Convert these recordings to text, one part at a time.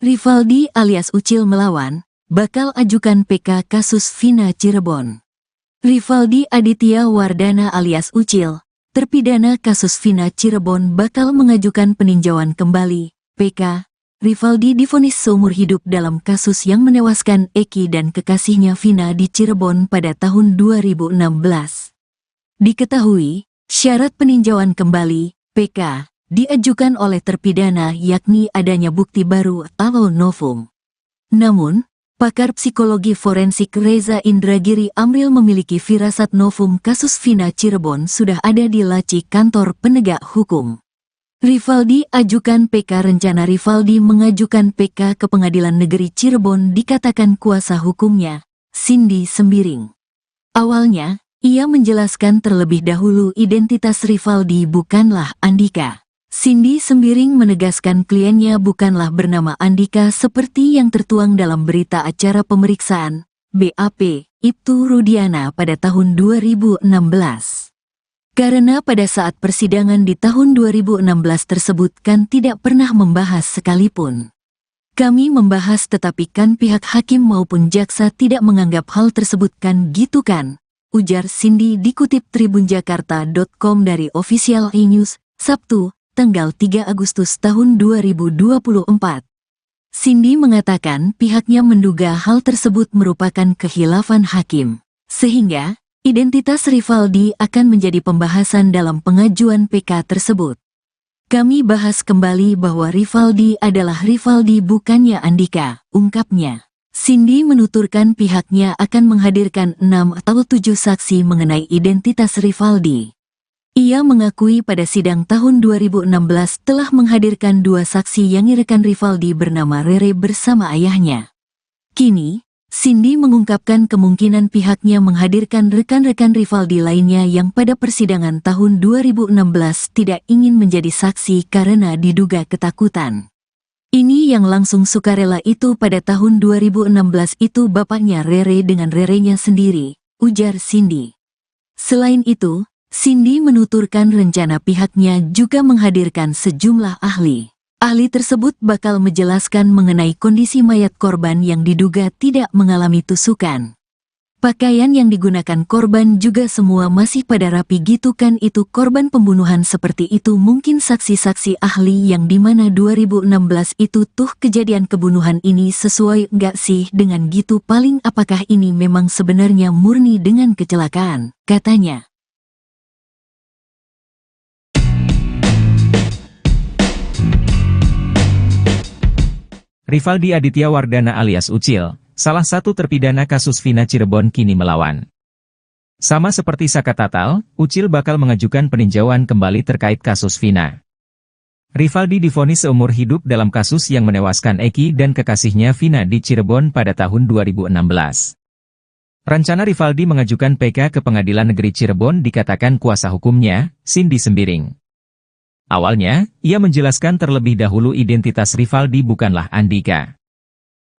Rivaldi alias Ucil melawan, bakal ajukan PK kasus Vina Cirebon. Rivaldi Aditya Wardana alias Ucil, terpidana kasus Vina Cirebon bakal mengajukan peninjauan kembali, PK. Rivaldi divonis seumur hidup dalam kasus yang menewaskan Eki dan kekasihnya Vina di Cirebon pada tahun 2016. Diketahui, syarat peninjauan kembali, PK, diajukan oleh terpidana yakni adanya bukti baru atau novum. Namun, pakar psikologi forensik Reza Indragiri Amril memiliki firasat novum kasus Vina Cirebon sudah ada di laci kantor penegak hukum. Rivaldi ajukan PK. Rencana Rivaldi mengajukan PK ke Pengadilan Negeri Cirebon dikatakan kuasa hukumnya, Cindy Sembiring. Awalnya, ia menjelaskan terlebih dahulu identitas Rivaldi bukanlah Andika. Cindy Sembiring menegaskan kliennya bukanlah bernama Andika seperti yang tertuang dalam berita acara pemeriksaan, BAP, Ibtu Rudiana pada tahun 2016. Karena pada saat persidangan di tahun 2016 tersebut kan tidak pernah membahas sekalipun. Kami membahas tetapi kan pihak hakim maupun jaksa tidak menganggap hal tersebut kan gitu kan, ujar Cindy dikutip tribunjakarta.com dari Official E-News, Sabtu, tanggal 3 Agustus tahun 2024. Cindy mengatakan pihaknya menduga hal tersebut merupakan khilafan hakim, sehingga identitas Rivaldi akan menjadi pembahasan dalam pengajuan PK tersebut. Kami bahas kembali bahwa Rivaldi adalah Rivaldi bukannya Andika, ungkapnya. Cindy menuturkan pihaknya akan menghadirkan 6 atau 7 saksi mengenai identitas Rivaldi. Ia mengakui pada sidang tahun 2016 telah menghadirkan 2 saksi yang rekan Rivaldi bernama Rere bersama ayahnya. Kini, Cindy mengungkapkan kemungkinan pihaknya menghadirkan rekan-rekan Rivaldi lainnya yang pada persidangan tahun 2016 tidak ingin menjadi saksi karena diduga ketakutan. Ini yang langsung sukarela itu pada tahun 2016 itu bapaknya Rere dengan Rerenya sendiri, ujar Cindy. Selain itu, Cindy menuturkan rencana pihaknya juga menghadirkan sejumlah ahli. Ahli tersebut bakal menjelaskan mengenai kondisi mayat korban yang diduga tidak mengalami tusukan. Pakaian yang digunakan korban juga semua masih pada rapi gitu kan itu korban pembunuhan seperti itu mungkin saksi-saksi ahli yang dimana 2016 itu tuh kejadian kebunuhan ini sesuai nggak sih dengan gitu paling apakah ini memang sebenarnya murni dengan kecelakaan, katanya. Rivaldi Aditya Wardana alias Ucil, salah satu terpidana kasus Vina Cirebon kini melawan. Sama seperti Saka Tatal, Ucil bakal mengajukan peninjauan kembali terkait kasus Vina. Rivaldi divonis seumur hidup dalam kasus yang menewaskan Eki dan kekasihnya Vina di Cirebon pada tahun 2016. Rencana Rivaldi mengajukan PK ke Pengadilan Negeri Cirebon dikatakan kuasa hukumnya, Cindy Sembiring. Awalnya, ia menjelaskan terlebih dahulu identitas Rivaldi bukanlah Andika.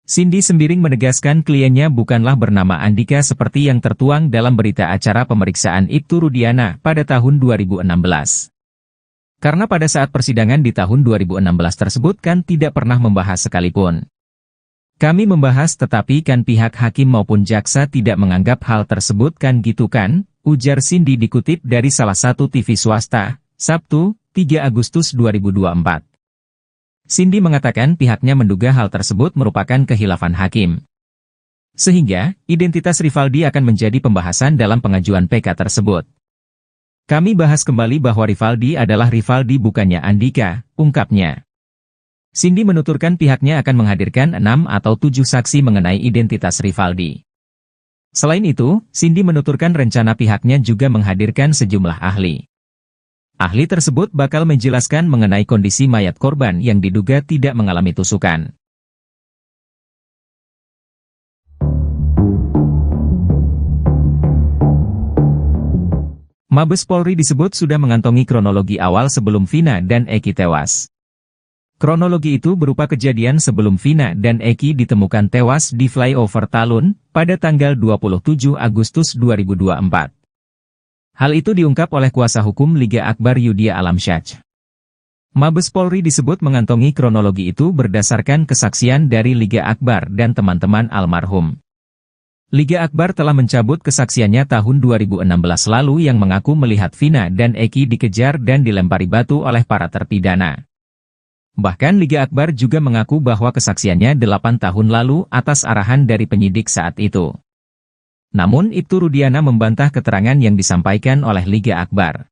Cindy Sembiring menegaskan kliennya bukanlah bernama Andika seperti yang tertuang dalam berita acara pemeriksaan Ibtu Rudiana pada tahun 2016. Karena pada saat persidangan di tahun 2016 tersebut kan tidak pernah membahas sekalipun. Kami membahas tetapi kan pihak hakim maupun jaksa tidak menganggap hal tersebut kan gitu kan, ujar Cindy dikutip dari salah satu TV swasta, Sabtu, 3 Agustus 2024. Cindy mengatakan pihaknya menduga hal tersebut merupakan khilafan hakim. Sehingga, identitas Rivaldi akan menjadi pembahasan dalam pengajuan PK tersebut. Kami bahas kembali bahwa Rivaldi adalah Rivaldi bukannya Andika, ungkapnya. Cindy menuturkan pihaknya akan menghadirkan 6 atau 7 saksi mengenai identitas Rivaldi. Selain itu, Cindy menuturkan rencana pihaknya juga menghadirkan sejumlah ahli. Ahli tersebut bakal menjelaskan mengenai kondisi mayat korban yang diduga tidak mengalami tusukan. Mabes Polri disebut sudah mengantongi kronologi awal sebelum Vina dan Eki tewas. Kronologi itu berupa kejadian sebelum Vina dan Eki ditemukan tewas di flyover Talun pada tanggal 27 Agustus 2024. Hal itu diungkap oleh kuasa hukum Liga Akbar Yudhya Alamsyah. Mabes Polri disebut mengantongi kronologi itu berdasarkan kesaksian dari Liga Akbar dan teman-teman almarhum. Liga Akbar telah mencabut kesaksiannya tahun 2016 lalu yang mengaku melihat Vina dan Eki dikejar dan dilempari batu oleh para terpidana. Bahkan Liga Akbar juga mengaku bahwa kesaksiannya 8 tahun lalu atas arahan dari penyidik saat itu. Namun Ibtu Rudiana membantah keterangan yang disampaikan oleh Liga Akbar.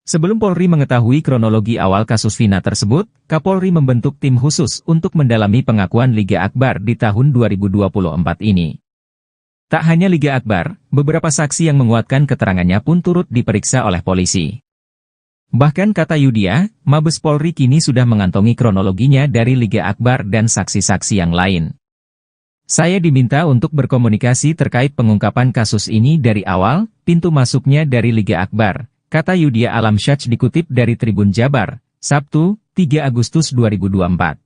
Sebelum Polri mengetahui kronologi awal kasus Vina tersebut, Kapolri membentuk tim khusus untuk mendalami pengakuan Liga Akbar di tahun 2024 ini. Tak hanya Liga Akbar, beberapa saksi yang menguatkan keterangannya pun turut diperiksa oleh polisi. Bahkan kata Yudia, Mabes Polri kini sudah mengantongi kronologinya dari Liga Akbar dan saksi-saksi yang lain. Saya diminta untuk berkomunikasi terkait pengungkapan kasus ini dari awal, pintu masuknya dari Liga Akbar, kata Yudia Alamsyah dikutip dari Tribun Jabar, Sabtu, 3 Agustus 2024.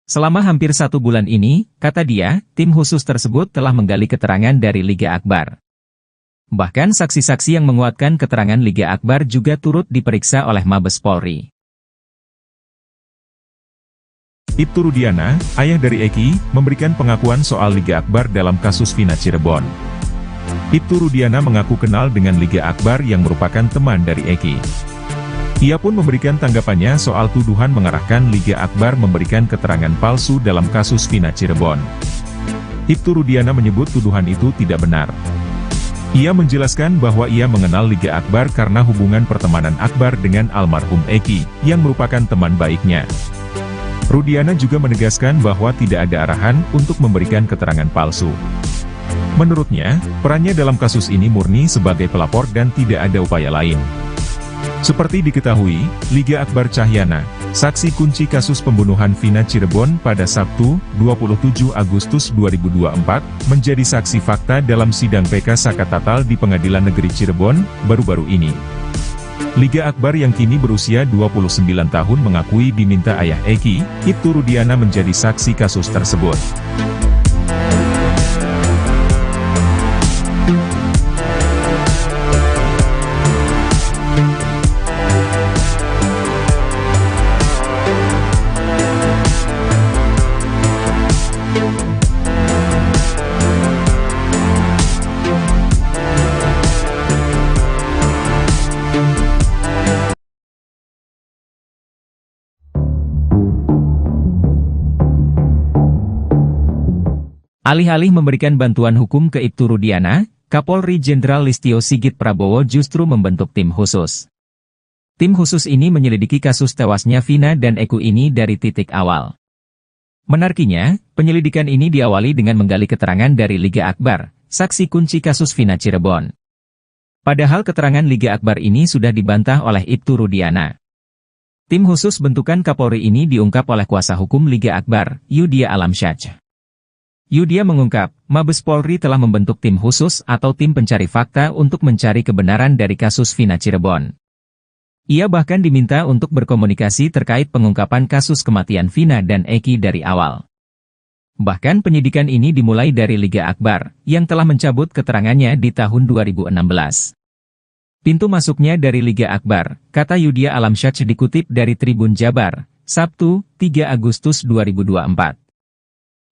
Selama hampir 1 bulan ini, kata dia, tim khusus tersebut telah menggali keterangan dari Liga Akbar. Bahkan saksi-saksi yang menguatkan keterangan Liga Akbar juga turut diperiksa oleh Mabes Polri. Ibtu Rudiana, ayah dari Eki, memberikan pengakuan soal Liga Akbar dalam kasus Vina Cirebon. Ibtu Rudiana mengaku kenal dengan Liga Akbar yang merupakan teman dari Eki. Ia pun memberikan tanggapannya soal tuduhan mengarahkan Liga Akbar memberikan keterangan palsu dalam kasus Vina Cirebon. Ibtu Rudiana menyebut tuduhan itu tidak benar. Ia menjelaskan bahwa ia mengenal Liga Akbar karena hubungan pertemanan Akbar dengan almarhum Eki, yang merupakan teman baiknya. Rudiana juga menegaskan bahwa tidak ada arahan untuk memberikan keterangan palsu. Menurutnya, perannya dalam kasus ini murni sebagai pelapor dan tidak ada upaya lain. Seperti diketahui, Liga Akbar Cahyana, saksi kunci kasus pembunuhan Vina Cirebon pada Sabtu, 27 Agustus 2024, menjadi saksi fakta dalam sidang PK Sakatatal di Pengadilan Negeri Cirebon, baru-baru ini. Liga Akbar yang kini berusia 29 tahun mengakui diminta ayah Eki, Ibtu Rudiana menjadi saksi kasus tersebut. Alih-alih memberikan bantuan hukum ke Ibtu Rudiana, Kapolri Jenderal Listio Sigit Prabowo justru membentuk tim khusus. Tim khusus ini menyelidiki kasus tewasnya Vina dan Eki ini dari titik awal. Menariknya, penyelidikan ini diawali dengan menggali keterangan dari Liga Akbar, saksi kunci kasus Vina Cirebon. Padahal keterangan Liga Akbar ini sudah dibantah oleh Ibtu Rudiana. Tim khusus bentukan Kapolri ini diungkap oleh kuasa hukum Liga Akbar, Yudia Alamsyah. Yudia mengungkap, Mabes Polri telah membentuk tim khusus atau tim pencari fakta untuk mencari kebenaran dari kasus Vina Cirebon. Ia bahkan diminta untuk berkomunikasi terkait pengungkapan kasus kematian Vina dan Eki dari awal. Bahkan penyidikan ini dimulai dari Liga Akbar, yang telah mencabut keterangannya di tahun 2016. Pintu masuknya dari Liga Akbar, kata Yudia Alamsyah dikutip dari Tribun Jabar, Sabtu, 3 Agustus 2024.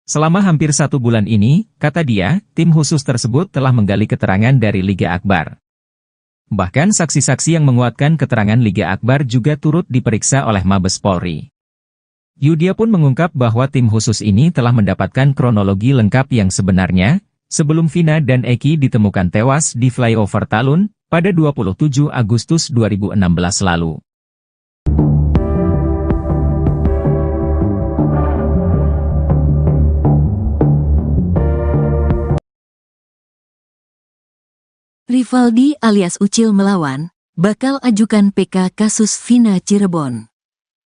Selama hampir 1 bulan ini, kata dia, tim khusus tersebut telah menggali keterangan dari Liga Akbar. Bahkan saksi-saksi yang menguatkan keterangan Liga Akbar juga turut diperiksa oleh Mabes Polri. Yudia pun mengungkap bahwa tim khusus ini telah mendapatkan kronologi lengkap yang sebenarnya, sebelum Vina dan Eki ditemukan tewas di flyover Talun, pada 27 Agustus 2016 lalu. Rivaldi alias Ucil melawan, bakal ajukan PK kasus Vina Cirebon.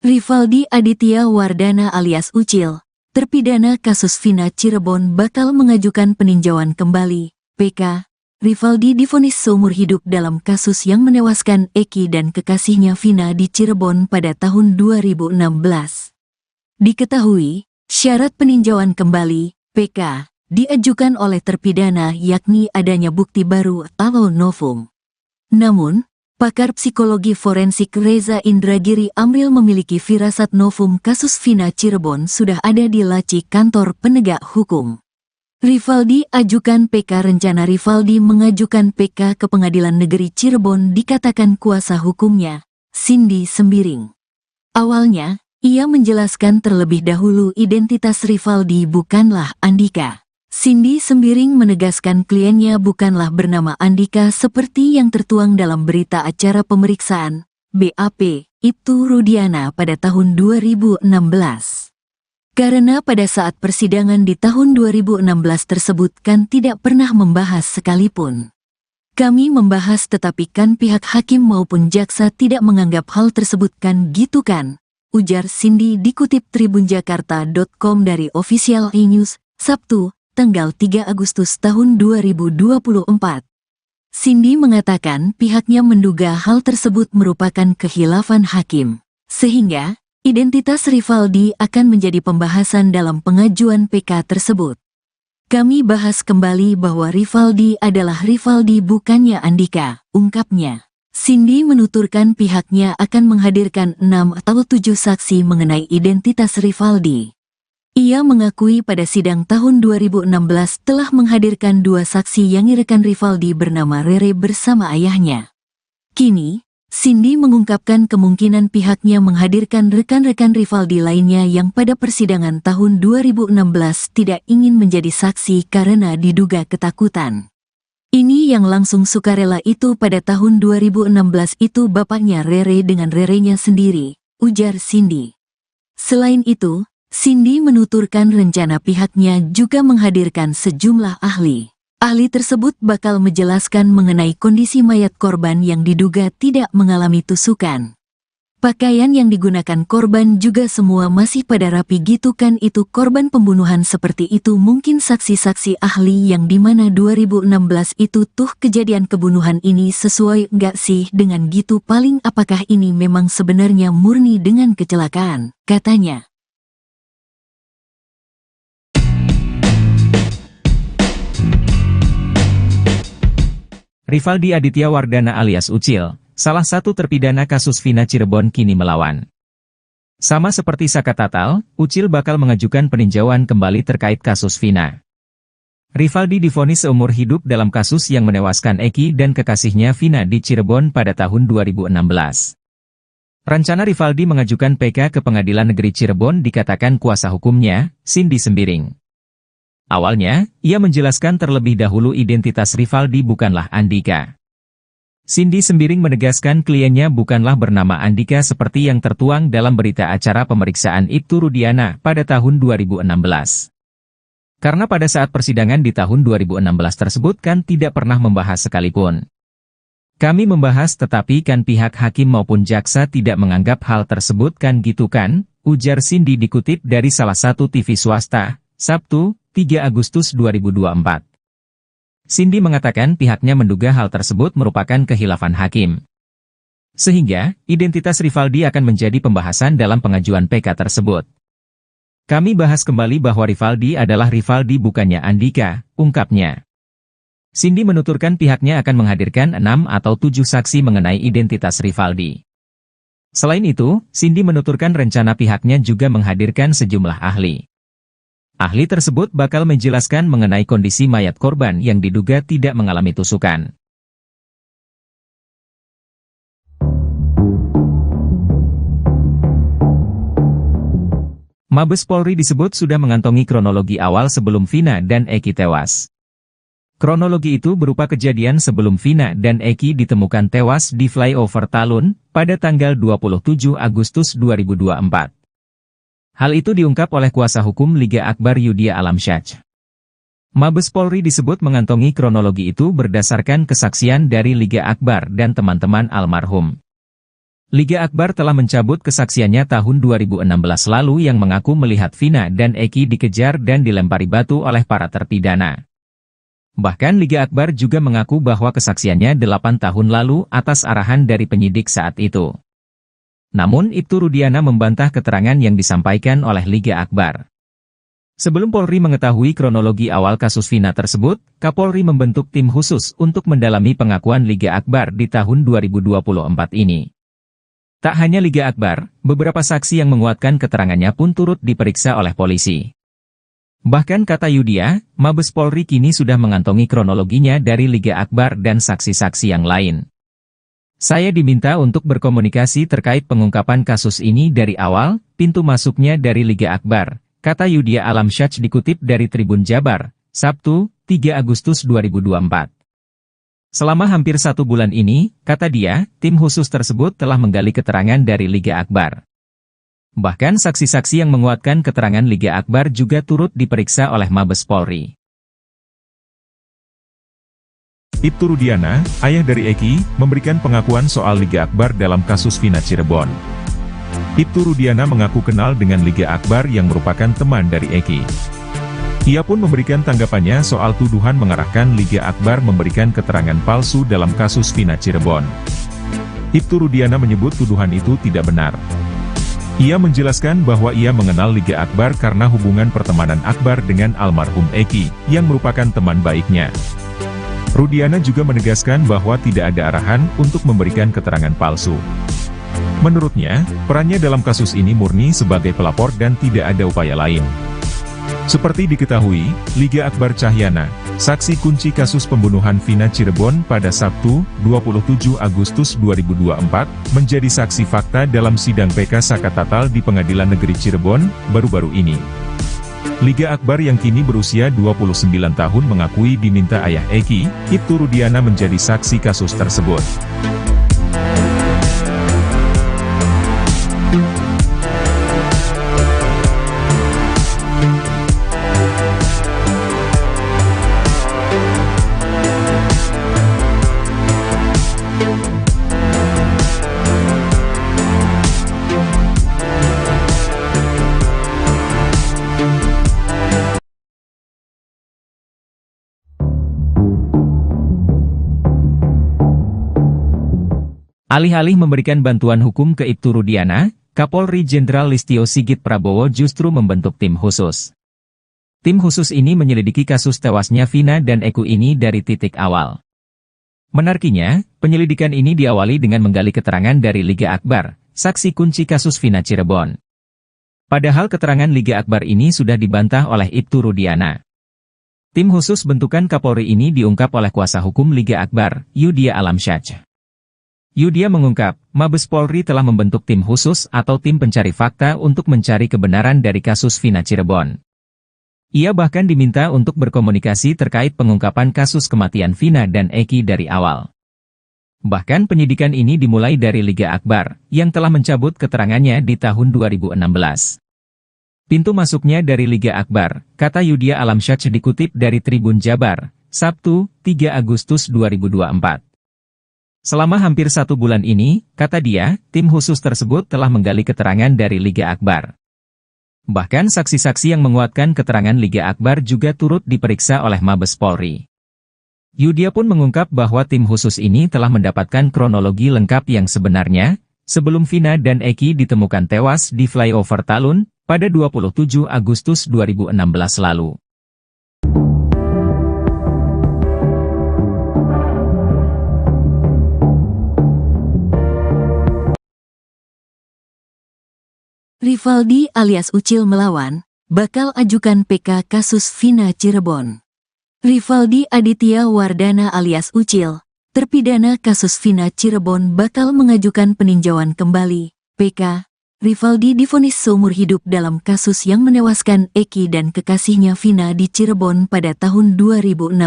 Rivaldi Aditya Wardana alias Ucil, terpidana kasus Vina Cirebon bakal mengajukan peninjauan kembali, PK. Rivaldi divonis seumur hidup dalam kasus yang menewaskan Eki dan kekasihnya Vina di Cirebon pada tahun 2016. Diketahui, syarat peninjauan kembali, PK, diajukan oleh terpidana yakni adanya bukti baru atau novum. Namun, Pakar psikologi forensik Reza Indragiri Amril memiliki firasat novum kasus Vina Cirebon sudah ada di laci kantor penegak hukum. Rivaldi ajukan PK. Rencana Rivaldi mengajukan PK ke Pengadilan Negeri Cirebon dikatakan kuasa hukumnya, Cindy Sembiring. Awalnya, ia menjelaskan terlebih dahulu identitas Rivaldi bukanlah Andika. Cindy Sembiring menegaskan kliennya bukanlah bernama Andika seperti yang tertuang dalam berita acara pemeriksaan BAP Ibtu Rudiana pada tahun 2016. Karena pada saat persidangan di tahun 2016 tersebut kan tidak pernah membahas sekalipun. Kami membahas tetapi kan pihak hakim maupun jaksa tidak menganggap hal tersebut kan gitu kan, ujar Cindy dikutip tribunjakarta.com dari Official E-News, Sabtu, tanggal 3 Agustus tahun 2024. Cindy mengatakan pihaknya menduga hal tersebut merupakan khilafan hakim, sehingga identitas Rivaldi akan menjadi pembahasan dalam pengajuan PK tersebut. Kami bahas kembali bahwa Rivaldi adalah Rivaldi bukannya Andika, ungkapnya. Cindy menuturkan pihaknya akan menghadirkan 6 atau 7 saksi mengenai identitas Rivaldi. Ia mengakui pada sidang tahun 2016 telah menghadirkan 2 saksi yang rekan Rivaldi bernama Rere bersama ayahnya. Kini, Cindy mengungkapkan kemungkinan pihaknya menghadirkan rekan-rekan Rivaldi lainnya yang pada persidangan tahun 2016 tidak ingin menjadi saksi karena diduga ketakutan. Ini yang langsung sukarela itu pada tahun 2016 itu bapaknya Rere dengan Rerenya sendiri, ujar Cindy. Selain itu, Cindy menuturkan rencana pihaknya juga menghadirkan sejumlah ahli. Ahli tersebut bakal menjelaskan mengenai kondisi mayat korban yang diduga tidak mengalami tusukan. Pakaian yang digunakan korban juga semua masih pada rapi gitu kan itu korban pembunuhan seperti itu mungkin saksi-saksi ahli yang dimana 2016 itu tuh kejadian kebunuhan ini sesuai nggak sih dengan gitu paling apakah ini memang sebenarnya murni dengan kecelakaan, katanya. Rivaldi Aditya Wardana alias Ucil, salah satu terpidana kasus Vina Cirebon kini melawan. Sama seperti Saka Tatal, Ucil bakal mengajukan peninjauan kembali terkait kasus Vina. Rivaldi divonis seumur hidup dalam kasus yang menewaskan Eki dan kekasihnya Vina di Cirebon pada tahun 2016. Rencana Rivaldi mengajukan PK ke Pengadilan Negeri Cirebon dikatakan kuasa hukumnya, Cindy Sembiring. Awalnya, ia menjelaskan terlebih dahulu identitas Rivaldi bukanlah Andika. Cindy Sembiring menegaskan kliennya bukanlah bernama Andika seperti yang tertuang dalam berita acara pemeriksaan Ibtu Rudiana pada tahun 2016. Karena pada saat persidangan di tahun 2016 tersebut kan tidak pernah membahas sekalipun. Kami membahas tetapi kan pihak hakim maupun jaksa tidak menganggap hal tersebut kan gitu kan, ujar Cindy dikutip dari salah satu TV swasta, Sabtu, 3 Agustus 2024. Cindy mengatakan pihaknya menduga hal tersebut merupakan khilafan hakim. Sehingga, identitas Rivaldi akan menjadi pembahasan dalam pengajuan PK tersebut. Kami bahas kembali bahwa Rivaldi adalah Rivaldi bukannya Andika, ungkapnya. Cindy menuturkan pihaknya akan menghadirkan 6 atau 7 saksi mengenai identitas Rivaldi. Selain itu, Cindy menuturkan rencana pihaknya juga menghadirkan sejumlah ahli. Ahli tersebut bakal menjelaskan mengenai kondisi mayat korban yang diduga tidak mengalami tusukan. Mabes Polri disebut sudah mengantongi kronologi awal sebelum Vina dan Eki tewas. Kronologi itu berupa kejadian sebelum Vina dan Eki ditemukan tewas di flyover Talun pada tanggal 27 Agustus 2024. Hal itu diungkap oleh kuasa hukum Liga Akbar Yudhya Alamsyah. Mabes Polri disebut mengantongi kronologi itu berdasarkan kesaksian dari Liga Akbar dan teman-teman almarhum. Liga Akbar telah mencabut kesaksiannya tahun 2016 lalu yang mengaku melihat Vina dan Eki dikejar dan dilempari batu oleh para terpidana. Bahkan Liga Akbar juga mengaku bahwa kesaksiannya 8 tahun lalu atas arahan dari penyidik saat itu. Namun Ibtu Rudiana membantah keterangan yang disampaikan oleh Liga Akbar. Sebelum Polri mengetahui kronologi awal kasus Vina tersebut, Kapolri membentuk tim khusus untuk mendalami pengakuan Liga Akbar di tahun 2024 ini. Tak hanya Liga Akbar, beberapa saksi yang menguatkan keterangannya pun turut diperiksa oleh polisi. Bahkan kata Yudia, Mabes Polri kini sudah mengantongi kronologinya dari Liga Akbar dan saksi-saksi yang lain. Saya diminta untuk berkomunikasi terkait pengungkapan kasus ini dari awal, pintu masuknya dari Liga Akbar, kata Yudia Alamsyah dikutip dari Tribun Jabar, Sabtu, 3 Agustus 2024. Selama hampir 1 bulan ini, kata dia, tim khusus tersebut telah menggali keterangan dari Liga Akbar. Bahkan saksi-saksi yang menguatkan keterangan Liga Akbar juga turut diperiksa oleh Mabes Polri. Ibtu Rudiana, ayah dari Eki, memberikan pengakuan soal Liga Akbar dalam kasus Vina Cirebon. Ibtu Rudiana mengaku kenal dengan Liga Akbar yang merupakan teman dari Eki. Ia pun memberikan tanggapannya soal tuduhan mengarahkan Liga Akbar memberikan keterangan palsu dalam kasus Vina Cirebon. Ibtu Rudiana menyebut tuduhan itu tidak benar. Ia menjelaskan bahwa ia mengenal Liga Akbar karena hubungan pertemanan Akbar dengan almarhum Eki, yang merupakan teman baiknya. Rudiana juga menegaskan bahwa tidak ada arahan untuk memberikan keterangan palsu. Menurutnya, perannya dalam kasus ini murni sebagai pelapor dan tidak ada upaya lain. Seperti diketahui, Liga Akbar Cahyana, saksi kunci kasus pembunuhan Vina Cirebon pada Sabtu, 27 Agustus 2024, menjadi saksi fakta dalam sidang PK Sakatatal di Pengadilan Negeri Cirebon, baru-baru ini. Liga Akbar yang kini berusia 29 tahun mengakui diminta ayah Eki, Ibtu Rudiana menjadi saksi kasus tersebut. Alih-alih memberikan bantuan hukum ke Ibtu Rudiana, Kapolri Jenderal Listio Sigit Prabowo justru membentuk tim khusus. Tim khusus ini menyelidiki kasus tewasnya Vina dan Eki ini dari titik awal. Menariknya, penyelidikan ini diawali dengan menggali keterangan dari Liga Akbar, saksi kunci kasus Vina Cirebon. Padahal keterangan Liga Akbar ini sudah dibantah oleh Ibtu Rudiana. Tim khusus bentukan Kapolri ini diungkap oleh kuasa hukum Liga Akbar, Yudia Alamsyah. Yudia mengungkap, Mabes Polri telah membentuk tim khusus atau tim pencari fakta untuk mencari kebenaran dari kasus Vina Cirebon. Ia bahkan diminta untuk berkomunikasi terkait pengungkapan kasus kematian Vina dan Eki dari awal. Bahkan penyidikan ini dimulai dari Liga Akbar, yang telah mencabut keterangannya di tahun 2016. Pintu masuknya dari Liga Akbar, kata Yudia Alamsyah dikutip dari Tribun Jabar, Sabtu, 3 Agustus 2024. Selama hampir 1 bulan ini, kata dia, tim khusus tersebut telah menggali keterangan dari Liga Akbar. Bahkan saksi-saksi yang menguatkan keterangan Liga Akbar juga turut diperiksa oleh Mabes Polri. Yudia pun mengungkap bahwa tim khusus ini telah mendapatkan kronologi lengkap yang sebenarnya, sebelum Vina dan Eki ditemukan tewas di flyover Talun, pada 27 Agustus 2016 lalu. Rivaldi alias Ucil melawan, bakal ajukan PK kasus Vina Cirebon. Rivaldi Aditya Wardana alias Ucil, terpidana kasus Vina Cirebon bakal mengajukan peninjauan kembali, PK. Rivaldi divonis seumur hidup dalam kasus yang menewaskan Eki dan kekasihnya Vina di Cirebon pada tahun 2016.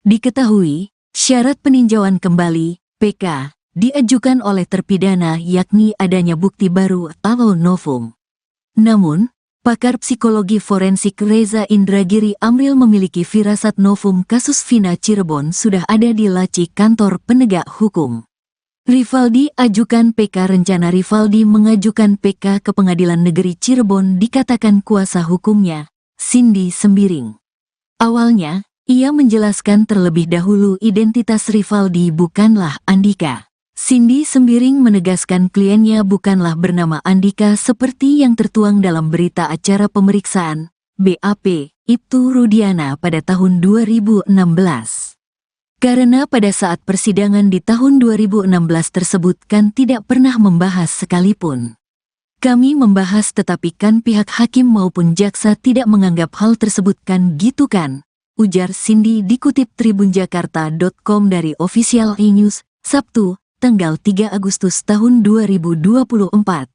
Diketahui, syarat peninjauan kembali, PK, diajukan oleh terpidana yakni adanya bukti baru atau novum. Namun, pakar psikologi forensik Reza Indragiri Amril memiliki firasat novum kasus Vina Cirebon sudah ada di laci kantor penegak hukum. Rivaldi ajukan PK. Rencana Rivaldi mengajukan PK ke Pengadilan Negeri Cirebon dikatakan kuasa hukumnya, Cindy Sembiring. Awalnya, ia menjelaskan terlebih dahulu identitas Rivaldi bukanlah Andika. Cindy Sembiring menegaskan kliennya bukanlah bernama Andika seperti yang tertuang dalam berita acara pemeriksaan, BAP, Ibtu Rudiana pada tahun 2016. Karena pada saat persidangan di tahun 2016 tersebut kan tidak pernah membahas sekalipun. Kami membahas tetapi kan pihak hakim maupun jaksa tidak menganggap hal tersebut kan gitu kan, ujar Cindy dikutip tribunjakarta.com dari Official E-News, Sabtu, tanggal 3 Agustus tahun 2024.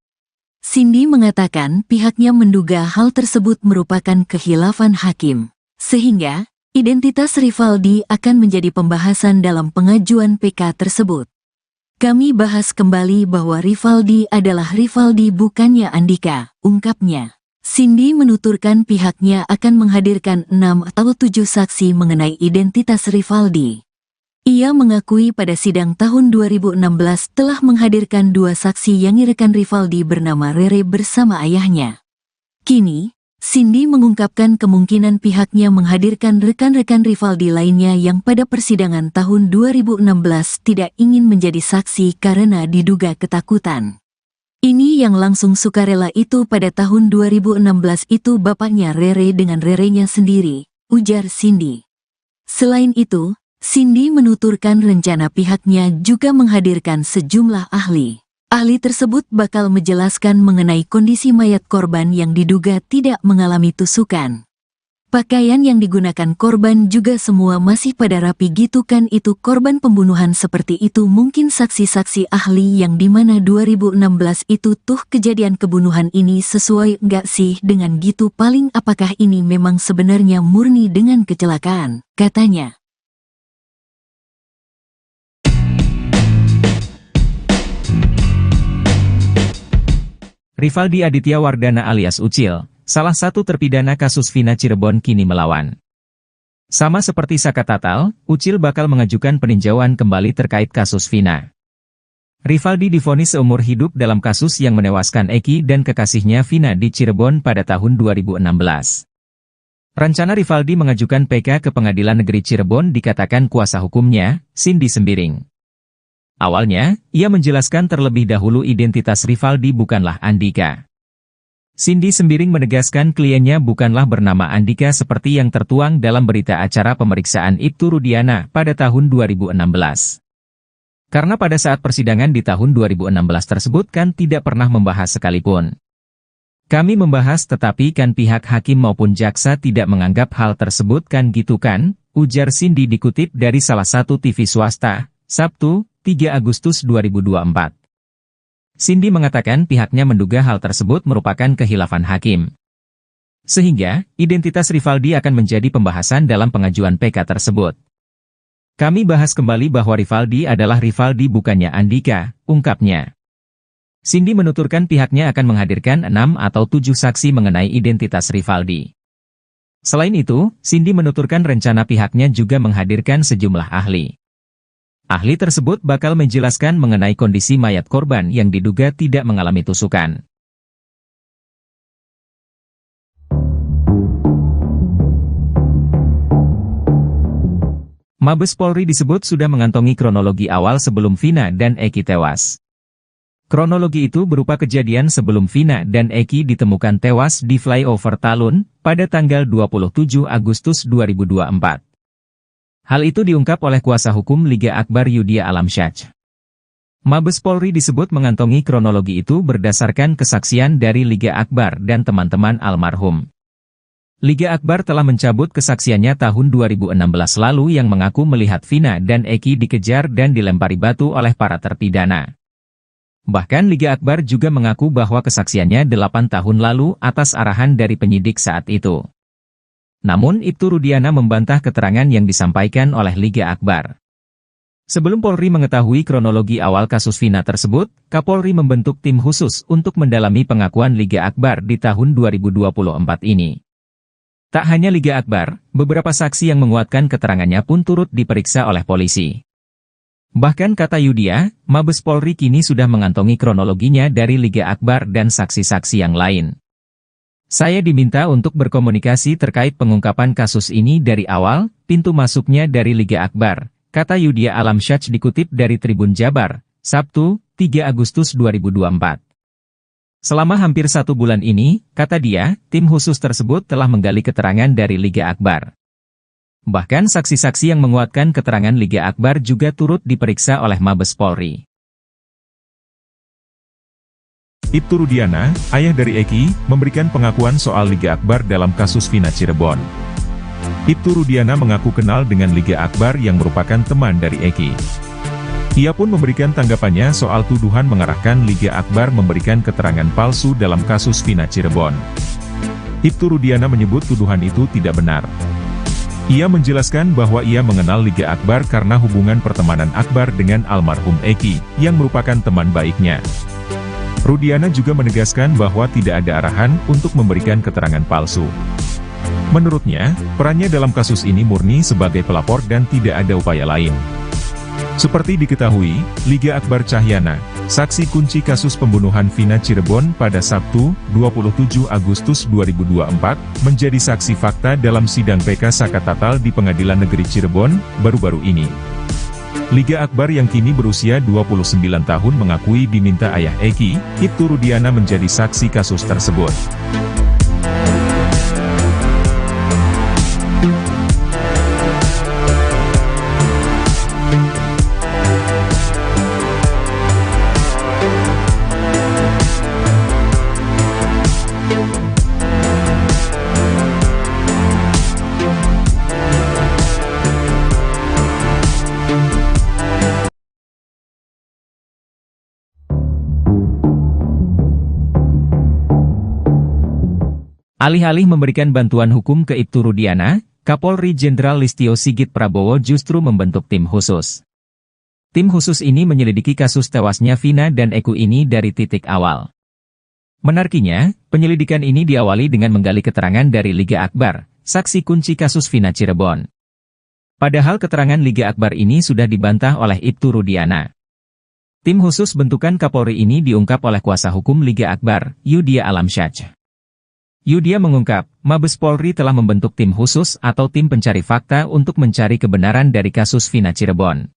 Cindy mengatakan pihaknya menduga hal tersebut merupakan khilafan hakim, sehingga identitas Rivaldi akan menjadi pembahasan dalam pengajuan PK tersebut. Kami bahas kembali bahwa Rivaldi adalah Rivaldi bukannya Andika, ungkapnya. Cindy menuturkan pihaknya akan menghadirkan 6 atau 7 saksi mengenai identitas Rivaldi. Ia mengakui pada sidang tahun 2016 telah menghadirkan 2 saksi yang rekan Rivaldi bernama Rere bersama ayahnya. Kini, Cindy mengungkapkan kemungkinan pihaknya menghadirkan rekan-rekan Rivaldi lainnya yang pada persidangan tahun 2016 tidak ingin menjadi saksi karena diduga ketakutan. Ini yang langsung sukarela itu pada tahun 2016 itu bapaknya Rere dengan Rerenya sendiri, ujar Cindy. Selain itu, Cindy menuturkan rencana pihaknya juga menghadirkan sejumlah ahli. Ahli tersebut bakal menjelaskan mengenai kondisi mayat korban yang diduga tidak mengalami tusukan. Pakaian yang digunakan korban juga semua masih pada rapi gitu kan, itu korban pembunuhan seperti itu mungkin saksi-saksi ahli yang dimana 2016 itu tuh kejadian kebunuhan ini sesuai nggak sih dengan gitu, paling apakah ini memang sebenarnya murni dengan kecelakaan, katanya. Rivaldi Aditya Wardana alias Ucil, salah satu terpidana kasus Vina Cirebon kini melawan. Sama seperti Saka Tatal, Ucil bakal mengajukan peninjauan kembali terkait kasus Vina. Rivaldi divonis seumur hidup dalam kasus yang menewaskan Eki dan kekasihnya Vina di Cirebon pada tahun 2016. Rencana Rivaldi mengajukan PK ke Pengadilan Negeri Cirebon dikatakan kuasa hukumnya, Cindy Sembiring. Awalnya, ia menjelaskan terlebih dahulu identitas Rivaldi bukanlah Andika. Cindy Sembiring menegaskan kliennya bukanlah bernama Andika seperti yang tertuang dalam berita acara pemeriksaan Ibtu Rudiana pada tahun 2016. Karena pada saat persidangan di tahun 2016 tersebut kan tidak pernah membahas sekalipun. Kami membahas tetapi kan pihak hakim maupun jaksa tidak menganggap hal tersebut kan gitu kan, ujar Cindy dikutip dari salah satu TV swasta, Sabtu, 3 Agustus 2024. Cindy mengatakan pihaknya menduga hal tersebut merupakan khilafan hakim. Sehingga, identitas Rivaldi akan menjadi pembahasan dalam pengajuan PK tersebut. Kami bahas kembali bahwa Rivaldi adalah Rivaldi bukannya Andika, ungkapnya. Cindy menuturkan pihaknya akan menghadirkan 6 atau 7 saksi mengenai identitas Rivaldi. Selain itu, Cindy menuturkan rencana pihaknya juga menghadirkan sejumlah ahli. Ahli tersebut bakal menjelaskan mengenai kondisi mayat korban yang diduga tidak mengalami tusukan. Mabes Polri disebut sudah mengantongi kronologi awal sebelum Vina dan Eki tewas. Kronologi itu berupa kejadian sebelum Vina dan Eki ditemukan tewas di flyover Talun pada tanggal 27 Agustus 2024. Hal itu diungkap oleh kuasa hukum Liga Akbar Yudhya Alamsyah. Mabes Polri disebut mengantongi kronologi itu berdasarkan kesaksian dari Liga Akbar dan teman-teman almarhum. Liga Akbar telah mencabut kesaksiannya tahun 2016 lalu yang mengaku melihat Vina dan Eki dikejar dan dilempari batu oleh para terpidana. Bahkan Liga Akbar juga mengaku bahwa kesaksiannya 8 tahun lalu atas arahan dari penyidik saat itu. Namun Ibtu Rudiana membantah keterangan yang disampaikan oleh Liga Akbar. Sebelum Polri mengetahui kronologi awal kasus Vina tersebut, Kapolri membentuk tim khusus untuk mendalami pengakuan Liga Akbar di tahun 2024 ini. Tak hanya Liga Akbar, beberapa saksi yang menguatkan keterangannya pun turut diperiksa oleh polisi. Bahkan kata Yudhya, Mabes Polri kini sudah mengantongi kronologinya dari Liga Akbar dan saksi-saksi yang lain. Saya diminta untuk berkomunikasi terkait pengungkapan kasus ini dari awal, pintu masuknya dari Liga Akbar, kata Yudhya Alamsyah dikutip dari Tribun Jabar, Sabtu, 3 Agustus 2024. Selama hampir 1 bulan ini, kata dia, tim khusus tersebut telah menggali keterangan dari Liga Akbar. Bahkan saksi-saksi yang menguatkan keterangan Liga Akbar juga turut diperiksa oleh Mabes Polri. Ibtu Rudiana, ayah dari Eki, memberikan pengakuan soal Liga Akbar dalam kasus Vina Cirebon. Ibtu Rudiana mengaku kenal dengan Liga Akbar yang merupakan teman dari Eki. Ia pun memberikan tanggapannya soal tuduhan mengarahkan Liga Akbar memberikan keterangan palsu dalam kasus Vina Cirebon. Ibtu Rudiana menyebut tuduhan itu tidak benar. Ia menjelaskan bahwa ia mengenal Liga Akbar karena hubungan pertemanan Akbar dengan almarhum Eki, yang merupakan teman baiknya. Rudiana juga menegaskan bahwa tidak ada arahan untuk memberikan keterangan palsu. Menurutnya, perannya dalam kasus ini murni sebagai pelapor dan tidak ada upaya lain. Seperti diketahui, Liga Akbar Cahyana, saksi kunci kasus pembunuhan Vina Cirebon pada Sabtu, 27 Agustus 2024, menjadi saksi fakta dalam sidang PK Sakatatal di Pengadilan Negeri Cirebon, baru-baru ini. Liga Akbar yang kini berusia 29 tahun mengakui diminta ayah Eki, Ibtu Rudiana menjadi saksi kasus tersebut. Alih-alih memberikan bantuan hukum ke Ibtu Rudiana, Kapolri Jenderal Listio Sigit Prabowo justru membentuk tim khusus. Tim khusus ini menyelidiki kasus tewasnya Vina dan Eki ini dari titik awal. Menariknya, penyelidikan ini diawali dengan menggali keterangan dari Liga Akbar, saksi kunci kasus Vina Cirebon. Padahal keterangan Liga Akbar ini sudah dibantah oleh Ibtu Rudiana. Tim khusus bentukan Kapolri ini diungkap oleh kuasa hukum Liga Akbar, Yudia Alamsyah. Yudia mengungkap, Mabes Polri telah membentuk tim khusus atau tim pencari fakta untuk mencari kebenaran dari kasus Vina Cirebon.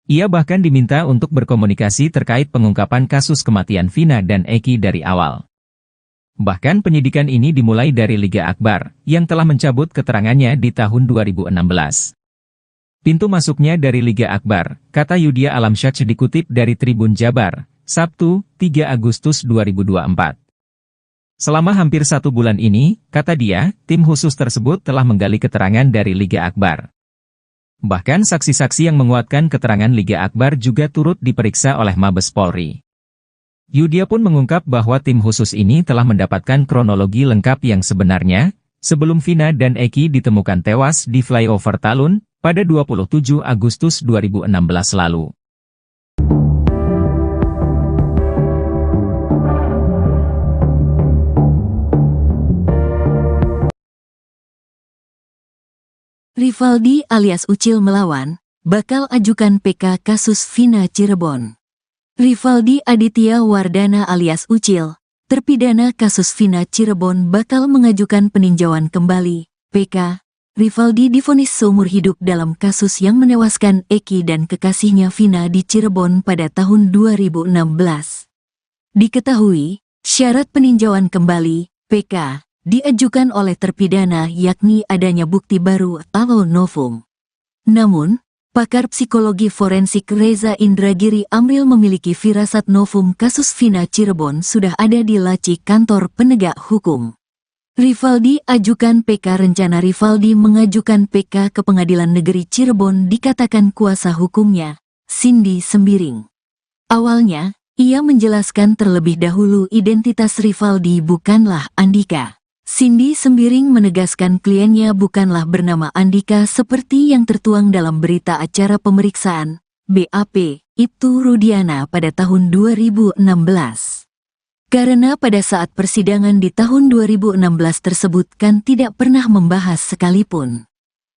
Ia bahkan diminta untuk berkomunikasi terkait pengungkapan kasus kematian Vina dan Eki dari awal. Bahkan penyidikan ini dimulai dari Liga Akbar, yang telah mencabut keterangannya di tahun 2016. Pintu masuknya dari Liga Akbar, kata Yudia Alamsyah dikutip dari Tribun Jabar, Sabtu, 3 Agustus 2024. Selama hampir 1 bulan ini, kata dia, tim khusus tersebut telah menggali keterangan dari Liga Akbar. Bahkan saksi-saksi yang menguatkan keterangan Liga Akbar juga turut diperiksa oleh Mabes Polri. Yudia pun mengungkap bahwa tim khusus ini telah mendapatkan kronologi lengkap yang sebenarnya, sebelum Vina dan Eki ditemukan tewas di flyover Talun, pada 27 Agustus 2016 lalu. Rivaldi alias Ucil melawan, bakal ajukan PK kasus Vina Cirebon. Rivaldi Aditya Wardana alias Ucil, terpidana kasus Vina Cirebon bakal mengajukan peninjauan kembali, PK. Rivaldi divonis seumur hidup dalam kasus yang menewaskan Eki dan kekasihnya Vina di Cirebon pada tahun 2016. Diketahui, syarat peninjauan kembali, PK, diajukan oleh terpidana yakni adanya bukti baru atau novum. Namun, pakar psikologi forensik Reza Indragiri Amril memiliki firasat novum kasus Vina Cirebon sudah ada di laci kantor penegak hukum. Rivaldi ajukan PK. Rencana Rivaldi mengajukan PK ke Pengadilan Negeri Cirebon dikatakan kuasa hukumnya, Cindy Sembiring. Awalnya, ia menjelaskan terlebih dahulu identitas Rivaldi bukanlah Andika. Cindy Sembiring menegaskan kliennya bukanlah bernama Andika seperti yang tertuang dalam berita acara pemeriksaan, BAP, Ibtu Rudiana pada tahun 2016. Karena pada saat persidangan di tahun 2016 tersebut kan tidak pernah membahas sekalipun.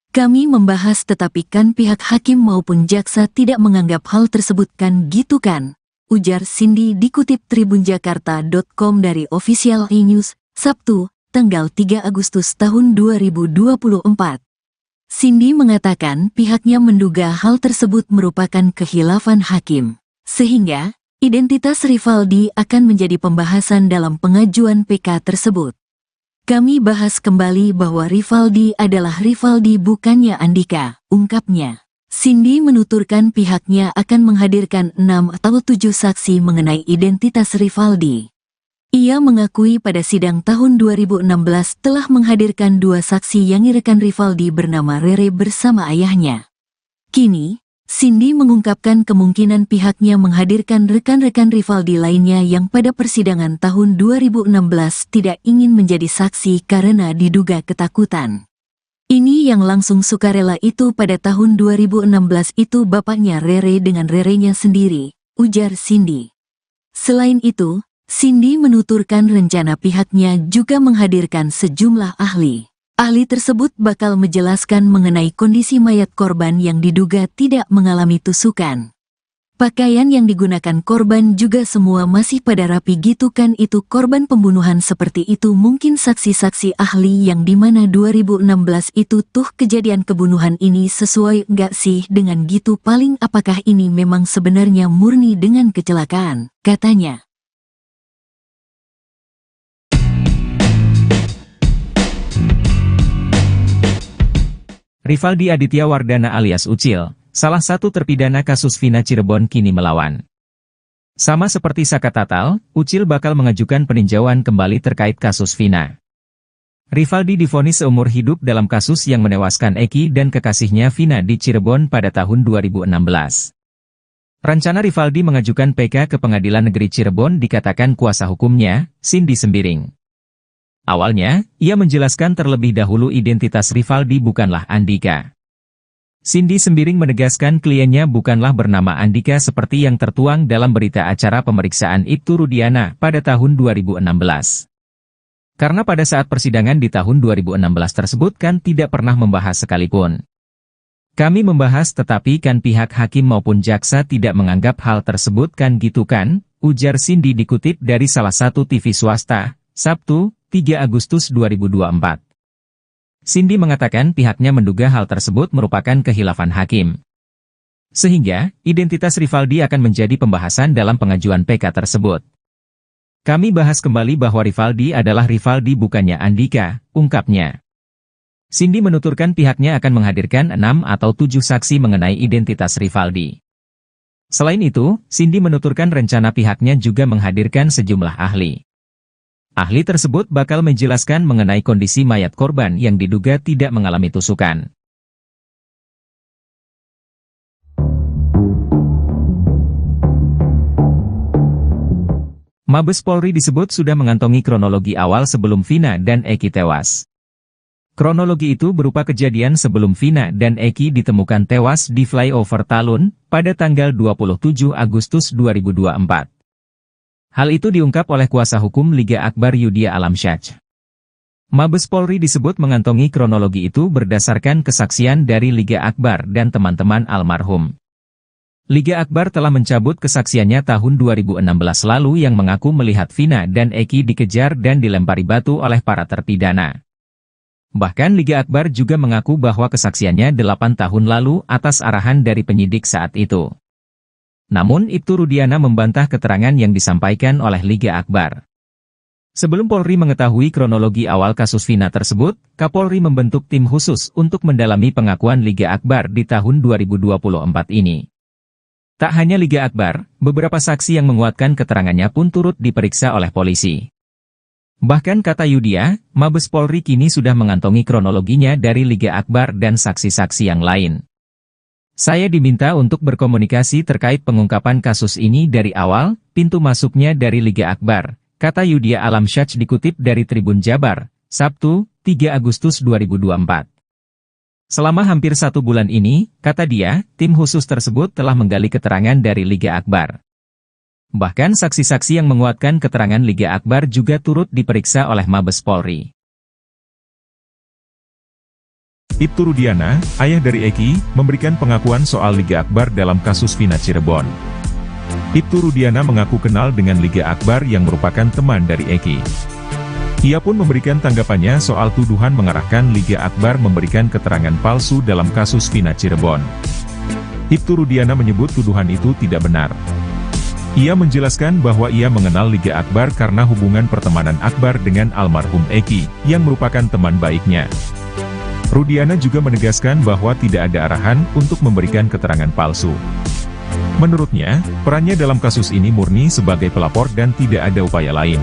Kami membahas tetapi kan pihak hakim maupun jaksa tidak menganggap hal tersebut kan gitu kan, ujar Cindy dikutip tribunjakarta.com dari Official E-News, Sabtu, tanggal 3 Agustus tahun 2024. Cindy mengatakan pihaknya menduga hal tersebut merupakan kehilafan hakim, sehingga Identitas Rivaldi akan menjadi pembahasan dalam pengajuan PK tersebut. Kami bahas kembali bahwa Rivaldi adalah Rivaldi bukannya Andika, ungkapnya. Cindy menuturkan pihaknya akan menghadirkan 6 atau 7 saksi mengenai identitas Rivaldi. Ia mengakui pada sidang tahun 2016 telah menghadirkan 2 saksi yang rekan Rivaldi bernama Rere bersama ayahnya. Kini, Cindy mengungkapkan kemungkinan pihaknya menghadirkan rekan-rekan Rivaldi lainnya yang pada persidangan tahun 2016 tidak ingin menjadi saksi karena diduga ketakutan. Ini yang langsung sukarela itu pada tahun 2016 itu bapaknya Rere dengan Rerenya sendiri, ujar Cindy. Selain itu, Cindy menuturkan rencana pihaknya juga menghadirkan sejumlah ahli. Ahli tersebut bakal menjelaskan mengenai kondisi mayat korban yang diduga tidak mengalami tusukan. Pakaian yang digunakan korban juga semua masih pada rapi gitu kan, itu korban pembunuhan seperti itu. Mungkin saksi-saksi ahli yang dimana 2016 itu tuh kejadian kebunuhan ini sesuai nggak sih dengan gitu, paling apakah ini memang sebenarnya murni dengan kecelakaan, katanya. Rivaldi Aditya Wardana alias Ucil, salah satu terpidana kasus Vina Cirebon kini melawan. Sama seperti Saka Tatal, Ucil bakal mengajukan peninjauan kembali terkait kasus Vina. Rivaldi divonis seumur hidup dalam kasus yang menewaskan Eki dan kekasihnya Vina di Cirebon pada tahun 2016. Rencana Rivaldi mengajukan PK ke Pengadilan Negeri Cirebon dikatakan kuasa hukumnya, Cindy Sembiring. Awalnya, ia menjelaskan terlebih dahulu identitas Rivaldi bukanlah Andika. Cindy Sembiring menegaskan kliennya bukanlah bernama Andika seperti yang tertuang dalam berita acara pemeriksaan Ibtu Rudiana pada tahun 2016. Karena pada saat persidangan di tahun 2016 tersebut kan tidak pernah membahas sekalipun. Kami membahas tetapi kan pihak hakim maupun jaksa tidak menganggap hal tersebut kan gitu kan, ujar Cindy dikutip dari salah satu TV swasta, Sabtu, 3 Agustus 2024. Cindy mengatakan pihaknya menduga hal tersebut merupakan kehilafan hakim. Sehingga, identitas Rivaldi akan menjadi pembahasan dalam pengajuan PK tersebut. Kami bahas kembali bahwa Rivaldi adalah Rivaldi bukannya Andika, ungkapnya. Cindy menuturkan pihaknya akan menghadirkan 6 atau 7 saksi mengenai identitas Rivaldi. Selain itu, Cindy menuturkan rencana pihaknya juga menghadirkan sejumlah ahli. Ahli tersebut bakal menjelaskan mengenai kondisi mayat korban yang diduga tidak mengalami tusukan. Mabes Polri disebut sudah mengantongi kronologi awal sebelum Vina dan Eki tewas. Kronologi itu berupa kejadian sebelum Vina dan Eki ditemukan tewas di flyover Talun pada tanggal 27 Agustus 2024. Hal itu diungkap oleh kuasa hukum Liga Akbar Yudhya Alamsyah. Mabes Polri disebut mengantongi kronologi itu berdasarkan kesaksian dari Liga Akbar dan teman-teman almarhum. Liga Akbar telah mencabut kesaksiannya tahun 2016 lalu yang mengaku melihat Vina dan Eki dikejar dan dilempari batu oleh para terpidana. Bahkan Liga Akbar juga mengaku bahwa kesaksiannya 8 tahun lalu atas arahan dari penyidik saat itu. Namun Ibtu Rudiana membantah keterangan yang disampaikan oleh Liga Akbar. Sebelum Polri mengetahui kronologi awal kasus Vina tersebut, Kapolri membentuk tim khusus untuk mendalami pengakuan Liga Akbar di tahun 2024 ini. Tak hanya Liga Akbar, beberapa saksi yang menguatkan keterangannya pun turut diperiksa oleh polisi. Bahkan kata Yudhya, Mabes Polri kini sudah mengantongi kronologinya dari Liga Akbar dan saksi-saksi yang lain. Saya diminta untuk berkomunikasi terkait pengungkapan kasus ini dari awal, pintu masuknya dari Liga Akbar, kata Yudhya Alamsyah dikutip dari Tribun Jabar, Sabtu, 3 Agustus 2024. Selama hampir 1 bulan ini, kata dia, tim khusus tersebut telah menggali keterangan dari Liga Akbar. Bahkan saksi-saksi yang menguatkan keterangan Liga Akbar juga turut diperiksa oleh Mabes Polri. Ibtu Rudiana, ayah dari Eki, memberikan pengakuan soal Liga Akbar dalam kasus Vina Cirebon. Ibtu Rudiana mengaku kenal dengan Liga Akbar yang merupakan teman dari Eki. Ia pun memberikan tanggapannya soal tuduhan mengarahkan Liga Akbar memberikan keterangan palsu dalam kasus Vina Cirebon. Ibtu Rudiana menyebut tuduhan itu tidak benar. Ia menjelaskan bahwa ia mengenal Liga Akbar karena hubungan pertemanan Akbar dengan almarhum Eki, yang merupakan teman baiknya. Rudiana juga menegaskan bahwa tidak ada arahan untuk memberikan keterangan palsu. Menurutnya, perannya dalam kasus ini murni sebagai pelapor dan tidak ada upaya lain.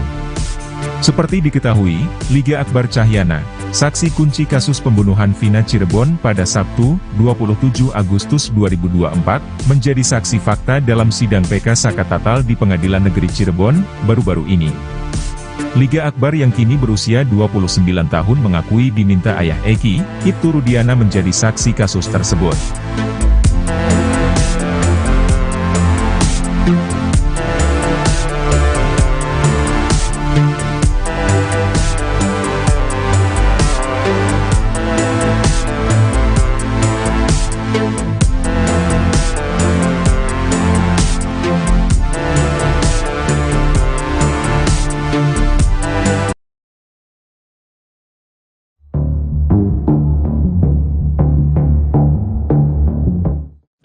Seperti diketahui, Liga Akbar Cahyana, saksi kunci kasus pembunuhan Vina Cirebon pada Sabtu, 27 Agustus 2024, menjadi saksi fakta dalam sidang PK Sakatatal di Pengadilan Negeri Cirebon, baru-baru ini. Liga Akbar yang kini berusia 29 tahun mengakui diminta ayah Eki, Ibtu Rudiana menjadi saksi kasus tersebut.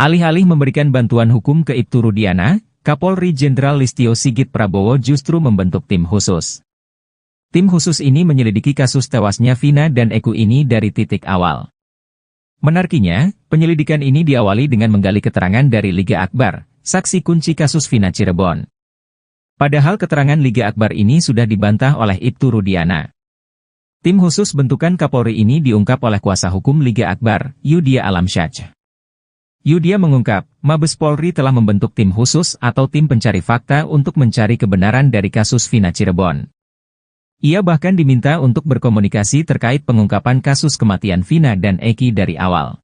Alih-alih memberikan bantuan hukum ke Ibtu Rudiana, Kapolri Jenderal Listio Sigit Prabowo justru membentuk tim khusus. Tim khusus ini menyelidiki kasus tewasnya Vina dan Eki ini dari titik awal. Menariknya, penyelidikan ini diawali dengan menggali keterangan dari Liga Akbar, saksi kunci kasus Vina Cirebon. Padahal keterangan Liga Akbar ini sudah dibantah oleh Ibtu Rudiana. Tim khusus bentukan Kapolri ini diungkap oleh kuasa hukum Liga Akbar, Yudia Alamsyah. Yudia mengungkap, Mabes Polri telah membentuk tim khusus atau tim pencari fakta untuk mencari kebenaran dari kasus Vina Cirebon. Ia bahkan diminta untuk berkomunikasi terkait pengungkapan kasus kematian Vina dan Eki dari awal.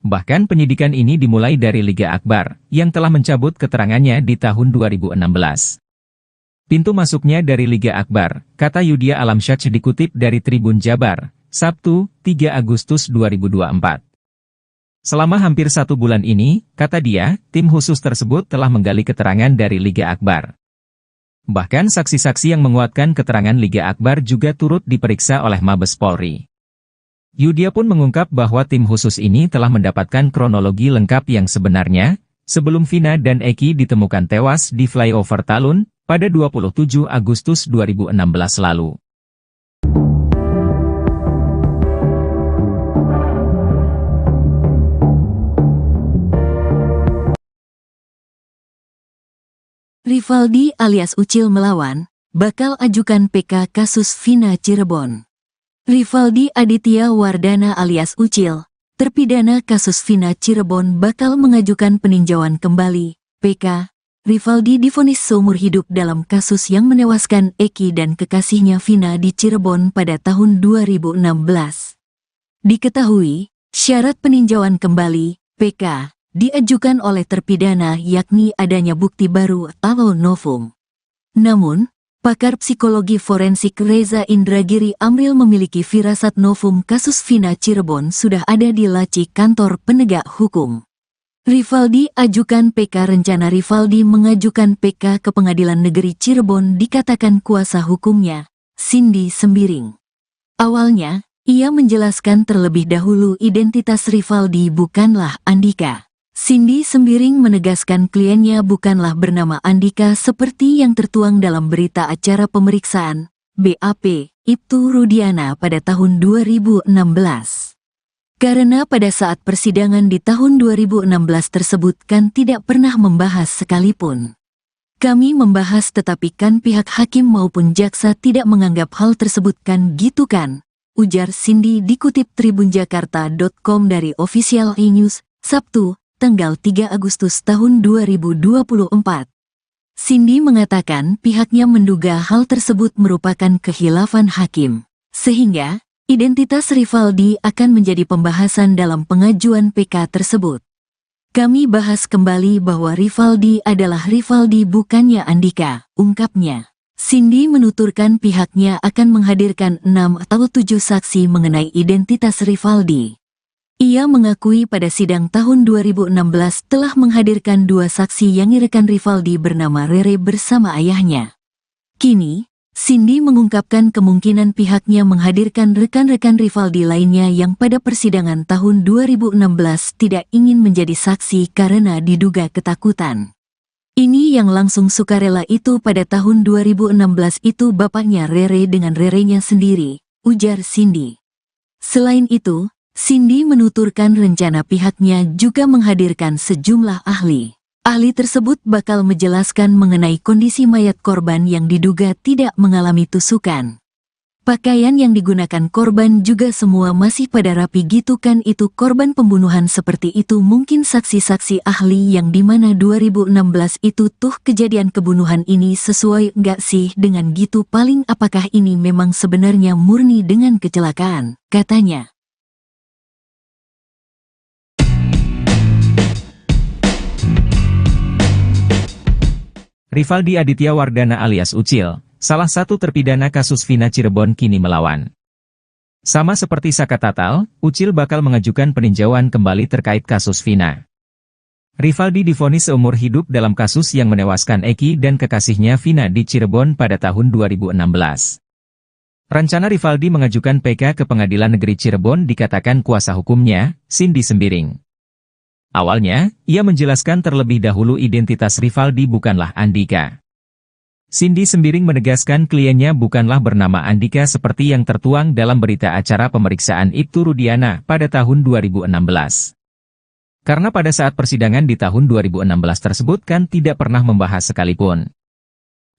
Bahkan penyidikan ini dimulai dari Liga Akbar, yang telah mencabut keterangannya di tahun 2016. Pintu masuknya dari Liga Akbar, kata Yudia Alamsyah dikutip dari Tribun Jabar, Sabtu, 3 Agustus 2024. Selama hampir 1 bulan ini, kata dia, tim khusus tersebut telah menggali keterangan dari Liga Akbar. Bahkan saksi-saksi yang menguatkan keterangan Liga Akbar juga turut diperiksa oleh Mabes Polri. Yudia pun mengungkap bahwa tim khusus ini telah mendapatkan kronologi lengkap yang sebenarnya, sebelum Vina dan Eki ditemukan tewas di flyover Talun, pada 27 Agustus 2016 lalu. Rivaldi alias Ucil melawan, bakal ajukan PK kasus Vina Cirebon. Rivaldi Aditya Wardana alias Ucil, terpidana kasus Vina Cirebon bakal mengajukan peninjauan kembali, PK. Rivaldi divonis seumur hidup dalam kasus yang menewaskan Eki dan kekasihnya Vina di Cirebon pada tahun 2016. Diketahui, syarat peninjauan kembali, PK, diajukan oleh terpidana yakni adanya bukti baru atau novum. Namun, pakar psikologi forensik Reza Indragiri Amril memiliki firasat novum kasus Vina Cirebon sudah ada di laci kantor penegak hukum. Rivaldi ajukan PK. Rencana Rivaldi mengajukan PK ke Pengadilan Negeri Cirebon dikatakan kuasa hukumnya, Cindy Sembiring. Awalnya, ia menjelaskan terlebih dahulu identitas Rivaldi bukanlah Andika. Cindy Sembiring menegaskan kliennya bukanlah bernama Andika seperti yang tertuang dalam berita acara pemeriksaan, BAP, Ibtu Rudiana pada tahun 2016. Karena pada saat persidangan di tahun 2016 tersebut kan tidak pernah membahas sekalipun. Kami membahas tetapi kan pihak hakim maupun jaksa tidak menganggap hal tersebut kan gitu kan, ujar Cindy dikutip tribunjakarta.com dari Official E-News, Sabtu, tanggal 3 Agustus tahun 2024. Cindy mengatakan pihaknya menduga hal tersebut merupakan khilafan hakim, sehingga identitas Rivaldi akan menjadi pembahasan dalam pengajuan PK tersebut. Kami bahas kembali bahwa Rivaldi adalah Rivaldi bukannya Andika, ungkapnya. Cindy menuturkan pihaknya akan menghadirkan 6 atau 7 saksi mengenai identitas Rivaldi. Ia mengakui pada sidang tahun 2016 telah menghadirkan 2 saksi yang rekan Rivaldi bernama Rere bersama ayahnya. Kini, Cindy mengungkapkan kemungkinan pihaknya menghadirkan rekan-rekan Rivaldi lainnya yang pada persidangan tahun 2016 tidak ingin menjadi saksi karena diduga ketakutan. Ini yang langsung sukarela itu pada tahun 2016 itu bapaknya Rere dengan Rerenya sendiri, ujar Cindy. Selain itu, Cindy menuturkan rencana pihaknya juga menghadirkan sejumlah ahli. Ahli tersebut bakal menjelaskan mengenai kondisi mayat korban yang diduga tidak mengalami tusukan. Pakaian yang digunakan korban juga semua masih pada rapi gitu kan, itu korban pembunuhan seperti itu. Mungkin saksi-saksi ahli yang dimana 2016 itu tuh kejadian kebunuhan ini sesuai nggak sih dengan gitu, paling apakah ini memang sebenarnya murni dengan kecelakaan, katanya. Rivaldi Aditya Wardana alias Ucil, salah satu terpidana kasus Vina Cirebon kini melawan. Sama seperti Saka Tatal, Ucil bakal mengajukan peninjauan kembali terkait kasus Vina. Rivaldi divonis seumur hidup dalam kasus yang menewaskan Eki dan kekasihnya Vina di Cirebon pada tahun 2016. Rencana Rivaldi mengajukan PK ke Pengadilan Negeri Cirebon dikatakan kuasa hukumnya, Cindy Sembiring. Awalnya, ia menjelaskan terlebih dahulu identitas Rivaldi bukanlah Andika. Cindy Sembiring menegaskan kliennya bukanlah bernama Andika seperti yang tertuang dalam berita acara pemeriksaan Ibtu Rudiana pada tahun 2016. Karena pada saat persidangan di tahun 2016 tersebut kan tidak pernah membahas sekalipun.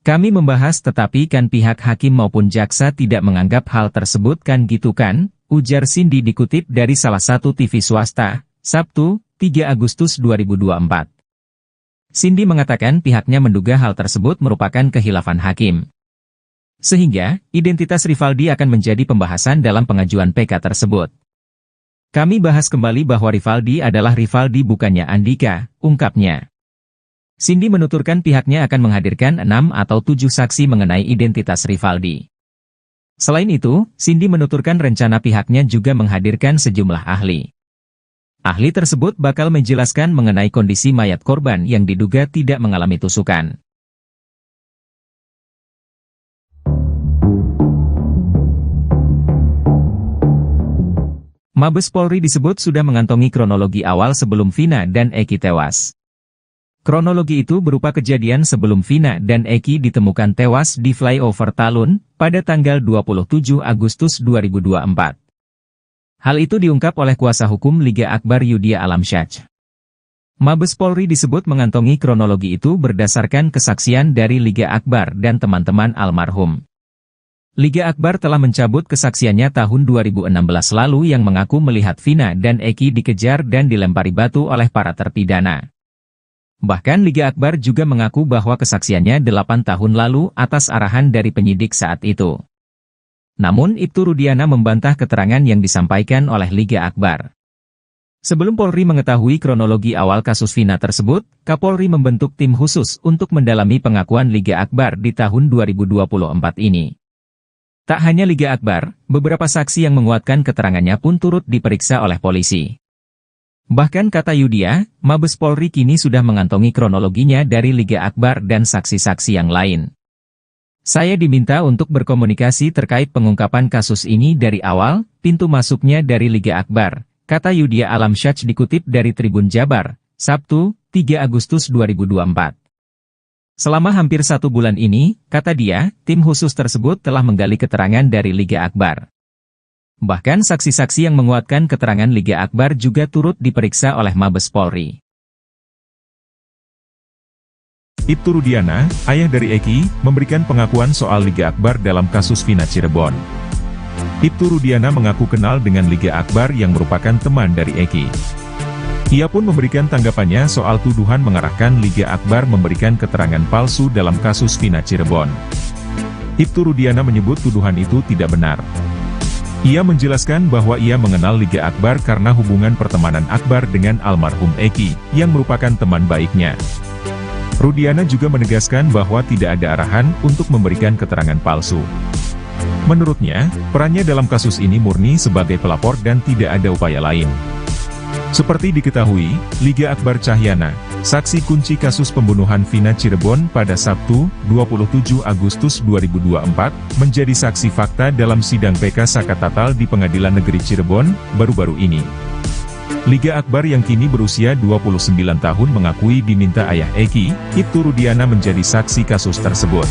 Kami membahas tetapi kan pihak hakim maupun jaksa tidak menganggap hal tersebut kan gitu kan, ujar Cindy dikutip dari salah satu TV swasta, Sabtu, 3 Agustus 2024. Cindy mengatakan pihaknya menduga hal tersebut merupakan kehilafan hakim. Sehingga, identitas Rivaldi akan menjadi pembahasan dalam pengajuan PK tersebut. Kami bahas kembali bahwa Rivaldi adalah Rivaldi bukannya Andika, ungkapnya. Cindy menuturkan pihaknya akan menghadirkan 6 atau 7 saksi mengenai identitas Rivaldi. Selain itu, Cindy menuturkan rencana pihaknya juga menghadirkan sejumlah ahli. Ahli tersebut bakal menjelaskan mengenai kondisi mayat korban yang diduga tidak mengalami tusukan. Mabes Polri disebut sudah mengantongi kronologi awal sebelum Vina dan Eki tewas. Kronologi itu berupa kejadian sebelum Vina dan Eki ditemukan tewas di flyover Talun pada tanggal 27 Agustus 2024. Hal itu diungkap oleh kuasa hukum Liga Akbar Yudhya Alamsyah. Mabes Polri disebut mengantongi kronologi itu berdasarkan kesaksian dari Liga Akbar dan teman-teman almarhum. Liga Akbar telah mencabut kesaksiannya tahun 2016 lalu yang mengaku melihat Vina dan Eki dikejar dan dilempari batu oleh para terpidana. Bahkan Liga Akbar juga mengaku bahwa kesaksiannya 8 tahun lalu atas arahan dari penyidik saat itu. Namun Ibtu Rudiana membantah keterangan yang disampaikan oleh Liga Akbar. Sebelum Polri mengetahui kronologi awal kasus Vina tersebut, Kapolri membentuk tim khusus untuk mendalami pengakuan Liga Akbar di tahun 2024 ini. Tak hanya Liga Akbar, beberapa saksi yang menguatkan keterangannya pun turut diperiksa oleh polisi. Bahkan kata Yudhya, Mabes Polri kini sudah mengantongi kronologinya dari Liga Akbar dan saksi-saksi yang lain. Saya diminta untuk berkomunikasi terkait pengungkapan kasus ini dari awal, pintu masuknya dari Liga Akbar, kata Yudhya Alamsyah dikutip dari Tribun Jabar, Sabtu, 3 Agustus 2024. Selama hampir 1 bulan ini, kata dia, tim khusus tersebut telah menggali keterangan dari Liga Akbar. Bahkan saksi-saksi yang menguatkan keterangan Liga Akbar juga turut diperiksa oleh Mabes Polri. Ibtu Rudiana, ayah dari Eki, memberikan pengakuan soal Liga Akbar dalam kasus Vina Cirebon. Ibtu Rudiana mengaku kenal dengan Liga Akbar yang merupakan teman dari Eki. Ia pun memberikan tanggapannya soal tuduhan mengarahkan Liga Akbar memberikan keterangan palsu dalam kasus Vina Cirebon. Ibtu Rudiana menyebut tuduhan itu tidak benar. Ia menjelaskan bahwa ia mengenal Liga Akbar karena hubungan pertemanan Akbar dengan almarhum Eki, yang merupakan teman baiknya. Rudiana juga menegaskan bahwa tidak ada arahan untuk memberikan keterangan palsu. Menurutnya, perannya dalam kasus ini murni sebagai pelapor dan tidak ada upaya lain. Seperti diketahui, Liga Akbar Cahyana, saksi kunci kasus pembunuhan Vina Cirebon pada Sabtu, 27 Agustus 2024, menjadi saksi fakta dalam sidang PK Saka Tatal di Pengadilan Negeri Cirebon, baru-baru ini. Liga Akbar yang kini berusia 29 tahun mengakui diminta ayah Eki, Ibtu Rudiana menjadi saksi kasus tersebut.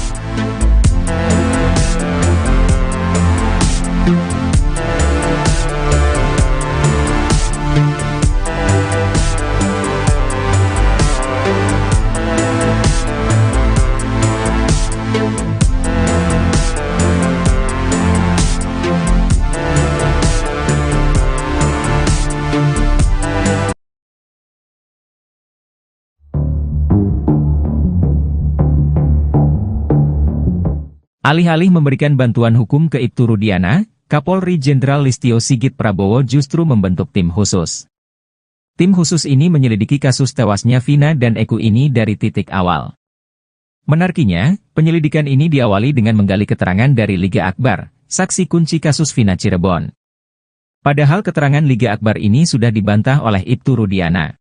Alih-alih memberikan bantuan hukum ke Ibtu Rudiana, Kapolri Jenderal Listio Sigit Prabowo justru membentuk tim khusus. Tim khusus ini menyelidiki kasus tewasnya Vina dan Eko ini dari titik awal. Menariknya, penyelidikan ini diawali dengan menggali keterangan dari Liga Akbar, saksi kunci kasus Vina Cirebon. Padahal keterangan Liga Akbar ini sudah dibantah oleh Ibtu Rudiana.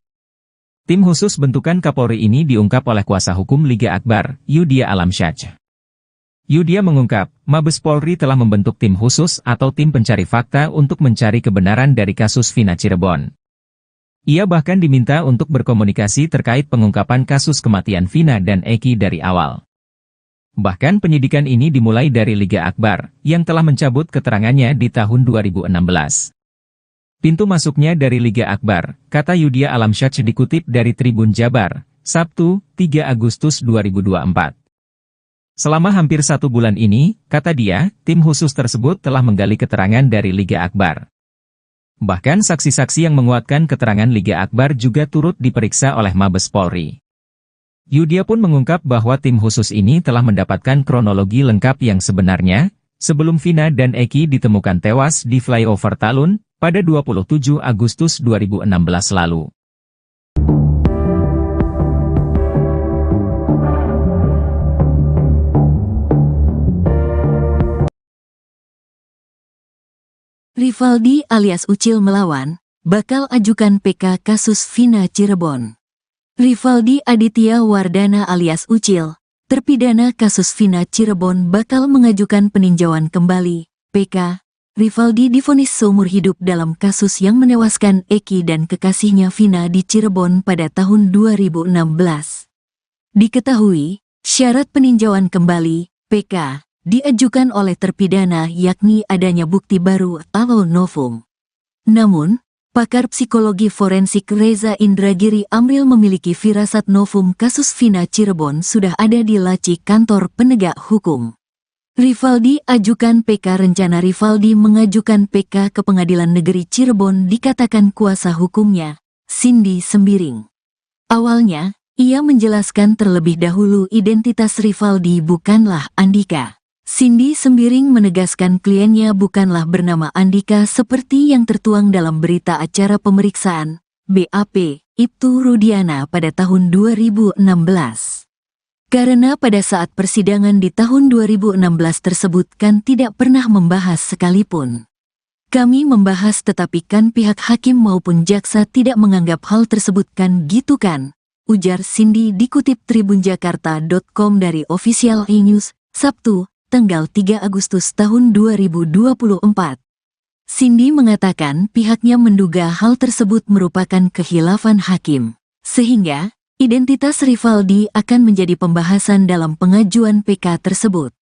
Tim khusus bentukan Kapolri ini diungkap oleh kuasa hukum Liga Akbar, Yudia Alamsyah. Yudia mengungkap, Mabes Polri telah membentuk tim khusus atau tim pencari fakta untuk mencari kebenaran dari kasus Vina Cirebon. Ia bahkan diminta untuk berkomunikasi terkait pengungkapan kasus kematian Vina dan Eki dari awal. Bahkan penyidikan ini dimulai dari Liga Akbar, yang telah mencabut keterangannya di tahun 2016. Pintu masuknya dari Liga Akbar, kata Yudia Alamsyah dikutip dari Tribun Jabar, Sabtu, 3 Agustus 2024. Selama hampir 1 bulan ini, kata dia, tim khusus tersebut telah menggali keterangan dari Liga Akbar. Bahkan saksi-saksi yang menguatkan keterangan Liga Akbar juga turut diperiksa oleh Mabes Polri. Yudia pun mengungkap bahwa tim khusus ini telah mendapatkan kronologi lengkap yang sebenarnya, sebelum Vina dan Eki ditemukan tewas di flyover Talun, pada 27 Agustus 2016 lalu. Rivaldi alias Ucil melawan, bakal ajukan PK kasus Vina Cirebon. Rivaldi Aditya Wardana alias Ucil, terpidana kasus Vina Cirebon bakal mengajukan peninjauan kembali, PK. Rivaldi divonis seumur hidup dalam kasus yang menewaskan Eki dan kekasihnya Vina di Cirebon pada tahun 2016. Diketahui, syarat peninjauan kembali, PK, diajukan oleh terpidana yakni adanya bukti baru atau novum. Namun, pakar psikologi forensik Reza Indragiri Amril memiliki firasat novum kasus Vina Cirebon sudah ada di laci kantor penegak hukum. Rivaldi ajukan PK. Rencana Rivaldi mengajukan PK ke Pengadilan Negeri Cirebon dikatakan kuasa hukumnya, Cindy Sembiring. Awalnya, ia menjelaskan terlebih dahulu identitas Rivaldi bukanlah Andika. Cindy Sembiring menegaskan kliennya bukanlah bernama Andika seperti yang tertuang dalam berita acara pemeriksaan, BAP, Ibtu Rudiana pada tahun 2016. Karena pada saat persidangan di tahun 2016 tersebut kan tidak pernah membahas sekalipun. Kami membahas tetapi kan pihak hakim maupun jaksa tidak menganggap hal tersebut kan gitu kan, ujar Cindy dikutip tribunjakarta.com dari Official E-News, Sabtu, tanggal 3 Agustus tahun 2024. Cindy mengatakan pihaknya menduga hal tersebut merupakan khilafan hakim, sehingga identitas Rivaldi akan menjadi pembahasan dalam pengajuan PK tersebut.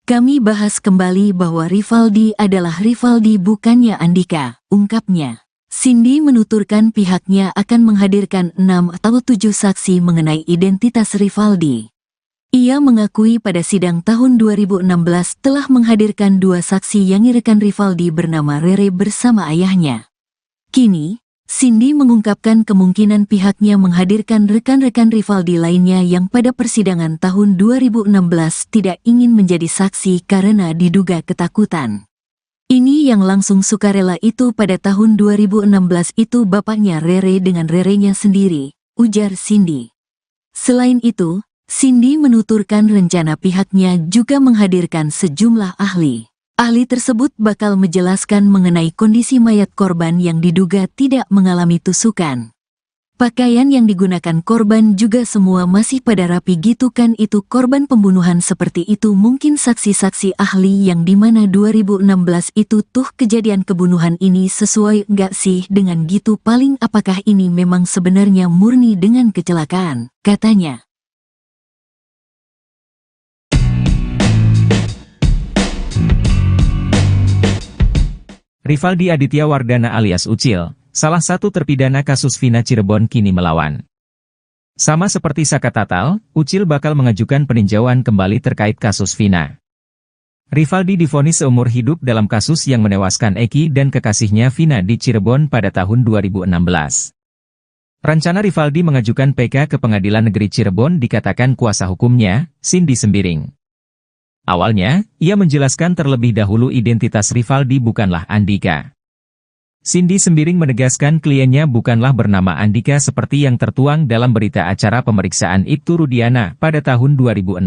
Kami bahas kembali bahwa Rivaldi adalah Rivaldi bukannya Andika, ungkapnya. Cindy menuturkan pihaknya akan menghadirkan 6 atau 7 saksi mengenai identitas Rivaldi. Ia mengakui pada sidang tahun 2016 telah menghadirkan 2 saksi yang rekan Rivaldi bernama Rere bersama ayahnya. Kini, Cindy mengungkapkan kemungkinan pihaknya menghadirkan rekan-rekan Rivaldi lainnya yang pada persidangan tahun 2016 tidak ingin menjadi saksi karena diduga ketakutan. Ini yang langsung sukarela itu pada tahun 2016 itu bapaknya Rere dengan Rerenya sendiri, ujar Cindy. Selain itu, Cindy menuturkan rencana pihaknya juga menghadirkan sejumlah ahli. Ahli tersebut bakal menjelaskan mengenai kondisi mayat korban yang diduga tidak mengalami tusukan. Pakaian yang digunakan korban juga semua masih pada rapi gitu kan, itu korban pembunuhan seperti itu mungkin saksi-saksi ahli yang dimana 2016 itu tuh kejadian kebunuhan ini sesuai nggak sih dengan gitu, paling apakah ini memang sebenarnya murni dengan kecelakaan, katanya. Rivaldi Aditya Wardana alias Ucil, salah satu terpidana kasus Vina Cirebon kini melawan. Sama seperti Saka Tatal, Ucil bakal mengajukan peninjauan kembali terkait kasus Vina. Rivaldi divonis seumur hidup dalam kasus yang menewaskan Eki dan kekasihnya Vina di Cirebon pada tahun 2016. Rencana Rivaldi mengajukan PK ke Pengadilan Negeri Cirebon dikatakan kuasa hukumnya, Cindy Sembiring. Awalnya, ia menjelaskan terlebih dahulu identitas Rivaldi bukanlah Andika. Cindy Sembiring menegaskan kliennya bukanlah bernama Andika seperti yang tertuang dalam berita acara pemeriksaan Ibtu Rudiana pada tahun 2016.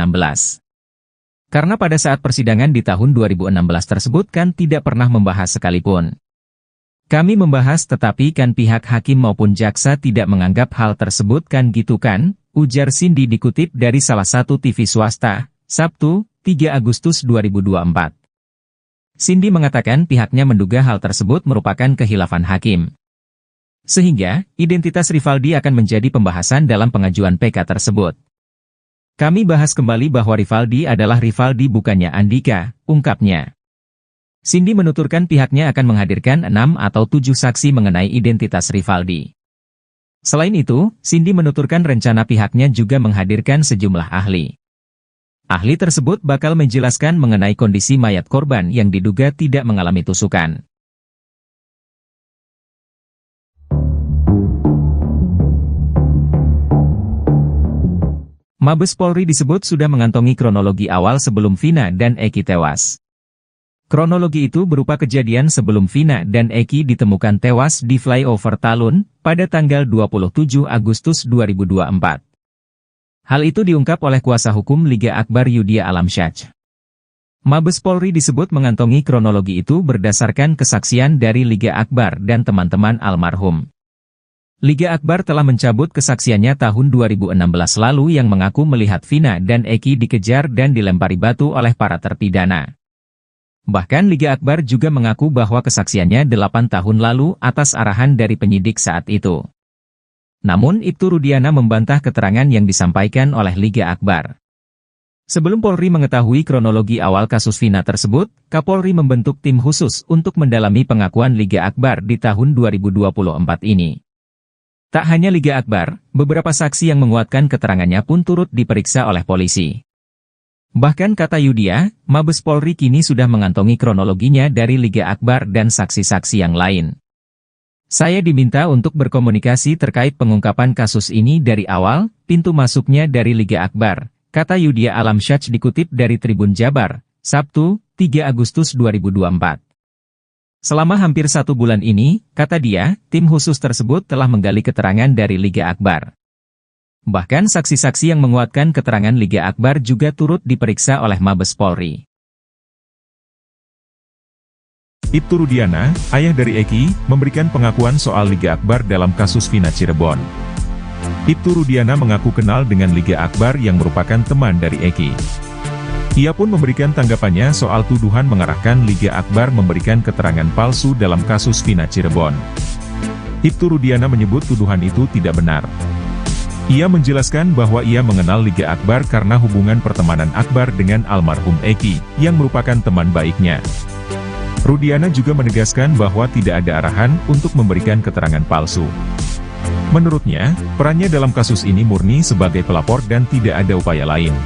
Karena pada saat persidangan di tahun 2016 tersebut kan tidak pernah membahas sekalipun. Kami membahas tetapi kan pihak hakim maupun jaksa tidak menganggap hal tersebut kan gitu kan, ujar Cindy dikutip dari salah satu TV swasta, Sabtu, 3 Agustus 2024. Cindy mengatakan pihaknya menduga hal tersebut merupakan kehilafan hakim. Sehingga, identitas Rivaldi akan menjadi pembahasan dalam pengajuan PK tersebut. Kami bahas kembali bahwa Rivaldi adalah Rivaldi bukannya Andika, ungkapnya. Cindy menuturkan pihaknya akan menghadirkan 6 atau 7 saksi mengenai identitas Rivaldi. Selain itu, Cindy menuturkan rencana pihaknya juga menghadirkan sejumlah ahli. Ahli tersebut bakal menjelaskan mengenai kondisi mayat korban yang diduga tidak mengalami tusukan. Mabes Polri disebut sudah mengantongi kronologi awal sebelum Vina dan Eki tewas. Kronologi itu berupa kejadian sebelum Vina dan Eki ditemukan tewas di flyover Talun pada tanggal 27 Agustus 2024. Hal itu diungkap oleh kuasa hukum Liga Akbar Yudhya Alamsyah. Mabes Polri disebut mengantongi kronologi itu berdasarkan kesaksian dari Liga Akbar dan teman-teman almarhum. Liga Akbar telah mencabut kesaksiannya tahun 2016 lalu yang mengaku melihat Vina dan Eki dikejar dan dilempari batu oleh para terpidana. Bahkan Liga Akbar juga mengaku bahwa kesaksiannya 8 tahun lalu atas arahan dari penyidik saat itu. Namun Ibtu Rudiana membantah keterangan yang disampaikan oleh Liga Akbar. Sebelum Polri mengetahui kronologi awal kasus Vina tersebut, Kapolri membentuk tim khusus untuk mendalami pengakuan Liga Akbar di tahun 2024 ini. Tak hanya Liga Akbar, beberapa saksi yang menguatkan keterangannya pun turut diperiksa oleh polisi. Bahkan kata Yudhya, Mabes Polri kini sudah mengantongi kronologinya dari Liga Akbar dan saksi-saksi yang lain. Saya diminta untuk berkomunikasi terkait pengungkapan kasus ini dari awal, pintu masuknya dari Liga Akbar, kata Yudhya Alamsyah dikutip dari Tribun Jabar, Sabtu, 3 Agustus 2024. Selama hampir 1 bulan ini, kata dia, tim khusus tersebut telah menggali keterangan dari Liga Akbar. Bahkan saksi-saksi yang menguatkan keterangan Liga Akbar juga turut diperiksa oleh Mabes Polri. Ibtu Rudiana, ayah dari Eki, memberikan pengakuan soal Liga Akbar dalam kasus Vina Cirebon. Ibtu Rudiana mengaku kenal dengan Liga Akbar yang merupakan teman dari Eki. Ia pun memberikan tanggapannya soal tuduhan mengarahkan Liga Akbar memberikan keterangan palsu dalam kasus Vina Cirebon. Ibtu Rudiana menyebut tuduhan itu tidak benar. Ia menjelaskan bahwa ia mengenal Liga Akbar karena hubungan pertemanan Akbar dengan almarhum Eki, yang merupakan teman baiknya. Rudiana juga menegaskan bahwa tidak ada arahan untuk memberikan keterangan palsu. Menurutnya, perannya dalam kasus ini murni sebagai pelapor dan tidak ada upaya lain.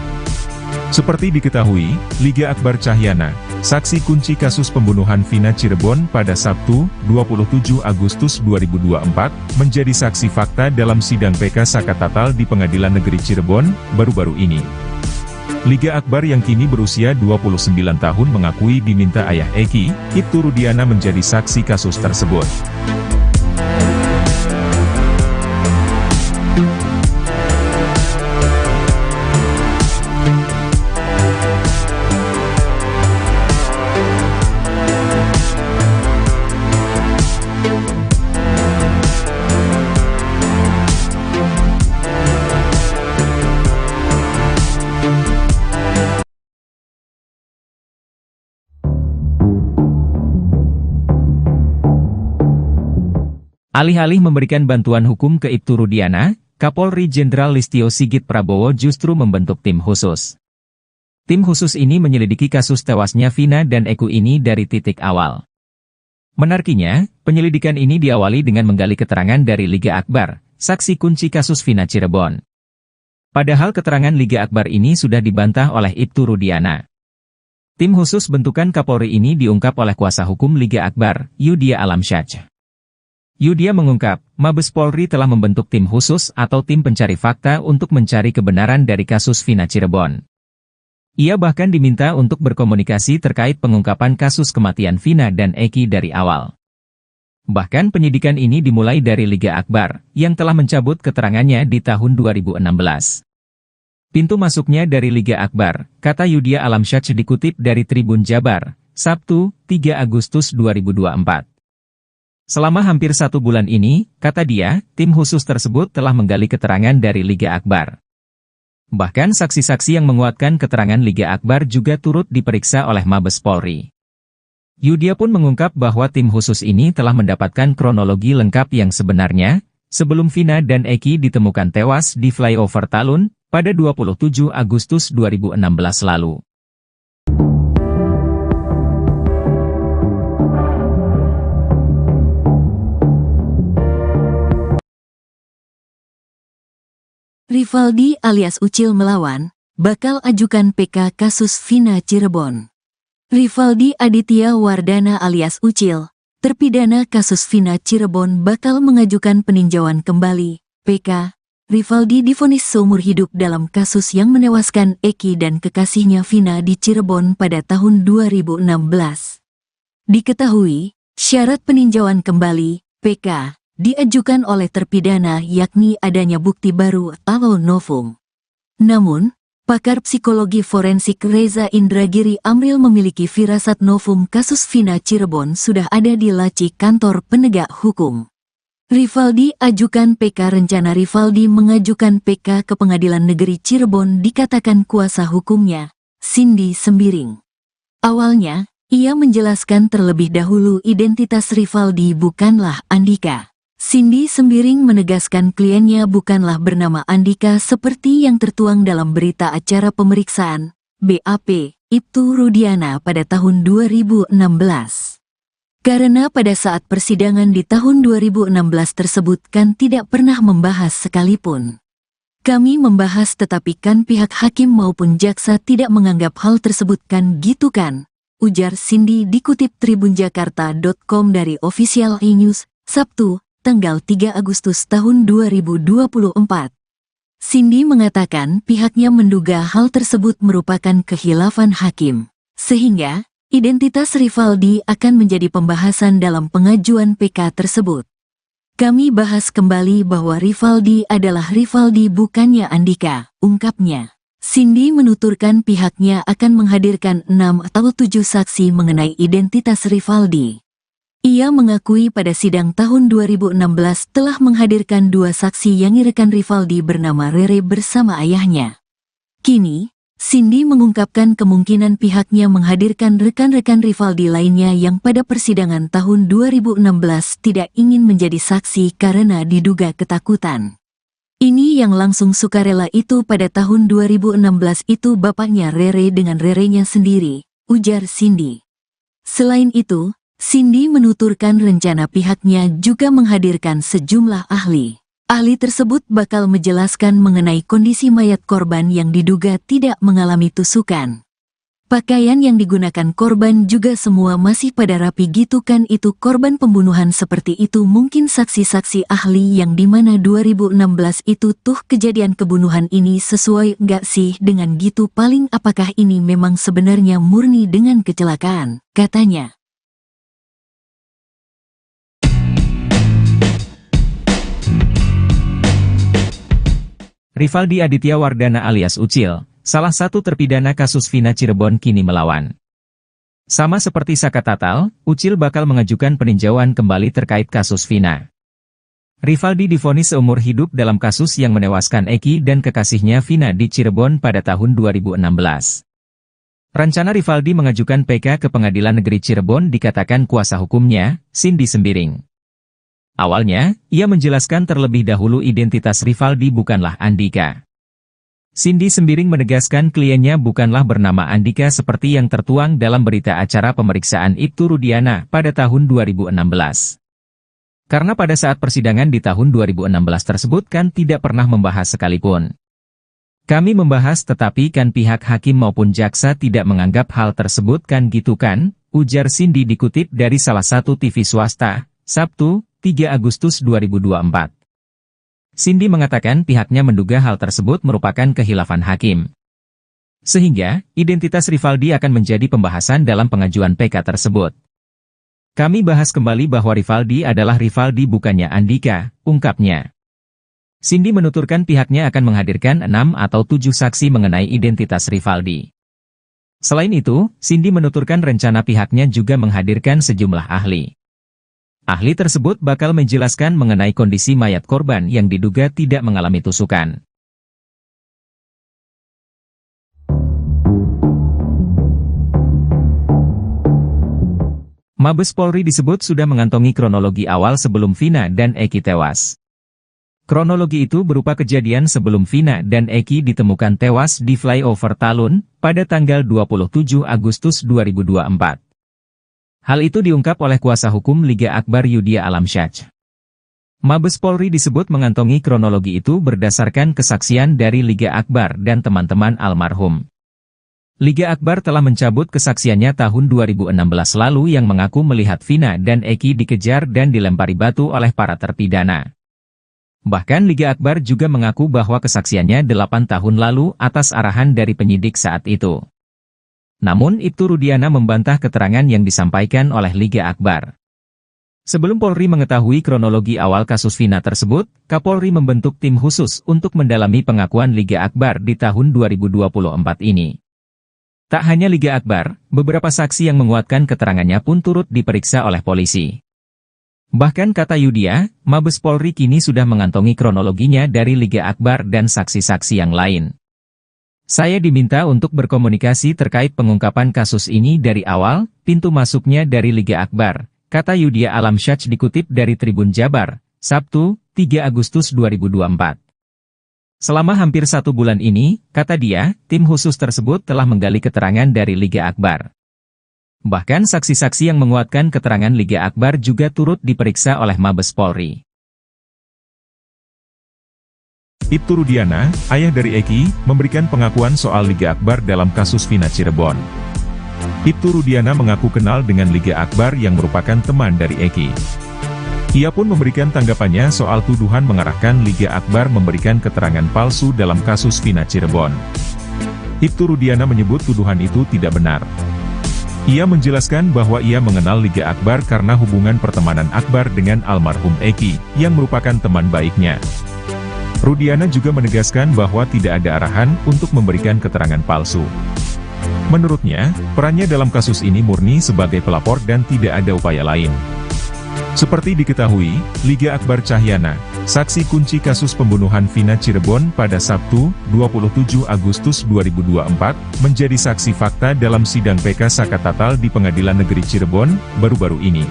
Seperti diketahui, Liga Akbar Cahyana, saksi kunci kasus pembunuhan Vina Cirebon pada Sabtu, 27 Agustus 2024, menjadi saksi fakta dalam sidang PK Saka Tatal di Pengadilan Negeri Cirebon, baru-baru ini. Liga Akbar yang kini berusia 29 tahun mengakui diminta ayah Eki, Ibtu Rudiana menjadi saksi kasus tersebut. Alih-alih memberikan bantuan hukum ke Ibtu Rudiana, Kapolri Jenderal Listio Sigit Prabowo justru membentuk tim khusus. Tim khusus ini menyelidiki kasus tewasnya Vina dan Eko ini dari titik awal. Menariknya, penyelidikan ini diawali dengan menggali keterangan dari Liga Akbar, saksi kunci kasus Vina Cirebon. Padahal keterangan Liga Akbar ini sudah dibantah oleh Ibtu Rudiana. Tim khusus bentukan Kapolri ini diungkap oleh kuasa hukum Liga Akbar, Yudia Alamsyah. Yudia mengungkap, Mabes Polri telah membentuk tim khusus atau tim pencari fakta untuk mencari kebenaran dari kasus Vina Cirebon. Ia bahkan diminta untuk berkomunikasi terkait pengungkapan kasus kematian Vina dan Eki dari awal. Bahkan penyidikan ini dimulai dari Liga Akbar, yang telah mencabut keterangannya di tahun 2016. Pintu masuknya dari Liga Akbar, kata Yudia Alamsyah dikutip dari Tribun Jabar, Sabtu, 3 Agustus 2024. Selama hampir 1 bulan ini, kata dia, tim khusus tersebut telah menggali keterangan dari Liga Akbar. Bahkan saksi-saksi yang menguatkan keterangan Liga Akbar juga turut diperiksa oleh Mabes Polri. Yudia pun mengungkap bahwa tim khusus ini telah mendapatkan kronologi lengkap yang sebenarnya, sebelum Vina dan Eki ditemukan tewas di flyover Talun, pada 27 Agustus 2016 lalu. Rivaldi alias Ucil melawan, bakal ajukan PK kasus Vina Cirebon. Rivaldi Aditya Wardana alias Ucil, terpidana kasus Vina Cirebon bakal mengajukan peninjauan kembali, PK. Rivaldi divonis seumur hidup dalam kasus yang menewaskan Eki dan kekasihnya Vina di Cirebon pada tahun 2016. Diketahui, syarat peninjauan kembali, PK, diajukan oleh terpidana yakni adanya bukti baru atau novum. Namun, pakar psikologi forensik Reza Indragiri Amril memiliki firasat novum kasus Vina Cirebon sudah ada di laci kantor penegak hukum. Rivaldi ajukan PK. Rencana Rivaldi mengajukan PK ke Pengadilan Negeri Cirebon dikatakan kuasa hukumnya, Cindy Sembiring. Awalnya, ia menjelaskan terlebih dahulu identitas Rivaldi bukanlah Andika. Cindy Sembiring menegaskan kliennya bukanlah bernama Andika seperti yang tertuang dalam berita acara pemeriksaan, BAP, Ibtu Rudiana pada tahun 2016. Karena pada saat persidangan di tahun 2016 tersebut kan tidak pernah membahas sekalipun. Kami membahas tetapi kan pihak hakim maupun jaksa tidak menganggap hal tersebut kan gitu kan, ujar Cindy dikutip tribunjakarta.com dari Official E-News, Sabtu, tanggal 3 Agustus tahun 2024. Cindy mengatakan pihaknya menduga hal tersebut merupakan khilafan hakim, sehingga identitas Rivaldi akan menjadi pembahasan dalam pengajuan PK tersebut. Kami bahas kembali bahwa Rivaldi adalah Rivaldi bukannya Andika, ungkapnya. Cindy menuturkan pihaknya akan menghadirkan 6 atau 7 saksi mengenai identitas Rivaldi. Ia mengakui pada sidang tahun 2016 telah menghadirkan 2 saksi yang rekan Rivaldi bernama Rere bersama ayahnya. Kini, Cindy mengungkapkan kemungkinan pihaknya menghadirkan rekan-rekan Rivaldi lainnya yang pada persidangan tahun 2016 tidak ingin menjadi saksi karena diduga ketakutan. Ini yang langsung sukarela itu pada tahun 2016 itu bapaknya Rere dengan Rerenya sendiri, ujar Cindy. Selain itu, Cindy menuturkan rencana pihaknya juga menghadirkan sejumlah ahli. Ahli tersebut bakal menjelaskan mengenai kondisi mayat korban yang diduga tidak mengalami tusukan. Pakaian yang digunakan korban juga semua masih pada rapi gitu kan itu korban pembunuhan seperti itu mungkin saksi-saksi ahli yang dimana 2016 itu tuh kejadian kebunuhan ini sesuai nggak sih dengan gitu paling apakah ini memang sebenarnya murni dengan kecelakaan, katanya. Rivaldi Aditya Wardana alias Ucil, salah satu terpidana kasus Vina Cirebon kini melawan. Sama seperti Saka Tatal, Ucil bakal mengajukan peninjauan kembali terkait kasus Vina. Rivaldi divonis seumur hidup dalam kasus yang menewaskan Eki dan kekasihnya Vina di Cirebon pada tahun 2016. Rencana Rivaldi mengajukan PK ke Pengadilan Negeri Cirebon dikatakan kuasa hukumnya, Cindy Sembiring. Awalnya, ia menjelaskan terlebih dahulu identitas Rivaldi bukanlah Andika. Cindy Sembiring menegaskan kliennya bukanlah bernama Andika seperti yang tertuang dalam berita acara pemeriksaan Ibtu Rudiana pada tahun 2016. Karena pada saat persidangan di tahun 2016 tersebut kan tidak pernah membahas sekalipun. Kami membahas tetapi kan pihak hakim maupun jaksa tidak menganggap hal tersebut kan gitu kan, ujar Cindy dikutip dari salah satu TV swasta, Sabtu, 3 Agustus 2024. Cindy mengatakan pihaknya menduga hal tersebut merupakan kehilafan hakim. Sehingga, identitas Rivaldi akan menjadi pembahasan dalam pengajuan PK tersebut. Kami bahas kembali bahwa Rivaldi adalah Rivaldi bukannya Andika, ungkapnya. Cindy menuturkan pihaknya akan menghadirkan 6 atau 7 saksi mengenai identitas Rivaldi. Selain itu, Cindy menuturkan rencana pihaknya juga menghadirkan sejumlah ahli. Ahli tersebut bakal menjelaskan mengenai kondisi mayat korban yang diduga tidak mengalami tusukan. Mabes Polri disebut sudah mengantongi kronologi awal sebelum Vina dan Eki tewas. Kronologi itu berupa kejadian sebelum Vina dan Eki ditemukan tewas di flyover Talun pada tanggal 27 Agustus 2024. Hal itu diungkap oleh kuasa hukum Liga Akbar Yudhya Alamsyah. Mabes Polri disebut mengantongi kronologi itu berdasarkan kesaksian dari Liga Akbar dan teman-teman almarhum. Liga Akbar telah mencabut kesaksiannya tahun 2016 lalu yang mengaku melihat Vina dan Eki dikejar dan dilempari batu oleh para terpidana. Bahkan Liga Akbar juga mengaku bahwa kesaksiannya 8 tahun lalu atas arahan dari penyidik saat itu. Namun Ibtu Rudiana membantah keterangan yang disampaikan oleh Liga Akbar. Sebelum Polri mengetahui kronologi awal kasus Vina tersebut, Kapolri membentuk tim khusus untuk mendalami pengakuan Liga Akbar di tahun 2024 ini. Tak hanya Liga Akbar, beberapa saksi yang menguatkan keterangannya pun turut diperiksa oleh polisi. Bahkan kata Yudhya, Mabes Polri kini sudah mengantongi kronologinya dari Liga Akbar dan saksi-saksi yang lain. Saya diminta untuk berkomunikasi terkait pengungkapan kasus ini dari awal, pintu masuknya dari Liga Akbar, kata Yudhya Alamsyah dikutip dari Tribun Jabar, Sabtu, 3 Agustus 2024. Selama hampir 1 bulan ini, kata dia, tim khusus tersebut telah menggali keterangan dari Liga Akbar. Bahkan saksi-saksi yang menguatkan keterangan Liga Akbar juga turut diperiksa oleh Mabes Polri. Ibtu Rudiana, ayah dari Eki, memberikan pengakuan soal Liga Akbar dalam kasus Vina Cirebon. Ibtu Rudiana mengaku kenal dengan Liga Akbar yang merupakan teman dari Eki. Ia pun memberikan tanggapannya soal tuduhan mengarahkan Liga Akbar memberikan keterangan palsu dalam kasus Vina Cirebon. Ibtu Rudiana menyebut tuduhan itu tidak benar. Ia menjelaskan bahwa ia mengenal Liga Akbar karena hubungan pertemanan Akbar dengan almarhum Eki, yang merupakan teman baiknya. Rudiana juga menegaskan bahwa tidak ada arahan untuk memberikan keterangan palsu. Menurutnya, perannya dalam kasus ini murni sebagai pelapor dan tidak ada upaya lain. Seperti diketahui, Liga Akbar Cahyana, saksi kunci kasus pembunuhan Vina Cirebon pada Sabtu, 27 Agustus 2024, menjadi saksi fakta dalam sidang PK Sakatatal di Pengadilan Negeri Cirebon, baru-baru ini.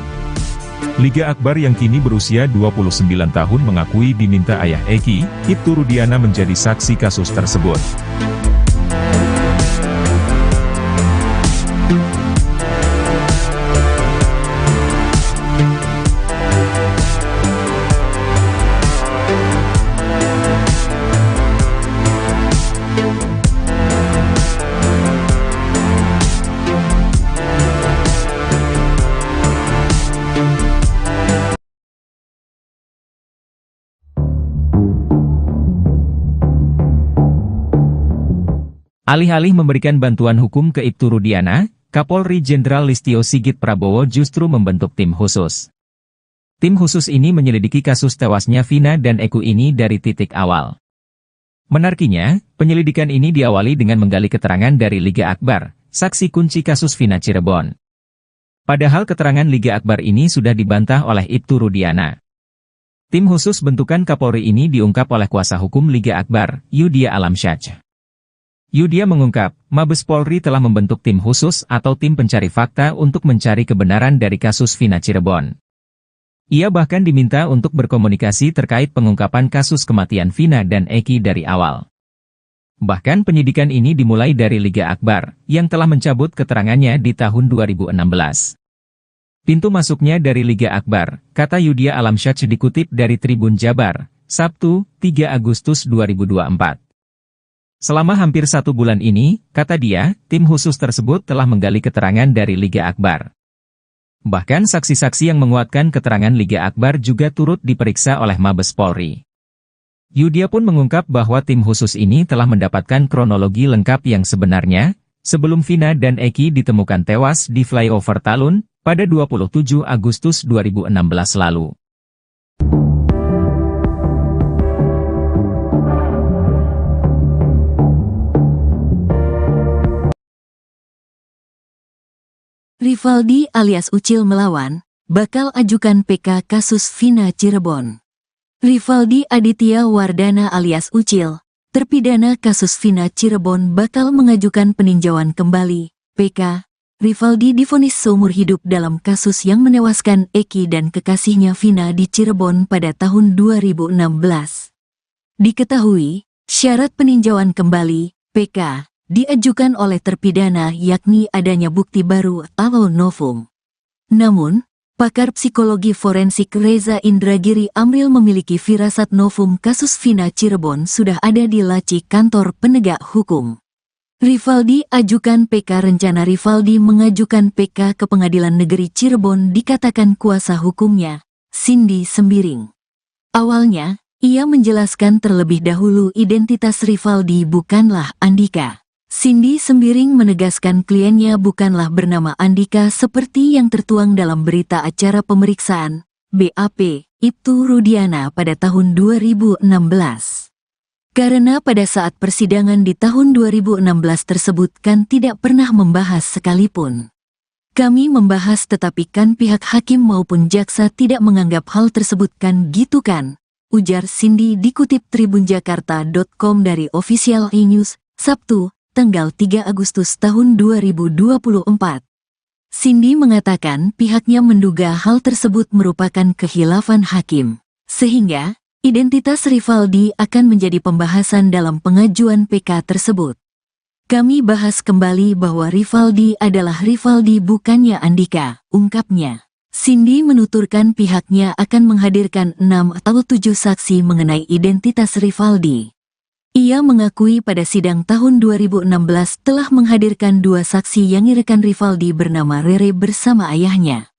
Liga Akbar yang kini berusia 29 tahun mengakui diminta ayah Eki, Ibtu Rudiana menjadi saksi kasus tersebut. Alih-alih memberikan bantuan hukum ke Ibtu Rudiana, Kapolri Jenderal Listio Sigit Prabowo justru membentuk tim khusus. Tim khusus ini menyelidiki kasus tewasnya Vina dan Eki ini dari titik awal. Menariknya, penyelidikan ini diawali dengan menggali keterangan dari Liga Akbar, saksi kunci kasus Vina Cirebon. Padahal keterangan Liga Akbar ini sudah dibantah oleh Ibtu Rudiana. Tim khusus bentukan Kapolri ini diungkap oleh kuasa hukum Liga Akbar, Yudhya Alamsyah. Yudhya mengungkap, Mabes Polri telah membentuk tim khusus atau tim pencari fakta untuk mencari kebenaran dari kasus Vina Cirebon. Ia bahkan diminta untuk berkomunikasi terkait pengungkapan kasus kematian Vina dan Eki dari awal. Bahkan penyidikan ini dimulai dari Liga Akbar, yang telah mencabut keterangannya di tahun 2016. Pintu masuknya dari Liga Akbar, kata Yudhya Alamsyah dikutip dari Tribun Jabar, Sabtu, 3 Agustus 2024. Selama hampir 1 bulan ini, kata dia, tim khusus tersebut telah menggali keterangan dari Liga Akbar. Bahkan saksi-saksi yang menguatkan keterangan Liga Akbar juga turut diperiksa oleh Mabes Polri. Yudhya pun mengungkap bahwa tim khusus ini telah mendapatkan kronologi lengkap yang sebenarnya, sebelum Vina dan Eki ditemukan tewas di flyover Talun, pada 27 Agustus 2016 lalu. Rivaldi alias Ucil melawan, bakal ajukan PK kasus Vina Cirebon. Rivaldi Aditya Wardana alias Ucil, terpidana kasus Vina Cirebon bakal mengajukan peninjauan kembali, PK. Rivaldi divonis seumur hidup dalam kasus yang menewaskan Eki dan kekasihnya Vina di Cirebon pada tahun 2016. Diketahui, syarat peninjauan kembali, PK, diajukan oleh terpidana yakni adanya bukti baru atau novum. Namun, pakar psikologi forensik Reza Indragiri Amril memiliki firasat novum kasus Vina Cirebon sudah ada di laci kantor penegak hukum. Rivaldi ajukan PK. Rencana Rivaldi mengajukan PK ke Pengadilan Negeri Cirebon dikatakan kuasa hukumnya, Cindy Sembiring. Awalnya, ia menjelaskan terlebih dahulu identitas Rivaldi bukanlah Andika. Cindy Sembiring menegaskan kliennya bukanlah bernama Andika seperti yang tertuang dalam berita acara pemeriksaan, BAP, Ibtu Rudiana pada tahun 2016. Karena pada saat persidangan di tahun 2016 tersebut kan tidak pernah membahas sekalipun. Kami membahas tetapi kan pihak hakim maupun jaksa tidak menganggap hal tersebut kan gitu kan, ujar Cindy dikutip tribunjakarta.com dari Official E-News, Sabtu, tanggal 3 Agustus tahun 2024. Cindy mengatakan pihaknya menduga hal tersebut merupakan khilafan hakim, sehingga identitas Rivaldi akan menjadi pembahasan dalam pengajuan PK tersebut. Kami bahas kembali bahwa Rivaldi adalah Rivaldi bukannya Andika, ungkapnya. Cindy menuturkan pihaknya akan menghadirkan 6 atau 7 saksi mengenai identitas Rivaldi. Ia mengakui pada sidang tahun 2016 telah menghadirkan 2 saksi yang rekan Rivaldi bernama Rere bersama ayahnya.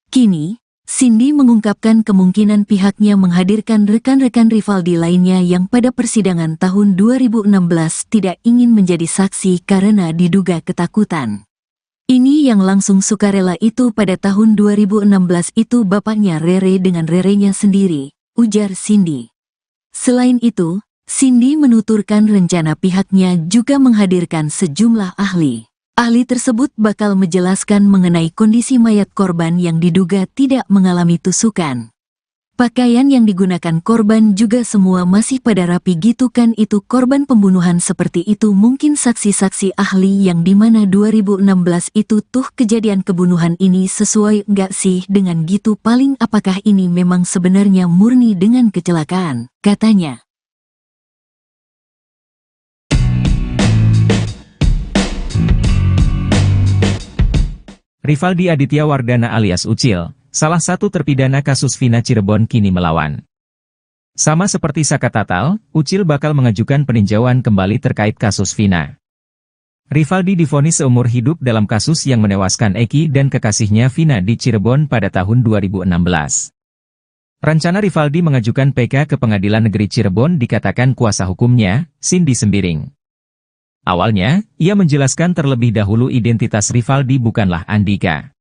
Kini, Cindy mengungkapkan kemungkinan pihaknya menghadirkan rekan-rekan Rivaldi lainnya yang pada persidangan tahun 2016 tidak ingin menjadi saksi karena diduga ketakutan. Ini yang langsung sukarela itu pada tahun 2016 itu bapaknya Rere dengan Rerenya sendiri, ujar Cindy. Selain itu, Cindy menuturkan rencana pihaknya juga menghadirkan sejumlah ahli. Ahli tersebut bakal menjelaskan mengenai kondisi mayat korban yang diduga tidak mengalami tusukan. Pakaian yang digunakan korban juga semua masih pada rapi gitu kan itu korban pembunuhan seperti itu mungkin saksi-saksi ahli yang dimana 2016 itu tuh kejadian kebunuhan ini sesuai nggak sih dengan gitu paling apakah ini memang sebenarnya murni dengan kecelakaan, katanya. Rivaldi Aditya Wardana alias Ucil, salah satu terpidana kasus Vina Cirebon kini melawan. Sama seperti Saka Tatal, Ucil bakal mengajukan peninjauan kembali terkait kasus Vina. Rivaldi divonis seumur hidup dalam kasus yang menewaskan Eki dan kekasihnya Vina di Cirebon pada tahun 2016. Rencana Rivaldi mengajukan PK ke Pengadilan Negeri Cirebon dikatakan kuasa hukumnya, Cindy Sembiring. Awalnya, ia menjelaskan terlebih dahulu identitas Rivaldi bukanlah Andika.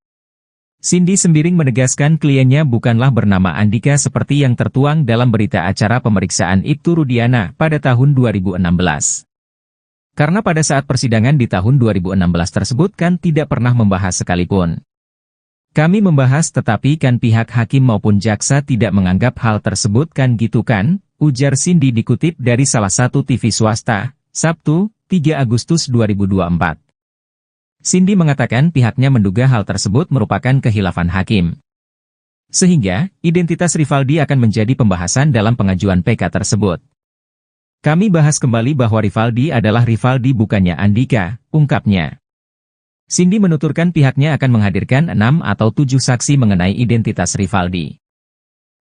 Cindy Sembiring menegaskan kliennya bukanlah bernama Andika seperti yang tertuang dalam berita acara pemeriksaan Ibtu Rudiana pada tahun 2016. Karena pada saat persidangan di tahun 2016 tersebut kan tidak pernah membahas sekalipun. Kami membahas tetapi kan pihak hakim maupun jaksa tidak menganggap hal tersebut kan gitu kan, ujar Cindy dikutip dari salah satu TV swasta, Sabtu, 3 Agustus 2024. Cindy mengatakan pihaknya menduga hal tersebut merupakan khilafan hakim. Sehingga, identitas Rivaldi akan menjadi pembahasan dalam pengajuan PK tersebut. Kami bahas kembali bahwa Rivaldi adalah Rivaldi bukannya Andika, ungkapnya. Cindy menuturkan pihaknya akan menghadirkan 6 atau 7 saksi mengenai identitas Rivaldi.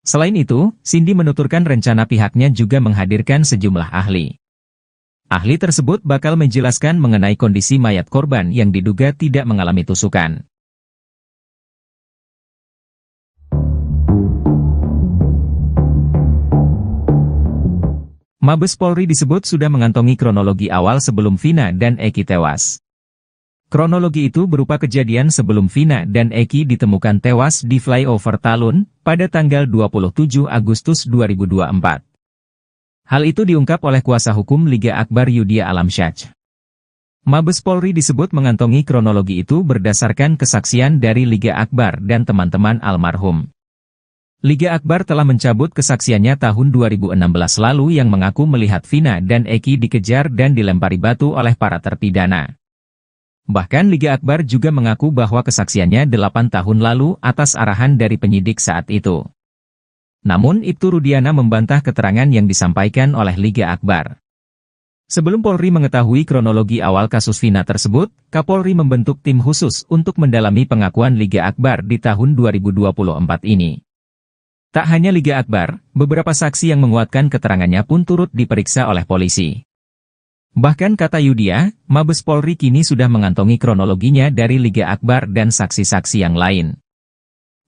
Selain itu, Cindy menuturkan rencana pihaknya juga menghadirkan sejumlah ahli. Ahli tersebut bakal menjelaskan mengenai kondisi mayat korban yang diduga tidak mengalami tusukan. Mabes Polri disebut sudah mengantongi kronologi awal sebelum Vina dan Eki tewas. Kronologi itu berupa kejadian sebelum Vina dan Eki ditemukan tewas di flyover Talun pada tanggal 27 Agustus 2024. Hal itu diungkap oleh kuasa hukum Liga Akbar Yudhya Alamsyah. Mabes Polri disebut mengantongi kronologi itu berdasarkan kesaksian dari Liga Akbar dan teman-teman almarhum. Liga Akbar telah mencabut kesaksiannya tahun 2016 lalu yang mengaku melihat Vina dan Eki dikejar dan dilempari batu oleh para terpidana. Bahkan Liga Akbar juga mengaku bahwa kesaksiannya 8 tahun lalu atas arahan dari penyidik saat itu. Namun Ibtu Rudiana membantah keterangan yang disampaikan oleh Liga Akbar. Sebelum Polri mengetahui kronologi awal kasus Vina tersebut, Kapolri membentuk tim khusus untuk mendalami pengakuan Liga Akbar di tahun 2024 ini. Tak hanya Liga Akbar, beberapa saksi yang menguatkan keterangannya pun turut diperiksa oleh polisi. Bahkan kata Yudhya, Mabes Polri kini sudah mengantongi kronologinya dari Liga Akbar dan saksi-saksi yang lain.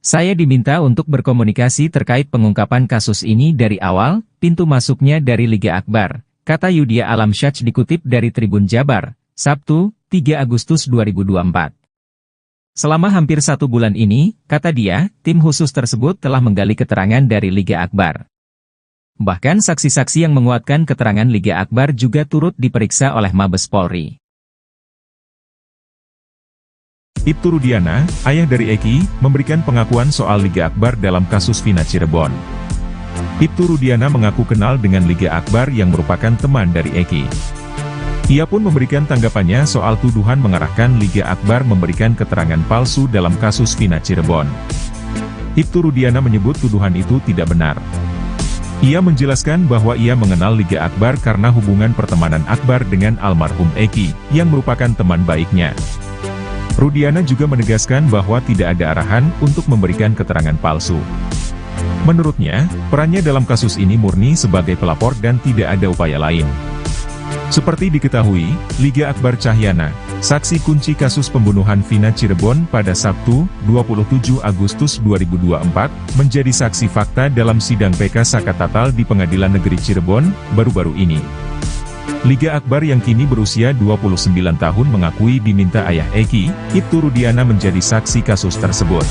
Saya diminta untuk berkomunikasi terkait pengungkapan kasus ini dari awal, pintu masuknya dari Liga Akbar, kata Yudhya Alamsyah dikutip dari Tribun Jabar, Sabtu, 3 Agustus 2024. Selama hampir 1 bulan ini, kata dia, tim khusus tersebut telah menggali keterangan dari Liga Akbar. Bahkan saksi-saksi yang menguatkan keterangan Liga Akbar juga turut diperiksa oleh Mabes Polri. Ibtu Rudiana, ayah dari Eki, memberikan pengakuan soal Liga Akbar dalam kasus Vina Cirebon. Ibtu Rudiana mengaku kenal dengan Liga Akbar yang merupakan teman dari Eki. Ia pun memberikan tanggapannya soal tuduhan mengarahkan Liga Akbar memberikan keterangan palsu dalam kasus Vina Cirebon. Ibtu Rudiana menyebut tuduhan itu tidak benar. Ia menjelaskan bahwa ia mengenal Liga Akbar karena hubungan pertemanan Akbar dengan almarhum Eki, yang merupakan teman baiknya. Rudiana juga menegaskan bahwa tidak ada arahan untuk memberikan keterangan palsu. Menurutnya, perannya dalam kasus ini murni sebagai pelapor dan tidak ada upaya lain. Seperti diketahui, Liga Akbar Cahyana, saksi kunci kasus pembunuhan Vina Cirebon pada Sabtu, 27 Agustus 2024, menjadi saksi fakta dalam sidang PK Sakatatal di Pengadilan Negeri Cirebon, baru-baru ini. Liga Akbar yang kini berusia 29 tahun mengakui diminta ayah Eki, Ibtu Rudiana menjadi saksi kasus tersebut.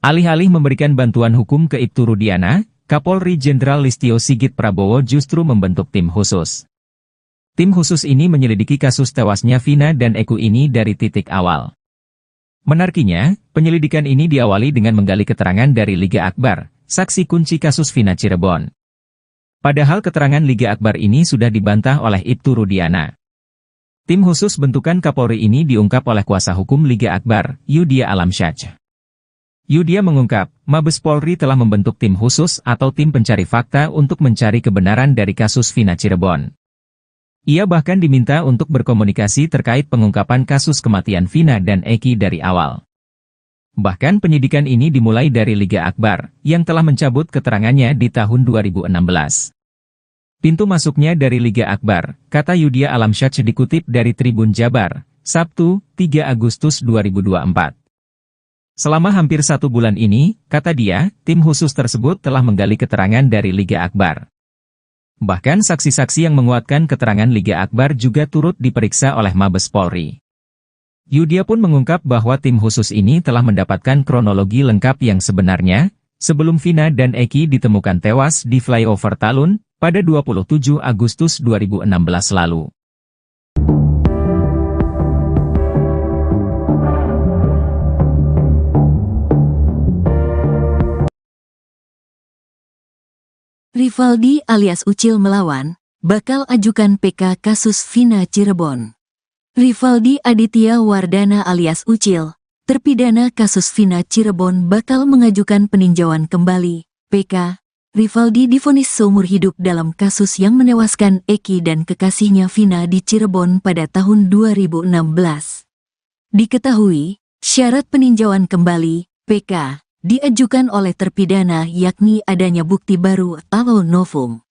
Alih-alih memberikan bantuan hukum ke Ibtu Rudiana, Kapolri Jenderal Listio Sigit Prabowo justru membentuk tim khusus. Tim khusus ini menyelidiki kasus tewasnya Vina dan Eki ini dari titik awal. Menariknya, penyelidikan ini diawali dengan menggali keterangan dari Liga Akbar, saksi kunci kasus Vina Cirebon. Padahal keterangan Liga Akbar ini sudah dibantah oleh Ibtu Rudiana. Tim khusus bentukan Kapolri ini diungkap oleh kuasa hukum Liga Akbar, Yudhya Alamsyah. Yudhya mengungkap, Mabes Polri telah membentuk tim khusus atau tim pencari fakta untuk mencari kebenaran dari kasus Vina Cirebon. Ia bahkan diminta untuk berkomunikasi terkait pengungkapan kasus kematian Vina dan Eki dari awal. Bahkan penyidikan ini dimulai dari Liga Akbar, yang telah mencabut keterangannya di tahun 2016. Pintu masuknya dari Liga Akbar, kata Yudhya Alamsyah dikutip dari Tribun Jabar, Sabtu, 3 Agustus 2024. Selama hampir 1 bulan ini, kata dia, tim khusus tersebut telah menggali keterangan dari Liga Akbar. Bahkan saksi-saksi yang menguatkan keterangan Liga Akbar juga turut diperiksa oleh Mabes Polri. Yudia pun mengungkap bahwa tim khusus ini telah mendapatkan kronologi lengkap yang sebenarnya, sebelum Vina dan Eki ditemukan tewas di flyover Talun, pada 27 Agustus 2016 lalu. Rivaldi alias Ucil melawan, bakal ajukan PK kasus Vina Cirebon. Rivaldi Aditya Wardana alias Ucil, terpidana kasus Vina Cirebon bakal mengajukan peninjauan kembali, PK. Rivaldi divonis seumur hidup dalam kasus yang menewaskan Eki dan kekasihnya Vina di Cirebon pada tahun 2016. Diketahui, syarat peninjauan kembali, PK, diajukan oleh terpidana yakni adanya bukti baru atau novum.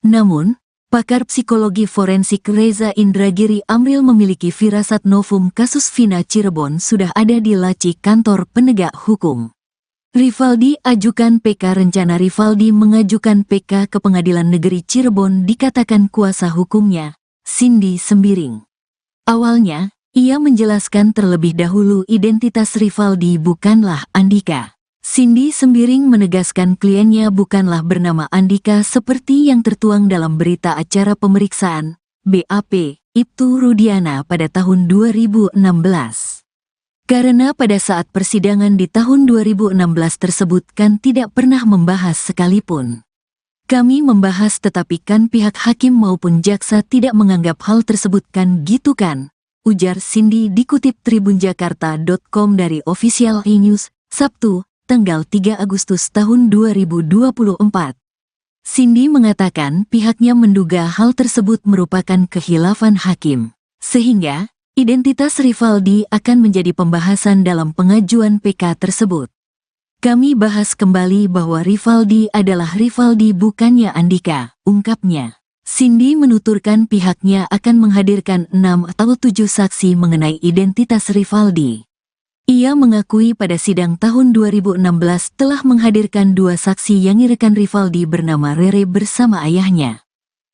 Namun, pakar psikologi forensik Reza Indragiri Amril memiliki firasat novum kasus Vina Cirebon sudah ada di laci kantor penegak hukum. Rivaldi ajukan PK. Rencana Rivaldi mengajukan PK ke Pengadilan Negeri Cirebon dikatakan kuasa hukumnya, Cindy Sembiring. Awalnya, ia menjelaskan terlebih dahulu identitas Rivaldi bukanlah Andika. Cindy Sembiring menegaskan kliennya bukanlah bernama Andika seperti yang tertuang dalam berita acara pemeriksaan, BAP, Ibtu Rudiana pada tahun 2016. Karena pada saat persidangan di tahun 2016 tersebut kan tidak pernah membahas sekalipun. Kami membahas tetapi kan pihak hakim maupun jaksa tidak menganggap hal tersebut kan gitu kan, ujar Cindy dikutip tribunjakarta.com dari Official E-News, Sabtu, tanggal 3 Agustus tahun 2024. Cindy mengatakan pihaknya menduga hal tersebut merupakan khilafan hakim, sehingga identitas Rivaldi akan menjadi pembahasan dalam pengajuan PK tersebut. Kami bahas kembali bahwa Rivaldi adalah Rivaldi bukannya Andika, ungkapnya. Cindy menuturkan pihaknya akan menghadirkan 6 atau 7 saksi mengenai identitas Rivaldi. Ia mengakui pada sidang tahun 2016 telah menghadirkan 2 saksi yang rekan Rivaldi bernama Rere bersama ayahnya.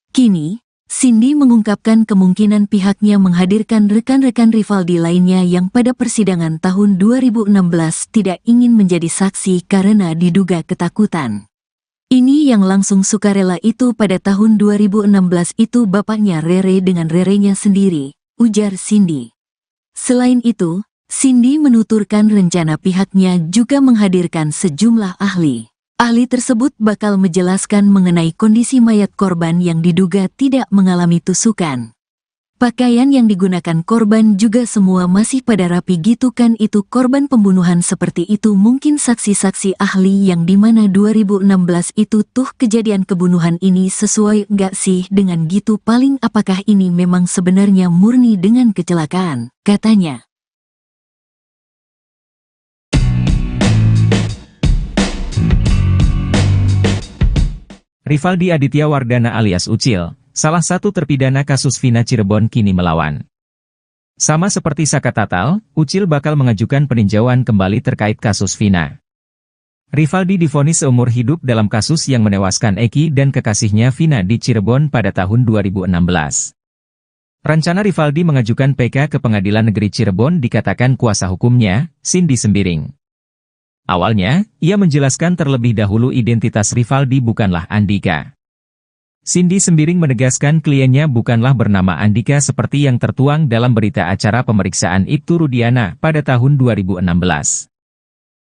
Kini, Cindy mengungkapkan kemungkinan pihaknya menghadirkan rekan-rekan Rivaldi lainnya yang pada persidangan tahun 2016 tidak ingin menjadi saksi karena diduga ketakutan. Ini yang langsung sukarela itu pada tahun 2016 itu bapaknya Rere dengan Rerenya sendiri, ujar Cindy. Selain itu, Cindy menuturkan rencana pihaknya juga menghadirkan sejumlah ahli. Ahli tersebut bakal menjelaskan mengenai kondisi mayat korban yang diduga tidak mengalami tusukan. Pakaian yang digunakan korban juga semua masih pada rapi gitu kan itu korban pembunuhan seperti itu mungkin saksi-saksi ahli yang dimana 2016 itu tuh kejadian kebunuhan ini sesuai nggak sih dengan gitu paling apakah ini memang sebenarnya murni dengan kecelakaan, katanya. Rivaldi Aditya Wardana alias Ucil, salah satu terpidana kasus Vina Cirebon kini melawan. Sama seperti Saka Tatal, Ucil bakal mengajukan peninjauan kembali terkait kasus Vina. Rivaldi divonis seumur hidup dalam kasus yang menewaskan Eki dan kekasihnya Vina di Cirebon pada tahun 2016. Rencana Rivaldi mengajukan PK ke Pengadilan Negeri Cirebon dikatakan kuasa hukumnya, Cindy Sembiring. Awalnya, ia menjelaskan terlebih dahulu identitas Rivaldi bukanlah Andika. Cindy Sembiring menegaskan kliennya bukanlah bernama Andika seperti yang tertuang dalam berita acara pemeriksaan Ibtu Rudiana pada tahun 2016.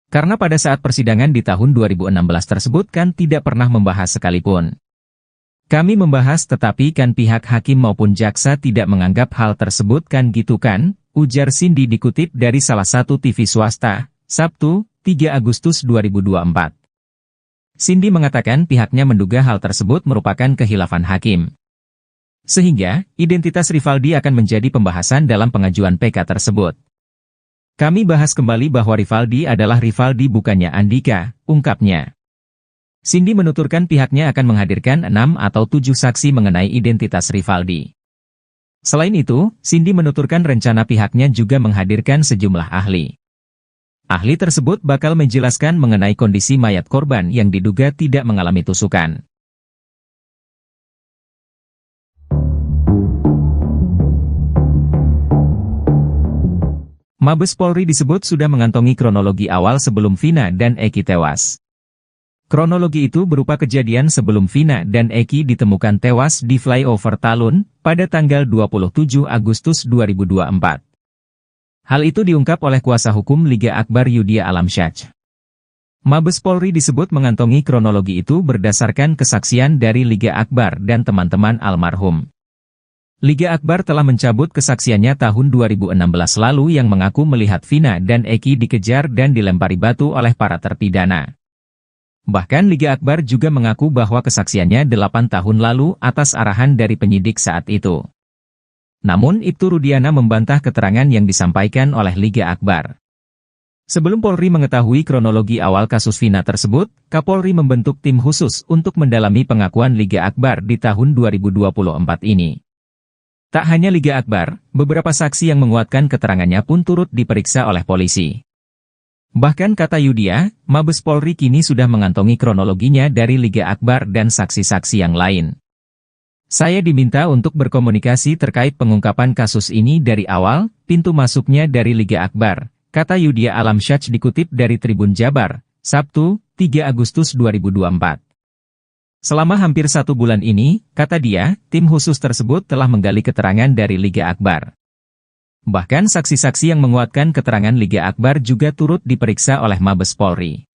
Karena pada saat persidangan di tahun 2016 tersebut kan tidak pernah membahas sekalipun. Kami membahas tetapi kan pihak hakim maupun jaksa tidak menganggap hal tersebut kan gitu kan, ujar Cindy dikutip dari salah satu TV swasta, Sabtu, 3 Agustus 2024. Cindy mengatakan pihaknya menduga hal tersebut merupakan khilafan hakim. Sehingga, identitas Rivaldi akan menjadi pembahasan dalam pengajuan PK tersebut. Kami bahas kembali bahwa Rivaldi adalah Rivaldi bukannya Andika, ungkapnya. Cindy menuturkan pihaknya akan menghadirkan 6 atau 7 saksi mengenai identitas Rivaldi. Selain itu, Cindy menuturkan rencana pihaknya juga menghadirkan sejumlah ahli. Ahli tersebut bakal menjelaskan mengenai kondisi mayat korban yang diduga tidak mengalami tusukan. Mabes Polri disebut sudah mengantongi kronologi awal sebelum Vina dan Eki tewas. Kronologi itu berupa kejadian sebelum Vina dan Eki ditemukan tewas di flyover Talun pada tanggal 27 Agustus 2024. Hal itu diungkap oleh kuasa hukum Liga Akbar Yudhya Alamsyah. Mabes Polri disebut mengantongi kronologi itu berdasarkan kesaksian dari Liga Akbar dan teman-teman almarhum. Liga Akbar telah mencabut kesaksiannya tahun 2016 lalu yang mengaku melihat Vina dan Eki dikejar dan dilempari batu oleh para terpidana. Bahkan Liga Akbar juga mengaku bahwa kesaksiannya 8 tahun lalu atas arahan dari penyidik saat itu. Namun Ibtu Rudiana membantah keterangan yang disampaikan oleh Liga Akbar. Sebelum Polri mengetahui kronologi awal kasus Vina tersebut, Kapolri membentuk tim khusus untuk mendalami pengakuan Liga Akbar di tahun 2024 ini. Tak hanya Liga Akbar, beberapa saksi yang menguatkan keterangannya pun turut diperiksa oleh polisi. Bahkan kata Yudhya, Mabes Polri kini sudah mengantongi kronologinya dari Liga Akbar dan saksi-saksi yang lain. Saya diminta untuk berkomunikasi terkait pengungkapan kasus ini dari awal, pintu masuknya dari Liga Akbar, kata Yudhya Alamsyah dikutip dari Tribun Jabar, Sabtu, 3 Agustus 2024. Selama hampir 1 bulan ini, kata dia, tim khusus tersebut telah menggali keterangan dari Liga Akbar. Bahkan saksi-saksi yang menguatkan keterangan Liga Akbar juga turut diperiksa oleh Mabes Polri.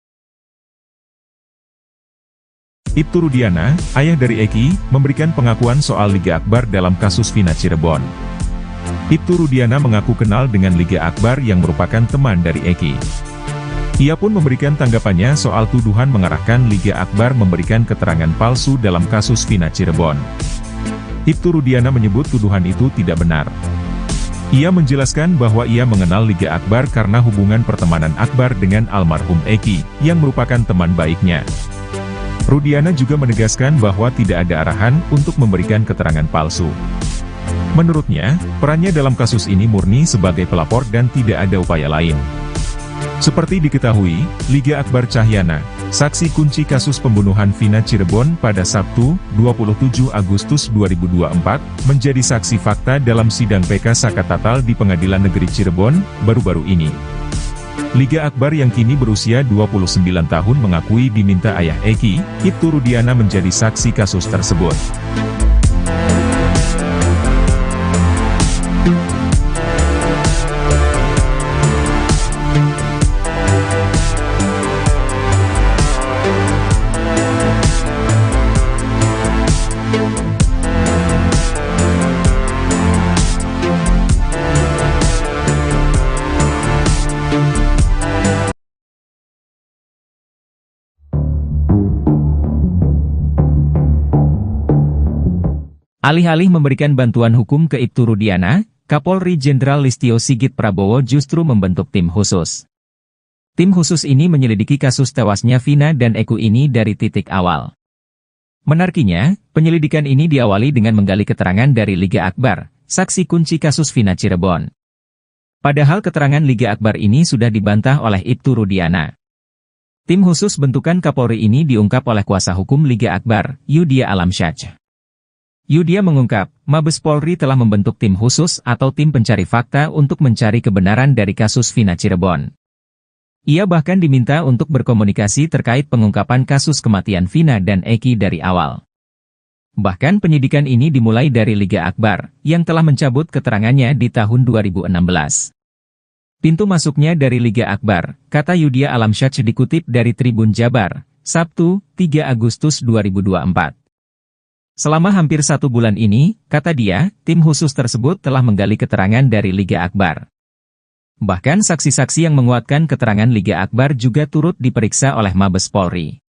Ibtu Rudiana, ayah dari Eki, memberikan pengakuan soal Liga Akbar dalam kasus Vina Cirebon. Ibtu Rudiana mengaku kenal dengan Liga Akbar yang merupakan teman dari Eki. Ia pun memberikan tanggapannya soal tuduhan mengarahkan Liga Akbar memberikan keterangan palsu dalam kasus Vina Cirebon. Ibtu Rudiana menyebut tuduhan itu tidak benar. Ia menjelaskan bahwa ia mengenal Liga Akbar karena hubungan pertemanan Akbar dengan almarhum Eki, yang merupakan teman baiknya. Rudiana juga menegaskan bahwa tidak ada arahan untuk memberikan keterangan palsu. Menurutnya, perannya dalam kasus ini murni sebagai pelapor dan tidak ada upaya lain. Seperti diketahui, Liga Akbar Cahyana, saksi kunci kasus pembunuhan Vina Cirebon pada Sabtu, 27 Agustus 2024, menjadi saksi fakta dalam sidang PK Sakatatal di Pengadilan Negeri Cirebon, baru-baru ini. Liga Akbar yang kini berusia 29 tahun mengakui diminta ayah Eki, Ibtu Rudiana menjadi saksi kasus tersebut. Alih-alih memberikan bantuan hukum ke Ibtu Rudiana, Kapolri Jenderal Listio Sigit Prabowo justru membentuk tim khusus. Tim khusus ini menyelidiki kasus tewasnya Vina dan Eki ini dari titik awal. Menariknya, penyelidikan ini diawali dengan menggali keterangan dari Liga Akbar, saksi kunci kasus Vina Cirebon. Padahal keterangan Liga Akbar ini sudah dibantah oleh Ibtu Rudiana. Tim khusus bentukan Kapolri ini diungkap oleh kuasa hukum Liga Akbar, Yudhya Alamsyah. Yudhya mengungkap, Mabes Polri telah membentuk tim khusus atau tim pencari fakta untuk mencari kebenaran dari kasus Vina Cirebon. Ia bahkan diminta untuk berkomunikasi terkait pengungkapan kasus kematian Vina dan Eki dari awal. Bahkan penyidikan ini dimulai dari Liga Akbar, yang telah mencabut keterangannya di tahun 2016. Pintu masuknya dari Liga Akbar, kata Yudhya Alamsyah dikutip dari Tribun Jabar, Sabtu, 3 Agustus 2024. Selama hampir 1 bulan ini, kata dia, tim khusus tersebut telah menggali keterangan dari Liga Akbar. Bahkan saksi-saksi yang menguatkan keterangan Liga Akbar juga turut diperiksa oleh Mabes Polri.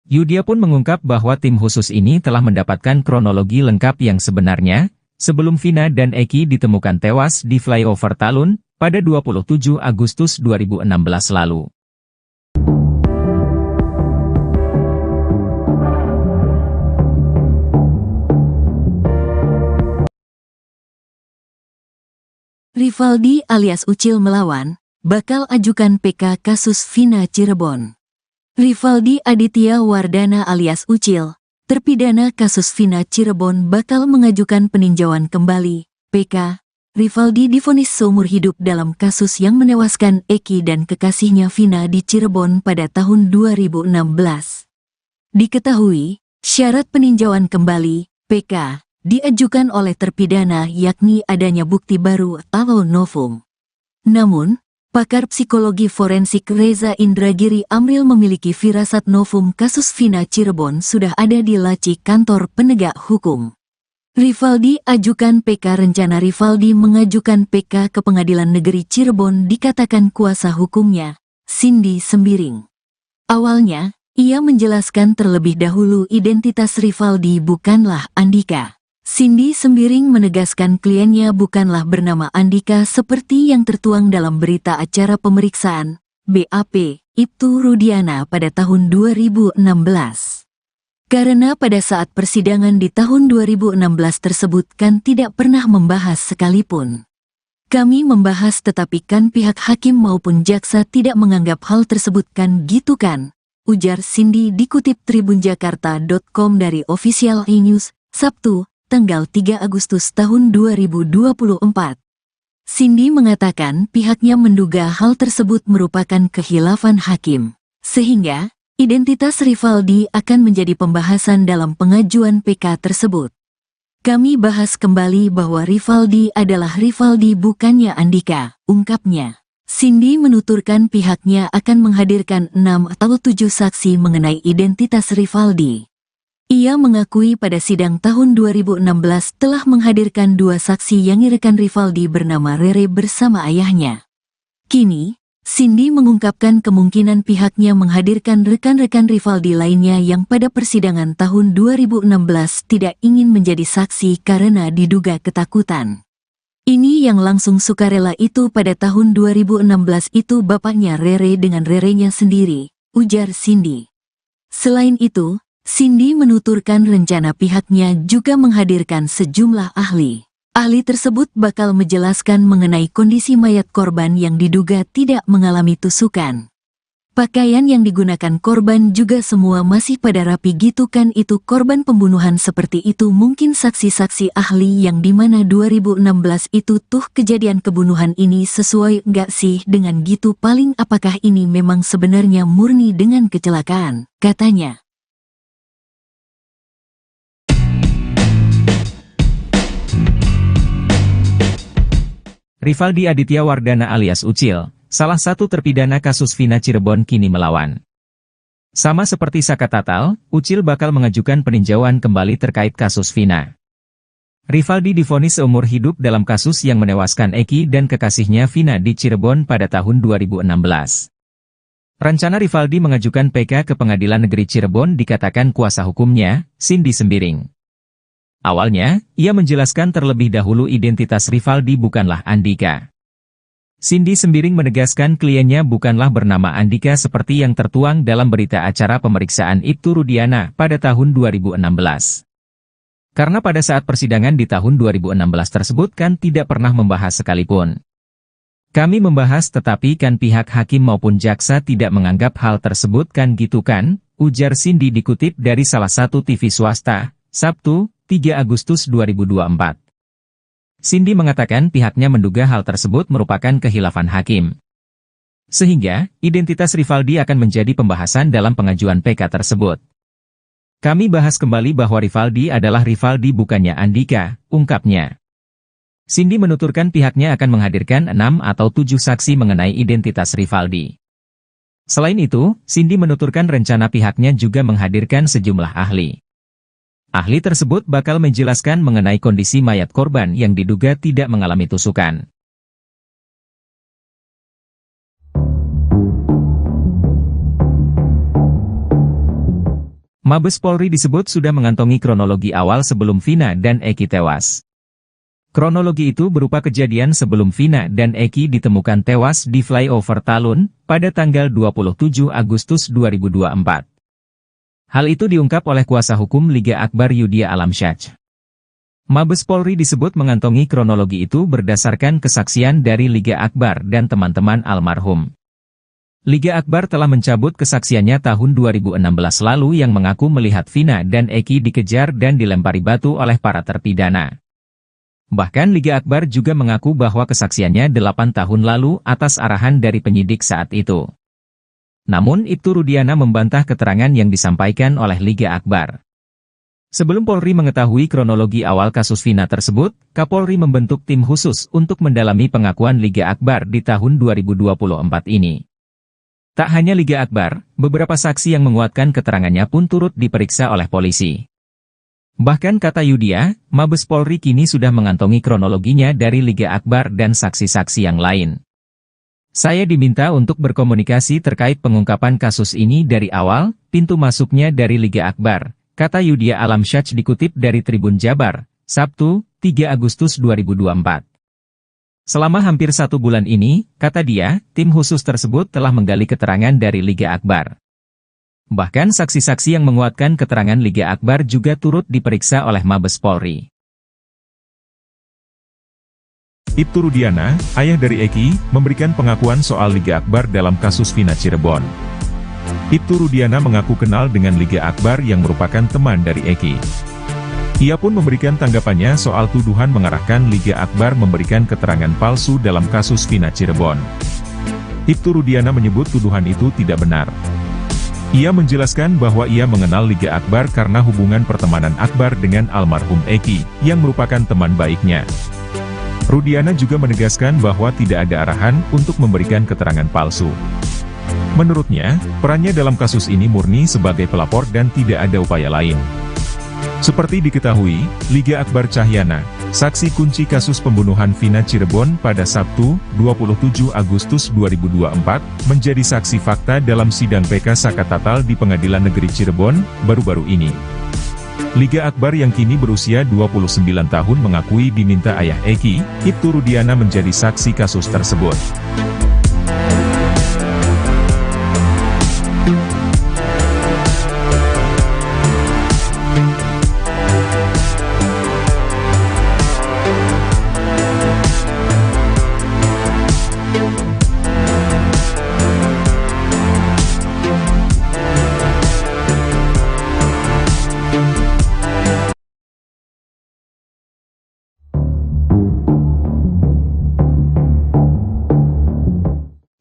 Yudhya pun mengungkap bahwa tim khusus ini telah mendapatkan kronologi lengkap yang sebenarnya, sebelum Vina dan Eki ditemukan tewas di flyover Talun, pada 27 Agustus 2016 lalu. Rivaldi alias Ucil melawan, bakal ajukan PK kasus Vina Cirebon. Rivaldi Aditya Wardana alias Ucil, terpidana kasus Vina Cirebon bakal mengajukan peninjauan kembali, PK, Rivaldi divonis seumur hidup dalam kasus yang menewaskan Eki dan kekasihnya Vina di Cirebon pada tahun 2016. Diketahui, syarat peninjauan kembali, PK, diajukan oleh terpidana yakni adanya bukti baru atau novum. Namun, pakar psikologi forensik Reza Indragiri Amril memiliki firasat novum kasus Vina Cirebon sudah ada di laci kantor penegak hukum. Rivaldi ajukan PK. Rencana Rivaldi mengajukan PK ke Pengadilan Negeri Cirebon dikatakan kuasa hukumnya, Cindy Sembiring. Awalnya, ia menjelaskan terlebih dahulu identitas Rivaldi bukanlah Andika. Cindy Sembiring menegaskan kliennya bukanlah bernama Andika seperti yang tertuang dalam berita acara pemeriksaan, BAP, Ibtu Rudiana pada tahun 2016. Karena pada saat persidangan di tahun 2016 tersebut kan tidak pernah membahas sekalipun. Kami membahas tetapi kan pihak hakim maupun jaksa tidak menganggap hal tersebut kan gitu kan, ujar Cindy dikutip tribunjakarta.com dari Official E-News, Sabtu, tanggal 3 Agustus tahun 2024. Cindy mengatakan pihaknya menduga hal tersebut merupakan khilafan hakim, sehingga identitas Rivaldi akan menjadi pembahasan dalam pengajuan PK tersebut. Kami bahas kembali bahwa Rivaldi adalah Rivaldi bukannya Andika, ungkapnya. Cindy menuturkan pihaknya akan menghadirkan 6 atau 7 saksi mengenai identitas Rivaldi. Ia mengakui pada sidang tahun 2016 telah menghadirkan 2 saksi yang rekan Rivaldi bernama Rere bersama ayahnya. Kini, Cindy mengungkapkan kemungkinan pihaknya menghadirkan rekan-rekan Rivaldi lainnya yang pada persidangan tahun 2016 tidak ingin menjadi saksi karena diduga ketakutan. Ini yang langsung sukarela itu pada tahun 2016 itu bapaknya Rere dengan Rerenya sendiri, ujar Cindy. Selain itu, Cindy menuturkan rencana pihaknya juga menghadirkan sejumlah ahli. Ahli tersebut bakal menjelaskan mengenai kondisi mayat korban yang diduga tidak mengalami tusukan. Pakaian yang digunakan korban juga semua masih pada rapi gitu kan itu korban pembunuhan seperti itu mungkin saksi-saksi ahli yang dimana 2016 itu tuh kejadian kebunuhan ini sesuai nggak sih dengan gitu paling apakah ini memang sebenarnya murni dengan kecelakaan, katanya. Rivaldi Aditya Wardana alias Ucil, salah satu terpidana kasus Vina Cirebon kini melawan. Sama seperti Saka Tatal, Ucil bakal mengajukan peninjauan kembali terkait kasus Vina. Rivaldi divonis seumur hidup dalam kasus yang menewaskan Eki dan kekasihnya Vina di Cirebon pada tahun 2016. Rencana Rivaldi mengajukan PK ke Pengadilan Negeri Cirebon dikatakan kuasa hukumnya, Cindy Sembiring. Awalnya, ia menjelaskan terlebih dahulu identitas Rivaldi bukanlah Andika. Cindy Sembiring menegaskan kliennya bukanlah bernama Andika seperti yang tertuang dalam berita acara pemeriksaan Ibtu Rudiana pada tahun 2016. Karena pada saat persidangan di tahun 2016 tersebut kan tidak pernah membahas sekalipun. Kami membahas tetapi kan pihak hakim maupun jaksa tidak menganggap hal tersebut kan gitu kan, ujar Cindy dikutip dari salah satu TV swasta, Sabtu, 3 Agustus 2024. Cindy mengatakan pihaknya menduga hal tersebut merupakan khilafan hakim. Sehingga, identitas Rivaldi akan menjadi pembahasan dalam pengajuan PK tersebut. Kami bahas kembali bahwa Rivaldi adalah Rivaldi bukannya Andika, ungkapnya. Cindy menuturkan pihaknya akan menghadirkan 6 atau 7 saksi mengenai identitas Rivaldi. Selain itu, Cindy menuturkan rencana pihaknya juga menghadirkan sejumlah ahli. Ahli tersebut bakal menjelaskan mengenai kondisi mayat korban yang diduga tidak mengalami tusukan. Mabes Polri disebut sudah mengantongi kronologi awal sebelum Vina dan Eki tewas. Kronologi itu berupa kejadian sebelum Vina dan Eki ditemukan tewas di flyover Talun pada tanggal 27 Agustus 2024. Hal itu diungkap oleh kuasa hukum Liga Akbar Yudhya Alamsyah. Mabes Polri disebut mengantongi kronologi itu berdasarkan kesaksian dari Liga Akbar dan teman-teman almarhum. Liga Akbar telah mencabut kesaksiannya tahun 2016 lalu yang mengaku melihat Vina dan Eki dikejar dan dilempari batu oleh para terpidana. Bahkan Liga Akbar juga mengaku bahwa kesaksiannya 8 tahun lalu atas arahan dari penyidik saat itu. Namun Ibtu Rudiana membantah keterangan yang disampaikan oleh Liga Akbar. Sebelum Polri mengetahui kronologi awal kasus Vina tersebut, Kapolri membentuk tim khusus untuk mendalami pengakuan Liga Akbar di tahun 2024 ini. Tak hanya Liga Akbar, beberapa saksi yang menguatkan keterangannya pun turut diperiksa oleh polisi. Bahkan kata Yudia, Mabes Polri kini sudah mengantongi kronologinya dari Liga Akbar dan saksi-saksi yang lain. Saya diminta untuk berkomunikasi terkait pengungkapan kasus ini dari awal, pintu masuknya dari Liga Akbar, kata Yudia Alamsyah dikutip dari Tribun Jabar, Sabtu, 3 Agustus 2024. Selama hampir 1 bulan ini, kata dia, tim khusus tersebut telah menggali keterangan dari Liga Akbar. Bahkan saksi-saksi yang menguatkan keterangan Liga Akbar juga turut diperiksa oleh Mabes Polri. Ibtu Rudiana, ayah dari Eki, memberikan pengakuan soal Liga Akbar dalam kasus Vina Cirebon. Ibtu Rudiana mengaku kenal dengan Liga Akbar yang merupakan teman dari Eki. Ia pun memberikan tanggapannya soal tuduhan mengarahkan Liga Akbar memberikan keterangan palsu dalam kasus Vina Cirebon. Ibtu Rudiana menyebut tuduhan itu tidak benar. Ia menjelaskan bahwa ia mengenal Liga Akbar karena hubungan pertemanan Akbar dengan almarhum Eki, yang merupakan teman baiknya. Rudiana juga menegaskan bahwa tidak ada arahan untuk memberikan keterangan palsu. Menurutnya, perannya dalam kasus ini murni sebagai pelapor dan tidak ada upaya lain. Seperti diketahui, Liga Akbar Cahyana, saksi kunci kasus pembunuhan Vina Cirebon pada Sabtu, 27 Agustus 2024, menjadi saksi fakta dalam sidang PK Sakatatal di Pengadilan Negeri Cirebon, baru-baru ini. Liga Akbar yang kini berusia 29 tahun mengakui diminta ayah Eki, Ibtu Rudiana menjadi saksi kasus tersebut.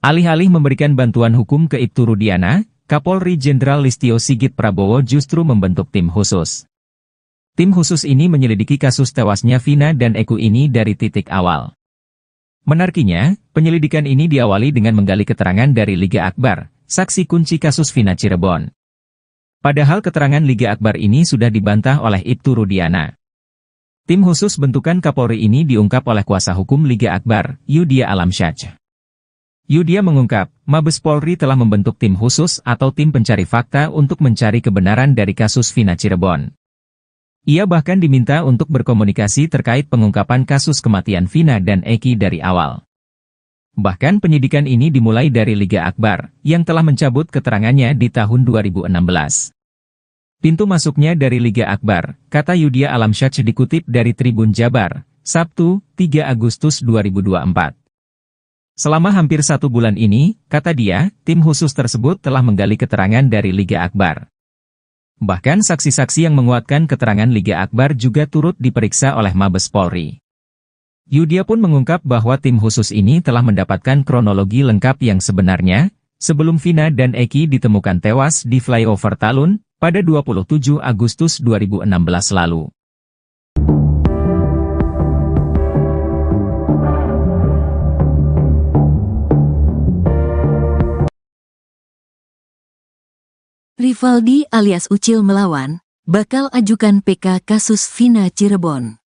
Alih-alih memberikan bantuan hukum ke Ibtu Rudiana, Kapolri Jenderal Listio Sigit Prabowo justru membentuk tim khusus. Tim khusus ini menyelidiki kasus tewasnya Vina dan Eki ini dari titik awal. Menariknya, penyelidikan ini diawali dengan menggali keterangan dari Liga Akbar, saksi kunci kasus Vina Cirebon. Padahal keterangan Liga Akbar ini sudah dibantah oleh Ibtu Rudiana. Tim khusus bentukan Kapolri ini diungkap oleh kuasa hukum Liga Akbar, Yudia Alamsyah. Yudia mengungkap, Mabes Polri telah membentuk tim khusus atau tim pencari fakta untuk mencari kebenaran dari kasus Vina Cirebon. Ia bahkan diminta untuk berkomunikasi terkait pengungkapan kasus kematian Vina dan Eki dari awal. Bahkan penyidikan ini dimulai dari Liga Akbar, yang telah mencabut keterangannya di tahun 2016. Pintu masuknya dari Liga Akbar, kata Yudia Alamsyah dikutip dari Tribun Jabar, Sabtu, 3 Agustus 2024. Selama hampir 1 bulan ini, kata dia, tim khusus tersebut telah menggali keterangan dari Liga Akbar. Bahkan saksi-saksi yang menguatkan keterangan Liga Akbar juga turut diperiksa oleh Mabes Polri. Yudia pun mengungkap bahwa tim khusus ini telah mendapatkan kronologi lengkap yang sebenarnya, sebelum Vina dan Eki ditemukan tewas di flyover Talun, pada 27 Agustus 2016 lalu. Rivaldi alias Ucil melawan, bakal ajukan PK kasus Vina Cirebon.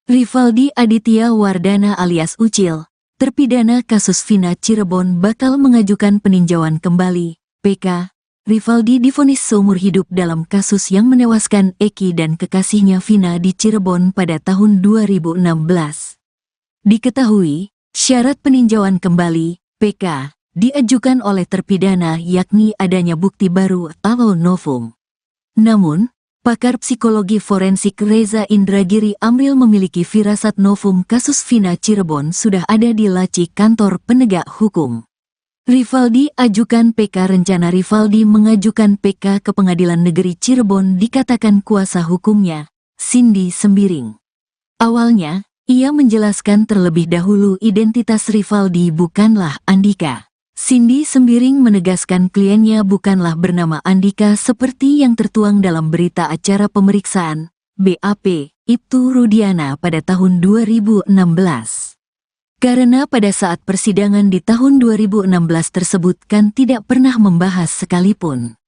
Rivaldi Aditya Wardana alias Ucil, terpidana kasus Vina Cirebon bakal mengajukan peninjauan kembali, PK. Rivaldi divonis seumur hidup dalam kasus yang menewaskan Eki dan kekasihnya Vina di Cirebon pada tahun 2016. Diketahui, syarat peninjauan kembali, PK, diajukan oleh terpidana yakni adanya bukti baru atau novum. Namun, pakar psikologi forensik Reza Indragiri Amril memiliki firasat novum kasus Vina Cirebon sudah ada di laci kantor penegak hukum. Rivaldi ajukan PK. Rencana Rivaldi mengajukan PK ke Pengadilan Negeri Cirebon dikatakan kuasa hukumnya, Cindy Sembiring. Awalnya, Ia menjelaskan terlebih dahulu identitas Rivaldi bukanlah Andika. Cindy Sembiring menegaskan kliennya bukanlah bernama Andika seperti yang tertuang dalam berita acara pemeriksaan BAP Ibtu Rudiana pada tahun 2016. Karena pada saat persidangan di tahun 2016 tersebut kan tidak pernah membahas sekalipun.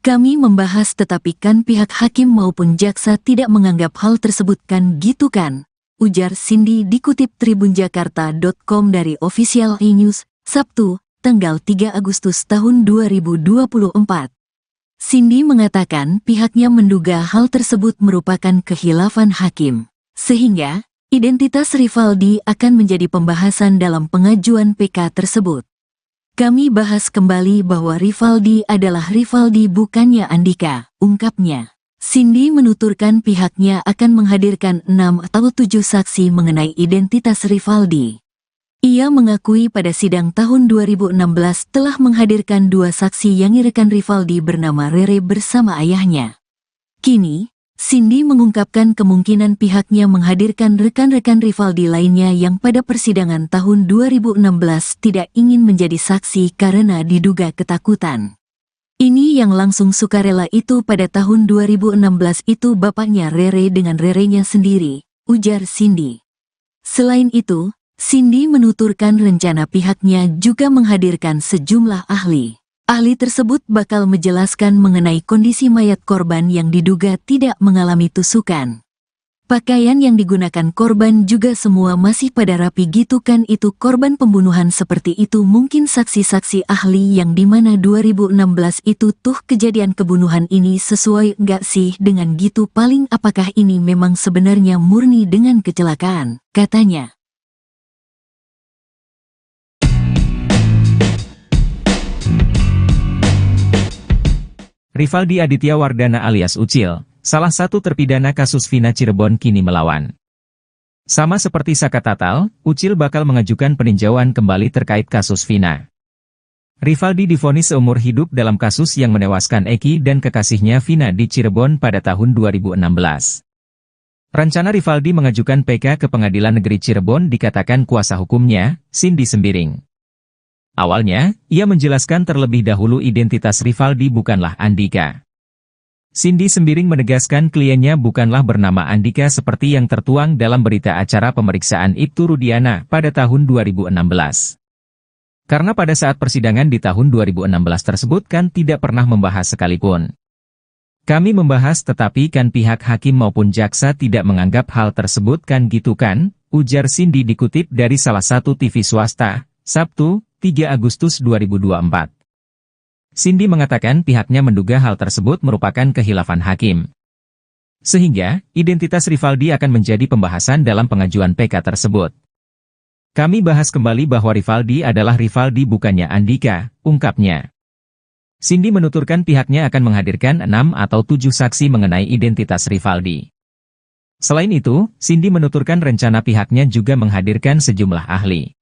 Kami membahas tetapi kan pihak hakim maupun jaksa tidak menganggap hal tersebut kan gitu kan, ujar Cindy dikutip tribunjakarta.com dari Official E-News, Sabtu, tanggal 3 Agustus tahun 2024. Cindy mengatakan pihaknya menduga hal tersebut merupakan khilafan hakim, sehingga identitas Rivaldi akan menjadi pembahasan dalam pengajuan PK tersebut. Kami bahas kembali bahwa Rivaldi adalah Rivaldi bukannya Andika, ungkapnya. Cindy menuturkan pihaknya akan menghadirkan 6 atau 7 saksi mengenai identitas Rivaldi. Ia mengakui pada sidang tahun 2016 telah menghadirkan 2 saksi yang rekan Rivaldi bernama Rere bersama ayahnya. Kini, Cindy mengungkapkan kemungkinan pihaknya menghadirkan rekan-rekan Rivaldi lainnya yang pada persidangan tahun 2016 tidak ingin menjadi saksi karena diduga ketakutan. Ini yang langsung sukarela itu pada tahun 2016 itu bapaknya Rere dengan Rerenya sendiri, ujar Cindy. Selain itu, Cindy menuturkan rencana pihaknya juga menghadirkan sejumlah ahli. Ahli tersebut bakal menjelaskan mengenai kondisi mayat korban yang diduga tidak mengalami tusukan. Pakaian yang digunakan korban juga semua masih pada rapi gitu kan itu korban pembunuhan seperti itu mungkin saksi-saksi ahli yang dimana 2016 itu tuh kejadian kebunuhan ini sesuai nggak sih dengan gitu paling apakah ini memang sebenarnya murni dengan kecelakaan, katanya. Rivaldi Aditya Wardana alias Ucil, salah satu terpidana kasus Vina Cirebon kini melawan. Sama seperti Saka Tatal, Ucil bakal mengajukan peninjauan kembali terkait kasus Vina. Rivaldi divonis seumur hidup dalam kasus yang menewaskan Eki dan kekasihnya Vina di Cirebon pada tahun 2016. Rencana Rivaldi mengajukan PK ke Pengadilan Negeri Cirebon dikatakan kuasa hukumnya, Cindy Sembiring. Awalnya, ia menjelaskan terlebih dahulu identitas Rivaldi bukanlah Andika. Cindy Sembiring menegaskan kliennya bukanlah bernama Andika seperti yang tertuang dalam berita acara pemeriksaan Ibtu Rudiana pada tahun 2016. Karena pada saat persidangan di tahun 2016 tersebut kan tidak pernah membahas sekalipun. Kami membahas tetapi kan pihak hakim maupun jaksa tidak menganggap hal tersebut kan gitu kan, ujar Cindy dikutip dari salah satu TV swasta, Sabtu, 3 Agustus 2024. Cindy mengatakan pihaknya menduga hal tersebut merupakan khilafan hakim. Sehingga, identitas Rivaldi akan menjadi pembahasan dalam pengajuan PK tersebut. Kami bahas kembali bahwa Rivaldi adalah Rivaldi bukannya Andika, ungkapnya. Cindy menuturkan pihaknya akan menghadirkan 6 atau 7 saksi mengenai identitas Rivaldi. Selain itu, Cindy menuturkan rencana pihaknya juga menghadirkan sejumlah ahli.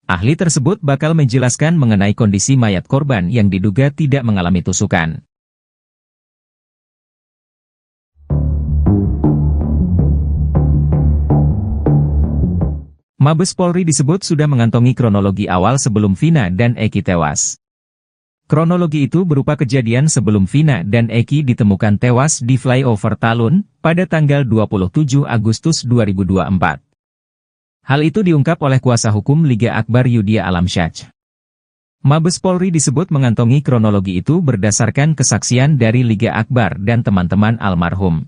Ahli tersebut bakal menjelaskan mengenai kondisi mayat korban yang diduga tidak mengalami tusukan. Mabes Polri disebut sudah mengantongi kronologi awal sebelum Vina dan Eki tewas. Kronologi itu berupa kejadian sebelum Vina dan Eki ditemukan tewas di flyover Talun pada tanggal 27 Agustus 2024. Hal itu diungkap oleh kuasa hukum Liga Akbar Yudhya Alamsyah. Mabes Polri disebut mengantongi kronologi itu berdasarkan kesaksian dari Liga Akbar dan teman-teman almarhum.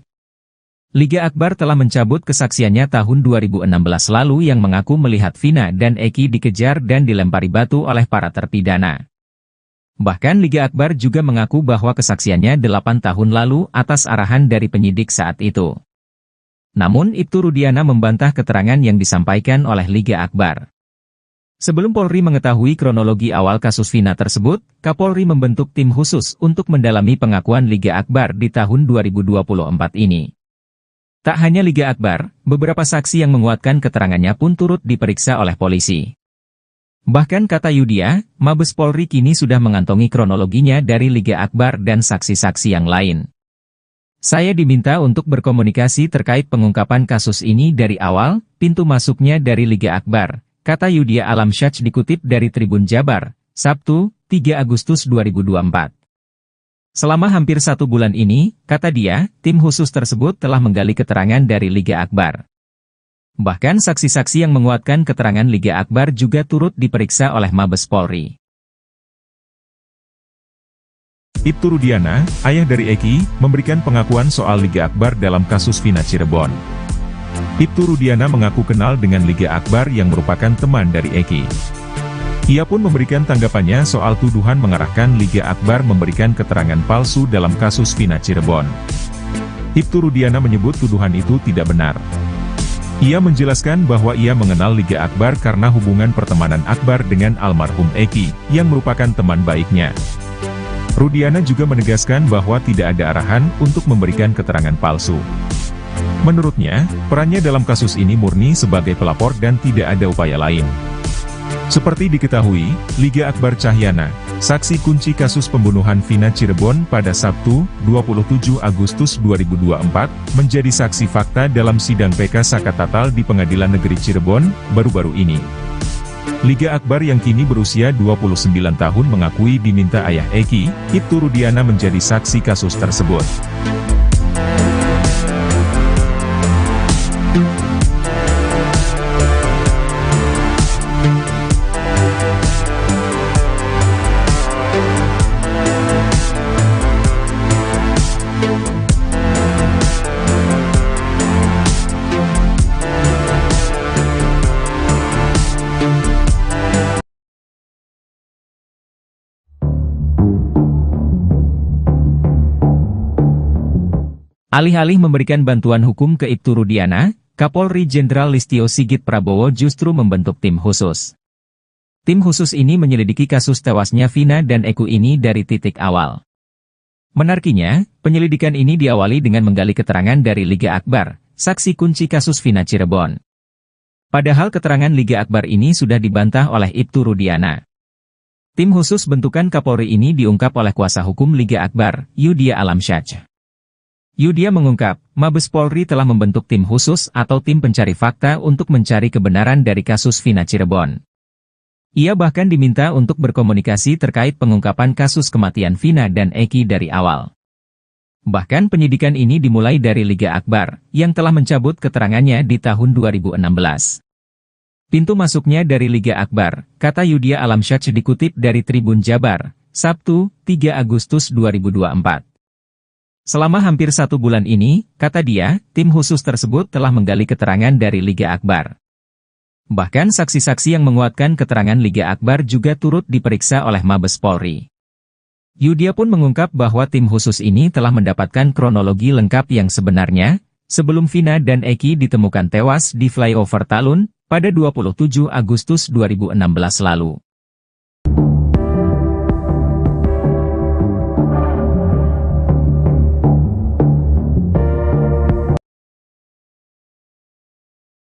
Liga Akbar telah mencabut kesaksiannya tahun 2016 lalu yang mengaku melihat Vina dan Eki dikejar dan dilempari batu oleh para terpidana. Bahkan Liga Akbar juga mengaku bahwa kesaksiannya 8 tahun lalu atas arahan dari penyidik saat itu. Namun Ibtu Rudiana membantah keterangan yang disampaikan oleh Liga Akbar. Sebelum Polri mengetahui kronologi awal kasus Vina tersebut, Kapolri membentuk tim khusus untuk mendalami pengakuan Liga Akbar di tahun 2024 ini. Tak hanya Liga Akbar, beberapa saksi yang menguatkan keterangannya pun turut diperiksa oleh polisi. Bahkan kata Yudhya, Mabes Polri kini sudah mengantongi kronologinya dari Liga Akbar dan saksi-saksi yang lain. Saya diminta untuk berkomunikasi terkait pengungkapan kasus ini dari awal, pintu masuknya dari Liga Akbar, kata Yudhya Alamsyah dikutip dari Tribun Jabar, Sabtu, 3 Agustus 2024. Selama hampir 1 bulan ini, kata dia, tim khusus tersebut telah menggali keterangan dari Liga Akbar. Bahkan saksi-saksi yang menguatkan keterangan Liga Akbar juga turut diperiksa oleh Mabes Polri. Ibtu Rudiana, ayah dari Eki, memberikan pengakuan soal Liga Akbar dalam kasus Vina Cirebon. Ibtu Rudiana mengaku kenal dengan Liga Akbar yang merupakan teman dari Eki. Ia pun memberikan tanggapannya soal tuduhan mengarahkan Liga Akbar memberikan keterangan palsu dalam kasus Vina Cirebon. Ibtu Rudiana menyebut tuduhan itu tidak benar. Ia menjelaskan bahwa ia mengenal Liga Akbar karena hubungan pertemanan Akbar dengan almarhum Eki, yang merupakan teman baiknya. Rudiana juga menegaskan bahwa tidak ada arahan untuk memberikan keterangan palsu. Menurutnya, perannya dalam kasus ini murni sebagai pelapor dan tidak ada upaya lain. Seperti diketahui, Liga Akbar Cahyana, saksi kunci kasus pembunuhan Vina Cirebon pada Sabtu, 27 Agustus 2024, menjadi saksi fakta dalam sidang PK Sakatatal di Pengadilan Negeri Cirebon, baru-baru ini. Liga Akbar yang kini berusia 29 tahun mengakui diminta ayah Eki, Ibtu Rudiana menjadi saksi kasus tersebut. Alih-alih memberikan bantuan hukum ke Ibtu Rudiana, Kapolri Jenderal Listio Sigit Prabowo justru membentuk tim khusus. Tim khusus ini menyelidiki kasus tewasnya Vina dan Eki ini dari titik awal. Menariknya, penyelidikan ini diawali dengan menggali keterangan dari Liga Akbar, saksi kunci kasus Vina Cirebon. Padahal keterangan Liga Akbar ini sudah dibantah oleh Ibtu Rudiana. Tim khusus bentukan Kapolri ini diungkap oleh kuasa hukum Liga Akbar, Yudhya Alamsyah. Yudhya mengungkap, Mabes Polri telah membentuk tim khusus atau tim pencari fakta untuk mencari kebenaran dari kasus Vina Cirebon. Ia bahkan diminta untuk berkomunikasi terkait pengungkapan kasus kematian Vina dan Eki dari awal. Bahkan penyidikan ini dimulai dari Liga Akbar, yang telah mencabut keterangannya di tahun 2016. Pintu masuknya dari Liga Akbar, kata Yudhya Alamsyah dikutip dari Tribun Jabar, Sabtu, 3 Agustus 2024. Selama hampir 1 bulan ini, kata dia, tim khusus tersebut telah menggali keterangan dari Liga Akbar. Bahkan saksi-saksi yang menguatkan keterangan Liga Akbar juga turut diperiksa oleh Mabes Polri. Yudhya pun mengungkap bahwa tim khusus ini telah mendapatkan kronologi lengkap yang sebenarnya, sebelum Vina dan Eki ditemukan tewas di flyover Talun, pada 27 Agustus 2016 lalu.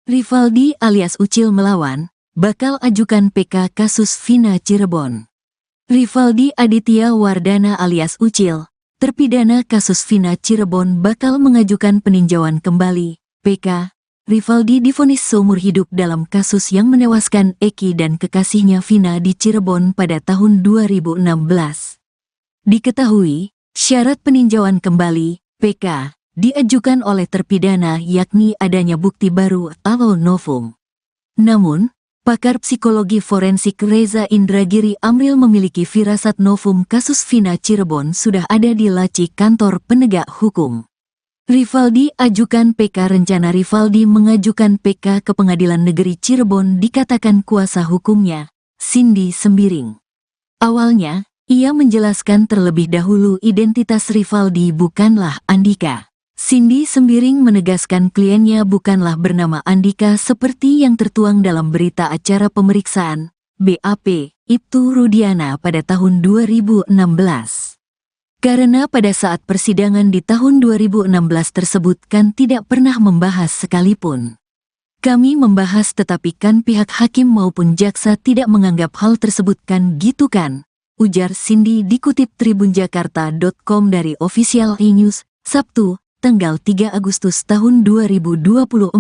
Rivaldi alias Ucil melawan, bakal ajukan PK kasus Vina Cirebon. Rivaldi Aditya Wardana alias Ucil, terpidana kasus Vina Cirebon bakal mengajukan peninjauan kembali, PK. Rivaldi divonis seumur hidup dalam kasus yang menewaskan Eki dan kekasihnya Vina di Cirebon pada tahun 2016. Diketahui, syarat peninjauan kembali, PK, diajukan oleh terpidana yakni adanya bukti baru atau novum. Namun, pakar psikologi forensik Reza Indragiri Amril memiliki firasat novum kasus Vina Cirebon sudah ada di laci kantor penegak hukum. Rivaldi ajukan PK. Rencana Rivaldi mengajukan PK ke Pengadilan Negeri Cirebon dikatakan kuasa hukumnya, Cindy Sembiring. Awalnya, ia menjelaskan terlebih dahulu identitas Rivaldi bukanlah Andika. Cindy Sembiring menegaskan kliennya bukanlah bernama Andika seperti yang tertuang dalam berita acara pemeriksaan, BAP, Ibtu Rudiana pada tahun 2016. Karena pada saat persidangan di tahun 2016 tersebut kan tidak pernah membahas sekalipun. Kami membahas tetapi kan pihak hakim maupun jaksa tidak menganggap hal tersebut kan gitu kan, ujar Cindy dikutip tribunjakarta.com dari Official E-News, Sabtu, tanggal 3 Agustus tahun 2024.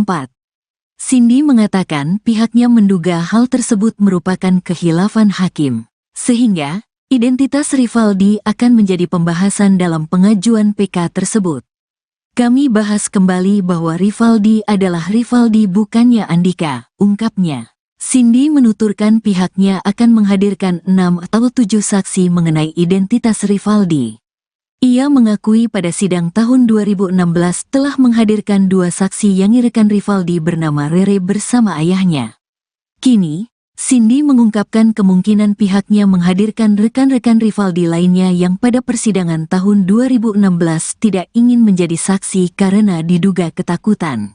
Cindy mengatakan pihaknya menduga hal tersebut merupakan khilafan hakim, sehingga identitas Rivaldi akan menjadi pembahasan dalam pengajuan PK tersebut. Kami bahas kembali bahwa Rivaldi adalah Rivaldi bukannya Andika, ungkapnya. Cindy menuturkan pihaknya akan menghadirkan 6 atau 7 saksi mengenai identitas Rivaldi. Ia mengakui pada sidang tahun 2016 telah menghadirkan 2 saksi yang rekan Rivaldi bernama Rere bersama ayahnya. Kini, Cindy mengungkapkan kemungkinan pihaknya menghadirkan rekan-rekan Rivaldi lainnya yang pada persidangan tahun 2016 tidak ingin menjadi saksi karena diduga ketakutan.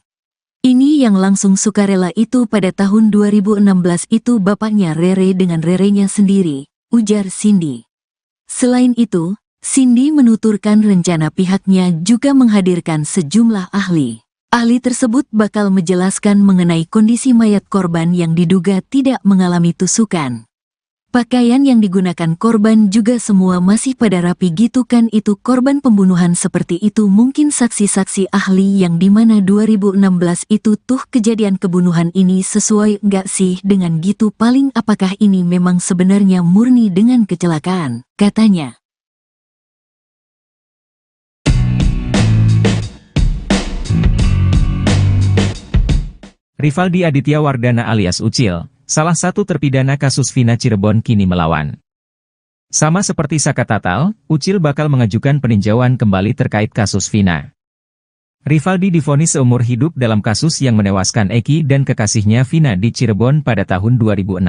Ini yang langsung sukarela itu pada tahun 2016 itu bapaknya Rere dengan Rerenya sendiri, ujar Cindy. Selain itu, Cindy menuturkan rencana pihaknya juga menghadirkan sejumlah ahli. Ahli tersebut bakal menjelaskan mengenai kondisi mayat korban yang diduga tidak mengalami tusukan. Pakaian yang digunakan korban juga semua masih pada rapi gitu kan, itu korban pembunuhan seperti itu mungkin saksi-saksi ahli yang dimana 2016 itu tuh kejadian kebunuhan ini sesuai nggak sih dengan gitu, paling apakah ini memang sebenarnya murni dengan kecelakaan, katanya. Rivaldi Aditya Wardana alias Ucil, salah satu terpidana kasus Vina Cirebon kini melawan. Sama seperti Saka Tatal, Ucil bakal mengajukan peninjauan kembali terkait kasus Vina. Rivaldi divonis seumur hidup dalam kasus yang menewaskan Eki dan kekasihnya Vina di Cirebon pada tahun 2016.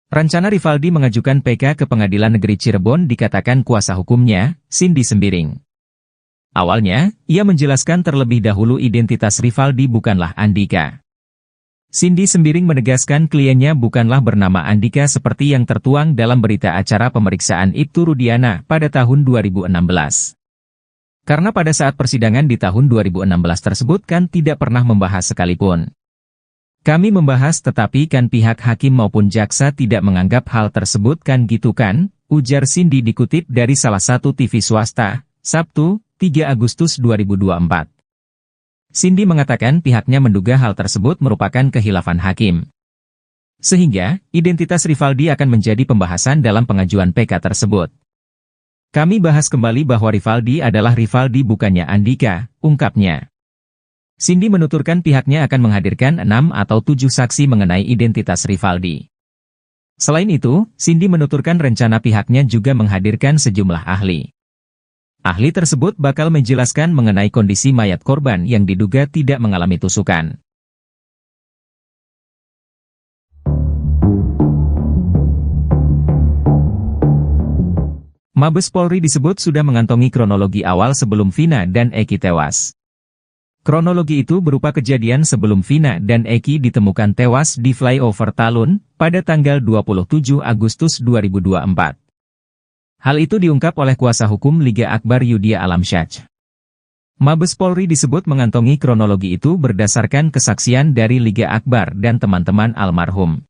Rencana Rivaldi mengajukan PK ke Pengadilan Negeri Cirebon dikatakan kuasa hukumnya, Cindy Sembiring. Awalnya, ia menjelaskan terlebih dahulu identitas Rivaldi bukanlah Andika. Cindy Sembiring menegaskan kliennya bukanlah bernama Andika seperti yang tertuang dalam berita acara pemeriksaan Ibtu Rudiana pada tahun 2016. Karena pada saat persidangan di tahun 2016 tersebut kan tidak pernah membahas sekalipun. Kami membahas tetapi kan pihak hakim maupun jaksa tidak menganggap hal tersebut kan gitu kan, ujar Cindy dikutip dari salah satu TV swasta, Sabtu, 3 Agustus 2024. Cindy mengatakan pihaknya menduga hal tersebut merupakan khilafan hakim. Sehingga, identitas Rivaldi akan menjadi pembahasan dalam pengajuan PK tersebut. Kami bahas kembali bahwa Rivaldi adalah Rivaldi bukannya Andika, ungkapnya. Cindy menuturkan pihaknya akan menghadirkan 6 atau 7 saksi mengenai identitas Rivaldi. Selain itu, Cindy menuturkan rencana pihaknya juga menghadirkan sejumlah ahli. Ahli tersebut bakal menjelaskan mengenai kondisi mayat korban yang diduga tidak mengalami tusukan. Mabes Polri disebut sudah mengantongi kronologi awal sebelum Vina dan Eki tewas. Kronologi itu berupa kejadian sebelum Vina dan Eki ditemukan tewas di flyover Talun pada tanggal 27 Agustus 2024. Hal itu diungkap oleh kuasa hukum Liga Akbar Yudhya Alamsyah. Mabes Polri disebut mengantongi kronologi itu berdasarkan kesaksian dari Liga Akbar dan teman-teman almarhum.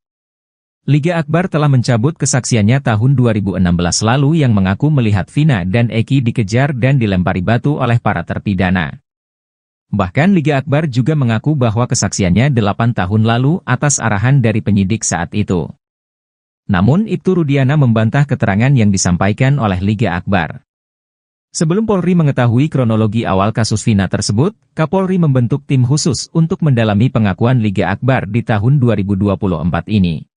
Liga Akbar telah mencabut kesaksiannya tahun 2016 lalu yang mengaku melihat Vina dan Eki dikejar dan dilempari batu oleh para terpidana. Bahkan Liga Akbar juga mengaku bahwa kesaksiannya 8 tahun lalu atas arahan dari penyidik saat itu. Namun Ibtu Rudiana membantah keterangan yang disampaikan oleh Liga Akbar. Sebelum Polri mengetahui kronologi awal kasus Vina tersebut, Kapolri membentuk tim khusus untuk mendalami pengakuan Liga Akbar di tahun 2024 ini.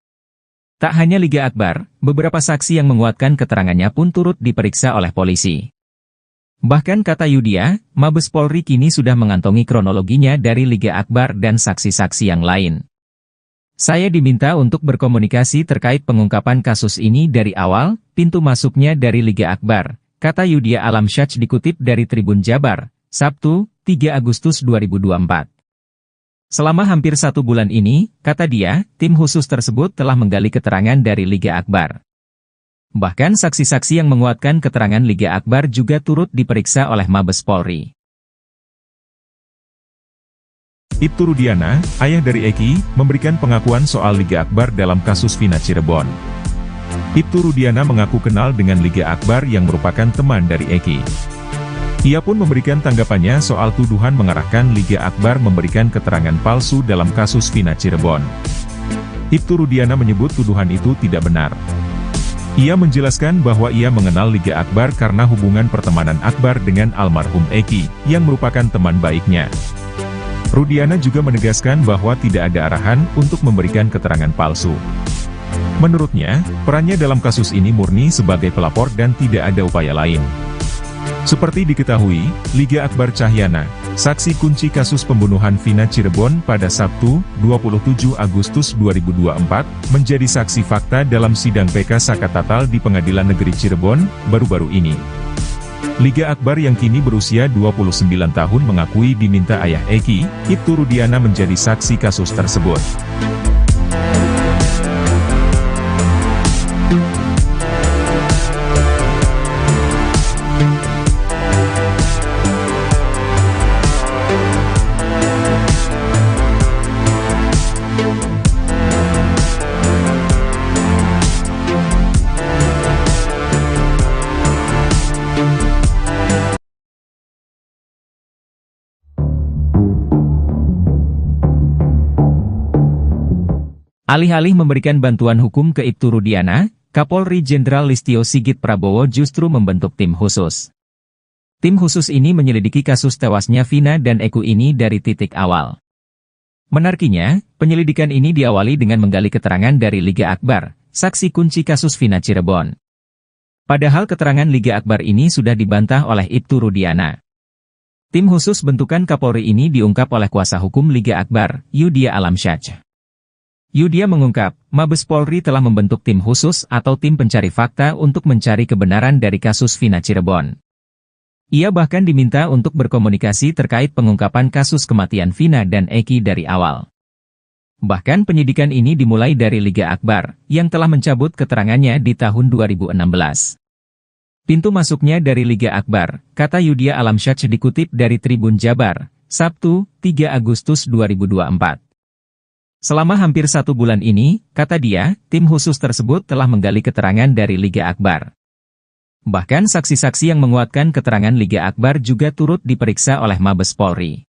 Tak hanya Liga Akbar, beberapa saksi yang menguatkan keterangannya pun turut diperiksa oleh polisi. Bahkan kata Yudhya, Mabes Polri kini sudah mengantongi kronologinya dari Liga Akbar dan saksi-saksi yang lain. Saya diminta untuk berkomunikasi terkait pengungkapan kasus ini dari awal, pintu masuknya dari Liga Akbar, kata Yudhya Alamsyah dikutip dari Tribun Jabar, Sabtu, 3 Agustus 2024. Selama hampir 1 bulan ini, kata dia, tim khusus tersebut telah menggali keterangan dari Liga Akbar. Bahkan saksi-saksi yang menguatkan keterangan Liga Akbar juga turut diperiksa oleh Mabes Polri. Ibtu Rudiana, ayah dari Eki, memberikan pengakuan soal Liga Akbar dalam kasus Vina Cirebon. Ibtu Rudiana mengaku kenal dengan Liga Akbar yang merupakan teman dari Eki. Ia pun memberikan tanggapannya soal tuduhan mengarahkan Liga Akbar memberikan keterangan palsu dalam kasus Vina Cirebon. Ibtu Rudiana menyebut tuduhan itu tidak benar. Ia menjelaskan bahwa ia mengenal Liga Akbar karena hubungan pertemanan Akbar dengan almarhum Eki, yang merupakan teman baiknya. Rudiana juga menegaskan bahwa tidak ada arahan untuk memberikan keterangan palsu. Menurutnya, perannya dalam kasus ini murni sebagai pelapor dan tidak ada upaya lain. Seperti diketahui, Liga Akbar Cahyana, saksi kunci kasus pembunuhan Vina Cirebon pada Sabtu, 27 Agustus 2024, menjadi saksi fakta dalam sidang PK Sakatatal di Pengadilan Negeri Cirebon, baru-baru ini. Liga Akbar yang kini berusia 29 tahun mengakui diminta ayah Eki, Ibtu Rudiana menjadi saksi kasus tersebut. Alih-alih memberikan bantuan hukum ke Ibtu Rudiana, Kapolri Jenderal Listio Sigit Prabowo justru membentuk tim khusus. Tim khusus ini menyelidiki kasus tewasnya Vina dan Eki ini dari titik awal. Menariknya, penyelidikan ini diawali dengan menggali keterangan dari Liga Akbar, saksi kunci kasus Vina Cirebon. Padahal keterangan Liga Akbar ini sudah dibantah oleh Ibtu Rudiana. Tim khusus bentukan Kapolri ini diungkap oleh kuasa hukum Liga Akbar, Yudia Alamsyah. Yudia mengungkap, Mabes Polri telah membentuk tim khusus atau tim pencari fakta untuk mencari kebenaran dari kasus Vina Cirebon. Ia bahkan diminta untuk berkomunikasi terkait pengungkapan kasus kematian Vina dan Eki dari awal. Bahkan penyidikan ini dimulai dari Liga Akbar, yang telah mencabut keterangannya di tahun 2016. Pintu masuknya dari Liga Akbar, kata Yudia Alamsyah dikutip dari Tribun Jabar, Sabtu, 3 Agustus 2024. Selama hampir 1 bulan ini, kata dia, tim khusus tersebut telah menggali keterangan dari Liga Akbar. Bahkan saksi-saksi yang menguatkan keterangan Liga Akbar juga turut diperiksa oleh Mabes Polri.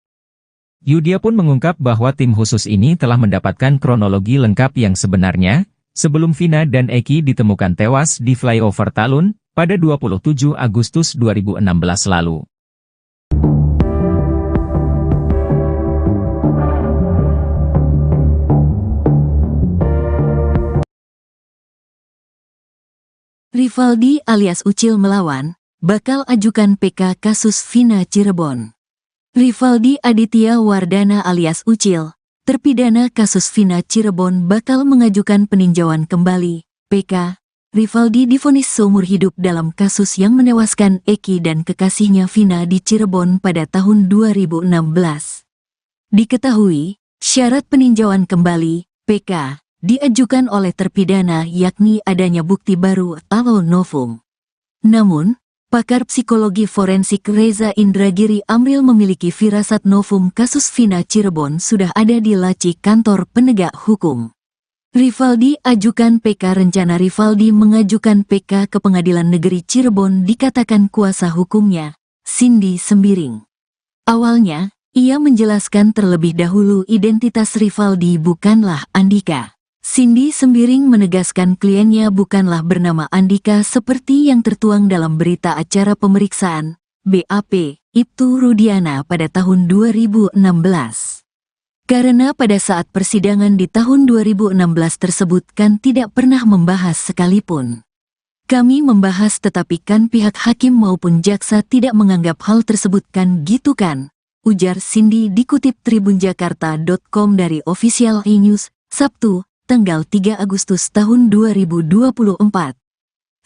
Yudia pun mengungkap bahwa tim khusus ini telah mendapatkan kronologi lengkap yang sebenarnya, sebelum Vina dan Eki ditemukan tewas di flyover Talun, pada 27 Agustus 2016 lalu. Rivaldi alias Ucil melawan, bakal ajukan PK kasus Vina Cirebon. Rivaldi Aditya Wardana alias Ucil, terpidana kasus Vina Cirebon bakal mengajukan peninjauan kembali, PK. Rivaldi divonis seumur hidup dalam kasus yang menewaskan Eki dan kekasihnya Vina di Cirebon pada tahun 2016. Diketahui, syarat peninjauan kembali, PK, diajukan oleh terpidana yakni adanya bukti baru atau novum. Namun, pakar psikologi forensik Reza Indragiri Amril memiliki firasat novum kasus Vina Cirebon sudah ada di laci kantor penegak hukum. Rivaldi ajukan PK. Rencana Rivaldi mengajukan PK ke Pengadilan Negeri Cirebon dikatakan kuasa hukumnya, Cindy Sembiring. Awalnya, ia menjelaskan terlebih dahulu identitas Rivaldi bukanlah Andika. Cindy Sembiring menegaskan kliennya bukanlah bernama Andika seperti yang tertuang dalam berita acara pemeriksaan, BAP, Ibtu Rudiana pada tahun 2016. Karena pada saat persidangan di tahun 2016 tersebut kan tidak pernah membahas sekalipun. Kami membahas tetapi kan pihak hakim maupun jaksa tidak menganggap hal tersebut kan gitu kan, ujar Cindy dikutip tribunjakarta.com dari Official E-News, Sabtu, tanggal 3 Agustus tahun 2024.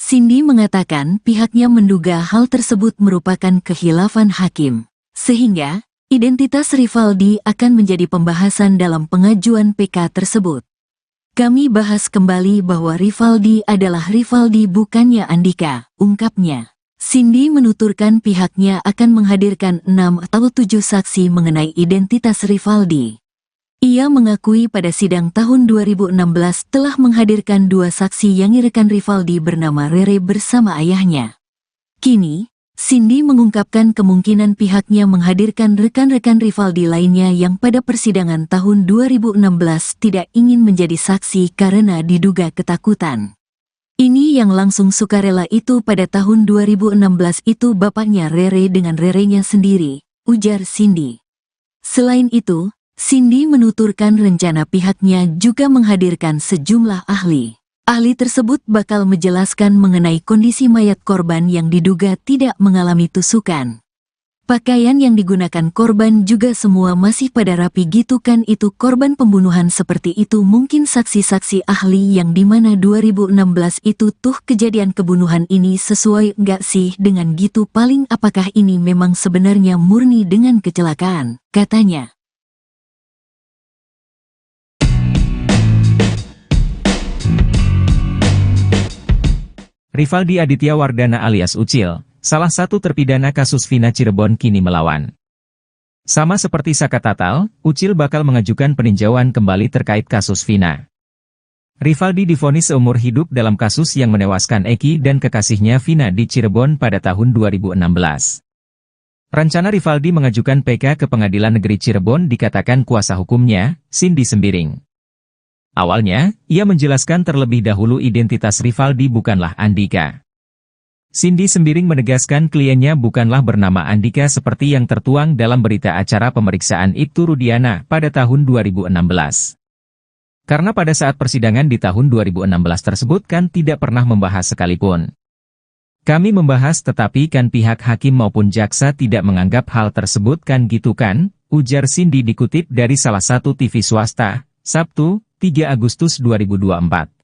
Cindy mengatakan pihaknya menduga hal tersebut merupakan khilafan hakim, sehingga identitas Rivaldi akan menjadi pembahasan dalam pengajuan PK tersebut. Kami bahas kembali bahwa Rivaldi adalah Rivaldi bukannya Andika, ungkapnya. Cindy menuturkan pihaknya akan menghadirkan 6 atau 7 saksi mengenai identitas Rivaldi. Ia mengakui pada sidang tahun 2016 telah menghadirkan 2 saksi yang rekan Rivaldi bernama Rere bersama ayahnya. Kini, Cindy mengungkapkan kemungkinan pihaknya menghadirkan rekan-rekan Rivaldi lainnya yang pada persidangan tahun 2016 tidak ingin menjadi saksi karena diduga ketakutan. Ini yang langsung sukarela itu pada tahun 2016 itu bapaknya Rere dengan Rerenya sendiri, ujar Cindy. Selain itu, Cindy menuturkan rencana pihaknya juga menghadirkan sejumlah ahli. Ahli tersebut bakal menjelaskan mengenai kondisi mayat korban yang diduga tidak mengalami tusukan. Pakaian yang digunakan korban juga semua masih pada rapi gitu kan, itu korban pembunuhan seperti itu. Mungkin saksi-saksi ahli yang dimana 2016 itu tuh kejadian kebunuhan ini sesuai nggak sih dengan gitu, paling apakah ini memang sebenarnya murni dengan kecelakaan, katanya. Rivaldi Aditya Wardana alias Ucil, salah satu terpidana kasus Vina Cirebon kini melawan. Sama seperti Saka Tatal, Ucil bakal mengajukan peninjauan kembali terkait kasus Vina. Rivaldi divonis seumur hidup dalam kasus yang menewaskan Eki dan kekasihnya Vina di Cirebon pada tahun 2016. Rencana Rivaldi mengajukan PK ke Pengadilan Negeri Cirebon dikatakan kuasa hukumnya, Cindy Sembiring. Awalnya, ia menjelaskan terlebih dahulu identitas Rivaldi bukanlah Andika. Cindy Sembiring menegaskan kliennya bukanlah bernama Andika seperti yang tertuang dalam berita acara pemeriksaan Ibtu Rudiana pada tahun 2016. Karena pada saat persidangan di tahun 2016 tersebut kan tidak pernah membahas sekalipun. Kami membahas tetapi kan pihak hakim maupun jaksa tidak menganggap hal tersebut kan gitu kan, ujar Cindy dikutip dari salah satu TV swasta, Sabtu, 3 Agustus 2024.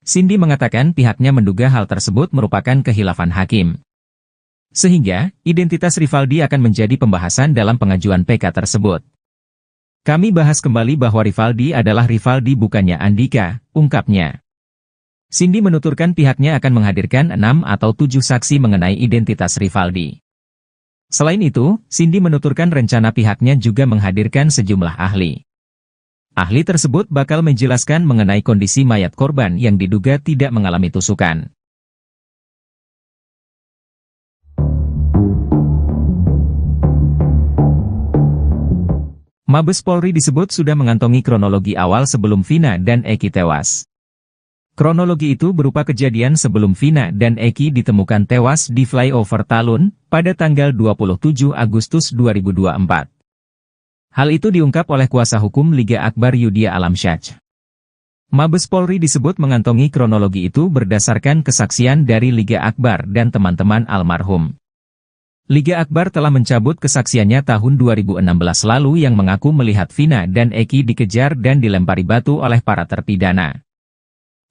Cindy mengatakan pihaknya menduga hal tersebut merupakan kehilafan hakim. Sehingga, identitas Rivaldi akan menjadi pembahasan dalam pengajuan PK tersebut. Kami bahas kembali bahwa Rivaldi adalah Rivaldi bukannya Andika, ungkapnya. Cindy menuturkan pihaknya akan menghadirkan 6 atau 7 saksi mengenai identitas Rivaldi. Selain itu, Cindy menuturkan rencana pihaknya juga menghadirkan sejumlah ahli. Ahli tersebut bakal menjelaskan mengenai kondisi mayat korban yang diduga tidak mengalami tusukan. Mabes Polri disebut sudah mengantongi kronologi awal sebelum Vina dan Eki tewas. Kronologi itu berupa kejadian sebelum Vina dan Eki ditemukan tewas di flyover Talun pada tanggal 27 Agustus 2024. Hal itu diungkap oleh kuasa hukum Liga Akbar Yudhya Alamsyah. Mabes Polri disebut mengantongi kronologi itu berdasarkan kesaksian dari Liga Akbar dan teman-teman almarhum. Liga Akbar telah mencabut kesaksiannya tahun 2016 lalu yang mengaku melihat Vina dan Eki dikejar dan dilempari batu oleh para terpidana.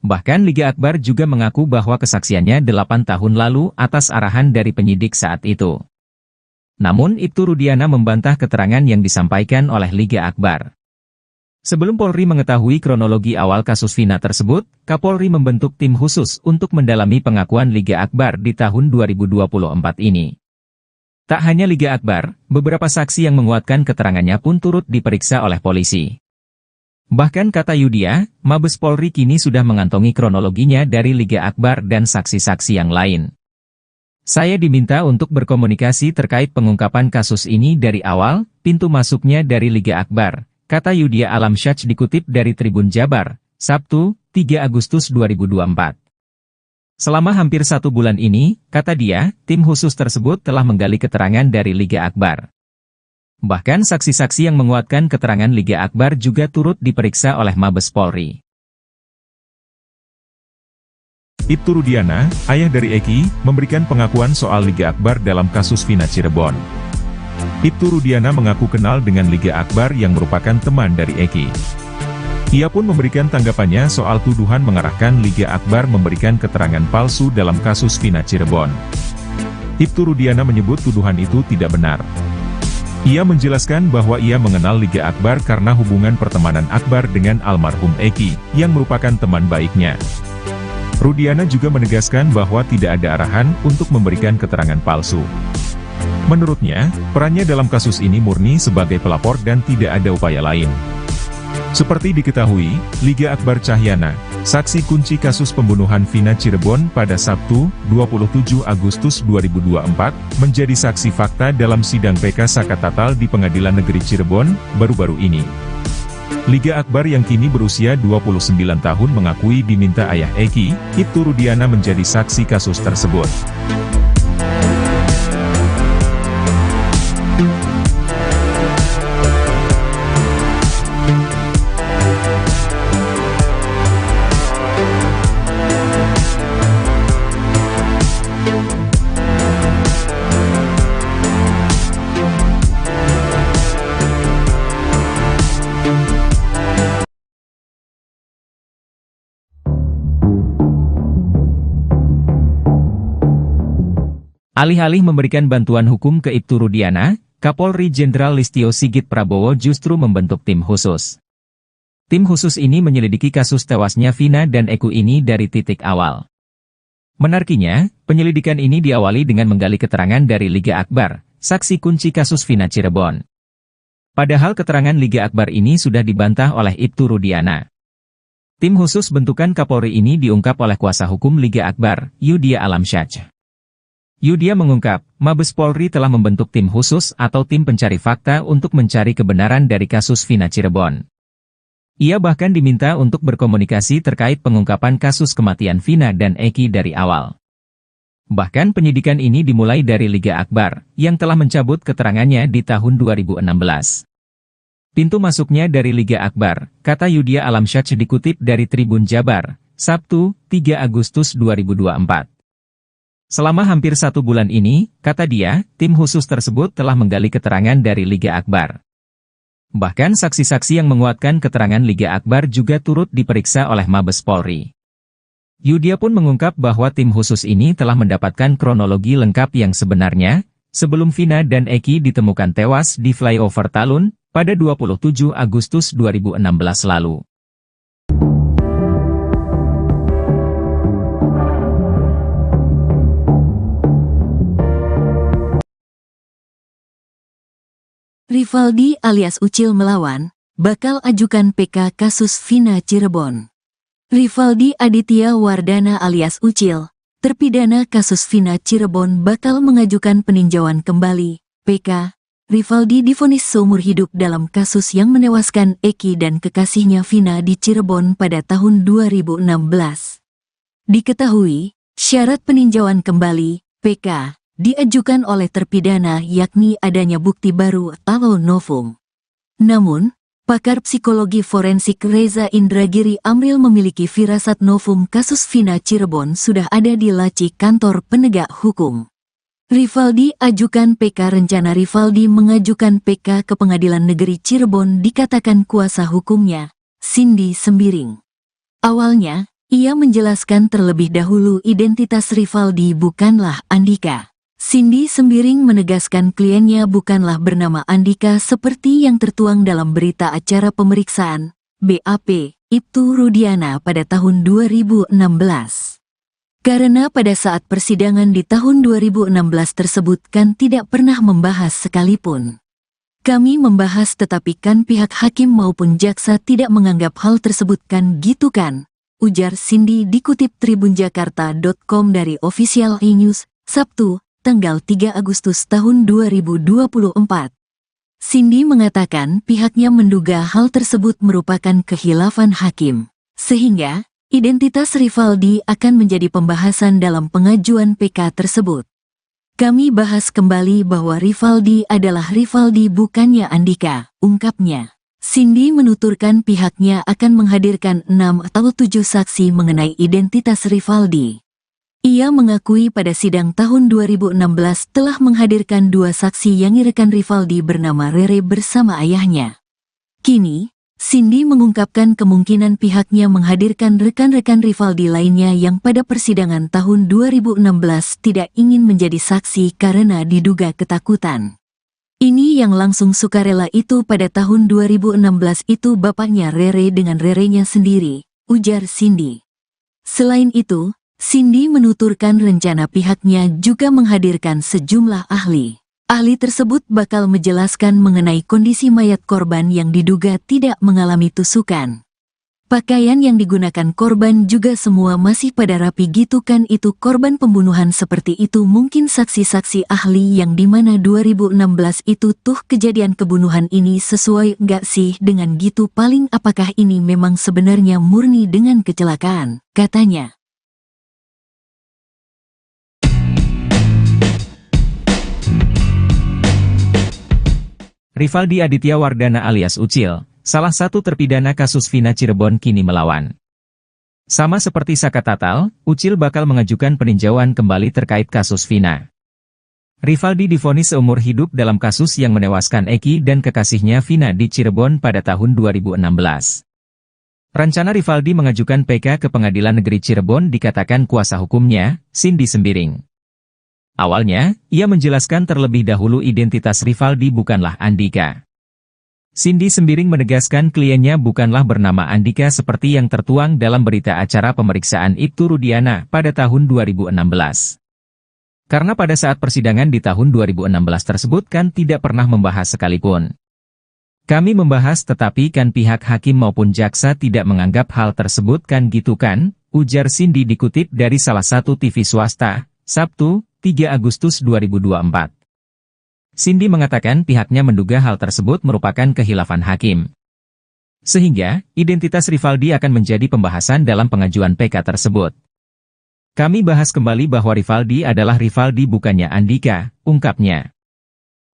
Bahkan Liga Akbar juga mengaku bahwa kesaksiannya 8 tahun lalu atas arahan dari penyidik saat itu. Namun Ibtu Rudiana membantah keterangan yang disampaikan oleh Liga Akbar. Sebelum Polri mengetahui kronologi awal kasus Vina tersebut, Kapolri membentuk tim khusus untuk mendalami pengakuan Liga Akbar di tahun 2024 ini. Tak hanya Liga Akbar, beberapa saksi yang menguatkan keterangannya pun turut diperiksa oleh polisi. Bahkan kata Yudhya, Mabes Polri kini sudah mengantongi kronologinya dari Liga Akbar dan saksi-saksi yang lain. Saya diminta untuk berkomunikasi terkait pengungkapan kasus ini dari awal, pintu masuknya dari Liga Akbar, kata Yudhya Alamsyah dikutip dari Tribun Jabar, Sabtu, 3 Agustus 2024. Selama hampir 1 bulan ini, kata dia, tim khusus tersebut telah menggali keterangan dari Liga Akbar. Bahkan saksi-saksi yang menguatkan keterangan Liga Akbar juga turut diperiksa oleh Mabes Polri. Ibtu Rudiana, ayah dari Eki, memberikan pengakuan soal Liga Akbar dalam kasus Vina Cirebon. Ibtu Rudiana mengaku kenal dengan Liga Akbar yang merupakan teman dari Eki. Ia pun memberikan tanggapannya soal tuduhan mengarahkan Liga Akbar memberikan keterangan palsu dalam kasus Vina Cirebon. Ibtu Rudiana menyebut tuduhan itu tidak benar. Ia menjelaskan bahwa ia mengenal Liga Akbar karena hubungan pertemanan Akbar dengan almarhum Eki, yang merupakan teman baiknya. Rudiana juga menegaskan bahwa tidak ada arahan untuk memberikan keterangan palsu. Menurutnya, perannya dalam kasus ini murni sebagai pelapor dan tidak ada upaya lain. Seperti diketahui, Liga Akbar Cahyana, Saksi kunci kasus pembunuhan Vina Cirebon pada Sabtu, 27 Agustus 2024, menjadi saksi fakta dalam sidang PK Sakatatal di Pengadilan Negeri Cirebon, baru-baru ini. Liga Akbar yang kini berusia 29 tahun mengakui diminta ayah Eki, Ibtu Rudiana menjadi saksi kasus tersebut. Alih-alih memberikan bantuan hukum ke Ibtu Rudiana, Kapolri Jenderal Listio Sigit Prabowo justru membentuk tim khusus. Tim khusus ini menyelidiki kasus tewasnya Vina dan Eki ini dari titik awal. Menariknya, penyelidikan ini diawali dengan menggali keterangan dari Liga Akbar, saksi kunci kasus Vina Cirebon. Padahal keterangan Liga Akbar ini sudah dibantah oleh Ibtu Rudiana. Tim khusus bentukan Kapolri ini diungkap oleh kuasa hukum Liga Akbar, Yudia Alamsyah. Yudia mengungkap, Mabes Polri telah membentuk tim khusus atau tim pencari fakta untuk mencari kebenaran dari kasus Vina Cirebon. Ia bahkan diminta untuk berkomunikasi terkait pengungkapan kasus kematian Vina dan Eki dari awal. Bahkan penyidikan ini dimulai dari Liga Akbar, yang telah mencabut keterangannya di tahun 2016. Pintu masuknya dari Liga Akbar, kata Yudia Alamsyah dikutip dari Tribun Jabar, Sabtu, 3 Agustus 2024. Selama hampir 1 bulan ini, kata dia, tim khusus tersebut telah menggali keterangan dari Liga Akbar. Bahkan saksi-saksi yang menguatkan keterangan Liga Akbar juga turut diperiksa oleh Mabes Polri. Yudia pun mengungkap bahwa tim khusus ini telah mendapatkan kronologi lengkap yang sebenarnya, sebelum Vina dan Eki ditemukan tewas di flyover Talun, pada 27 Agustus 2016 lalu. Rivaldi alias Ucil melawan, bakal ajukan PK kasus Vina Cirebon. Rivaldi Aditya Wardana alias Ucil, terpidana kasus Vina Cirebon bakal mengajukan peninjauan kembali, PK. Rivaldi divonis seumur hidup dalam kasus yang menewaskan Eki dan kekasihnya Vina di Cirebon pada tahun 2016. Diketahui, syarat peninjauan kembali, PK, diajukan oleh terpidana yakni adanya bukti baru atau novum. Namun, pakar psikologi forensik Reza Indragiri Amril memiliki firasat novum kasus Vina Cirebon sudah ada di laci kantor penegak hukum. Rivaldi ajukan PK. Rencana Rivaldi mengajukan PK ke Pengadilan Negeri Cirebon dikatakan kuasa hukumnya, Cindy Sembiring. Awalnya, ia menjelaskan terlebih dahulu identitas Rivaldi bukanlah Andika. Cindy Sembiring menegaskan kliennya bukanlah bernama Andika seperti yang tertuang dalam berita acara pemeriksaan, BAP, Ibtu Rudiana pada tahun 2016. Karena pada saat persidangan di tahun 2016 tersebut kan tidak pernah membahas sekalipun. Kami membahas tetapi kan pihak hakim maupun jaksa tidak menganggap hal tersebut kan gitu kan, ujar Cindy dikutip tribunjakarta.com dari Official E-News, Sabtu, tanggal 3 Agustus tahun 2024. Cindy mengatakan pihaknya menduga hal tersebut merupakan khilafan hakim, sehingga identitas Rivaldi akan menjadi pembahasan dalam pengajuan PK tersebut. Kami bahas kembali bahwa Rivaldi adalah Rivaldi bukannya Andika, ungkapnya. Cindy menuturkan pihaknya akan menghadirkan 6 atau 7 saksi mengenai identitas Rivaldi. Ia mengakui pada sidang tahun 2016 telah menghadirkan 2 saksi yang rekan Rivaldi bernama Rere bersama ayahnya. Kini, Cindy mengungkapkan kemungkinan pihaknya menghadirkan rekan-rekan Rivaldi lainnya yang pada persidangan tahun 2016 tidak ingin menjadi saksi karena diduga ketakutan. Ini yang langsung sukarela itu pada tahun 2016 itu bapaknya Rere dengan Rerenya sendiri, ujar Cindy. Selain itu, Cindy menuturkan rencana pihaknya juga menghadirkan sejumlah ahli. Ahli tersebut bakal menjelaskan mengenai kondisi mayat korban yang diduga tidak mengalami tusukan. Pakaian yang digunakan korban juga semua masih pada rapi gitu kan, itu korban pembunuhan seperti itu mungkin saksi-saksi ahli yang dimana 2016 itu tuh kejadian kebunuhan ini sesuai nggak sih dengan gitu, paling apakah ini memang sebenarnya murni dengan kecelakaan, katanya. Rivaldi Aditya Wardana alias Ucil, salah satu terpidana kasus Vina Cirebon kini melawan. Sama seperti Saka Tatal, Ucil bakal mengajukan peninjauan kembali terkait kasus Vina. Rivaldi divonis seumur hidup dalam kasus yang menewaskan Eki dan kekasihnya Vina di Cirebon pada tahun 2016. Rencana Rivaldi mengajukan PK ke Pengadilan Negeri Cirebon dikatakan kuasa hukumnya, Cindy Sembiring. Awalnya, ia menjelaskan terlebih dahulu identitas Rivaldi bukanlah Andika. Cindy Sembiring menegaskan kliennya bukanlah bernama Andika seperti yang tertuang dalam berita acara pemeriksaan Ibtu Rudiana pada tahun 2016. Karena pada saat persidangan di tahun 2016 tersebut kan tidak pernah membahas sekalipun. Kami membahas tetapi kan pihak hakim maupun jaksa tidak menganggap hal tersebut kan gitu kan, ujar Cindy dikutip dari salah satu TV swasta, Sabtu, 3 Agustus 2024. Cindy mengatakan pihaknya menduga hal tersebut merupakan kehilafan hakim. Sehingga, identitas Rivaldi akan menjadi pembahasan dalam pengajuan PK tersebut. Kami bahas kembali bahwa Rivaldi adalah Rivaldi bukannya Andika, ungkapnya.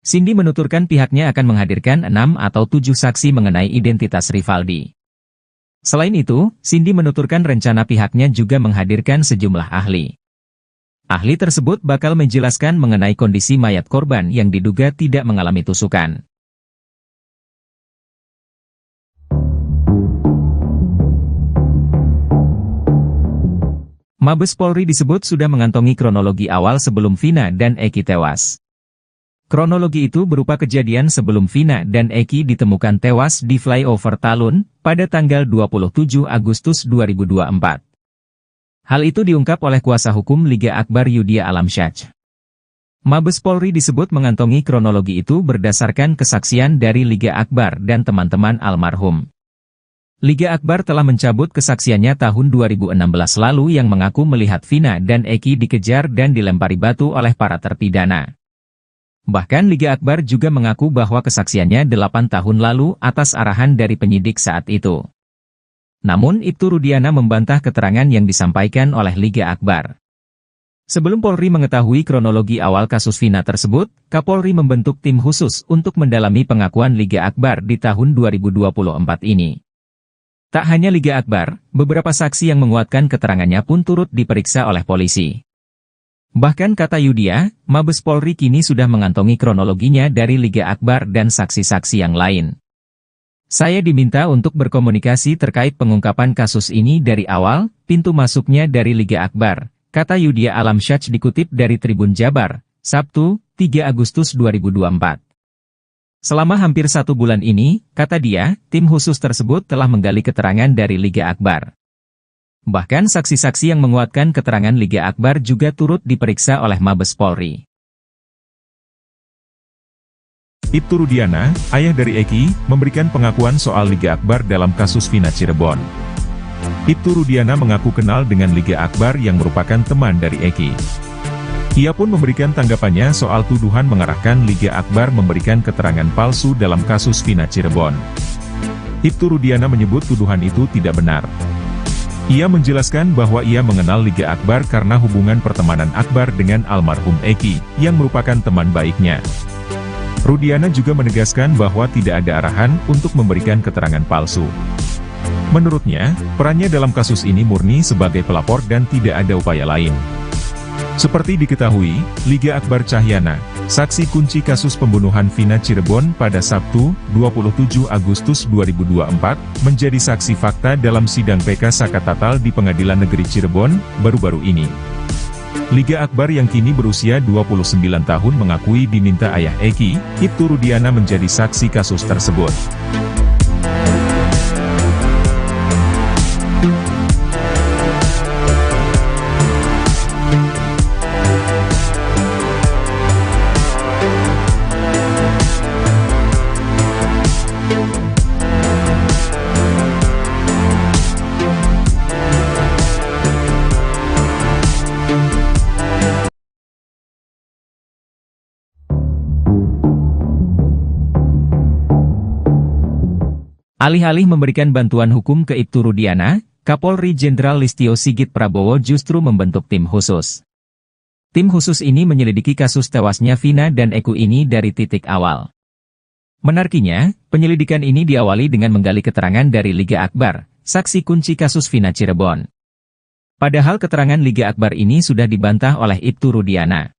Cindy menuturkan pihaknya akan menghadirkan 6 atau 7 saksi mengenai identitas Rivaldi. Selain itu, Cindy menuturkan rencana pihaknya juga menghadirkan sejumlah ahli. Ahli tersebut bakal menjelaskan mengenai kondisi mayat korban yang diduga tidak mengalami tusukan. Mabes Polri disebut sudah mengantongi kronologi awal sebelum Vina dan Eki tewas. Kronologi itu berupa kejadian sebelum Vina dan Eki ditemukan tewas di flyover Talun pada tanggal 27 Agustus 2024. Hal itu diungkap oleh kuasa hukum Liga Akbar Yudhya Alamsyah. Mabes Polri disebut mengantongi kronologi itu berdasarkan kesaksian dari Liga Akbar dan teman-teman almarhum. Liga Akbar telah mencabut kesaksiannya tahun 2016 lalu yang mengaku melihat Vina dan Eki dikejar dan dilempari batu oleh para terpidana. Bahkan Liga Akbar juga mengaku bahwa kesaksiannya 8 tahun lalu atas arahan dari penyidik saat itu. Namun Ibtu Rudiana membantah keterangan yang disampaikan oleh Liga Akbar. Sebelum Polri mengetahui kronologi awal kasus Vina tersebut, Kapolri membentuk tim khusus untuk mendalami pengakuan Liga Akbar di tahun 2024 ini. Tak hanya Liga Akbar, beberapa saksi yang menguatkan keterangannya pun turut diperiksa oleh polisi. Bahkan kata Yudhya, Mabes Polri kini sudah mengantongi kronologinya dari Liga Akbar dan saksi-saksi yang lain. Saya diminta untuk berkomunikasi terkait pengungkapan kasus ini dari awal, pintu masuknya dari Liga Akbar, kata Yudhya Alamsyah dikutip dari Tribun Jabar, Sabtu, 3 Agustus 2024. Selama hampir 1 bulan ini, kata dia, tim khusus tersebut telah menggali keterangan dari Liga Akbar. Bahkan saksi-saksi yang menguatkan keterangan Liga Akbar juga turut diperiksa oleh Mabes Polri. Ibtu Rudiana, ayah dari Eki, memberikan pengakuan soal Liga Akbar dalam kasus Vina Cirebon. Ibtu Rudiana mengaku kenal dengan Liga Akbar yang merupakan teman dari Eki. Ia pun memberikan tanggapannya soal tuduhan mengarahkan Liga Akbar memberikan keterangan palsu dalam kasus Vina Cirebon. Ibtu Rudiana menyebut tuduhan itu tidak benar. Ia menjelaskan bahwa ia mengenal Liga Akbar karena hubungan pertemanan Akbar dengan almarhum Eki, yang merupakan teman baiknya. Rudiana juga menegaskan bahwa tidak ada arahan untuk memberikan keterangan palsu. Menurutnya, perannya dalam kasus ini murni sebagai pelapor dan tidak ada upaya lain. Seperti diketahui, Liga Akbar Cahyana, saksi kunci kasus pembunuhan Vina Cirebon pada Sabtu, 27 Agustus 2024, menjadi saksi fakta dalam sidang PK Saka Tatal di Pengadilan Negeri Cirebon, baru-baru ini. Liga Akbar yang kini berusia 29 tahun mengakui diminta ayah Eki, Ibtu Rudiana menjadi saksi kasus tersebut. Alih-alih memberikan bantuan hukum ke Ibtu Rudiana, Kapolri Jenderal Listio Sigit Prabowo justru membentuk tim khusus. Tim khusus ini menyelidiki kasus tewasnya Vina dan Eko ini dari titik awal. Menariknya, penyelidikan ini diawali dengan menggali keterangan dari Liga Akbar, saksi kunci kasus Vina Cirebon. Padahal keterangan Liga Akbar ini sudah dibantah oleh Ibtu Rudiana.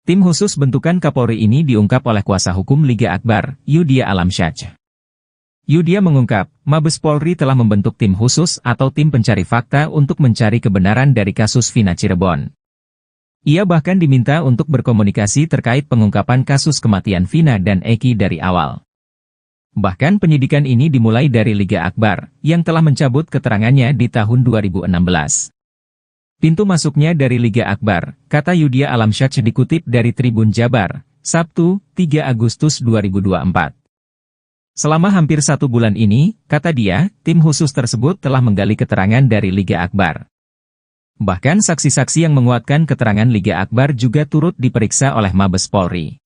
Tim khusus bentukan Kapolri ini diungkap oleh kuasa hukum Liga Akbar, Yudia Alamsyah. Yudia mengungkap, Mabes Polri telah membentuk tim khusus atau tim pencari fakta untuk mencari kebenaran dari kasus Vina Cirebon. Ia bahkan diminta untuk berkomunikasi terkait pengungkapan kasus kematian Vina dan Eki dari awal. Bahkan penyidikan ini dimulai dari Liga Akbar, yang telah mencabut keterangannya di tahun 2016. Pintu masuknya dari Liga Akbar, kata Yudia Alamsyah dikutip dari Tribun Jabar, Sabtu, 3 Agustus 2024. Selama hampir 1 bulan ini, kata dia, tim khusus tersebut telah menggali keterangan dari Liga Akbar. Bahkan saksi-saksi yang menguatkan keterangan Liga Akbar juga turut diperiksa oleh Mabes Polri.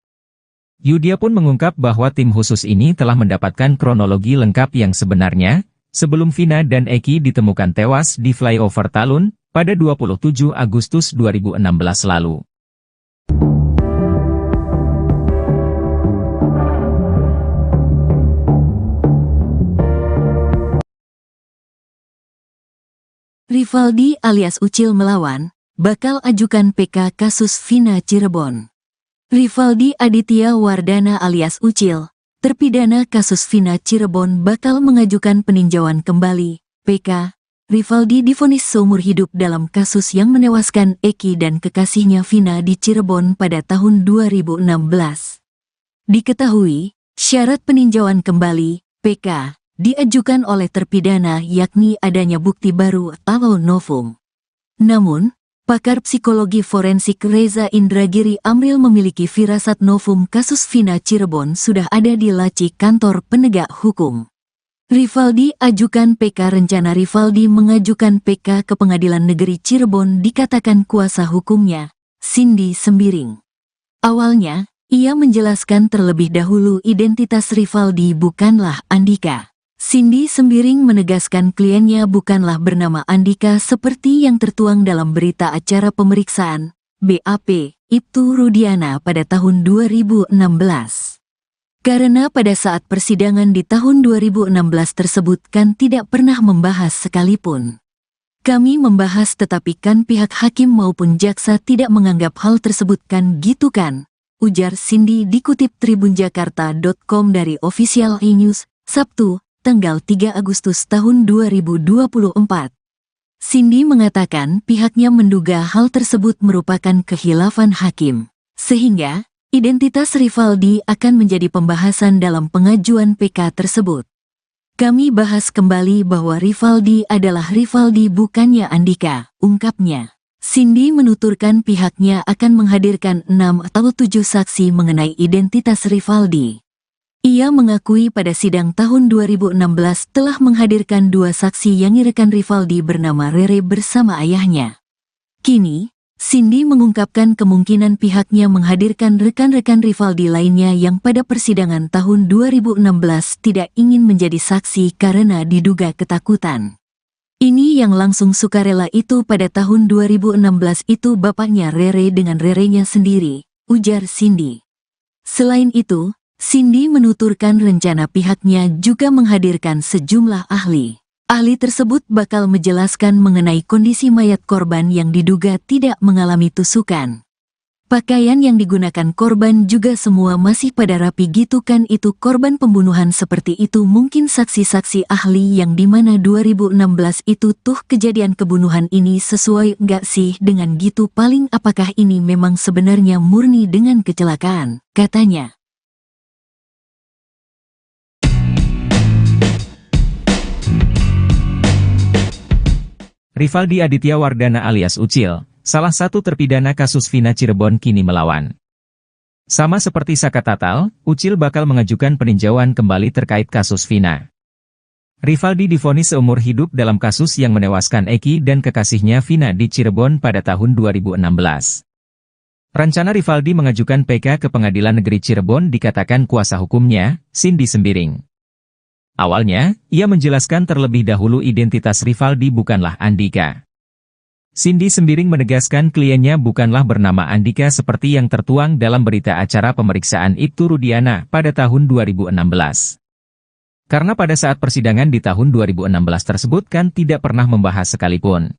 Yudia pun mengungkap bahwa tim khusus ini telah mendapatkan kronologi lengkap yang sebenarnya, sebelum Vina dan Eki ditemukan tewas di flyover Talun, pada 27 Agustus 2016 lalu. Rivaldi alias Ucil melawan, bakal ajukan PK kasus Vina Cirebon. Rivaldi Aditya Wardana alias Ucil, terpidana kasus Vina Cirebon bakal mengajukan peninjauan kembali, PK. Rivaldi divonis seumur hidup dalam kasus yang menewaskan Eki dan kekasihnya Vina di Cirebon pada tahun 2016. Diketahui, syarat peninjauan kembali, PK, diajukan oleh terpidana yakni adanya bukti baru atau novum. Namun, pakar psikologi forensik Reza Indragiri Amril memiliki firasat novum kasus Vina Cirebon sudah ada di laci kantor penegak hukum. Rivaldi ajukan PK. Rencana Rivaldi mengajukan PK ke Pengadilan Negeri Cirebon dikatakan kuasa hukumnya, Cindy Sembiring. Awalnya, ia menjelaskan terlebih dahulu identitas Rivaldi bukanlah Andika. Cindy Sembiring menegaskan kliennya bukanlah bernama Andika seperti yang tertuang dalam berita acara pemeriksaan, BAP, Ibtu Rudiana pada tahun 2016. Karena pada saat persidangan di tahun 2016 tersebut kan tidak pernah membahas sekalipun. Kami membahas tetapi kan pihak hakim maupun jaksa tidak menganggap hal tersebut kan gitu kan, ujar Cindy dikutip tribunjakarta.com dari Official E-News, Sabtu, tanggal 3 Agustus tahun 2024. Cindy mengatakan pihaknya menduga hal tersebut merupakan khilafan hakim, sehingga identitas Rivaldi akan menjadi pembahasan dalam pengajuan PK tersebut. Kami bahas kembali bahwa Rivaldi adalah Rivaldi bukannya Andika, ungkapnya. Cindy menuturkan pihaknya akan menghadirkan 6 atau 7 saksi mengenai identitas Rivaldi. Ia mengakui pada sidang tahun 2016 telah menghadirkan 2 saksi yang rekan Rivaldi bernama Rere bersama ayahnya. Kini, Cindy mengungkapkan kemungkinan pihaknya menghadirkan rekan-rekan Rivaldi lainnya yang pada persidangan tahun 2016 tidak ingin menjadi saksi karena diduga ketakutan. Ini yang langsung sukarela itu pada tahun 2016 itu bapaknya Rere dengan Rerenya sendiri, ujar Cindy. Selain itu, Cindy menuturkan rencana pihaknya juga menghadirkan sejumlah ahli. Ahli tersebut bakal menjelaskan mengenai kondisi mayat korban yang diduga tidak mengalami tusukan. Pakaian yang digunakan korban juga semua masih pada rapi gitu kan itu korban pembunuhan seperti itu mungkin saksi-saksi ahli yang dimana 2016 itu tuh kejadian kebunuhan ini sesuai nggak sih dengan gitu paling apakah ini memang sebenarnya murni dengan kecelakaan, katanya. Rivaldi Aditya Wardana alias Ucil, salah satu terpidana kasus Vina Cirebon kini melawan. Sama seperti Saka Tatal, Ucil bakal mengajukan peninjauan kembali terkait kasus Vina. Rivaldi divonis seumur hidup dalam kasus yang menewaskan Eki dan kekasihnya Vina di Cirebon pada tahun 2016. Rencana Rivaldi mengajukan PK ke Pengadilan Negeri Cirebon dikatakan kuasa hukumnya, Cindy Sembiring. Awalnya, ia menjelaskan terlebih dahulu identitas Rivaldi bukanlah Andika. Cindy Sembiring menegaskan kliennya bukanlah bernama Andika seperti yang tertuang dalam berita acara pemeriksaan Ibtu Rudiana pada tahun 2016. Karena pada saat persidangan di tahun 2016 tersebut kan tidak pernah membahas sekalipun.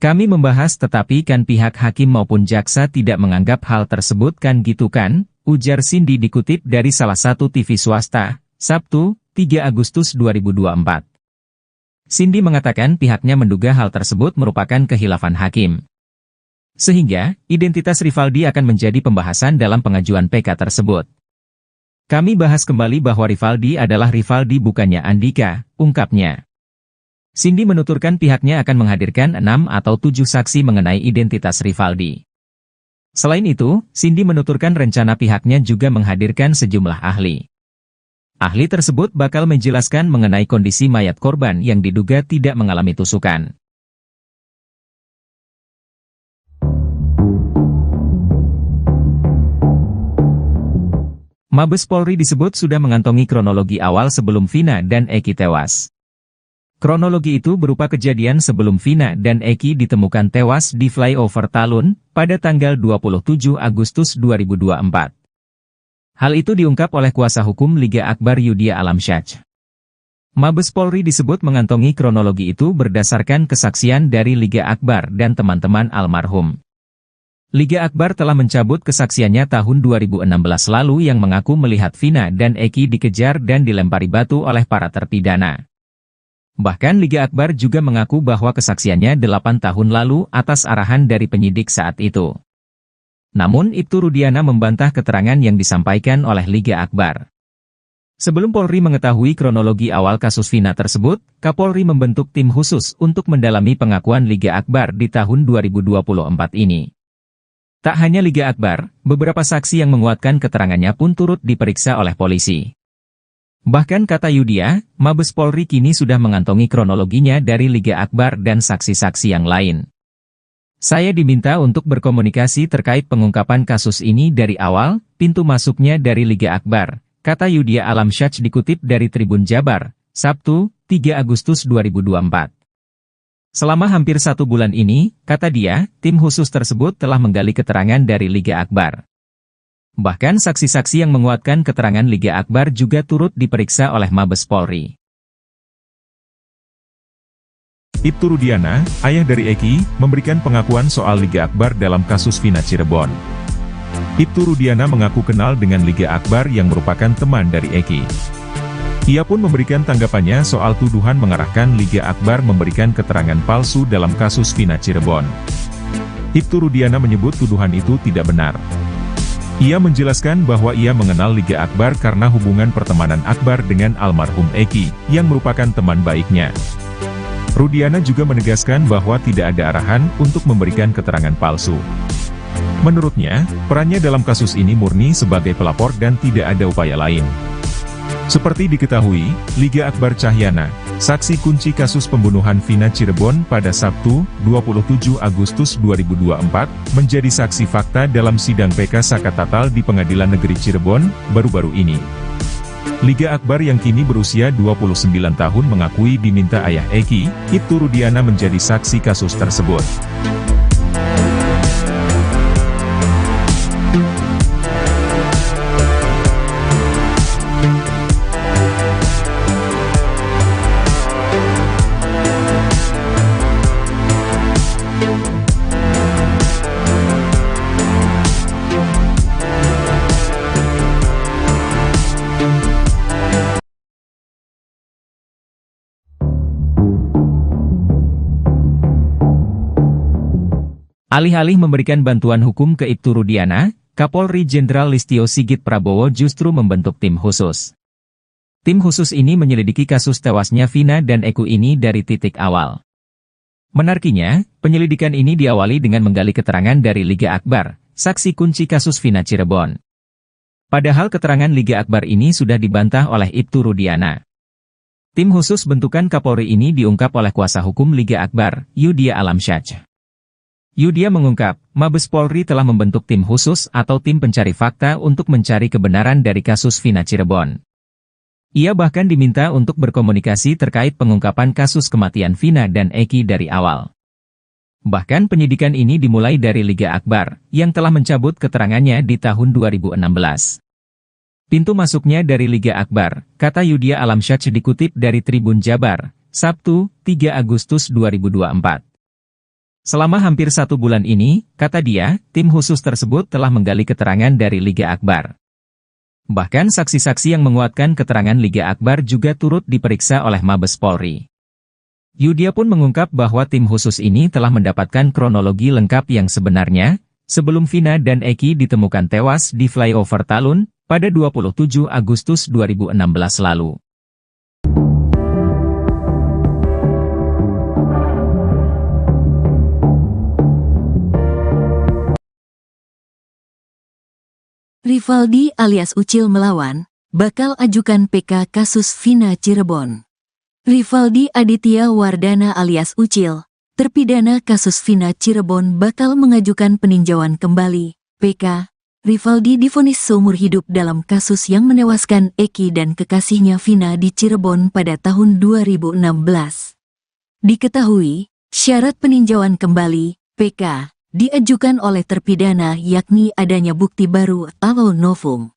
Kami membahas tetapi kan pihak hakim maupun jaksa tidak menganggap hal tersebut kan gitu kan, ujar Cindy dikutip dari salah satu TV swasta, Sabtu, 3 Agustus 2024. Cindy mengatakan pihaknya menduga hal tersebut merupakan kehilafan hakim. Sehingga, identitas Rivaldi akan menjadi pembahasan dalam pengajuan PK tersebut. Kami bahas kembali bahwa Rivaldi adalah Rivaldi bukannya Andika, ungkapnya. Cindy menuturkan pihaknya akan menghadirkan 6 atau 7 saksi mengenai identitas Rivaldi. Selain itu, Cindy menuturkan rencana pihaknya juga menghadirkan sejumlah ahli. Ahli tersebut bakal menjelaskan mengenai kondisi mayat korban yang diduga tidak mengalami tusukan. Mabes Polri disebut sudah mengantongi kronologi awal sebelum Vina dan Eki tewas. Kronologi itu berupa kejadian sebelum Vina dan Eki ditemukan tewas di flyover Talun pada tanggal 27 Agustus 2024. Hal itu diungkap oleh kuasa hukum Liga Akbar Yudia Alamsyah. Mabes Polri disebut mengantongi kronologi itu berdasarkan kesaksian dari Liga Akbar dan teman-teman almarhum. Liga Akbar telah mencabut kesaksiannya tahun 2016 lalu yang mengaku melihat Vina dan Eki dikejar dan dilempari batu oleh para terpidana. Bahkan Liga Akbar juga mengaku bahwa kesaksiannya 8 tahun lalu atas arahan dari penyidik saat itu. Namun Ibtu Rudiana membantah keterangan yang disampaikan oleh Liga Akbar. Sebelum Polri mengetahui kronologi awal kasus Vina tersebut, Kapolri membentuk tim khusus untuk mendalami pengakuan Liga Akbar di tahun 2024 ini. Tak hanya Liga Akbar, beberapa saksi yang menguatkan keterangannya pun turut diperiksa oleh polisi. Bahkan kata Yudia, Mabes Polri kini sudah mengantongi kronologinya dari Liga Akbar dan saksi-saksi yang lain. Saya diminta untuk berkomunikasi terkait pengungkapan kasus ini dari awal, pintu masuknya dari Liga Akbar, kata Yudia Alamsyah dikutip dari Tribun Jabar, Sabtu, 3 Agustus 2024. Selama hampir 1 bulan ini, kata dia, tim khusus tersebut telah menggali keterangan dari Liga Akbar. Bahkan saksi-saksi yang menguatkan keterangan Liga Akbar juga turut diperiksa oleh Mabes Polri. Ibtu Rudiana, ayah dari Eki, memberikan pengakuan soal Liga Akbar dalam kasus Vina Cirebon. Ibtu Rudiana mengaku kenal dengan Liga Akbar yang merupakan teman dari Eki. Ia pun memberikan tanggapannya soal tuduhan mengarahkan Liga Akbar memberikan keterangan palsu dalam kasus Vina Cirebon. Ibtu Rudiana menyebut tuduhan itu tidak benar. Ia menjelaskan bahwa ia mengenal Liga Akbar karena hubungan pertemanan Akbar dengan almarhum Eki, yang merupakan teman baiknya. Rudiana juga menegaskan bahwa tidak ada arahan untuk memberikan keterangan palsu. Menurutnya, perannya dalam kasus ini murni sebagai pelapor dan tidak ada upaya lain. Seperti diketahui, Liga Akbar Cahyana, saksi kunci kasus pembunuhan Vina Cirebon pada Sabtu, 27 Agustus 2024, menjadi saksi fakta dalam sidang PK Sakatatal di Pengadilan Negeri Cirebon, baru-baru ini. Liga Akbar yang kini berusia 29 tahun mengakui diminta ayah Eki, Ibtu Rudiana menjadi saksi kasus tersebut. Alih-alih memberikan bantuan hukum ke Ibtu Rudiana, Kapolri Jenderal Listio Sigit Prabowo justru membentuk tim khusus. Tim khusus ini menyelidiki kasus tewasnya Vina dan Eki ini dari titik awal. Menariknya, penyelidikan ini diawali dengan menggali keterangan dari Liga Akbar, saksi kunci kasus Vina Cirebon. Padahal keterangan Liga Akbar ini sudah dibantah oleh Ibtu Rudiana. Tim khusus bentukan Kapolri ini diungkap oleh kuasa hukum Liga Akbar, Yudia Alamsyah. Yudia mengungkap, Mabes Polri telah membentuk tim khusus atau tim pencari fakta untuk mencari kebenaran dari kasus Vina Cirebon. Ia bahkan diminta untuk berkomunikasi terkait pengungkapan kasus kematian Vina dan Eki dari awal. Bahkan penyidikan ini dimulai dari Liga Akbar, yang telah mencabut keterangannya di tahun 2016. Pintu masuknya dari Liga Akbar, kata Yudhya Alamsyah dikutip dari Tribun Jabar, Sabtu, 3 Agustus 2024. Selama hampir 1 bulan ini, kata dia, tim khusus tersebut telah menggali keterangan dari Liga Akbar. Bahkan saksi-saksi yang menguatkan keterangan Liga Akbar juga turut diperiksa oleh Mabes Polri. Yudhya pun mengungkap bahwa tim khusus ini telah mendapatkan kronologi lengkap yang sebenarnya, sebelum Vina dan Eki ditemukan tewas di flyover Talun, pada 27 Agustus 2016 lalu. Rivaldi alias Ucil melawan, bakal ajukan PK kasus Vina Cirebon. Rivaldi Aditya Wardana alias Ucil, terpidana kasus Vina Cirebon bakal mengajukan peninjauan kembali, PK. Rivaldi divonis seumur hidup dalam kasus yang menewaskan Eki dan kekasihnya Vina di Cirebon pada tahun 2016. Diketahui, syarat peninjauan kembali, PK, diajukan oleh terpidana yakni adanya bukti baru atau novum.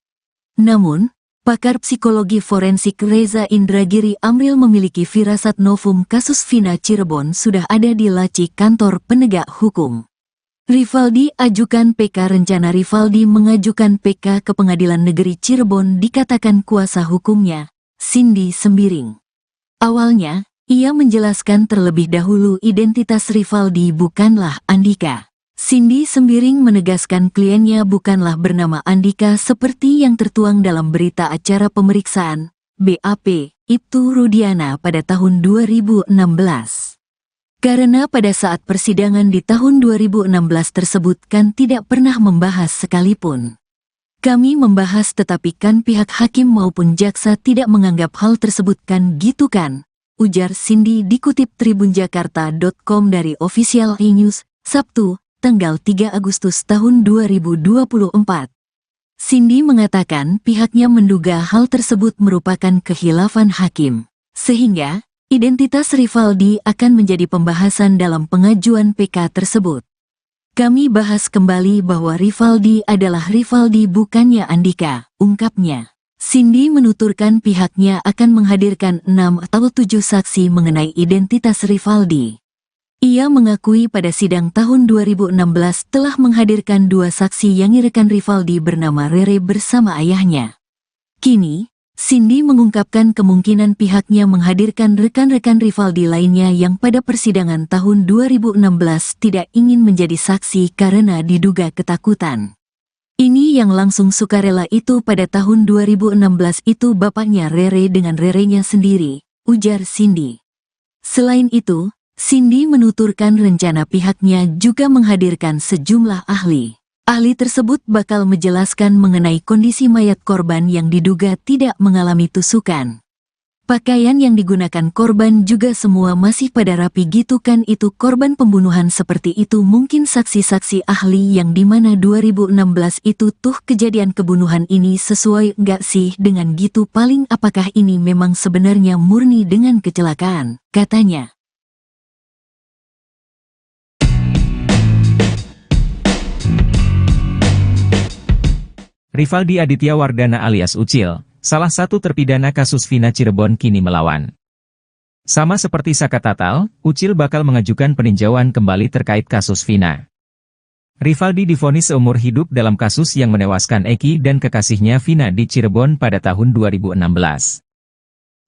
Namun, pakar psikologi forensik Reza Indragiri Amril memiliki firasat novum kasus Vina Cirebon sudah ada di laci kantor penegak hukum. Rivaldi ajukan PK. Rencana Rivaldi mengajukan PK ke Pengadilan Negeri Cirebon dikatakan kuasa hukumnya, Cindy Sembiring. Awalnya, ia menjelaskan terlebih dahulu identitas Rivaldi bukanlah Andika. Cindy Sembiring menegaskan kliennya bukanlah bernama Andika seperti yang tertuang dalam berita acara pemeriksaan, BAP, Ibtu Rudiana pada tahun 2016. Karena pada saat persidangan di tahun 2016 tersebut kan tidak pernah membahas sekalipun. Kami membahas tetapi kan pihak hakim maupun jaksa tidak menganggap hal tersebut kan gitu kan, ujar Cindy dikutip tribunjakarta.com dari Official E-News, Sabtu, tanggal 3 Agustus tahun 2024. Cindy mengatakan pihaknya menduga hal tersebut merupakan khilafan hakim, sehingga identitas Rivaldi akan menjadi pembahasan dalam pengajuan PK tersebut. Kami bahas kembali bahwa Rivaldi adalah Rivaldi bukannya Andika, ungkapnya. Cindy menuturkan pihaknya akan menghadirkan 6 atau 7 saksi mengenai identitas Rivaldi. Ia mengakui pada sidang tahun 2016 telah menghadirkan 2 saksi yang rekan Rivaldi bernama Rere bersama ayahnya. Kini, Cindy mengungkapkan kemungkinan pihaknya menghadirkan rekan-rekan Rivaldi lainnya yang pada persidangan tahun 2016 tidak ingin menjadi saksi karena diduga ketakutan. Ini yang langsung sukarela itu pada tahun 2016 itu bapaknya Rere dengan Rerenya sendiri, ujar Cindy. Selain itu, Cindy menuturkan rencana pihaknya juga menghadirkan sejumlah ahli. Ahli tersebut bakal menjelaskan mengenai kondisi mayat korban yang diduga tidak mengalami tusukan. Pakaian yang digunakan korban juga semua masih pada rapi gitu kan itu korban pembunuhan seperti itu mungkin saksi-saksi ahli yang dimana 2016 itu tuh kejadian kebunuhan ini sesuai nggak sih dengan gitu paling apakah ini memang sebenarnya murni dengan kecelakaan, katanya. Rivaldi Aditya Wardana alias Ucil, salah satu terpidana kasus Vina Cirebon kini melawan. Sama seperti Saka Tatal, Ucil bakal mengajukan peninjauan kembali terkait kasus Vina. Rivaldi divonis seumur hidup dalam kasus yang menewaskan Eki dan kekasihnya Vina di Cirebon pada tahun 2016.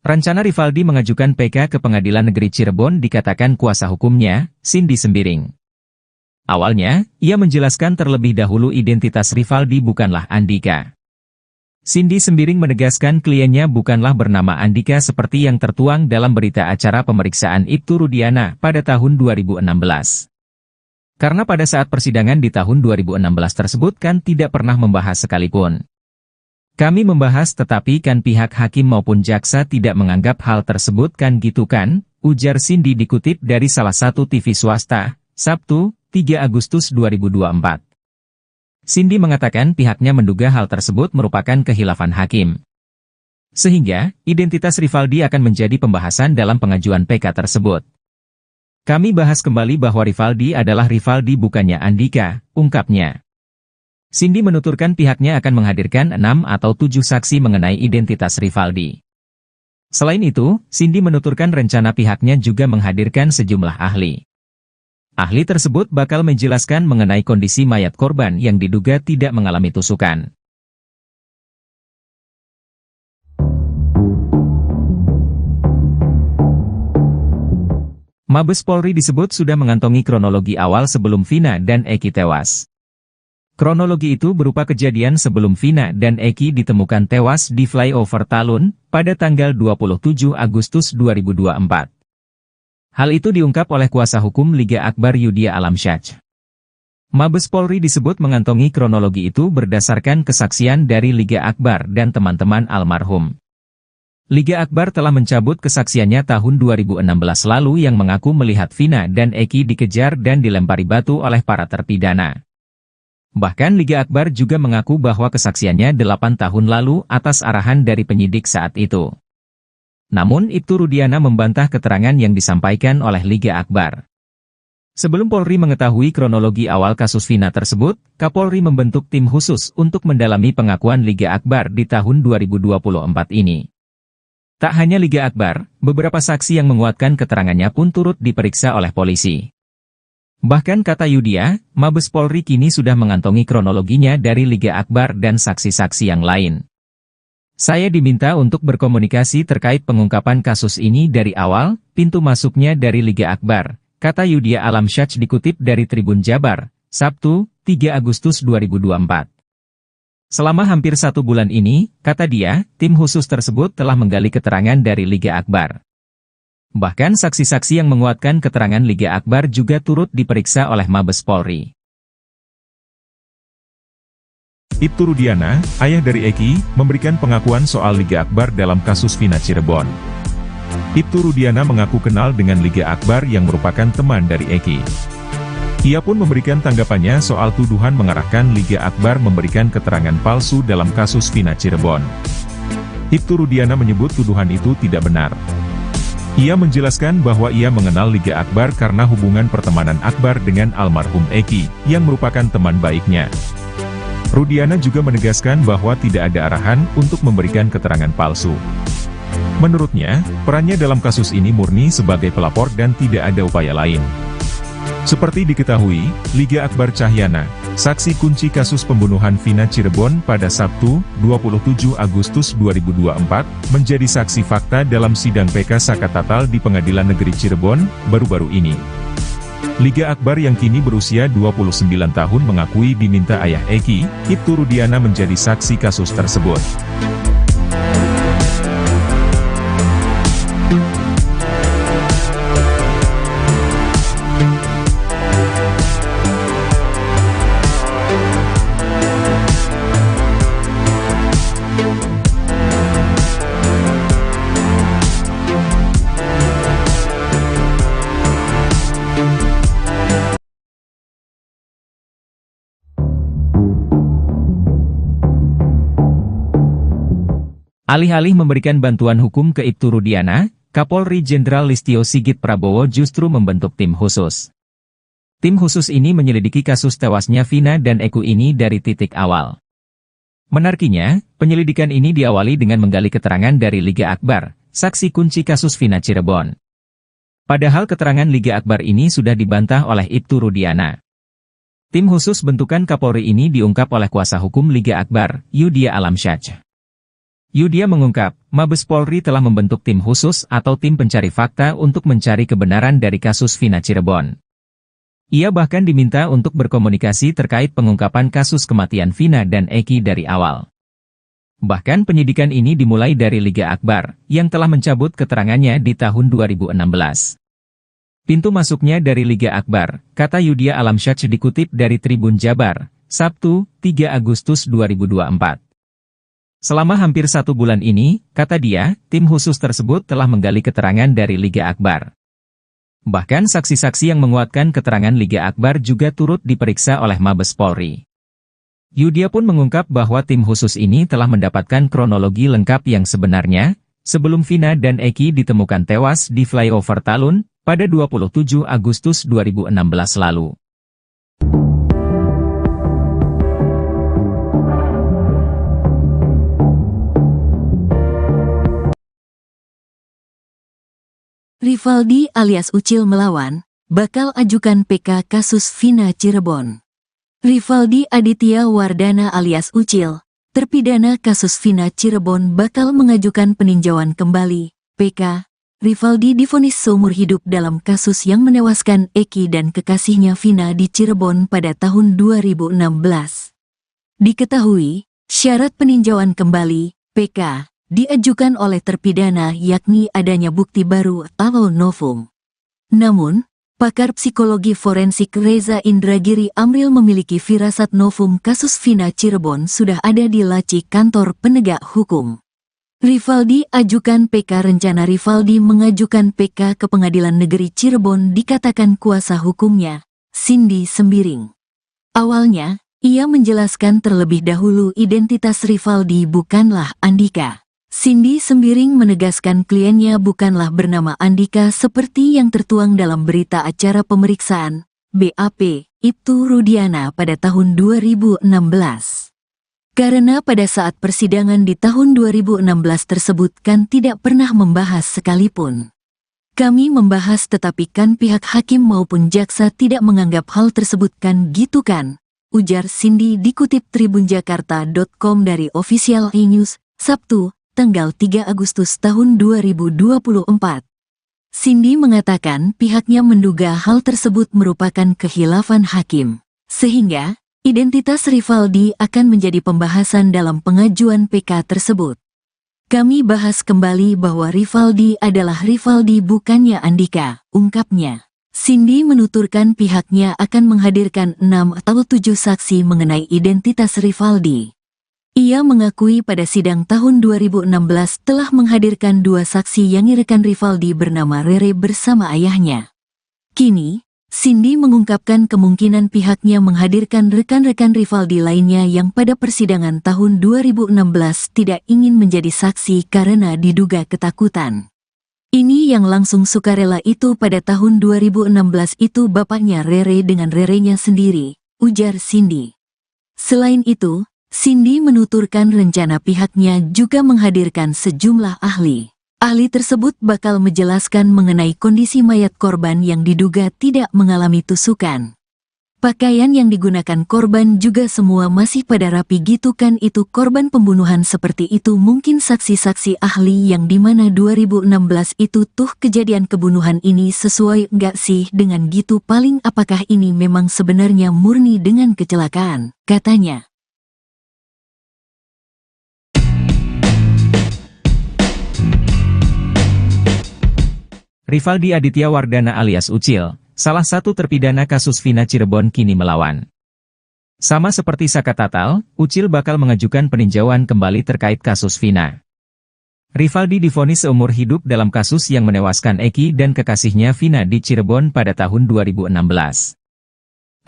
Rencana Rivaldi mengajukan PK ke Pengadilan Negeri Cirebon dikatakan kuasa hukumnya, Cindy Sembiring. Awalnya, ia menjelaskan terlebih dahulu identitas Rivaldi bukanlah Andika. Cindy Sembiring menegaskan kliennya bukanlah bernama Andika seperti yang tertuang dalam berita acara pemeriksaan Ibtu Rudiana pada tahun 2016. Karena pada saat persidangan di tahun 2016 tersebut kan tidak pernah membahas sekalipun. Kami membahas tetapi kan pihak hakim maupun jaksa tidak menganggap hal tersebut kan gitu kan, ujar Cindy dikutip dari salah satu TV swasta, Sabtu, 3 Agustus 2024. Cindy mengatakan pihaknya menduga hal tersebut merupakan khilafan hakim. Sehingga, identitas Rivaldi akan menjadi pembahasan dalam pengajuan PK tersebut. Kami bahas kembali bahwa Rivaldi adalah Rivaldi bukannya Andika, ungkapnya. Cindy menuturkan pihaknya akan menghadirkan 6 atau 7 saksi mengenai identitas Rivaldi. Selain itu, Cindy menuturkan rencana pihaknya juga menghadirkan sejumlah ahli. Ahli tersebut bakal menjelaskan mengenai kondisi mayat korban yang diduga tidak mengalami tusukan. Mabes Polri disebut sudah mengantongi kronologi awal sebelum Vina dan Eki tewas. Kronologi itu berupa kejadian sebelum Vina dan Eki ditemukan tewas di flyover Talun pada tanggal 27 Agustus 2024. Hal itu diungkap oleh kuasa hukum Liga Akbar Yudhya Alamsyah. Mabes Polri disebut mengantongi kronologi itu berdasarkan kesaksian dari Liga Akbar dan teman-teman almarhum. Liga Akbar telah mencabut kesaksiannya tahun 2016 lalu yang mengaku melihat Vina dan Eki dikejar dan dilempari batu oleh para terpidana. Bahkan Liga Akbar juga mengaku bahwa kesaksiannya 8 tahun lalu atas arahan dari penyidik saat itu. Namun Ibtu Rudiana membantah keterangan yang disampaikan oleh Liga Akbar. Sebelum Polri mengetahui kronologi awal kasus Vina tersebut, Kapolri membentuk tim khusus untuk mendalami pengakuan Liga Akbar di tahun 2024 ini. Tak hanya Liga Akbar, beberapa saksi yang menguatkan keterangannya pun turut diperiksa oleh polisi. Bahkan kata Yudhya, Mabes Polri kini sudah mengantongi kronologinya dari Liga Akbar dan saksi-saksi yang lain. Saya diminta untuk berkomunikasi terkait pengungkapan kasus ini dari awal, pintu masuknya dari Liga Akbar, kata Yudhya Alamsyah dikutip dari Tribun Jabar, Sabtu, 3 Agustus 2024. Selama hampir 1 bulan ini, kata dia, tim khusus tersebut telah menggali keterangan dari Liga Akbar. Bahkan saksi-saksi yang menguatkan keterangan Liga Akbar juga turut diperiksa oleh Mabes Polri. Ibtu Rudiana, ayah dari Eki, memberikan pengakuan soal Liga Akbar dalam kasus Vina Cirebon. Ibtu Rudiana mengaku kenal dengan Liga Akbar yang merupakan teman dari Eki. Ia pun memberikan tanggapannya soal tuduhan mengarahkan Liga Akbar memberikan keterangan palsu dalam kasus Vina Cirebon. Ibtu Rudiana menyebut tuduhan itu tidak benar. Ia menjelaskan bahwa ia mengenal Liga Akbar karena hubungan pertemanan Akbar dengan almarhum Eki, yang merupakan teman baiknya. Rudiana juga menegaskan bahwa tidak ada arahan untuk memberikan keterangan palsu. Menurutnya, perannya dalam kasus ini murni sebagai pelapor dan tidak ada upaya lain. Seperti diketahui, Liga Akbar Cahyana, saksi kunci kasus pembunuhan Vina Cirebon pada Sabtu, 27 Agustus 2024, menjadi saksi fakta dalam sidang PK Sakatatal di Pengadilan Negeri Cirebon, baru-baru ini. Liga Akbar yang kini berusia 29 tahun mengakui diminta ayah Eki, Ibtu Rudiana menjadi saksi kasus tersebut. Alih-alih memberikan bantuan hukum ke Ibtu Rudiana, Kapolri Jenderal Listio Sigit Prabowo justru membentuk tim khusus. Tim khusus ini menyelidiki kasus tewasnya Vina dan Eki ini dari titik awal. Menariknya, penyelidikan ini diawali dengan menggali keterangan dari Liga Akbar, saksi kunci kasus Vina Cirebon. Padahal keterangan Liga Akbar ini sudah dibantah oleh Ibtu Rudiana. Tim khusus bentukan Kapolri ini diungkap oleh kuasa hukum Liga Akbar, Yudhya Alamsyah. Yudhya mengungkap, Mabes Polri telah membentuk tim khusus atau tim pencari fakta untuk mencari kebenaran dari kasus Vina Cirebon. Ia bahkan diminta untuk berkomunikasi terkait pengungkapan kasus kematian Vina dan Eki dari awal. Bahkan penyidikan ini dimulai dari Liga Akbar, yang telah mencabut keterangannya di tahun 2016. Pintu masuknya dari Liga Akbar, kata Yudhya Alamsyah dikutip dari Tribun Jabar, Sabtu, 3 Agustus 2024. Selama hampir 1 bulan ini, kata dia, tim khusus tersebut telah menggali keterangan dari Liga Akbar. Bahkan saksi-saksi yang menguatkan keterangan Liga Akbar juga turut diperiksa oleh Mabes Polri. Yudia pun mengungkap bahwa tim khusus ini telah mendapatkan kronologi lengkap yang sebenarnya, sebelum Vina dan Eki ditemukan tewas di flyover Talun, pada 27 Agustus 2016 lalu. Rivaldi alias Ucil melawan, bakal ajukan PK kasus Vina Cirebon. Rivaldi Aditya Wardana alias Ucil, terpidana kasus Vina Cirebon bakal mengajukan peninjauan kembali, PK. Rivaldi divonis seumur hidup dalam kasus yang menewaskan Eki dan kekasihnya Vina di Cirebon pada tahun 2016. Diketahui, syarat peninjauan kembali, PK, diajukan oleh terpidana yakni adanya bukti baru atau novum. Namun, pakar psikologi forensik Reza Indragiri Amril memiliki firasat novum kasus Vina Cirebon sudah ada di laci kantor penegak hukum. Rivaldi ajukan PK. Rencana Rivaldi mengajukan PK ke Pengadilan Negeri Cirebon dikatakan kuasa hukumnya, Cindy Sembiring. Awalnya, ia menjelaskan terlebih dahulu identitas Rivaldi bukanlah Andika. Cindy Sembiring menegaskan kliennya bukanlah bernama Andika seperti yang tertuang dalam berita acara pemeriksaan, BAP, Ibtu Rudiana pada tahun 2016. Karena pada saat persidangan di tahun 2016 tersebut kan tidak pernah membahas sekalipun. Kami membahas tetapi kan pihak hakim maupun jaksa tidak menganggap hal tersebut kan gitu kan, ujar Cindy dikutip tribunjakarta.com dari Official E-News, Sabtu, tanggal 3 Agustus tahun 2024. Cindy mengatakan pihaknya menduga hal tersebut merupakan khilafan hakim, sehingga identitas Rivaldi akan menjadi pembahasan dalam pengajuan PK tersebut. Kami bahas kembali bahwa Rivaldi adalah Rivaldi bukannya Andika, ungkapnya. Cindy menuturkan pihaknya akan menghadirkan 6 atau 7 saksi mengenai identitas Rivaldi. Ia mengakui pada sidang tahun 2016 telah menghadirkan 2 saksi yang rekan Rivaldi bernama Rere bersama ayahnya. Kini, Cindy mengungkapkan kemungkinan pihaknya menghadirkan rekan-rekan Rivaldi lainnya yang pada persidangan tahun 2016 tidak ingin menjadi saksi karena diduga ketakutan. Ini yang langsung sukarela itu pada tahun 2016 itu bapaknya Rere dengan Rerenya sendiri, ujar Cindy. Selain itu, Cindy menuturkan rencana pihaknya juga menghadirkan sejumlah ahli. Ahli tersebut bakal menjelaskan mengenai kondisi mayat korban yang diduga tidak mengalami tusukan. Pakaian yang digunakan korban juga semua masih pada rapi gitu kan itu korban pembunuhan seperti itu mungkin saksi-saksi ahli yang dimana 2016 itu tuh kejadian kebunuhan ini sesuai nggak sih dengan gitu paling apakah ini memang sebenarnya murni dengan kecelakaan, katanya. Rivaldi Aditya Wardana alias Ucil, salah satu terpidana kasus Vina Cirebon kini melawan. Sama seperti Saka Tatal, Ucil bakal mengajukan peninjauan kembali terkait kasus Vina. Rivaldi divonis seumur hidup dalam kasus yang menewaskan Eki dan kekasihnya Vina di Cirebon pada tahun 2016.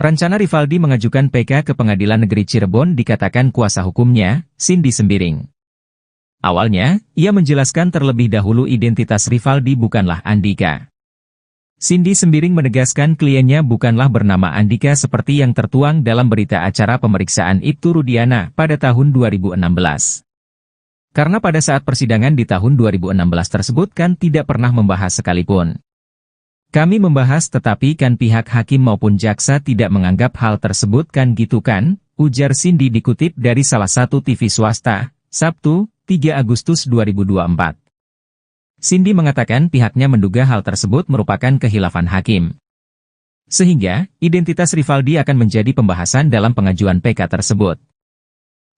Rencana Rivaldi mengajukan PK ke Pengadilan Negeri Cirebon dikatakan kuasa hukumnya, Cindy Sembiring. Awalnya, ia menjelaskan terlebih dahulu identitas Rivaldi bukanlah Andika. Cindy Sembiring menegaskan kliennya bukanlah bernama Andika seperti yang tertuang dalam berita acara pemeriksaan Ibtu Rudiana pada tahun 2016. Karena pada saat persidangan di tahun 2016 tersebut kan tidak pernah membahas sekalipun. Kami membahas tetapi kan pihak hakim maupun jaksa tidak menganggap hal tersebut kan gitu kan, ujar Cindy dikutip dari salah satu TV swasta, Sabtu, 3 Agustus 2024. Cindy mengatakan pihaknya menduga hal tersebut merupakan khilafan hakim. Sehingga, identitas Rivaldi akan menjadi pembahasan dalam pengajuan PK tersebut.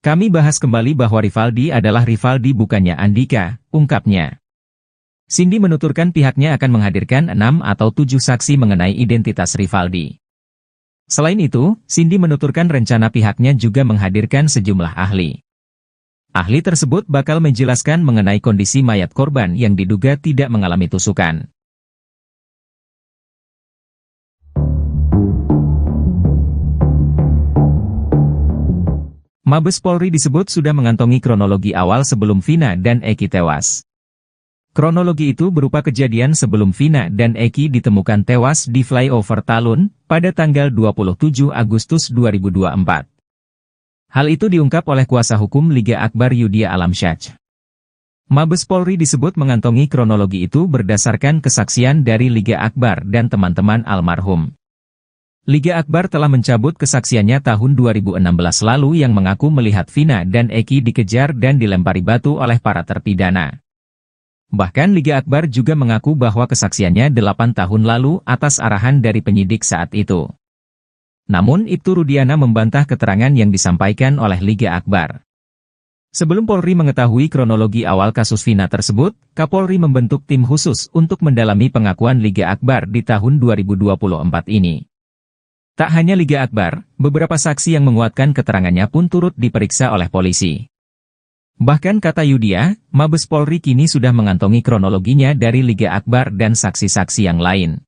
Kami bahas kembali bahwa Rivaldi adalah Rivaldi bukannya Andika, ungkapnya. Cindy menuturkan pihaknya akan menghadirkan 6 atau 7 saksi mengenai identitas Rivaldi. Selain itu, Cindy menuturkan rencana pihaknya juga menghadirkan sejumlah ahli. Ahli tersebut bakal menjelaskan mengenai kondisi mayat korban yang diduga tidak mengalami tusukan. Mabes Polri disebut sudah mengantongi kronologi awal sebelum Vina dan Eki tewas. Kronologi itu berupa kejadian sebelum Vina dan Eki ditemukan tewas di flyover Talun pada tanggal 27 Agustus 2024. Hal itu diungkap oleh kuasa hukum Liga Akbar Yudhya Alamsyah. Mabes Polri disebut mengantongi kronologi itu berdasarkan kesaksian dari Liga Akbar dan teman-teman almarhum. Liga Akbar telah mencabut kesaksiannya tahun 2016 lalu yang mengaku melihat Vina dan Eki dikejar dan dilempari batu oleh para terpidana. Bahkan Liga Akbar juga mengaku bahwa kesaksiannya 8 tahun lalu atas arahan dari penyidik saat itu. Namun Ibtu Rudiana membantah keterangan yang disampaikan oleh Liga Akbar. Sebelum Polri mengetahui kronologi awal kasus Vina tersebut, Kapolri membentuk tim khusus untuk mendalami pengakuan Liga Akbar di tahun 2024 ini. Tak hanya Liga Akbar, beberapa saksi yang menguatkan keterangannya pun turut diperiksa oleh polisi. Bahkan kata Yudhya, Mabes Polri kini sudah mengantongi kronologinya dari Liga Akbar dan saksi-saksi yang lain.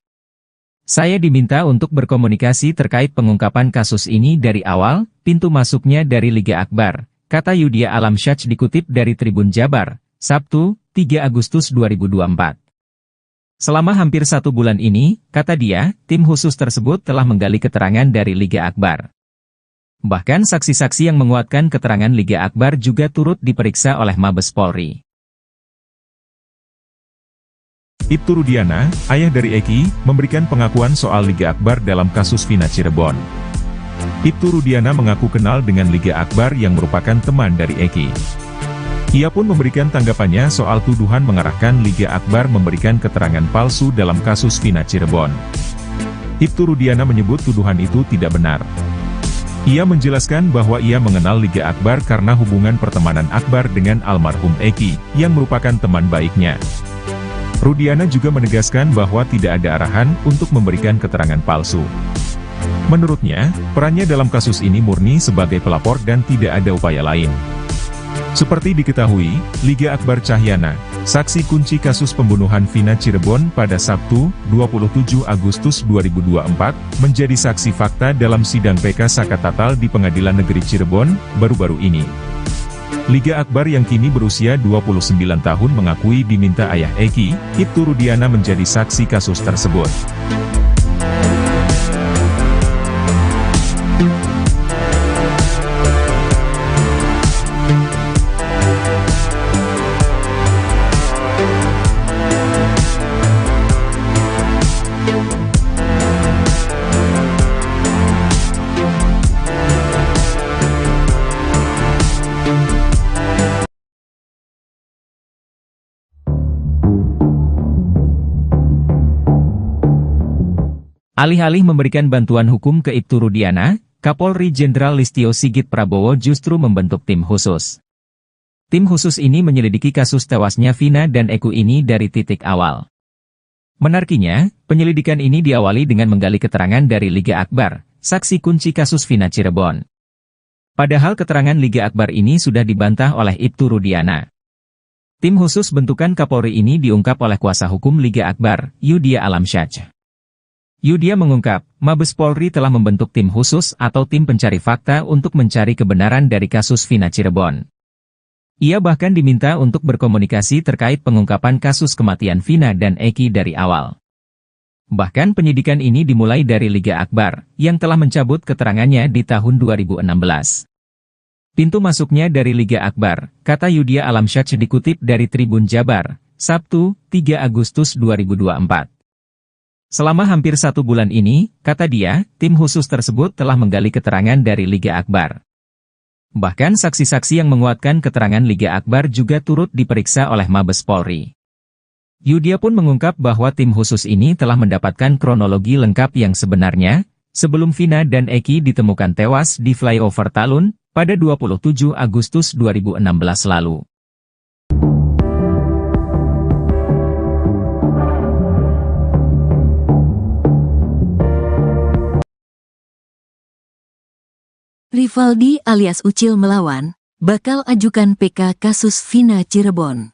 Saya diminta untuk berkomunikasi terkait pengungkapan kasus ini dari awal, pintu masuknya dari Liga Akbar, kata Yudhya Alamsyah dikutip dari Tribun Jabar, Sabtu, 3 Agustus 2024. Selama hampir 1 bulan ini, kata dia, tim khusus tersebut telah menggali keterangan dari Liga Akbar. Bahkan saksi-saksi yang menguatkan keterangan Liga Akbar juga turut diperiksa oleh Mabes Polri. Ibtu Rudiana, ayah dari Eki, memberikan pengakuan soal Liga Akbar dalam kasus Vina Cirebon. Ibtu Rudiana mengaku kenal dengan Liga Akbar yang merupakan teman dari Eki. Ia pun memberikan tanggapannya soal tuduhan mengarahkan Liga Akbar memberikan keterangan palsu dalam kasus Vina Cirebon. Ibtu Rudiana menyebut tuduhan itu tidak benar. Ia menjelaskan bahwa ia mengenal Liga Akbar karena hubungan pertemanan Akbar dengan almarhum Eki, yang merupakan teman baiknya. Rudiana juga menegaskan bahwa tidak ada arahan untuk memberikan keterangan palsu. Menurutnya, perannya dalam kasus ini murni sebagai pelapor dan tidak ada upaya lain. Seperti diketahui, Liga Akbar Cahyana, saksi kunci kasus pembunuhan Vina Cirebon pada Sabtu, 27 Agustus 2024, menjadi saksi fakta dalam sidang PK Sakatatal di Pengadilan Negeri Cirebon, baru-baru ini. Liga Akbar yang kini berusia 29 tahun mengakui diminta ayah Eki, Ibtu Rudiana menjadi saksi kasus tersebut. Alih-alih memberikan bantuan hukum ke Ibtu Rudiana, Kapolri Jenderal Listio Sigit Prabowo justru membentuk tim khusus. Tim khusus ini menyelidiki kasus tewasnya Vina dan Eki ini dari titik awal. Menariknya, penyelidikan ini diawali dengan menggali keterangan dari Liga Akbar, saksi kunci kasus Vina Cirebon. Padahal keterangan Liga Akbar ini sudah dibantah oleh Ibtu Rudiana. Tim khusus bentukan Kapolri ini diungkap oleh kuasa hukum Liga Akbar, Yudhya Alamsyah. Yudhya mengungkap, Mabes Polri telah membentuk tim khusus atau tim pencari fakta untuk mencari kebenaran dari kasus Vina Cirebon. Ia bahkan diminta untuk berkomunikasi terkait pengungkapan kasus kematian Vina dan Eki dari awal. Bahkan penyidikan ini dimulai dari Liga Akbar, yang telah mencabut keterangannya di tahun 2016. Pintu masuknya dari Liga Akbar, kata Yudhya Alamsyah dikutip dari Tribun Jabar, Sabtu, 3 Agustus 2024. Selama hampir 1 bulan ini, kata dia, tim khusus tersebut telah menggali keterangan dari Liga Akbar. Bahkan saksi-saksi yang menguatkan keterangan Liga Akbar juga turut diperiksa oleh Mabes Polri. Yudhya pun mengungkap bahwa tim khusus ini telah mendapatkan kronologi lengkap yang sebenarnya, sebelum Vina dan Eki ditemukan tewas di flyover Talun, pada 27 Agustus 2016 lalu. Rivaldi alias Ucil melawan, bakal ajukan PK kasus Vina Cirebon.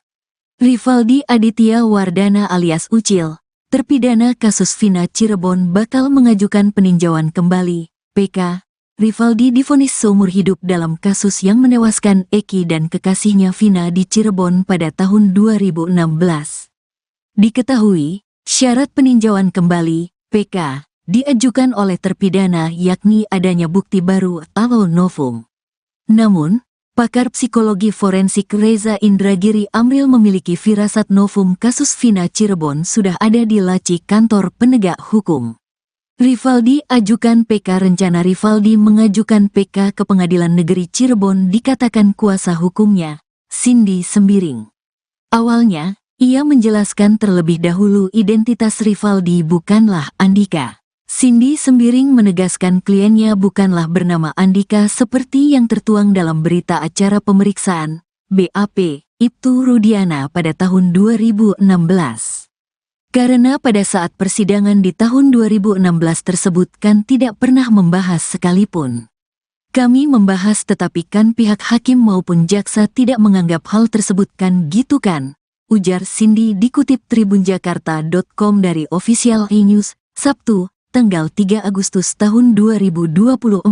Rivaldi Aditya Wardana alias Ucil, terpidana kasus Vina Cirebon bakal mengajukan peninjauan kembali, PK, Rivaldi divonis seumur hidup dalam kasus yang menewaskan Eki dan kekasihnya Vina di Cirebon pada tahun 2016. Diketahui, syarat peninjauan kembali, PK, diajukan oleh terpidana yakni adanya bukti baru atau novum. Namun, pakar psikologi forensik Reza Indragiri Amril memiliki firasat novum kasus Vina Cirebon sudah ada di laci kantor penegak hukum. Rivaldi ajukan PK. Rencana Rivaldi mengajukan PK ke Pengadilan Negeri Cirebon dikatakan kuasa hukumnya, Cindy Sembiring. Awalnya, ia menjelaskan terlebih dahulu identitas Rivaldi bukanlah Andika. Cindy Sembiring menegaskan kliennya bukanlah bernama Andika seperti yang tertuang dalam berita acara pemeriksaan, BAP, Ibtu Rudiana pada tahun 2016. Karena pada saat persidangan di tahun 2016 tersebut kan tidak pernah membahas sekalipun. Kami membahas tetapi kan pihak hakim maupun jaksa tidak menganggap hal tersebut kan gitu kan, ujar Cindy dikutip tribunjakarta.com dari Official iNews, Sabtu, tanggal 3 Agustus tahun 2024.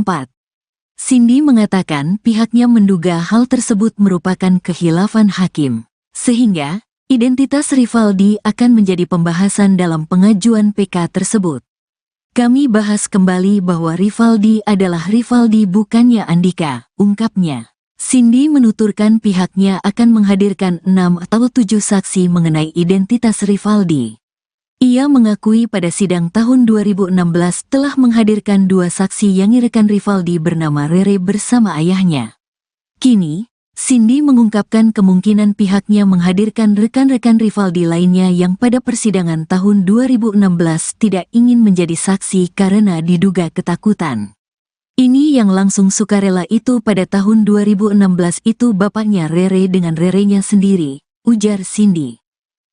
Cindy mengatakan pihaknya menduga hal tersebut merupakan khilafan hakim, sehingga identitas Rivaldi akan menjadi pembahasan dalam pengajuan PK tersebut. Kami bahas kembali bahwa Rivaldi adalah Rivaldi bukannya Andika, ungkapnya. Cindy menuturkan pihaknya akan menghadirkan 6 atau 7 saksi mengenai identitas Rivaldi. Ia mengakui pada sidang tahun 2016 telah menghadirkan 2 saksi yang rekan Rivaldi bernama Rere bersama ayahnya. Kini, Cindy mengungkapkan kemungkinan pihaknya menghadirkan rekan-rekan Rivaldi lainnya yang pada persidangan tahun 2016 tidak ingin menjadi saksi karena diduga ketakutan. Ini yang langsung sukarela itu pada tahun 2016 itu bapaknya Rere dengan Rerenya sendiri, ujar Cindy.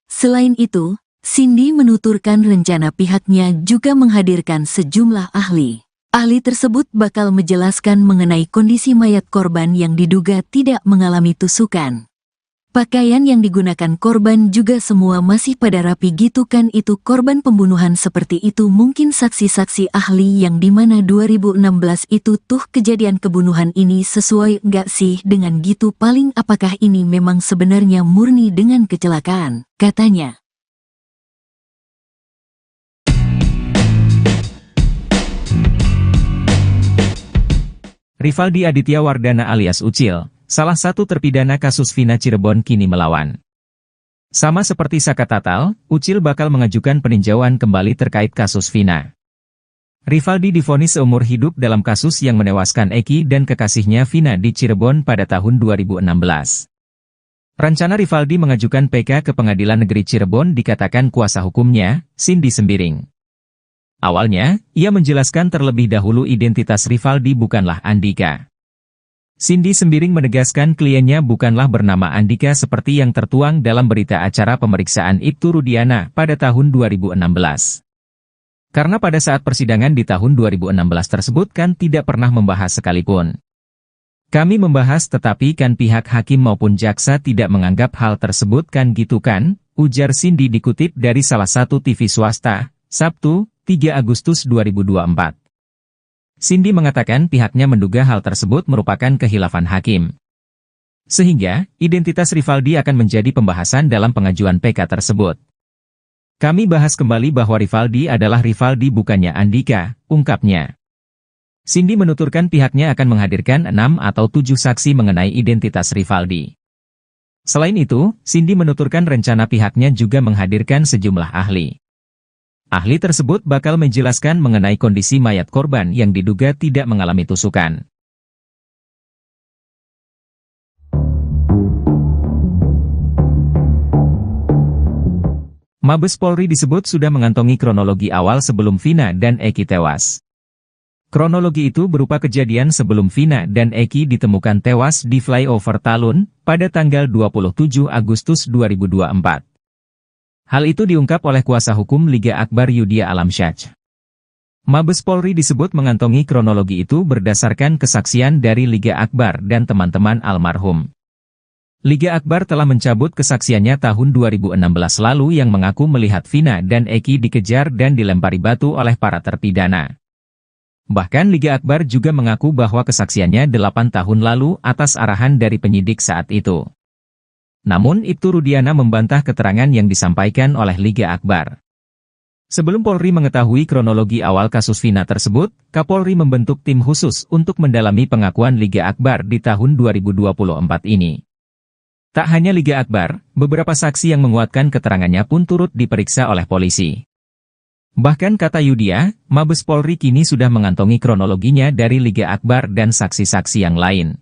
Selain itu, Cindy menuturkan rencana pihaknya juga menghadirkan sejumlah ahli. Ahli tersebut bakal menjelaskan mengenai kondisi mayat korban yang diduga tidak mengalami tusukan. Pakaian yang digunakan korban juga semua masih pada rapi gitu kan itu korban pembunuhan seperti itu mungkin saksi-saksi ahli yang dimana 2016 itu tuh kejadian kebunuhan ini sesuai nggak sih dengan gitu paling apakah ini memang sebenarnya murni dengan kecelakaan, katanya. Rivaldi Aditya Wardana alias Ucil, salah satu terpidana kasus Vina Cirebon kini melawan. Sama seperti Saka Tatal, Ucil bakal mengajukan peninjauan kembali terkait kasus Vina. Rivaldi divonis seumur hidup dalam kasus yang menewaskan Eki dan kekasihnya Vina di Cirebon pada tahun 2016. Rencana Rivaldi mengajukan PK ke Pengadilan Negeri Cirebon dikatakan kuasa hukumnya, Cindy Sembiring. Awalnya, ia menjelaskan terlebih dahulu identitas Rivaldi bukanlah Andika. Cindy Sembiring menegaskan kliennya bukanlah bernama Andika seperti yang tertuang dalam berita acara pemeriksaan Ibtu Rudiana pada tahun 2016. Karena pada saat persidangan di tahun 2016 tersebut kan tidak pernah membahas sekalipun. Kami membahas tetapi kan pihak hakim maupun jaksa tidak menganggap hal tersebut kan gitu kan, ujar Cindy dikutip dari salah satu TV swasta, Sabtu, 3 Agustus 2024. Cindy mengatakan pihaknya menduga hal tersebut merupakan khilafan hakim. Sehingga, identitas Rivaldi akan menjadi pembahasan dalam pengajuan PK tersebut. Kami bahas kembali bahwa Rivaldi adalah Rivaldi bukannya Andika, ungkapnya. Cindy menuturkan pihaknya akan menghadirkan 6 atau 7 saksi mengenai identitas Rivaldi. Selain itu, Cindy menuturkan rencana pihaknya juga menghadirkan sejumlah ahli. Ahli tersebut bakal menjelaskan mengenai kondisi mayat korban yang diduga tidak mengalami tusukan. Mabes Polri disebut sudah mengantongi kronologi awal sebelum Vina dan Eki tewas. Kronologi itu berupa kejadian sebelum Vina dan Eki ditemukan tewas di flyover Talun pada tanggal 27 Agustus 2024. Hal itu diungkap oleh kuasa hukum Liga Akbar Yudhya Alamsyah. Mabes Polri disebut mengantongi kronologi itu berdasarkan kesaksian dari Liga Akbar dan teman-teman almarhum. Liga Akbar telah mencabut kesaksiannya tahun 2016 lalu yang mengaku melihat Vina dan Eki dikejar dan dilempari batu oleh para terpidana. Bahkan Liga Akbar juga mengaku bahwa kesaksiannya 8 tahun lalu atas arahan dari penyidik saat itu. Namun Ibtu Rudiana membantah keterangan yang disampaikan oleh Liga Akbar. Sebelum Polri mengetahui kronologi awal kasus Vina tersebut, Kapolri membentuk tim khusus untuk mendalami pengakuan Liga Akbar di tahun 2024 ini. Tak hanya Liga Akbar, beberapa saksi yang menguatkan keterangannya pun turut diperiksa oleh polisi. Bahkan kata Yudia, Mabes Polri kini sudah mengantongi kronologinya dari Liga Akbar dan saksi-saksi yang lain.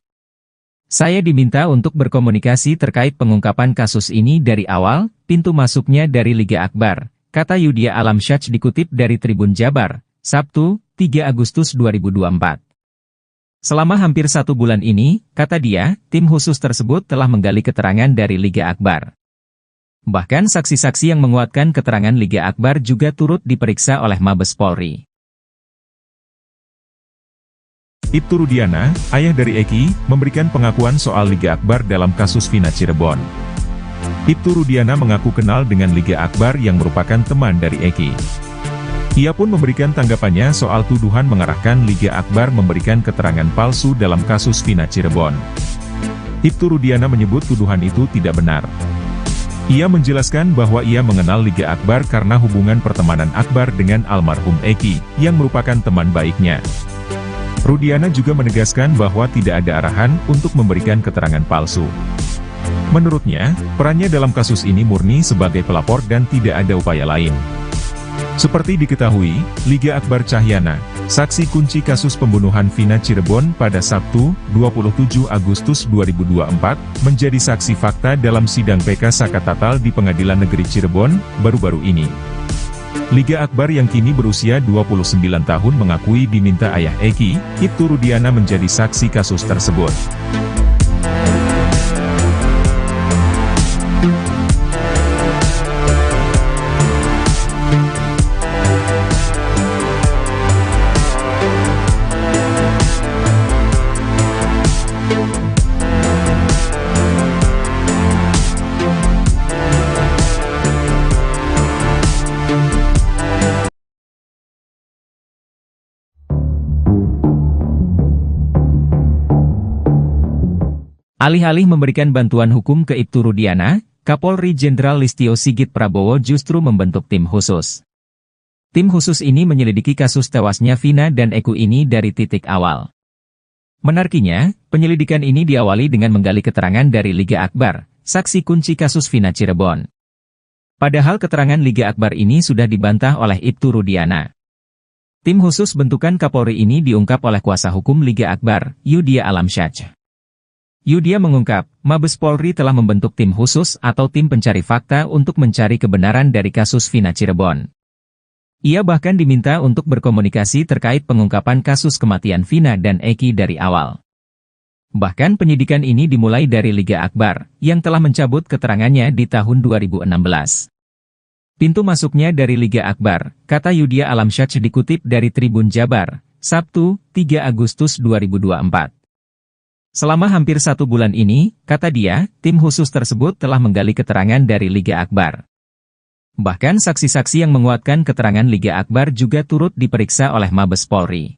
Saya diminta untuk berkomunikasi terkait pengungkapan kasus ini dari awal, pintu masuknya dari Liga Akbar, kata Yudia Alamsyah dikutip dari Tribun Jabar, Sabtu, 3 Agustus 2024. Selama hampir 1 bulan ini, kata dia, tim khusus tersebut telah menggali keterangan dari Liga Akbar. Bahkan saksi-saksi yang menguatkan keterangan Liga Akbar juga turut diperiksa oleh Mabes Polri. Ibtu Rudiana, ayah dari Eki, memberikan pengakuan soal Liga Akbar dalam kasus Vina Cirebon. Ibtu Rudiana mengaku kenal dengan Liga Akbar yang merupakan teman dari Eki. Ia pun memberikan tanggapannya soal tuduhan mengarahkan Liga Akbar memberikan keterangan palsu dalam kasus Vina Cirebon. Ibtu Rudiana menyebut tuduhan itu tidak benar. Ia menjelaskan bahwa ia mengenal Liga Akbar karena hubungan pertemanan Akbar dengan almarhum Eki, yang merupakan teman baiknya. Rudiana juga menegaskan bahwa tidak ada arahan untuk memberikan keterangan palsu. Menurutnya, perannya dalam kasus ini murni sebagai pelapor dan tidak ada upaya lain. Seperti diketahui, Liga Akbar Cahyana, saksi kunci kasus pembunuhan Vina Cirebon pada Sabtu, 27 Agustus 2024, menjadi saksi fakta dalam sidang PK Sakatatal di Pengadilan Negeri Cirebon, baru-baru ini. Liga Akbar yang kini berusia 29 tahun mengakui diminta ayah Eki, Ibtu Rudiana menjadi saksi kasus tersebut. Alih-alih memberikan bantuan hukum ke Ibtu Rudiana, Kapolri Jenderal Listio Sigit Prabowo justru membentuk tim khusus. Tim khusus ini menyelidiki kasus tewasnya Vina dan Eki ini dari titik awal. Menariknya, penyelidikan ini diawali dengan menggali keterangan dari Liga Akbar, saksi kunci kasus Vina Cirebon. Padahal keterangan Liga Akbar ini sudah dibantah oleh Ibtu Rudiana. Tim khusus bentukan Kapolri ini diungkap oleh kuasa hukum Liga Akbar, Yudia Alamsyah. Yudia mengungkap, Mabes Polri telah membentuk tim khusus atau tim pencari fakta untuk mencari kebenaran dari kasus Vina Cirebon. Ia bahkan diminta untuk berkomunikasi terkait pengungkapan kasus kematian Vina dan Eki dari awal. Bahkan penyidikan ini dimulai dari Liga Akbar, yang telah mencabut keterangannya di tahun 2016. Pintu masuknya dari Liga Akbar, kata Yudia Alamsyah dikutip dari Tribun Jabar, Sabtu, 3 Agustus 2024. Selama hampir 1 bulan ini, kata dia, tim khusus tersebut telah menggali keterangan dari Liga Akbar. Bahkan saksi-saksi yang menguatkan keterangan Liga Akbar juga turut diperiksa oleh Mabes Polri.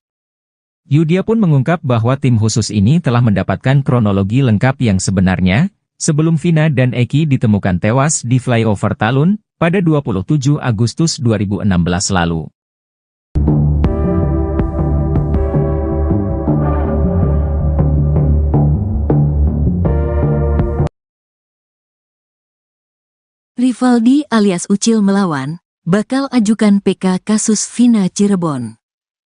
Yudia pun mengungkap bahwa tim khusus ini telah mendapatkan kronologi lengkap yang sebenarnya, sebelum Vina dan Eki ditemukan tewas di flyover Talun, pada 27 Agustus 2016 lalu. Rivaldi alias Ucil melawan, bakal ajukan PK kasus Vina Cirebon.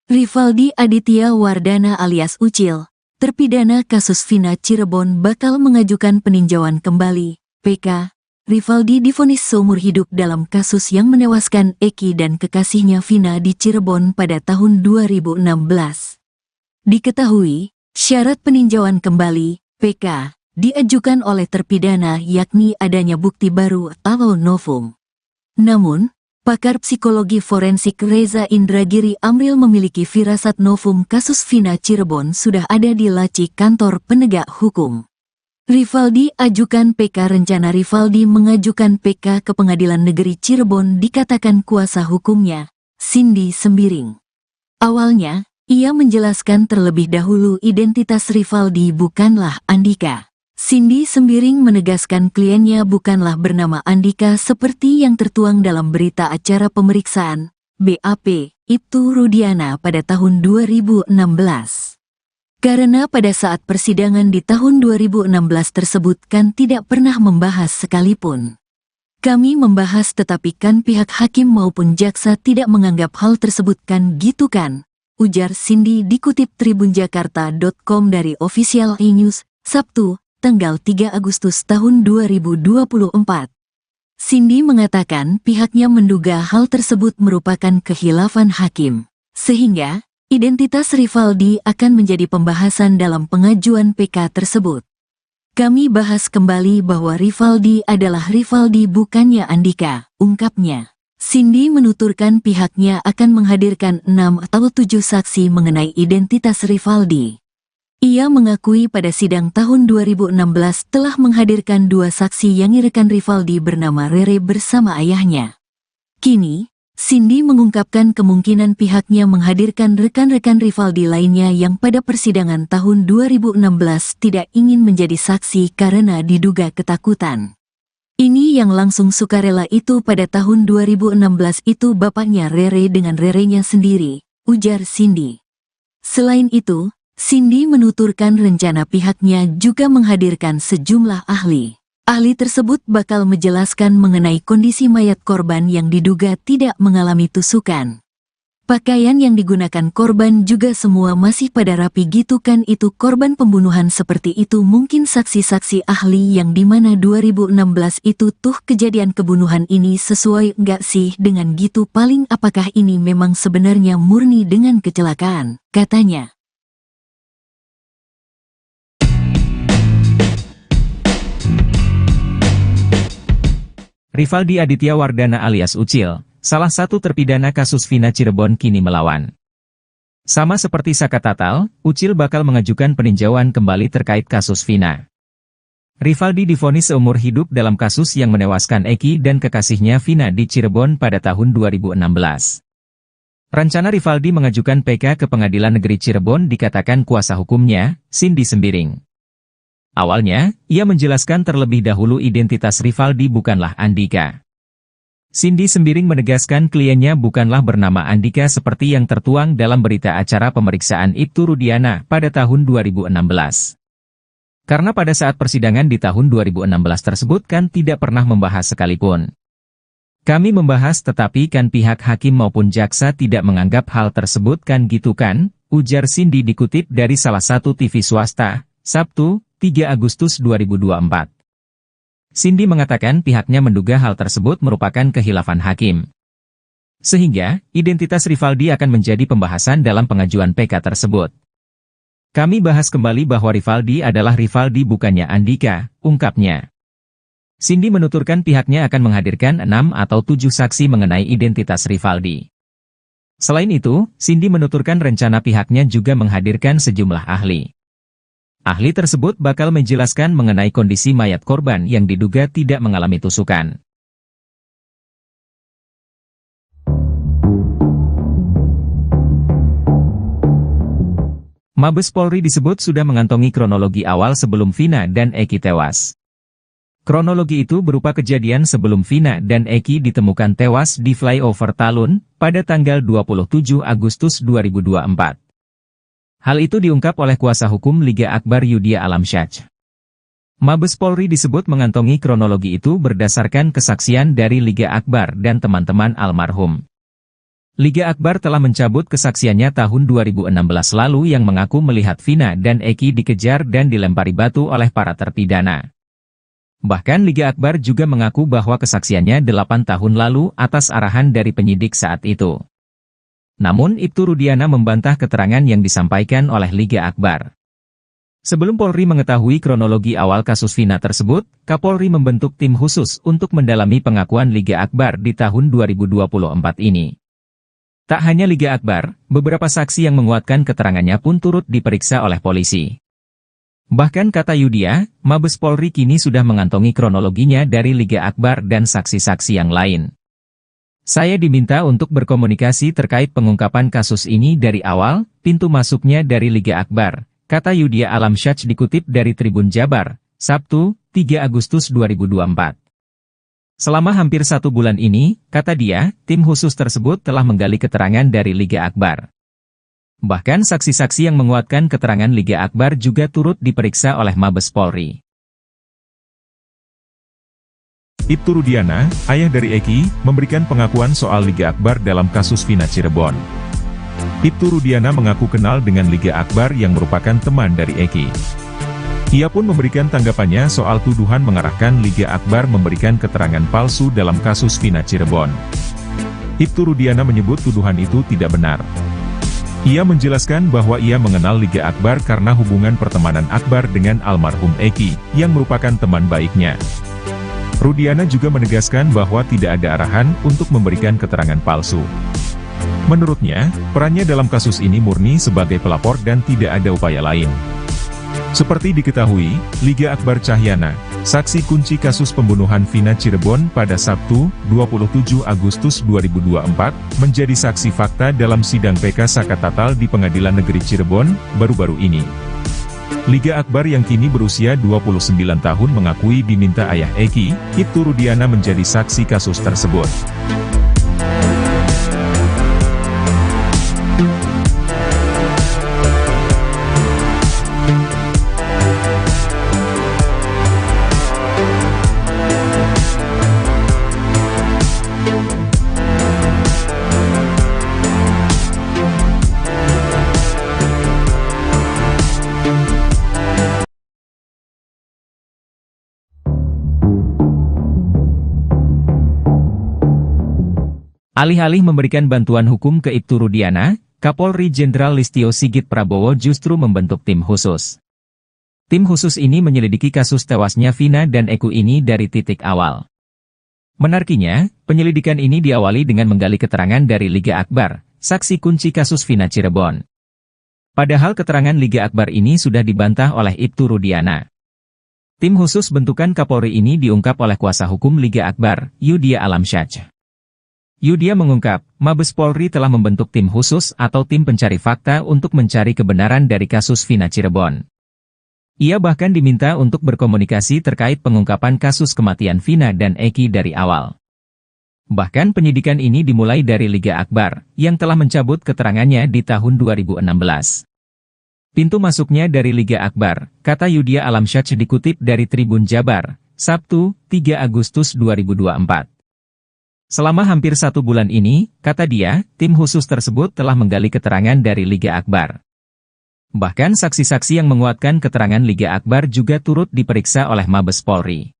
Rivaldi Aditya Wardana alias Ucil, terpidana kasus Vina Cirebon bakal mengajukan peninjauan kembali, PK. Rivaldi divonis seumur hidup dalam kasus yang menewaskan Eki dan kekasihnya Vina di Cirebon pada tahun 2016. Diketahui, syarat peninjauan kembali, PK, diajukan oleh terpidana yakni adanya bukti baru atau novum. Namun, pakar psikologi forensik Reza Indragiri Amril memiliki firasat novum kasus Vina Cirebon sudah ada di laci kantor penegak hukum. Rivaldi ajukan PK. Rencana Rivaldi mengajukan PK ke Pengadilan Negeri Cirebon dikatakan kuasa hukumnya, Cindy Sembiring. Awalnya, Ia menjelaskan terlebih dahulu identitas Rivaldi bukanlah Andika. Cindy Sembiring menegaskan kliennya bukanlah bernama Andika seperti yang tertuang dalam berita acara pemeriksaan BAP Ibtu Rudiana pada tahun 2016. Karena pada saat persidangan di tahun 2016 tersebut kan tidak pernah membahas sekalipun. Kami membahas tetapi kan pihak hakim maupun jaksa tidak menganggap hal tersebut kan gitu kan, ujar Cindy dikutip tribunjakarta.com dari Official E-News, Sabtu, tanggal 3 Agustus tahun 2024. Cindy mengatakan pihaknya menduga hal tersebut merupakan khilafan hakim, sehingga identitas Rivaldi akan menjadi pembahasan dalam pengajuan PK tersebut. Kami bahas kembali bahwa Rivaldi adalah Rivaldi bukannya Andika, ungkapnya. Cindy menuturkan pihaknya akan menghadirkan 6 atau 7 saksi mengenai identitas Rivaldi. Ia mengakui pada sidang tahun 2016 telah menghadirkan 2 saksi yang rekan Rivaldi bernama Rere bersama ayahnya. Kini, Cindy mengungkapkan kemungkinan pihaknya menghadirkan rekan-rekan Rivaldi lainnya yang pada persidangan tahun 2016 tidak ingin menjadi saksi karena diduga ketakutan. Ini yang langsung sukarela itu pada tahun 2016 itu bapaknya Rere dengan Rerenya sendiri, ujar Cindy. Selain itu, Cindy menuturkan rencana pihaknya juga menghadirkan sejumlah ahli. Ahli tersebut bakal menjelaskan mengenai kondisi mayat korban yang diduga tidak mengalami tusukan. Pakaian yang digunakan korban juga semua masih pada rapi gitu kan, itu korban pembunuhan seperti itu mungkin saksi-saksi ahli yang dimana 2016 itu tuh kejadian kebunuhan ini sesuai nggak sih dengan gitu, paling apakah ini memang sebenarnya murni dengan kecelakaan, katanya. Rivaldi Aditya Wardana alias Ucil, salah satu terpidana kasus Vina Cirebon kini melawan. Sama seperti Saka Tatal, Ucil bakal mengajukan peninjauan kembali terkait kasus Vina. Rivaldi divonis seumur hidup dalam kasus yang menewaskan Eki dan kekasihnya Vina di Cirebon pada tahun 2016. Rencana Rivaldi mengajukan PK ke Pengadilan Negeri Cirebon dikatakan kuasa hukumnya, Cindy Sembiring. Awalnya, ia menjelaskan terlebih dahulu identitas Rivaldi bukanlah Andika. Cindy Sembiring menegaskan kliennya bukanlah bernama Andika seperti yang tertuang dalam berita acara pemeriksaan Ibtu Rudiana pada tahun 2016. Karena pada saat persidangan di tahun 2016 tersebut kan tidak pernah membahas sekalipun. Kami membahas tetapi kan pihak hakim maupun jaksa tidak menganggap hal tersebut kan gitu kan, ujar Cindy dikutip dari salah satu TV swasta, Sabtu, 3 Agustus 2024. Cindy mengatakan pihaknya menduga hal tersebut merupakan khilafan hakim. Sehingga, identitas Rivaldi akan menjadi pembahasan dalam pengajuan PK tersebut. Kami bahas kembali bahwa Rivaldi adalah Rivaldi bukannya Andika, ungkapnya. Cindy menuturkan pihaknya akan menghadirkan 6 atau 7 saksi mengenai identitas Rivaldi. Selain itu, Cindy menuturkan rencana pihaknya juga menghadirkan sejumlah ahli. Ahli tersebut bakal menjelaskan mengenai kondisi mayat korban yang diduga tidak mengalami tusukan. Mabes Polri disebut sudah mengantongi kronologi awal sebelum Vina dan Eki tewas. Kronologi itu berupa kejadian sebelum Vina dan Eki ditemukan tewas di flyover Talun pada tanggal 27 Agustus 2024. Hal itu diungkap oleh kuasa hukum Liga Akbar Yudhya Alamsyah. Mabes Polri disebut mengantongi kronologi itu berdasarkan kesaksian dari Liga Akbar dan teman-teman almarhum. Liga Akbar telah mencabut kesaksiannya tahun 2016 lalu yang mengaku melihat Vina dan Eki dikejar dan dilempari batu oleh para terpidana. Bahkan Liga Akbar juga mengaku bahwa kesaksiannya 8 tahun lalu atas arahan dari penyidik saat itu. Namun Ibtu Rudiana membantah keterangan yang disampaikan oleh Liga Akbar. Sebelum Polri mengetahui kronologi awal kasus Vina tersebut, Kapolri membentuk tim khusus untuk mendalami pengakuan Liga Akbar di tahun 2024 ini. Tak hanya Liga Akbar, beberapa saksi yang menguatkan keterangannya pun turut diperiksa oleh polisi. Bahkan kata Yudhya, Mabes Polri kini sudah mengantongi kronologinya dari Liga Akbar dan saksi-saksi yang lain. Saya diminta untuk berkomunikasi terkait pengungkapan kasus ini dari awal, pintu masuknya dari Liga Akbar, kata Yudhya Alamsyah dikutip dari Tribun Jabar, Sabtu, 3 Agustus 2024. Selama hampir 1 bulan ini, kata dia, tim khusus tersebut telah menggali keterangan dari Liga Akbar. Bahkan saksi-saksi yang menguatkan keterangan Liga Akbar juga turut diperiksa oleh Mabes Polri. Ibtu Rudiana, ayah dari Eki, memberikan pengakuan soal Liga Akbar dalam kasus Vina Cirebon. Ibtu Rudiana mengaku kenal dengan Liga Akbar yang merupakan teman dari Eki. Ia pun memberikan tanggapannya soal tuduhan mengarahkan Liga Akbar memberikan keterangan palsu dalam kasus Vina Cirebon. Ibtu Rudiana menyebut tuduhan itu tidak benar. Ia menjelaskan bahwa ia mengenal Liga Akbar karena hubungan pertemanan Akbar dengan almarhum Eki, yang merupakan teman baiknya. Rudiana juga menegaskan bahwa tidak ada arahan untuk memberikan keterangan palsu. Menurutnya, perannya dalam kasus ini murni sebagai pelapor dan tidak ada upaya lain. Seperti diketahui, Liga Akbar Cahyana, saksi kunci kasus pembunuhan Vina Cirebon pada Sabtu, 27 Agustus 2024, menjadi saksi fakta dalam sidang PK Sakatatal di Pengadilan Negeri Cirebon, baru-baru ini. Liga Akbar yang kini berusia 29 tahun mengakui diminta ayah Eki, Ibtu Rudiana menjadi saksi kasus tersebut. Alih-alih memberikan bantuan hukum ke Ibtu Rudiana, Kapolri Jenderal Listio Sigit Prabowo justru membentuk tim khusus. Tim khusus ini menyelidiki kasus tewasnya Vina dan Eki ini dari titik awal. Menariknya, penyelidikan ini diawali dengan menggali keterangan dari Liga Akbar, saksi kunci kasus Vina Cirebon. Padahal keterangan Liga Akbar ini sudah dibantah oleh Ibtu Rudiana. Tim khusus bentukan Kapolri ini diungkap oleh kuasa hukum Liga Akbar, Yudhya Alamsyah. Yudhya mengungkap, Mabes Polri telah membentuk tim khusus atau tim pencari fakta untuk mencari kebenaran dari kasus Vina Cirebon. Ia bahkan diminta untuk berkomunikasi terkait pengungkapan kasus kematian Vina dan Eki dari awal. Bahkan penyidikan ini dimulai dari Liga Akbar, yang telah mencabut keterangannya di tahun 2016. Pintu masuknya dari Liga Akbar, kata Yudhya Alamsyah dikutip dari Tribun Jabar, Sabtu, 3 Agustus 2024. Selama hampir 1 bulan ini, kata dia, tim khusus tersebut telah menggali keterangan dari Liga Akbar. Bahkan saksi-saksi yang menguatkan keterangan Liga Akbar juga turut diperiksa oleh Mabes Polri.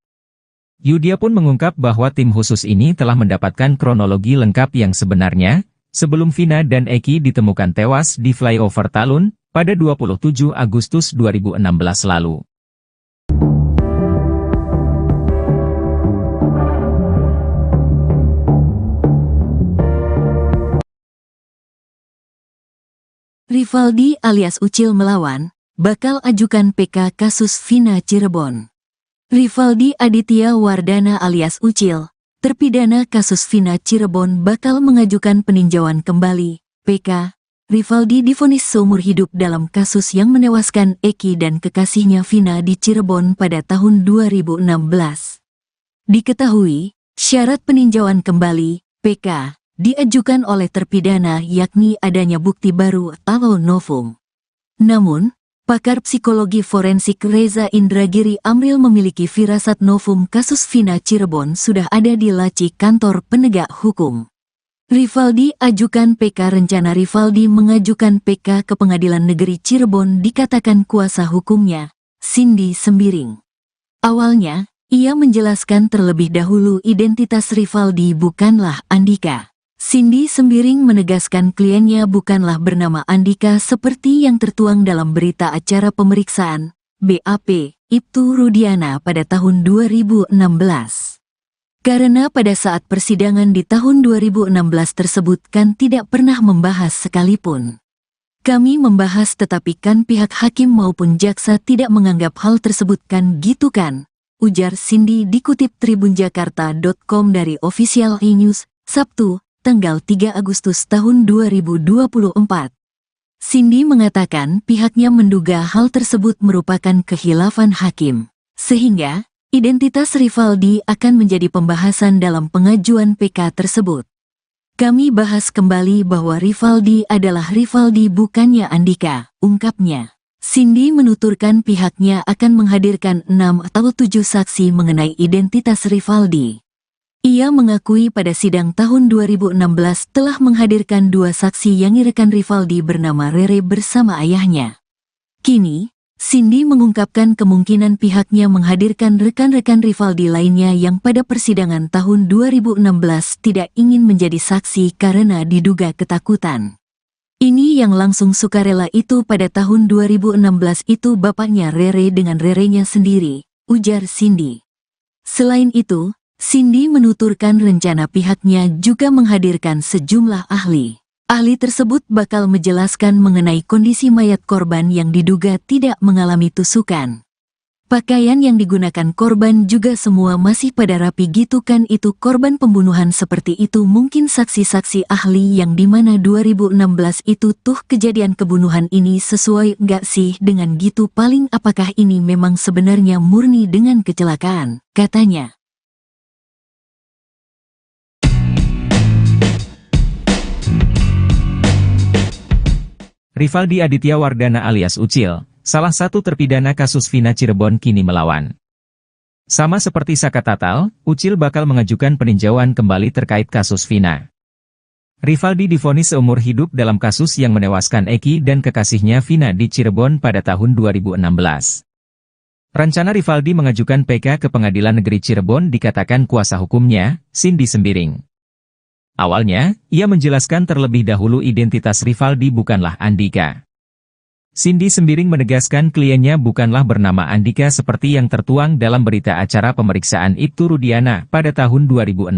Yudhya pun mengungkap bahwa tim khusus ini telah mendapatkan kronologi lengkap yang sebenarnya, sebelum Vina dan Eki ditemukan tewas di flyover Talun, pada 27 Agustus 2016 lalu. Rivaldi alias Ucil melawan, bakal ajukan PK kasus Vina Cirebon. Rivaldi Aditya Wardana alias Ucil, terpidana kasus Vina Cirebon bakal mengajukan peninjauan kembali, PK. Rivaldi divonis seumur hidup dalam kasus yang menewaskan Eki dan kekasihnya Vina di Cirebon pada tahun 2016. Diketahui, syarat peninjauan kembali, PK, diajukan oleh terpidana yakni adanya bukti baru atau novum. Namun, pakar psikologi forensik Reza Indragiri Amril memiliki firasat novum kasus Vina Cirebon sudah ada di laci kantor penegak hukum. Rivaldi ajukan PK. Rencana Rivaldi mengajukan PK ke Pengadilan Negeri Cirebon dikatakan kuasa hukumnya, Cindy Sembiring. Awalnya, ia menjelaskan terlebih dahulu identitas Rivaldi bukanlah Andika. Cindy Sembiring menegaskan kliennya bukanlah bernama Andika seperti yang tertuang dalam berita acara pemeriksaan, BAP, Ibtu Rudiana pada tahun 2016. Karena pada saat persidangan di tahun 2016 tersebut kan tidak pernah membahas sekalipun. Kami membahas tetapi kan pihak hakim maupun jaksa tidak menganggap hal tersebut kan gitu kan, ujar Cindy dikutip tribunjakarta.com dari Official E-News, Sabtu, tanggal 3 Agustus tahun 2024. Cindy mengatakan pihaknya menduga hal tersebut merupakan khilafan hakim, sehingga identitas Rivaldi akan menjadi pembahasan dalam pengajuan PK tersebut. Kami bahas kembali bahwa Rivaldi adalah Rivaldi bukannya Andika, ungkapnya. Cindy menuturkan pihaknya akan menghadirkan 6 atau 7 saksi mengenai identitas Rivaldi. Ia mengakui pada sidang tahun 2016 telah menghadirkan 2 saksi yang rekan Rivaldi bernama Rere bersama ayahnya. Kini, Cindy mengungkapkan kemungkinan pihaknya menghadirkan rekan-rekan Rivaldi lainnya yang pada persidangan tahun 2016 tidak ingin menjadi saksi karena diduga ketakutan. Ini yang langsung sukarela itu pada tahun 2016 itu bapaknya Rere dengan Rerenya sendiri, ujar Cindy. Selain itu, Cindy menuturkan rencana pihaknya juga menghadirkan sejumlah ahli. Ahli tersebut bakal menjelaskan mengenai kondisi mayat korban yang diduga tidak mengalami tusukan. Pakaian yang digunakan korban juga semua masih pada rapi gitu kan, itu korban pembunuhan seperti itu. Mungkin saksi-saksi ahli yang dimana 2016 itu tuh kejadian kebunuhan ini sesuai nggak sih dengan gitu, paling apakah ini memang sebenarnya murni dengan kecelakaan, katanya. Rivaldi Aditya Wardana alias Ucil, salah satu terpidana kasus Vina Cirebon kini melawan. Sama seperti Saka Tatal, Ucil bakal mengajukan peninjauan kembali terkait kasus Vina. Rivaldi divonis seumur hidup dalam kasus yang menewaskan Eki dan kekasihnya Vina di Cirebon pada tahun 2016. Rencana Rivaldi mengajukan PK ke Pengadilan Negeri Cirebon dikatakan kuasa hukumnya, Cindy Sembiring. Awalnya, ia menjelaskan terlebih dahulu identitas Rivaldi bukanlah Andika. Cindy Sembiring menegaskan kliennya bukanlah bernama Andika seperti yang tertuang dalam berita acara pemeriksaan Ibtu Rudiana pada tahun 2016.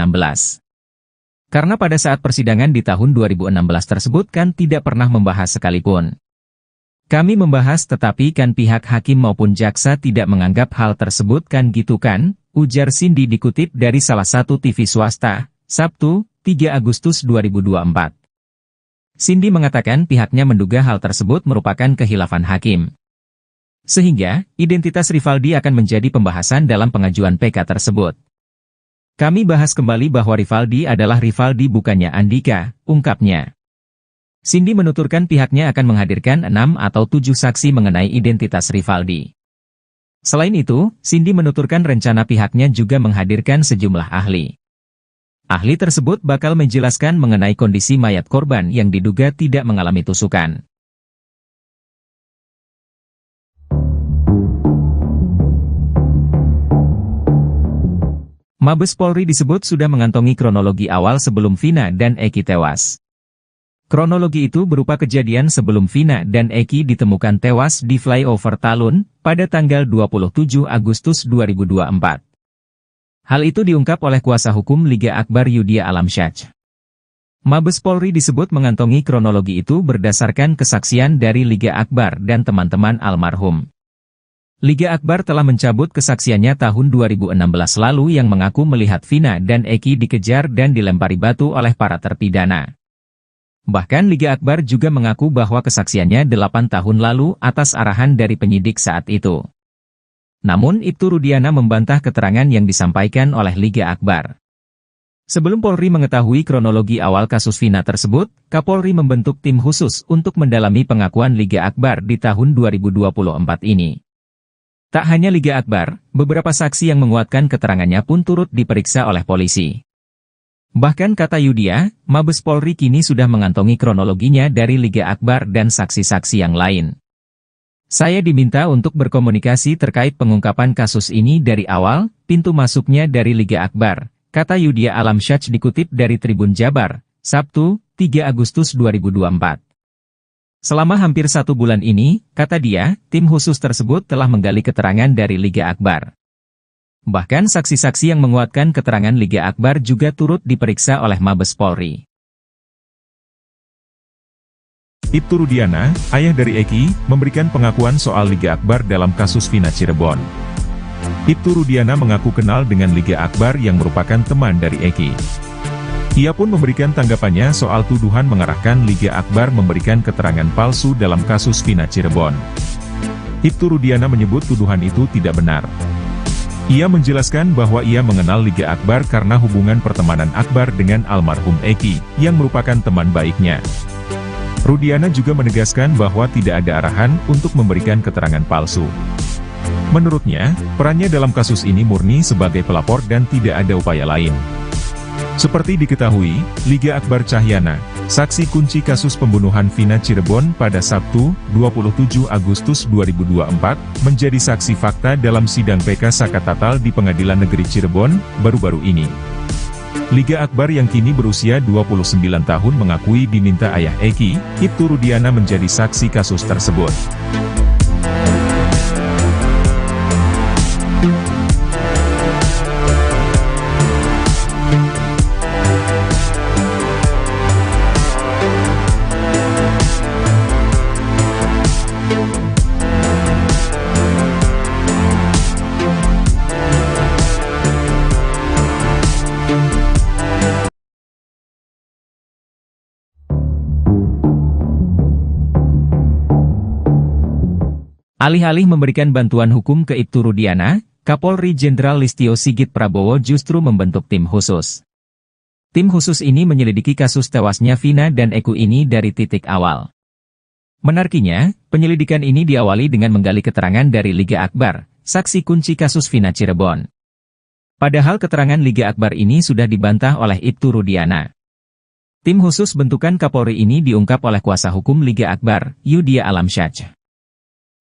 Karena pada saat persidangan di tahun 2016 tersebut kan tidak pernah membahas sekalipun. Kami membahas tetapi kan pihak hakim maupun jaksa tidak menganggap hal tersebut kan gitu kan, ujar Cindy dikutip dari salah satu TV swasta, Sabtu, 3 Agustus 2024. Cindy mengatakan pihaknya menduga hal tersebut merupakan khilafan hakim. Sehingga, identitas Rivaldi akan menjadi pembahasan dalam pengajuan PK tersebut. Kami bahas kembali bahwa Rivaldi adalah Rivaldi bukannya Andika, ungkapnya. Cindy menuturkan pihaknya akan menghadirkan 6 atau 7 saksi mengenai identitas Rivaldi. Selain itu, Cindy menuturkan rencana pihaknya juga menghadirkan sejumlah ahli. Ahli tersebut bakal menjelaskan mengenai kondisi mayat korban yang diduga tidak mengalami tusukan. Mabes Polri disebut sudah mengantongi kronologi awal sebelum Vina dan Eki tewas. Kronologi itu berupa kejadian sebelum Vina dan Eki ditemukan tewas di flyover Talun pada tanggal 27 Agustus 2024. Hal itu diungkap oleh kuasa hukum Liga Akbar Yudhya Alamsyah. Mabes Polri disebut mengantongi kronologi itu berdasarkan kesaksian dari Liga Akbar dan teman-teman almarhum. Liga Akbar telah mencabut kesaksiannya tahun 2016 lalu yang mengaku melihat Vina dan Eki dikejar dan dilempari batu oleh para terpidana. Bahkan Liga Akbar juga mengaku bahwa kesaksiannya 8 tahun lalu atas arahan dari penyidik saat itu. Namun Ibtu Rudiana membantah keterangan yang disampaikan oleh Liga Akbar. Sebelum Polri mengetahui kronologi awal kasus Vina tersebut, Kapolri membentuk tim khusus untuk mendalami pengakuan Liga Akbar di tahun 2024 ini. Tak hanya Liga Akbar, beberapa saksi yang menguatkan keterangannya pun turut diperiksa oleh polisi. Bahkan kata Yudhya, Mabes Polri kini sudah mengantongi kronologinya dari Liga Akbar dan saksi-saksi yang lain. Saya diminta untuk berkomunikasi terkait pengungkapan kasus ini dari awal, pintu masuknya dari Liga Akbar, kata Yudhya Alamsyah dikutip dari Tribun Jabar, Sabtu, 3 Agustus 2024. Selama hampir 1 bulan ini, kata dia, tim khusus tersebut telah menggali keterangan dari Liga Akbar. Bahkan saksi-saksi yang menguatkan keterangan Liga Akbar juga turut diperiksa oleh Mabes Polri. Ibtu Rudiana, ayah dari Eki, memberikan pengakuan soal Liga Akbar dalam kasus Vina Cirebon. Ibtu Rudiana mengaku kenal dengan Liga Akbar yang merupakan teman dari Eki. Ia pun memberikan tanggapannya soal tuduhan mengarahkan Liga Akbar memberikan keterangan palsu dalam kasus Vina Cirebon. Ibtu Rudiana menyebut tuduhan itu tidak benar. Ia menjelaskan bahwa ia mengenal Liga Akbar karena hubungan pertemanan Akbar dengan almarhum Eki, yang merupakan teman baiknya. Rudiana juga menegaskan bahwa tidak ada arahan untuk memberikan keterangan palsu. Menurutnya, perannya dalam kasus ini murni sebagai pelapor dan tidak ada upaya lain. Seperti diketahui, Liga Akbar Cahyana, saksi kunci kasus pembunuhan Vina Cirebon pada Sabtu, 27 Agustus 2024, menjadi saksi fakta dalam sidang PK Sakatatal di Pengadilan Negeri Cirebon, baru-baru ini. Liga Akbar yang kini berusia 29 tahun mengakui diminta ayah Eki, Ibtu Rudiana menjadi saksi kasus tersebut. Alih-alih memberikan bantuan hukum ke Ibtu Rudiana, Kapolri Jenderal Listio Sigit Prabowo justru membentuk tim khusus. Tim khusus ini menyelidiki kasus tewasnya Vina dan Eki ini dari titik awal. Menariknya, penyelidikan ini diawali dengan menggali keterangan dari Liga Akbar, saksi kunci kasus Vina Cirebon. Padahal keterangan Liga Akbar ini sudah dibantah oleh Ibtu Rudiana. Tim khusus bentukan Kapolri ini diungkap oleh kuasa hukum Liga Akbar, Yudia Alamsyah.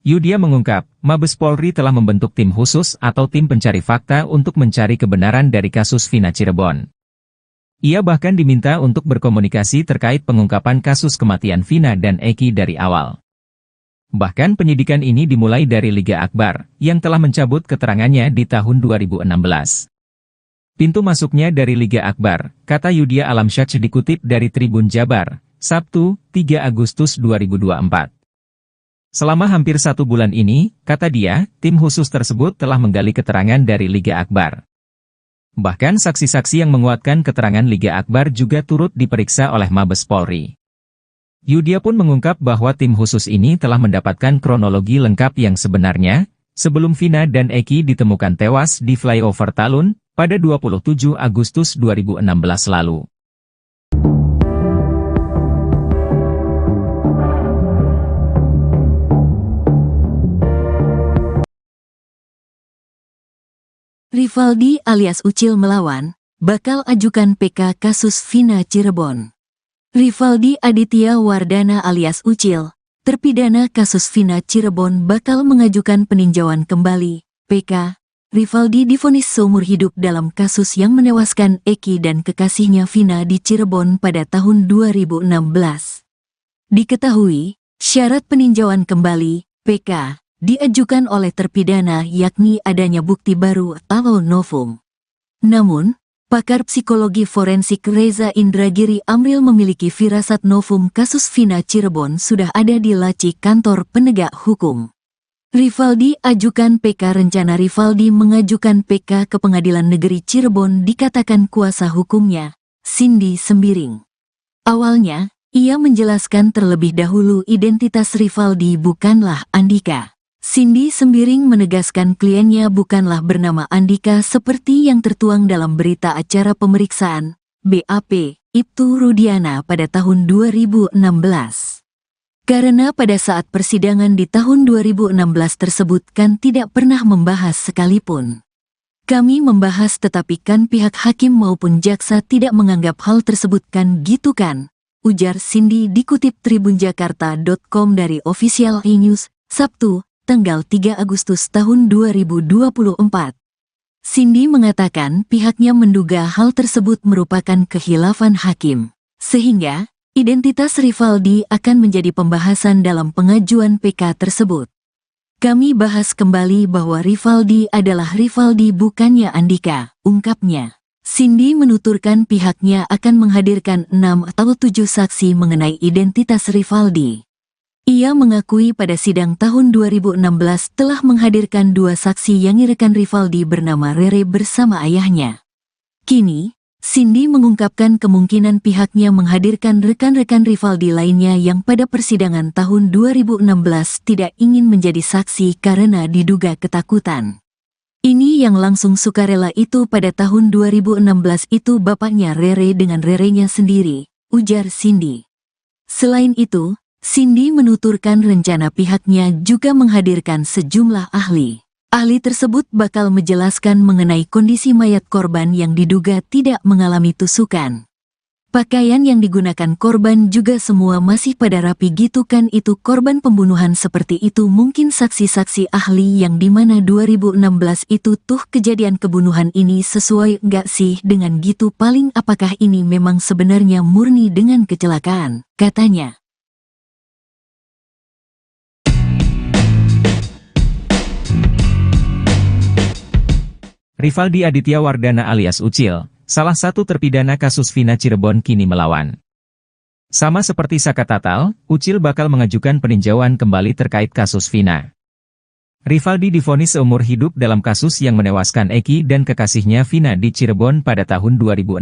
Yudia mengungkap, Mabes Polri telah membentuk tim khusus atau tim pencari fakta untuk mencari kebenaran dari kasus Vina Cirebon. Ia bahkan diminta untuk berkomunikasi terkait pengungkapan kasus kematian Vina dan Eki dari awal. Bahkan penyidikan ini dimulai dari Liga Akbar, yang telah mencabut keterangannya di tahun 2016. Pintu masuknya dari Liga Akbar, kata Yudia Alamsyah dikutip dari Tribun Jabar, Sabtu, 3 Agustus 2024. Selama hampir 1 bulan ini, kata dia, tim khusus tersebut telah menggali keterangan dari Liga Akbar. Bahkan saksi-saksi yang menguatkan keterangan Liga Akbar juga turut diperiksa oleh Mabes Polri. Yudia pun mengungkap bahwa tim khusus ini telah mendapatkan kronologi lengkap yang sebenarnya, sebelum Vina dan Eki ditemukan tewas di flyover Talun, pada 27 Agustus 2016 lalu. Rivaldi alias Ucil melawan, bakal ajukan PK kasus Vina Cirebon. Rivaldi Aditya Wardana alias Ucil, terpidana kasus Vina Cirebon bakal mengajukan peninjauan kembali, PK. Rivaldi divonis seumur hidup dalam kasus yang menewaskan Eki dan kekasihnya Vina di Cirebon pada tahun 2016. Diketahui, syarat peninjauan kembali, PK, diajukan oleh terpidana yakni adanya bukti baru atau novum. Namun, pakar psikologi forensik Reza Indragiri Amril memiliki firasat novum kasus Vina Cirebon sudah ada di laci kantor penegak hukum. Rivaldi ajukan PK. Rencana Rivaldi mengajukan PK ke Pengadilan Negeri Cirebon dikatakan kuasa hukumnya, Cindy Sembiring. Awalnya, ia menjelaskan terlebih dahulu identitas Rivaldi bukanlah Andika. Cindy Sembiring menegaskan kliennya bukanlah bernama Andika seperti yang tertuang dalam berita acara pemeriksaan, BAP, Ibtu Rudiana pada tahun 2016. Karena pada saat persidangan di tahun 2016 tersebut kan tidak pernah membahas sekalipun. Kami membahas tetapi kan pihak hakim maupun jaksa tidak menganggap hal tersebut kan gitu kan, ujar Cindy dikutip tribunjakarta.com dari Official E-News, Sabtu, tanggal 3 Agustus tahun 2024. Cindy mengatakan pihaknya menduga hal tersebut merupakan khilafan hakim, sehingga identitas Rivaldi akan menjadi pembahasan dalam pengajuan PK tersebut. Kami bahas kembali bahwa Rivaldi adalah Rivaldi bukannya Andika, ungkapnya. Cindy menuturkan pihaknya akan menghadirkan 6 atau 7 saksi mengenai identitas Rivaldi. Ia mengakui pada sidang tahun 2016 telah menghadirkan 2 saksi yang rekan Rivaldi bernama Rere bersama ayahnya. Kini, Cindy mengungkapkan kemungkinan pihaknya menghadirkan rekan-rekan Rivaldi lainnya yang pada persidangan tahun 2016 tidak ingin menjadi saksi karena diduga ketakutan. Ini yang langsung sukarela itu pada tahun 2016 itu bapaknya Rere dengan Rerenya sendiri, ujar Cindy. Selain itu, Cindy menuturkan rencana pihaknya juga menghadirkan sejumlah ahli. Ahli tersebut bakal menjelaskan mengenai kondisi mayat korban yang diduga tidak mengalami tusukan. Pakaian yang digunakan korban juga semua masih pada rapi gitu kan, itu korban pembunuhan seperti itu. Mungkin saksi-saksi ahli yang dimana 2016 itu tuh kejadian kebunuhan ini sesuai nggak sih dengan gitu, paling apakah ini memang sebenarnya murni dengan kecelakaan, katanya. Rivaldi Aditya Wardana alias Ucil, salah satu terpidana kasus Vina Cirebon kini melawan. Sama seperti Saka Tatal, Ucil bakal mengajukan peninjauan kembali terkait kasus Vina. Rivaldi divonis seumur hidup dalam kasus yang menewaskan Eki dan kekasihnya Vina di Cirebon pada tahun 2016.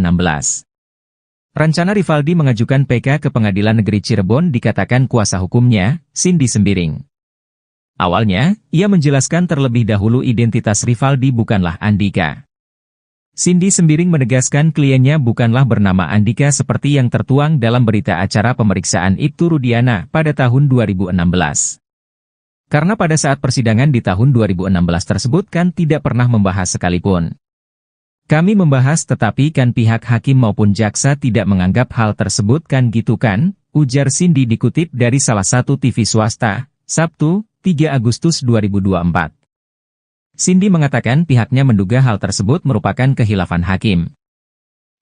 Rencana Rivaldi mengajukan PK ke Pengadilan Negeri Cirebon dikatakan kuasa hukumnya, Cindy Sembiring. Awalnya, ia menjelaskan terlebih dahulu identitas Rivaldi bukanlah Andika. Cindy Sembiring menegaskan kliennya bukanlah bernama Andika seperti yang tertuang dalam berita acara pemeriksaan Ibtu Rudiana pada tahun 2016. Karena pada saat persidangan di tahun 2016 tersebut kan tidak pernah membahas sekalipun. Kami membahas tetapi kan pihak hakim maupun jaksa tidak menganggap hal tersebut kan gitu kan, ujar Cindy dikutip dari salah satu TV swasta, Sabtu, 3 Agustus 2024. Cindy mengatakan pihaknya menduga hal tersebut merupakan kehilafan hakim.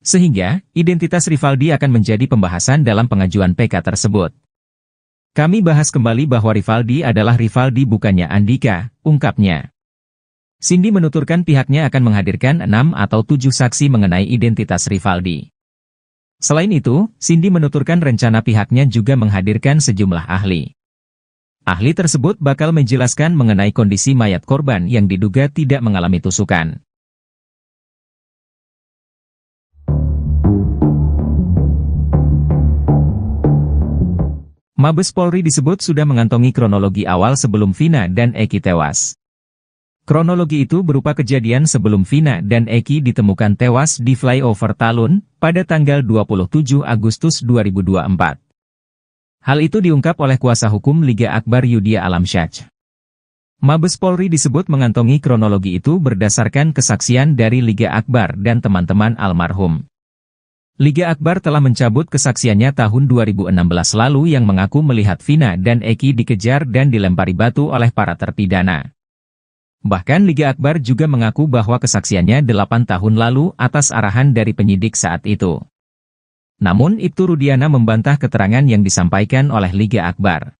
Sehingga, identitas Rivaldi akan menjadi pembahasan dalam pengajuan PK tersebut. Kami bahas kembali bahwa Rivaldi adalah Rivaldi bukannya Andika, ungkapnya. Cindy menuturkan pihaknya akan menghadirkan 6 atau 7 saksi mengenai identitas Rivaldi. Selain itu, Cindy menuturkan rencana pihaknya juga menghadirkan sejumlah ahli. Ahli tersebut bakal menjelaskan mengenai kondisi mayat korban yang diduga tidak mengalami tusukan. Mabes Polri disebut sudah mengantongi kronologi awal sebelum Vina dan Eki tewas. Kronologi itu berupa kejadian sebelum Vina dan Eki ditemukan tewas di flyover Talun pada tanggal 27 Agustus 2024. Hal itu diungkap oleh kuasa hukum Liga Akbar Yudhya Alamsyah. Mabes Polri disebut mengantongi kronologi itu berdasarkan kesaksian dari Liga Akbar dan teman-teman almarhum. Liga Akbar telah mencabut kesaksiannya tahun 2016 lalu yang mengaku melihat Vina dan Eki dikejar dan dilempari batu oleh para terpidana. Bahkan Liga Akbar juga mengaku bahwa kesaksiannya 8 tahun lalu atas arahan dari penyidik saat itu. Namun Ibtu Rudiana membantah keterangan yang disampaikan oleh Liga Akbar.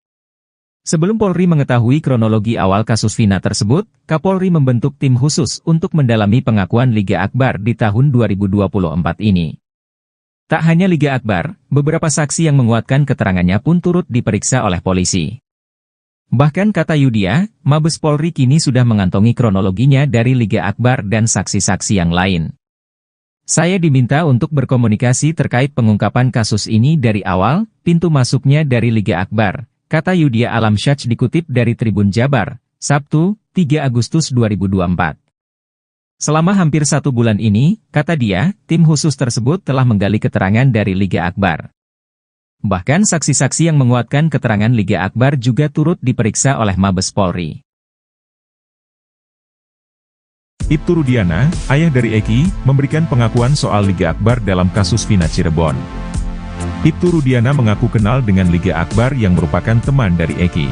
Sebelum Polri mengetahui kronologi awal kasus Vina tersebut, Kapolri membentuk tim khusus untuk mendalami pengakuan Liga Akbar di tahun 2024 ini. Tak hanya Liga Akbar, beberapa saksi yang menguatkan keterangannya pun turut diperiksa oleh polisi. Bahkan kata Yudhya, Mabes Polri kini sudah mengantongi kronologinya dari Liga Akbar dan saksi-saksi yang lain. Saya diminta untuk berkomunikasi terkait pengungkapan kasus ini dari awal, pintu masuknya dari Liga Akbar, kata Yudhya Alamsyah dikutip dari Tribun Jabar, Sabtu, 3 Agustus 2024. Selama hampir 1 bulan ini, kata dia, tim khusus tersebut telah menggali keterangan dari Liga Akbar. Bahkan saksi-saksi yang menguatkan keterangan Liga Akbar juga turut diperiksa oleh Mabes Polri. Ibtu Rudiana, ayah dari Eki, memberikan pengakuan soal Liga Akbar dalam kasus Vina Cirebon. Ibtu Rudiana mengaku kenal dengan Liga Akbar yang merupakan teman dari Eki.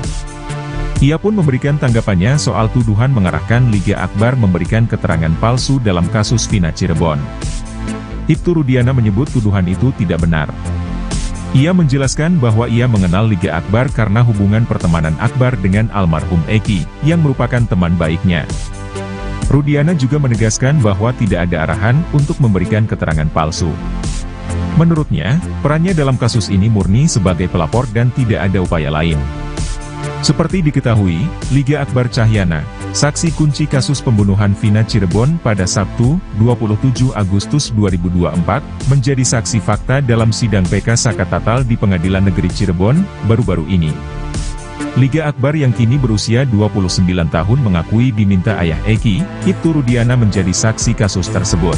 Ia pun memberikan tanggapannya soal tuduhan mengarahkan Liga Akbar memberikan keterangan palsu dalam kasus Vina Cirebon. Ibtu Rudiana menyebut tuduhan itu tidak benar. Ia menjelaskan bahwa ia mengenal Liga Akbar karena hubungan pertemanan Akbar dengan almarhum Eki, yang merupakan teman baiknya. Rudiana juga menegaskan bahwa tidak ada arahan untuk memberikan keterangan palsu. Menurutnya, perannya dalam kasus ini murni sebagai pelapor dan tidak ada upaya lain. Seperti diketahui, Liga Akbar Cahyana, saksi kunci kasus pembunuhan Vina Cirebon pada Sabtu, 27 Agustus 2024, menjadi saksi fakta dalam sidang PK Sakatatal di Pengadilan Negeri Cirebon, baru-baru ini. Liga Akbar yang kini berusia 29 tahun mengakui diminta ayah Eki, Ibtu Rudiana menjadi saksi kasus tersebut.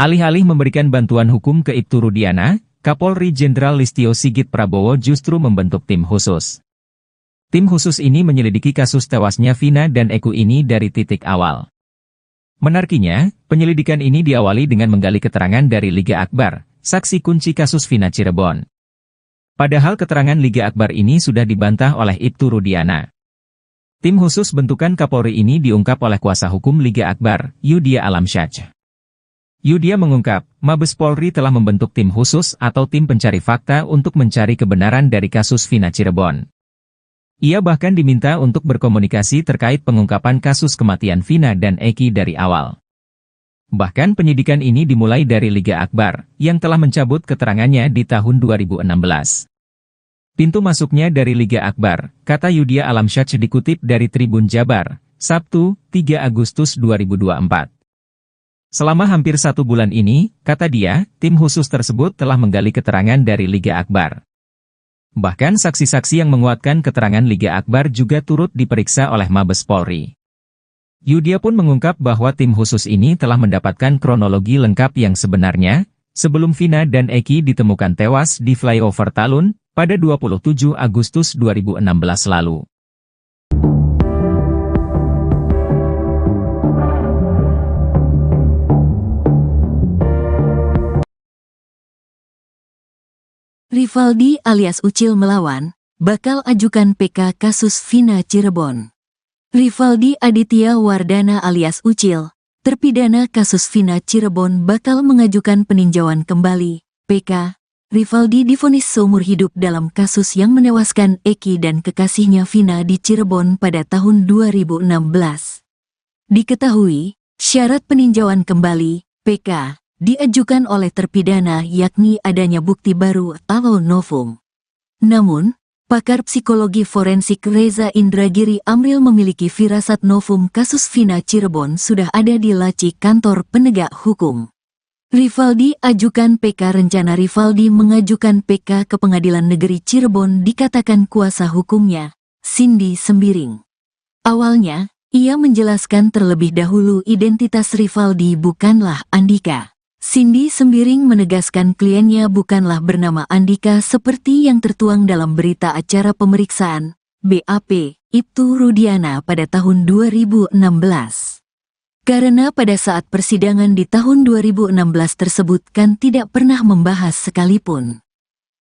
Alih-alih memberikan bantuan hukum ke Ibtu Rudiana, Kapolri Jenderal Listio Sigit Prabowo justru membentuk tim khusus. Tim khusus ini menyelidiki kasus tewasnya Vina dan Eki ini dari titik awal. Menariknya, penyelidikan ini diawali dengan menggali keterangan dari Liga Akbar, saksi kunci kasus Vina Cirebon. Padahal keterangan Liga Akbar ini sudah dibantah oleh Ibtu Rudiana. Tim khusus bentukan Kapolri ini diungkap oleh kuasa hukum Liga Akbar, Yudia Alamsyah. Yudia mengungkap, Mabes Polri telah membentuk tim khusus atau tim pencari fakta untuk mencari kebenaran dari kasus Vina Cirebon. Ia bahkan diminta untuk berkomunikasi terkait pengungkapan kasus kematian Vina dan Eki dari awal. Bahkan penyidikan ini dimulai dari Liga Akbar, yang telah mencabut keterangannya di tahun 2016. Pintu masuknya dari Liga Akbar, kata Yudia Alamsyah dikutip dari Tribun Jabar, Sabtu, 3 Agustus 2024. Selama hampir 1 bulan ini, kata dia, tim khusus tersebut telah menggali keterangan dari Liga Akbar. Bahkan saksi-saksi yang menguatkan keterangan Liga Akbar juga turut diperiksa oleh Mabes Polri. Yudia pun mengungkap bahwa tim khusus ini telah mendapatkan kronologi lengkap yang sebenarnya, sebelum Vina dan Eki ditemukan tewas di flyover Talun, pada 27 Agustus 2016 lalu. Rivaldi alias Ucil melawan, bakal ajukan PK kasus Vina Cirebon. Rivaldi Aditya Wardana alias Ucil, terpidana kasus Vina Cirebon bakal mengajukan peninjauan kembali, PK. Rivaldi divonis seumur hidup dalam kasus yang menewaskan Eki dan kekasihnya Vina di Cirebon pada tahun 2016. Diketahui, syarat peninjauan kembali, PK, diajukan oleh terpidana yakni adanya bukti baru atau novum. Namun, pakar psikologi forensik Reza Indragiri Amril memiliki firasat novum kasus Vina Cirebon sudah ada di laci kantor penegak hukum. Rivaldi ajukan PK. Rencana Rivaldi mengajukan PK ke Pengadilan Negeri Cirebon dikatakan kuasa hukumnya, Cindy Sembiring. Awalnya, ia menjelaskan terlebih dahulu identitas Rivaldi bukanlah Andika. Cindy Sembiring menegaskan kliennya bukanlah bernama Andika seperti yang tertuang dalam berita acara pemeriksaan, BAP, Ibtu Rudiana pada tahun 2016. Karena pada saat persidangan di tahun 2016 tersebut kan tidak pernah membahas sekalipun.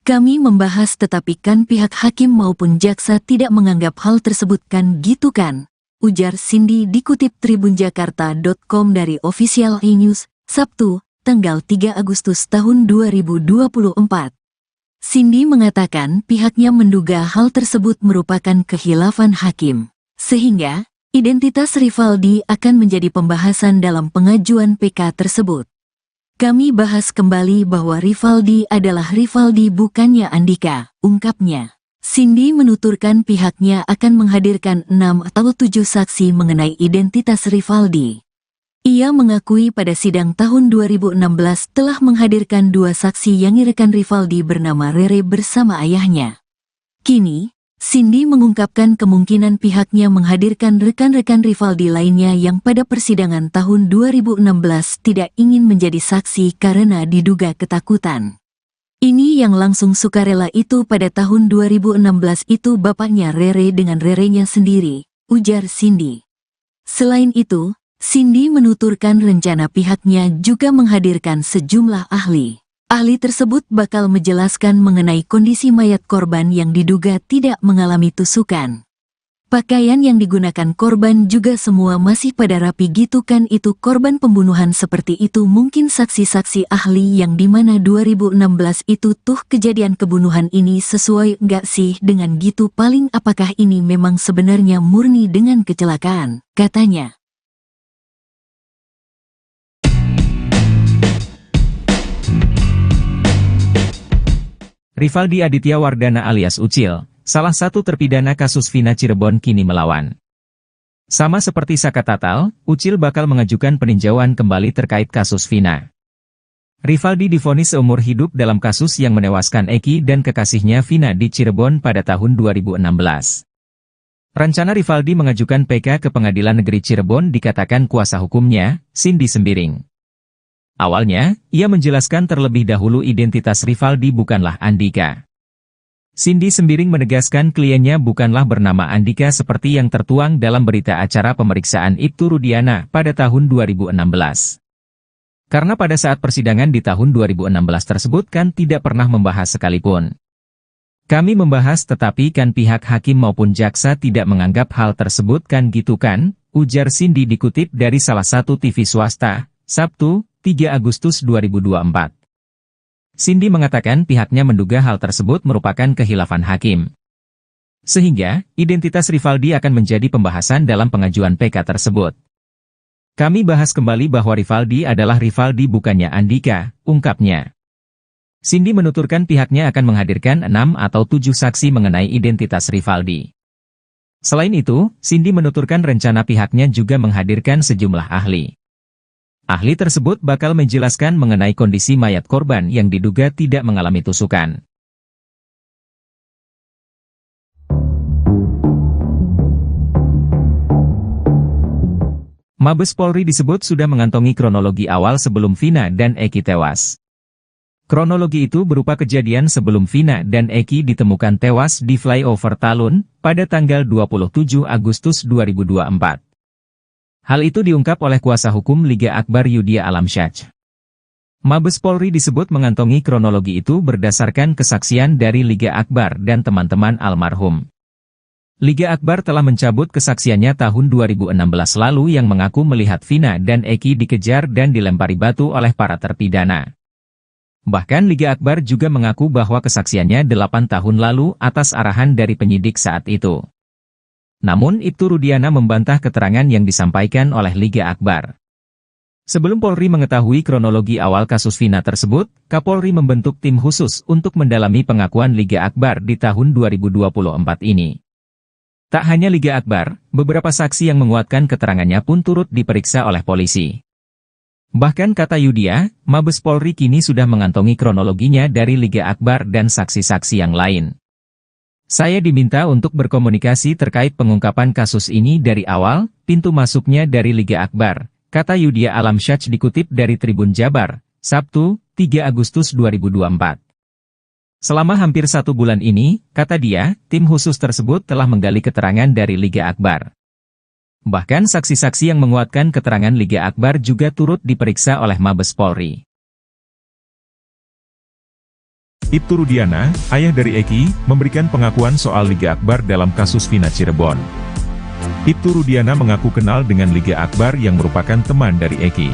Kami membahas tetapi kan pihak hakim maupun jaksa tidak menganggap hal tersebut kan gitu kan, ujar Cindy dikutip tribunjakarta.com dari Official E-News, Sabtu, tanggal 3 Agustus tahun 2024. Cindy mengatakan pihaknya menduga hal tersebut merupakan khilafan hakim, sehingga identitas Rivaldi akan menjadi pembahasan dalam pengajuan PK tersebut. Kami bahas kembali bahwa Rivaldi adalah Rivaldi bukannya Andika, ungkapnya. Cindy menuturkan pihaknya akan menghadirkan 6 atau 7 saksi mengenai identitas Rivaldi. Ia mengakui pada sidang tahun 2016 telah menghadirkan 2 saksi yang rekan Rivaldi bernama Rere bersama ayahnya. Kini, Cindy mengungkapkan kemungkinan pihaknya menghadirkan rekan-rekan Rivaldi lainnya yang pada persidangan tahun 2016 tidak ingin menjadi saksi karena diduga ketakutan. Ini yang langsung sukarela itu pada tahun 2016 itu bapaknya Rere dengan Rerenya sendiri, ujar Cindy. Selain itu, Cindy menuturkan rencana pihaknya juga menghadirkan sejumlah ahli. Ahli tersebut bakal menjelaskan mengenai kondisi mayat korban yang diduga tidak mengalami tusukan. Pakaian yang digunakan korban juga semua masih pada rapi gitu kan, itu korban pembunuhan seperti itu mungkin saksi-saksi ahli yang dimana 2016 itu tuh kejadian kebunuhan ini sesuai nggak sih dengan gitu, paling apakah ini memang sebenarnya murni dengan kecelakaan, katanya. Rivaldi Aditya Wardana alias Ucil, salah satu terpidana kasus Vina Cirebon kini melawan. Sama seperti Saka Tatal, Ucil bakal mengajukan peninjauan kembali terkait kasus Vina. Rivaldi divonis seumur hidup dalam kasus yang menewaskan Eki dan kekasihnya Vina di Cirebon pada tahun 2016. Rencana Rivaldi mengajukan PK ke Pengadilan Negeri Cirebon dikatakan kuasa hukumnya, Cindy Sembiring. Awalnya, ia menjelaskan terlebih dahulu identitas Rivaldi bukanlah Andika. Cindy Sembiring menegaskan kliennya bukanlah bernama Andika seperti yang tertuang dalam berita acara pemeriksaan Ibtu Rudiana pada tahun 2016. Karena pada saat persidangan di tahun 2016 tersebut kan tidak pernah membahas sekalipun. Kami membahas tetapi kan pihak hakim maupun jaksa tidak menganggap hal tersebut kan gitu kan, ujar Cindy dikutip dari salah satu TV swasta, Sabtu, 3 Agustus 2024. Cindy mengatakan pihaknya menduga hal tersebut merupakan kehilafan hakim. Sehingga, identitas Rivaldi akan menjadi pembahasan dalam pengajuan PK tersebut. Kami bahas kembali bahwa Rivaldi adalah Rivaldi bukannya Andika, ungkapnya. Cindy menuturkan pihaknya akan menghadirkan 6 atau 7 saksi mengenai identitas Rivaldi. Selain itu, Cindy menuturkan rencana pihaknya juga menghadirkan sejumlah ahli. Ahli tersebut bakal menjelaskan mengenai kondisi mayat korban yang diduga tidak mengalami tusukan. Mabes Polri disebut sudah mengantongi kronologi awal sebelum Vina dan Eki tewas. Kronologi itu berupa kejadian sebelum Vina dan Eki ditemukan tewas di flyover Talun pada tanggal 27 Agustus 2024. Hal itu diungkap oleh kuasa hukum Liga Akbar Yudhya Alamsyah. Mabes Polri disebut mengantongi kronologi itu berdasarkan kesaksian dari Liga Akbar dan teman-teman almarhum. Liga Akbar telah mencabut kesaksiannya tahun 2016 lalu yang mengaku melihat Vina dan Eki dikejar dan dilempari batu oleh para terpidana. Bahkan Liga Akbar juga mengaku bahwa kesaksiannya 8 tahun lalu atas arahan dari penyidik saat itu. Namun Ibtu Rudiana membantah keterangan yang disampaikan oleh Liga Akbar. Sebelum Polri mengetahui kronologi awal kasus Vina tersebut, Kapolri membentuk tim khusus untuk mendalami pengakuan Liga Akbar di tahun 2024 ini. Tak hanya Liga Akbar, beberapa saksi yang menguatkan keterangannya pun turut diperiksa oleh polisi. Bahkan kata Yudhya, Mabes Polri kini sudah mengantongi kronologinya dari Liga Akbar dan saksi-saksi yang lain. Saya diminta untuk berkomunikasi terkait pengungkapan kasus ini dari awal, pintu masuknya dari Liga Akbar, kata Yudhya Alamsyah dikutip dari Tribun Jabar, Sabtu, 3 Agustus 2024. Selama hampir 1 bulan ini, kata dia, tim khusus tersebut telah menggali keterangan dari Liga Akbar. Bahkan saksi-saksi yang menguatkan keterangan Liga Akbar juga turut diperiksa oleh Mabes Polri. Ibtu Rudiana, ayah dari Eki, memberikan pengakuan soal Liga Akbar dalam kasus Vina Cirebon. Ibtu Rudiana mengaku kenal dengan Liga Akbar yang merupakan teman dari Eki.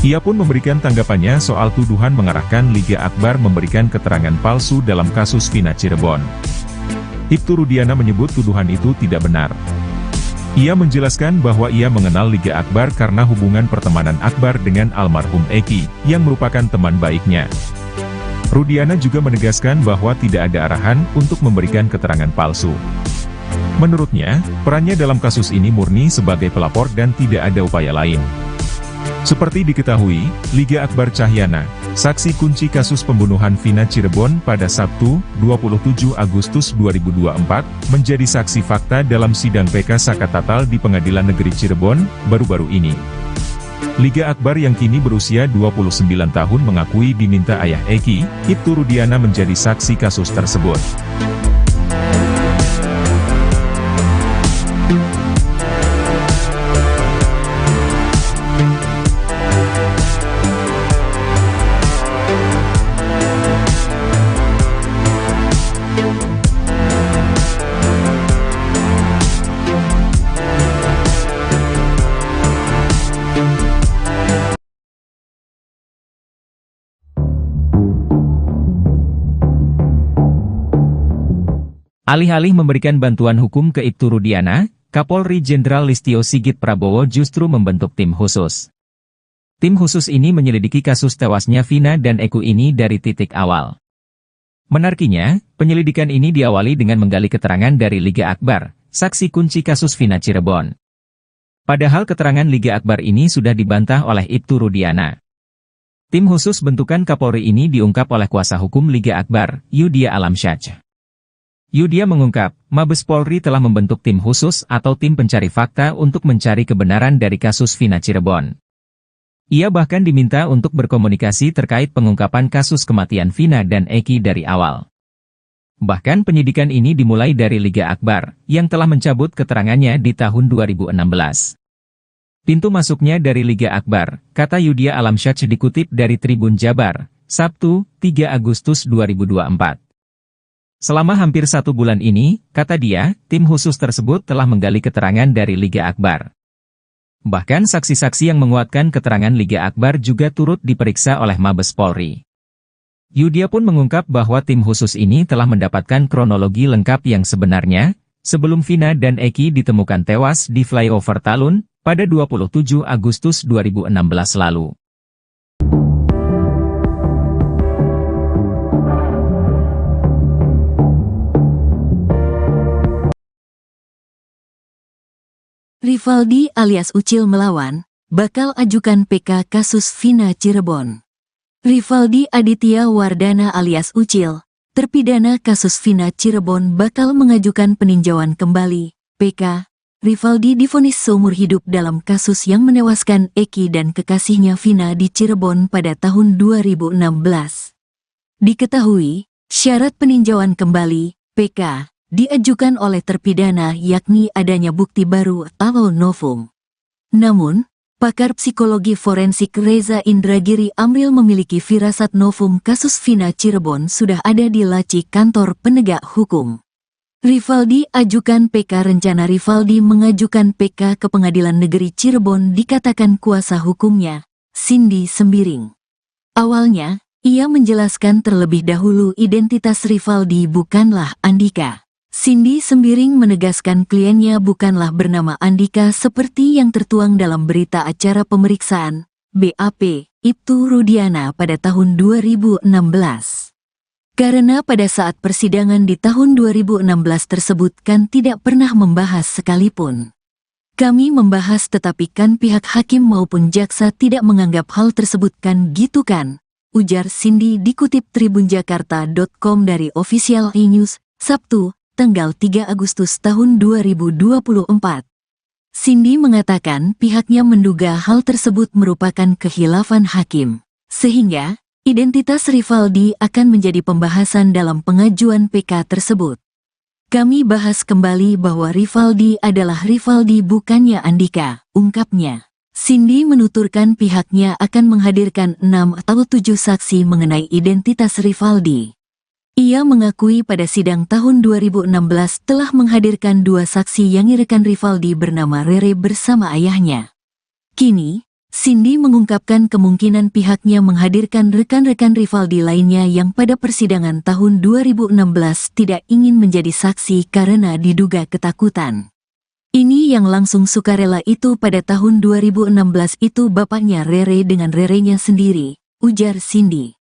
Ia pun memberikan tanggapannya soal tuduhan mengarahkan Liga Akbar memberikan keterangan palsu dalam kasus Vina Cirebon. Ibtu Rudiana menyebut tuduhan itu tidak benar. Ia menjelaskan bahwa ia mengenal Liga Akbar karena hubungan pertemanan Akbar dengan almarhum Eki, yang merupakan teman baiknya. Rudiana juga menegaskan bahwa tidak ada arahan untuk memberikan keterangan palsu. Menurutnya, perannya dalam kasus ini murni sebagai pelapor dan tidak ada upaya lain. Seperti diketahui, Liga Akbar Cahyana, saksi kunci kasus pembunuhan Vina Cirebon pada Sabtu, 27 Agustus 2024, menjadi saksi fakta dalam sidang PK Saka Tatal di Pengadilan Negeri Cirebon, baru-baru ini. Liga Akbar yang kini berusia 29 tahun mengakui diminta ayah Eki, Ibtu Rudiana menjadi saksi kasus tersebut. Alih-alih memberikan bantuan hukum ke Ibtu Rudiana, Kapolri Jenderal Listio Sigit Prabowo justru membentuk tim khusus. Tim khusus ini menyelidiki kasus tewasnya Vina dan Eko ini dari titik awal. Menariknya, penyelidikan ini diawali dengan menggali keterangan dari Liga Akbar, saksi kunci kasus Vina Cirebon. Padahal keterangan Liga Akbar ini sudah dibantah oleh Ibtu Rudiana. Tim khusus bentukan Kapolri ini diungkap oleh kuasa hukum Liga Akbar, Yudia Alamsyah. Yudia mengungkap, Mabes Polri telah membentuk tim khusus atau tim pencari fakta untuk mencari kebenaran dari kasus Vina Cirebon. Ia bahkan diminta untuk berkomunikasi terkait pengungkapan kasus kematian Vina dan Eki dari awal. Bahkan penyidikan ini dimulai dari Liga Akbar, yang telah mencabut keterangannya di tahun 2016. Pintu masuknya dari Liga Akbar, kata Yudia Alamsyah dikutip dari Tribun Jabar, Sabtu, 3 Agustus 2024. Selama hampir 1 bulan ini, kata dia, tim khusus tersebut telah menggali keterangan dari Liga Akbar. Bahkan saksi-saksi yang menguatkan keterangan Liga Akbar juga turut diperiksa oleh Mabes Polri. Yudia pun mengungkap bahwa tim khusus ini telah mendapatkan kronologi lengkap yang sebenarnya, sebelum Vina dan Eki ditemukan tewas di flyover Talun, pada 27 Agustus 2016 lalu. Rivaldi alias Ucil melawan, bakal ajukan PK kasus Vina Cirebon. Rivaldi Aditya Wardana alias Ucil, terpidana kasus Vina Cirebon bakal mengajukan peninjauan kembali, PK. Rivaldi divonis seumur hidup dalam kasus yang menewaskan Eki dan kekasihnya Vina di Cirebon pada tahun 2016. Diketahui, syarat peninjauan kembali, PK, diajukan oleh terpidana yakni adanya bukti baru atau novum. Namun, pakar psikologi forensik Reza Indragiri Amril memiliki firasat novum kasus Vina Cirebon sudah ada di laci kantor penegak hukum. Rivaldi ajukan PK. Rencana Rivaldi mengajukan PK ke Pengadilan Negeri Cirebon dikatakan kuasa hukumnya, Cindy Sembiring. Awalnya, ia menjelaskan terlebih dahulu identitas Rivaldi bukanlah Andika. Cindy Sembiring menegaskan kliennya bukanlah bernama Andika seperti yang tertuang dalam berita acara pemeriksaan, BAP, Ibtu Rudiana pada tahun 2016. Karena pada saat persidangan di tahun 2016 tersebut kan tidak pernah membahas sekalipun. Kami membahas tetapi kan pihak hakim maupun jaksa tidak menganggap hal tersebut kan gitu kan, ujar Cindy dikutip tribunjakarta.com dari Official E-News, Sabtu, tanggal 3 Agustus tahun 2024. Cindy mengatakan pihaknya menduga hal tersebut merupakan khilafan hakim, sehingga identitas Rivaldi akan menjadi pembahasan dalam pengajuan PK tersebut. Kami bahas kembali bahwa Rivaldi adalah Rivaldi bukannya Andika, ungkapnya. Cindy menuturkan pihaknya akan menghadirkan 6 atau 7 saksi mengenai identitas Rivaldi. Ia mengakui pada sidang tahun 2016 telah menghadirkan 2 saksi yang rekan Rivaldi bernama Rere bersama ayahnya. Kini, Cindy mengungkapkan kemungkinan pihaknya menghadirkan rekan-rekan Rivaldi lainnya yang pada persidangan tahun 2016 tidak ingin menjadi saksi karena diduga ketakutan. Ini yang langsung sukarela itu pada tahun 2016 itu bapaknya Rere dengan Rerenya sendiri, ujar Cindy.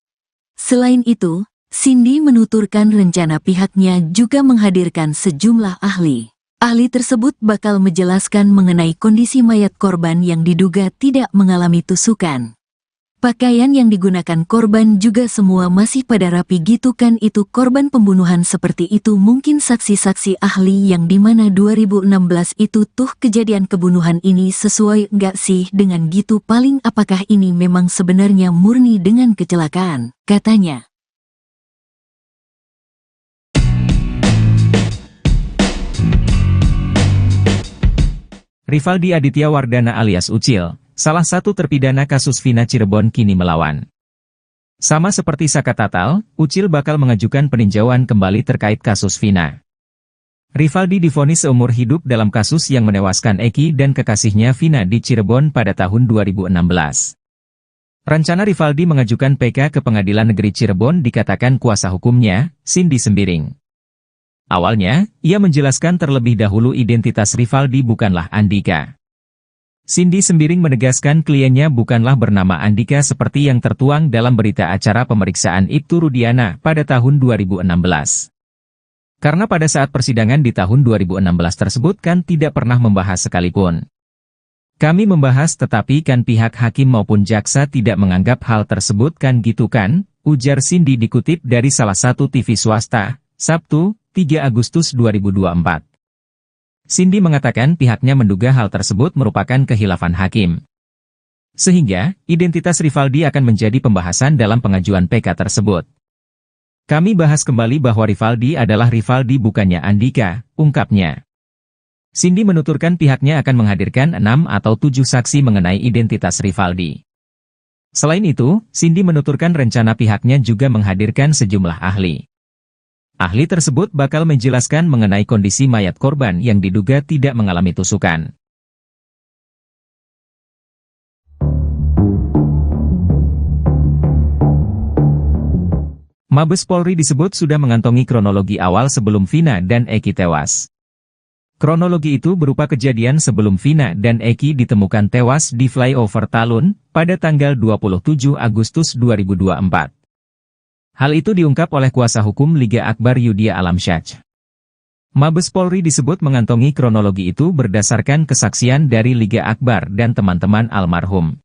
Selain itu, Cindy menuturkan rencana pihaknya juga menghadirkan sejumlah ahli. Ahli tersebut bakal menjelaskan mengenai kondisi mayat korban yang diduga tidak mengalami tusukan. Pakaian yang digunakan korban juga semua masih pada rapi gitu kan itu korban pembunuhan seperti itu mungkin saksi-saksi ahli yang dimana 2016 itu tuh kejadian kebunuhan ini sesuai nggak sih dengan gitu paling apakah ini memang sebenarnya murni dengan kecelakaan, katanya. Rivaldi Aditya Wardana alias Ucil, salah satu terpidana kasus Vina Cirebon kini melawan. Sama seperti Saka Tatal, Ucil bakal mengajukan peninjauan kembali terkait kasus Vina. Rivaldi divonis seumur hidup dalam kasus yang menewaskan Eki dan kekasihnya Vina di Cirebon pada tahun 2016. Rencana Rivaldi mengajukan PK ke Pengadilan Negeri Cirebon dikatakan kuasa hukumnya, Cindy Sembiring. Awalnya, ia menjelaskan terlebih dahulu identitas Rivaldi bukanlah Andika. Cindy Sembiring menegaskan kliennya bukanlah bernama Andika seperti yang tertuang dalam berita acara pemeriksaan Ibtu Rudiana pada tahun 2016. Karena pada saat persidangan di tahun 2016 tersebut kan tidak pernah membahas sekalipun. Kami membahas tetapi kan pihak hakim maupun jaksa tidak menganggap hal tersebut kan gitu kan, ujar Cindy dikutip dari salah satu TV swasta, Sabtu, 3 Agustus 2024. Cindy mengatakan pihaknya menduga hal tersebut merupakan kehilafan hakim. Sehingga, identitas Rivaldi akan menjadi pembahasan dalam pengajuan PK tersebut. Kami bahas kembali bahwa Rivaldi adalah Rivaldi bukannya Andika, ungkapnya. Cindy menuturkan pihaknya akan menghadirkan 6 atau 7 saksi mengenai identitas Rivaldi. Selain itu, Cindy menuturkan rencana pihaknya juga menghadirkan sejumlah ahli. Ahli tersebut bakal menjelaskan mengenai kondisi mayat korban yang diduga tidak mengalami tusukan. Mabes Polri disebut sudah mengantongi kronologi awal sebelum Vina dan Eki tewas. Kronologi itu berupa kejadian sebelum Vina dan Eki ditemukan tewas di flyover Talun pada tanggal 27 Agustus 2024. Hal itu diungkap oleh kuasa hukum Liga Akbar Yudia Alamsyah. Mabes Polri disebut mengantongi kronologi itu berdasarkan kesaksian dari Liga Akbar dan teman-teman almarhum.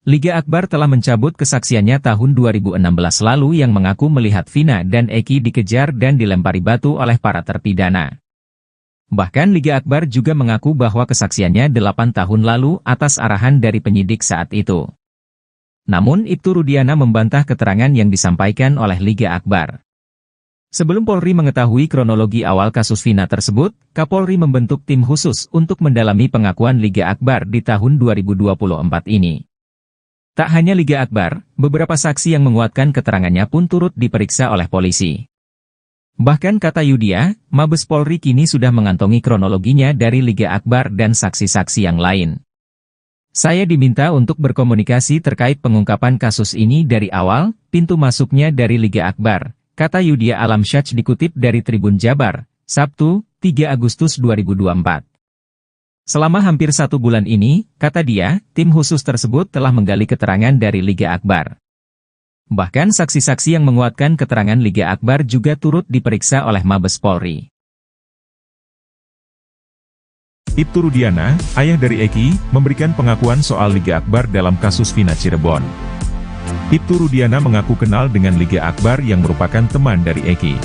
Liga Akbar telah mencabut kesaksiannya tahun 2016 lalu yang mengaku melihat Vina dan Eki dikejar dan dilempari batu oleh para terpidana. Bahkan Liga Akbar juga mengaku bahwa kesaksiannya 8 tahun lalu atas arahan dari penyidik saat itu. Namun Ibtu Rudiana membantah keterangan yang disampaikan oleh Liga Akbar. Sebelum Polri mengetahui kronologi awal kasus Vina tersebut, Kapolri membentuk tim khusus untuk mendalami pengakuan Liga Akbar di tahun 2024 ini. Tak hanya Liga Akbar, beberapa saksi yang menguatkan keterangannya pun turut diperiksa oleh polisi. Bahkan kata Yudia, Mabes Polri kini sudah mengantongi kronologinya dari Liga Akbar dan saksi-saksi yang lain. Saya diminta untuk berkomunikasi terkait pengungkapan kasus ini dari awal, pintu masuknya dari Liga Akbar, kata Yudia Alamsyah dikutip dari Tribun Jabar, Sabtu, 3 Agustus 2024. Selama hampir 1 bulan ini, kata dia, tim khusus tersebut telah menggali keterangan dari Liga Akbar. Bahkan saksi-saksi yang menguatkan keterangan Liga Akbar juga turut diperiksa oleh Mabes Polri. Ibtu Rudiana, ayah dari Eki, memberikan pengakuan soal Liga Akbar dalam kasus Vina Cirebon. Ibtu Rudiana mengaku kenal dengan Liga Akbar yang merupakan teman dari Eki.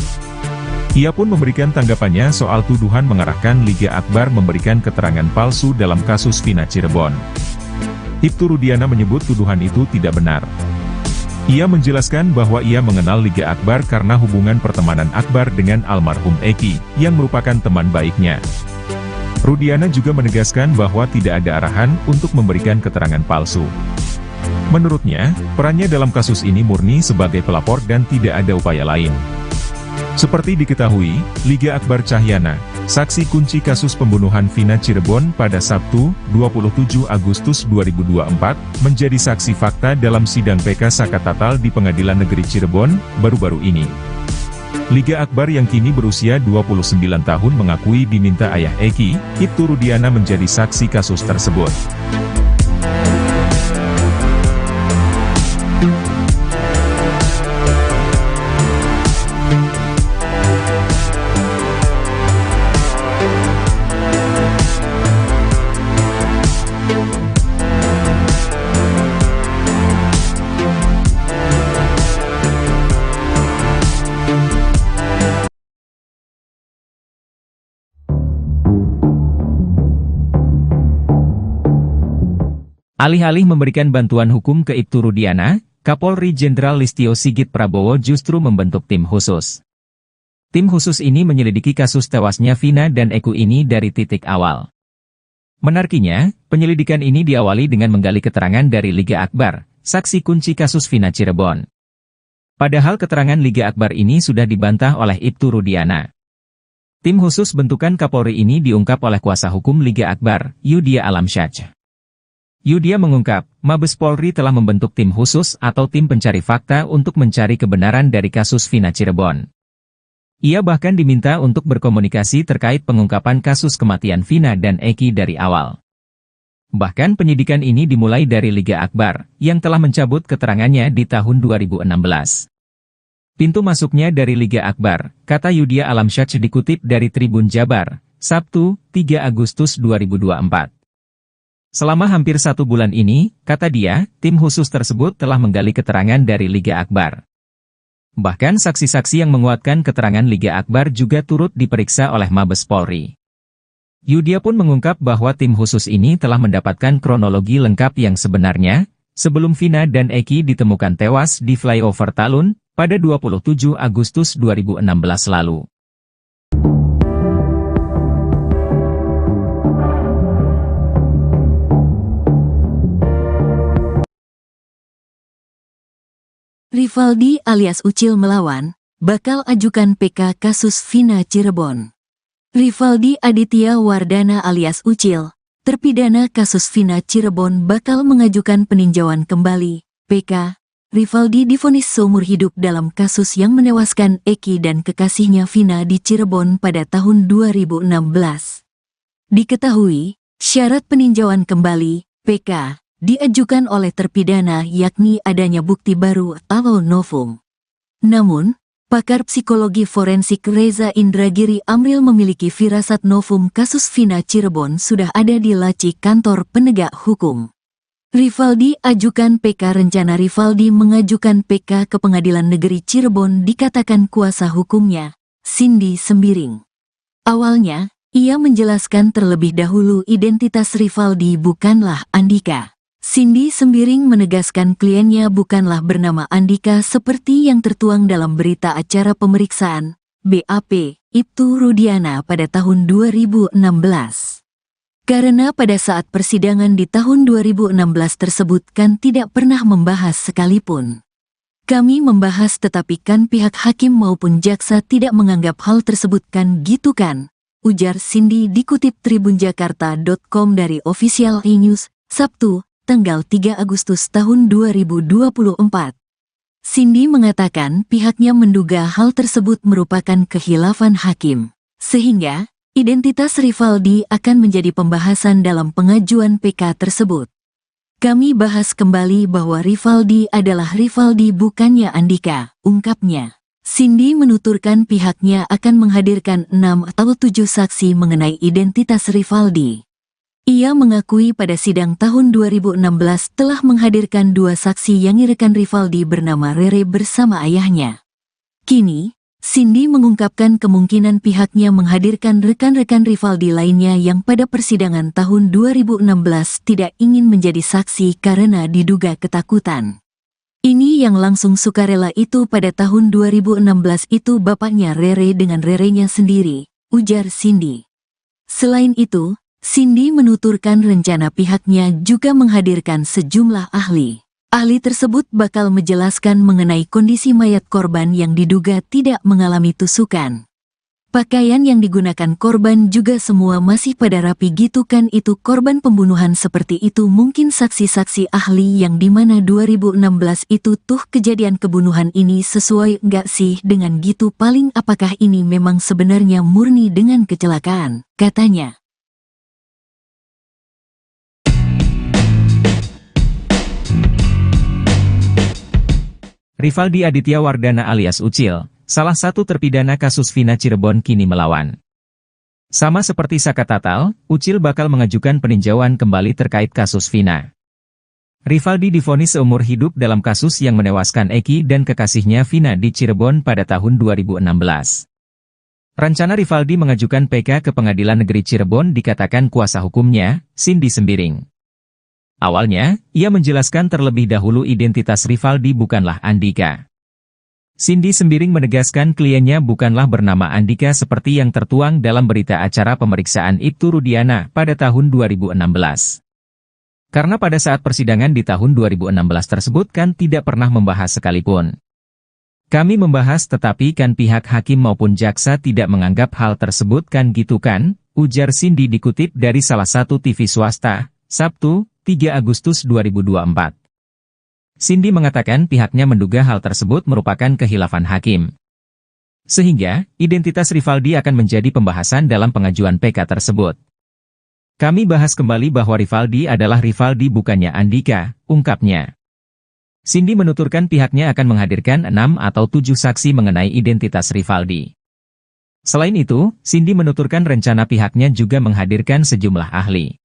Ia pun memberikan tanggapannya soal tuduhan mengarahkan Liga Akbar memberikan keterangan palsu dalam kasus Vina Cirebon. Ibtu Rudiana menyebut tuduhan itu tidak benar. Ia menjelaskan bahwa ia mengenal Liga Akbar karena hubungan pertemanan Akbar dengan almarhum Eki, yang merupakan teman baiknya. Rudiana juga menegaskan bahwa tidak ada arahan untuk memberikan keterangan palsu. Menurutnya, perannya dalam kasus ini murni sebagai pelapor dan tidak ada upaya lain. Seperti diketahui, Liga Akbar Cahyana, saksi kunci kasus pembunuhan Vina Cirebon pada Sabtu, 27 Agustus 2024, menjadi saksi fakta dalam sidang PK Sakatatal di Pengadilan Negeri Cirebon, baru-baru ini. Liga Akbar yang kini berusia 29 tahun mengakui diminta ayah Eki, Ibtu Rudiana menjadi saksi kasus tersebut. Alih-alih memberikan bantuan hukum ke Ibtu Rudiana, Kapolri Jenderal Listio Sigit Prabowo justru membentuk tim khusus. Tim khusus ini menyelidiki kasus tewasnya Vina dan Eki ini dari titik awal. Menariknya, penyelidikan ini diawali dengan menggali keterangan dari Liga Akbar, saksi kunci kasus Vina Cirebon. Padahal keterangan Liga Akbar ini sudah dibantah oleh Ibtu Rudiana. Tim khusus bentukan Kapolri ini diungkap oleh kuasa hukum Liga Akbar, Yudia Alamsyah. Yudia mengungkap, Mabes Polri telah membentuk tim khusus atau tim pencari fakta untuk mencari kebenaran dari kasus Vina Cirebon. Ia bahkan diminta untuk berkomunikasi terkait pengungkapan kasus kematian Vina dan Eki dari awal. Bahkan penyidikan ini dimulai dari Liga Akbar, yang telah mencabut keterangannya di tahun 2016. Pintu masuknya dari Liga Akbar, kata Yudhya Alamsyah dikutip dari Tribun Jabar, Sabtu, 3 Agustus 2024. Selama hampir 1 bulan ini, kata dia, tim khusus tersebut telah menggali keterangan dari Liga Akbar. Bahkan saksi-saksi yang menguatkan keterangan Liga Akbar juga turut diperiksa oleh Mabes Polri. Yudhya pun mengungkap bahwa tim khusus ini telah mendapatkan kronologi lengkap yang sebenarnya, sebelum Vina dan Eki ditemukan tewas di flyover Talun, pada 27 Agustus 2016 lalu. Rivaldi alias Ucil melawan, bakal ajukan PK kasus Vina Cirebon. Rivaldi Aditya Wardana alias Ucil, terpidana kasus Vina Cirebon bakal mengajukan peninjauan kembali, PK. Rivaldi divonis seumur hidup dalam kasus yang menewaskan Eki dan kekasihnya Vina di Cirebon pada tahun 2016. Diketahui, syarat peninjauan kembali, PK, diajukan oleh terpidana yakni adanya bukti baru atau novum. Namun, pakar psikologi forensik Reza Indragiri Amril memiliki firasat novum kasus Vina Cirebon sudah ada di laci kantor penegak hukum. Rivaldi ajukan PK. Rencana Rivaldi mengajukan PK ke Pengadilan Negeri Cirebon dikatakan kuasa hukumnya, Cindy Sembiring. Awalnya, ia menjelaskan terlebih dahulu identitas Rivaldi bukanlah Andika. Cindy Sembiring menegaskan kliennya bukanlah bernama Andika seperti yang tertuang dalam berita acara pemeriksaan, BAP, Ibtu Rudiana pada tahun 2016. Karena pada saat persidangan di tahun 2016 tersebut kan tidak pernah membahas sekalipun. Kami membahas tetapi kan pihak hakim maupun jaksa tidak menganggap hal tersebut kan gitu kan, ujar Cindy dikutip tribunjakarta.com dari Official E-News, Sabtu, tanggal 3 Agustus tahun 2024. Cindy mengatakan pihaknya menduga hal tersebut merupakan khilafan hakim, sehingga identitas Rivaldi akan menjadi pembahasan dalam pengajuan PK tersebut. Kami bahas kembali bahwa Rivaldi adalah Rivaldi bukannya Andika, ungkapnya. Cindy menuturkan pihaknya akan menghadirkan 6 atau 7 saksi mengenai identitas Rivaldi. Ia mengakui pada sidang tahun 2016 telah menghadirkan 2 saksi yang rekan Rivaldi bernama Rere bersama ayahnya. Kini, Cindy mengungkapkan kemungkinan pihaknya menghadirkan rekan-rekan Rivaldi lainnya yang pada persidangan tahun 2016 tidak ingin menjadi saksi karena diduga ketakutan. Ini yang langsung sukarela itu pada tahun 2016 itu bapaknya Rere dengan Rerenya sendiri, ujar Cindy. Selain itu, Cindy menuturkan rencana pihaknya juga menghadirkan sejumlah ahli. Ahli tersebut bakal menjelaskan mengenai kondisi mayat korban yang diduga tidak mengalami tusukan. Pakaian yang digunakan korban juga semua masih pada rapi gitu kan itu korban pembunuhan seperti itu mungkin saksi-saksi ahli yang dimana 2016 itu tuh kejadian kebunuhan ini sesuai nggak sih dengan gitu paling apakah ini memang sebenarnya murni dengan kecelakaan, katanya. Rivaldi Aditya Wardana alias Ucil, salah satu terpidana kasus Vina Cirebon kini melawan. Sama seperti Saka Tatal, Ucil bakal mengajukan peninjauan kembali terkait kasus Vina. Rivaldi divonis seumur hidup dalam kasus yang menewaskan Eki dan kekasihnya Vina di Cirebon pada tahun 2016. Rencana Rivaldi mengajukan PK ke Pengadilan Negeri Cirebon dikatakan kuasa hukumnya, Cindy Sembiring. Awalnya, ia menjelaskan terlebih dahulu identitas Rivaldi bukanlah Andika. Cindy Sembiring menegaskan kliennya bukanlah bernama Andika seperti yang tertuang dalam berita acara pemeriksaan Ibtu Rudiana pada tahun 2016. Karena pada saat persidangan di tahun 2016 tersebut kan tidak pernah membahas sekalipun. Kami membahas tetapi kan pihak hakim maupun jaksa tidak menganggap hal tersebut kan gitu kan, ujar Cindy dikutip dari salah satu TV swasta, Sabtu, 3 Agustus 2024. Cindy mengatakan pihaknya menduga hal tersebut merupakan khilafan hakim. Sehingga, identitas Rivaldi akan menjadi pembahasan dalam pengajuan PK tersebut. Kami bahas kembali bahwa Rivaldi adalah Rivaldi bukannya Andika, ungkapnya. Cindy menuturkan pihaknya akan menghadirkan 6 atau 7 saksi mengenai identitas Rivaldi. Selain itu, Cindy menuturkan rencana pihaknya juga menghadirkan sejumlah ahli.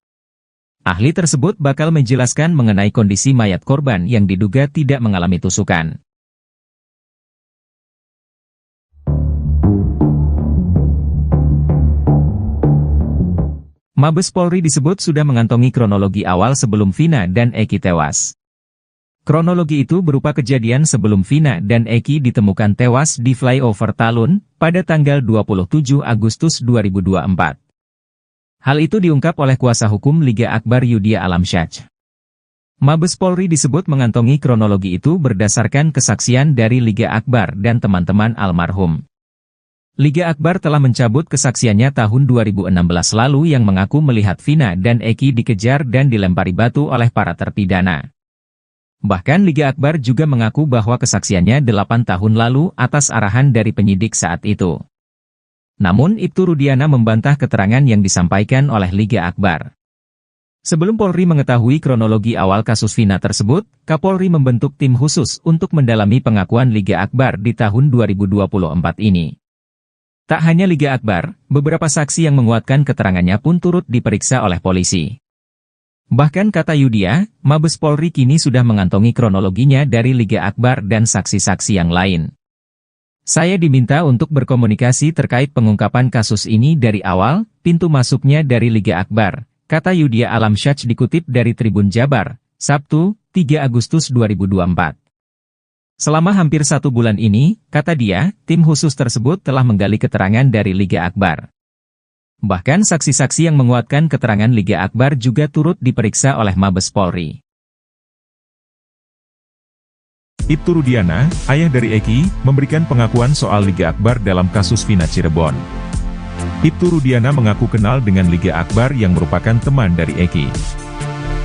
Ahli tersebut bakal menjelaskan mengenai kondisi mayat korban yang diduga tidak mengalami tusukan. Mabes Polri disebut sudah mengantongi kronologi awal sebelum Vina dan Eki tewas. Kronologi itu berupa kejadian sebelum Vina dan Eki ditemukan tewas di flyover Talun pada tanggal 27 Agustus 2024. Hal itu diungkap oleh kuasa hukum Liga Akbar Yudhya Alamsyah. Mabes Polri disebut mengantongi kronologi itu berdasarkan kesaksian dari Liga Akbar dan teman-teman almarhum. Liga Akbar telah mencabut kesaksiannya tahun 2016 lalu yang mengaku melihat Vina dan Eki dikejar dan dilempari batu oleh para terpidana. Bahkan Liga Akbar juga mengaku bahwa kesaksiannya 8 tahun lalu atas arahan dari penyidik saat itu. Namun Ibtu Rudiana membantah keterangan yang disampaikan oleh Liga Akbar. Sebelum Polri mengetahui kronologi awal kasus Vina tersebut, Kapolri membentuk tim khusus untuk mendalami pengakuan Liga Akbar di tahun 2024 ini. Tak hanya Liga Akbar, beberapa saksi yang menguatkan keterangannya pun turut diperiksa oleh polisi. Bahkan kata Yudhya, Mabes Polri kini sudah mengantongi kronologinya dari Liga Akbar dan saksi-saksi yang lain. Saya diminta untuk berkomunikasi terkait pengungkapan kasus ini dari awal, pintu masuknya dari Liga Akbar, kata Yudhya Alamsyah dikutip dari Tribun Jabar, Sabtu, 3 Agustus 2024. Selama hampir 1 bulan ini, kata dia, tim khusus tersebut telah menggali keterangan dari Liga Akbar. Bahkan saksi-saksi yang menguatkan keterangan Liga Akbar juga turut diperiksa oleh Mabes Polri. Ibtu Rudiana, ayah dari Eki, memberikan pengakuan soal Liga Akbar dalam kasus Vina Cirebon. Ibtu Rudiana mengaku kenal dengan Liga Akbar yang merupakan teman dari Eki.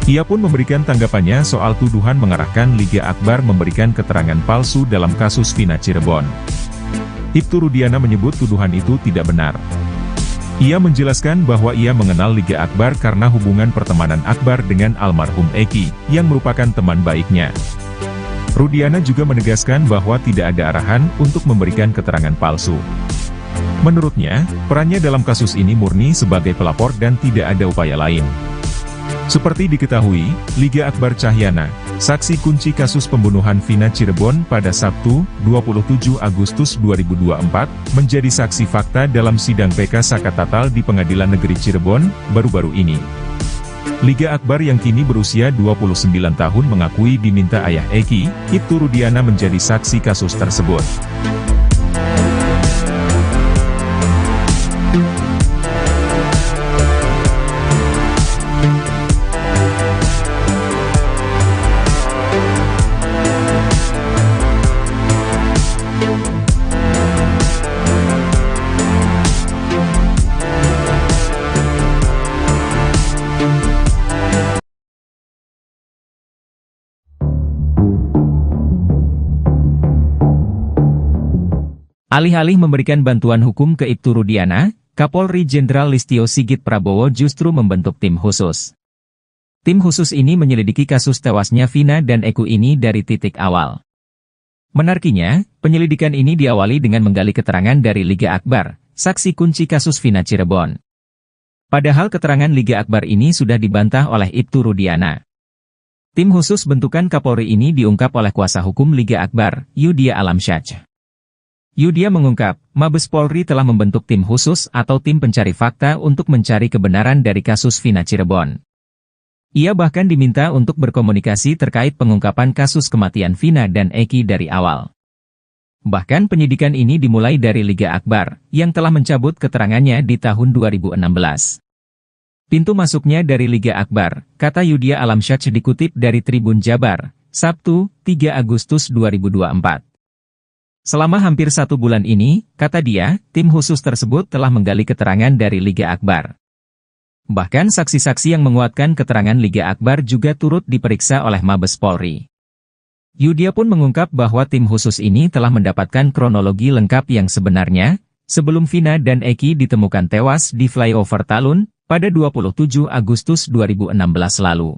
Ia pun memberikan tanggapannya soal tuduhan mengarahkan Liga Akbar memberikan keterangan palsu dalam kasus Vina Cirebon. Ibtu Rudiana menyebut tuduhan itu tidak benar. Ia menjelaskan bahwa ia mengenal Liga Akbar karena hubungan pertemanan Akbar dengan almarhum Eki, yang merupakan teman baiknya. Rudiana juga menegaskan bahwa tidak ada arahan untuk memberikan keterangan palsu. Menurutnya, perannya dalam kasus ini murni sebagai pelapor dan tidak ada upaya lain. Seperti diketahui, Liga Akbar Cahyana, saksi kunci kasus pembunuhan Vina Cirebon pada Sabtu, 27 Agustus 2024, menjadi saksi fakta dalam sidang PK Sakatatal di Pengadilan Negeri Cirebon, baru-baru ini. Liga Akbar yang kini berusia 29 tahun mengakui diminta ayah Eki, Ibtu Rudiana menjadi saksi kasus tersebut. Alih-alih memberikan bantuan hukum ke Ibtu Rudiana, Kapolri Jenderal Listio Sigit Prabowo justru membentuk tim khusus. Tim khusus ini menyelidiki kasus tewasnya Vina dan Eki ini dari titik awal. Menariknya, penyelidikan ini diawali dengan menggali keterangan dari Liga Akbar, saksi kunci kasus Vina Cirebon. Padahal keterangan Liga Akbar ini sudah dibantah oleh Ibtu Rudiana. Tim khusus bentukan Kapolri ini diungkap oleh kuasa hukum Liga Akbar, Yudhya Alamsyah. Yudhya mengungkap, Mabes Polri telah membentuk tim khusus atau tim pencari fakta untuk mencari kebenaran dari kasus Vina Cirebon. Ia bahkan diminta untuk berkomunikasi terkait pengungkapan kasus kematian Vina dan Eki dari awal. Bahkan penyidikan ini dimulai dari Liga Akbar, yang telah mencabut keterangannya di tahun 2016. Pintu masuknya dari Liga Akbar, kata Yudhya Alamsyah dikutip dari Tribun Jabar, Sabtu, 3 Agustus 2024. Selama hampir 1 bulan ini, kata dia, tim khusus tersebut telah menggali keterangan dari Liga Akbar. Bahkan saksi-saksi yang menguatkan keterangan Liga Akbar juga turut diperiksa oleh Mabes Polri. Yudia pun mengungkap bahwa tim khusus ini telah mendapatkan kronologi lengkap yang sebenarnya, sebelum Vina dan Eki ditemukan tewas di flyover Talun, pada 27 Agustus 2016 lalu.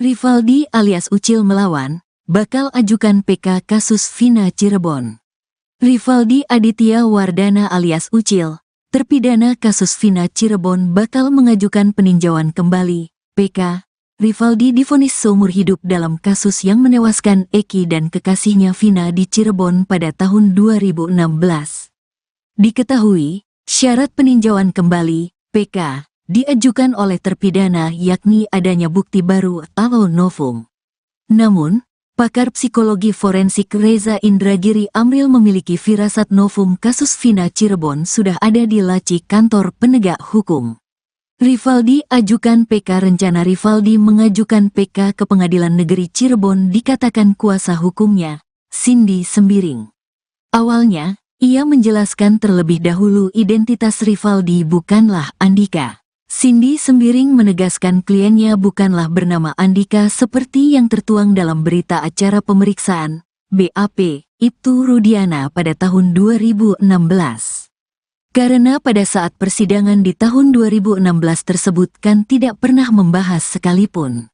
Rivaldi alias Ucil melawan, bakal ajukan PK kasus Vina Cirebon. Rivaldi Aditya Wardana alias Ucil, terpidana kasus Vina Cirebon bakal mengajukan peninjauan kembali, PK. Rivaldi divonis seumur hidup dalam kasus yang menewaskan Eki dan kekasihnya Vina di Cirebon pada tahun 2016. Diketahui, syarat peninjauan kembali, PK, diajukan oleh terpidana yakni adanya bukti baru atau novum. Namun, pakar psikologi forensik Reza Indragiri Amril memiliki firasat novum kasus Vina Cirebon sudah ada di laci kantor penegak hukum. Rivaldi ajukan PK. Rencana Rivaldi mengajukan PK ke Pengadilan Negeri Cirebon dikatakan kuasa hukumnya, Cindy Sembiring. Awalnya, ia menjelaskan terlebih dahulu identitas Rivaldi bukanlah Andika. Cindy Sembiring menegaskan kliennya bukanlah bernama Andika seperti yang tertuang dalam berita acara pemeriksaan, BAP, Ibtu Rudiana pada tahun 2016. Karena pada saat persidangan di tahun 2016 tersebut kan tidak pernah membahas sekalipun.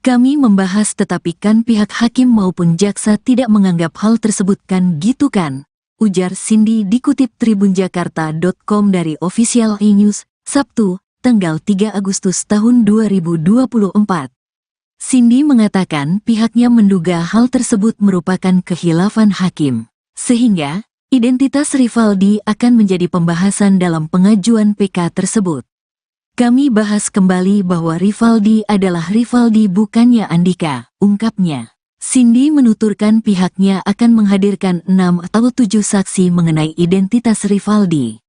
Kami membahas tetapi kan pihak hakim maupun jaksa tidak menganggap hal tersebut kan gitu kan, ujar Cindy dikutip tribunjakarta.com dari Official E-News, Sabtu, tanggal 3 Agustus tahun 2024. Cindy mengatakan pihaknya menduga hal tersebut merupakan khilafan hakim, sehingga identitas Rivaldi akan menjadi pembahasan dalam pengajuan PK tersebut. Kami bahas kembali bahwa Rivaldi adalah Rivaldi bukannya Andika, ungkapnya. Cindy menuturkan pihaknya akan menghadirkan 6 atau 7 saksi mengenai identitas Rivaldi.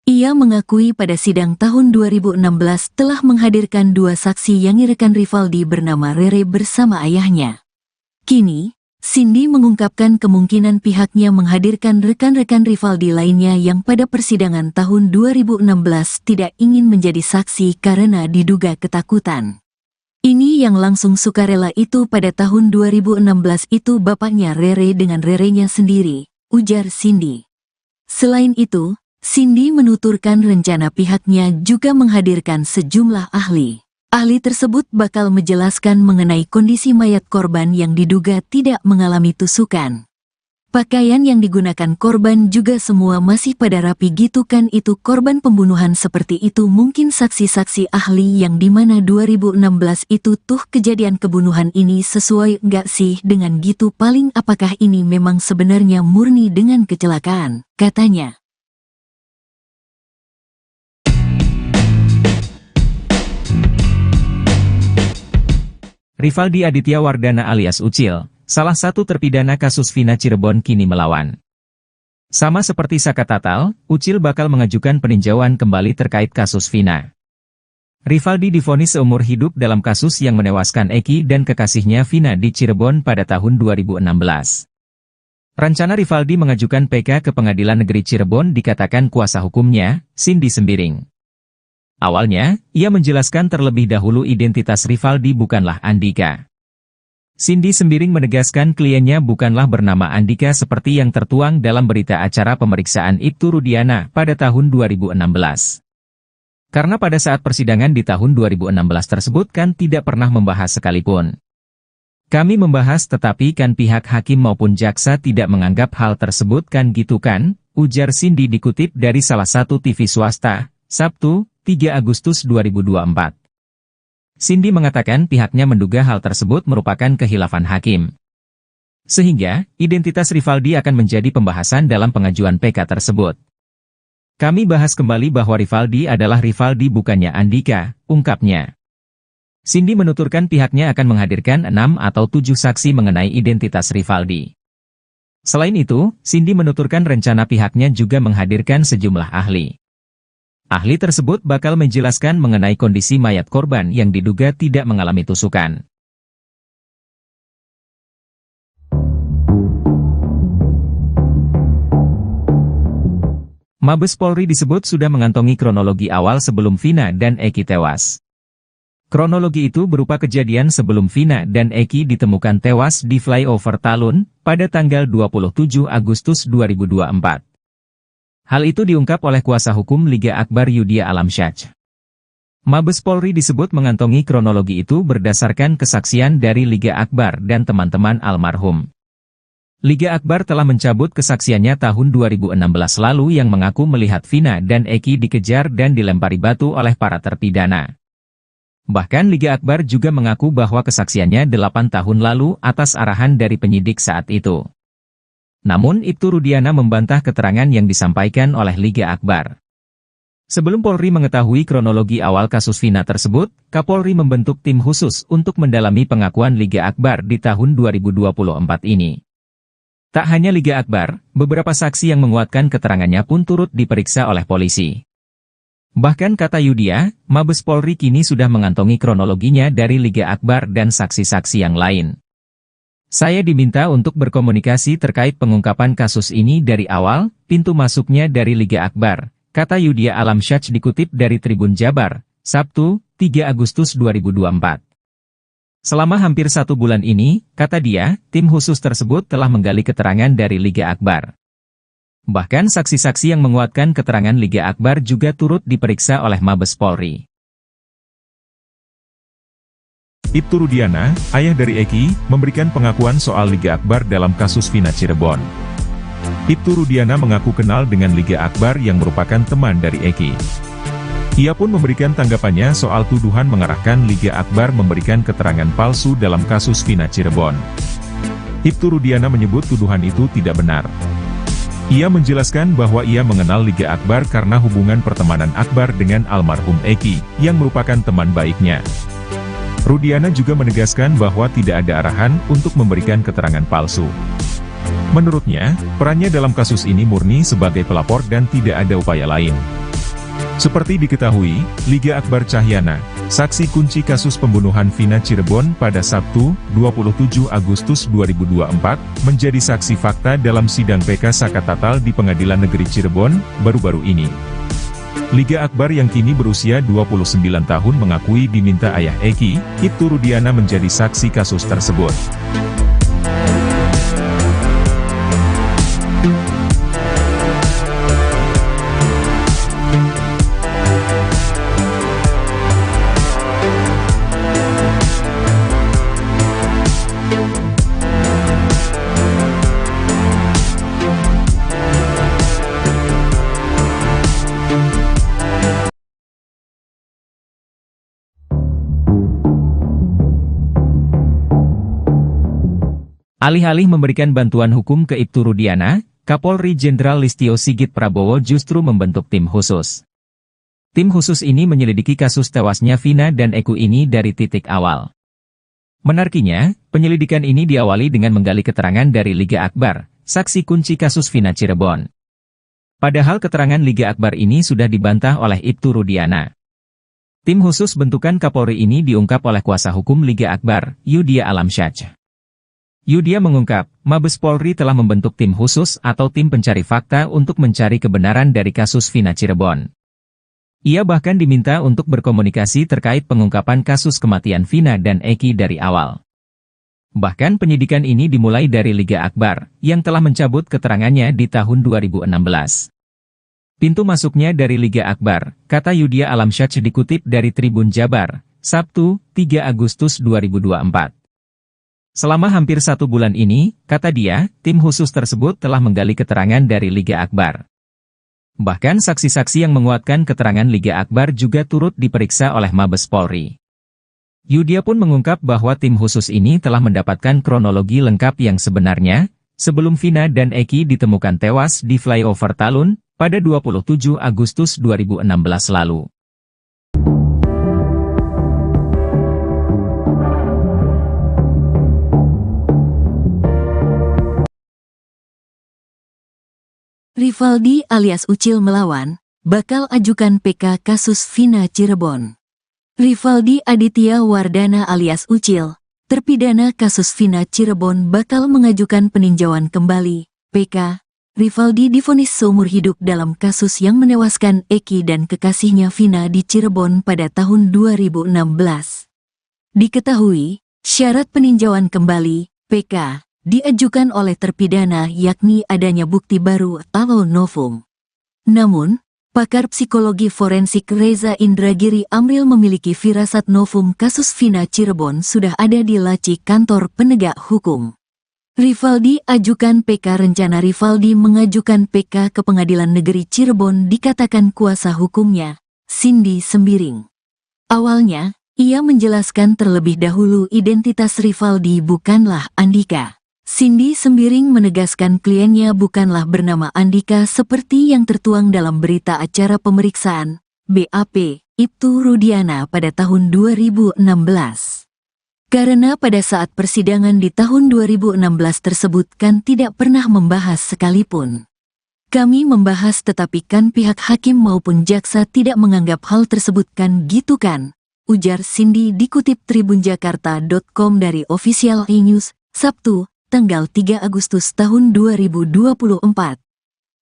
Ia mengakui pada sidang tahun 2016 telah menghadirkan 2 saksi yang rekan Rivaldi bernama Rere bersama ayahnya. Kini, Cindy mengungkapkan kemungkinan pihaknya menghadirkan rekan-rekan Rivaldi lainnya yang pada persidangan tahun 2016 tidak ingin menjadi saksi karena diduga ketakutan. Ini yang langsung sukarela itu pada tahun 2016 itu bapaknya Rere dengan Rerenya sendiri, ujar Cindy. Selain itu, Cindy menuturkan rencana pihaknya juga menghadirkan sejumlah ahli. Ahli tersebut bakal menjelaskan mengenai kondisi mayat korban yang diduga tidak mengalami tusukan. Pakaian yang digunakan korban juga semua masih pada rapi gitu kan itu korban pembunuhan seperti itu mungkin saksi-saksi ahli yang dimana 2016 itu tuh kejadian kebunuhan ini sesuai nggak sih dengan gitu paling apakah ini memang sebenarnya murni dengan kecelakaan, katanya. Rivaldi Aditya Wardana alias Ucil, salah satu terpidana kasus Vina Cirebon kini melawan. Sama seperti Saka Tatal, Ucil bakal mengajukan peninjauan kembali terkait kasus Vina. Rivaldi divonis seumur hidup dalam kasus yang menewaskan Eki dan kekasihnya Vina di Cirebon pada tahun 2016. Rencana Rivaldi mengajukan PK ke Pengadilan Negeri Cirebon dikatakan kuasa hukumnya, Cindy Sembiring. Awalnya, ia menjelaskan terlebih dahulu identitas Rivaldi bukanlah Andika. Cindy Sembiring menegaskan kliennya bukanlah bernama Andika seperti yang tertuang dalam berita acara pemeriksaan Ibtu Rudiana pada tahun 2016. Karena pada saat persidangan di tahun 2016 tersebut kan tidak pernah membahas sekalipun. Kami membahas tetapi kan pihak hakim maupun jaksa tidak menganggap hal tersebut kan gitu kan, ujar Cindy dikutip dari salah satu TV swasta, Sabtu, 3 Agustus 2024. Cindy mengatakan pihaknya menduga hal tersebut merupakan khilafan hakim. Sehingga, identitas Rivaldi akan menjadi pembahasan dalam pengajuan PK tersebut. Kami bahas kembali bahwa Rivaldi adalah Rivaldi bukannya Andika, ungkapnya. Cindy menuturkan pihaknya akan menghadirkan 6 atau 7 saksi mengenai identitas Rivaldi. Selain itu, Cindy menuturkan rencana pihaknya juga menghadirkan sejumlah ahli. Ahli tersebut bakal menjelaskan mengenai kondisi mayat korban yang diduga tidak mengalami tusukan. Mabes Polri disebut sudah mengantongi kronologi awal sebelum Vina dan Eki tewas. Kronologi itu berupa kejadian sebelum Vina dan Eki ditemukan tewas di flyover Talun pada tanggal 27 Agustus 2024. Hal itu diungkap oleh kuasa hukum Liga Akbar Yudhya Alamsyah. Mabes Polri disebut mengantongi kronologi itu berdasarkan kesaksian dari Liga Akbar dan teman-teman almarhum. Liga Akbar telah mencabut kesaksiannya tahun 2016 lalu yang mengaku melihat Vina dan Eki dikejar dan dilempari batu oleh para terpidana. Bahkan Liga Akbar juga mengaku bahwa kesaksiannya 8 tahun lalu atas arahan dari penyidik saat itu. Namun Ibtu Rudiana membantah keterangan yang disampaikan oleh Liga Akbar. Sebelum Polri mengetahui kronologi awal kasus Vina tersebut, Kapolri membentuk tim khusus untuk mendalami pengakuan Liga Akbar di tahun 2024 ini. Tak hanya Liga Akbar, beberapa saksi yang menguatkan keterangannya pun turut diperiksa oleh polisi. Bahkan kata Yudhya, Mabes Polri kini sudah mengantongi kronologinya dari Liga Akbar dan saksi-saksi yang lain. Saya diminta untuk berkomunikasi terkait pengungkapan kasus ini dari awal, pintu masuknya dari Liga Akbar, kata Yudhya Alamsyah dikutip dari Tribun Jabar, Sabtu, 3 Agustus 2024. Selama hampir 1 bulan ini, kata dia, tim khusus tersebut telah menggali keterangan dari Liga Akbar. Bahkan saksi-saksi yang menguatkan keterangan Liga Akbar juga turut diperiksa oleh Mabes Polri. Ibtu Rudiana, ayah dari Eki, memberikan pengakuan soal Liga Akbar dalam kasus Vina Cirebon. Ibtu Rudiana mengaku kenal dengan Liga Akbar yang merupakan teman dari Eki. Ia pun memberikan tanggapannya soal tuduhan mengarahkan Liga Akbar memberikan keterangan palsu dalam kasus Vina Cirebon. Ibtu Rudiana menyebut tuduhan itu tidak benar. Ia menjelaskan bahwa ia mengenal Liga Akbar karena hubungan pertemanan Akbar dengan almarhum Eki, yang merupakan teman baiknya. Rudiana juga menegaskan bahwa tidak ada arahan untuk memberikan keterangan palsu. Menurutnya, perannya dalam kasus ini murni sebagai pelapor dan tidak ada upaya lain. Seperti diketahui, Liga Akbar Cahyana, saksi kunci kasus pembunuhan Vina Cirebon pada Sabtu, 27 Agustus 2024, menjadi saksi fakta dalam sidang PK Sakatatal di Pengadilan Negeri Cirebon, baru-baru ini. Liga Akbar yang kini berusia 29 tahun mengakui diminta ayah Eki, Ibtu Rudiana menjadi saksi kasus tersebut. Alih-alih memberikan bantuan hukum ke Ibtu Rudiana, Kapolri Jenderal Listio Sigit Prabowo justru membentuk tim khusus. Tim khusus ini menyelidiki kasus tewasnya Vina dan Eki ini dari titik awal. Menariknya, penyelidikan ini diawali dengan menggali keterangan dari Liga Akbar, saksi kunci kasus Vina Cirebon. Padahal keterangan Liga Akbar ini sudah dibantah oleh Ibtu Rudiana. Tim khusus bentukan Kapolri ini diungkap oleh kuasa hukum Liga Akbar, Yudhya Alamsyah. Yudhya mengungkap, Mabes Polri telah membentuk tim khusus atau tim pencari fakta untuk mencari kebenaran dari kasus Vina Cirebon. Ia bahkan diminta untuk berkomunikasi terkait pengungkapan kasus kematian Vina dan Eki dari awal. Bahkan penyidikan ini dimulai dari Liga Akbar, yang telah mencabut keterangannya di tahun 2016. Pintu masuknya dari Liga Akbar, kata Yudhya Alamsyah dikutip dari Tribun Jabar, Sabtu, 3 Agustus 2024. Selama hampir 1 bulan ini, kata dia, tim khusus tersebut telah menggali keterangan dari Liga Akbar. Bahkan saksi-saksi yang menguatkan keterangan Liga Akbar juga turut diperiksa oleh Mabes Polri. Yudhya pun mengungkap bahwa tim khusus ini telah mendapatkan kronologi lengkap yang sebenarnya, sebelum Vina dan Eki ditemukan tewas di flyover Talun, pada 27 Agustus 2016 lalu. Rivaldi alias Ucil melawan, bakal ajukan PK kasus Vina Cirebon. Rivaldi Aditya Wardana alias Ucil, terpidana kasus Vina Cirebon bakal mengajukan peninjauan kembali, PK, Rivaldi divonis seumur hidup dalam kasus yang menewaskan Eki dan kekasihnya Vina di Cirebon pada tahun 2016. Diketahui, syarat peninjauan kembali, PK, diajukan oleh terpidana yakni adanya bukti baru atau novum. Namun, pakar psikologi forensik Reza Indragiri Amril memiliki firasat novum kasus Vina Cirebon sudah ada di laci kantor penegak hukum. Rivaldi ajukan PK. Rencana Rivaldi mengajukan PK ke Pengadilan Negeri Cirebon dikatakan kuasa hukumnya, Cindy Sembiring. Awalnya, ia menjelaskan terlebih dahulu identitas Rivaldi bukanlah Andika. Cindy Sembiring menegaskan kliennya bukanlah bernama Andika seperti yang tertuang dalam berita acara pemeriksaan, BAP, Ibtu Rudiana pada tahun 2016. Karena pada saat persidangan di tahun 2016 tersebut kan tidak pernah membahas sekalipun. Kami membahas tetapi kan pihak hakim maupun jaksa tidak menganggap hal tersebut kan gitu kan, ujar Cindy dikutip tribunjakarta.com dari Official E-News, Sabtu, tanggal 3 Agustus tahun 2024.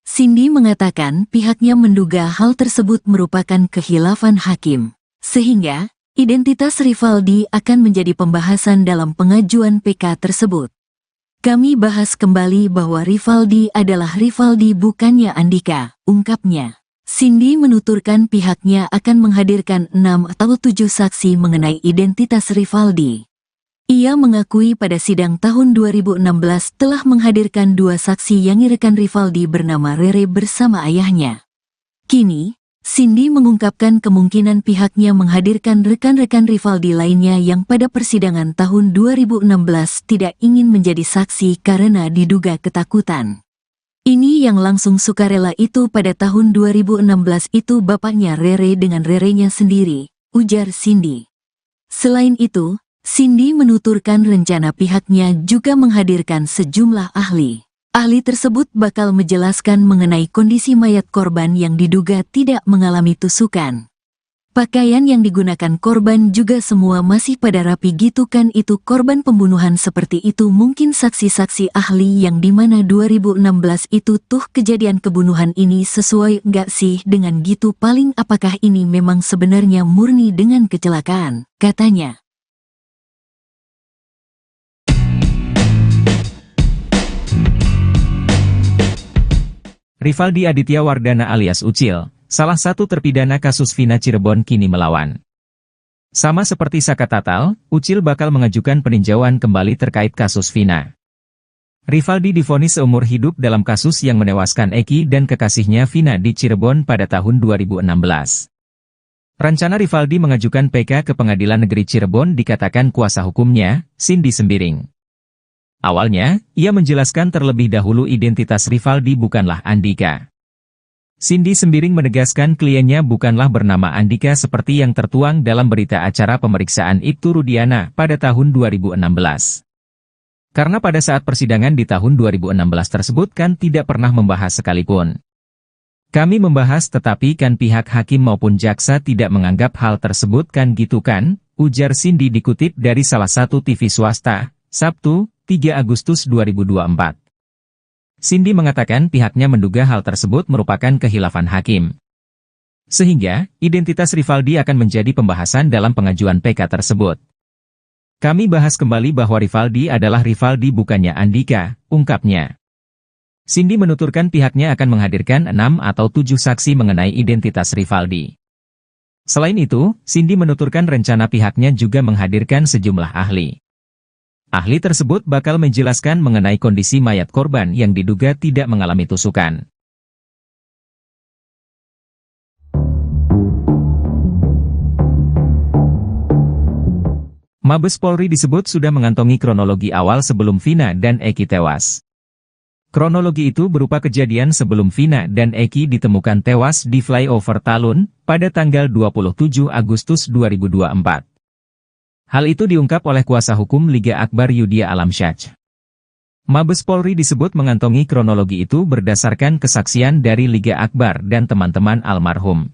Cindy mengatakan pihaknya menduga hal tersebut merupakan khilafan hakim, sehingga identitas Rivaldi akan menjadi pembahasan dalam pengajuan PK tersebut. Kami bahas kembali bahwa Rivaldi adalah Rivaldi bukannya Andika, ungkapnya. Cindy menuturkan pihaknya akan menghadirkan 6 atau 7 saksi mengenai identitas Rivaldi. Ia mengakui pada sidang tahun 2016 telah menghadirkan 2 saksi yang rekan Rivaldi bernama Rere bersama ayahnya. Kini, Cindy mengungkapkan kemungkinan pihaknya menghadirkan rekan-rekan Rivaldi lainnya yang pada persidangan tahun 2016 tidak ingin menjadi saksi karena diduga ketakutan. Ini yang langsung sukarela itu pada tahun 2016 itu bapaknya Rere dengan Rerenya sendiri, ujar Cindy. Selain itu, Cindy menuturkan rencana pihaknya juga menghadirkan sejumlah ahli. Ahli tersebut bakal menjelaskan mengenai kondisi mayat korban yang diduga tidak mengalami tusukan. Pakaian yang digunakan korban juga semua masih pada rapi gitu kan itu korban pembunuhan seperti itu mungkin saksi-saksi ahli yang dimana 2016 itu tuh kejadian kebunuhan ini sesuai nggak sih dengan gitu paling apakah ini memang sebenarnya murni dengan kecelakaan, katanya. Rivaldi Aditya Wardana alias Ucil, salah satu terpidana kasus Vina Cirebon kini melawan. Sama seperti Saka Tatal, Ucil bakal mengajukan peninjauan kembali terkait kasus Vina. Rivaldi divonis seumur hidup dalam kasus yang menewaskan Eki dan kekasihnya Vina di Cirebon pada tahun 2016. Rencana Rivaldi mengajukan PK ke Pengadilan Negeri Cirebon dikatakan kuasa hukumnya, Cindy Sembiring. Awalnya, ia menjelaskan terlebih dahulu identitas Rivaldi bukanlah Andika. Cindy Sembiring menegaskan kliennya bukanlah bernama Andika seperti yang tertuang dalam berita acara pemeriksaan Ibtu Rudiana pada tahun 2016. Karena pada saat persidangan di tahun 2016 tersebut kan tidak pernah membahas sekalipun. Kami membahas tetapi kan pihak hakim maupun jaksa tidak menganggap hal tersebut kan gitu kan, ujar Cindy dikutip dari salah satu TV swasta, Sabtu, 3 Agustus 2024. Cindy mengatakan pihaknya menduga hal tersebut merupakan khilafan hakim. Sehingga, identitas Rivaldi akan menjadi pembahasan dalam pengajuan PK tersebut. Kami bahas kembali bahwa Rivaldi adalah Rivaldi bukannya Andika, ungkapnya. Cindy menuturkan pihaknya akan menghadirkan 6 atau 7 saksi mengenai identitas Rivaldi. Selain itu, Cindy menuturkan rencana pihaknya juga menghadirkan sejumlah ahli. Ahli tersebut bakal menjelaskan mengenai kondisi mayat korban yang diduga tidak mengalami tusukan. Mabes Polri disebut sudah mengantongi kronologi awal sebelum Vina dan Eki tewas. Kronologi itu berupa kejadian sebelum Vina dan Eki ditemukan tewas di flyover Talun pada tanggal 27 Agustus 2024. Hal itu diungkap oleh kuasa hukum Liga Akbar Yudhya Alamsyah. Mabes Polri disebut mengantongi kronologi itu berdasarkan kesaksian dari Liga Akbar dan teman-teman almarhum.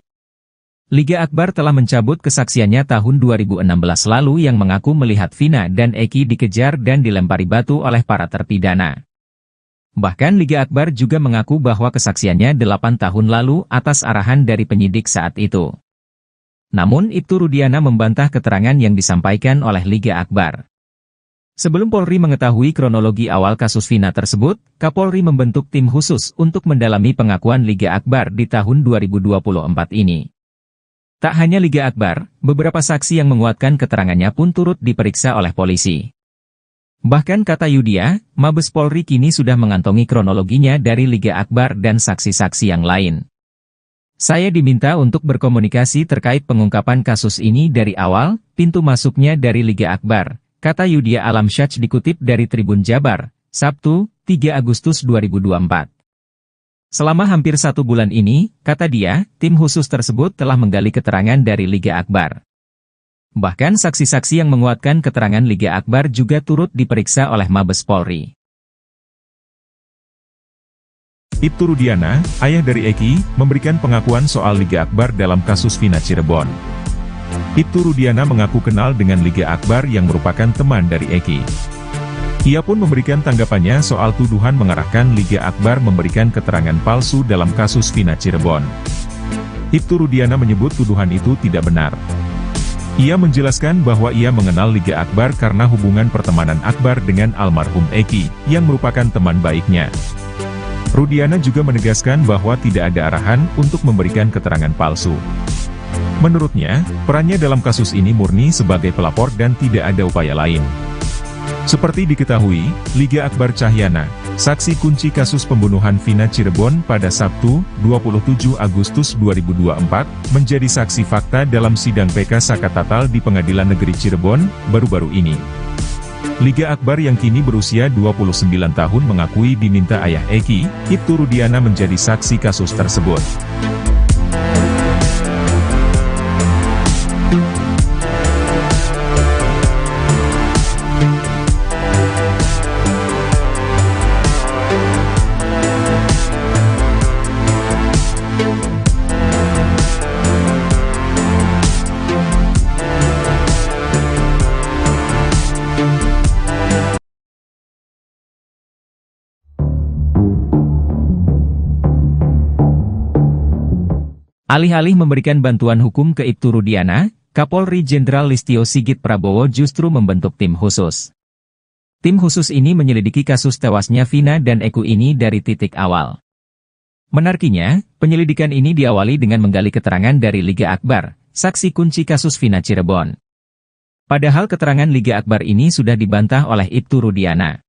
Liga Akbar telah mencabut kesaksiannya tahun 2016 lalu yang mengaku melihat Vina dan Eki dikejar dan dilempari batu oleh para terpidana. Bahkan Liga Akbar juga mengaku bahwa kesaksiannya 8 tahun lalu atas arahan dari penyidik saat itu. Namun Ibtu Rudiana membantah keterangan yang disampaikan oleh Liga Akbar. Sebelum Polri mengetahui kronologi awal kasus Vina tersebut, Kapolri membentuk tim khusus untuk mendalami pengakuan Liga Akbar di tahun 2024 ini. Tak hanya Liga Akbar, beberapa saksi yang menguatkan keterangannya pun turut diperiksa oleh polisi. Bahkan kata Yudia, Mabes Polri kini sudah mengantongi kronologinya dari Liga Akbar dan saksi-saksi yang lain. Saya diminta untuk berkomunikasi terkait pengungkapan kasus ini dari awal, pintu masuknya dari Liga Akbar, kata Yudia Alamsyah dikutip dari Tribun Jabar, Sabtu, 3 Agustus 2024. Selama hampir 1 bulan ini, kata dia, tim khusus tersebut telah menggali keterangan dari Liga Akbar. Bahkan saksi-saksi yang menguatkan keterangan Liga Akbar juga turut diperiksa oleh Mabes Polri. Ibtu Rudiana, ayah dari Eki, memberikan pengakuan soal Liga Akbar dalam kasus Vina Cirebon. Ibtu Rudiana mengaku kenal dengan Liga Akbar yang merupakan teman dari Eki. Ia pun memberikan tanggapannya soal tuduhan mengarahkan Liga Akbar memberikan keterangan palsu dalam kasus Vina Cirebon. Ibtu Rudiana menyebut tuduhan itu tidak benar. Ia menjelaskan bahwa ia mengenal Liga Akbar karena hubungan pertemanan Akbar dengan almarhum Eki, yang merupakan teman baiknya. Rudiana juga menegaskan bahwa tidak ada arahan untuk memberikan keterangan palsu. Menurutnya, perannya dalam kasus ini murni sebagai pelapor dan tidak ada upaya lain. Seperti diketahui, Liga Akbar Cahyana, saksi kunci kasus pembunuhan Vina Cirebon pada Sabtu, 27 Agustus 2024, menjadi saksi fakta dalam sidang PK Sakatatal di Pengadilan Negeri Cirebon, baru-baru ini. Liga Akbar yang kini berusia 29 tahun mengakui diminta ayah Eki, Ibtu Rudiana menjadi saksi kasus tersebut. Alih-alih memberikan bantuan hukum ke Ibtu Rudiana, Kapolri Jenderal Listio Sigit Prabowo justru membentuk tim khusus. Tim khusus ini menyelidiki kasus tewasnya Vina dan Eki ini dari titik awal. Menariknya, penyelidikan ini diawali dengan menggali keterangan dari Liga Akbar, saksi kunci kasus Vina Cirebon. Padahal keterangan Liga Akbar ini sudah dibantah oleh Ibtu Rudiana.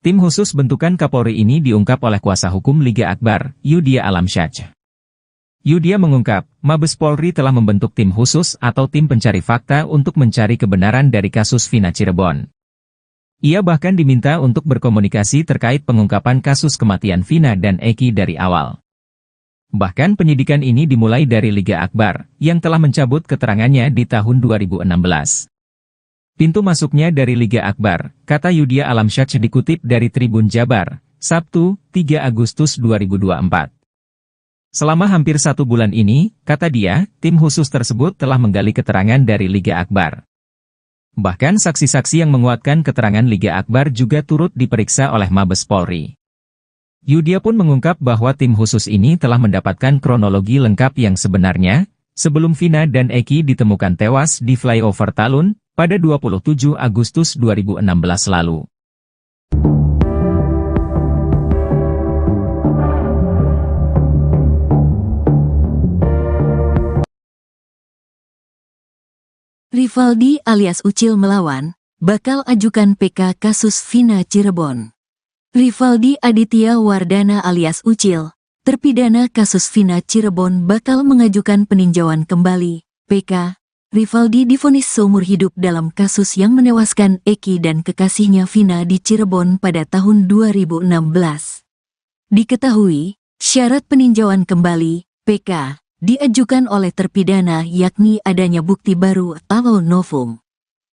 Tim khusus bentukan Kapolri ini diungkap oleh kuasa hukum Liga Akbar, Yudia Alamsyah. Yudia mengungkap, Mabes Polri telah membentuk tim khusus atau tim pencari fakta untuk mencari kebenaran dari kasus Vina Cirebon. Ia bahkan diminta untuk berkomunikasi terkait pengungkapan kasus kematian Vina dan Eki dari awal. Bahkan penyidikan ini dimulai dari Liga Akbar, yang telah mencabut keterangannya di tahun 2016. Pintu masuknya dari Liga Akbar, kata Yudia Alamsyah dikutip dari Tribun Jabar, Sabtu, 3 Agustus 2024. Selama hampir 1 bulan ini, kata dia, tim khusus tersebut telah menggali keterangan dari Liga Akbar. Bahkan saksi-saksi yang menguatkan keterangan Liga Akbar juga turut diperiksa oleh Mabes Polri. Yudia pun mengungkap bahwa tim khusus ini telah mendapatkan kronologi lengkap yang sebenarnya, sebelum Vina dan Eki ditemukan tewas di flyover Talun, pada 27 Agustus 2016 lalu. Rivaldi alias Ucil melawan, bakal ajukan PK kasus Vina Cirebon. Rivaldi Aditya Wardana alias Ucil, terpidana kasus Vina Cirebon bakal mengajukan peninjauan kembali, PK. Rivaldi divonis seumur hidup dalam kasus yang menewaskan Eki dan kekasihnya Vina di Cirebon pada tahun 2016. Diketahui, syarat peninjauan kembali, PK, diajukan oleh terpidana yakni adanya bukti baru atau novum.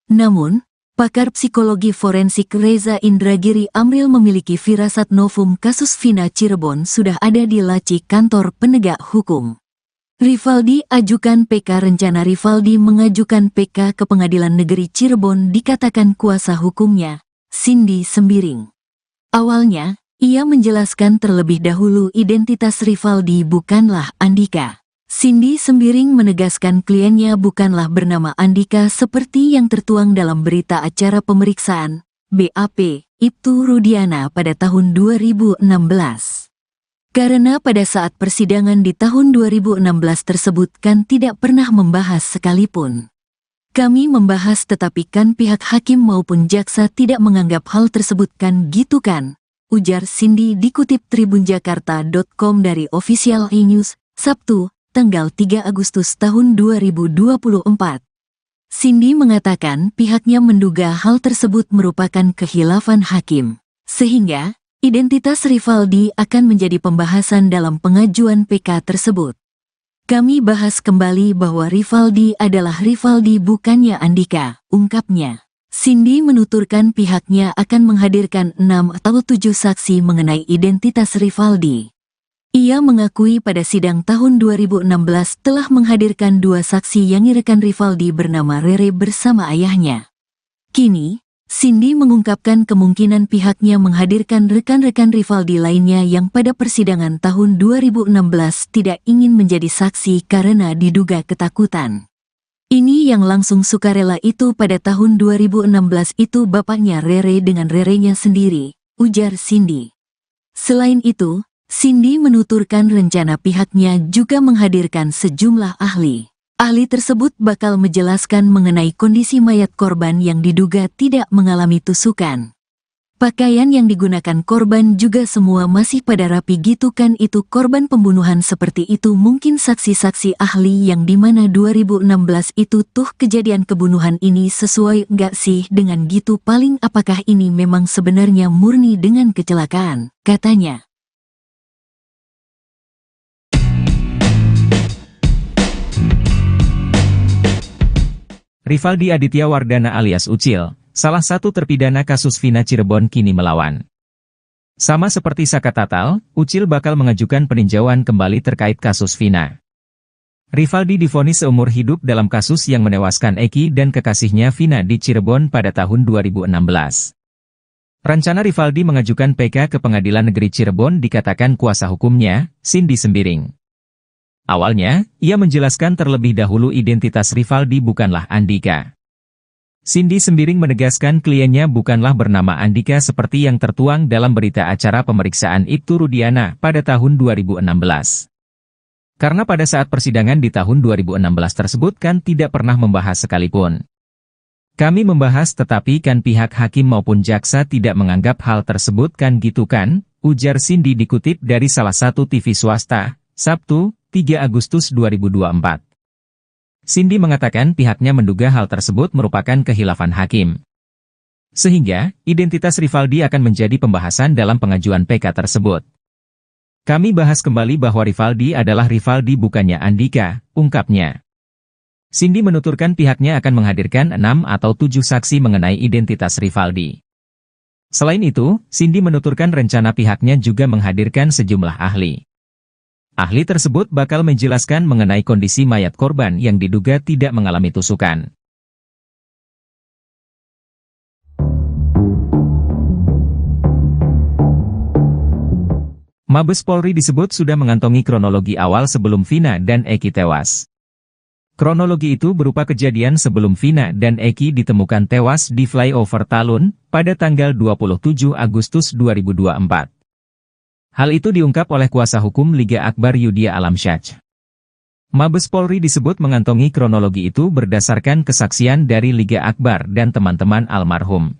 Namun, pakar psikologi forensik Reza Indragiri Amril memiliki firasat novum kasus Vina Cirebon sudah ada di laci kantor penegak hukum. Rivaldi ajukan PK. Rencana Rivaldi mengajukan PK ke Pengadilan Negeri Cirebon dikatakan kuasa hukumnya, Cindy Sembiring. Awalnya, Ia menjelaskan terlebih dahulu identitas Rivaldi bukanlah Andika. Cindy Sembiring menegaskan kliennya bukanlah bernama Andika seperti yang tertuang dalam berita acara pemeriksaan BAP Ibtu Rudiana pada tahun 2016. Karena pada saat persidangan di tahun 2016 tersebut kan tidak pernah membahas sekalipun. Kami membahas tetapi kan pihak hakim maupun jaksa tidak menganggap hal tersebut kan gitu kan, ujar Cindy dikutip tribunjakarta.com dari Official E-News, Sabtu, tanggal 3 Agustus tahun 2024. Cindy mengatakan pihaknya menduga hal tersebut merupakan khilafan hakim, sehingga identitas Rivaldi akan menjadi pembahasan dalam pengajuan PK tersebut. Kami bahas kembali bahwa Rivaldi adalah Rivaldi bukannya Andika, ungkapnya. Cindy menuturkan pihaknya akan menghadirkan 6 atau 7 saksi mengenai identitas Rivaldi. Ia mengakui pada sidang tahun 2016 telah menghadirkan 2 saksi yang rekan Rivaldi bernama Rere bersama ayahnya. Kini, Cindy mengungkapkan kemungkinan pihaknya menghadirkan rekan-rekan Rivaldi lainnya yang pada persidangan tahun 2016 tidak ingin menjadi saksi karena diduga ketakutan. Ini yang langsung sukarela itu pada tahun 2016 itu bapaknya Rere dengan Rerenya sendiri, ujar Cindy. Selain itu, Cindy menuturkan rencana pihaknya juga menghadirkan sejumlah ahli. Ahli tersebut bakal menjelaskan mengenai kondisi mayat korban yang diduga tidak mengalami tusukan. Pakaian yang digunakan korban juga semua masih pada rapi gitu kan, itu korban pembunuhan seperti itu mungkin saksi-saksi ahli yang dimana 2016 itu tuh kejadian kebunuhan ini sesuai nggak sih dengan gitu, paling apakah ini memang sebenarnya murni dengan kecelakaan, katanya. Rivaldi Aditya Wardana alias Ucil, salah satu terpidana kasus Vina Cirebon kini melawan. Sama seperti Saka Tatal, Ucil bakal mengajukan peninjauan kembali terkait kasus Vina. Rivaldi divonis seumur hidup dalam kasus yang menewaskan Eki dan kekasihnya Vina di Cirebon pada tahun 2016. Rencana Rivaldi mengajukan PK ke Pengadilan Negeri Cirebon dikatakan kuasa hukumnya, Cindy Sembiring. Awalnya, ia menjelaskan terlebih dahulu identitas Rivaldi bukanlah Andika. Cindy Sembiring menegaskan kliennya bukanlah bernama Andika seperti yang tertuang dalam berita acara pemeriksaan Ibtu Rudiana pada tahun 2016. Karena pada saat persidangan di tahun 2016 tersebut kan tidak pernah membahas sekalipun. Kami membahas tetapi kan pihak hakim maupun jaksa tidak menganggap hal tersebut kan gitu kan, ujar Cindy dikutip dari salah satu TV swasta, Sabtu, 3 Agustus 2024. Cindy mengatakan pihaknya menduga hal tersebut merupakan khilafan hakim. Sehingga, identitas Rivaldi akan menjadi pembahasan dalam pengajuan PK tersebut. Kami bahas kembali bahwa Rivaldi adalah Rivaldi bukannya Andika, ungkapnya. Cindy menuturkan pihaknya akan menghadirkan 6 atau 7 saksi mengenai identitas Rivaldi. Selain itu, Cindy menuturkan rencana pihaknya juga menghadirkan sejumlah ahli. Ahli tersebut bakal menjelaskan mengenai kondisi mayat korban yang diduga tidak mengalami tusukan. Mabes Polri disebut sudah mengantongi kronologi awal sebelum Vina dan Eki tewas. Kronologi itu berupa kejadian sebelum Vina dan Eki ditemukan tewas di flyover Talun pada tanggal 27 Agustus 2024. Hal itu diungkap oleh kuasa hukum Liga Akbar Yudhya Alamsyah. Mabes Polri disebut mengantongi kronologi itu berdasarkan kesaksian dari Liga Akbar dan teman-teman almarhum.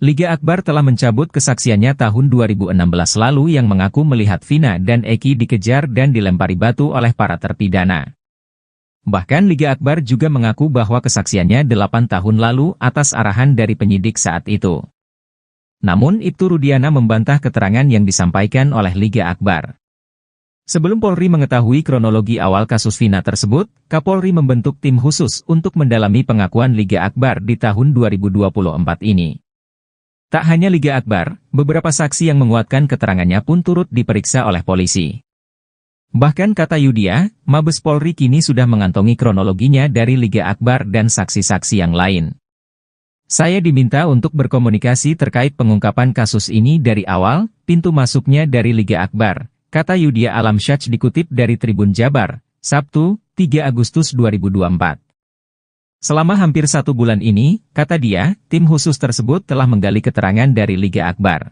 Liga Akbar telah mencabut kesaksiannya tahun 2016 lalu yang mengaku melihat Vina dan Eki dikejar dan dilempari batu oleh para terpidana. Bahkan Liga Akbar juga mengaku bahwa kesaksiannya 8 tahun lalu atas arahan dari penyidik saat itu. Namun Ibtu Rudiana membantah keterangan yang disampaikan oleh Liga Akbar. Sebelum Polri mengetahui kronologi awal kasus Vina tersebut, Kapolri membentuk tim khusus untuk mendalami pengakuan Liga Akbar di tahun 2024 ini. Tak hanya Liga Akbar, beberapa saksi yang menguatkan keterangannya pun turut diperiksa oleh polisi. Bahkan kata Yudhya, Mabes Polri kini sudah mengantongi kronologinya dari Liga Akbar dan saksi-saksi yang lain. Saya diminta untuk berkomunikasi terkait pengungkapan kasus ini dari awal, pintu masuknya dari Liga Akbar, kata Yudhya Alamsyah dikutip dari Tribun Jabar, Sabtu, 3 Agustus 2024. Selama hampir 1 bulan ini, kata dia, tim khusus tersebut telah menggali keterangan dari Liga Akbar.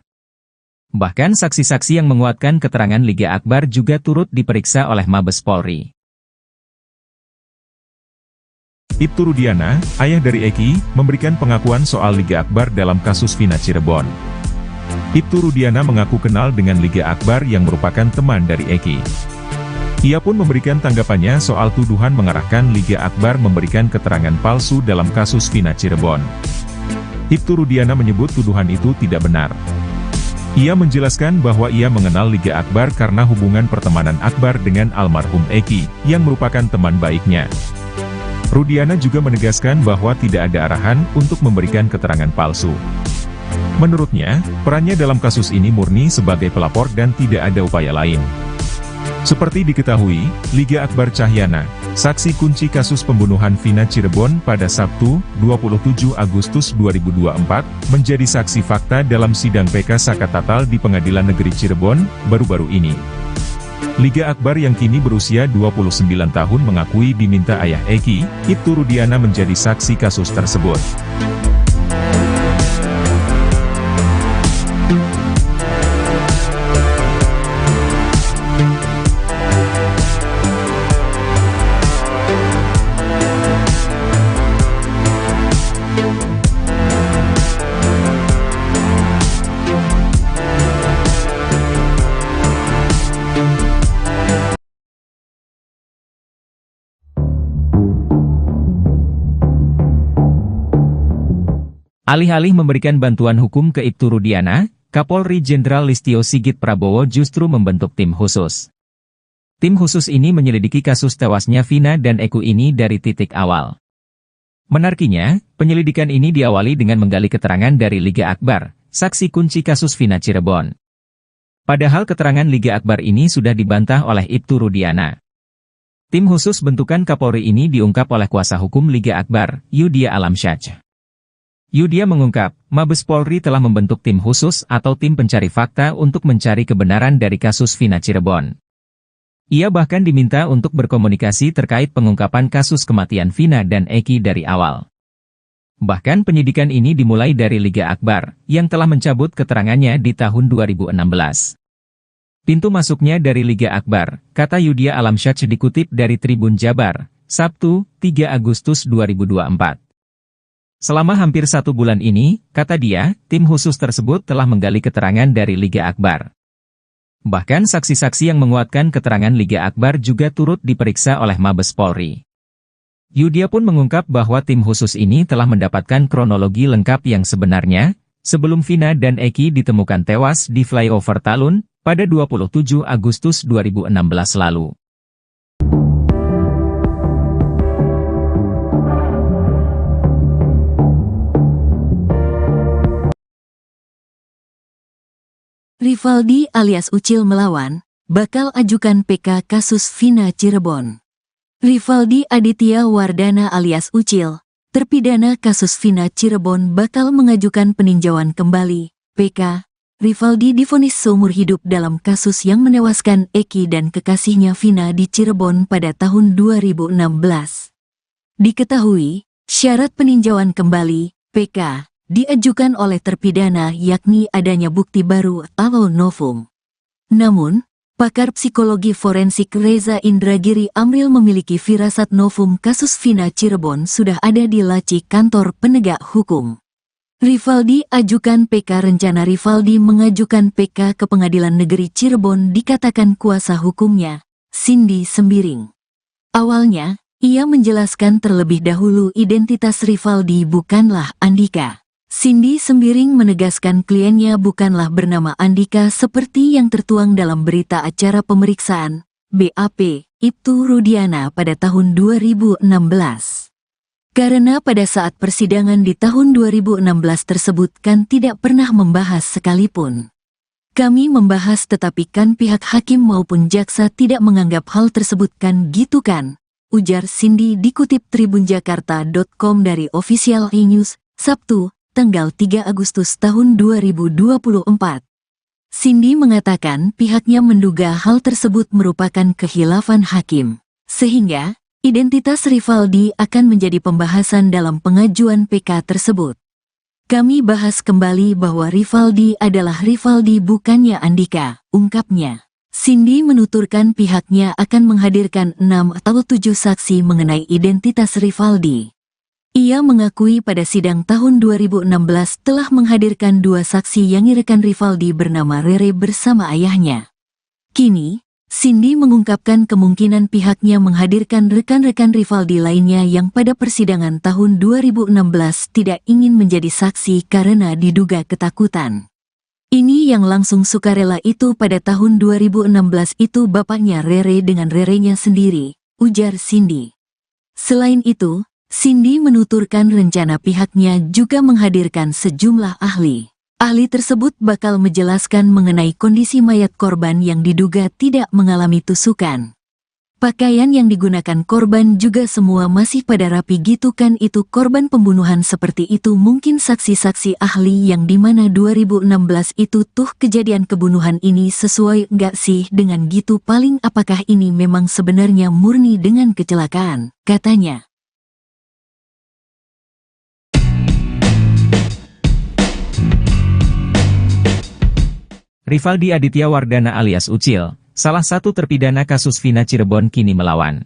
Bahkan saksi-saksi yang menguatkan keterangan Liga Akbar juga turut diperiksa oleh Mabes Polri. Ibtu Rudiana, ayah dari Eki, memberikan pengakuan soal Liga Akbar dalam kasus Vina Cirebon. Ibtu Rudiana mengaku kenal dengan Liga Akbar yang merupakan teman dari Eki. Ia pun memberikan tanggapannya soal tuduhan mengarahkan Liga Akbar memberikan keterangan palsu dalam kasus Vina Cirebon. Ibtu Rudiana menyebut tuduhan itu tidak benar. Ia menjelaskan bahwa ia mengenal Liga Akbar karena hubungan pertemanan Akbar dengan almarhum Eki, yang merupakan teman baiknya. Rudiana juga menegaskan bahwa tidak ada arahan untuk memberikan keterangan palsu. Menurutnya, perannya dalam kasus ini murni sebagai pelapor dan tidak ada upaya lain. Seperti diketahui, Liga Akbar Cahyana, saksi kunci kasus pembunuhan Vina Cirebon pada Sabtu, 27 Agustus 2024, menjadi saksi fakta dalam sidang PK Saka Tatal di Pengadilan Negeri Cirebon, baru-baru ini. Liga Akbar yang kini berusia 29 tahun mengakui diminta ayah Eki, Ibtu Rudiana menjadi saksi kasus tersebut. Alih-alih memberikan bantuan hukum ke Ibtu Rudiana, Kapolri Jenderal Listio Sigit Prabowo justru membentuk tim khusus. Tim khusus ini menyelidiki kasus tewasnya Vina dan Eki ini dari titik awal. Menariknya, penyelidikan ini diawali dengan menggali keterangan dari Liga Akbar, saksi kunci kasus Vina Cirebon. Padahal keterangan Liga Akbar ini sudah dibantah oleh Ibtu Rudiana. Tim khusus bentukan Kapolri ini diungkap oleh kuasa hukum Liga Akbar, Yudhya Alamsyah. Yudhya mengungkap, Mabes Polri telah membentuk tim khusus atau tim pencari fakta untuk mencari kebenaran dari kasus Vina Cirebon. Ia bahkan diminta untuk berkomunikasi terkait pengungkapan kasus kematian Vina dan Eki dari awal. Bahkan penyidikan ini dimulai dari Liga Akbar, yang telah mencabut keterangannya di tahun 2016. Pintu masuknya dari Liga Akbar, kata Yudhya Alamsyah dikutip dari Tribun Jabar, Sabtu, 3 Agustus 2024. Selama hampir 1 bulan ini, kata dia, tim khusus tersebut telah menggali keterangan dari Liga Akbar. Bahkan saksi-saksi yang menguatkan keterangan Liga Akbar juga turut diperiksa oleh Mabes Polri. Yudhya pun mengungkap bahwa tim khusus ini telah mendapatkan kronologi lengkap yang sebenarnya, sebelum Vina dan Eki ditemukan tewas di flyover Talun, pada 27 Agustus 2016 lalu. Rivaldi alias Ucil melawan, bakal ajukan PK kasus Vina Cirebon. Rivaldi Aditya Wardana alias Ucil, terpidana kasus Vina Cirebon bakal mengajukan peninjauan kembali, PK. Rivaldi divonis seumur hidup dalam kasus yang menewaskan Eki dan kekasihnya Vina di Cirebon pada tahun 2016. Diketahui, syarat peninjauan kembali, PK, diajukan oleh terpidana yakni adanya bukti baru atau novum. Namun, pakar psikologi forensik Reza Indragiri Amril memiliki firasat novum kasus Vina Cirebon sudah ada di laci kantor penegak hukum. Rivaldi ajukan PK. Rencana Rivaldi mengajukan PK ke Pengadilan Negeri Cirebon dikatakan kuasa hukumnya, Cindy Sembiring. Awalnya, ia menjelaskan terlebih dahulu identitas Rivaldi bukanlah Andika. Cindy Sembiring menegaskan kliennya bukanlah bernama Andika seperti yang tertuang dalam berita acara pemeriksaan, BAP, Ibtu Rudiana pada tahun 2016. Karena pada saat persidangan di tahun 2016 tersebut kan tidak pernah membahas sekalipun. Kami membahas tetapi kan pihak hakim maupun jaksa tidak menganggap hal tersebut kan gitu kan, ujar Cindy dikutip tribunjakarta.com dari Official E-News. Sabtu, tanggal 3 Agustus tahun 2024. Cindy mengatakan pihaknya menduga hal tersebut merupakan khilafan hakim, sehingga identitas Rivaldi akan menjadi pembahasan dalam pengajuan PK tersebut. Kami bahas kembali bahwa Rivaldi adalah Rivaldi bukannya Andika, ungkapnya. Cindy menuturkan pihaknya akan menghadirkan 6 atau 7 saksi mengenai identitas Rivaldi. Ia mengakui pada sidang tahun 2016 telah menghadirkan 2 saksi yang rekan Rivaldi bernama Rere bersama ayahnya. Kini, Cindy mengungkapkan kemungkinan pihaknya menghadirkan rekan-rekan Rivaldi lainnya yang pada persidangan tahun 2016 tidak ingin menjadi saksi karena diduga ketakutan. Ini yang langsung sukarela itu pada tahun 2016 itu bapaknya Rere dengan Rerenya sendiri, ujar Cindy. Selain itu, Cindy menuturkan rencana pihaknya juga menghadirkan sejumlah ahli. Ahli tersebut bakal menjelaskan mengenai kondisi mayat korban yang diduga tidak mengalami tusukan. Pakaian yang digunakan korban juga semua masih pada rapi gitu kan, itu korban pembunuhan seperti itu. Mungkin saksi-saksi ahli yang dimana 2016 itu tuh kejadian kebunuhan ini sesuai nggak sih dengan gitu, paling apakah ini memang sebenarnya murni dengan kecelakaan, katanya. Rivaldi Aditya Wardana alias Ucil, salah satu terpidana kasus Vina Cirebon kini melawan.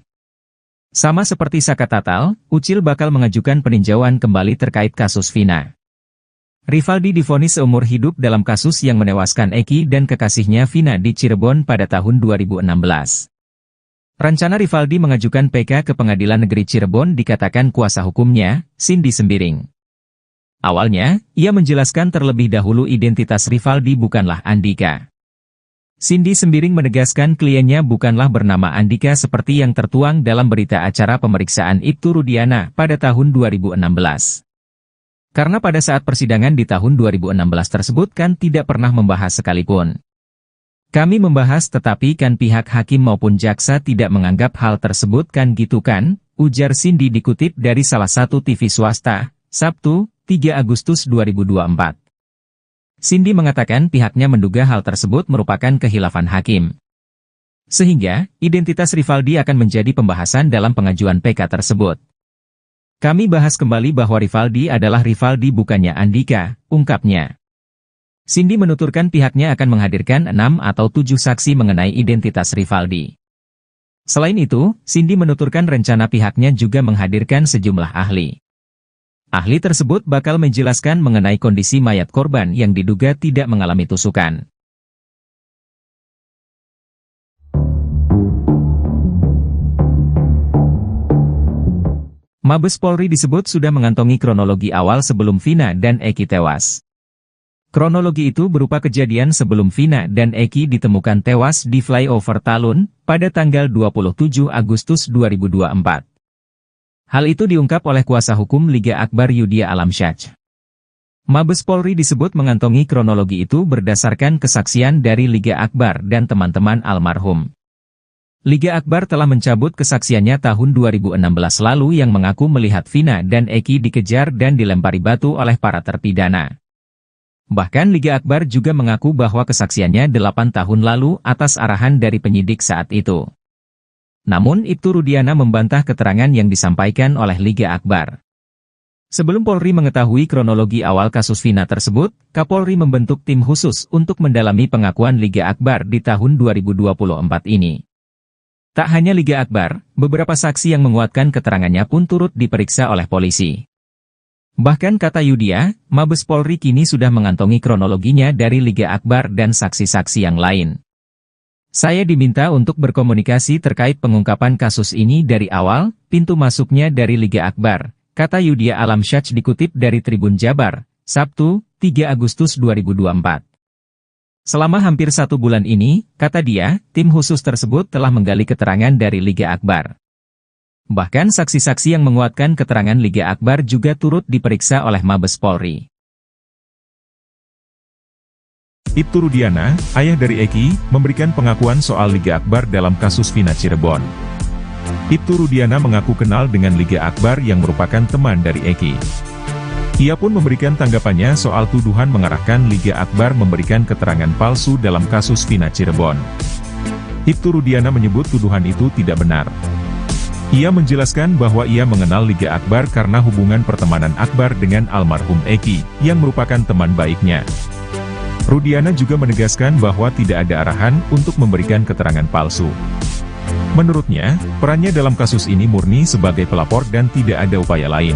Sama seperti Saka Tatal, Ucil bakal mengajukan peninjauan kembali terkait kasus Vina. Rivaldi divonis seumur hidup dalam kasus yang menewaskan Eki dan kekasihnya Vina di Cirebon pada tahun 2016. Rencana Rivaldi mengajukan PK ke Pengadilan Negeri Cirebon dikatakan kuasa hukumnya, Cindy Sembiring. Awalnya, ia menjelaskan terlebih dahulu identitas Rivaldi bukanlah Andika. Cindy Sembiring menegaskan kliennya bukanlah bernama Andika seperti yang tertuang dalam berita acara pemeriksaan Ibtu Rudiana pada tahun 2016. Karena pada saat persidangan di tahun 2016 tersebut kan tidak pernah membahas sekalipun. Kami membahas tetapi kan pihak hakim maupun jaksa tidak menganggap hal tersebut kan gitu kan, ujar Cindy dikutip dari salah satu TV swasta, Sabtu, 3 Agustus 2024. Cindy mengatakan pihaknya menduga hal tersebut merupakan khilafan hakim. Sehingga, identitas Rivaldi akan menjadi pembahasan dalam pengajuan PK tersebut. Kami bahas kembali bahwa Rivaldi adalah Rivaldi bukannya Andika, ungkapnya. Cindy menuturkan pihaknya akan menghadirkan 6 atau 7 saksi mengenai identitas Rivaldi. Selain itu, Cindy menuturkan rencana pihaknya juga menghadirkan sejumlah ahli. Ahli tersebut bakal menjelaskan mengenai kondisi mayat korban yang diduga tidak mengalami tusukan. Mabes Polri disebut sudah mengantongi kronologi awal sebelum Vina dan Eki tewas. Kronologi itu berupa kejadian sebelum Vina dan Eki ditemukan tewas di flyover Talun pada tanggal 27 Agustus 2024. Hal itu diungkap oleh kuasa hukum Liga Akbar Yudhya Alamsyah. Mabes Polri disebut mengantongi kronologi itu berdasarkan kesaksian dari Liga Akbar dan teman-teman almarhum. Liga Akbar telah mencabut kesaksiannya tahun 2016 lalu yang mengaku melihat Vina dan Eki dikejar dan dilempari batu oleh para terpidana. Bahkan Liga Akbar juga mengaku bahwa kesaksiannya 8 tahun lalu atas arahan dari penyidik saat itu. Namun Ibtu Rudiana membantah keterangan yang disampaikan oleh Liga Akbar. Sebelum Polri mengetahui kronologi awal kasus Vina tersebut, Kapolri membentuk tim khusus untuk mendalami pengakuan Liga Akbar di tahun 2024 ini. Tak hanya Liga Akbar, beberapa saksi yang menguatkan keterangannya pun turut diperiksa oleh polisi. Bahkan kata Yudhya, Mabes Polri kini sudah mengantongi kronologinya dari Liga Akbar dan saksi-saksi yang lain. Saya diminta untuk berkomunikasi terkait pengungkapan kasus ini dari awal, pintu masuknya dari Liga Akbar, kata Yudhya Alamsyah dikutip dari Tribun Jabar, Sabtu, 3 Agustus 2024. Selama hampir 1 bulan ini, kata dia, tim khusus tersebut telah menggali keterangan dari Liga Akbar. Bahkan saksi-saksi yang menguatkan keterangan Liga Akbar juga turut diperiksa oleh Mabes Polri. Ibtu Rudiana, ayah dari Eki, memberikan pengakuan soal Liga Akbar dalam kasus Vina Cirebon. Ibtu Rudiana mengaku kenal dengan Liga Akbar yang merupakan teman dari Eki. Ia pun memberikan tanggapannya soal tuduhan mengarahkan Liga Akbar memberikan keterangan palsu dalam kasus Vina Cirebon. Ibtu Rudiana menyebut tuduhan itu tidak benar. Ia menjelaskan bahwa ia mengenal Liga Akbar karena hubungan pertemanan Akbar dengan almarhum Eki, yang merupakan teman baiknya. Rudiana juga menegaskan bahwa tidak ada arahan untuk memberikan keterangan palsu. Menurutnya, perannya dalam kasus ini murni sebagai pelapor dan tidak ada upaya lain.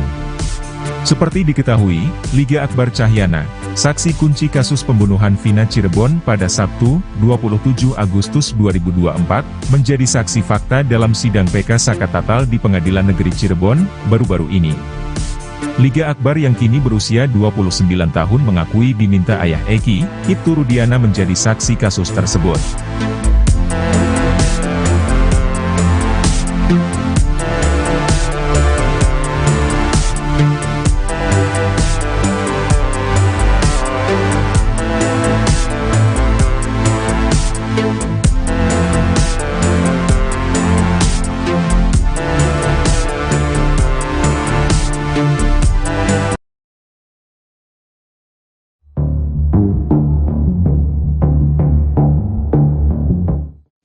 Seperti diketahui, Liga Akbar Cahyana, saksi kunci kasus pembunuhan Vina Cirebon pada Sabtu, 27 Agustus 2024, menjadi saksi fakta dalam sidang PK Sakatatal di Pengadilan Negeri Cirebon, baru-baru ini. Liga Akbar yang kini berusia 29 tahun mengakui diminta ayah Eki, Ibtu Rudiana menjadi saksi kasus tersebut.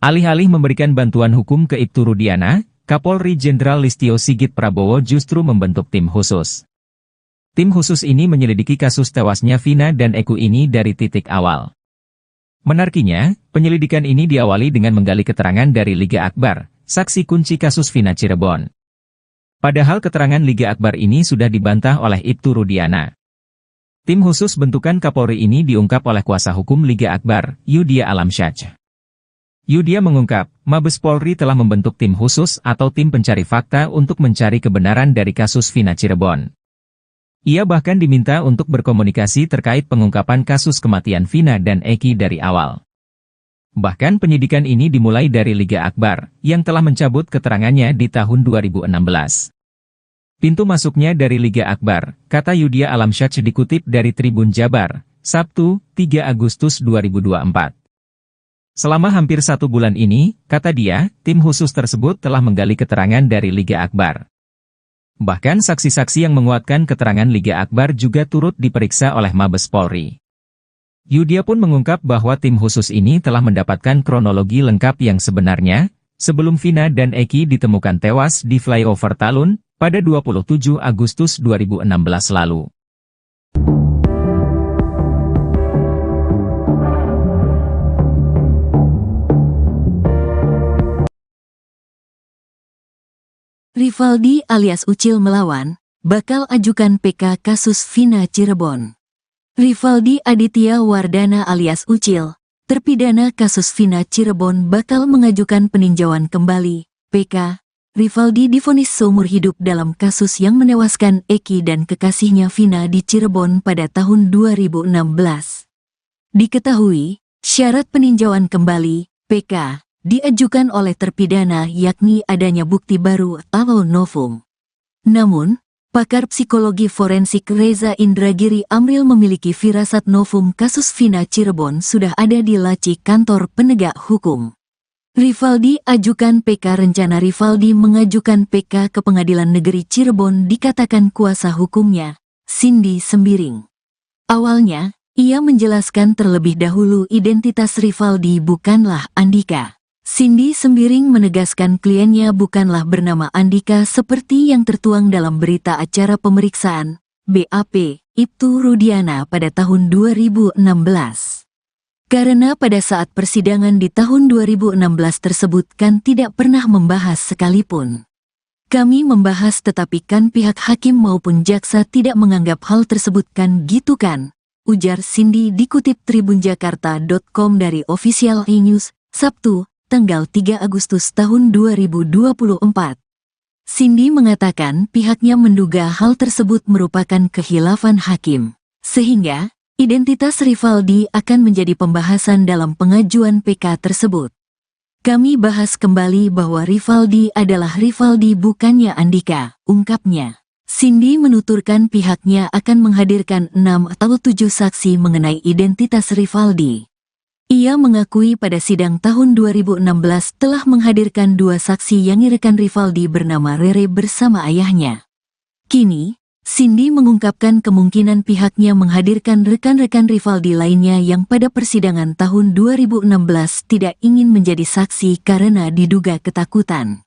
Alih-alih memberikan bantuan hukum ke Ibtu Rudiana, Kapolri Jenderal Listio Sigit Prabowo justru membentuk tim khusus. Tim khusus ini menyelidiki kasus tewasnya Vina dan Eki ini dari titik awal. Menariknya, penyelidikan ini diawali dengan menggali keterangan dari Liga Akbar, saksi kunci kasus Vina Cirebon. Padahal keterangan Liga Akbar ini sudah dibantah oleh Ibtu Rudiana. Tim khusus bentukan Kapolri ini diungkap oleh kuasa hukum Liga Akbar, Yudia Alamsyah. Yudia mengungkap, Mabes Polri telah membentuk tim khusus atau tim pencari fakta untuk mencari kebenaran dari kasus Vina Cirebon. Ia bahkan diminta untuk berkomunikasi terkait pengungkapan kasus kematian Vina dan Eki dari awal. Bahkan penyidikan ini dimulai dari Liga Akbar, yang telah mencabut keterangannya di tahun 2016. Pintu masuknya dari Liga Akbar, kata Yudia Alamsyah dikutip dari Tribun Jabar, Sabtu, 3 Agustus 2024. Selama hampir 1 bulan ini, kata dia, tim khusus tersebut telah menggali keterangan dari Liga Akbar. Bahkan saksi-saksi yang menguatkan keterangan Liga Akbar juga turut diperiksa oleh Mabes Polri. Yudia pun mengungkap bahwa tim khusus ini telah mendapatkan kronologi lengkap yang sebenarnya, sebelum Vina dan Eki ditemukan tewas di flyover Talun, pada 27 Agustus 2016 lalu. Rivaldi alias Ucil melawan, bakal ajukan PK kasus Vina Cirebon. Rivaldi Aditya Wardana alias Ucil, terpidana kasus Vina Cirebon bakal mengajukan peninjauan kembali, PK. Rivaldi divonis seumur hidup dalam kasus yang menewaskan Eki dan kekasihnya Vina di Cirebon pada tahun 2016. Diketahui, syarat peninjauan kembali, PK, diajukan oleh terpidana yakni adanya bukti baru atau novum. Namun, pakar psikologi forensik Reza Indragiri Amril memiliki firasat novum kasus Vina Cirebon sudah ada di laci kantor penegak hukum. Rivaldi ajukan PK. Rencana Rivaldi mengajukan PK ke Pengadilan Negeri Cirebon dikatakan kuasa hukumnya, Cindy Sembiring. Awalnya, ia menjelaskan terlebih dahulu identitas Rivaldi bukanlah Andika. Cindy Sembiring menegaskan kliennya bukanlah bernama Andika seperti yang tertuang dalam berita acara pemeriksaan, BAP, Ibtu Rudiana pada tahun 2016. Karena pada saat persidangan di tahun 2016 tersebut kan tidak pernah membahas sekalipun. Kami membahas tetapi kan pihak hakim maupun jaksa tidak menganggap hal tersebut kan gitu kan, ujar Cindy dikutip tribunjakarta.com dari Official E-News, Sabtu, tanggal 3 Agustus tahun 2024. Cindy mengatakan pihaknya menduga hal tersebut merupakan khilafan hakim, sehingga identitas Rivaldi akan menjadi pembahasan dalam pengajuan PK tersebut. Kami bahas kembali bahwa Rivaldi adalah Rivaldi bukannya Andika, ungkapnya. Cindy menuturkan pihaknya akan menghadirkan 6 atau 7 saksi mengenai identitas Rivaldi. Ia mengakui pada sidang tahun 2016 telah menghadirkan 2 saksi yang rekan Rivaldi bernama Rere bersama ayahnya. Kini, Cindy mengungkapkan kemungkinan pihaknya menghadirkan rekan-rekan Rivaldi lainnya yang pada persidangan tahun 2016 tidak ingin menjadi saksi karena diduga ketakutan.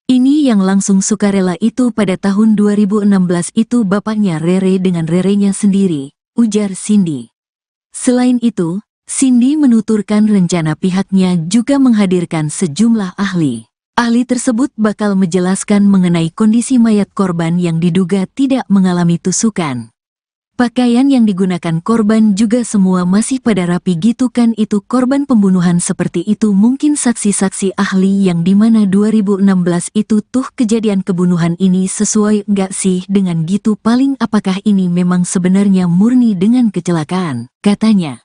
Ini yang langsung sukarela itu pada tahun 2016 itu bapaknya Rere dengan Rerenya sendiri, ujar Cindy. Selain itu, Cindy menuturkan rencana pihaknya juga menghadirkan sejumlah ahli. Ahli tersebut bakal menjelaskan mengenai kondisi mayat korban yang diduga tidak mengalami tusukan. Pakaian yang digunakan korban juga semua masih pada rapi gitu kan, itu korban pembunuhan seperti itu. Mungkin saksi-saksi ahli yang dimana 2016 itu tuh kejadian kebunuhan ini sesuai nggak sih dengan gitu, paling apakah ini memang sebenarnya murni dengan kecelakaan, katanya.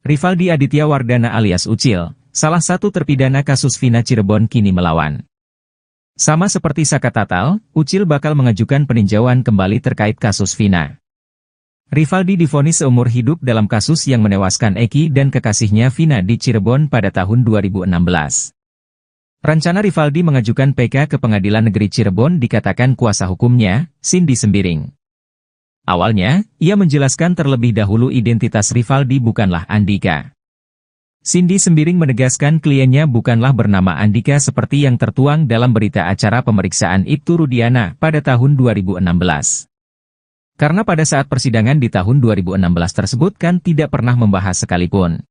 Rivaldi Aditya Wardana alias Ucil, salah satu terpidana kasus Vina Cirebon kini melawan. Sama seperti Saka Tatal, Ucil bakal mengajukan peninjauan kembali terkait kasus Vina. Rivaldi divonis seumur hidup dalam kasus yang menewaskan Eki dan kekasihnya Vina di Cirebon pada tahun 2016. Rencana Rivaldi mengajukan PK ke Pengadilan Negeri Cirebon dikatakan kuasa hukumnya, Cindy Sembiring. Awalnya, ia menjelaskan terlebih dahulu identitas Rivaldi bukanlah Andika. Cindy Sembiring menegaskan kliennya bukanlah bernama Andika seperti yang tertuang dalam berita acara pemeriksaan Ibtu Rudiana pada tahun 2016. Karena pada saat persidangan di tahun 2016 tersebut kan tidak pernah membahas sekalipun.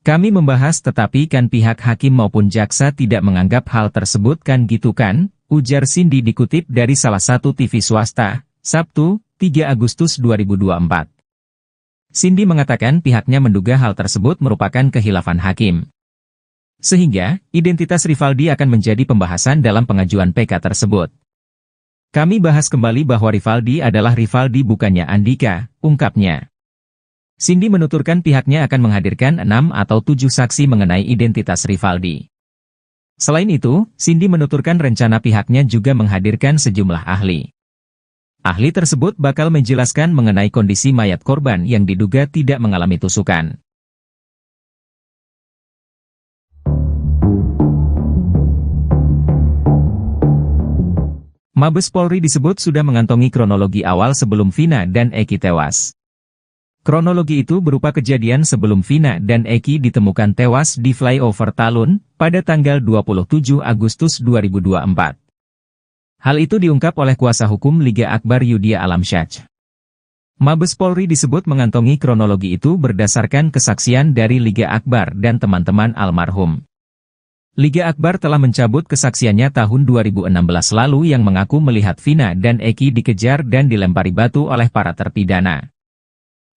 Kami membahas tetapi kan pihak hakim maupun jaksa tidak menganggap hal tersebut kan gitu kan, ujar Cindy dikutip dari salah satu TV swasta, Sabtu, 3 Agustus 2024. Cindy mengatakan pihaknya menduga hal tersebut merupakan kehilafan hakim. Sehingga, identitas Rivaldi akan menjadi pembahasan dalam pengajuan PK tersebut. Kami bahas kembali bahwa Rivaldi adalah Rivaldi bukannya Andika, ungkapnya. Cindy menuturkan pihaknya akan menghadirkan 6 atau 7 saksi mengenai identitas Rivaldi. Selain itu, Cindy menuturkan rencana pihaknya juga menghadirkan sejumlah ahli. Ahli tersebut bakal menjelaskan mengenai kondisi mayat korban yang diduga tidak mengalami tusukan. Mabes Polri disebut sudah mengantongi kronologi awal sebelum Vina dan Eki tewas. Kronologi itu berupa kejadian sebelum Vina dan Eki ditemukan tewas di flyover Talun pada tanggal 27 Agustus 2024. Hal itu diungkap oleh kuasa hukum Liga Akbar Yudhya Alamsyah. Mabes Polri disebut mengantongi kronologi itu berdasarkan kesaksian dari Liga Akbar dan teman-teman almarhum. Liga Akbar telah mencabut kesaksiannya tahun 2016 lalu yang mengaku melihat Vina dan Eki dikejar dan dilempari batu oleh para terpidana.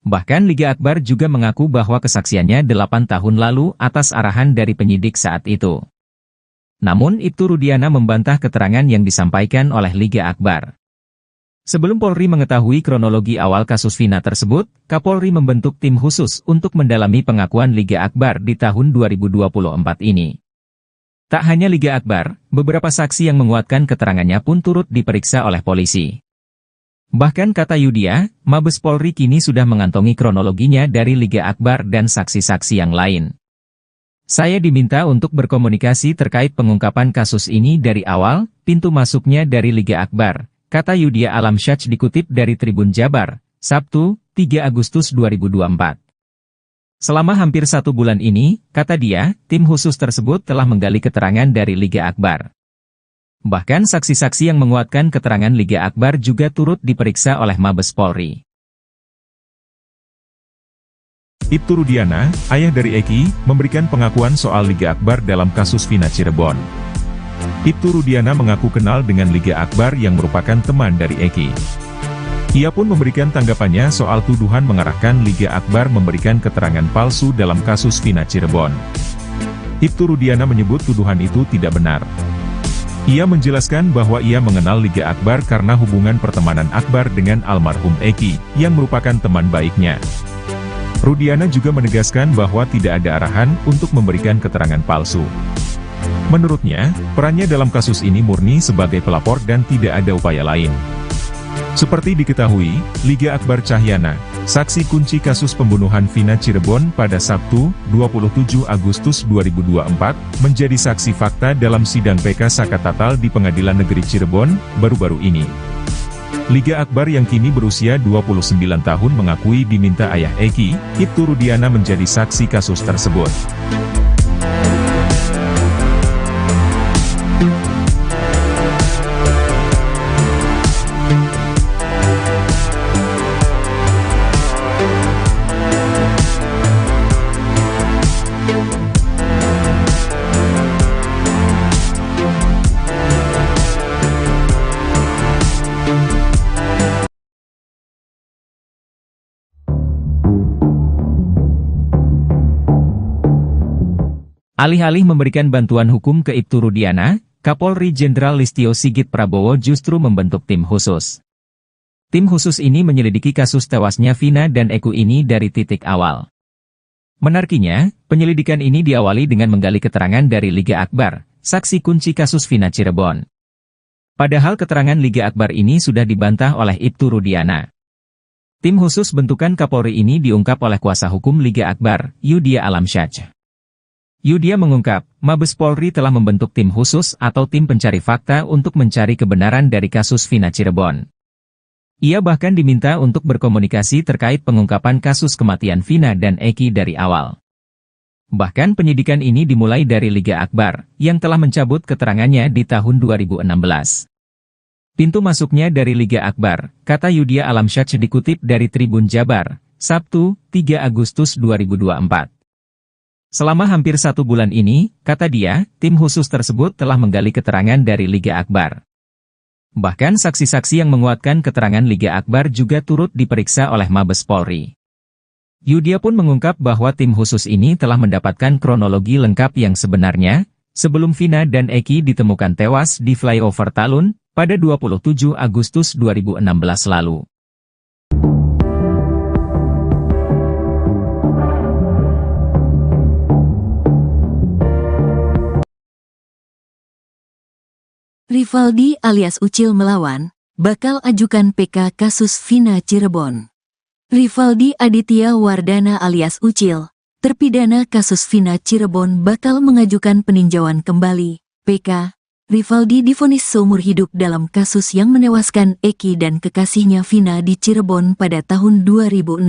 Bahkan Liga Akbar juga mengaku bahwa kesaksiannya 8 tahun lalu atas arahan dari penyidik saat itu. Namun Ibtu Rudiana membantah keterangan yang disampaikan oleh Liga Akbar. Sebelum Polri mengetahui kronologi awal kasus Vina tersebut, Kapolri membentuk tim khusus untuk mendalami pengakuan Liga Akbar di tahun 2024 ini. Tak hanya Liga Akbar, beberapa saksi yang menguatkan keterangannya pun turut diperiksa oleh polisi. Bahkan kata Yudhya, Mabes Polri kini sudah mengantongi kronologinya dari Liga Akbar dan saksi-saksi yang lain. Saya diminta untuk berkomunikasi terkait pengungkapan kasus ini dari awal, pintu masuknya dari Liga Akbar, kata Yudhya Alamsyah dikutip dari Tribun Jabar, Sabtu, 3 Agustus 2024. Selama hampir 1 bulan ini, kata dia, tim khusus tersebut telah menggali keterangan dari Liga Akbar. Bahkan saksi-saksi yang menguatkan keterangan Liga Akbar juga turut diperiksa oleh Mabes Polri. Ibtu Rudiana, ayah dari Eki, memberikan pengakuan soal Liga Akbar dalam kasus Vina Cirebon. Ibtu Rudiana mengaku kenal dengan Liga Akbar yang merupakan teman dari Eki. Ia pun memberikan tanggapannya soal tuduhan mengarahkan Liga Akbar memberikan keterangan palsu dalam kasus Vina Cirebon. Ibtu Rudiana menyebut tuduhan itu tidak benar. Ia menjelaskan bahwa ia mengenal Liga Akbar karena hubungan pertemanan Akbar dengan almarhum Eki, yang merupakan teman baiknya. Rudiana juga menegaskan bahwa tidak ada arahan untuk memberikan keterangan palsu. Menurutnya, perannya dalam kasus ini murni sebagai pelapor dan tidak ada upaya lain. Seperti diketahui, Liga Akbar Cahyana, Saksi kunci kasus pembunuhan Vina Cirebon pada Sabtu, 27 Agustus 2024, menjadi saksi fakta dalam sidang PK Sakatatal di Pengadilan Negeri Cirebon, baru-baru ini. Liga Akbar yang kini berusia 29 tahun mengakui diminta ayah Eki, Ibtu Rudiana menjadi saksi kasus tersebut. Alih-alih memberikan bantuan hukum ke Ibtu Rudiana, Kapolri Jenderal Listio Sigit Prabowo justru membentuk tim khusus. Tim khusus ini menyelidiki kasus tewasnya Vina dan Eki ini dari titik awal. Menariknya, penyelidikan ini diawali dengan menggali keterangan dari Liga Akbar, saksi kunci kasus Vina Cirebon. Padahal keterangan Liga Akbar ini sudah dibantah oleh Ibtu Rudiana. Tim khusus bentukan Kapolri ini diungkap oleh kuasa hukum Liga Akbar, Yudia Alamsyah. Yudia mengungkap, Mabes Polri telah membentuk tim khusus atau tim pencari fakta untuk mencari kebenaran dari kasus Vina Cirebon. Ia bahkan diminta untuk berkomunikasi terkait pengungkapan kasus kematian Vina dan Eki dari awal. Bahkan penyidikan ini dimulai dari Liga Akbar, yang telah mencabut keterangannya di tahun 2016. Pintu masuknya dari Liga Akbar, kata Yudia Alamsyah dikutip dari Tribun Jabar, Sabtu, 3 Agustus 2024. Selama hampir 1 bulan ini, kata dia, tim khusus tersebut telah menggali keterangan dari Liga Akbar. Bahkan saksi-saksi yang menguatkan keterangan Liga Akbar juga turut diperiksa oleh Mabes Polri. Yudia pun mengungkap bahwa tim khusus ini telah mendapatkan kronologi lengkap yang sebenarnya, sebelum Vina dan Eki ditemukan tewas di flyover Talun, pada 27 Agustus 2016 lalu. Rivaldi alias Ucil melawan, bakal ajukan PK kasus Vina Cirebon. Rivaldi Aditya Wardana alias Ucil, terpidana kasus Vina Cirebon bakal mengajukan peninjauan kembali, PK. Rivaldi divonis seumur hidup dalam kasus yang menewaskan Eki dan kekasihnya Vina di Cirebon pada tahun 2016.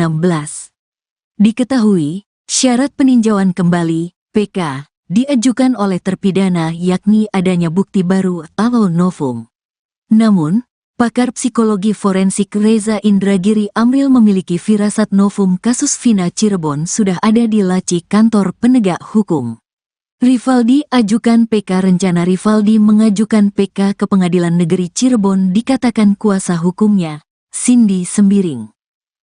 Diketahui, syarat peninjauan kembali, PK, diajukan oleh terpidana yakni adanya bukti baru atau novum. Namun, pakar psikologi forensik Reza Indragiri Amril memiliki firasat novum kasus Vina Cirebon sudah ada di laci kantor penegak hukum. Rivaldi ajukan PK. Rencana Rivaldi mengajukan PK ke Pengadilan Negeri Cirebon dikatakan kuasa hukumnya, Cindy Sembiring.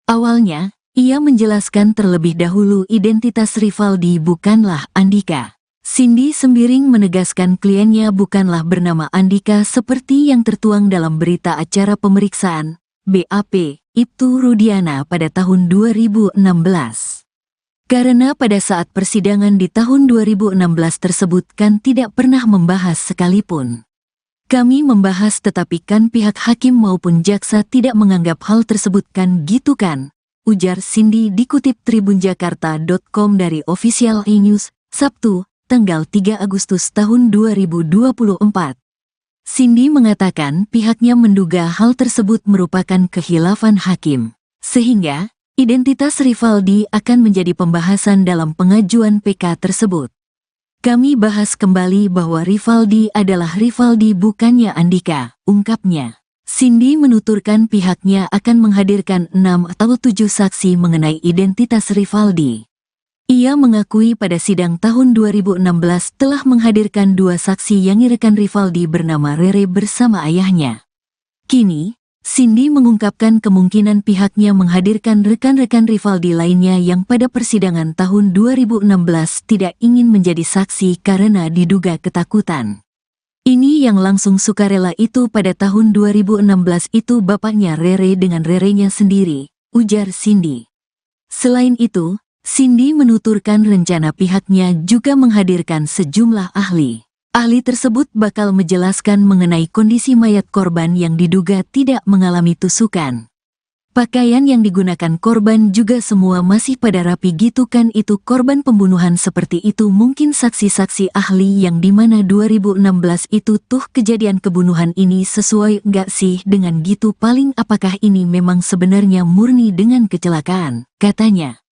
Awalnya, ia menjelaskan terlebih dahulu identitas Rivaldi bukanlah Andika. Cindy Sembiring menegaskan kliennya bukanlah bernama Andika seperti yang tertuang dalam berita acara pemeriksaan, BAP, Ibtu Rudiana pada tahun 2016. Karena pada saat persidangan di tahun 2016 tersebut kan tidak pernah membahas sekalipun. Kami membahas tetapi kan pihak hakim maupun jaksa tidak menganggap hal tersebut kan gitu kan, ujar Cindy dikutip tribunjakarta.com dari Official E-News, Sabtu, tanggal 3 Agustus tahun 2024. Cindy mengatakan pihaknya menduga hal tersebut merupakan khilafan hakim, sehingga identitas Rivaldi akan menjadi pembahasan dalam pengajuan PK tersebut. Kami bahas kembali bahwa Rivaldi adalah Rivaldi bukannya Andika, ungkapnya. Cindy menuturkan pihaknya akan menghadirkan 6 atau 7 saksi mengenai identitas Rivaldi. Ia mengakui pada sidang tahun 2016 telah menghadirkan 2 saksi yang rekan Rivaldi bernama Rere bersama ayahnya. Kini, Cindy mengungkapkan kemungkinan pihaknya menghadirkan rekan-rekan Rivaldi lainnya yang pada persidangan tahun 2016 tidak ingin menjadi saksi karena diduga ketakutan. Ini yang langsung sukarela itu pada tahun 2016 itu bapaknya Rere dengan Rerenya sendiri, ujar Cindy. Selain itu, Cindy menuturkan rencana pihaknya juga menghadirkan sejumlah ahli. Ahli tersebut bakal menjelaskan mengenai kondisi mayat korban yang diduga tidak mengalami tusukan. Pakaian yang digunakan korban juga semua masih pada rapi gitu kan, itu korban pembunuhan seperti itu mungkin saksi-saksi ahli yang dimana 2016 itu tuh kejadian kebunuhan ini sesuai nggak sih dengan gitu, paling apakah ini memang sebenarnya murni dengan kecelakaan, katanya.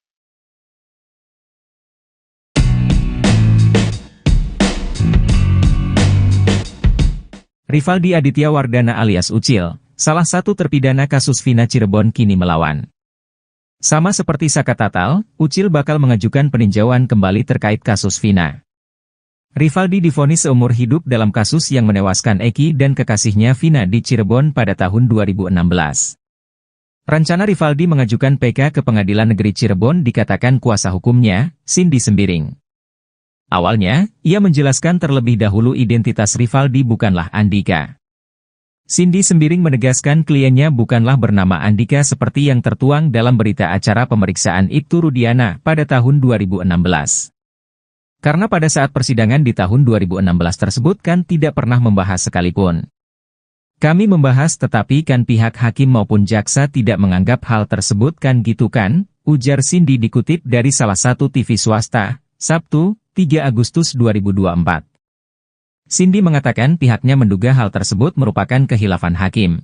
Rivaldi Aditya Wardana alias Ucil, salah satu terpidana kasus Vina Cirebon kini melawan. Sama seperti Saka Tatal, Ucil bakal mengajukan peninjauan kembali terkait kasus Vina. Rivaldi divonis seumur hidup dalam kasus yang menewaskan Eki dan kekasihnya Vina di Cirebon pada tahun 2016. Rencana Rivaldi mengajukan PK ke Pengadilan Negeri Cirebon dikatakan kuasa hukumnya, Cindy Sembiring. Awalnya, ia menjelaskan terlebih dahulu identitas Rivaldi bukanlah Andika. Cindy Sembiring menegaskan kliennya bukanlah bernama Andika seperti yang tertuang dalam berita acara pemeriksaan Ibtu Rudiana pada tahun 2016. Karena pada saat persidangan di tahun 2016 tersebut kan tidak pernah membahas sekalipun. Kami membahas tetapi kan pihak hakim maupun jaksa tidak menganggap hal tersebut kan gitu kan, ujar Cindy dikutip dari salah satu TV swasta, Sabtu, 3 Agustus 2024. Cindy mengatakan pihaknya menduga hal tersebut merupakan kehilafan hakim.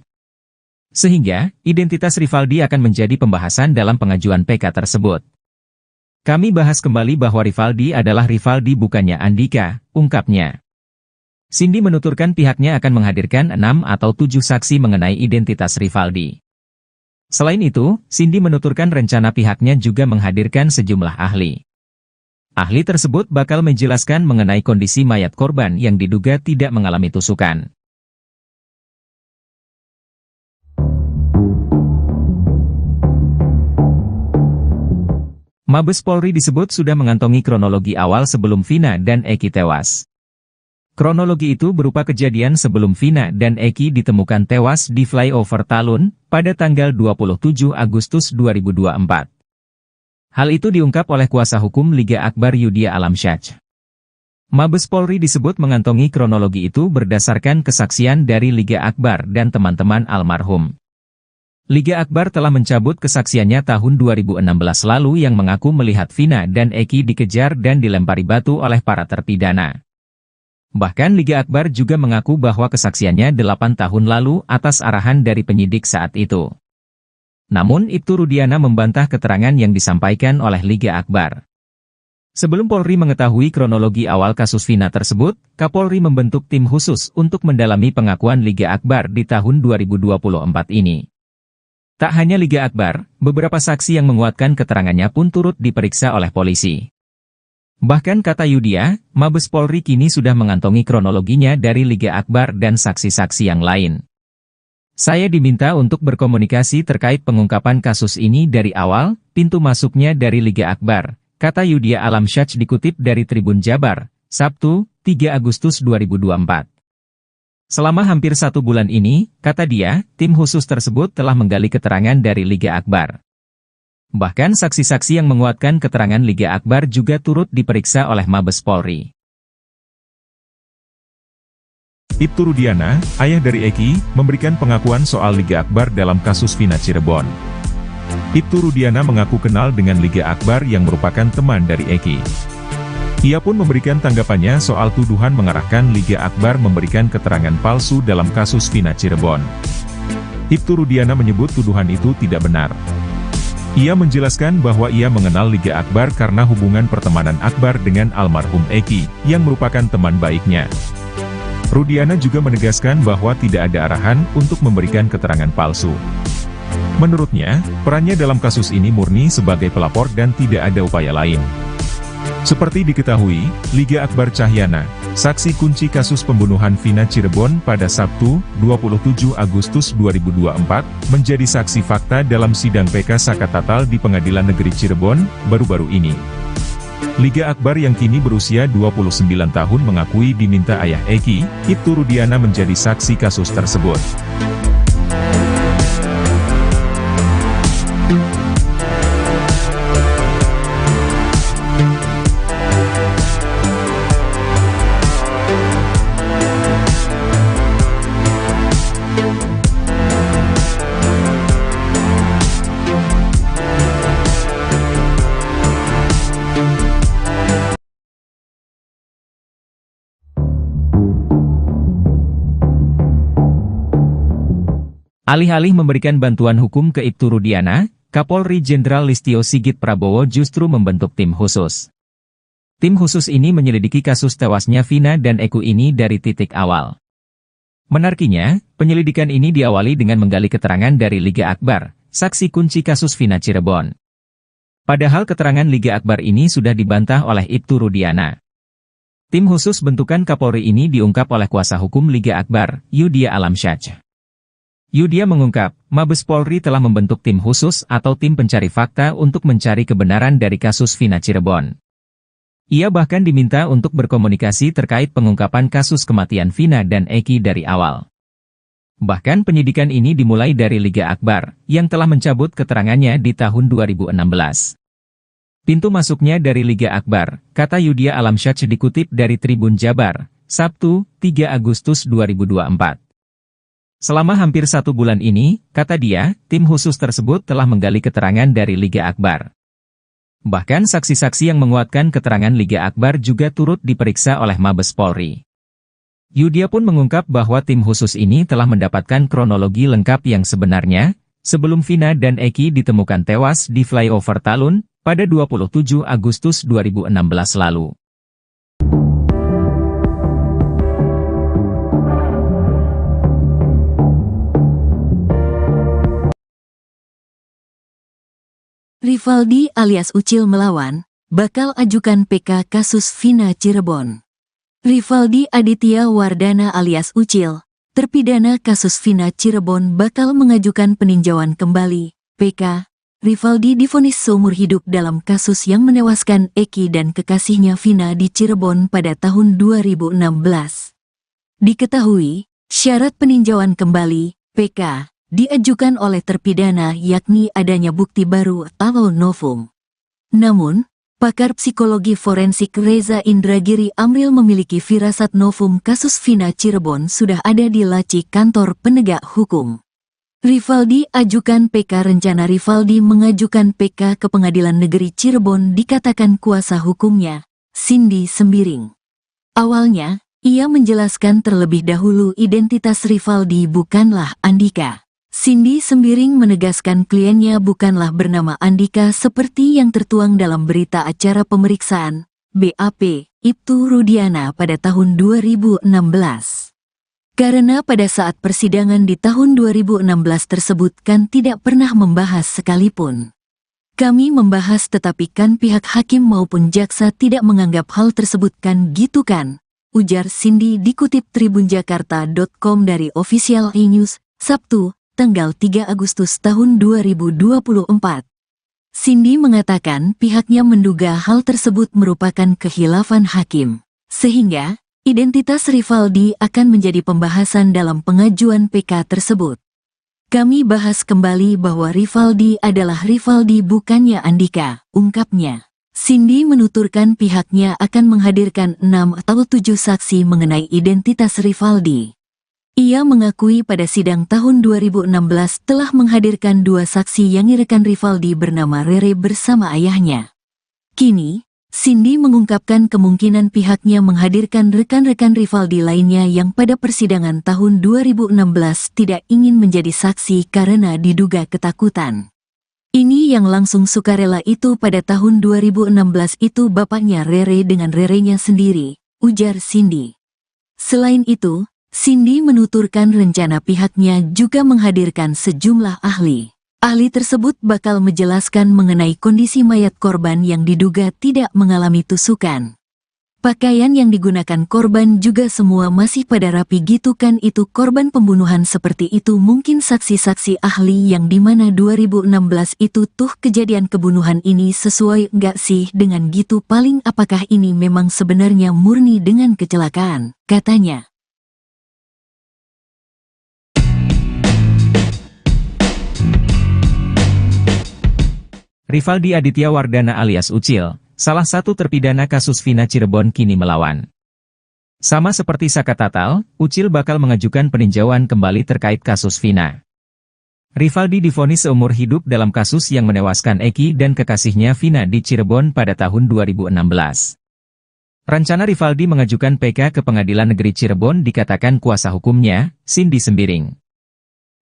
Sehingga, identitas Rivaldi akan menjadi pembahasan dalam pengajuan PK tersebut. Kami bahas kembali bahwa Rivaldi adalah Rivaldi bukannya Andika, ungkapnya. Cindy menuturkan pihaknya akan menghadirkan 6 atau 7 saksi mengenai identitas Rivaldi. Selain itu, Cindy menuturkan rencana pihaknya juga menghadirkan sejumlah ahli. Ahli tersebut bakal menjelaskan mengenai kondisi mayat korban yang diduga tidak mengalami tusukan. Mabes Polri disebut sudah mengantongi kronologi awal sebelum Vina dan Eki tewas. Kronologi itu berupa kejadian sebelum Vina dan Eki ditemukan tewas di flyover Talun pada tanggal 27 Agustus 2024. Hal itu diungkap oleh kuasa hukum Liga Akbar Yudhya Alamsyah. Mabes Polri disebut mengantongi kronologi itu berdasarkan kesaksian dari Liga Akbar dan teman-teman almarhum. Liga Akbar telah mencabut kesaksiannya tahun 2016 lalu yang mengaku melihat Vina dan Eki dikejar dan dilempari batu oleh para terpidana. Bahkan Liga Akbar juga mengaku bahwa kesaksiannya 8 tahun lalu atas arahan dari penyidik saat itu. Namun Ibtu Rudiana membantah keterangan yang disampaikan oleh Liga Akbar. Sebelum Polri mengetahui kronologi awal kasus Vina tersebut, Kapolri membentuk tim khusus untuk mendalami pengakuan Liga Akbar di tahun 2024 ini. Tak hanya Liga Akbar, beberapa saksi yang menguatkan keterangannya pun turut diperiksa oleh polisi. Bahkan kata Yudhya, Mabes Polri kini sudah mengantongi kronologinya dari Liga Akbar dan saksi-saksi yang lain. Saya diminta untuk berkomunikasi terkait pengungkapan kasus ini dari awal, pintu masuknya dari Liga Akbar, kata Yudhya Alamsyah dikutip dari Tribun Jabar, Sabtu, 3 Agustus 2024. Selama hampir 1 bulan ini, kata dia, tim khusus tersebut telah menggali keterangan dari Liga Akbar. Bahkan saksi-saksi yang menguatkan keterangan Liga Akbar juga turut diperiksa oleh Mabes Polri. Ibtu Rudiana, ayah dari Eki, memberikan pengakuan soal Liga Akbar dalam kasus Vina Cirebon. Ibtu Rudiana mengaku kenal dengan Liga Akbar yang merupakan teman dari Eki. Ia pun memberikan tanggapannya soal tuduhan mengarahkan Liga Akbar memberikan keterangan palsu dalam kasus Vina Cirebon. Ibtu Rudiana menyebut tuduhan itu tidak benar. Ia menjelaskan bahwa ia mengenal Liga Akbar karena hubungan pertemanan Akbar dengan almarhum Eki, yang merupakan teman baiknya. Rudiana juga menegaskan bahwa tidak ada arahan untuk memberikan keterangan palsu. Menurutnya, perannya dalam kasus ini murni sebagai pelapor dan tidak ada upaya lain. Seperti diketahui, Liga Akbar Cahyana, saksi kunci kasus pembunuhan Vina Cirebon pada Sabtu, 27 Agustus 2024, menjadi saksi fakta dalam sidang PK Saka Tatal di Pengadilan Negeri Cirebon, baru-baru ini. Liga Akbar yang kini berusia 29 tahun mengakui diminta ayah Eki, Ibtu Rudiana menjadi saksi kasus tersebut. Alih-alih memberikan bantuan hukum ke Ibtu Rudiana, Kapolri Jenderal Listio Sigit Prabowo justru membentuk tim khusus. Tim khusus ini menyelidiki kasus tewasnya Vina dan Eko ini dari titik awal. Menariknya, penyelidikan ini diawali dengan menggali keterangan dari Liga Akbar, saksi kunci kasus Vina Cirebon. Padahal keterangan Liga Akbar ini sudah dibantah oleh Ibtu Rudiana. Tim khusus bentukan Kapolri ini diungkap oleh kuasa hukum Liga Akbar, Yudia Alamsyah. Yudia mengungkap, Mabes Polri telah membentuk tim khusus atau tim pencari fakta untuk mencari kebenaran dari kasus Vina Cirebon. Ia bahkan diminta untuk berkomunikasi terkait pengungkapan kasus kematian Vina dan Eki dari awal. Bahkan penyidikan ini dimulai dari Liga Akbar, yang telah mencabut keterangannya di tahun 2016. Pintu masuknya dari Liga Akbar, kata Yudia Alamsyah dikutip dari Tribun Jabar, Sabtu, 3 Agustus 2024. Selama hampir 1 bulan ini, kata dia, tim khusus tersebut telah menggali keterangan dari Liga Akbar. Bahkan saksi-saksi yang menguatkan keterangan Liga Akbar juga turut diperiksa oleh Mabes Polri. Yudia pun mengungkap bahwa tim khusus ini telah mendapatkan kronologi lengkap yang sebenarnya, sebelum Vina dan Eki ditemukan tewas di flyover Talun, pada 27 Agustus 2016 lalu. Rivaldi alias Ucil melawan, bakal ajukan PK kasus Vina Cirebon. Rivaldi Aditya Wardana alias Ucil, terpidana kasus Vina Cirebon bakal mengajukan peninjauan kembali, PK. Rivaldi divonis seumur hidup dalam kasus yang menewaskan Eki dan kekasihnya Vina di Cirebon pada tahun 2016. Diketahui, syarat peninjauan kembali, PK, diajukan oleh terpidana yakni adanya bukti baru atau novum. Namun, pakar psikologi forensik Reza Indragiri Amril memiliki firasat novum kasus Vina Cirebon sudah ada di laci kantor penegak hukum. Rivaldi ajukan PK. Rencana Rivaldi mengajukan PK ke Pengadilan Negeri Cirebon dikatakan kuasa hukumnya, Cindy Sembiring. Awalnya, ia menjelaskan terlebih dahulu identitas Rivaldi bukanlah Andika. Cindy Sembiring menegaskan kliennya bukanlah bernama Andika seperti yang tertuang dalam berita acara pemeriksaan, BAP, Ibtu Rudiana pada tahun 2016. Karena pada saat persidangan di tahun 2016 tersebut kan tidak pernah membahas sekalipun. Kami membahas tetapi kan pihak hakim maupun jaksa tidak menganggap hal tersebut kan gitu kan, ujar Cindy dikutip tribunjakarta.com dari Official E-News, Sabtu, tanggal 3 Agustus tahun 2024. Cindy mengatakan pihaknya menduga hal tersebut merupakan khilafan hakim, sehingga identitas Rivaldi akan menjadi pembahasan dalam pengajuan PK tersebut. Kami bahas kembali bahwa Rivaldi adalah Rivaldi bukannya Andika, ungkapnya. Cindy menuturkan pihaknya akan menghadirkan 6 atau 7 saksi mengenai identitas Rivaldi. Ia mengakui pada sidang tahun 2016 telah menghadirkan 2 saksi yang rekan Rivaldi bernama Rere bersama ayahnya. Kini, Cindy mengungkapkan kemungkinan pihaknya menghadirkan rekan-rekan Rivaldi lainnya yang pada persidangan tahun 2016 tidak ingin menjadi saksi karena diduga ketakutan. Ini yang langsung sukarela itu pada tahun 2016 itu bapaknya Rere dengan Rerenya sendiri, ujar Cindy. Selain itu, Cindy menuturkan rencana pihaknya juga menghadirkan sejumlah ahli. Ahli tersebut bakal menjelaskan mengenai kondisi mayat korban yang diduga tidak mengalami tusukan. Pakaian yang digunakan korban juga semua masih pada rapi gitu kan itu korban pembunuhan seperti itu mungkin saksi-saksi ahli yang dimana 2016 itu tuh kejadian kebunuhan ini sesuai nggak sih dengan gitu paling apakah ini memang sebenarnya murni dengan kecelakaan, katanya. Rivaldi Aditya Wardana alias Ucil, salah satu terpidana kasus Vina Cirebon kini melawan. Sama seperti Saka Tatal, Ucil bakal mengajukan peninjauan kembali terkait kasus Vina. Rivaldi divonis seumur hidup dalam kasus yang menewaskan Eki dan kekasihnya Vina di Cirebon pada tahun 2016. Rencana Rivaldi mengajukan PK ke Pengadilan Negeri Cirebon dikatakan kuasa hukumnya, Cindy Sembiring.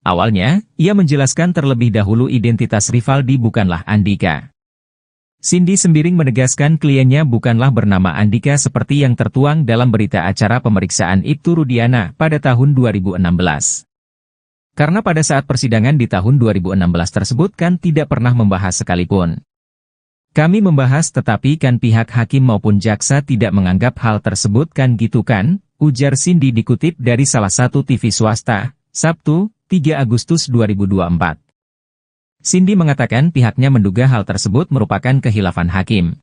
Awalnya, ia menjelaskan terlebih dahulu identitas Rivaldi bukanlah Andika. Cindy Sembiring menegaskan kliennya bukanlah bernama Andika seperti yang tertuang dalam berita acara pemeriksaan Ibtu Rudiana pada tahun 2016. Karena pada saat persidangan di tahun 2016 tersebut kan tidak pernah membahas sekalipun. Kami membahas tetapi kan pihak hakim maupun jaksa tidak menganggap hal tersebut kan gitu kan, ujar Cindy dikutip dari salah satu TV swasta, Sabtu, 3 Agustus 2024. Cindy mengatakan pihaknya menduga hal tersebut merupakan kehilafan hakim.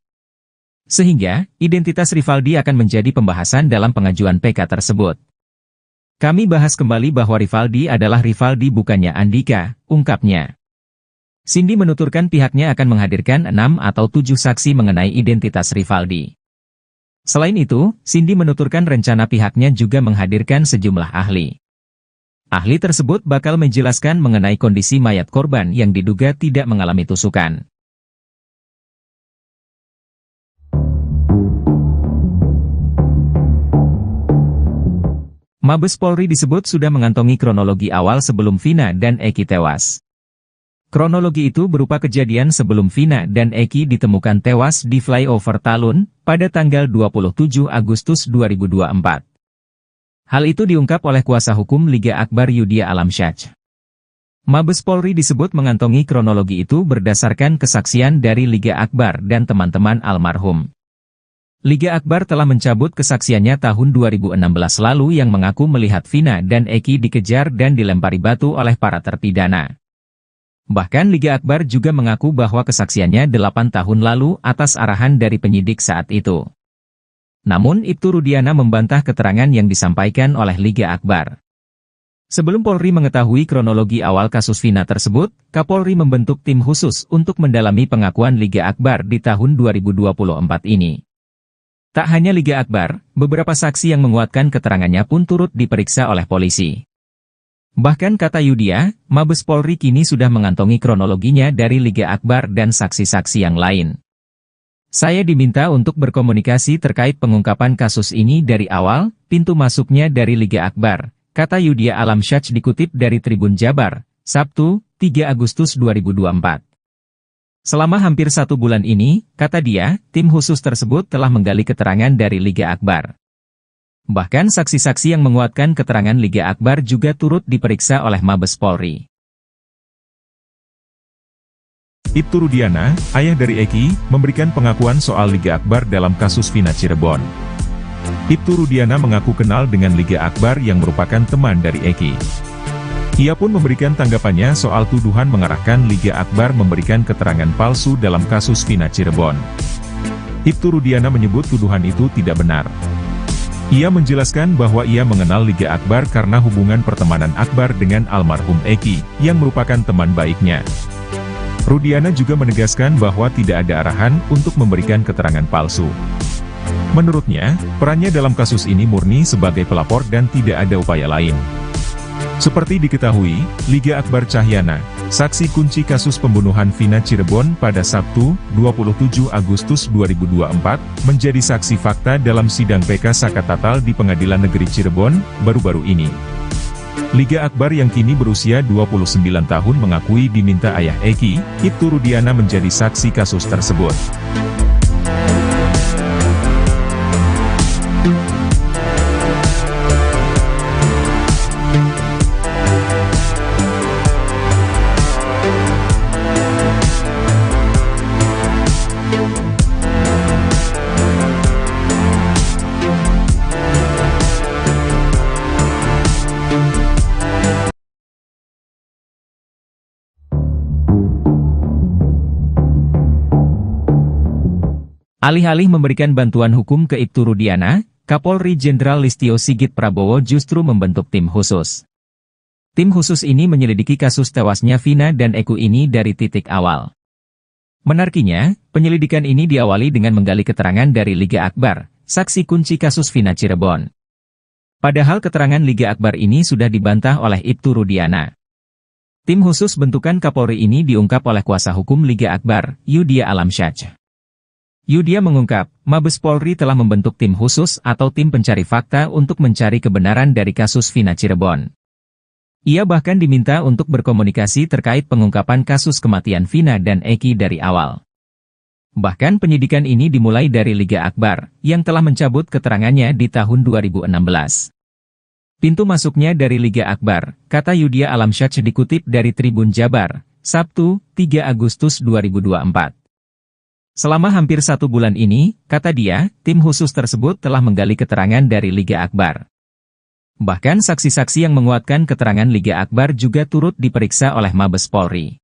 Sehingga, identitas Rivaldi akan menjadi pembahasan dalam pengajuan PK tersebut. Kami bahas kembali bahwa Rivaldi adalah Rivaldi bukannya Andika, ungkapnya. Cindy menuturkan pihaknya akan menghadirkan 6 atau 7 saksi mengenai identitas Rivaldi. Selain itu, Cindy menuturkan rencana pihaknya juga menghadirkan sejumlah ahli. Ahli tersebut bakal menjelaskan mengenai kondisi mayat korban yang diduga tidak mengalami tusukan. Mabes Polri disebut sudah mengantongi kronologi awal sebelum Vina dan Eki tewas. Kronologi itu berupa kejadian sebelum Vina dan Eki ditemukan tewas di flyover Talun pada tanggal 27 Agustus 2024. Hal itu diungkap oleh kuasa hukum Liga Akbar Yudia Alamsyah. Mabes Polri disebut mengantongi kronologi itu berdasarkan kesaksian dari Liga Akbar dan teman-teman almarhum. Liga Akbar telah mencabut kesaksiannya tahun 2016 lalu yang mengaku melihat Vina dan Eki dikejar dan dilempari batu oleh para terpidana. Bahkan Liga Akbar juga mengaku bahwa kesaksiannya 8 tahun lalu atas arahan dari penyidik saat itu. Namun Ibtu Rudiana membantah keterangan yang disampaikan oleh Liga Akbar. Sebelum Polri mengetahui kronologi awal kasus Vina tersebut, Kapolri membentuk tim khusus untuk mendalami pengakuan Liga Akbar di tahun 2024 ini. Tak hanya Liga Akbar, beberapa saksi yang menguatkan keterangannya pun turut diperiksa oleh polisi. Bahkan kata Yudia, Mabes Polri kini sudah mengantongi kronologinya dari Liga Akbar dan saksi-saksi yang lain. Saya diminta untuk berkomunikasi terkait pengungkapan kasus ini dari awal, pintu masuknya dari Liga Akbar, kata Yudia Alamsyah dikutip dari Tribun Jabar, Sabtu, 3 Agustus 2024. Selama hampir 1 bulan ini, kata dia, tim khusus tersebut telah menggali keterangan dari Liga Akbar. Bahkan saksi-saksi yang menguatkan keterangan Liga Akbar juga turut diperiksa oleh Mabes Polri. Ibtu Rudiana, ayah dari Eki, memberikan pengakuan soal Liga Akbar dalam kasus Vina Cirebon. Ibtu Rudiana mengaku kenal dengan Liga Akbar yang merupakan teman dari Eki. Ia pun memberikan tanggapannya soal tuduhan mengarahkan Liga Akbar memberikan keterangan palsu dalam kasus Vina Cirebon. Ibtu Rudiana menyebut tuduhan itu tidak benar. Ia menjelaskan bahwa ia mengenal Liga Akbar karena hubungan pertemanan Akbar dengan almarhum Eki, yang merupakan teman baiknya. Rudiana juga menegaskan bahwa tidak ada arahan untuk memberikan keterangan palsu. Menurutnya, perannya dalam kasus ini murni sebagai pelapor dan tidak ada upaya lain. Seperti diketahui, Liga Akbar Cahyana, saksi kunci kasus pembunuhan Vina Cirebon pada Sabtu, 27 Agustus 2024, menjadi saksi fakta dalam sidang PK Sakatatal di Pengadilan Negeri Cirebon, baru-baru ini. Liga Akbar yang kini berusia 29 tahun mengakui diminta ayah Eki, Ibtu Rudiana menjadi saksi kasus tersebut. Alih-alih memberikan bantuan hukum ke Ibtu Rudiana, Kapolri Jenderal Listio Sigit Prabowo justru membentuk tim khusus. Tim khusus ini menyelidiki kasus tewasnya Vina dan Eki ini dari titik awal. Menariknya, penyelidikan ini diawali dengan menggali keterangan dari Liga Akbar, saksi kunci kasus Vina Cirebon. Padahal keterangan Liga Akbar ini sudah dibantah oleh Ibtu Rudiana. Tim khusus bentukan Kapolri ini diungkap oleh kuasa hukum Liga Akbar, Yudia Alamsyah. Yudia mengungkap, Mabes Polri telah membentuk tim khusus atau tim pencari fakta untuk mencari kebenaran dari kasus Vina Cirebon. Ia bahkan diminta untuk berkomunikasi terkait pengungkapan kasus kematian Vina dan Eki dari awal. Bahkan penyidikan ini dimulai dari Liga Akbar, yang telah mencabut keterangannya di tahun 2016. Pintu masuknya dari Liga Akbar, kata Yudhya Alamsyah dikutip dari Tribun Jabar, Sabtu, 3 Agustus 2024. Selama hampir 1 bulan ini, kata dia, tim khusus tersebut telah menggali keterangan dari Liga Akbar. Bahkan saksi-saksi yang menguatkan keterangan Liga Akbar juga turut diperiksa oleh Mabes Polri.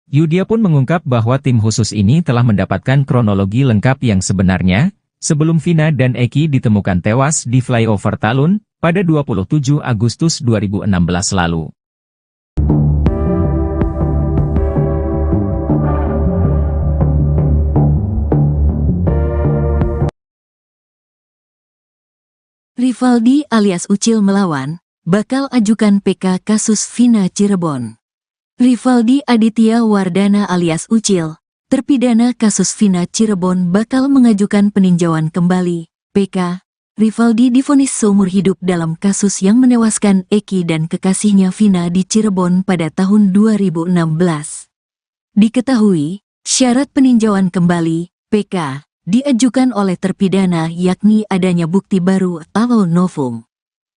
Yudhya pun mengungkap bahwa tim khusus ini telah mendapatkan kronologi lengkap yang sebenarnya, sebelum Vina dan Eki ditemukan tewas di flyover Talun, pada 27 Agustus 2016 lalu. Rivaldi alias Ucil melawan, bakal ajukan PK kasus Vina Cirebon. Rivaldi Aditya Wardana alias Ucil, terpidana kasus Vina Cirebon bakal mengajukan peninjauan kembali, PK. Rivaldi divonis seumur hidup dalam kasus yang menewaskan Eki dan kekasihnya Vina di Cirebon pada tahun 2016. Diketahui, syarat peninjauan kembali, PK, diajukan oleh terpidana yakni adanya bukti baru atau novum.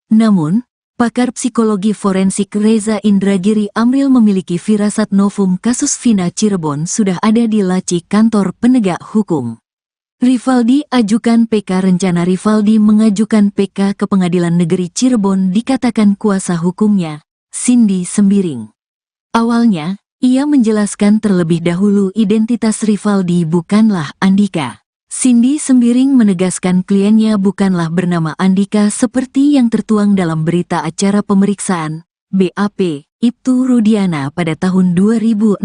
Namun, pakar psikologi forensik Reza Indragiri Amril memiliki firasat novum kasus Vina Cirebon sudah ada di laci kantor penegak hukum. Rivaldi ajukan PK. Rencana Rivaldi mengajukan PK ke Pengadilan Negeri Cirebon dikatakan kuasa hukumnya, Cindy Sembiring. Awalnya, ia menjelaskan terlebih dahulu identitas Rivaldi bukanlah Andika. Cindy Sembiring menegaskan kliennya bukanlah bernama Andika seperti yang tertuang dalam berita acara pemeriksaan, BAP, Ibtu Rudiana pada tahun 2016.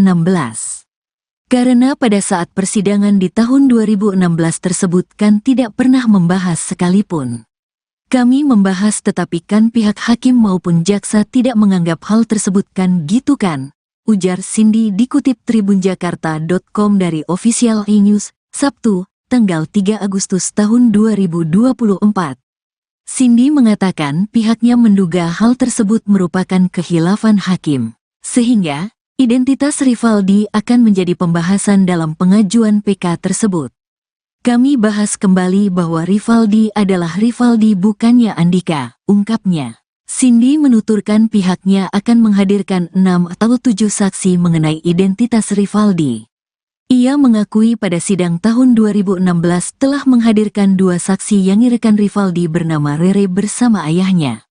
Karena pada saat persidangan di tahun 2016 tersebut kan tidak pernah membahas sekalipun. Kami membahas tetapi kan pihak hakim maupun jaksa tidak menganggap hal tersebut kan gitu kan, ujar Cindy dikutip tribunjakarta.com dari Official E-News, Sabtu, tanggal 3 Agustus tahun 2024. Cindy mengatakan pihaknya menduga hal tersebut merupakan khilafan hakim, sehingga identitas Rivaldi akan menjadi pembahasan dalam pengajuan PK tersebut. Kami bahas kembali bahwa Rivaldi adalah Rivaldi bukannya Andika, ungkapnya. Cindy menuturkan pihaknya akan menghadirkan 6 atau 7 saksi mengenai identitas Rivaldi. Ia mengakui pada sidang tahun 2016 telah menghadirkan 2 saksi yang rekan Rivaldi bernama Rere bersama ayahnya.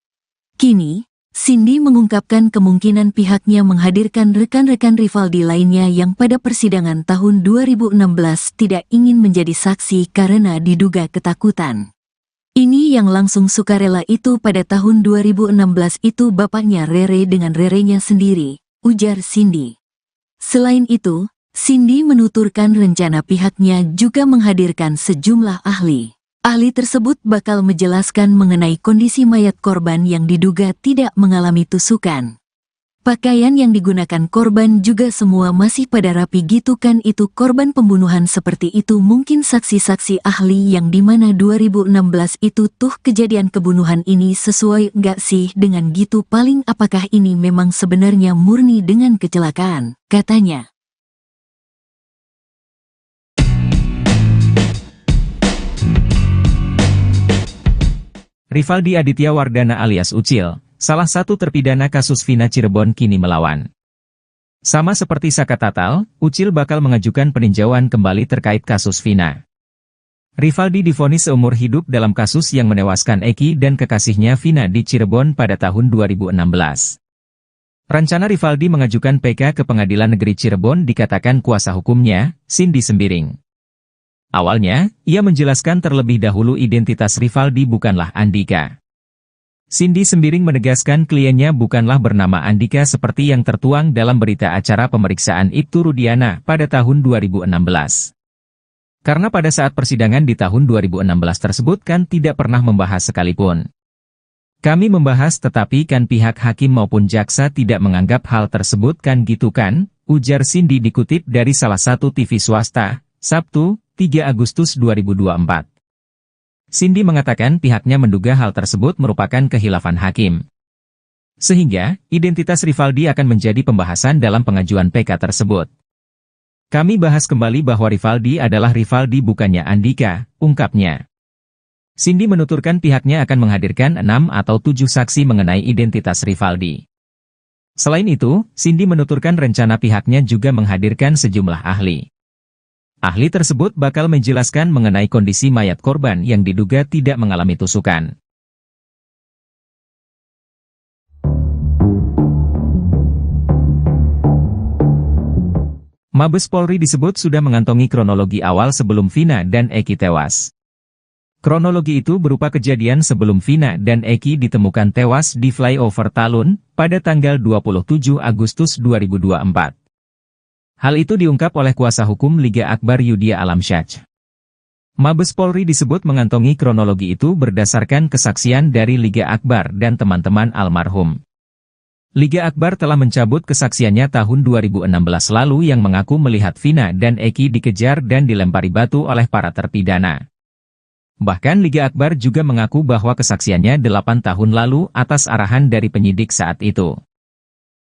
Kini, Cindy mengungkapkan kemungkinan pihaknya menghadirkan rekan-rekan Rivaldi lainnya yang pada persidangan tahun 2016 tidak ingin menjadi saksi karena diduga ketakutan. Ini yang langsung sukarela itu pada tahun 2016 itu bapaknya Rere dengan Rerenya sendiri, ujar Cindy. Selain itu, Cindy menuturkan rencana pihaknya juga menghadirkan sejumlah ahli. Ahli tersebut bakal menjelaskan mengenai kondisi mayat korban yang diduga tidak mengalami tusukan. Pakaian yang digunakan korban juga semua masih pada rapi gitu kan itu korban pembunuhan seperti itu mungkin saksi-saksi ahli yang dimana 2016 itu tuh kejadian kebunuhan ini sesuai nggak sih dengan gitu paling apakah ini memang sebenarnya murni dengan kecelakaan, katanya. Rivaldi Aditya Wardana alias Ucil, salah satu terpidana kasus Vina Cirebon kini melawan. Sama seperti Saka Tatal, Ucil bakal mengajukan peninjauan kembali terkait kasus Vina. Rivaldi divonis seumur hidup dalam kasus yang menewaskan Eki dan kekasihnya Vina di Cirebon pada tahun 2016. Rencana Rivaldi mengajukan PK ke Pengadilan Negeri Cirebon dikatakan kuasa hukumnya, Cindy Sembiring. Awalnya, ia menjelaskan terlebih dahulu identitas Rivaldi bukanlah Andika. Cindy Sembiring menegaskan kliennya bukanlah bernama Andika seperti yang tertuang dalam berita acara pemeriksaan Ibtu Rudiana pada tahun 2016. Karena pada saat persidangan di tahun 2016 tersebut kan tidak pernah membahas sekalipun. Kami membahas tetapi kan pihak hakim maupun jaksa tidak menganggap hal tersebut kan gitu kan, ujar Cindy dikutip dari salah satu TV swasta, Sabtu, 3 Agustus 2024. Cindy mengatakan pihaknya menduga hal tersebut merupakan khilafan hakim. Sehingga, identitas Rivaldi akan menjadi pembahasan dalam pengajuan PK tersebut. Kami bahas kembali bahwa Rivaldi adalah Rivaldi bukannya Andika, ungkapnya. Cindy menuturkan pihaknya akan menghadirkan 6 atau 7 saksi mengenai identitas Rivaldi. Selain itu, Cindy menuturkan rencana pihaknya juga menghadirkan sejumlah ahli. Ahli tersebut bakal menjelaskan mengenai kondisi mayat korban yang diduga tidak mengalami tusukan. Mabes Polri disebut sudah mengantongi kronologi awal sebelum Vina dan Eki tewas. Kronologi itu berupa kejadian sebelum Vina dan Eki ditemukan tewas di flyover Talun pada tanggal 27 Agustus 2024. Hal itu diungkap oleh kuasa hukum Liga Akbar Yudhya Alamsyah. Mabes Polri disebut mengantongi kronologi itu berdasarkan kesaksian dari Liga Akbar dan teman-teman almarhum. Liga Akbar telah mencabut kesaksiannya tahun 2016 lalu yang mengaku melihat Vina dan Eki dikejar dan dilempari batu oleh para terpidana. Bahkan Liga Akbar juga mengaku bahwa kesaksiannya 8 tahun lalu atas arahan dari penyidik saat itu.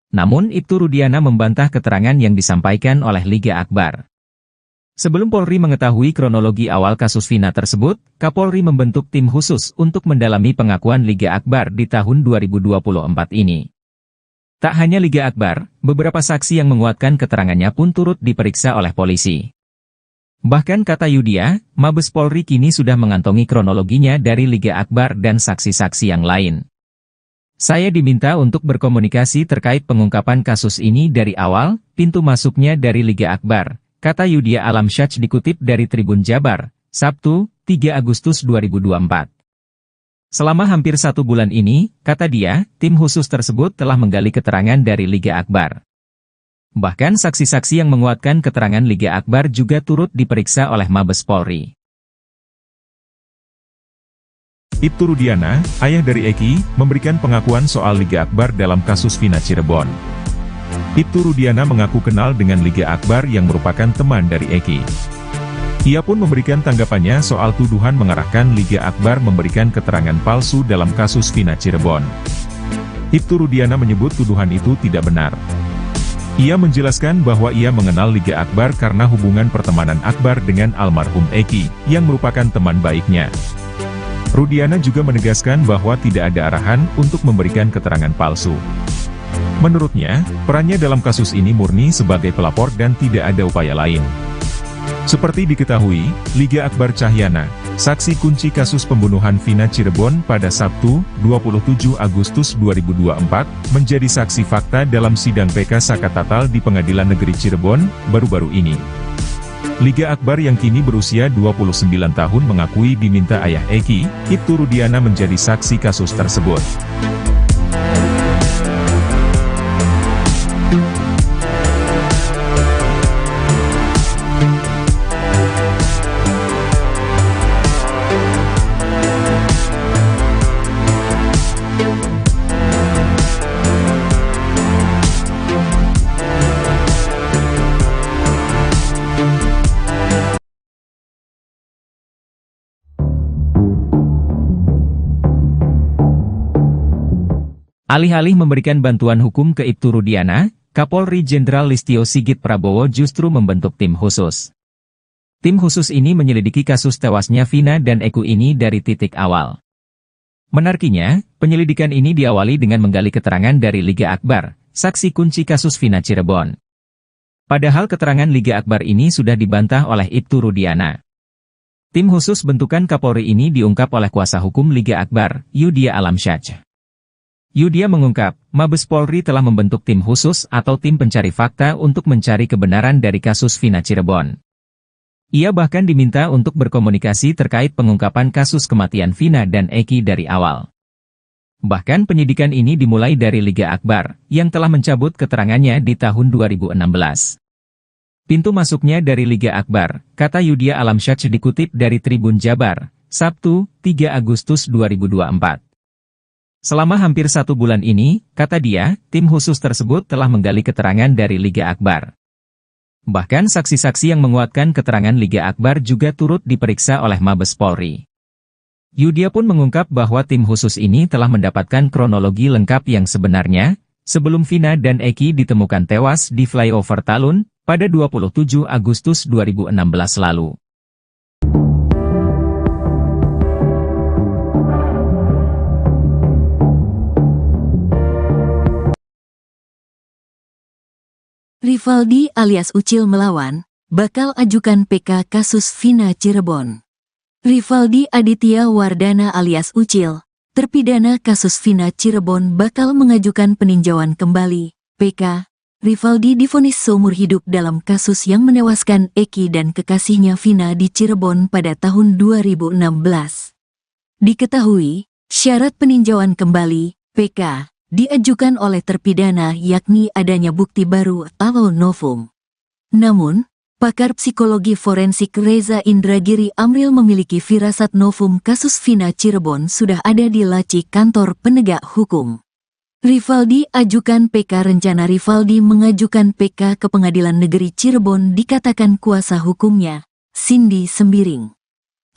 Namun Ibtu Rudiana membantah keterangan yang disampaikan oleh Liga Akbar. Sebelum Polri mengetahui kronologi awal kasus Vina tersebut, Kapolri membentuk tim khusus untuk mendalami pengakuan Liga Akbar di tahun 2024 ini. Tak hanya Liga Akbar, beberapa saksi yang menguatkan keterangannya pun turut diperiksa oleh polisi. Bahkan kata Yudhya, Mabes Polri kini sudah mengantongi kronologinya dari Liga Akbar dan saksi-saksi yang lain. Saya diminta untuk berkomunikasi terkait pengungkapan kasus ini dari awal, pintu masuknya dari Liga Akbar, kata Yudhya Alamsyah dikutip dari Tribun Jabar, Sabtu, 3 Agustus 2024. Selama hampir 1 bulan ini, kata dia, tim khusus tersebut telah menggali keterangan dari Liga Akbar. Bahkan saksi-saksi yang menguatkan keterangan Liga Akbar juga turut diperiksa oleh Mabes Polri. Ibtu Rudiana, ayah dari Eki, memberikan pengakuan soal Liga Akbar dalam kasus Vina Cirebon. Ibtu Rudiana mengaku kenal dengan Liga Akbar yang merupakan teman dari Eki. Ia pun memberikan tanggapannya soal tuduhan mengarahkan Liga Akbar memberikan keterangan palsu dalam kasus Vina Cirebon. Ibtu Rudiana menyebut tuduhan itu tidak benar. Ia menjelaskan bahwa ia mengenal Liga Akbar karena hubungan pertemanan Akbar dengan almarhum Eki, yang merupakan teman baiknya. Rudiana juga menegaskan bahwa tidak ada arahan untuk memberikan keterangan palsu. Menurutnya, perannya dalam kasus ini murni sebagai pelapor dan tidak ada upaya lain. Seperti diketahui, Liga Akbar Cahyana, saksi kunci kasus pembunuhan Vina Cirebon pada Sabtu, 27 Agustus 2024, menjadi saksi fakta dalam sidang PK Sakatatal di Pengadilan Negeri Cirebon, baru-baru ini. Liga Akbar yang kini berusia 29 tahun mengakui diminta ayah Eki, Ibtu Rudiana menjadi saksi kasus tersebut. Alih-alih memberikan bantuan hukum ke Ibtu Rudiana, Kapolri Jenderal Listio Sigit Prabowo justru membentuk tim khusus. Tim khusus ini menyelidiki kasus tewasnya Vina dan Eki ini dari titik awal. Menariknya, penyelidikan ini diawali dengan menggali keterangan dari Liga Akbar, saksi kunci kasus Vina Cirebon. Padahal keterangan Liga Akbar ini sudah dibantah oleh Ibtu Rudiana. Tim khusus bentukan Kapolri ini diungkap oleh kuasa hukum Liga Akbar, Yudhya Alamsyah. Yudhya mengungkap, Mabes Polri telah membentuk tim khusus atau tim pencari fakta untuk mencari kebenaran dari kasus Vina Cirebon. Ia bahkan diminta untuk berkomunikasi terkait pengungkapan kasus kematian Vina dan Eki dari awal. Bahkan penyidikan ini dimulai dari Liga Akbar, yang telah mencabut keterangannya di tahun 2016. Pintu masuknya dari Liga Akbar, kata Yudhya Alamsyah dikutip dari Tribun Jabar, Sabtu, 3 Agustus 2024. Selama hampir 1 bulan ini, kata dia, tim khusus tersebut telah menggali keterangan dari Liga Akbar. Bahkan saksi-saksi yang menguatkan keterangan Liga Akbar juga turut diperiksa oleh Mabes Polri. Yudia pun mengungkap bahwa tim khusus ini telah mendapatkan kronologi lengkap yang sebenarnya, sebelum Vina dan Eki ditemukan tewas di flyover Talun, pada 27 Agustus 2016 lalu. Rivaldi alias Ucil melawan, bakal ajukan PK kasus Vina Cirebon. Rivaldi Aditya Wardana alias Ucil, terpidana kasus Vina Cirebon bakal mengajukan peninjauan kembali, PK. Rivaldi divonis seumur hidup dalam kasus yang menewaskan Eki dan kekasihnya Vina di Cirebon pada tahun 2016. Diketahui, syarat peninjauan kembali, PK, diajukan oleh terpidana yakni adanya bukti baru atau novum. Namun, pakar psikologi forensik Reza Indragiri Amril memiliki firasat novum kasus Vina Cirebon sudah ada di laci kantor penegak hukum. Rivaldi ajukan PK. Rencana Rivaldi mengajukan PK ke Pengadilan Negeri Cirebon dikatakan kuasa hukumnya, Cindy Sembiring.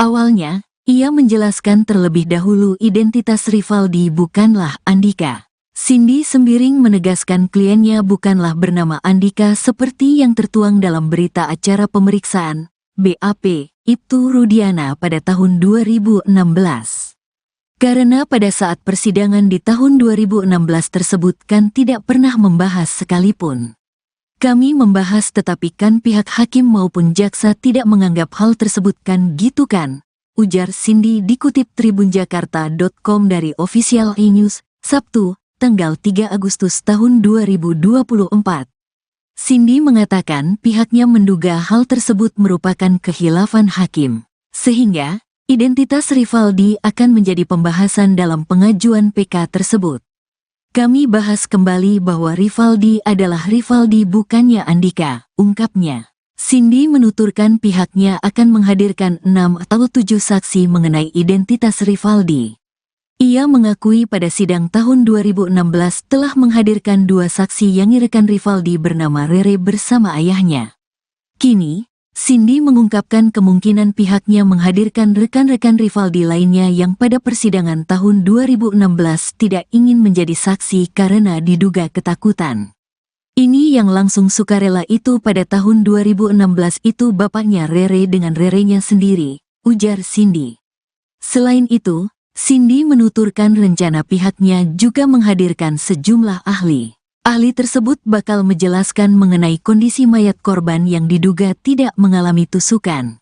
Awalnya, ia menjelaskan terlebih dahulu identitas Rivaldi bukanlah Andika. Cindy Sembiring menegaskan kliennya bukanlah bernama Andika seperti yang tertuang dalam berita acara pemeriksaan, BAP, Ibtu Rudiana pada tahun 2016. Karena pada saat persidangan di tahun 2016 tersebut kan tidak pernah membahas sekalipun. Kami membahas tetapi kan pihak hakim maupun jaksa tidak menganggap hal tersebut kan gitu kan, ujar Cindy dikutip tribunjakarta.com dari Official E-News, Sabtu, tanggal 3 Agustus tahun 2024. Cindy mengatakan pihaknya menduga hal tersebut merupakan khilafan hakim, sehingga identitas Rivaldi akan menjadi pembahasan dalam pengajuan PK tersebut. Kami bahas kembali bahwa Rivaldi adalah Rivaldi bukannya Andika, ungkapnya. Cindy menuturkan pihaknya akan menghadirkan 6 atau 7 saksi mengenai identitas Rivaldi. Ia mengakui pada sidang tahun 2016 telah menghadirkan 2 saksi yang rekan Rivaldi bernama Rere bersama ayahnya. Kini, Cindy mengungkapkan kemungkinan pihaknya menghadirkan rekan-rekan Rivaldi lainnya yang pada persidangan tahun 2016 tidak ingin menjadi saksi karena diduga ketakutan. Ini yang langsung sukarela itu pada tahun 2016 itu bapaknya Rere dengan Rerenya sendiri, ujar Cindy. Selain itu, Cindy menuturkan rencana pihaknya juga menghadirkan sejumlah ahli. Ahli tersebut bakal menjelaskan mengenai kondisi mayat korban yang diduga tidak mengalami tusukan.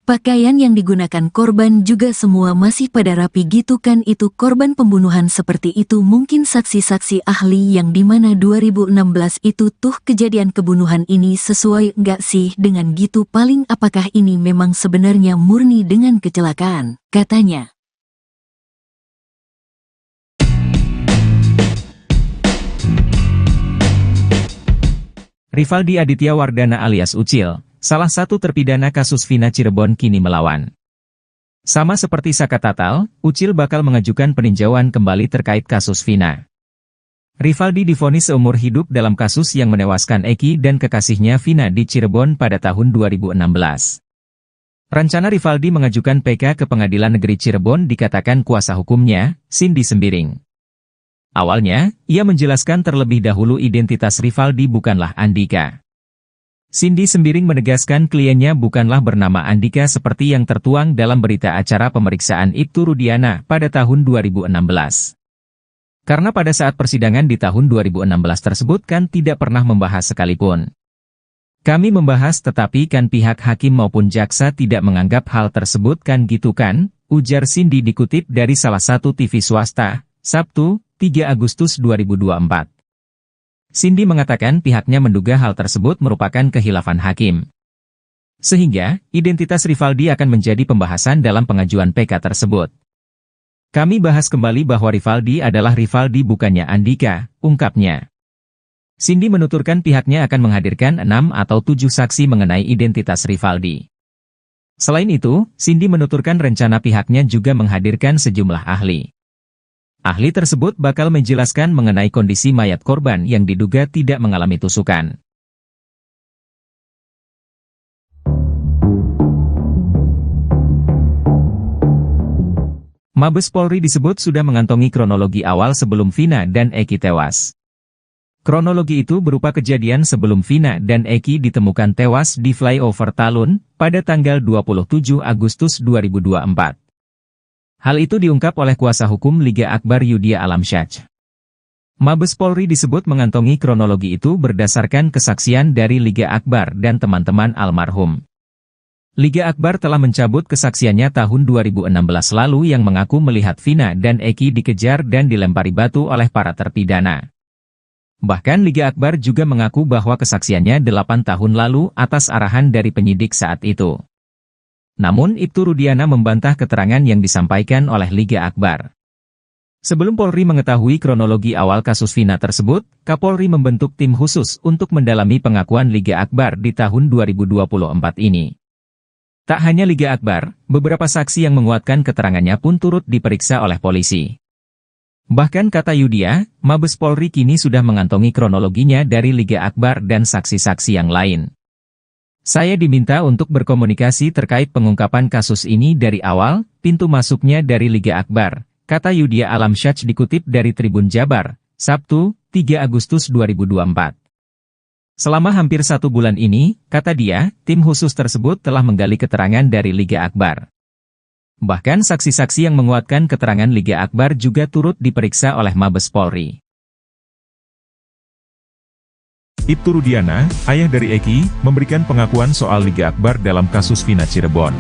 Pakaian yang digunakan korban juga semua masih pada rapi gitu kan itu korban pembunuhan seperti itu mungkin saksi-saksi ahli yang dimana 2016 itu tuh kejadian kebunuhan ini sesuai nggak sih dengan gitu paling apakah ini memang sebenarnya murni dengan kecelakaan, katanya. Rivaldi Aditya Wardana alias Ucil, salah satu terpidana kasus Vina Cirebon kini melawan. Sama seperti Saka Tatal, Ucil bakal mengajukan peninjauan kembali terkait kasus Vina. Rivaldi divonis seumur hidup dalam kasus yang menewaskan Eki dan kekasihnya Vina di Cirebon pada tahun 2016. Rencana Rivaldi mengajukan PK ke Pengadilan Negeri Cirebon dikatakan kuasa hukumnya, Cindy Sembiring. Awalnya, ia menjelaskan terlebih dahulu identitas Rivaldi bukanlah Andika. Cindy Sembiring menegaskan kliennya bukanlah bernama Andika seperti yang tertuang dalam berita acara pemeriksaan Ibtu Rudiana pada tahun 2016. Karena pada saat persidangan di tahun 2016 tersebut kan tidak pernah membahas sekalipun. Kami membahas tetapi kan pihak hakim maupun jaksa tidak menganggap hal tersebut kan gitu kan, ujar Cindy dikutip dari salah satu TV swasta, Sabtu, 3 Agustus 2024. Cindy mengatakan pihaknya menduga hal tersebut merupakan khilafan hakim. Sehingga, identitas Rivaldi akan menjadi pembahasan dalam pengajuan PK tersebut. Kami bahas kembali bahwa Rivaldi adalah Rivaldi bukannya Andika, ungkapnya. Cindy menuturkan pihaknya akan menghadirkan 6 atau 7 saksi mengenai identitas Rivaldi. Selain itu, Cindy menuturkan rencana pihaknya juga menghadirkan sejumlah ahli. Ahli tersebut bakal menjelaskan mengenai kondisi mayat korban yang diduga tidak mengalami tusukan. Mabes Polri disebut sudah mengantongi kronologi awal sebelum Vina dan Eki tewas. Kronologi itu berupa kejadian sebelum Vina dan Eki ditemukan tewas di flyover Talun pada tanggal 27 Agustus 2024. Hal itu diungkap oleh kuasa hukum Liga Akbar Yudhya Alamsyah. Mabes Polri disebut mengantongi kronologi itu berdasarkan kesaksian dari Liga Akbar dan teman-teman almarhum. Liga Akbar telah mencabut kesaksiannya tahun 2016 lalu yang mengaku melihat Vina dan Eki dikejar dan dilempari batu oleh para terpidana. Bahkan Liga Akbar juga mengaku bahwa kesaksiannya 8 tahun lalu atas arahan dari penyidik saat itu. Namun Ibtu Rudiana membantah keterangan yang disampaikan oleh Liga Akbar. Sebelum Polri mengetahui kronologi awal kasus Vina tersebut, Kapolri membentuk tim khusus untuk mendalami pengakuan Liga Akbar di tahun 2024 ini. Tak hanya Liga Akbar, beberapa saksi yang menguatkan keterangannya pun turut diperiksa oleh polisi. Bahkan kata Yudhya, Mabes Polri kini sudah mengantongi kronologinya dari Liga Akbar dan saksi-saksi yang lain. Saya diminta untuk berkomunikasi terkait pengungkapan kasus ini dari awal, pintu masuknya dari Liga Akbar, kata Yudhya Alamsyah dikutip dari Tribun Jabar, Sabtu, 3 Agustus 2024. Selama hampir 1 bulan ini, kata dia, tim khusus tersebut telah menggali keterangan dari Liga Akbar. Bahkan saksi-saksi yang menguatkan keterangan Liga Akbar juga turut diperiksa oleh Mabes Polri. Ibtu Rudiana, ayah dari Eki, memberikan pengakuan soal Liga Akbar dalam kasus Vina Cirebon.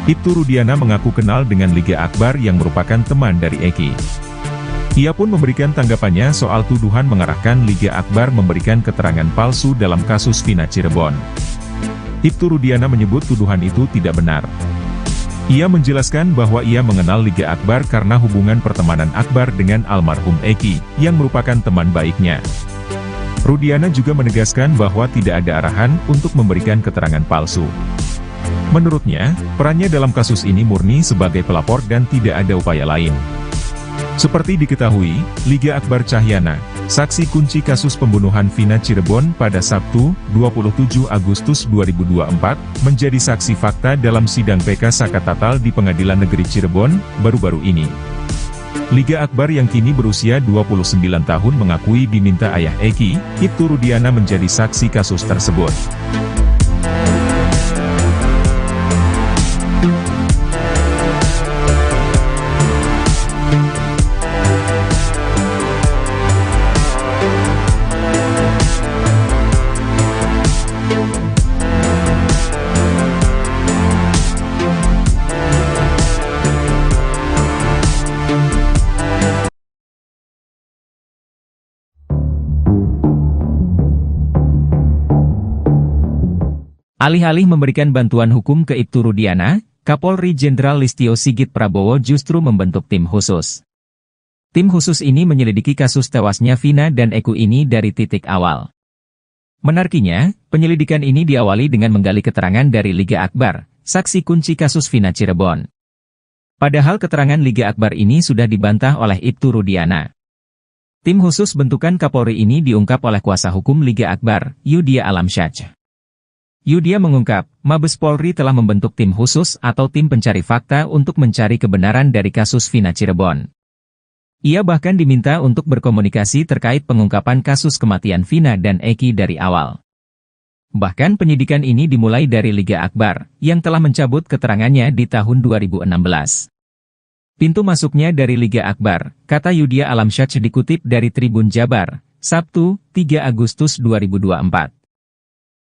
Ibtu Rudiana mengaku kenal dengan Liga Akbar yang merupakan teman dari Eki. Ia pun memberikan tanggapannya soal tuduhan mengarahkan Liga Akbar memberikan keterangan palsu dalam kasus Vina Cirebon. Ibtu Rudiana menyebut tuduhan itu tidak benar. Ia menjelaskan bahwa ia mengenal Liga Akbar karena hubungan pertemanan Akbar dengan almarhum Eki, yang merupakan teman baiknya. Rudiana juga menegaskan bahwa tidak ada arahan untuk memberikan keterangan palsu. Menurutnya, perannya dalam kasus ini murni sebagai pelapor dan tidak ada upaya lain. Seperti diketahui, Liga Akbar Cahyana, saksi kunci kasus pembunuhan Vina Cirebon pada Sabtu, 27 Agustus 2024, menjadi saksi fakta dalam sidang PK Sakatatal di Pengadilan Negeri Cirebon, baru-baru ini. Liga Akbar yang kini berusia 29 tahun mengakui diminta ayah Eki, Ibtu Rudiana menjadi saksi kasus tersebut. Alih-alih memberikan bantuan hukum ke Ibtu Rudiana, Kapolri Jenderal Listio Sigit Prabowo justru membentuk tim khusus. Tim khusus ini menyelidiki kasus tewasnya Vina dan Eki ini dari titik awal. Menariknya, penyelidikan ini diawali dengan menggali keterangan dari Liga Akbar, saksi kunci kasus Vina Cirebon. Padahal keterangan Liga Akbar ini sudah dibantah oleh Ibtu Rudiana. Tim khusus bentukan Kapolri ini diungkap oleh kuasa hukum Liga Akbar, Yudhya Alamsyah. Yudhya mengungkap, Mabes Polri telah membentuk tim khusus atau tim pencari fakta untuk mencari kebenaran dari kasus Vina Cirebon. Ia bahkan diminta untuk berkomunikasi terkait pengungkapan kasus kematian Vina dan Eki dari awal. Bahkan penyidikan ini dimulai dari Liga Akbar, yang telah mencabut keterangannya di tahun 2016. Pintu masuknya dari Liga Akbar, kata Yudhya Alamsyah dikutip dari Tribun Jabar, Sabtu, 3 Agustus 2024.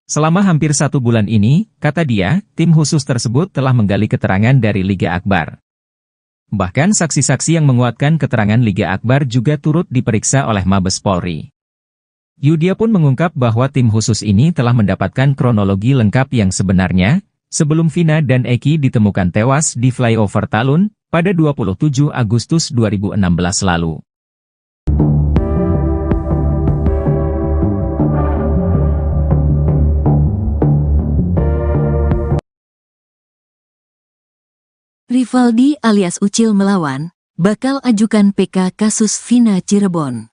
Selama hampir 1 bulan ini, kata dia, tim khusus tersebut telah menggali keterangan dari Liga Akbar. Bahkan saksi-saksi yang menguatkan keterangan Liga Akbar juga turut diperiksa oleh Mabes Polri. Yudhya pun mengungkap bahwa tim khusus ini telah mendapatkan kronologi lengkap yang sebenarnya, sebelum Vina dan Eki ditemukan tewas di flyover Talun, pada 27 Agustus 2016 lalu. Rivaldi alias Ucil melawan, bakal ajukan PK kasus Vina Cirebon.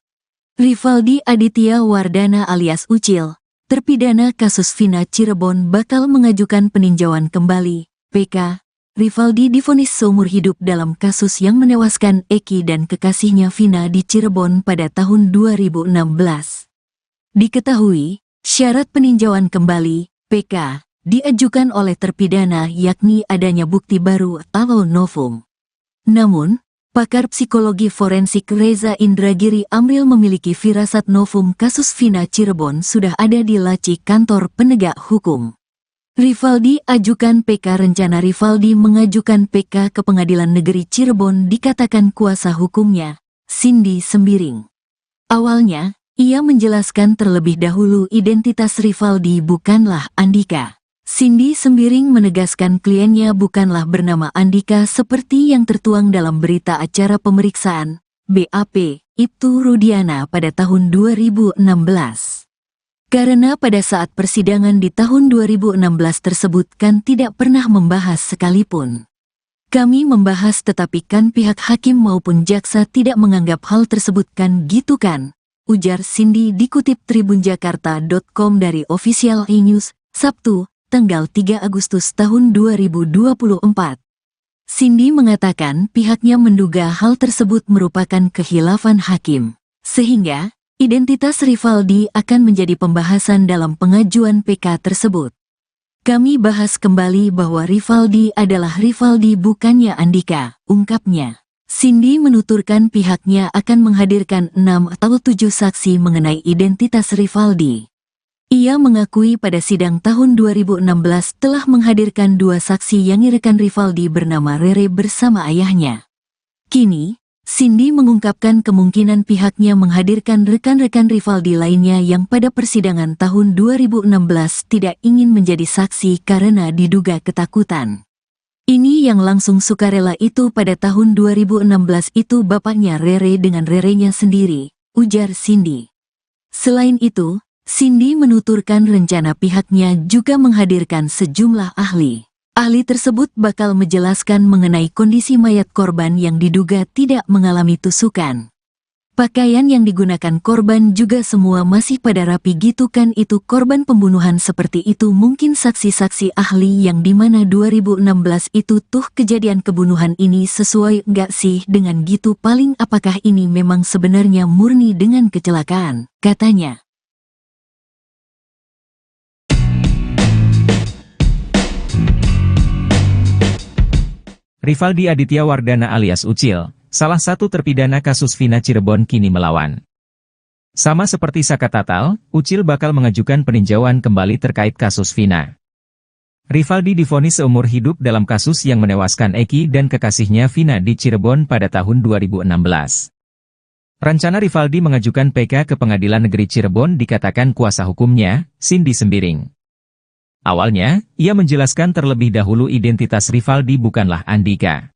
Rivaldi Aditya Wardana alias Ucil, terpidana kasus Vina Cirebon bakal mengajukan peninjauan kembali, PK, Rivaldi divonis seumur hidup dalam kasus yang menewaskan Eki dan kekasihnya Vina di Cirebon pada tahun 2016. Diketahui, syarat peninjauan kembali, PK, diajukan oleh terpidana yakni adanya bukti baru atau novum. Namun, pakar psikologi forensik Reza Indragiri Amril memiliki firasat novum kasus Vina Cirebon sudah ada di laci kantor penegak hukum. Rivaldi ajukan PK. Rencana Rivaldi mengajukan PK ke Pengadilan Negeri Cirebon dikatakan kuasa hukumnya, Cindy Sembiring. Awalnya, ia menjelaskan terlebih dahulu identitas Rivaldi bukanlah Andika. Cindy Sembiring menegaskan kliennya bukanlah bernama Andika seperti yang tertuang dalam berita acara pemeriksaan, BAP, Ibtu Rudiana pada tahun 2016. Karena pada saat persidangan di tahun 2016 tersebut kan tidak pernah membahas sekalipun. Kami membahas tetapi kan pihak hakim maupun jaksa tidak menganggap hal tersebut kan gitu kan, ujar Cindy dikutip tribunjakarta.com dari Official E-News, Sabtu, tanggal 3 Agustus tahun 2024. Cindy mengatakan pihaknya menduga hal tersebut merupakan khilafan hakim, sehingga identitas Rivaldi akan menjadi pembahasan dalam pengajuan PK tersebut. Kami bahas kembali bahwa Rivaldi adalah Rivaldi bukannya Andika, ungkapnya. Cindy menuturkan pihaknya akan menghadirkan 6 atau 7 saksi mengenai identitas Rivaldi. Ia mengakui pada sidang tahun 2016 telah menghadirkan 2 saksi yang rekan Rivaldi bernama Rere bersama ayahnya. Kini, Cindy mengungkapkan kemungkinan pihaknya menghadirkan rekan-rekan Rivaldi lainnya yang pada persidangan tahun 2016 tidak ingin menjadi saksi karena diduga ketakutan. Ini yang langsung sukarela itu pada tahun 2016 itu bapaknya Rere dengan Rerenya sendiri, ujar Cindy. Selain itu, Cindy menuturkan rencana pihaknya juga menghadirkan sejumlah ahli. Ahli tersebut bakal menjelaskan mengenai kondisi mayat korban yang diduga tidak mengalami tusukan. Pakaian yang digunakan korban juga semua masih pada rapi gitu kan itu korban pembunuhan seperti itu mungkin saksi-saksi ahli yang dimana 2016 itu tuh kejadian kebunuhan ini sesuai nggak sih dengan gitu paling apakah ini memang sebenarnya murni dengan kecelakaan, katanya. Rivaldi Aditya Wardana alias Ucil, salah satu terpidana kasus Vina Cirebon kini melawan. Sama seperti Saka Tatal, Ucil bakal mengajukan peninjauan kembali terkait kasus Vina. Rivaldi divonis seumur hidup dalam kasus yang menewaskan Eki dan kekasihnya Vina di Cirebon pada tahun 2016. Rencana Rivaldi mengajukan PK ke Pengadilan Negeri Cirebon dikatakan kuasa hukumnya, Cindy Sembiring. Awalnya, ia menjelaskan terlebih dahulu identitas Rivaldi bukanlah Andika.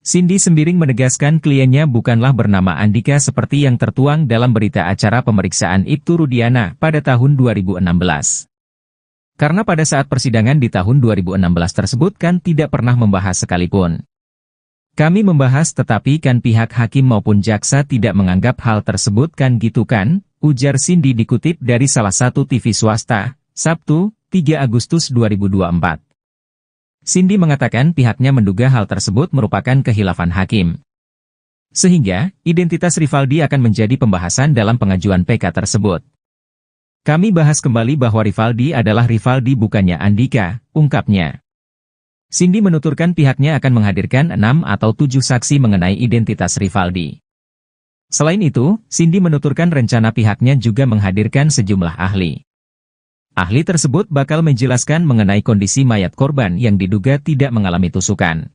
Cindy Sembiring menegaskan kliennya bukanlah bernama Andika seperti yang tertuang dalam berita acara pemeriksaan Ibtu Rudiana pada tahun 2016. Karena pada saat persidangan di tahun 2016 tersebut kan tidak pernah membahas sekalipun. Kami membahas tetapi kan pihak hakim maupun jaksa tidak menganggap hal tersebut kan gitu kan, ujar Cindy dikutip dari salah satu TV swasta, Sabtu, 3 Agustus 2024. Cindy mengatakan pihaknya menduga hal tersebut merupakan khilafan hakim. Sehingga, identitas Rivaldi akan menjadi pembahasan dalam pengajuan PK tersebut. Kami bahas kembali bahwa Rivaldi adalah Rivaldi bukannya Andika, ungkapnya. Cindy menuturkan pihaknya akan menghadirkan 6 atau 7 saksi mengenai identitas Rivaldi. Selain itu, Cindy menuturkan rencana pihaknya juga menghadirkan sejumlah ahli. Ahli tersebut bakal menjelaskan mengenai kondisi mayat korban yang diduga tidak mengalami tusukan.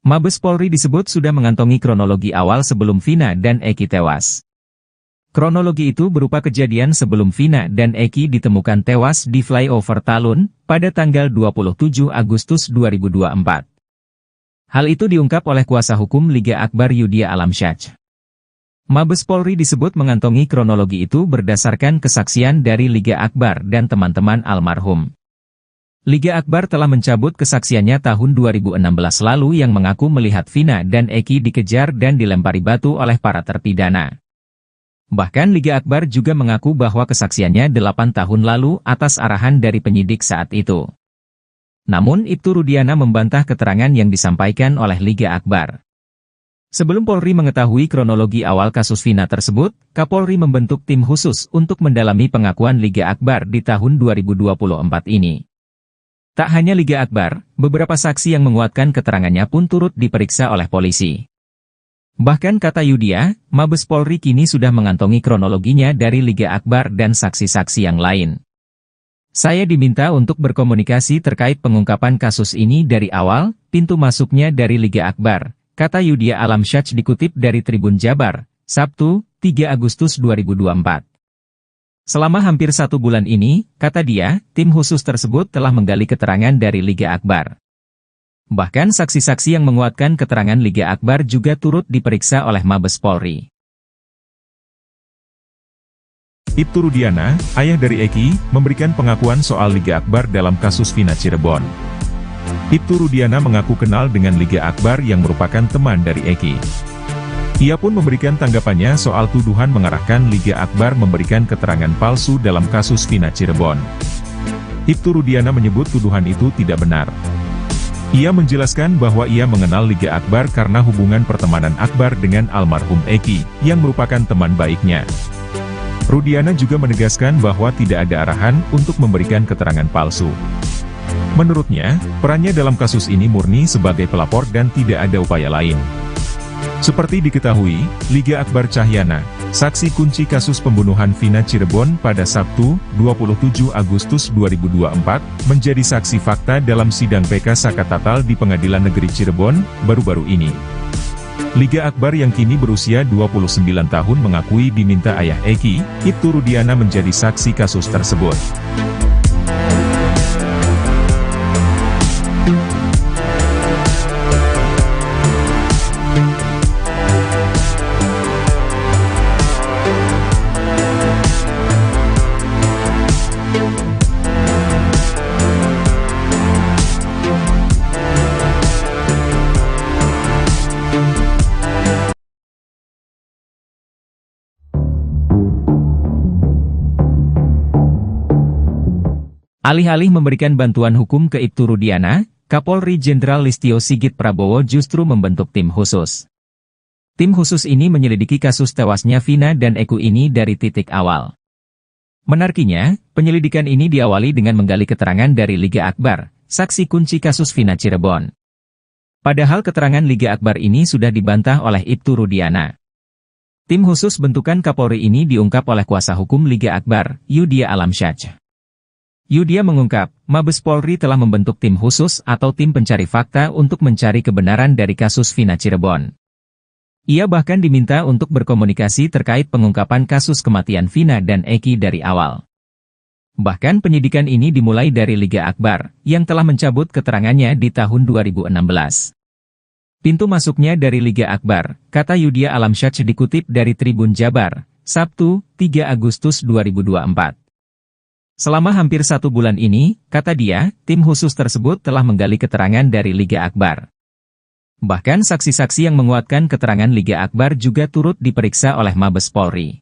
Mabes Polri disebut sudah mengantongi kronologi awal sebelum Vina dan Eki tewas. Kronologi itu berupa kejadian sebelum Vina dan Eki ditemukan tewas di flyover Talun pada tanggal 27 Agustus 2024. Hal itu diungkap oleh kuasa hukum Liga Akbar Yudhya Alamsyah. Mabes Polri disebut mengantongi kronologi itu berdasarkan kesaksian dari Liga Akbar dan teman-teman almarhum. Liga Akbar telah mencabut kesaksiannya tahun 2016 lalu yang mengaku melihat Vina dan Eki dikejar dan dilempari batu oleh para terpidana. Bahkan Liga Akbar juga mengaku bahwa kesaksiannya 8 tahun lalu atas arahan dari penyidik saat itu. Namun Ibtu Rudiana membantah keterangan yang disampaikan oleh Liga Akbar. Sebelum Polri mengetahui kronologi awal kasus Vina tersebut, Kapolri membentuk tim khusus untuk mendalami pengakuan Liga Akbar di tahun 2024 ini. Tak hanya Liga Akbar, beberapa saksi yang menguatkan keterangannya pun turut diperiksa oleh polisi. Bahkan kata Yudia, Mabes Polri kini sudah mengantongi kronologinya dari Liga Akbar dan saksi-saksi yang lain. Saya diminta untuk berkomunikasi terkait pengungkapan kasus ini dari awal, pintu masuknya dari Liga Akbar, kata Yudia Alamsyah dikutip dari Tribun Jabar, Sabtu, 3 Agustus 2024. Selama hampir 1 bulan ini, kata dia, tim khusus tersebut telah menggali keterangan dari Liga Akbar. Bahkan saksi-saksi yang menguatkan keterangan Liga Akbar juga turut diperiksa oleh Mabes Polri. Ibtu Rudiana, ayah dari Eki, memberikan pengakuan soal Liga Akbar dalam kasus Vina Cirebon. Ibtu Rudiana mengaku kenal dengan Liga Akbar yang merupakan teman dari Eki. Ia pun memberikan tanggapannya soal tuduhan mengarahkan Liga Akbar memberikan keterangan palsu dalam kasus Vina Cirebon. Ibtu Rudiana menyebut tuduhan itu tidak benar. Ia menjelaskan bahwa ia mengenal Liga Akbar karena hubungan pertemanan Akbar dengan almarhum Eki, yang merupakan teman baiknya. Rudiana juga menegaskan bahwa tidak ada arahan untuk memberikan keterangan palsu. Menurutnya, perannya dalam kasus ini murni sebagai pelapor dan tidak ada upaya lain. Seperti diketahui, Liga Akbar Cahyana, saksi kunci kasus pembunuhan Vina Cirebon pada Sabtu, 27 Agustus 2024, menjadi saksi fakta dalam sidang PK Sakatatal di Pengadilan Negeri Cirebon, baru-baru ini. Liga Akbar yang kini berusia 29 tahun mengakui diminta ayah Eki, Ibtu Rudiana menjadi saksi kasus tersebut. Alih-alih memberikan bantuan hukum ke Ibtu Rudiana, Kapolri Jenderal Listio Sigit Prabowo justru membentuk tim khusus. Tim khusus ini menyelidiki kasus tewasnya Vina dan Eki ini dari titik awal. Menariknya, penyelidikan ini diawali dengan menggali keterangan dari Liga Akbar, saksi kunci kasus Vina Cirebon. Padahal keterangan Liga Akbar ini sudah dibantah oleh Ibtu Rudiana. Tim khusus bentukan Kapolri ini diungkap oleh kuasa hukum Liga Akbar, Yudia Alamsyah. Yudia mengungkap, Mabes Polri telah membentuk tim khusus atau tim pencari fakta untuk mencari kebenaran dari kasus Vina Cirebon. Ia bahkan diminta untuk berkomunikasi terkait pengungkapan kasus kematian Vina dan Eki dari awal. Bahkan penyidikan ini dimulai dari Liga Akbar, yang telah mencabut keterangannya di tahun 2016. Pintu masuknya dari Liga Akbar, kata Yudia Alamsyah dikutip dari Tribun Jabar, Sabtu, 3 Agustus 2024. Selama hampir 1 bulan ini, kata dia, tim khusus tersebut telah menggali keterangan dari Liga Akbar. Bahkan saksi-saksi yang menguatkan keterangan Liga Akbar juga turut diperiksa oleh Mabes Polri.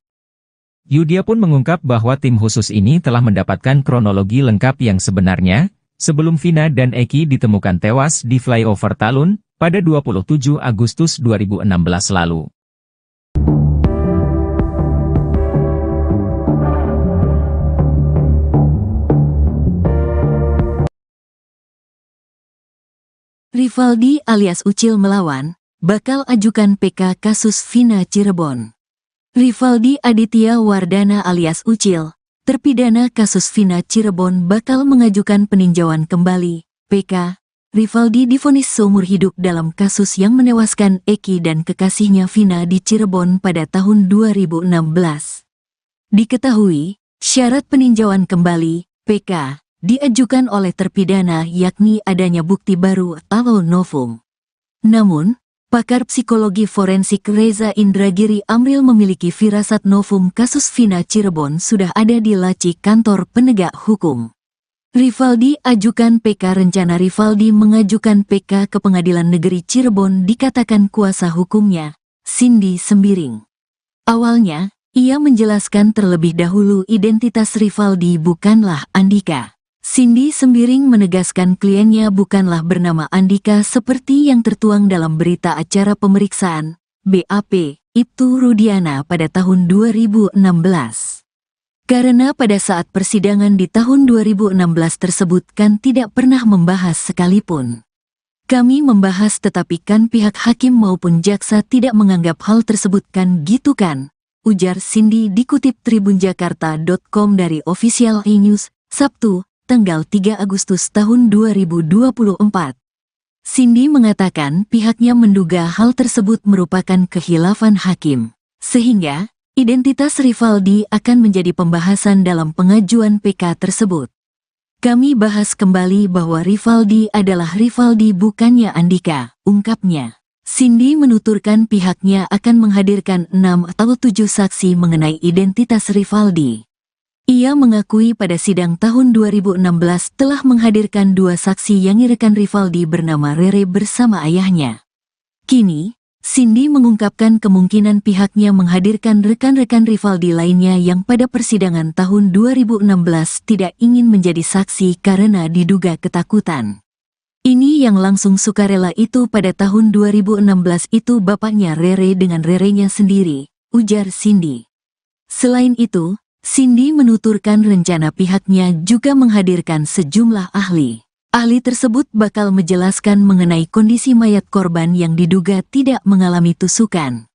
Yudia pun mengungkap bahwa tim khusus ini telah mendapatkan kronologi lengkap yang sebenarnya, sebelum Vina dan Eki ditemukan tewas di flyover Talun, pada 27 Agustus 2016 lalu. Rivaldi alias Ucil melawan, bakal ajukan PK kasus Vina Cirebon. Rivaldi Aditya Wardana alias Ucil, terpidana kasus Vina Cirebon bakal mengajukan peninjauan kembali, PK. Rivaldi divonis seumur hidup dalam kasus yang menewaskan Eki dan kekasihnya Vina di Cirebon pada tahun 2016. Diketahui, syarat peninjauan kembali, PK, diajukan oleh terpidana yakni adanya bukti baru atau novum. Namun, pakar psikologi forensik Reza Indragiri Amril memiliki firasat novum kasus Vina Cirebon sudah ada di laci kantor penegak hukum. Rivaldi ajukan PK. Rencana Rivaldi mengajukan PK ke Pengadilan Negeri Cirebon dikatakan kuasa hukumnya, Cindy Sembiring. Awalnya, Ia menjelaskan terlebih dahulu identitas Rivaldi bukanlah Andika. Cindy Sembiring menegaskan kliennya bukanlah bernama Andika seperti yang tertuang dalam berita acara pemeriksaan BAP Ibtu Rudiana pada tahun 2016. Karena pada saat persidangan di tahun 2016 tersebut kan tidak pernah membahas sekalipun. Kami membahas tetapi kan pihak hakim maupun jaksa tidak menganggap hal tersebut kan gitu kan, ujar Cindy dikutip tribunjakarta.com dari Official iNews, Sabtu, tanggal 3 Agustus tahun 2024. Cindy mengatakan pihaknya menduga hal tersebut merupakan khilafan hakim, sehingga identitas Rivaldi akan menjadi pembahasan dalam pengajuan PK tersebut. Kami bahas kembali bahwa Rivaldi adalah Rivaldi bukannya Andika, ungkapnya. Cindy menuturkan pihaknya akan menghadirkan 6 atau 7 saksi mengenai identitas Rivaldi. Ia mengakui pada sidang tahun 2016 telah menghadirkan 2 saksi yang rekan Rivaldi bernama Rere bersama ayahnya. Kini, Cindy mengungkapkan kemungkinan pihaknya menghadirkan rekan-rekan Rivaldi lainnya yang pada persidangan tahun 2016 tidak ingin menjadi saksi karena diduga ketakutan. Ini yang langsung sukarela itu pada tahun 2016 itu bapaknya Rere dengan Rerenya sendiri, ujar Cindy. Selain itu, Cindy menuturkan rencana pihaknya juga menghadirkan sejumlah ahli. Ahli tersebut bakal menjelaskan mengenai kondisi mayat korban yang diduga tidak mengalami tusukan.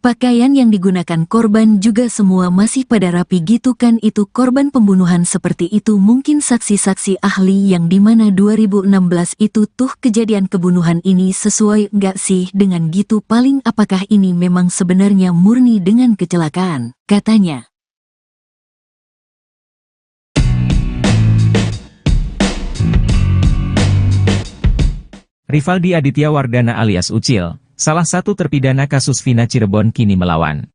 Pakaian yang digunakan korban juga semua masih pada rapi gitu kan itu korban pembunuhan seperti itu mungkin saksi-saksi ahli yang dimana 2016 itu tuh kejadian kebunuhan ini sesuai nggak sih dengan gitu paling apakah ini memang sebenarnya murni dengan kecelakaan, katanya. Rivaldi Aditya Wardana alias Ucil, salah satu terpidana kasus Vina Cirebon kini melawan.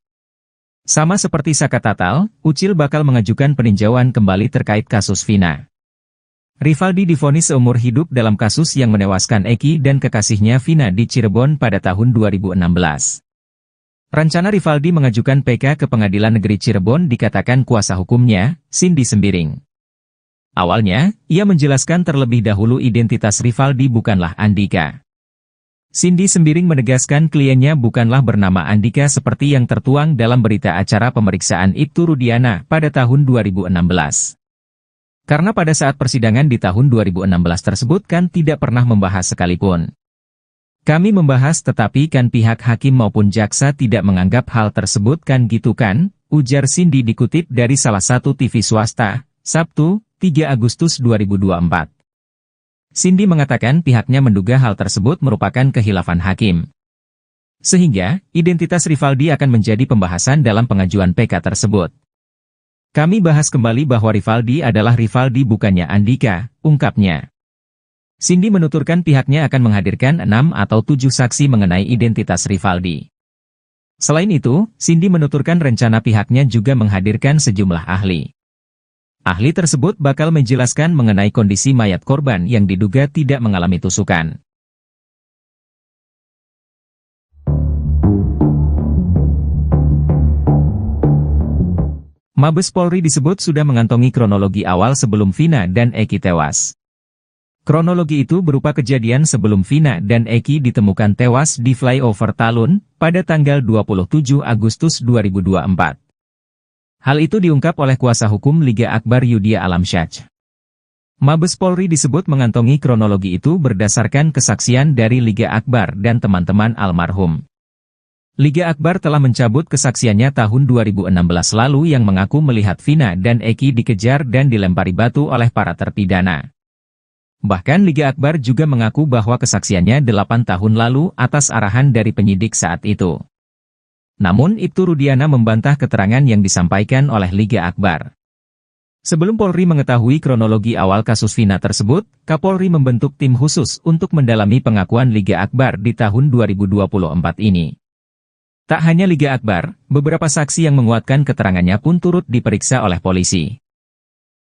Sama seperti Saka Tatal, Ucil bakal mengajukan peninjauan kembali terkait kasus Vina. Rivaldi divonis seumur hidup dalam kasus yang menewaskan Eki dan kekasihnya Vina di Cirebon pada tahun 2016. Rencana Rivaldi mengajukan PK ke Pengadilan Negeri Cirebon dikatakan kuasa hukumnya, Cindy Sembiring. Awalnya, ia menjelaskan terlebih dahulu identitas Rivaldi bukanlah Andika. Cindy Sembiring menegaskan kliennya bukanlah bernama Andika seperti yang tertuang dalam berita acara pemeriksaan Ibtu Rudiana pada tahun 2016. Karena pada saat persidangan di tahun 2016 tersebut kan tidak pernah membahas sekalipun. Kami membahas tetapi kan pihak hakim maupun jaksa tidak menganggap hal tersebut kan gitu kan, ujar Cindy dikutip dari salah satu TV swasta, Sabtu, 3 Agustus 2024. Cindy mengatakan pihaknya menduga hal tersebut merupakan khilafan hakim. Sehingga, identitas Rivaldi akan menjadi pembahasan dalam pengajuan PK tersebut. Kami bahas kembali bahwa Rivaldi adalah Rivaldi bukannya Andika, ungkapnya. Cindy menuturkan pihaknya akan menghadirkan 6 atau 7 saksi mengenai identitas Rivaldi. Selain itu, Cindy menuturkan rencana pihaknya juga menghadirkan sejumlah ahli. Ahli tersebut bakal menjelaskan mengenai kondisi mayat korban yang diduga tidak mengalami tusukan. Mabes Polri disebut sudah mengantongi kronologi awal sebelum Vina dan Eki tewas. Kronologi itu berupa kejadian sebelum Vina dan Eki ditemukan tewas di flyover Talun pada tanggal 27 Agustus 2024. Hal itu diungkap oleh kuasa hukum Liga Akbar Yudhya Alamsyah. Mabes Polri disebut mengantongi kronologi itu berdasarkan kesaksian dari Liga Akbar dan teman-teman almarhum. Liga Akbar telah mencabut kesaksiannya tahun 2016 lalu yang mengaku melihat Vina dan Eki dikejar dan dilempari batu oleh para terpidana. Bahkan Liga Akbar juga mengaku bahwa kesaksiannya 8 tahun lalu atas arahan dari penyidik saat itu. Namun Ibtu Rudiana membantah keterangan yang disampaikan oleh Liga Akbar. Sebelum Polri mengetahui kronologi awal kasus Vina tersebut, Kapolri membentuk tim khusus untuk mendalami pengakuan Liga Akbar di tahun 2024 ini. Tak hanya Liga Akbar, beberapa saksi yang menguatkan keterangannya pun turut diperiksa oleh polisi.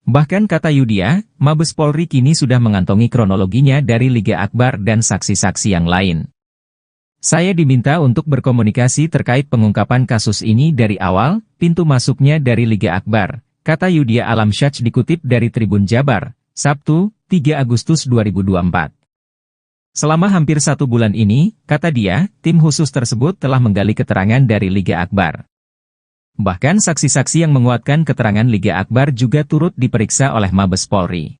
Bahkan kata Yudhya, Mabes Polri kini sudah mengantongi kronologinya dari Liga Akbar dan saksi-saksi yang lain. Saya diminta untuk berkomunikasi terkait pengungkapan kasus ini dari awal, pintu masuknya dari Liga Akbar, kata Yudhya Alamsyah dikutip dari Tribun Jabar, Sabtu, 3 Agustus 2024. Selama hampir 1 bulan ini, kata dia, tim khusus tersebut telah menggali keterangan dari Liga Akbar. Bahkan saksi-saksi yang menguatkan keterangan Liga Akbar juga turut diperiksa oleh Mabes Polri.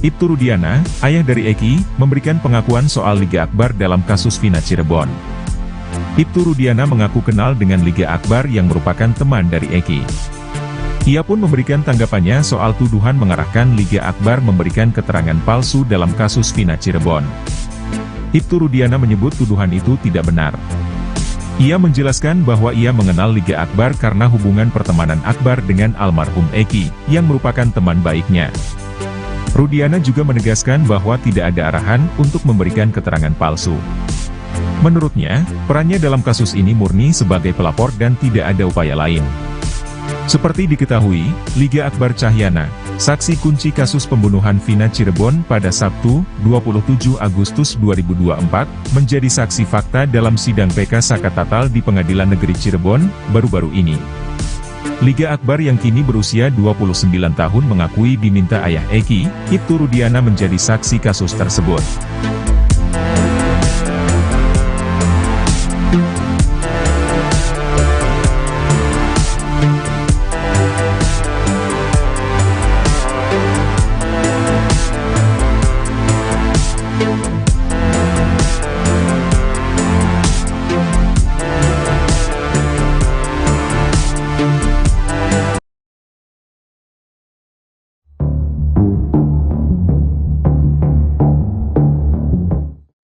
Ibtu Rudiana, ayah dari Eki, memberikan pengakuan soal Liga Akbar dalam kasus Vina Cirebon. Ibtu Rudiana mengaku kenal dengan Liga Akbar yang merupakan teman dari Eki. Ia pun memberikan tanggapannya soal tuduhan mengarahkan Liga Akbar memberikan keterangan palsu dalam kasus Vina Cirebon. Ibtu Rudiana menyebut tuduhan itu tidak benar. Ia menjelaskan bahwa ia mengenal Liga Akbar karena hubungan pertemanan Akbar dengan almarhum Eki, yang merupakan teman baiknya. Rudiana juga menegaskan bahwa tidak ada arahan untuk memberikan keterangan palsu. Menurutnya, perannya dalam kasus ini murni sebagai pelapor dan tidak ada upaya lain. Seperti diketahui, Liga Akbar Cahyana, saksi kunci kasus pembunuhan Vina Cirebon pada Sabtu, 27 Agustus 2024, menjadi saksi fakta dalam sidang PK Sakatatal di Pengadilan Negeri Cirebon, baru-baru ini. Liga Akbar yang kini berusia 29 tahun mengakui diminta ayah Eki, Ibtu Rudiana menjadi saksi kasus tersebut.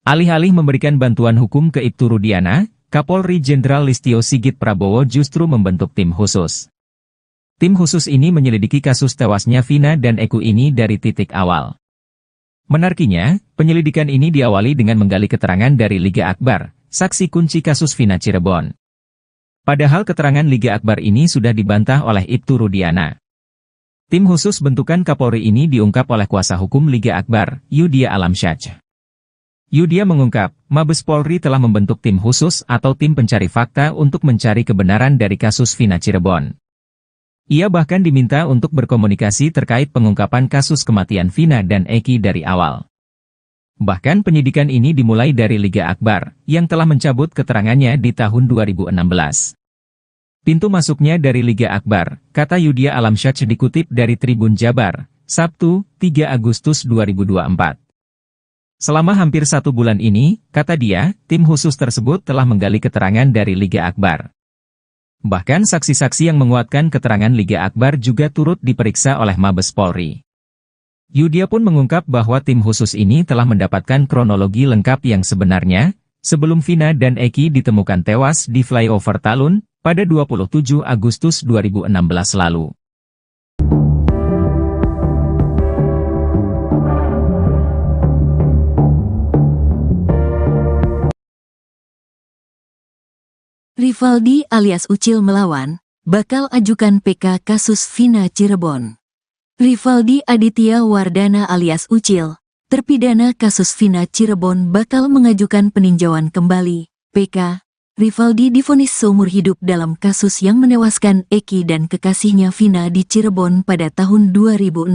Alih-alih memberikan bantuan hukum ke Ibtu Rudiana, Kapolri Jenderal Listio Sigit Prabowo justru membentuk tim khusus. Tim khusus ini menyelidiki kasus tewasnya Vina dan Eki ini dari titik awal. Menariknya, penyelidikan ini diawali dengan menggali keterangan dari Liga Akbar, saksi kunci kasus Vina Cirebon. Padahal keterangan Liga Akbar ini sudah dibantah oleh Ibtu Rudiana. Tim khusus bentukan Kapolri ini diungkap oleh kuasa hukum Liga Akbar, Yudhya Alamsyah. Yudhya mengungkap, Mabes Polri telah membentuk tim khusus atau tim pencari fakta untuk mencari kebenaran dari kasus Vina Cirebon. Ia bahkan diminta untuk berkomunikasi terkait pengungkapan kasus kematian Vina dan Eki dari awal. Bahkan penyidikan ini dimulai dari Liga Akbar, yang telah mencabut keterangannya di tahun 2016. Pintu masuknya dari Liga Akbar, kata Yudhya Alamsyah dikutip dari Tribun Jabar, Sabtu, 3 Agustus 2024. Selama hampir 1 bulan ini, kata dia, tim khusus tersebut telah menggali keterangan dari Liga Akbar. Bahkan saksi-saksi yang menguatkan keterangan Liga Akbar juga turut diperiksa oleh Mabes Polri. Yudhya pun mengungkap bahwa tim khusus ini telah mendapatkan kronologi lengkap yang sebenarnya, sebelum Vina dan Eki ditemukan tewas di flyover Talun, pada 27 Agustus 2016 lalu. Rivaldi alias Ucil melawan, bakal ajukan PK kasus Vina Cirebon. Rivaldi Aditya Wardana alias Ucil, terpidana kasus Vina Cirebon bakal mengajukan peninjauan kembali, PK. Rivaldi divonis seumur hidup dalam kasus yang menewaskan Eki dan kekasihnya Vina di Cirebon pada tahun 2016.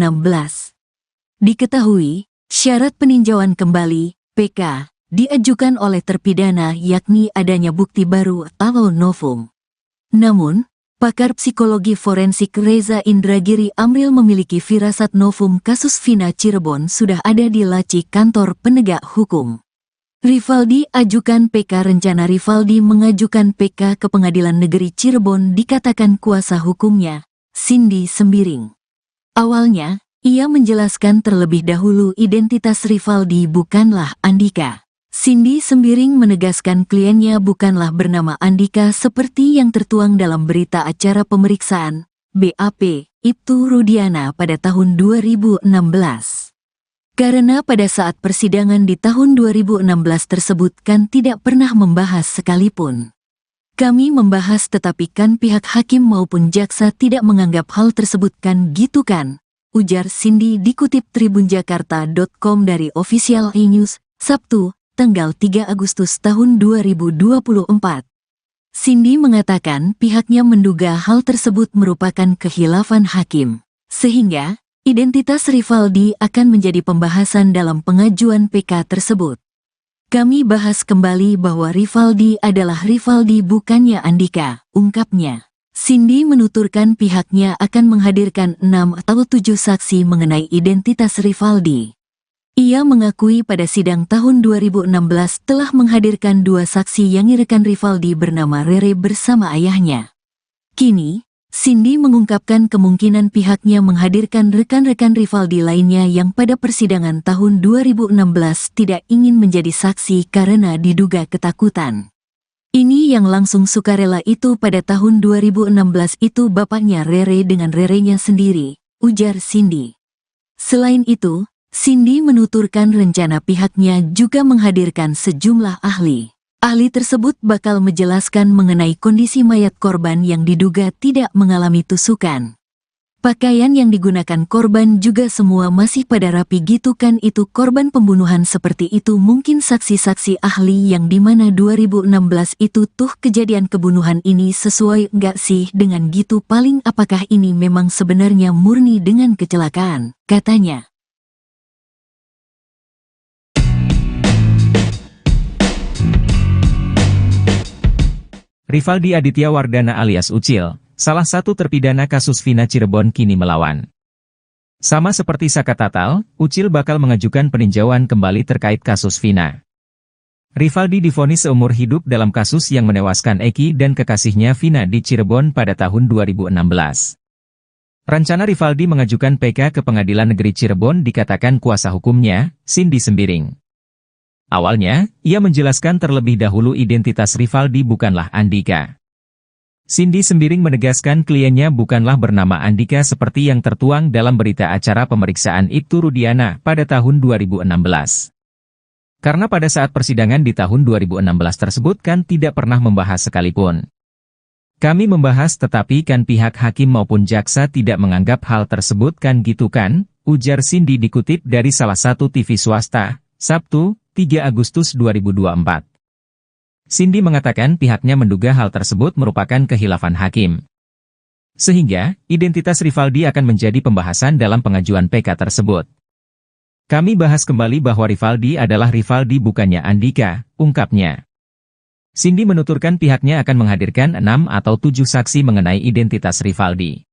Diketahui, syarat peninjauan kembali, PK, diajukan oleh terpidana yakni adanya bukti baru atau novum. Namun, pakar psikologi forensik Reza Indragiri Amril memiliki firasat novum kasus Vina Cirebon sudah ada di laci kantor penegak hukum. Rivaldi ajukan PK. Rencana Rivaldi mengajukan PK ke Pengadilan Negeri Cirebon dikatakan kuasa hukumnya, Cindy Sembiring. Awalnya, ia menjelaskan terlebih dahulu identitas Rivaldi bukanlah Andika. Cindy Sembiring menegaskan kliennya bukanlah bernama Andika seperti yang tertuang dalam berita acara pemeriksaan, BAP, Ibtu Rudiana pada tahun 2016. Karena pada saat persidangan di tahun 2016 tersebut kan tidak pernah membahas sekalipun. Kami membahas tetapi kan pihak hakim maupun jaksa tidak menganggap hal tersebut kan gitu kan, ujar Cindy dikutip tribunjakarta.com dari Official iNews, Sabtu, tanggal 3 Agustus tahun 2024. Cindy mengatakan pihaknya menduga hal tersebut merupakan khilafan hakim, sehingga identitas Rivaldi akan menjadi pembahasan dalam pengajuan PK tersebut. Kami bahas kembali bahwa Rivaldi adalah Rivaldi bukannya Andika, ungkapnya. Cindy menuturkan pihaknya akan menghadirkan 6 atau 7 saksi mengenai identitas Rivaldi. Ia mengakui pada sidang tahun 2016 telah menghadirkan 2 saksi yang rekan Rivaldi bernama Rere bersama ayahnya. Kini, Cindy mengungkapkan kemungkinan pihaknya menghadirkan rekan-rekan Rivaldi lainnya yang pada persidangan tahun 2016 tidak ingin menjadi saksi karena diduga ketakutan. Ini yang langsung sukarela itu pada tahun 2016 itu bapaknya Rere dengan Rerenya sendiri, ujar Cindy. Selain itu, Cindy menuturkan rencana pihaknya juga menghadirkan sejumlah ahli. Ahli tersebut bakal menjelaskan mengenai kondisi mayat korban yang diduga tidak mengalami tusukan. Pakaian yang digunakan korban juga semua masih pada rapi gitu kan, itu korban pembunuhan seperti itu. Mungkin saksi-saksi ahli yang dimana 2016 itu tuh kejadian kebunuhan ini sesuai nggak sih dengan gitu, paling apakah ini memang sebenarnya murni dengan kecelakaan, katanya. Rivaldi Aditya Wardana alias Ucil, salah satu terpidana kasus Vina Cirebon kini melawan. Sama seperti Saka Tatal, Ucil bakal mengajukan peninjauan kembali terkait kasus Vina. Rivaldi divonis seumur hidup dalam kasus yang menewaskan Eki dan kekasihnya Vina di Cirebon pada tahun 2016. Rencana Rivaldi mengajukan PK ke Pengadilan Negeri Cirebon dikatakan kuasa hukumnya, Cindy Sembiring. Awalnya, ia menjelaskan terlebih dahulu identitas Rivaldi bukanlah Andika. Cindy Sembiring menegaskan kliennya bukanlah bernama Andika seperti yang tertuang dalam berita acara pemeriksaan Ibtu Rudiana pada tahun 2016. Karena pada saat persidangan di tahun 2016 tersebut kan tidak pernah membahas sekalipun. Kami membahas tetapi kan pihak hakim maupun jaksa tidak menganggap hal tersebut kan gitu kan, ujar Cindy dikutip dari salah satu TV swasta, Sabtu, 3 Agustus 2024. Cindy mengatakan pihaknya menduga hal tersebut merupakan khilafan hakim. Sehingga, identitas Rivaldi akan menjadi pembahasan dalam pengajuan PK tersebut. Kami bahas kembali bahwa Rivaldi adalah Rivaldi bukannya Andika, ungkapnya. Cindy menuturkan pihaknya akan menghadirkan 6 atau 7 saksi mengenai identitas Rivaldi.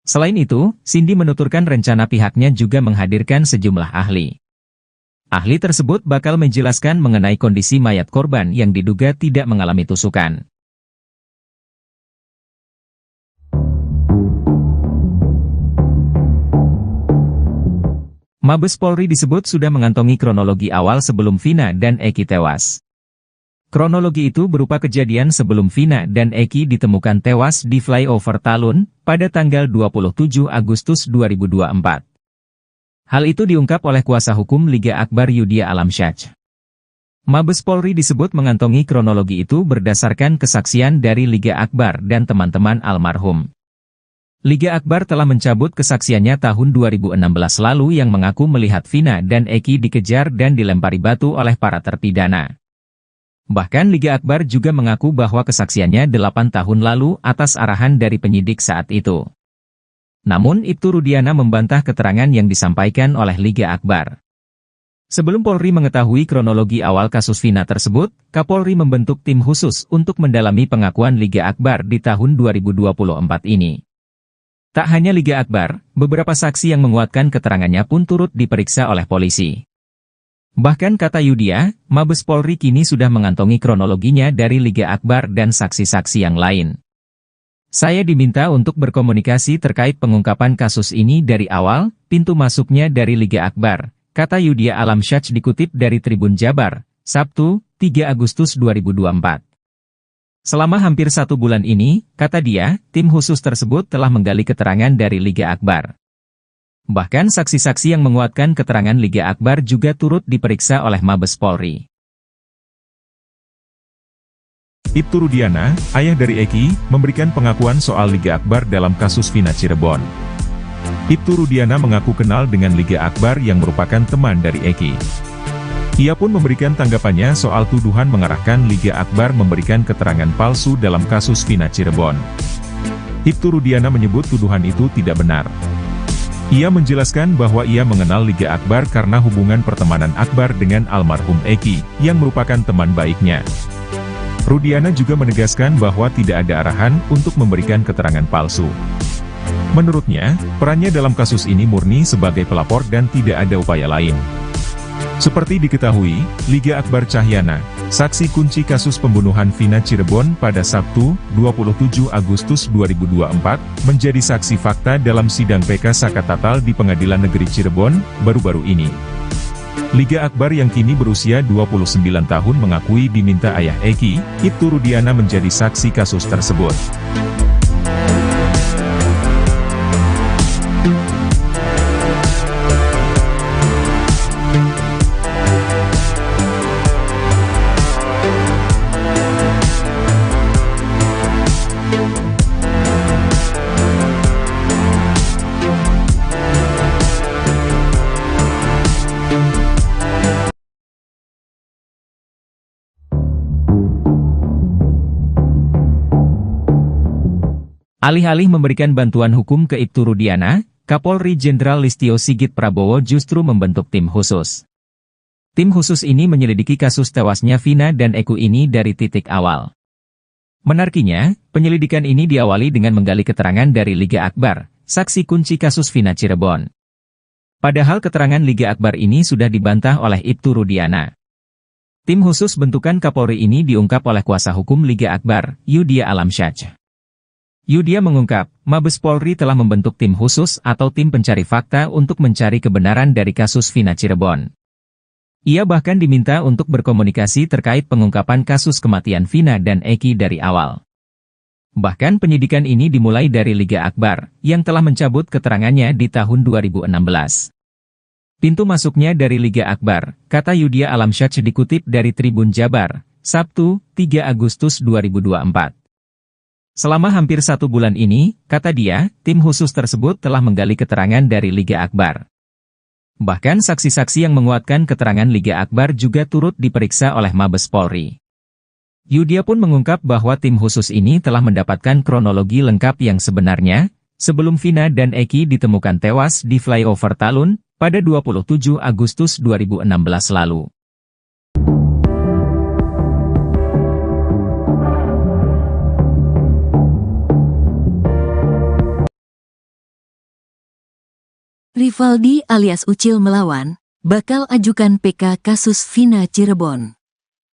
Selain itu, Cindy menuturkan rencana pihaknya juga menghadirkan sejumlah ahli. Ahli tersebut bakal menjelaskan mengenai kondisi mayat korban yang diduga tidak mengalami tusukan. Mabes Polri disebut sudah mengantongi kronologi awal sebelum Vina dan Eki tewas. Kronologi itu berupa kejadian sebelum Vina dan Eki ditemukan tewas di flyover Talun pada tanggal 27 Agustus 2024. Hal itu diungkap oleh kuasa hukum Liga Akbar Yudhya Alamsyah. Mabes Polri disebut mengantongi kronologi itu berdasarkan kesaksian dari Liga Akbar dan teman-teman almarhum. Liga Akbar telah mencabut kesaksiannya tahun 2016 lalu yang mengaku melihat Vina dan Eki dikejar dan dilempari batu oleh para terpidana. Bahkan Liga Akbar juga mengaku bahwa kesaksiannya 8 tahun lalu atas arahan dari penyidik saat itu. Namun Ibtu Rudiana membantah keterangan yang disampaikan oleh Liga Akbar. Sebelum Polri mengetahui kronologi awal kasus Vina tersebut, Kapolri membentuk tim khusus untuk mendalami pengakuan Liga Akbar di tahun 2024 ini. Tak hanya Liga Akbar, beberapa saksi yang menguatkan keterangannya pun turut diperiksa oleh polisi. Bahkan kata Yudhya, Mabes Polri kini sudah mengantongi kronologinya dari Liga Akbar dan saksi-saksi yang lain. Saya diminta untuk berkomunikasi terkait pengungkapan kasus ini dari awal, pintu masuknya dari Liga Akbar, kata Yudhya Alamsyah dikutip dari Tribun Jabar, Sabtu, 3 Agustus 2024. Selama hampir 1 bulan ini, kata dia, tim khusus tersebut telah menggali keterangan dari Liga Akbar. Bahkan saksi-saksi yang menguatkan keterangan Liga Akbar juga turut diperiksa oleh Mabes Polri. Ibtu Rudiana, ayah dari Eki, memberikan pengakuan soal Liga Akbar dalam kasus Vina Cirebon. Ibtu Rudiana mengaku kenal dengan Liga Akbar yang merupakan teman dari Eki. Ia pun memberikan tanggapannya soal tuduhan mengarahkan Liga Akbar memberikan keterangan palsu dalam kasus Vina Cirebon. Ibtu Rudiana menyebut tuduhan itu tidak benar. Ia menjelaskan bahwa ia mengenal Liga Akbar karena hubungan pertemanan Akbar dengan almarhum Eki, yang merupakan teman baiknya. Rudiana juga menegaskan bahwa tidak ada arahan untuk memberikan keterangan palsu. Menurutnya, perannya dalam kasus ini murni sebagai pelapor dan tidak ada upaya lain. Seperti diketahui, Liga Akbar Cahyana, saksi kunci kasus pembunuhan Vina Cirebon pada Sabtu, 27 Agustus 2024, menjadi saksi fakta dalam sidang PK Sakatatal di Pengadilan Negeri Cirebon, baru-baru ini. Liga Akbar yang kini berusia 29 tahun mengakui diminta ayah Eki, Ibtu Rudiana menjadi saksi kasus tersebut. Alih-alih memberikan bantuan hukum ke Ibtu Rudiana, Kapolri Jenderal Listio Sigit Prabowo justru membentuk tim khusus. Tim khusus ini menyelidiki kasus tewasnya Vina dan Eki ini dari titik awal. Menariknya, penyelidikan ini diawali dengan menggali keterangan dari Liga Akbar, saksi kunci kasus Vina Cirebon. Padahal keterangan Liga Akbar ini sudah dibantah oleh Ibtu Rudiana. Tim khusus bentukan Kapolri ini diungkap oleh kuasa hukum Liga Akbar, Yudia Alamsyah. Yudia mengungkap, Mabes Polri telah membentuk tim khusus atau tim pencari fakta untuk mencari kebenaran dari kasus Vina Cirebon. Ia bahkan diminta untuk berkomunikasi terkait pengungkapan kasus kematian Vina dan Eki dari awal. Bahkan penyidikan ini dimulai dari Liga Akbar, yang telah mencabut keterangannya di tahun 2016. Pintu masuknya dari Liga Akbar, kata Yudia Alamsyah dikutip dari Tribun Jabar, Sabtu, 3 Agustus 2024. Selama hampir 1 bulan ini, kata dia, tim khusus tersebut telah menggali keterangan dari Liga Akbar. Bahkan saksi-saksi yang menguatkan keterangan Liga Akbar juga turut diperiksa oleh Mabes Polri. Yudia pun mengungkap bahwa tim khusus ini telah mendapatkan kronologi lengkap yang sebenarnya, sebelum Vina dan Eki ditemukan tewas di flyover Talun, pada 27 Agustus 2016 lalu. Rivaldi alias Ucil melawan, bakal ajukan PK kasus Vina Cirebon.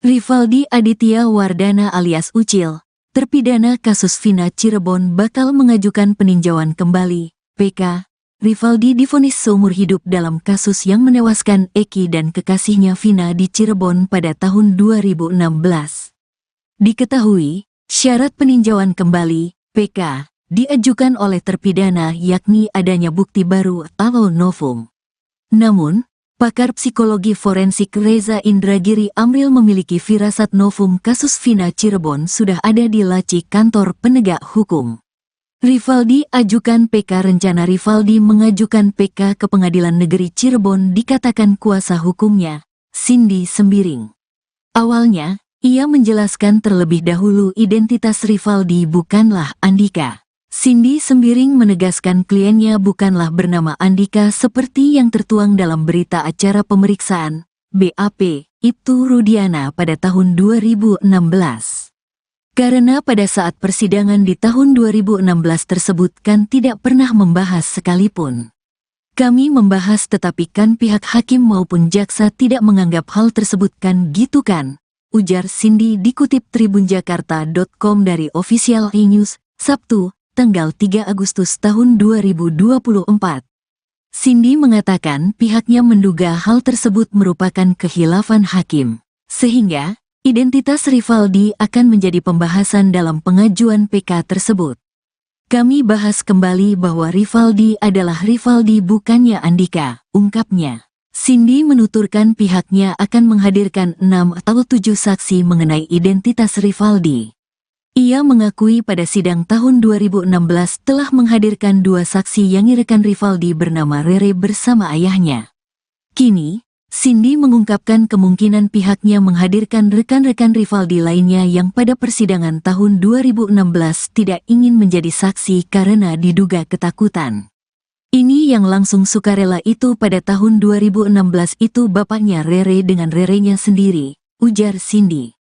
Rivaldi Aditya Wardana alias Ucil, terpidana kasus Vina Cirebon bakal mengajukan peninjauan kembali, PK. Rivaldi divonis seumur hidup dalam kasus yang menewaskan Eki dan kekasihnya Vina di Cirebon pada tahun 2016. Diketahui, syarat peninjauan kembali, PK, diajukan oleh terpidana yakni adanya bukti baru atau novum. Namun, pakar psikologi forensik Reza Indragiri Amril memiliki firasat novum kasus Vina Cirebon sudah ada di laci kantor penegak hukum. Rivaldi ajukan PK. Rencana Rivaldi mengajukan PK ke Pengadilan Negeri Cirebon dikatakan kuasa hukumnya, Cindy Sembiring. Awalnya, ia menjelaskan terlebih dahulu identitas Rivaldi bukanlah Andika. Cindy Sembiring menegaskan kliennya bukanlah bernama Andika seperti yang tertuang dalam berita acara pemeriksaan, BAP, Ibtu Rudiana pada tahun 2016. Karena pada saat persidangan di tahun 2016 tersebut kan tidak pernah membahas sekalipun. Kami membahas tetapi kan pihak hakim maupun jaksa tidak menganggap hal tersebut kan gitu kan, ujar Cindy dikutip tribunjakarta.com dari Official E-News, Sabtu, tanggal 3 Agustus tahun 2024. Cindy mengatakan pihaknya menduga hal tersebut merupakan khilafan hakim, sehingga identitas Rivaldi akan menjadi pembahasan dalam pengajuan PK tersebut. Kami bahas kembali bahwa Rivaldi adalah Rivaldi bukannya Andika, ungkapnya. Cindy menuturkan pihaknya akan menghadirkan 6 atau 7 saksi mengenai identitas Rivaldi. Ia mengakui pada sidang tahun 2016 telah menghadirkan 2 saksi yang rekan Rivaldi bernama Rere bersama ayahnya. Kini, Cindy mengungkapkan kemungkinan pihaknya menghadirkan rekan-rekan Rivaldi lainnya yang pada persidangan tahun 2016 tidak ingin menjadi saksi karena diduga ketakutan. Ini yang langsung sukarela itu pada tahun 2016 itu bapaknya Rere dengan Rerenya sendiri, ujar Cindy.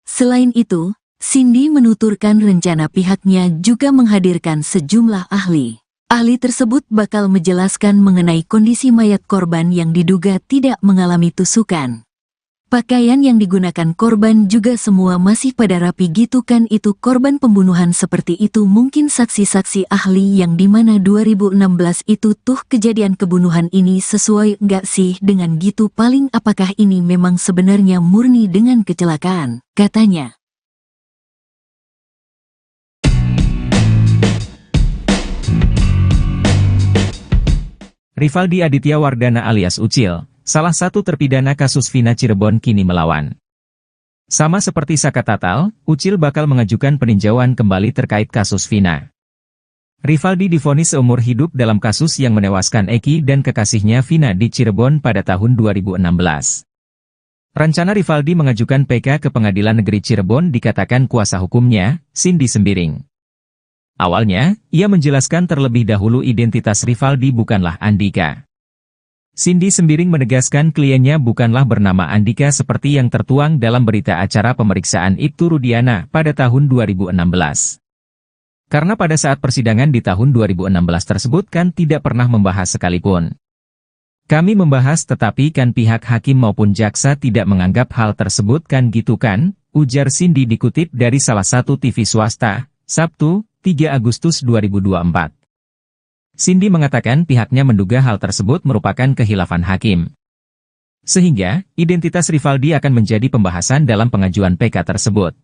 Selain itu, Cindy menuturkan rencana pihaknya juga menghadirkan sejumlah ahli. Ahli tersebut bakal menjelaskan mengenai kondisi mayat korban yang diduga tidak mengalami tusukan. Pakaian yang digunakan korban juga semua masih pada rapi gitu kan, itu korban pembunuhan seperti itu mungkin saksi-saksi ahli yang dimana 2016 itu tuh kejadian kebunuhan ini sesuai nggak sih dengan gitu, paling apakah ini memang sebenarnya murni dengan kecelakaan, katanya. Rivaldi Aditya Wardana alias Ucil, salah satu terpidana kasus Vina Cirebon kini melawan. Sama seperti Saka Tatal, Ucil bakal mengajukan peninjauan kembali terkait kasus Vina. Rivaldi divonis seumur hidup dalam kasus yang menewaskan Eki dan kekasihnya Vina di Cirebon pada tahun 2016. Rencana Rivaldi mengajukan PK ke Pengadilan Negeri Cirebon dikatakan kuasa hukumnya, Cindy Sembiring. Awalnya, ia menjelaskan terlebih dahulu identitas Rivaldi bukanlah Andika. Cindy Sembiring menegaskan kliennya bukanlah bernama Andika seperti yang tertuang dalam berita acara pemeriksaan Ibtu Rudiana pada tahun 2016. Karena pada saat persidangan di tahun 2016 tersebut kan tidak pernah membahas sekalipun. Kami membahas tetapi kan pihak hakim maupun jaksa tidak menganggap hal tersebut kan gitu kan, ujar Cindy dikutip dari salah satu TV swasta, Sabtu, 3 Agustus 2024. Cindy mengatakan pihaknya menduga hal tersebut merupakan kehilafan hakim. Sehingga, identitas Rivaldi akan menjadi pembahasan dalam pengajuan PK tersebut.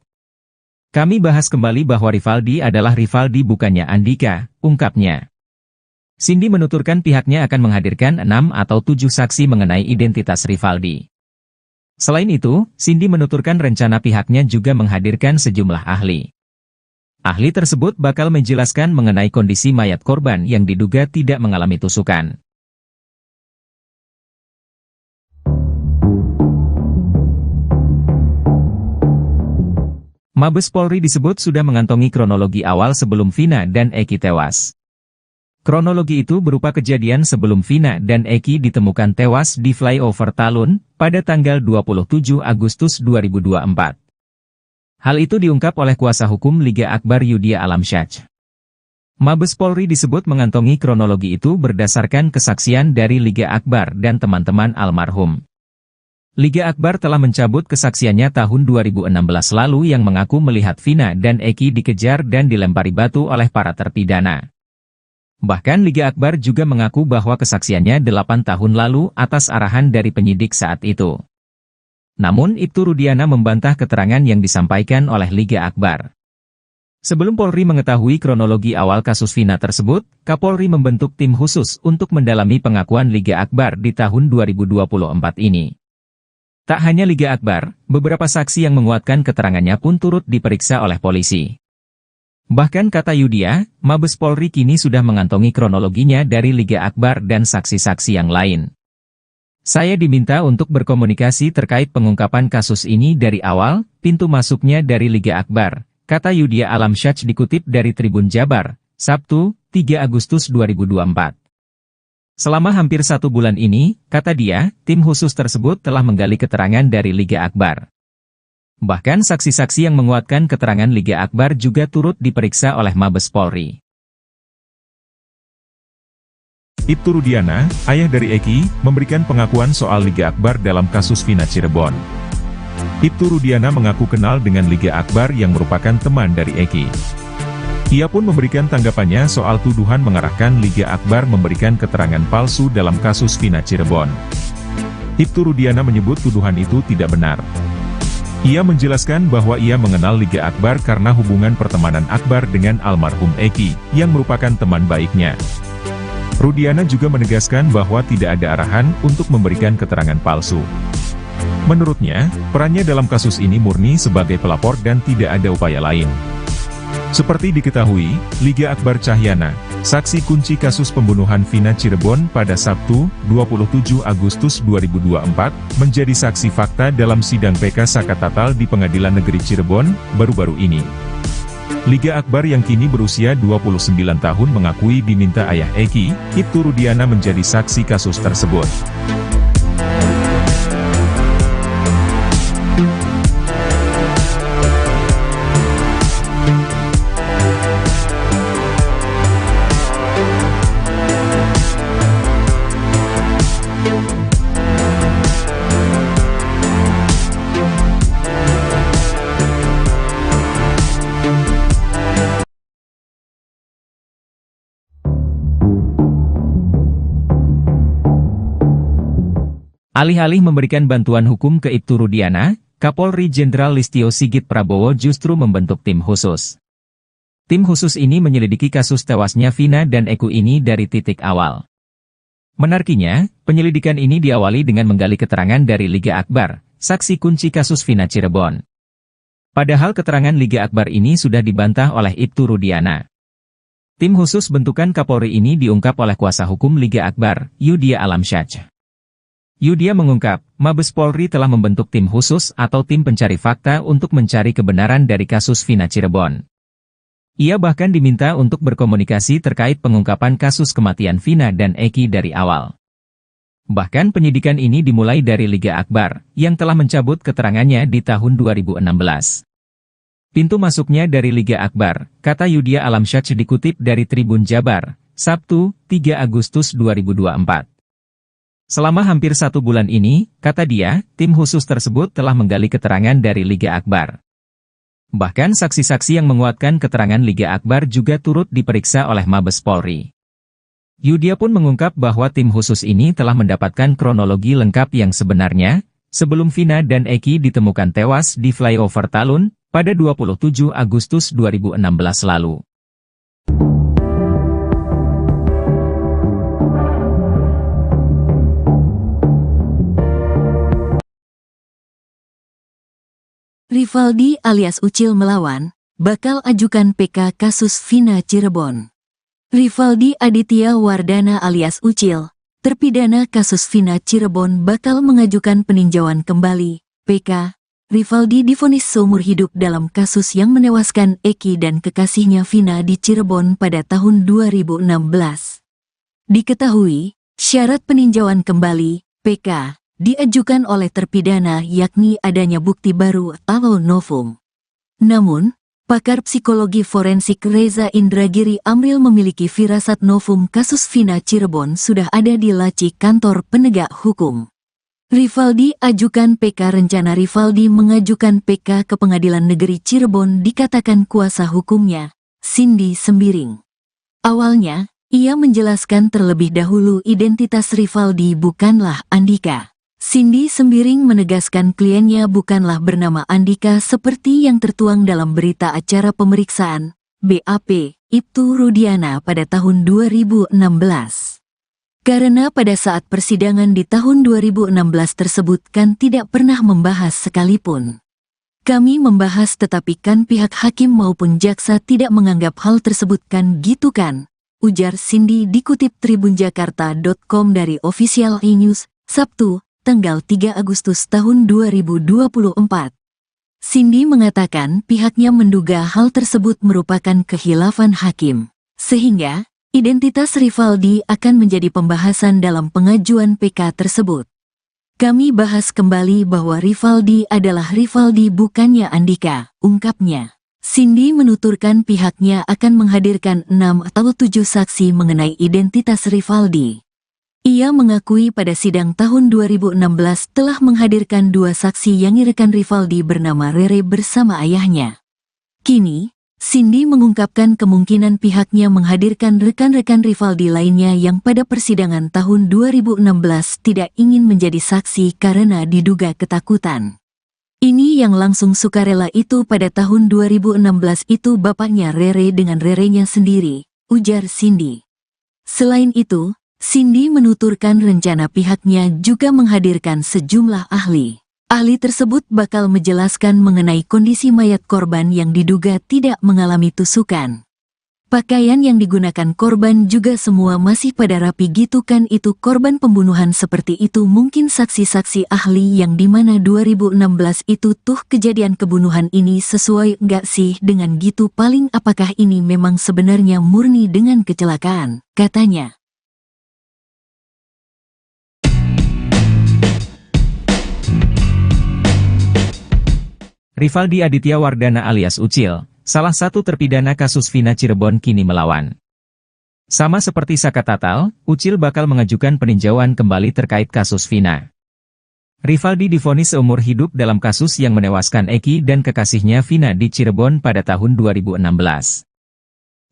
Kami bahas kembali bahwa Rivaldi adalah Rivaldi bukannya Andika, ungkapnya. Cindy menuturkan pihaknya akan menghadirkan 6 atau 7 saksi mengenai identitas Rivaldi. Selain itu, Cindy menuturkan rencana pihaknya juga menghadirkan sejumlah ahli. Ahli tersebut bakal menjelaskan mengenai kondisi mayat korban yang diduga tidak mengalami tusukan. Mabes Polri disebut sudah mengantongi kronologi awal sebelum Vina dan Eki tewas. Kronologi itu berupa kejadian sebelum Vina dan Eki ditemukan tewas di flyover Talun pada tanggal 27 Agustus 2024. Hal itu diungkap oleh kuasa hukum Liga Akbar Yudhya Alamsyah. Mabes Polri disebut mengantongi kronologi itu berdasarkan kesaksian dari Liga Akbar dan teman-teman almarhum. Liga Akbar telah mencabut kesaksiannya tahun 2016 lalu yang mengaku melihat Vina dan Eki dikejar dan dilempari batu oleh para terpidana. Bahkan Liga Akbar juga mengaku bahwa kesaksiannya 8 tahun lalu atas arahan dari penyidik saat itu. Namun Ibtu Rudiana membantah keterangan yang disampaikan oleh Liga Akbar. Sebelum Polri mengetahui kronologi awal kasus Vina tersebut, Kapolri membentuk tim khusus untuk mendalami pengakuan Liga Akbar di tahun 2024 ini. Tak hanya Liga Akbar, beberapa saksi yang menguatkan keterangannya pun turut diperiksa oleh polisi. Bahkan kata Yudhya, Mabes Polri kini sudah mengantongi kronologinya dari Liga Akbar dan saksi-saksi yang lain. Saya diminta untuk berkomunikasi terkait pengungkapan kasus ini dari awal, pintu masuknya dari Liga Akbar, kata Yudhya Alamsyah dikutip dari Tribun Jabar, Sabtu, 3 Agustus 2024. Selama hampir 1 bulan ini, kata dia, tim khusus tersebut telah menggali keterangan dari Liga Akbar. Bahkan saksi-saksi yang menguatkan keterangan Liga Akbar juga turut diperiksa oleh Mabes Polri. Ibtu Rudiana, ayah dari Eki, memberikan pengakuan soal Liga Akbar dalam kasus Vina Cirebon. Ibtu Rudiana mengaku kenal dengan Liga Akbar yang merupakan teman dari Eki. Ia pun memberikan tanggapannya soal tuduhan mengarahkan Liga Akbar memberikan keterangan palsu dalam kasus Vina Cirebon. Ibtu Rudiana menyebut tuduhan itu tidak benar. Ia menjelaskan bahwa ia mengenal Liga Akbar karena hubungan pertemanan Akbar dengan almarhum Eki, yang merupakan teman baiknya. Rudiana juga menegaskan bahwa tidak ada arahan untuk memberikan keterangan palsu. Menurutnya, perannya dalam kasus ini murni sebagai pelapor dan tidak ada upaya lain. Seperti diketahui, Liga Akbar Cahyana, Saksi kunci kasus pembunuhan Vina Cirebon pada Sabtu, 27 Agustus 2024, menjadi saksi fakta dalam sidang PK Sakatatal di Pengadilan Negeri Cirebon, baru-baru ini. Liga Akbar yang kini berusia 29 tahun mengakui diminta ayah Eki, Ibtu Rudiana menjadi saksi kasus tersebut. Alih-alih memberikan bantuan hukum ke Ibtu Rudiana, Kapolri Jenderal Listio Sigit Prabowo justru membentuk tim khusus. Tim khusus ini menyelidiki kasus tewasnya Vina dan Eki ini dari titik awal. Menariknya, penyelidikan ini diawali dengan menggali keterangan dari Liga Akbar, saksi kunci kasus Vina Cirebon. Padahal keterangan Liga Akbar ini sudah dibantah oleh Ibtu Rudiana. Tim khusus bentukan Kapolri ini diungkap oleh kuasa hukum Liga Akbar, Yudia Alamsyah. Yudia mengungkap, Mabes Polri telah membentuk tim khusus atau tim pencari fakta untuk mencari kebenaran dari kasus Vina Cirebon. Ia bahkan diminta untuk berkomunikasi terkait pengungkapan kasus kematian Vina dan Eki dari awal. Bahkan penyidikan ini dimulai dari Liga Akbar, yang telah mencabut keterangannya di tahun 2016. Pintu masuknya dari Liga Akbar, kata Yudia Alamsyah dikutip dari Tribun Jabar, Sabtu, 3 Agustus 2024. Selama hampir 1 bulan ini, kata dia, tim khusus tersebut telah menggali keterangan dari Liga Akbar. Bahkan saksi-saksi yang menguatkan keterangan Liga Akbar juga turut diperiksa oleh Mabes Polri. Yudia pun mengungkap bahwa tim khusus ini telah mendapatkan kronologi lengkap yang sebenarnya, sebelum Vina dan Eki ditemukan tewas di flyover Talun, pada 27 Agustus 2016 lalu. Rivaldi alias Ucil melawan, bakal ajukan PK kasus Vina Cirebon. Rivaldi Aditya Wardana alias Ucil, terpidana kasus Vina Cirebon bakal mengajukan peninjauan kembali, PK. Rivaldi divonis seumur hidup dalam kasus yang menewaskan Eki dan kekasihnya Vina di Cirebon pada tahun 2016. Diketahui, syarat peninjauan kembali, PK, diajukan oleh terpidana yakni adanya bukti baru atau novum. Namun, pakar psikologi forensik Reza Indragiri Amril memiliki firasat novum kasus Vina Cirebon sudah ada di laci kantor penegak hukum. Rivaldi ajukan PK. Rencana Rivaldi mengajukan PK ke Pengadilan Negeri Cirebon dikatakan kuasa hukumnya, Cindy Sembiring. Awalnya, ia menjelaskan terlebih dahulu identitas Rivaldi bukanlah Andika. Cindy Sembiring menegaskan kliennya bukanlah bernama Andika seperti yang tertuang dalam berita acara pemeriksaan, BAP, Ibtu Rudiana pada tahun 2016. Karena pada saat persidangan di tahun 2016 tersebut kan tidak pernah membahas sekalipun. Kami membahas tetapi kan pihak hakim maupun jaksa tidak menganggap hal tersebut kan gitu kan, ujar Cindy dikutip tribunjakarta.com dari Official E-News, Sabtu, tanggal 3 Agustus tahun 2024. Cindy mengatakan pihaknya menduga hal tersebut merupakan khilafan hakim, sehingga identitas Rivaldi akan menjadi pembahasan dalam pengajuan PK tersebut. Kami bahas kembali bahwa Rivaldi adalah Rivaldi bukannya Andika, ungkapnya. Cindy menuturkan pihaknya akan menghadirkan 6 atau 7 saksi mengenai identitas Rivaldi. Ia mengakui pada sidang tahun 2016 telah menghadirkan 2 saksi yang rekan Rivaldi bernama Rere bersama ayahnya. Kini, Cindy mengungkapkan kemungkinan pihaknya menghadirkan rekan-rekan Rivaldi lainnya yang pada persidangan tahun 2016 tidak ingin menjadi saksi karena diduga ketakutan. Ini yang langsung sukarela itu pada tahun 2016 itu bapaknya Rere dengan Rerenya sendiri, ujar Cindy. Selain itu, Cindy menuturkan rencana pihaknya juga menghadirkan sejumlah ahli. Ahli tersebut bakal menjelaskan mengenai kondisi mayat korban yang diduga tidak mengalami tusukan. Pakaian yang digunakan korban juga semua masih pada rapi gitu kan, itu korban pembunuhan seperti itu mungkin saksi-saksi ahli yang dimana 2016 itu tuh kejadian kebunuhan ini sesuai nggak sih dengan gitu, paling apakah ini memang sebenarnya murni dengan kecelakaan, katanya. Rivaldi Aditya Wardana alias Ucil, salah satu terpidana kasus Vina Cirebon kini melawan. Sama seperti Saka Tatal, Ucil bakal mengajukan peninjauan kembali terkait kasus Vina. Rivaldi divonis seumur hidup dalam kasus yang menewaskan Eki dan kekasihnya Vina di Cirebon pada tahun 2016.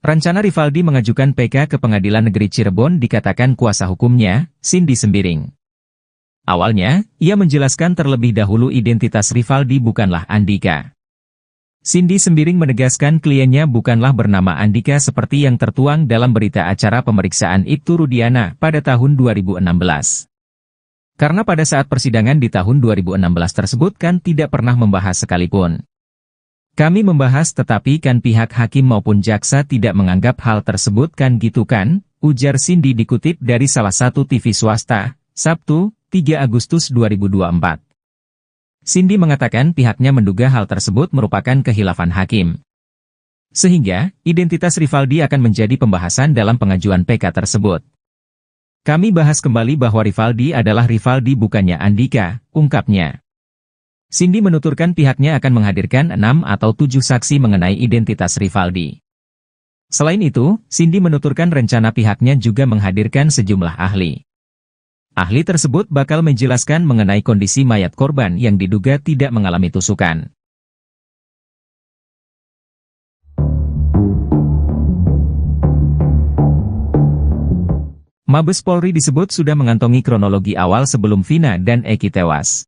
Rencana Rivaldi mengajukan PK ke Pengadilan Negeri Cirebon dikatakan kuasa hukumnya, Cindy Sembiring. Awalnya, ia menjelaskan terlebih dahulu identitas Rivaldi bukanlah Andika. Cindy Sembiring menegaskan kliennya bukanlah bernama Andika seperti yang tertuang dalam berita acara pemeriksaan Ibtu Rudiana pada tahun 2016. Karena pada saat persidangan di tahun 2016 tersebut kan tidak pernah membahas sekalipun. Kami membahas tetapi kan pihak hakim maupun jaksa tidak menganggap hal tersebut kan gitu kan, ujar Cindy dikutip dari salah satu TV swasta, Sabtu, 3 Agustus 2024. Cindy mengatakan pihaknya menduga hal tersebut merupakan kehilafan hakim. Sehingga, identitas Rivaldi akan menjadi pembahasan dalam pengajuan PK tersebut. Kami bahas kembali bahwa Rivaldi adalah Rivaldi bukannya Andika, ungkapnya. Cindy menuturkan pihaknya akan menghadirkan 6 atau 7 saksi mengenai identitas Rivaldi. Selain itu, Cindy menuturkan rencana pihaknya juga menghadirkan sejumlah ahli. Ahli tersebut bakal menjelaskan mengenai kondisi mayat korban yang diduga tidak mengalami tusukan. Mabes Polri disebut sudah mengantongi kronologi awal sebelum Vina dan Eki tewas.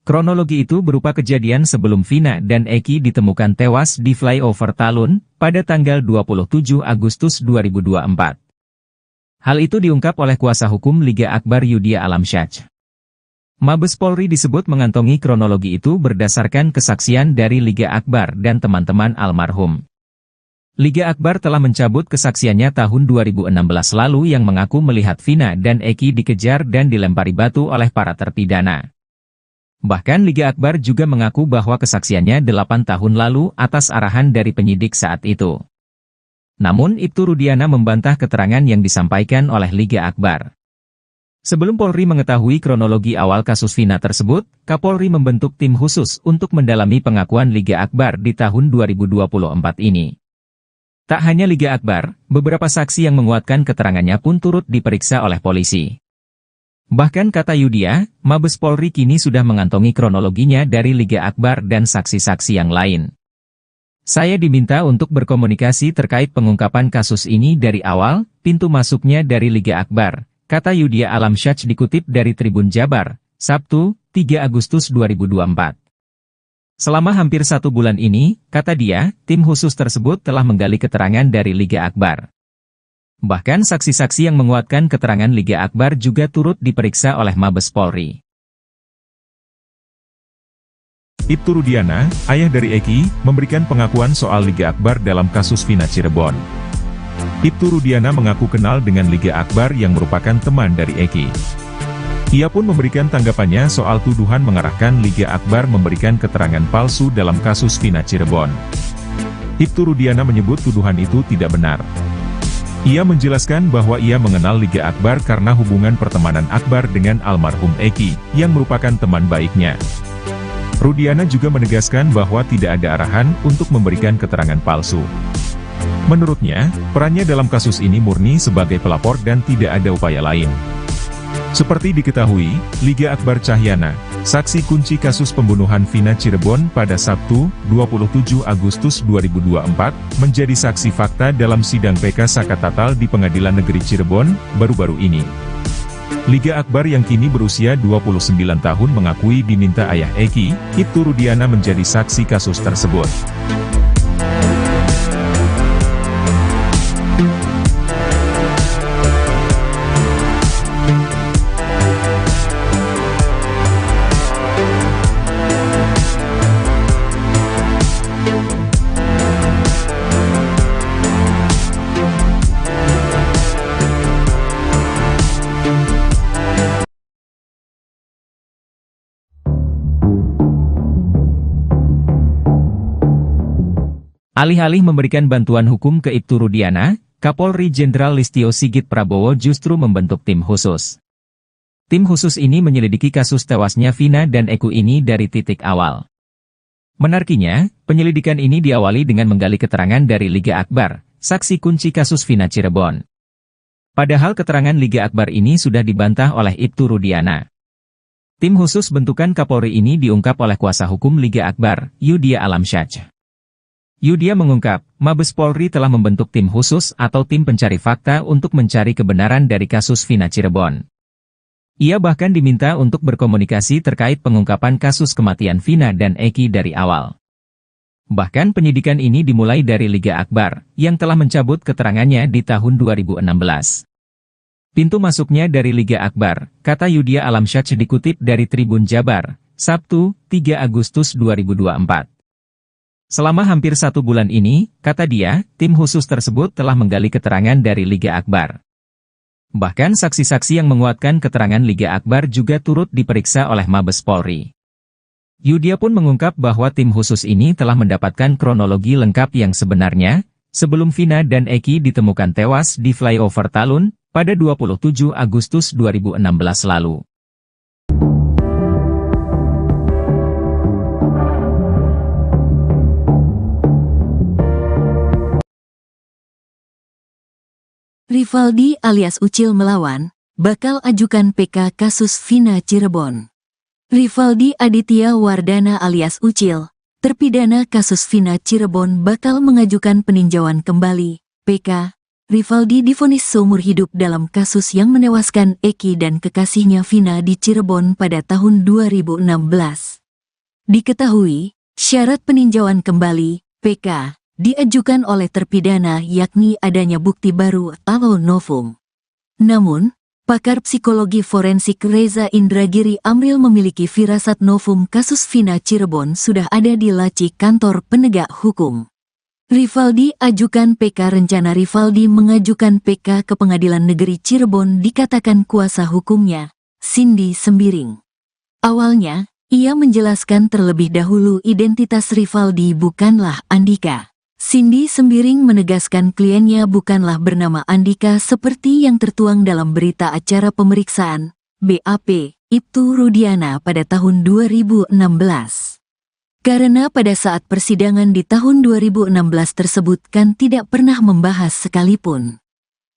Kronologi itu berupa kejadian sebelum Vina dan Eki ditemukan tewas di flyover Talun pada tanggal 27 Agustus 2024. Hal itu diungkap oleh kuasa hukum Liga Akbar Yudhya Alamsyah. Mabes Polri disebut mengantongi kronologi itu berdasarkan kesaksian dari Liga Akbar dan teman-teman almarhum. Liga Akbar telah mencabut kesaksiannya tahun 2016 lalu yang mengaku melihat Vina dan Eki dikejar dan dilempari batu oleh para terpidana. Bahkan Liga Akbar juga mengaku bahwa kesaksiannya 8 tahun lalu atas arahan dari penyidik saat itu. Namun Ibtu Rudiana membantah keterangan yang disampaikan oleh Liga Akbar. Sebelum Polri mengetahui kronologi awal kasus Vina tersebut, Kapolri membentuk tim khusus untuk mendalami pengakuan Liga Akbar di tahun 2024 ini. Tak hanya Liga Akbar, beberapa saksi yang menguatkan keterangannya pun turut diperiksa oleh polisi. Bahkan kata Yudhya, Mabes Polri kini sudah mengantongi kronologinya dari Liga Akbar dan saksi-saksi yang lain. Saya diminta untuk berkomunikasi terkait pengungkapan kasus ini dari awal, pintu masuknya dari Liga Akbar, kata Yudhya Alamsyah dikutip dari Tribun Jabar, Sabtu, 3 Agustus 2024. Selama hampir 1 bulan ini, kata dia, tim khusus tersebut telah menggali keterangan dari Liga Akbar. Bahkan saksi-saksi yang menguatkan keterangan Liga Akbar juga turut diperiksa oleh Mabes Polri. Ibtu Rudiana, ayah dari Eki, memberikan pengakuan soal Liga Akbar dalam kasus Vina Cirebon. Ibtu Rudiana mengaku kenal dengan Liga Akbar yang merupakan teman dari Eki. Ia pun memberikan tanggapannya soal tuduhan mengarahkan Liga Akbar memberikan keterangan palsu dalam kasus Vina Cirebon. Ibtu Rudiana menyebut tuduhan itu tidak benar. Ia menjelaskan bahwa ia mengenal Liga Akbar karena hubungan pertemanan Akbar dengan almarhum Eki, yang merupakan teman baiknya. Rudiana juga menegaskan bahwa tidak ada arahan untuk memberikan keterangan palsu. Menurutnya, perannya dalam kasus ini murni sebagai pelapor dan tidak ada upaya lain. Seperti diketahui, Liga Akbar Cahyana, saksi kunci kasus pembunuhan Vina Cirebon pada Sabtu, 27 Agustus 2024, menjadi saksi fakta dalam sidang PK Saka Tatal di Pengadilan Negeri Cirebon, baru-baru ini. Liga Akbar yang kini berusia 29 tahun mengakui diminta ayah Eki, Ibtu Rudiana menjadi saksi kasus tersebut. Alih-alih memberikan bantuan hukum ke Ibtu Rudiana, Kapolri Jenderal Listio Sigit Prabowo justru membentuk tim khusus. Tim khusus ini menyelidiki kasus tewasnya Vina dan Eko ini dari titik awal. Menariknya, penyelidikan ini diawali dengan menggali keterangan dari Liga Akbar, saksi kunci kasus Vina Cirebon. Padahal keterangan Liga Akbar ini sudah dibantah oleh Ibtu Rudiana. Tim khusus bentukan Kapolri ini diungkap oleh kuasa hukum Liga Akbar, Yudia Alamsyah. Yudia mengungkap, Mabes Polri telah membentuk tim khusus atau tim pencari fakta untuk mencari kebenaran dari kasus Vina Cirebon. Ia bahkan diminta untuk berkomunikasi terkait pengungkapan kasus kematian Vina dan Eki dari awal. Bahkan penyidikan ini dimulai dari Liga Akbar, yang telah mencabut keterangannya di tahun 2016. Pintu masuknya dari Liga Akbar, kata Yudia Alamsyah dikutip dari Tribun Jabar, Sabtu, 3 Agustus 2024. Selama hampir 1 bulan ini, kata dia, tim khusus tersebut telah menggali keterangan dari Liga Akbar. Bahkan saksi-saksi yang menguatkan keterangan Liga Akbar juga turut diperiksa oleh Mabes Polri. Yudia pun mengungkap bahwa tim khusus ini telah mendapatkan kronologi lengkap yang sebenarnya, sebelum Vina dan Eki ditemukan tewas di flyover Talun, pada 27 Agustus 2016 lalu. Rivaldi alias Ucil melawan, bakal ajukan PK kasus Vina Cirebon. Rivaldi Aditya Wardana alias Ucil, terpidana kasus Vina Cirebon bakal mengajukan peninjauan kembali, PK. Rivaldi divonis seumur hidup dalam kasus yang menewaskan Eki dan kekasihnya Vina di Cirebon pada tahun 2016. Diketahui, syarat peninjauan kembali, PK, diajukan oleh terpidana yakni adanya bukti baru atau novum. Namun, pakar psikologi forensik Reza Indragiri Amril memiliki firasat novum kasus Vina Cirebon sudah ada di laci kantor penegak hukum. Rivaldi ajukan PK. Rencana Rivaldi mengajukan PK ke Pengadilan Negeri Cirebon dikatakan kuasa hukumnya, Cindy Sembiring. Awalnya, ia menjelaskan terlebih dahulu identitas Rivaldi bukanlah Andika. Cindy Sembiring menegaskan kliennya bukanlah bernama Andika seperti yang tertuang dalam berita acara pemeriksaan, BAP, Ibtu Rudiana pada tahun 2016. Karena pada saat persidangan di tahun 2016 tersebut kan tidak pernah membahas sekalipun.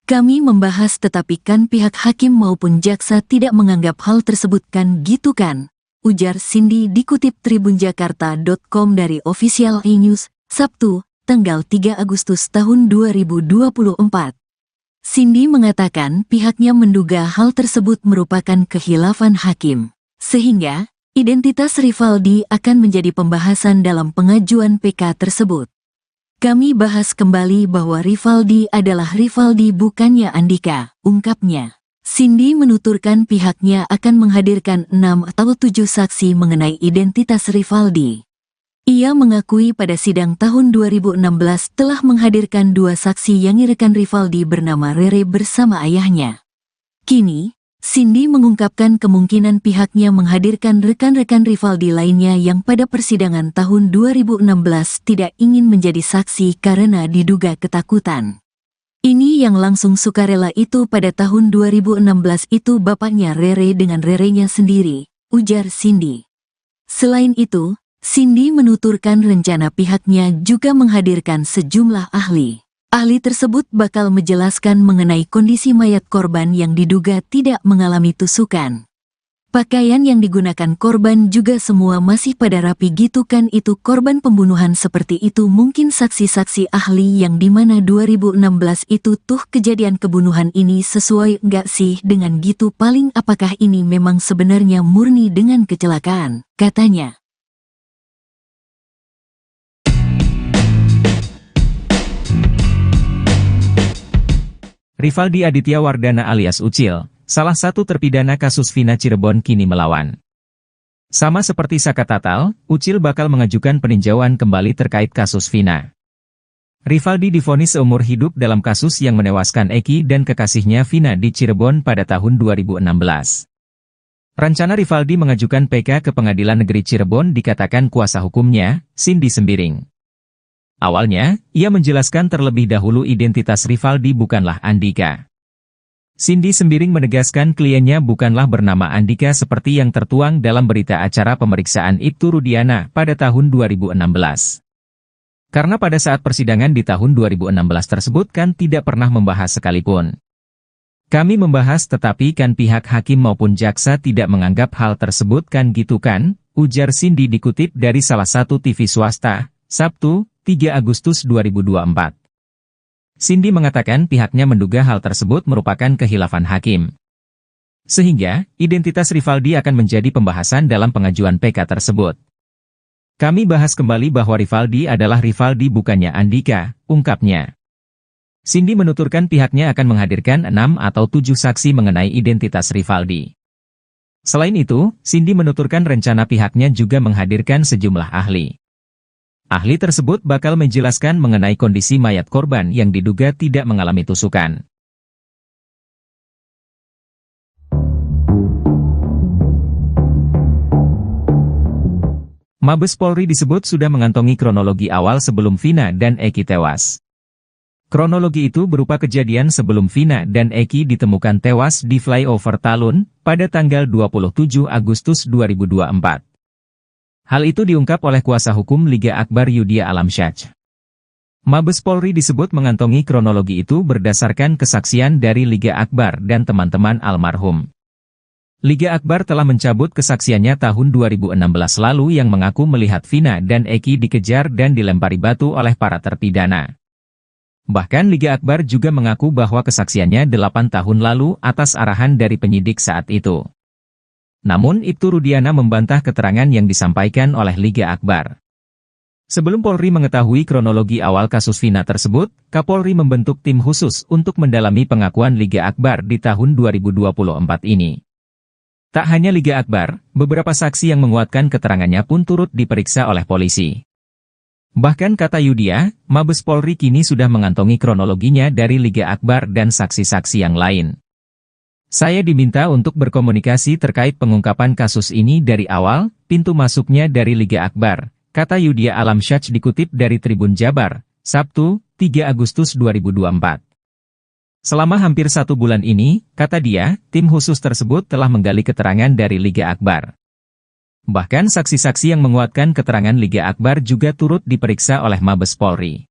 Kami membahas tetapi kan pihak hakim maupun jaksa tidak menganggap hal tersebut kan gitu kan, ujar Cindy dikutip tribunjakarta.com dari Official E-News, Sabtu, tanggal 3 Agustus tahun 2024. Cindy mengatakan pihaknya menduga hal tersebut merupakan khilafan hakim, sehingga identitas Rivaldi akan menjadi pembahasan dalam pengajuan PK tersebut. Kami bahas kembali bahwa Rivaldi adalah Rivaldi bukannya Andika, ungkapnya. Cindy menuturkan pihaknya akan menghadirkan 6 atau 7 saksi mengenai identitas Rivaldi. Ia mengakui pada sidang tahun 2016 telah menghadirkan 2 saksi yang rekan Rivaldi bernama Rere bersama ayahnya. Kini, Cindy mengungkapkan kemungkinan pihaknya menghadirkan rekan-rekan Rivaldi lainnya yang pada persidangan tahun 2016 tidak ingin menjadi saksi karena diduga ketakutan. Ini yang langsung sukarela itu pada tahun 2016 itu bapaknya Rere dengan Rerenya sendiri, ujar Cindy. Selain itu, Cindy menuturkan rencana pihaknya juga menghadirkan sejumlah ahli. Ahli tersebut bakal menjelaskan mengenai kondisi mayat korban yang diduga tidak mengalami tusukan. Pakaian yang digunakan korban juga semua masih pada rapi gitu kan itu korban pembunuhan seperti itu mungkin saksi-saksi ahli yang dimana 2016 itu tuh kejadian kebunuhan ini sesuai nggak sih dengan gitu paling apakah ini memang sebenarnya murni dengan kecelakaan, katanya. Rivaldi Aditya Wardana alias Ucil, salah satu terpidana kasus Vina Cirebon kini melawan. Sama seperti Saka Tatal, Ucil bakal mengajukan peninjauan kembali terkait kasus Vina. Rivaldi divonis seumur hidup dalam kasus yang menewaskan Eki dan kekasihnya Vina di Cirebon pada tahun 2016. Rencana Rivaldi mengajukan PK ke Pengadilan Negeri Cirebon dikatakan kuasa hukumnya, Cindy Sembiring. Awalnya, ia menjelaskan terlebih dahulu identitas Rivaldi bukanlah Andika. Cindy Sembiring menegaskan kliennya bukanlah bernama Andika seperti yang tertuang dalam berita acara pemeriksaan Ibtu Rudiana pada tahun 2016. Karena pada saat persidangan di tahun 2016 tersebut kan tidak pernah membahas sekalipun. Kami membahas tetapi kan pihak hakim maupun jaksa tidak menganggap hal tersebut kan gitu kan, ujar Cindy dikutip dari salah satu TV swasta, Sabtu, 3 Agustus 2024. Cindy mengatakan pihaknya menduga hal tersebut merupakan kehilafan hakim. Sehingga, identitas Rivaldi akan menjadi pembahasan dalam pengajuan PK tersebut. Kami bahas kembali bahwa Rivaldi adalah Rivaldi bukannya Andika, ungkapnya. Cindy menuturkan pihaknya akan menghadirkan 6 atau 7 saksi mengenai identitas Rivaldi. Selain itu, Cindy menuturkan rencana pihaknya juga menghadirkan sejumlah ahli. Ahli tersebut bakal menjelaskan mengenai kondisi mayat korban yang diduga tidak mengalami tusukan. Mabes Polri disebut sudah mengantongi kronologi awal sebelum Vina dan Eki tewas. Kronologi itu berupa kejadian sebelum Vina dan Eki ditemukan tewas di flyover Talun pada tanggal 27 Agustus 2024. Hal itu diungkap oleh kuasa hukum Liga Akbar Yudhya Alamsyah. Mabes Polri disebut mengantongi kronologi itu berdasarkan kesaksian dari Liga Akbar dan teman-teman almarhum. Liga Akbar telah mencabut kesaksiannya tahun 2016 lalu yang mengaku melihat Vina dan Eki dikejar dan dilempari batu oleh para terpidana. Bahkan Liga Akbar juga mengaku bahwa kesaksiannya 8 tahun lalu atas arahan dari penyidik saat itu. Namun Ibtu Rudiana membantah keterangan yang disampaikan oleh Liga Akbar. Sebelum Polri mengetahui kronologi awal kasus Vina tersebut, Kapolri membentuk tim khusus untuk mendalami pengakuan Liga Akbar di tahun 2024 ini. Tak hanya Liga Akbar, beberapa saksi yang menguatkan keterangannya pun turut diperiksa oleh polisi. Bahkan kata Yudhya, Mabes Polri kini sudah mengantongi kronologinya dari Liga Akbar dan saksi-saksi yang lain. Saya diminta untuk berkomunikasi terkait pengungkapan kasus ini dari awal, pintu masuknya dari Liga Akbar, kata Yudhya Alamsyah dikutip dari Tribun Jabar, Sabtu, 3 Agustus 2024. Selama hampir 1 bulan ini, kata dia, tim khusus tersebut telah menggali keterangan dari Liga Akbar. Bahkan saksi-saksi yang menguatkan keterangan Liga Akbar juga turut diperiksa oleh Mabes Polri.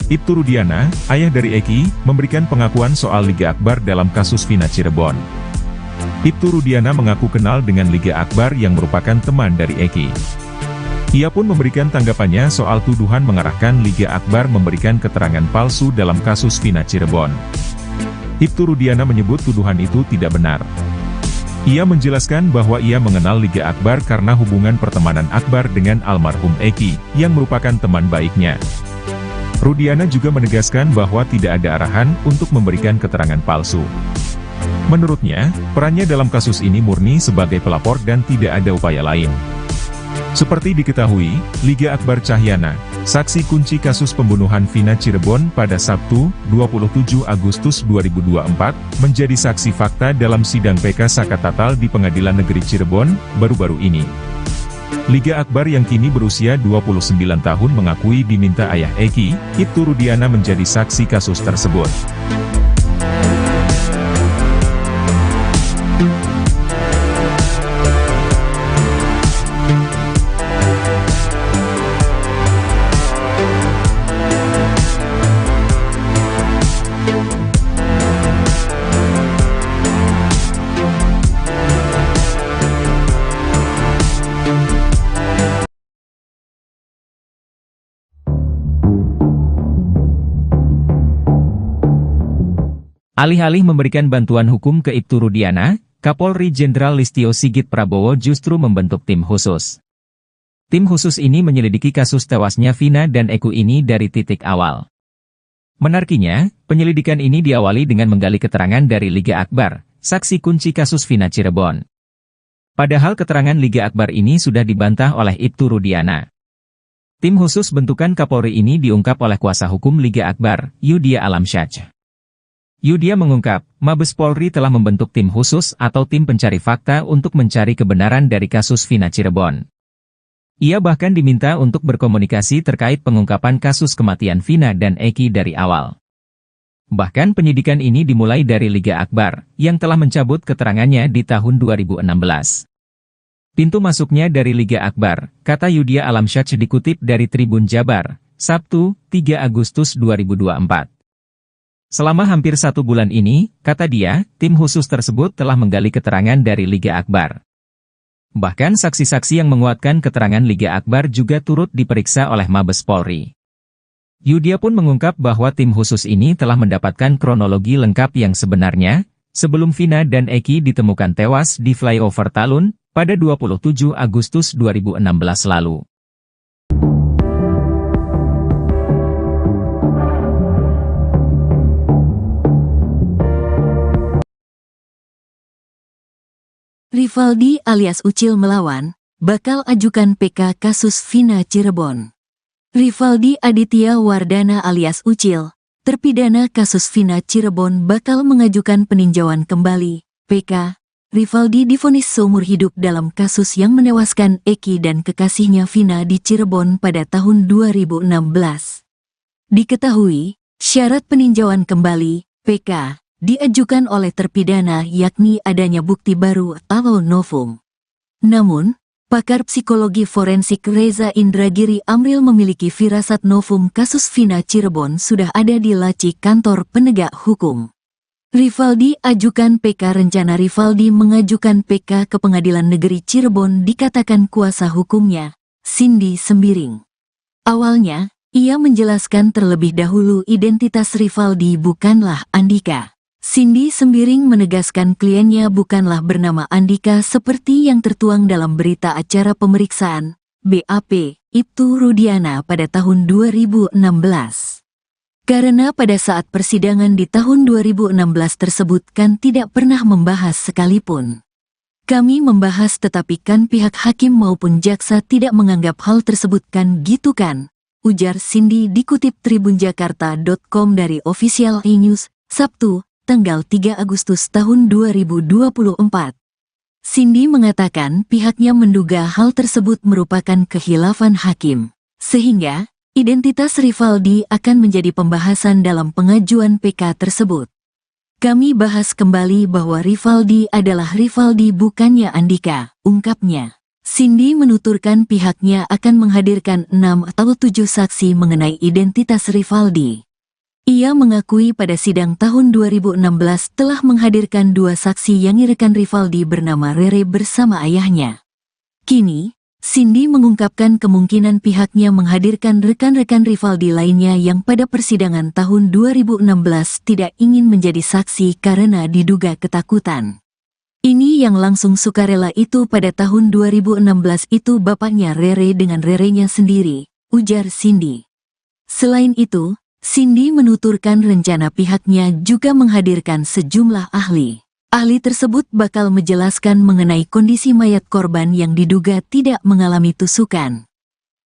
Ibtu Rudiana, ayah dari Eki, memberikan pengakuan soal Liga Akbar dalam kasus Vina Cirebon. Ibtu Rudiana mengaku kenal dengan Liga Akbar yang merupakan teman dari Eki. Ia pun memberikan tanggapannya soal tuduhan mengarahkan Liga Akbar memberikan keterangan palsu dalam kasus Vina Cirebon. Ibtu Rudiana menyebut tuduhan itu tidak benar. Ia menjelaskan bahwa ia mengenal Liga Akbar karena hubungan pertemanan Akbar dengan almarhum Eki, yang merupakan teman baiknya. Rudiana juga menegaskan bahwa tidak ada arahan untuk memberikan keterangan palsu. Menurutnya, perannya dalam kasus ini murni sebagai pelapor dan tidak ada upaya lain. Seperti diketahui, Liga Akbar Cahyana, saksi kunci kasus pembunuhan Vina Cirebon pada Sabtu, 27 Agustus 2024, menjadi saksi fakta dalam sidang PK Sakatatal di Pengadilan Negeri Cirebon, baru-baru ini. Liga Akbar yang kini berusia 29 tahun mengakui diminta ayah Eki, Ibtu Rudiana menjadi saksi kasus tersebut. Alih-alih memberikan bantuan hukum ke Ibtu Rudiana, Kapolri Jenderal Listio Sigit Prabowo justru membentuk tim khusus. Tim khusus ini menyelidiki kasus tewasnya Vina dan Eki ini dari titik awal. Menariknya, penyelidikan ini diawali dengan menggali keterangan dari Liga Akbar, saksi kunci kasus Vina Cirebon. Padahal keterangan Liga Akbar ini sudah dibantah oleh Ibtu Rudiana. Tim khusus bentukan Kapolri ini diungkap oleh kuasa hukum Liga Akbar, Yudhya Alamsyah. Yudhya mengungkap, Mabes Polri telah membentuk tim khusus atau tim pencari fakta untuk mencari kebenaran dari kasus Vina Cirebon. Ia bahkan diminta untuk berkomunikasi terkait pengungkapan kasus kematian Vina dan Eki dari awal. Bahkan penyidikan ini dimulai dari Liga Akbar, yang telah mencabut keterangannya di tahun 2016. Pintu masuknya dari Liga Akbar, kata Yudhya Alamsyah dikutip dari Tribun Jabar, Sabtu, 3 Agustus 2024. Selama hampir 1 bulan ini, kata dia, tim khusus tersebut telah menggali keterangan dari Liga Akbar. Bahkan saksi-saksi yang menguatkan keterangan Liga Akbar juga turut diperiksa oleh Mabes Polri. Yudhya pun mengungkap bahwa tim khusus ini telah mendapatkan kronologi lengkap yang sebenarnya, sebelum Vina dan Eki ditemukan tewas di flyover Talun, pada 27 Agustus 2016 lalu. Rivaldi alias Ucil melawan, bakal ajukan PK kasus Vina Cirebon. Rivaldi Aditya Wardana alias Ucil, terpidana kasus Vina Cirebon bakal mengajukan peninjauan kembali, PK. Rivaldi divonis seumur hidup dalam kasus yang menewaskan Eki dan kekasihnya Vina di Cirebon pada tahun 2016. Diketahui, syarat peninjauan kembali, PK, diajukan oleh terpidana yakni adanya bukti baru atau novum. Namun, pakar psikologi forensik Reza Indragiri Amril memiliki firasat novum kasus Vina Cirebon sudah ada di laci kantor penegak hukum. Rivaldi ajukan PK. Rencana Rivaldi mengajukan PK ke Pengadilan Negeri Cirebon dikatakan kuasa hukumnya, Cindy Sembiring. Awalnya, ia menjelaskan terlebih dahulu identitas Rivaldi bukanlah Andika. Cindy Sembiring menegaskan kliennya bukanlah bernama Andika seperti yang tertuang dalam berita acara pemeriksaan, BAP, Ibtu Rudiana pada tahun 2016. Karena pada saat persidangan di tahun 2016 tersebut kan tidak pernah membahas sekalipun. Kami membahas tetapi kan pihak hakim maupun jaksa tidak menganggap hal tersebut kan gitu kan, ujar Cindy dikutip tribunjakarta.com dari Official E-News, Sabtu, tanggal 3 Agustus tahun 2024. Cindy mengatakan pihaknya menduga hal tersebut merupakan khilafan hakim, sehingga identitas Rivaldi akan menjadi pembahasan dalam pengajuan PK tersebut. Kami bahas kembali bahwa Rivaldi adalah Rivaldi bukannya Andika, ungkapnya. Cindy menuturkan pihaknya akan menghadirkan 6 atau 7 saksi mengenai identitas Rivaldi. Ia mengakui pada sidang tahun 2016 telah menghadirkan 2 saksi yang rekan Rivaldi bernama Rere bersama ayahnya. Kini, Cindy mengungkapkan kemungkinan pihaknya menghadirkan rekan-rekan Rivaldi lainnya yang pada persidangan tahun 2016 tidak ingin menjadi saksi karena diduga ketakutan. Ini yang langsung sukarela itu pada tahun 2016 itu bapaknya Rere dengan Rerenya sendiri, ujar Cindy. Selain itu, Cindy menuturkan rencana pihaknya juga menghadirkan sejumlah ahli. Ahli tersebut bakal menjelaskan mengenai kondisi mayat korban yang diduga tidak mengalami tusukan.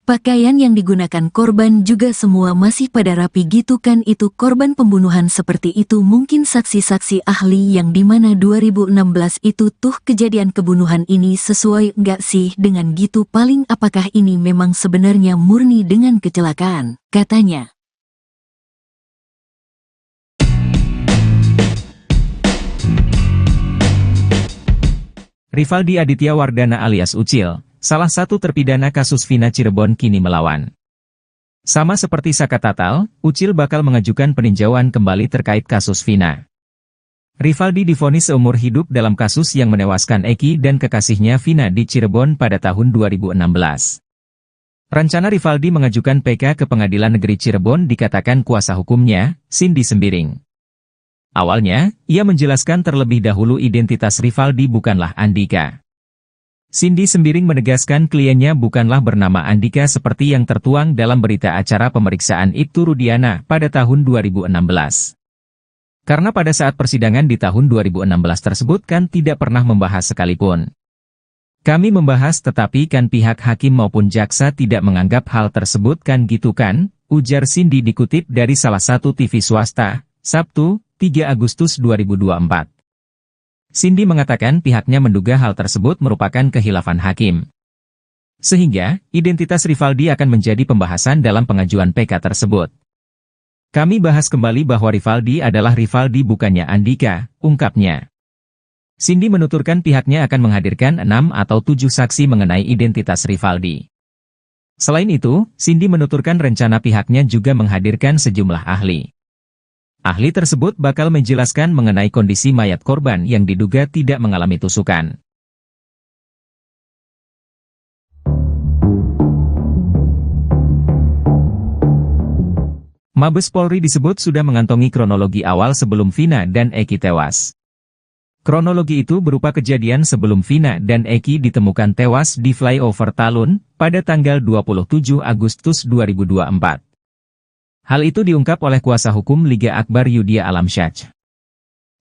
Pakaian yang digunakan korban juga semua masih pada rapi gitu kan itu korban pembunuhan seperti itu mungkin saksi-saksi ahli yang dimana 2016 itu tuh kejadian kebunuhan ini sesuai nggak sih dengan gitu paling apakah ini memang sebenarnya murni dengan kecelakaan, katanya. Rivaldi Aditya Wardana alias Ucil, salah satu terpidana kasus Vina Cirebon kini melawan. Sama seperti Saka Tatal, Ucil bakal mengajukan peninjauan kembali terkait kasus Vina. Rivaldi divonis seumur hidup dalam kasus yang menewaskan Eki dan kekasihnya Vina di Cirebon pada tahun 2016. Rencana Rivaldi mengajukan PK ke Pengadilan Negeri Cirebon dikatakan kuasa hukumnya, Cindy Sembiring. Awalnya, ia menjelaskan terlebih dahulu identitas Rivaldi bukanlah Andika. Cindy Sembiring menegaskan kliennya bukanlah bernama Andika seperti yang tertuang dalam berita acara pemeriksaan Ibtu Rudiana pada tahun 2016. Karena pada saat persidangan di tahun 2016 tersebut kan tidak pernah membahas sekalipun. Kami membahas tetapi kan pihak hakim maupun jaksa tidak menganggap hal tersebut kan gitu kan, ujar Cindy dikutip dari salah satu TV swasta, Sabtu, 3 Agustus 2024. Cindy mengatakan pihaknya menduga hal tersebut merupakan khilafan hakim. Sehingga, identitas Rivaldi akan menjadi pembahasan dalam pengajuan PK tersebut. Kami bahas kembali bahwa Rivaldi adalah Rivaldi bukannya Andika, ungkapnya. Cindy menuturkan pihaknya akan menghadirkan 6 atau 7 saksi mengenai identitas Rivaldi. Selain itu, Cindy menuturkan rencana pihaknya juga menghadirkan sejumlah ahli. Ahli tersebut bakal menjelaskan mengenai kondisi mayat korban yang diduga tidak mengalami tusukan. Mabes Polri disebut sudah mengantongi kronologi awal sebelum Vina dan Eki tewas. Kronologi itu berupa kejadian sebelum Vina dan Eki ditemukan tewas di flyover Talun pada tanggal 27 Agustus 2024. Hal itu diungkap oleh kuasa hukum Liga Akbar Yudhya Alamsyah.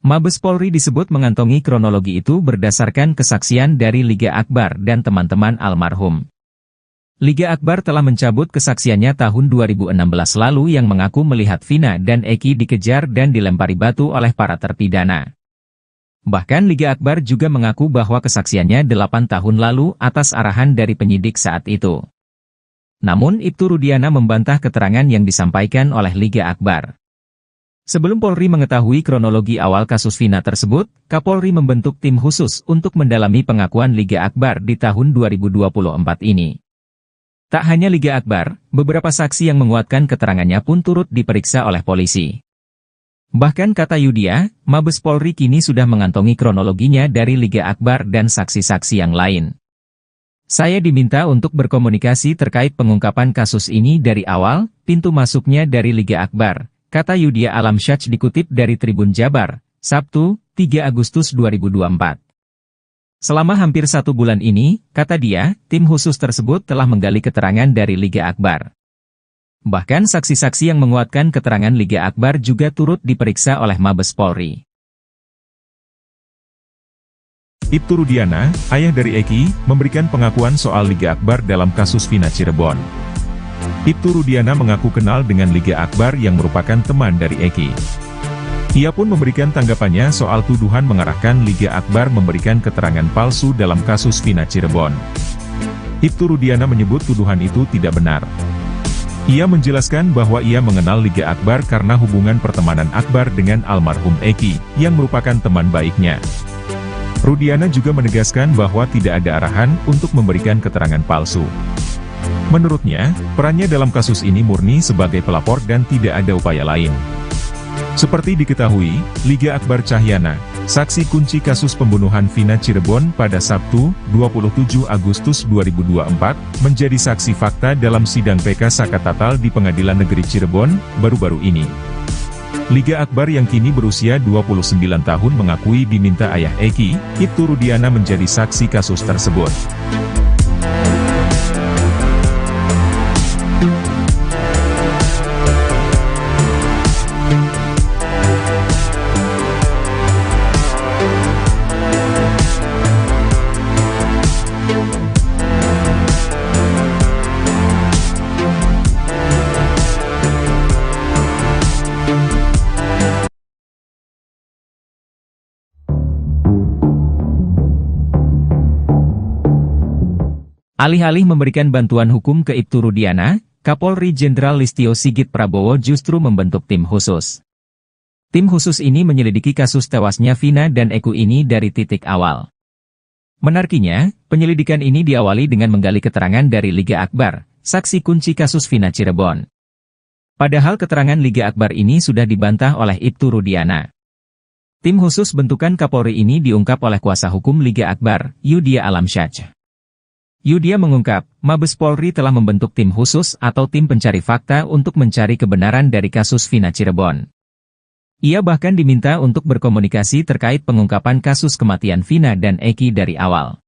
Mabes Polri disebut mengantongi kronologi itu berdasarkan kesaksian dari Liga Akbar dan teman-teman almarhum. Liga Akbar telah mencabut kesaksiannya tahun 2016 lalu yang mengaku melihat Vina dan Eki dikejar dan dilempari batu oleh para terpidana. Bahkan Liga Akbar juga mengaku bahwa kesaksiannya 8 tahun lalu atas arahan dari penyidik saat itu. Namun Ibtu Rudiana membantah keterangan yang disampaikan oleh Liga Akbar. Sebelum Polri mengetahui kronologi awal kasus Vina tersebut, Kapolri membentuk tim khusus untuk mendalami pengakuan Liga Akbar di tahun 2024 ini. Tak hanya Liga Akbar, beberapa saksi yang menguatkan keterangannya pun turut diperiksa oleh polisi. Bahkan kata Yudhya, Mabes Polri kini sudah mengantongi kronologinya dari Liga Akbar dan saksi-saksi yang lain. Saya diminta untuk berkomunikasi terkait pengungkapan kasus ini dari awal, pintu masuknya dari Liga Akbar, kata Yudhya Alamsyah dikutip dari Tribun Jabar, Sabtu, 3 Agustus 2024. Selama hampir 1 bulan ini, kata dia, tim khusus tersebut telah menggali keterangan dari Liga Akbar. Bahkan saksi-saksi yang menguatkan keterangan Liga Akbar juga turut diperiksa oleh Mabes Polri. Ibtu Rudiana, ayah dari Eki, memberikan pengakuan soal Liga Akbar dalam kasus Vina Cirebon. Ibtu Rudiana mengaku kenal dengan Liga Akbar yang merupakan teman dari Eki. Ia pun memberikan tanggapannya soal tuduhan mengarahkan Liga Akbar memberikan keterangan palsu dalam kasus Vina Cirebon. Ibtu Rudiana menyebut tuduhan itu tidak benar. Ia menjelaskan bahwa ia mengenal Liga Akbar karena hubungan pertemanan Akbar dengan almarhum Eki, yang merupakan teman baiknya. Rudiana juga menegaskan bahwa tidak ada arahan untuk memberikan keterangan palsu. Menurutnya, perannya dalam kasus ini murni sebagai pelapor dan tidak ada upaya lain. Seperti diketahui, Liga Akbar Cahyana, saksi kunci kasus pembunuhan Vina Cirebon pada Sabtu, 27 Agustus 2024, menjadi saksi fakta dalam sidang PK Sakatatal di Pengadilan Negeri Cirebon, baru-baru ini. Liga Akbar yang kini berusia 29 tahun mengakui diminta ayah Eki, Ibtu Rudiana menjadi saksi kasus tersebut. Alih-alih memberikan bantuan hukum ke Ibtu Rudiana, Kapolri Jenderal Listio Sigit Prabowo justru membentuk tim khusus. Tim khusus ini menyelidiki kasus tewasnya Vina dan Eki ini dari titik awal. Menariknya, penyelidikan ini diawali dengan menggali keterangan dari Liga Akbar, saksi kunci kasus Vina Cirebon. Padahal keterangan Liga Akbar ini sudah dibantah oleh Ibtu Rudiana. Tim khusus bentukan Kapolri ini diungkap oleh kuasa hukum Liga Akbar, Yudhya Alamsyah. Yudhya mengungkap, Mabes Polri telah membentuk tim khusus atau tim pencari fakta untuk mencari kebenaran dari kasus Vina Cirebon. Ia bahkan diminta untuk berkomunikasi terkait pengungkapan kasus kematian Vina dan Eki dari awal.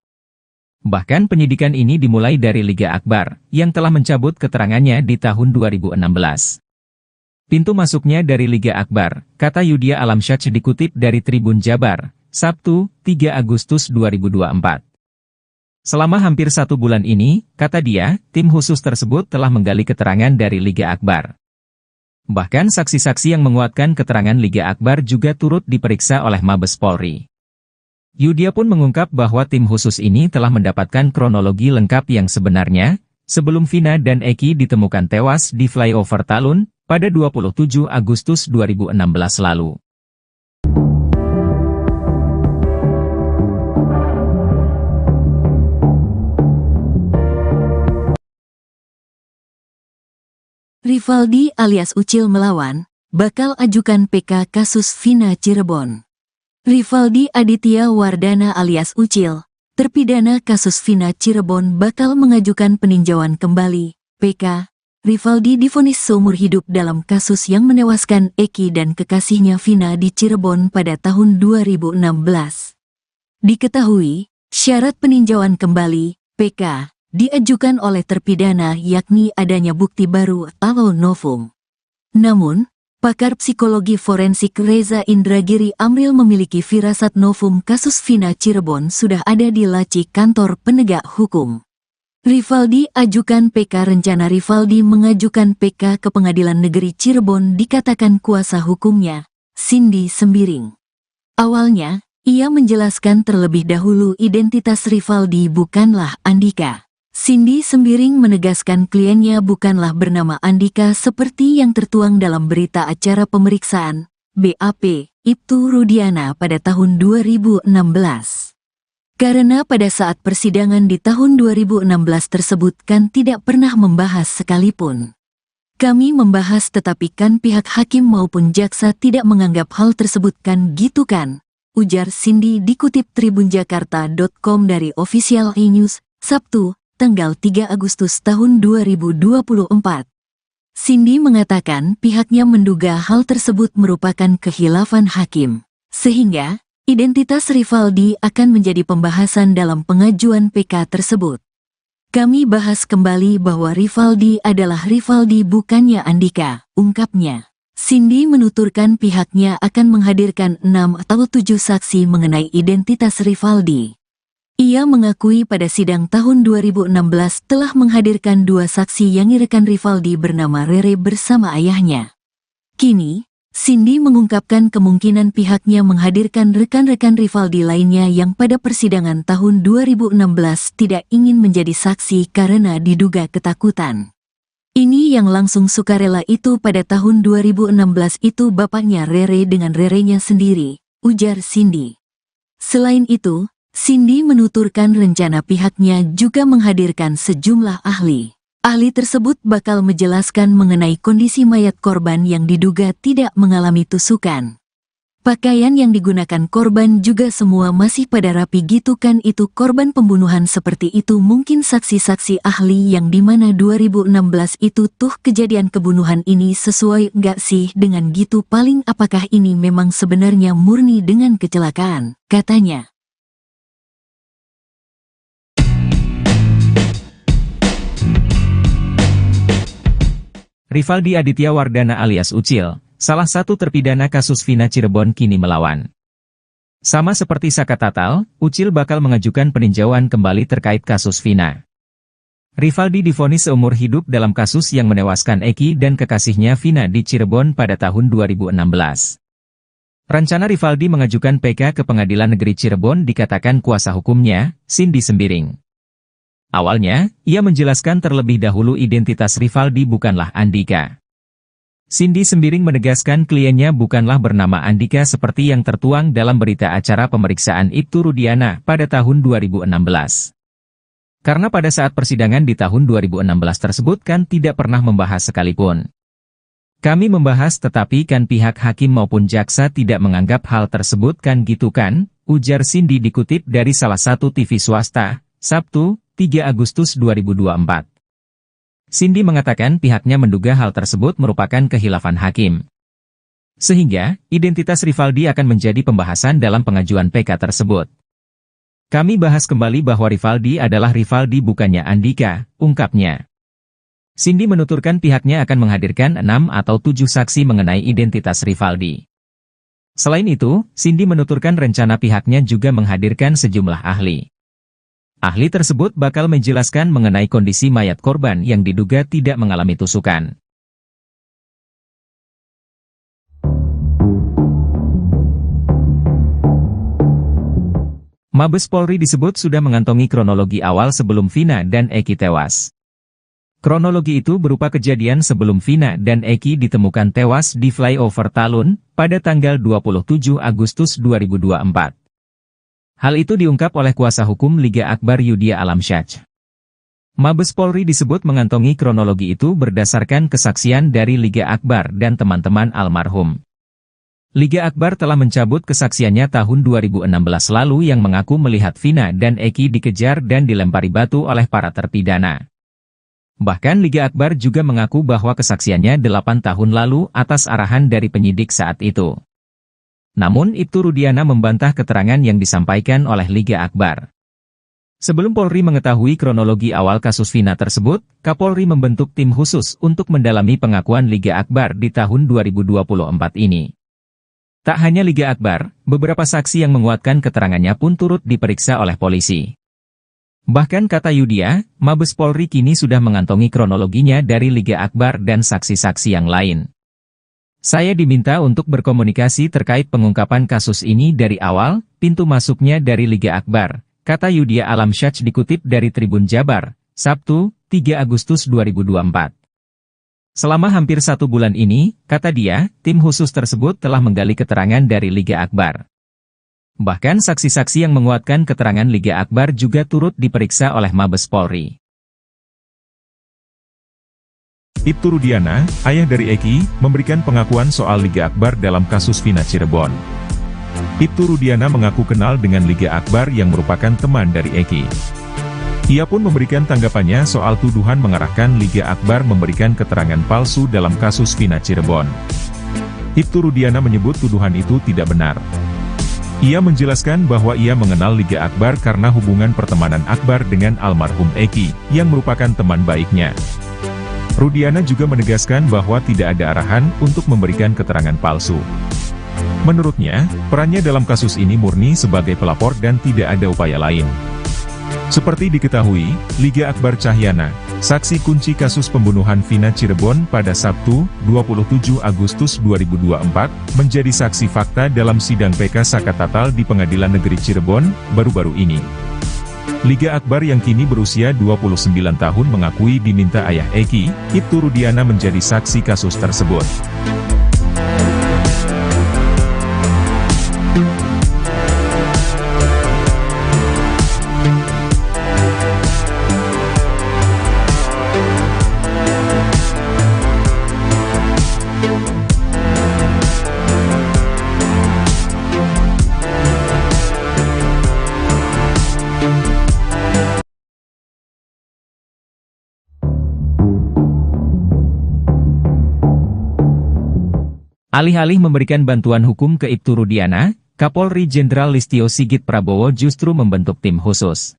Bahkan penyidikan ini dimulai dari Liga Akbar, yang telah mencabut keterangannya di tahun 2016. Pintu masuknya dari Liga Akbar, kata Yudhya Alamsyah dikutip dari Tribun Jabar, Sabtu, 3 Agustus 2024. Selama hampir 1 bulan ini, kata dia, tim khusus tersebut telah menggali keterangan dari Liga Akbar. Bahkan saksi-saksi yang menguatkan keterangan Liga Akbar juga turut diperiksa oleh Mabes Polri. Yudia pun mengungkap bahwa tim khusus ini telah mendapatkan kronologi lengkap yang sebenarnya, sebelum Vina dan Eki ditemukan tewas di flyover Talun, pada 27 Agustus 2016 lalu. Rivaldi alias Ucil melawan, bakal ajukan PK kasus Vina Cirebon. Rivaldi Aditya Wardana alias Ucil, terpidana kasus Vina Cirebon bakal mengajukan peninjauan kembali, PK. Rivaldi divonis seumur hidup dalam kasus yang menewaskan Eki dan kekasihnya Vina di Cirebon pada tahun 2016. Diketahui, syarat peninjauan kembali, PK, diajukan oleh terpidana yakni adanya bukti baru atau novum. Namun, pakar psikologi forensik Reza Indragiri Amril memiliki firasat novum kasus Vina Cirebon sudah ada di laci kantor penegak hukum. Rivaldi ajukan PK. Rencana Rivaldi mengajukan PK ke Pengadilan Negeri Cirebon dikatakan kuasa hukumnya, Cindy Sembiring. Awalnya, ia menjelaskan terlebih dahulu identitas Rivaldi bukanlah Andika. Cindy Sembiring menegaskan kliennya bukanlah bernama Andika seperti yang tertuang dalam berita acara pemeriksaan, BAP, Ibtu Rudiana pada tahun 2016. Karena pada saat persidangan di tahun 2016 tersebut kan tidak pernah membahas sekalipun. Kami membahas tetapi kan pihak hakim maupun jaksa tidak menganggap hal tersebut kan gitu kan, ujar Cindy dikutip tribunjakarta.com dari Official E-News, Sabtu, tanggal 3 Agustus tahun 2024. Cindy mengatakan pihaknya menduga hal tersebut merupakan khilafan hakim, sehingga identitas Rivaldi akan menjadi pembahasan dalam pengajuan PK tersebut. Kami bahas kembali bahwa Rivaldi adalah Rivaldi bukannya Andika, ungkapnya. Cindy menuturkan pihaknya akan menghadirkan 6 atau 7 saksi mengenai identitas Rivaldi. Ia mengakui pada sidang tahun 2016 telah menghadirkan 2 saksi yang rekan Rivaldi bernama Rere bersama ayahnya. Kini, Cindy mengungkapkan kemungkinan pihaknya menghadirkan rekan-rekan Rivaldi lainnya yang pada persidangan tahun 2016 tidak ingin menjadi saksi karena diduga ketakutan. Ini yang langsung sukarela itu pada tahun 2016 itu bapaknya Rere dengan Rerenya sendiri, ujar Cindy. Selain itu, Cindy menuturkan rencana pihaknya juga menghadirkan sejumlah ahli. Ahli tersebut bakal menjelaskan mengenai kondisi mayat korban yang diduga tidak mengalami tusukan. Pakaian yang digunakan korban juga semua masih pada rapi gitu kan itu korban pembunuhan seperti itu mungkin saksi-saksi ahli yang dimana 2016 itu tuh kejadian kebunuhan ini sesuai nggak sih dengan gitu paling apakah ini memang sebenarnya murni dengan kecelakaan, katanya. Rivaldi Aditya Wardana alias Ucil, salah satu terpidana kasus Vina Cirebon kini melawan. Sama seperti Saka Tatal, Ucil bakal mengajukan peninjauan kembali terkait kasus Vina. Rivaldi divonis seumur hidup dalam kasus yang menewaskan Eki dan kekasihnya Vina di Cirebon pada tahun 2016. Rencana Rivaldi mengajukan PK ke Pengadilan Negeri Cirebon dikatakan kuasa hukumnya, Cindy Sembiring. Awalnya, ia menjelaskan terlebih dahulu identitas Rivaldi bukanlah Andika. Cindy Sembiring menegaskan kliennya bukanlah bernama Andika seperti yang tertuang dalam berita acara pemeriksaan Ibtu Rudiana pada tahun 2016. Karena pada saat persidangan di tahun 2016 tersebut kan tidak pernah membahas sekalipun. Kami membahas tetapi kan pihak hakim maupun jaksa tidak menganggap hal tersebut kan gitu kan, ujar Cindy dikutip dari salah satu TV swasta, Sabtu, 3 Agustus 2024. Cindy mengatakan pihaknya menduga hal tersebut merupakan khilafan hakim. Sehingga, identitas Rivaldi akan menjadi pembahasan dalam pengajuan PK tersebut. Kami bahas kembali bahwa Rivaldi adalah Rivaldi bukannya Andika, ungkapnya. Cindy menuturkan pihaknya akan menghadirkan 6 atau 7 saksi mengenai identitas Rivaldi. Selain itu, Cindy menuturkan rencana pihaknya juga menghadirkan sejumlah ahli. Ahli tersebut bakal menjelaskan mengenai kondisi mayat korban yang diduga tidak mengalami tusukan. Mabes Polri disebut sudah mengantongi kronologi awal sebelum Vina dan Eki tewas. Kronologi itu berupa kejadian sebelum Vina dan Eki ditemukan tewas di flyover Talun pada tanggal 27 Agustus 2024. Hal itu diungkap oleh kuasa hukum Liga Akbar Yudhya Alamsyah. Mabes Polri disebut mengantongi kronologi itu berdasarkan kesaksian dari Liga Akbar dan teman-teman almarhum. Liga Akbar telah mencabut kesaksiannya tahun 2016 lalu yang mengaku melihat Vina dan Eki dikejar dan dilempari batu oleh para terpidana. Bahkan Liga Akbar juga mengaku bahwa kesaksiannya 8 tahun lalu atas arahan dari penyidik saat itu. Namun Ibtu Rudiana membantah keterangan yang disampaikan oleh Liga Akbar. Sebelum Polri mengetahui kronologi awal kasus Vina tersebut, Kapolri membentuk tim khusus untuk mendalami pengakuan Liga Akbar di tahun 2024 ini. Tak hanya Liga Akbar, beberapa saksi yang menguatkan keterangannya pun turut diperiksa oleh polisi. Bahkan kata Yudhya, Mabes Polri kini sudah mengantongi kronologinya dari Liga Akbar dan saksi-saksi yang lain. Saya diminta untuk berkomunikasi terkait pengungkapan kasus ini dari awal, pintu masuknya dari Liga Akbar, kata Yudhya Alamsyah dikutip dari Tribun Jabar, Sabtu, 3 Agustus 2024. Selama hampir 1 bulan ini, kata dia, tim khusus tersebut telah menggali keterangan dari Liga Akbar. Bahkan saksi-saksi yang menguatkan keterangan Liga Akbar juga turut diperiksa oleh Mabes Polri. Ibtu Rudiana, ayah dari Eki, memberikan pengakuan soal Liga Akbar dalam kasus Vina Cirebon. Ibtu Rudiana mengaku kenal dengan Liga Akbar yang merupakan teman dari Eki. Ia pun memberikan tanggapannya soal tuduhan mengarahkan Liga Akbar memberikan keterangan palsu dalam kasus Vina Cirebon. Ibtu Rudiana menyebut tuduhan itu tidak benar. Ia menjelaskan bahwa ia mengenal Liga Akbar karena hubungan pertemanan Akbar dengan almarhum Eki, yang merupakan teman baiknya. Rudiana juga menegaskan bahwa tidak ada arahan untuk memberikan keterangan palsu. Menurutnya, perannya dalam kasus ini murni sebagai pelapor dan tidak ada upaya lain. Seperti diketahui, Liga Akbar Cahyana, saksi kunci kasus pembunuhan Vina Cirebon pada Sabtu, 27 Agustus 2024, menjadi saksi fakta dalam sidang PK Sakatatal di Pengadilan Negeri Cirebon, baru-baru ini. Liga Akbar yang kini berusia 29 tahun mengakui diminta ayah Eki, Ibtu Rudiana menjadi saksi kasus tersebut. Alih-alih memberikan bantuan hukum ke Ibtu Rudiana, Kapolri Jenderal Listio Sigit Prabowo justru membentuk tim khusus.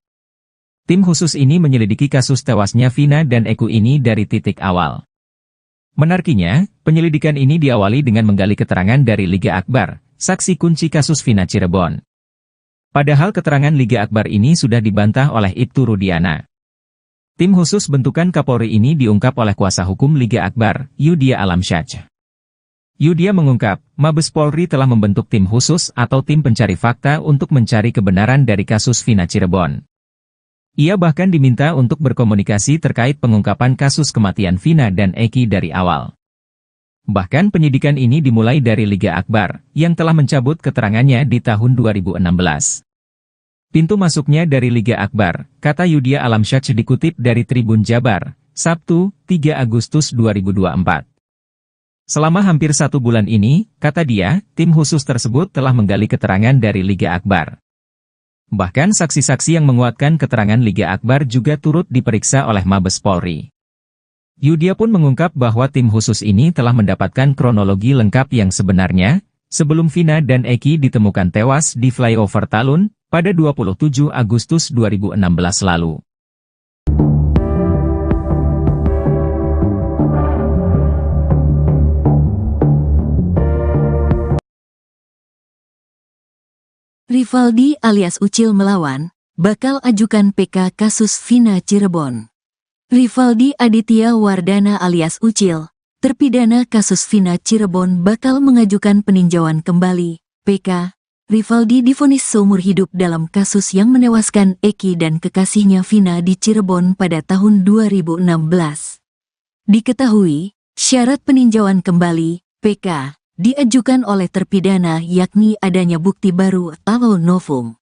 Tim khusus ini menyelidiki kasus tewasnya Vina dan Eki ini dari titik awal. Menariknya, penyelidikan ini diawali dengan menggali keterangan dari Liga Akbar, saksi kunci kasus Vina Cirebon. Padahal keterangan Liga Akbar ini sudah dibantah oleh Ibtu Rudiana. Tim khusus bentukan Kapolri ini diungkap oleh kuasa hukum Liga Akbar, Yudhya Alamsyah. Yudhya mengungkap, Mabes Polri telah membentuk tim khusus atau tim pencari fakta untuk mencari kebenaran dari kasus Vina Cirebon. Ia bahkan diminta untuk berkomunikasi terkait pengungkapan kasus kematian Vina dan Eki dari awal. Bahkan penyidikan ini dimulai dari Liga Akbar, yang telah mencabut keterangannya di tahun 2016. Pintu masuknya dari Liga Akbar, kata Yudhya Alamsyah dikutip dari Tribun Jabar, Sabtu, 3 Agustus 2024. Selama hampir 1 bulan ini, kata dia, tim khusus tersebut telah menggali keterangan dari Liga Akbar. Bahkan saksi-saksi yang menguatkan keterangan Liga Akbar juga turut diperiksa oleh Mabes Polri. Yudhya pun mengungkap bahwa tim khusus ini telah mendapatkan kronologi lengkap yang sebenarnya, sebelum Vina dan Eki ditemukan tewas di flyover Talun, pada 27 Agustus 2016 lalu. Rivaldi alias Ucil melawan, bakal ajukan PK kasus Vina Cirebon. Rivaldi Aditya Wardana alias Ucil, terpidana kasus Vina Cirebon bakal mengajukan peninjauan kembali, PK, Rivaldi divonis seumur hidup dalam kasus yang menewaskan Eki dan kekasihnya Vina di Cirebon pada tahun 2016. Diketahui, syarat peninjauan kembali, PK, diajukan oleh terpidana yakni adanya bukti baru atau novum.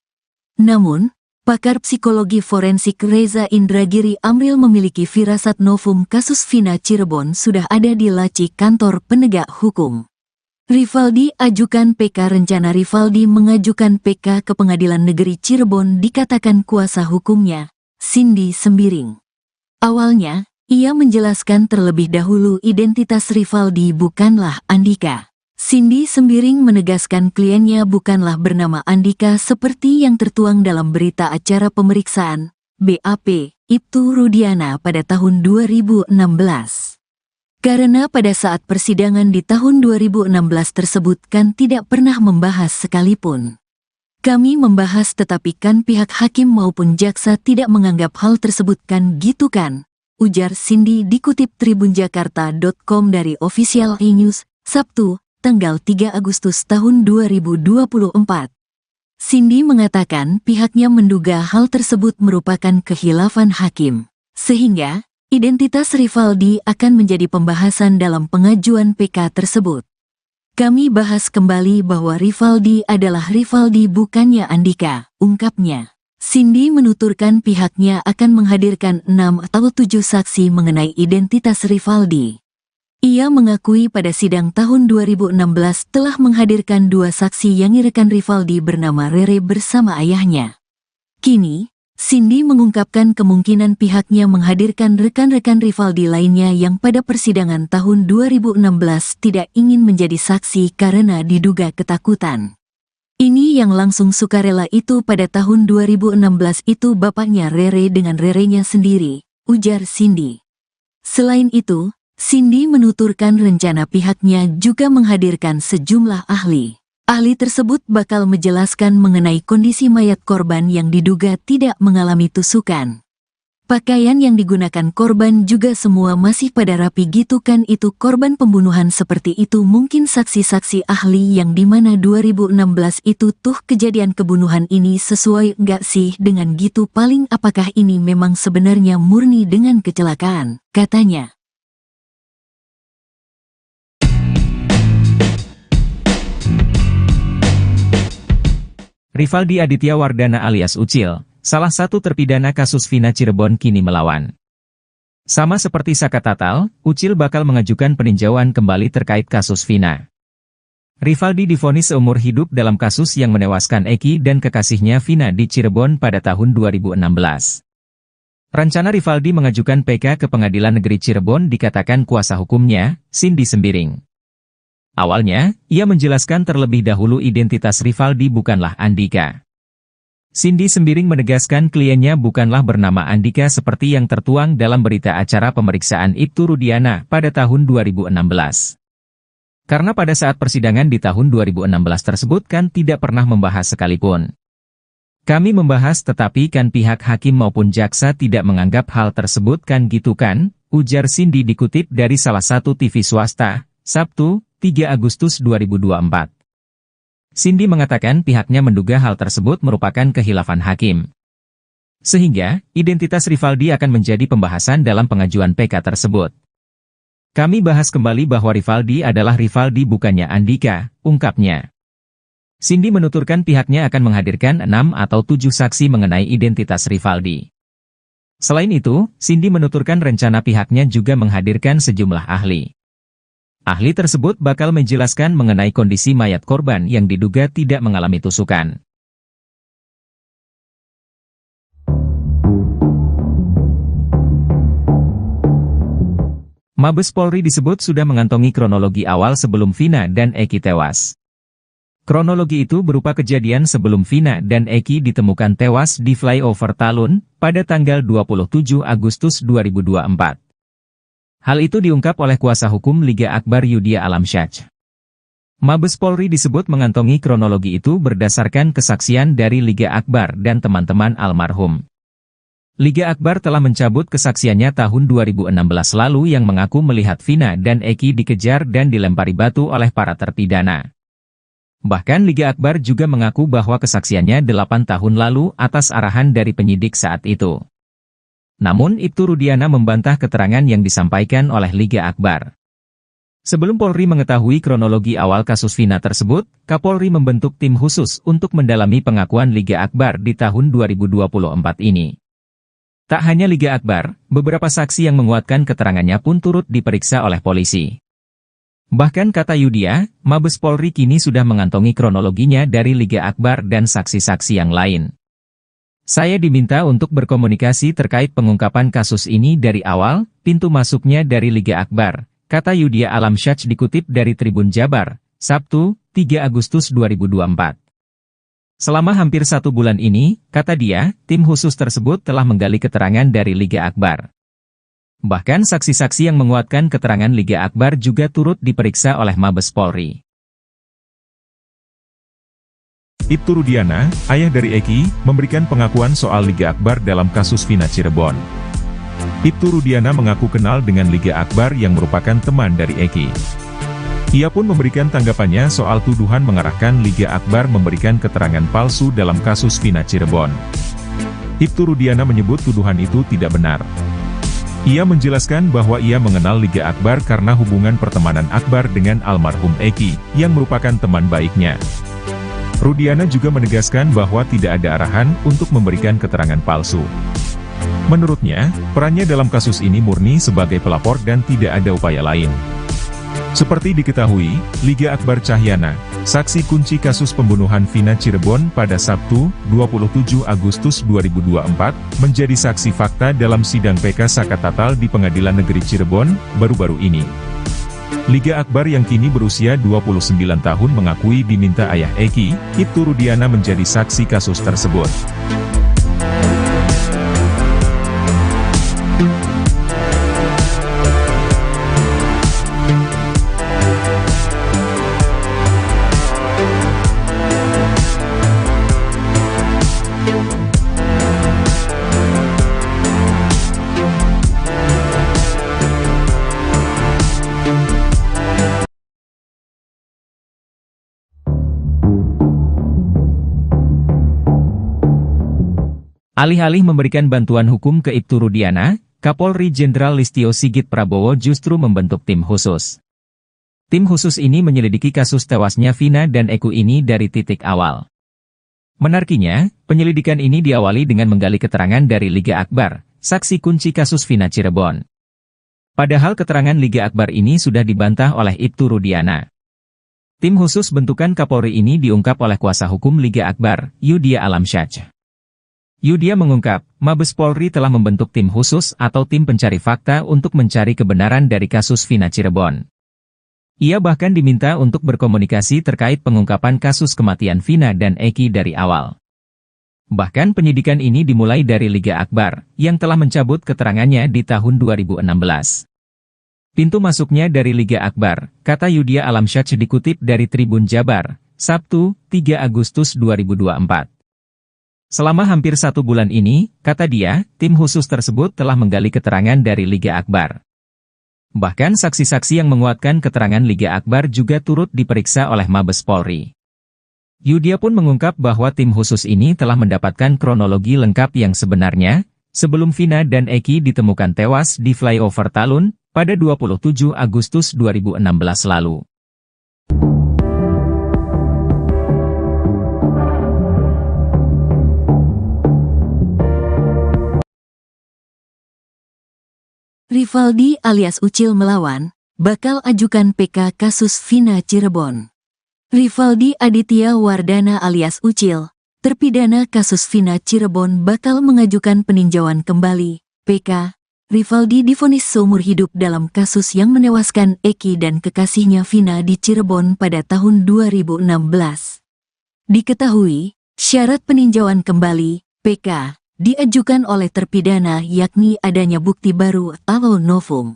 Namun, pakar psikologi forensik Reza Indragiri Amril memiliki firasat novum kasus Vina Cirebon sudah ada di laci kantor penegak hukum. Rivaldi ajukan PK. Rencana Rivaldi mengajukan PK ke Pengadilan Negeri Cirebon dikatakan kuasa hukumnya, Cindy Sembiring. Awalnya, ia menjelaskan terlebih dahulu identitas Rivaldi bukanlah Andika. Cindy Sembiring menegaskan kliennya bukanlah bernama Andika seperti yang tertuang dalam berita acara pemeriksaan, BAP, Ibtu Rudiana pada tahun 2016. Karena pada saat persidangan di tahun 2016 tersebut kan tidak pernah membahas sekalipun. Kami membahas tetapi kan pihak hakim maupun jaksa tidak menganggap hal tersebut kan gitu kan, ujar Cindy dikutip tribunjakarta.com dari Official E-News, Sabtu, tanggal 3 Agustus tahun 2024. Cindy mengatakan pihaknya menduga hal tersebut merupakan khilafan hakim, sehingga identitas Rivaldi akan menjadi pembahasan dalam pengajuan PK tersebut. Kami bahas kembali bahwa Rivaldi adalah Rivaldi bukannya Andika, ungkapnya. Cindy menuturkan pihaknya akan menghadirkan 6 atau 7 saksi mengenai identitas Rivaldi. Ia mengakui pada sidang tahun 2016 telah menghadirkan 2 saksi yang rekan Rivaldi bernama Rere bersama ayahnya. Kini, Cindy mengungkapkan kemungkinan pihaknya menghadirkan rekan-rekan Rivaldi lainnya yang pada persidangan tahun 2016 tidak ingin menjadi saksi karena diduga ketakutan. Ini yang langsung sukarela itu pada tahun 2016 itu bapaknya Rere dengan Rerenya sendiri, ujar Cindy. Selain itu, Cindy menuturkan rencana pihaknya juga menghadirkan sejumlah ahli. Ahli tersebut bakal menjelaskan mengenai kondisi mayat korban yang diduga tidak mengalami tusukan. Pakaian yang digunakan korban juga semua masih pada rapi gitu kan itu korban pembunuhan seperti itu mungkin saksi-saksi ahli yang dimana 2016 itu tuh kejadian kebunuhan ini sesuai nggak sih dengan gitu paling apakah ini memang sebenarnya murni dengan kecelakaan, katanya. Rivaldi Aditya Wardana alias Ucil, salah satu terpidana kasus Vina Cirebon kini melawan. Sama seperti Saka Tatal, Ucil bakal mengajukan peninjauan kembali terkait kasus Vina. Rivaldi divonis seumur hidup dalam kasus yang menewaskan Eki dan kekasihnya Vina di Cirebon pada tahun 2016. Rencana Rivaldi mengajukan PK ke Pengadilan Negeri Cirebon dikatakan kuasa hukumnya, Cindy Sembiring. Awalnya, ia menjelaskan terlebih dahulu identitas Rivaldi bukanlah Andika. Cindy Sembiring menegaskan kliennya bukanlah bernama Andika seperti yang tertuang dalam berita acara pemeriksaan Ibtu Rudiana pada tahun 2016. Karena pada saat persidangan di tahun 2016 tersebut kan tidak pernah membahas sekalipun. Kami membahas tetapi kan pihak hakim maupun jaksa tidak menganggap hal tersebut kan gitu kan, ujar Cindy dikutip dari salah satu TV swasta, Sabtu, 3 Agustus 2024. Cindy mengatakan pihaknya menduga hal tersebut merupakan khilafan hakim. Sehingga, identitas Rivaldi akan menjadi pembahasan dalam pengajuan PK tersebut. Kami bahas kembali bahwa Rivaldi adalah Rivaldi bukannya Andika, ungkapnya. Cindy menuturkan pihaknya akan menghadirkan 6 atau 7 saksi mengenai identitas Rivaldi. Selain itu, Cindy menuturkan rencana pihaknya juga menghadirkan sejumlah ahli. Ahli tersebut bakal menjelaskan mengenai kondisi mayat korban yang diduga tidak mengalami tusukan. Mabes Polri disebut sudah mengantongi kronologi awal sebelum Vina dan Eki tewas. Kronologi itu berupa kejadian sebelum Vina dan Eki ditemukan tewas di flyover Talun pada tanggal 27 Agustus 2024. Hal itu diungkap oleh kuasa hukum Liga Akbar Yudhya Alamsyah. Mabes Polri disebut mengantongi kronologi itu berdasarkan kesaksian dari Liga Akbar dan teman-teman almarhum. Liga Akbar telah mencabut kesaksiannya tahun 2016 lalu yang mengaku melihat Vina dan Eki dikejar dan dilempari batu oleh para terpidana. Bahkan Liga Akbar juga mengaku bahwa kesaksiannya 8 tahun lalu atas arahan dari penyidik saat itu. Namun Ibtu Rudiana membantah keterangan yang disampaikan oleh Liga Akbar. Sebelum Polri mengetahui kronologi awal kasus Vina tersebut, Kapolri membentuk tim khusus untuk mendalami pengakuan Liga Akbar di tahun 2024 ini. Tak hanya Liga Akbar, beberapa saksi yang menguatkan keterangannya pun turut diperiksa oleh polisi. Bahkan kata Yudia, Mabes Polri kini sudah mengantongi kronologinya dari Liga Akbar dan saksi-saksi yang lain. Saya diminta untuk berkomunikasi terkait pengungkapan kasus ini dari awal, pintu masuknya dari Liga Akbar, kata Yudia Alamsyah dikutip dari Tribun Jabar, Sabtu, 3 Agustus 2024. Selama hampir 1 bulan ini, kata dia, tim khusus tersebut telah menggali keterangan dari Liga Akbar. Bahkan saksi-saksi yang menguatkan keterangan Liga Akbar juga turut diperiksa oleh Mabes Polri. Ibtu Rudiana, ayah dari Eki, memberikan pengakuan soal Liga Akbar dalam kasus Vina Cirebon. Ibtu Rudiana mengaku kenal dengan Liga Akbar yang merupakan teman dari Eki. Ia pun memberikan tanggapannya soal tuduhan mengarahkan Liga Akbar memberikan keterangan palsu dalam kasus Vina Cirebon. Ibtu Rudiana menyebut tuduhan itu tidak benar. Ia menjelaskan bahwa ia mengenal Liga Akbar karena hubungan pertemanan Akbar dengan almarhum Eki, yang merupakan teman baiknya. Rudiana juga menegaskan bahwa tidak ada arahan untuk memberikan keterangan palsu. Menurutnya, perannya dalam kasus ini murni sebagai pelapor dan tidak ada upaya lain. Seperti diketahui, Liga Akbar Cahyana, saksi kunci kasus pembunuhan Vina Cirebon pada Sabtu, 27 Agustus 2024, menjadi saksi fakta dalam sidang PK Sakatatal di Pengadilan Negeri Cirebon, baru-baru ini. Liga Akbar yang kini berusia 29 tahun mengakui diminta ayah Eki, Ibtu Rudiana menjadi saksi kasus tersebut. Alih-alih memberikan bantuan hukum ke Ibtu Rudiana, Kapolri Jenderal Listio Sigit Prabowo justru membentuk tim khusus. Tim khusus ini menyelidiki kasus tewasnya Vina dan Eki ini dari titik awal. Menariknya, penyelidikan ini diawali dengan menggali keterangan dari Liga Akbar, saksi kunci kasus Vina Cirebon. Padahal keterangan Liga Akbar ini sudah dibantah oleh Ibtu Rudiana. Tim khusus bentukan Kapolri ini diungkap oleh kuasa hukum Liga Akbar, Yudia Alamsyah. Yudia mengungkap, Mabes Polri telah membentuk tim khusus atau tim pencari fakta untuk mencari kebenaran dari kasus Vina Cirebon. Ia bahkan diminta untuk berkomunikasi terkait pengungkapan kasus kematian Vina dan Eki dari awal. Bahkan penyidikan ini dimulai dari Liga Akbar, yang telah mencabut keterangannya di tahun 2016. Pintu masuknya dari Liga Akbar, kata Yudia Alamsyah dikutip dari Tribun Jabar, Sabtu, 3 Agustus 2024. Selama hampir 1 bulan ini, kata dia, tim khusus tersebut telah menggali keterangan dari Liga Akbar. Bahkan saksi-saksi yang menguatkan keterangan Liga Akbar juga turut diperiksa oleh Mabes Polri. Yudia pun mengungkap bahwa tim khusus ini telah mendapatkan kronologi lengkap yang sebenarnya, sebelum Vina dan Eki ditemukan tewas di flyover Talun, pada 27 Agustus 2016 lalu. Rivaldi alias Ucil melawan, bakal ajukan PK kasus Vina Cirebon. Rivaldi Aditya Wardana alias Ucil, terpidana kasus Vina Cirebon bakal mengajukan peninjauan kembali, PK. Rivaldi divonis seumur hidup dalam kasus yang menewaskan Eki dan kekasihnya Vina di Cirebon pada tahun 2016. Diketahui, syarat peninjauan kembali, PK, diajukan oleh terpidana yakni adanya bukti baru atau novum.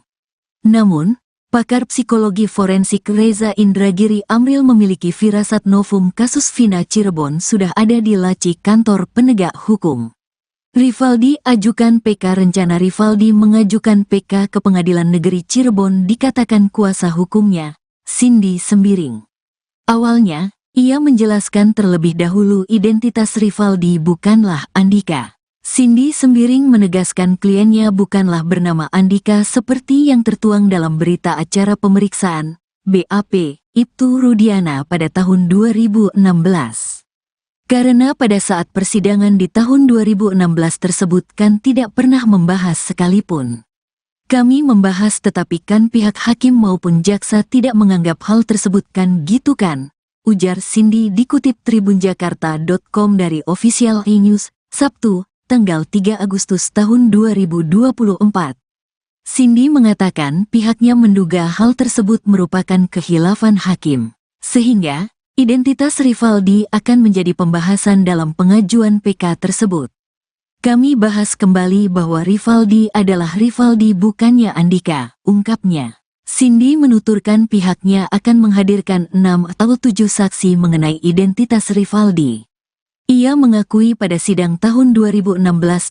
Namun, pakar psikologi forensik Reza Indragiri Amril memiliki firasat novum kasus Vina Cirebon sudah ada di laci kantor penegak hukum. Rivaldi ajukan PK. Rencana Rivaldi mengajukan PK ke Pengadilan Negeri Cirebon dikatakan kuasa hukumnya, Cindy Sembiring. Awalnya, Ia menjelaskan terlebih dahulu identitas Rivaldi bukanlah Andika. Cindy Sembiring menegaskan kliennya bukanlah bernama Andika seperti yang tertuang dalam berita acara pemeriksaan BAP Ibtu Rudiana pada tahun 2016. Karena pada saat persidangan di tahun 2016 tersebut kan tidak pernah membahas sekalipun. Kami membahas tetapi kan pihak hakim maupun jaksa tidak menganggap hal tersebut kan gitu kan, ujar Cindy dikutip tribunjakarta.com dari Official E-News, Sabtu, tanggal 3 Agustus tahun 2024. Cindy mengatakan pihaknya menduga hal tersebut merupakan khilafan hakim, sehingga identitas Rivaldi akan menjadi pembahasan dalam pengajuan PK tersebut. Kami bahas kembali bahwa Rivaldi adalah Rivaldi bukannya Andika, ungkapnya. Cindy menuturkan pihaknya akan menghadirkan 6 atau 7 saksi mengenai identitas Rivaldi. Ia mengakui pada sidang tahun 2016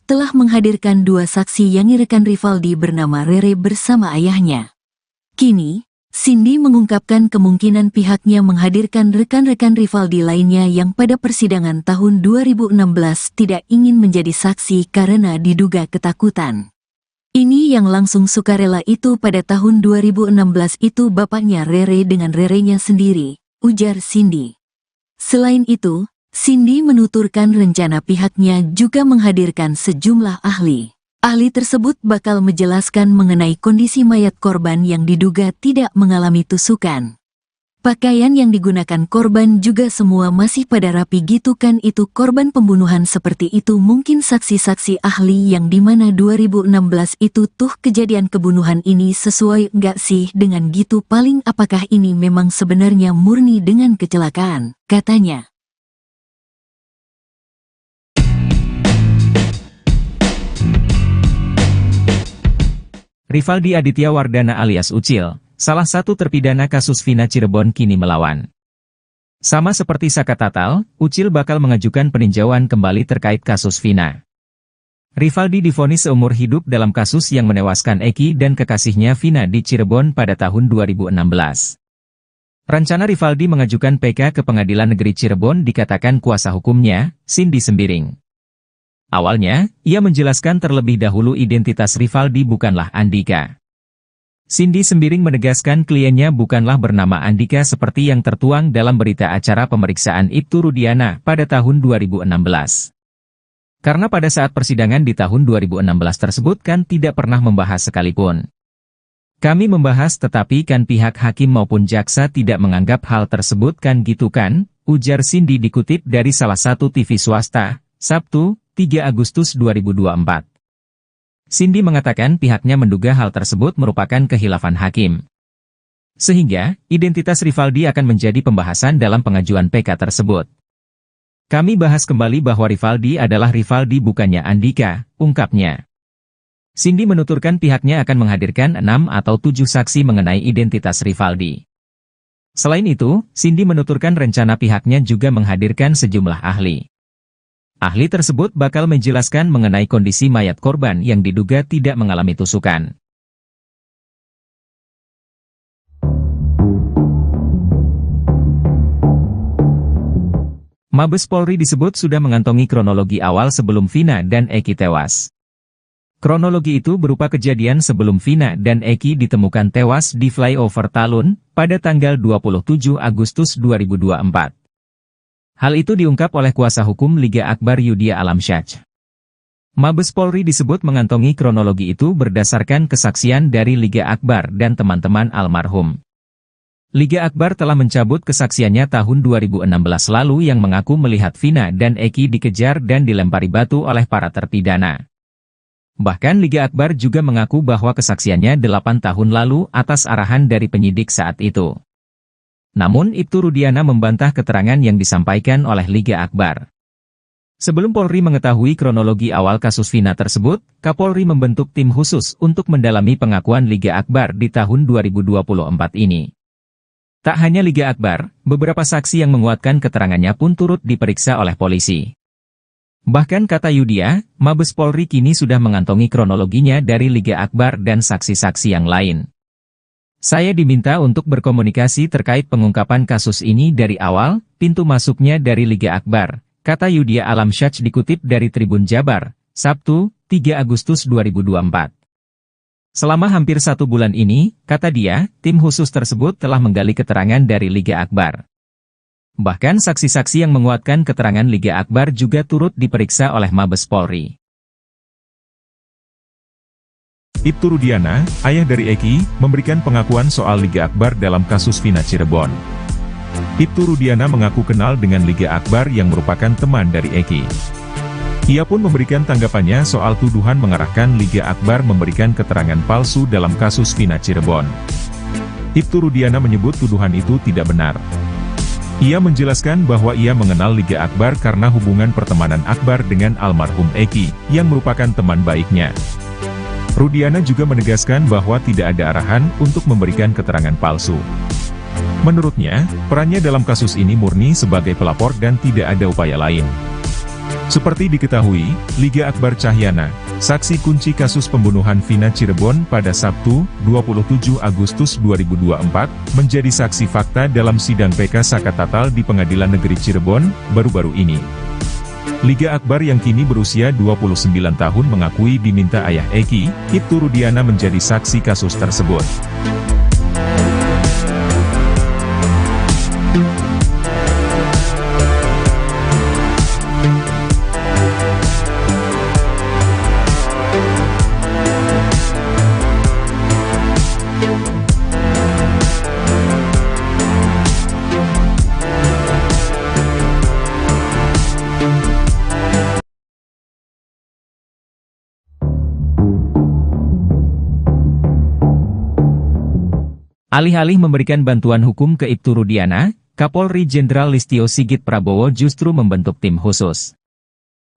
telah menghadirkan 2 saksi yang rekan Rivaldi bernama Rere bersama ayahnya. Kini, Cindy mengungkapkan kemungkinan pihaknya menghadirkan rekan-rekan Rivaldi lainnya yang pada persidangan tahun 2016 tidak ingin menjadi saksi karena diduga ketakutan. Ini yang langsung sukarela itu pada tahun 2016 itu bapaknya Rere dengan Rerenya sendiri, ujar Cindy. Selain itu, Cindy menuturkan rencana pihaknya juga menghadirkan sejumlah ahli. Ahli tersebut bakal menjelaskan mengenai kondisi mayat korban yang diduga tidak mengalami tusukan. Pakaian yang digunakan korban juga semua masih pada rapi gitu kan, itu korban pembunuhan seperti itu mungkin saksi-saksi ahli yang dimana 2016 itu tuh kejadian kebunuhan ini sesuai nggak sih dengan gitu, paling apakah ini memang sebenarnya murni dengan kecelakaan, katanya. Rivaldi Aditya Wardana alias Ucil, salah satu terpidana kasus Vina Cirebon kini melawan. Sama seperti Saka Tatal, Ucil bakal mengajukan peninjauan kembali terkait kasus Vina. Rivaldi divonis seumur hidup dalam kasus yang menewaskan Eki dan kekasihnya Vina di Cirebon pada tahun 2016. Rencana Rivaldi mengajukan PK ke Pengadilan Negeri Cirebon dikatakan kuasa hukumnya, Cindy Sembiring. Awalnya, ia menjelaskan terlebih dahulu identitas Rivaldi bukanlah Andika. Cindy Sembiring menegaskan kliennya bukanlah bernama Andika seperti yang tertuang dalam berita acara pemeriksaan Ibtu Rudiana pada tahun 2016. Karena pada saat persidangan di tahun 2016 tersebut kan tidak pernah membahas sekalipun. Kami membahas tetapi kan pihak hakim maupun jaksa tidak menganggap hal tersebut kan gitu kan, ujar Cindy dikutip dari salah satu TV swasta, Sabtu, 3 Agustus 2024. Cindy mengatakan pihaknya menduga hal tersebut merupakan khilafan hakim. Sehingga, identitas Rivaldi akan menjadi pembahasan dalam pengajuan PK tersebut. Kami bahas kembali bahwa Rivaldi adalah Rivaldi bukannya Andika, ungkapnya. Cindy menuturkan pihaknya akan menghadirkan 6 atau 7 saksi mengenai identitas Rivaldi. Selain itu, Cindy menuturkan rencana pihaknya juga menghadirkan sejumlah ahli. Ahli tersebut bakal menjelaskan mengenai kondisi mayat korban yang diduga tidak mengalami tusukan. Mabes Polri disebut sudah mengantongi kronologi awal sebelum Vina dan Eki tewas. Kronologi itu berupa kejadian sebelum Vina dan Eki ditemukan tewas di flyover Talun pada tanggal 27 Agustus 2024. Hal itu diungkap oleh kuasa hukum Liga Akbar Yudhya Alamsyah. Mabes Polri disebut mengantongi kronologi itu berdasarkan kesaksian dari Liga Akbar dan teman-teman almarhum. Liga Akbar telah mencabut kesaksiannya tahun 2016 lalu yang mengaku melihat Vina dan Eki dikejar dan dilempari batu oleh para terpidana. Bahkan Liga Akbar juga mengaku bahwa kesaksiannya 8 tahun lalu atas arahan dari penyidik saat itu. Namun Ibtu Rudiana membantah keterangan yang disampaikan oleh Liga Akbar. Sebelum Polri mengetahui kronologi awal kasus Vina tersebut, Kapolri membentuk tim khusus untuk mendalami pengakuan Liga Akbar di tahun 2024 ini. Tak hanya Liga Akbar, beberapa saksi yang menguatkan keterangannya pun turut diperiksa oleh polisi. Bahkan kata Yudhya, Mabes Polri kini sudah mengantongi kronologinya dari Liga Akbar dan saksi-saksi yang lain. Saya diminta untuk berkomunikasi terkait pengungkapan kasus ini dari awal, pintu masuknya dari Liga Akbar, kata Yudhya Alamsyah dikutip dari Tribun Jabar, Sabtu, 3 Agustus 2024. Selama hampir 1 bulan ini, kata dia, tim khusus tersebut telah menggali keterangan dari Liga Akbar. Bahkan saksi-saksi yang menguatkan keterangan Liga Akbar juga turut diperiksa oleh Mabes Polri. Ibtu Rudiana, ayah dari Eki, memberikan pengakuan soal Liga Akbar dalam kasus Vina Cirebon. Ibtu Rudiana mengaku kenal dengan Liga Akbar yang merupakan teman dari Eki. Ia pun memberikan tanggapannya soal tuduhan mengarahkan Liga Akbar memberikan keterangan palsu dalam kasus Vina Cirebon. Ibtu Rudiana menyebut tuduhan itu tidak benar. Ia menjelaskan bahwa ia mengenal Liga Akbar karena hubungan pertemanan Akbar dengan almarhum Eki, yang merupakan teman baiknya. Rudiana juga menegaskan bahwa tidak ada arahan untuk memberikan keterangan palsu. Menurutnya, perannya dalam kasus ini murni sebagai pelapor dan tidak ada upaya lain. Seperti diketahui, Liga Akbar Cahyana, saksi kunci kasus pembunuhan Vina Cirebon pada Sabtu, 27 Agustus 2024, menjadi saksi fakta dalam sidang PK Sakatatal di Pengadilan Negeri Cirebon, baru-baru ini. Liga Akbar yang kini berusia 29 tahun mengakui diminta ayah Eki, Ibtu Rudiana menjadi saksi kasus tersebut. Alih-alih memberikan bantuan hukum ke Ibtu Rudiana, Kapolri Jenderal Listio Sigit Prabowo justru membentuk tim khusus.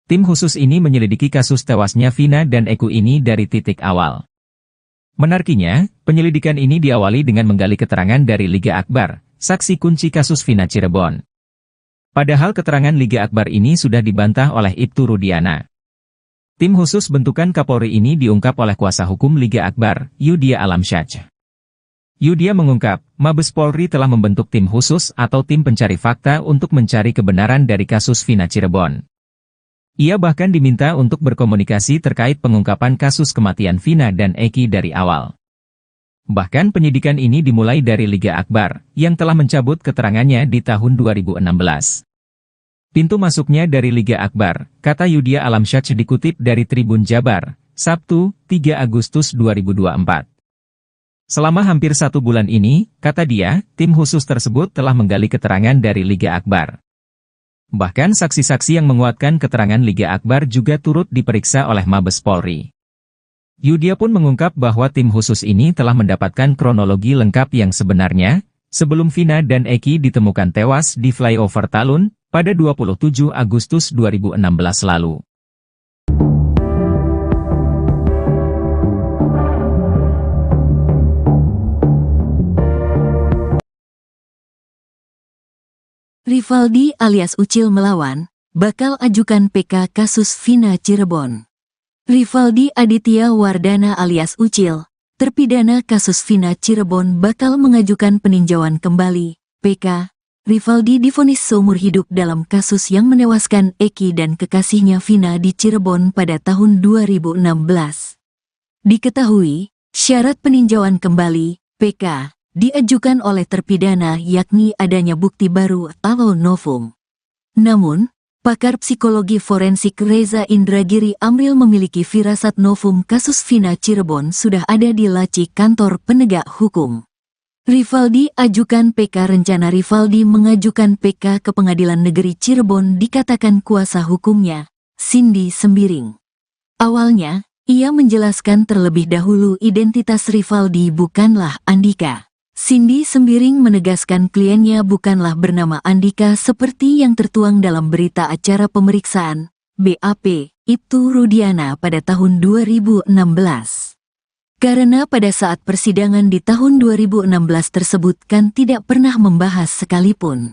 Tim khusus ini menyelidiki kasus tewasnya Vina dan Eki ini dari titik awal. Menariknya, penyelidikan ini diawali dengan menggali keterangan dari Liga Akbar, saksi kunci kasus Vina Cirebon. Padahal keterangan Liga Akbar ini sudah dibantah oleh Ibtu Rudiana. Tim khusus bentukan Kapolri ini diungkap oleh kuasa hukum Liga Akbar, Yudhya Alamsyah. Yudhya mengungkap, Mabes Polri telah membentuk tim khusus atau tim pencari fakta untuk mencari kebenaran dari kasus Vina Cirebon. Ia bahkan diminta untuk berkomunikasi terkait pengungkapan kasus kematian Vina dan Eki dari awal. Bahkan penyidikan ini dimulai dari Liga Akbar, yang telah mencabut keterangannya di tahun 2016. Pintu masuknya dari Liga Akbar, kata Yudhya Alamsyah dikutip dari Tribun Jabar, Sabtu, 3 Agustus 2024. Selama hampir 1 bulan ini, kata dia, tim khusus tersebut telah menggali keterangan dari Liga Akbar. Bahkan saksi-saksi yang menguatkan keterangan Liga Akbar juga turut diperiksa oleh Mabes Polri. Yudhya pun mengungkap bahwa tim khusus ini telah mendapatkan kronologi lengkap yang sebenarnya, sebelum Vina dan Eki ditemukan tewas di flyover Talun, pada 27 Agustus 2016 lalu. Rivaldi alias Ucil melawan, bakal ajukan PK kasus Vina Cirebon. Rivaldi Aditya Wardana alias Ucil, terpidana kasus Vina Cirebon bakal mengajukan peninjauan kembali, PK. Rivaldi divonis seumur hidup dalam kasus yang menewaskan Eki dan kekasihnya Vina di Cirebon pada tahun 2016. Diketahui, syarat peninjauan kembali, PK, diajukan oleh terpidana yakni adanya bukti baru atau novum. Namun, pakar psikologi forensik Reza Indragiri Amril memiliki firasat novum kasus Vina Cirebon sudah ada di laci kantor penegak hukum. Rivaldi ajukan PK. Rencana Rivaldi mengajukan PK ke Pengadilan Negeri Cirebon dikatakan kuasa hukumnya, Cindy Sembiring. Awalnya, ia menjelaskan terlebih dahulu identitas Rivaldi bukanlah Andika. Cindy Sembiring menegaskan kliennya bukanlah bernama Andika seperti yang tertuang dalam berita acara pemeriksaan, BAP, Ibtu Rudiana pada tahun 2016. Karena pada saat persidangan di tahun 2016 tersebut kan tidak pernah membahas sekalipun.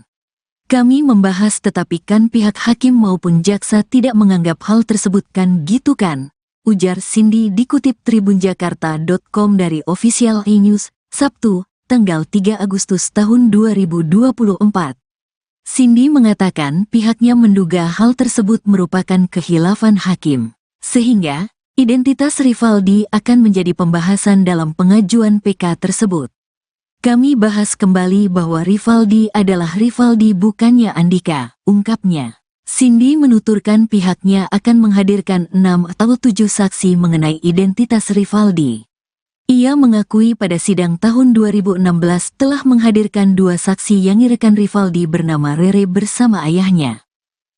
Kami membahas tetapi kan pihak hakim maupun jaksa tidak menganggap hal tersebut kan gitu kan, ujar Cindy dikutip tribunjakarta.com dari Official E-News, Sabtu, tanggal 3 Agustus tahun 2024. Cindy mengatakan pihaknya menduga hal tersebut merupakan khilafan hakim, sehingga identitas Rivaldi akan menjadi pembahasan dalam pengajuan PK tersebut. Kami bahas kembali bahwa Rivaldi adalah Rivaldi bukannya Andika, ungkapnya. Cindy menuturkan pihaknya akan menghadirkan 6 atau 7 saksi mengenai identitas Rivaldi. Ia mengakui pada sidang tahun 2016 telah menghadirkan 2 saksi yang rekan Rivaldi bernama Rere bersama ayahnya.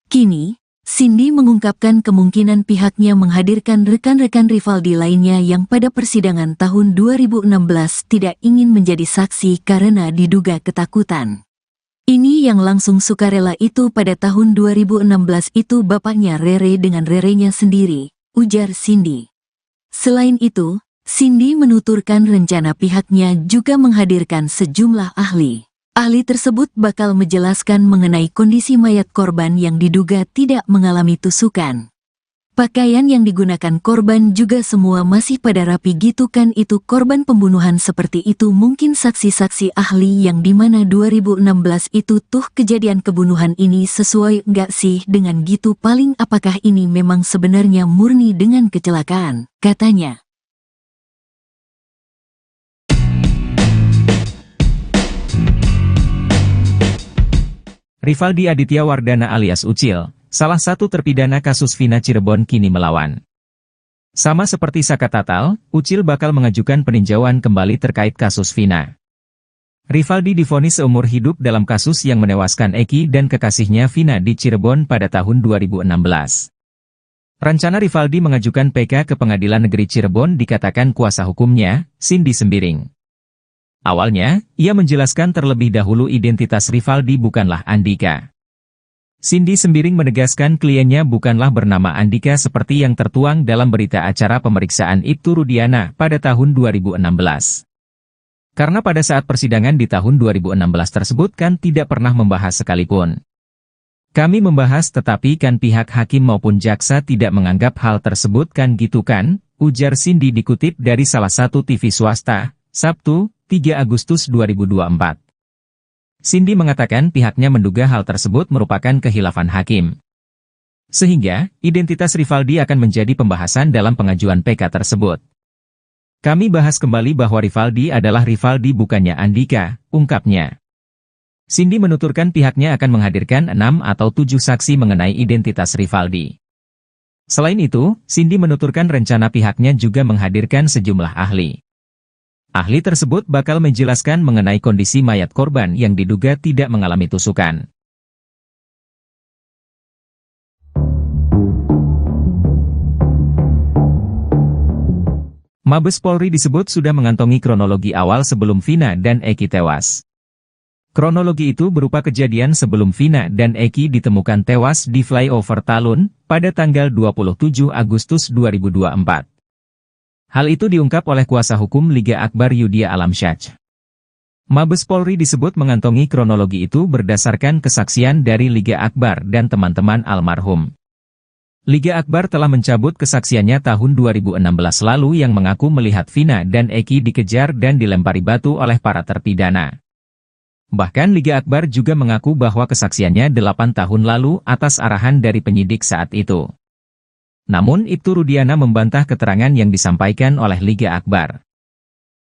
Kini, Cindy mengungkapkan kemungkinan pihaknya menghadirkan rekan-rekan Rivaldi lainnya yang pada persidangan tahun 2016 tidak ingin menjadi saksi karena diduga ketakutan. Ini yang langsung sukarela itu pada tahun 2016 itu bapaknya Rere dengan Rerenya sendiri, ujar Cindy. Selain itu, Cindy menuturkan rencana pihaknya juga menghadirkan sejumlah ahli. Ahli tersebut bakal menjelaskan mengenai kondisi mayat korban yang diduga tidak mengalami tusukan. Pakaian yang digunakan korban juga semua masih pada rapi gitu kan, itu korban pembunuhan seperti itu mungkin saksi-saksi ahli yang dimana 2016 itu tuh kejadian kebunuhan ini sesuai nggak sih dengan gitu, paling apakah ini memang sebenarnya murni dengan kecelakaan, katanya. Rivaldi Aditya Wardana alias Ucil, salah satu terpidana kasus Vina Cirebon kini melawan. Sama seperti Saka Tatal, Ucil bakal mengajukan peninjauan kembali terkait kasus Vina. Rivaldi divonis seumur hidup dalam kasus yang menewaskan Eki dan kekasihnya Vina di Cirebon pada tahun 2016. Rencana Rivaldi mengajukan PK ke Pengadilan Negeri Cirebon dikatakan kuasa hukumnya, Cindy Sembiring. Awalnya, ia menjelaskan terlebih dahulu identitas Rivaldi bukanlah Andika. Cindy Sembiring menegaskan kliennya bukanlah bernama Andika seperti yang tertuang dalam berita acara pemeriksaan Ibtu Rudiana pada tahun 2016. Karena pada saat persidangan di tahun 2016 tersebut kan tidak pernah membahas sekalipun. Kami membahas tetapi kan pihak hakim maupun jaksa tidak menganggap hal tersebut kan gitu kan, ujar Cindy dikutip dari salah satu TV swasta, Sabtu, 3 Agustus 2024. Cindy mengatakan pihaknya menduga hal tersebut merupakan khilafan hakim. Sehingga, identitas Rivaldi akan menjadi pembahasan dalam pengajuan PK tersebut. Kami bahas kembali bahwa Rivaldi adalah Rivaldi bukannya Andika, ungkapnya. Cindy menuturkan pihaknya akan menghadirkan 6 atau 7 saksi mengenai identitas Rivaldi. Selain itu, Cindy menuturkan rencana pihaknya juga menghadirkan sejumlah ahli. Ahli tersebut bakal menjelaskan mengenai kondisi mayat korban yang diduga tidak mengalami tusukan. Mabes Polri disebut sudah mengantongi kronologi awal sebelum Vina dan Eki tewas. Kronologi itu berupa kejadian sebelum Vina dan Eki ditemukan tewas di flyover Talun pada tanggal 27 Agustus 2024. Hal itu diungkap oleh kuasa hukum Liga Akbar Yudhya Alamsyah. Mabes Polri disebut mengantongi kronologi itu berdasarkan kesaksian dari Liga Akbar dan teman-teman almarhum. Liga Akbar telah mencabut kesaksiannya tahun 2016 lalu yang mengaku melihat Vina dan Eki dikejar dan dilempari batu oleh para terpidana. Bahkan Liga Akbar juga mengaku bahwa kesaksiannya 8 tahun lalu atas arahan dari penyidik saat itu. Namun Ibtu Rudiana membantah keterangan yang disampaikan oleh Liga Akbar.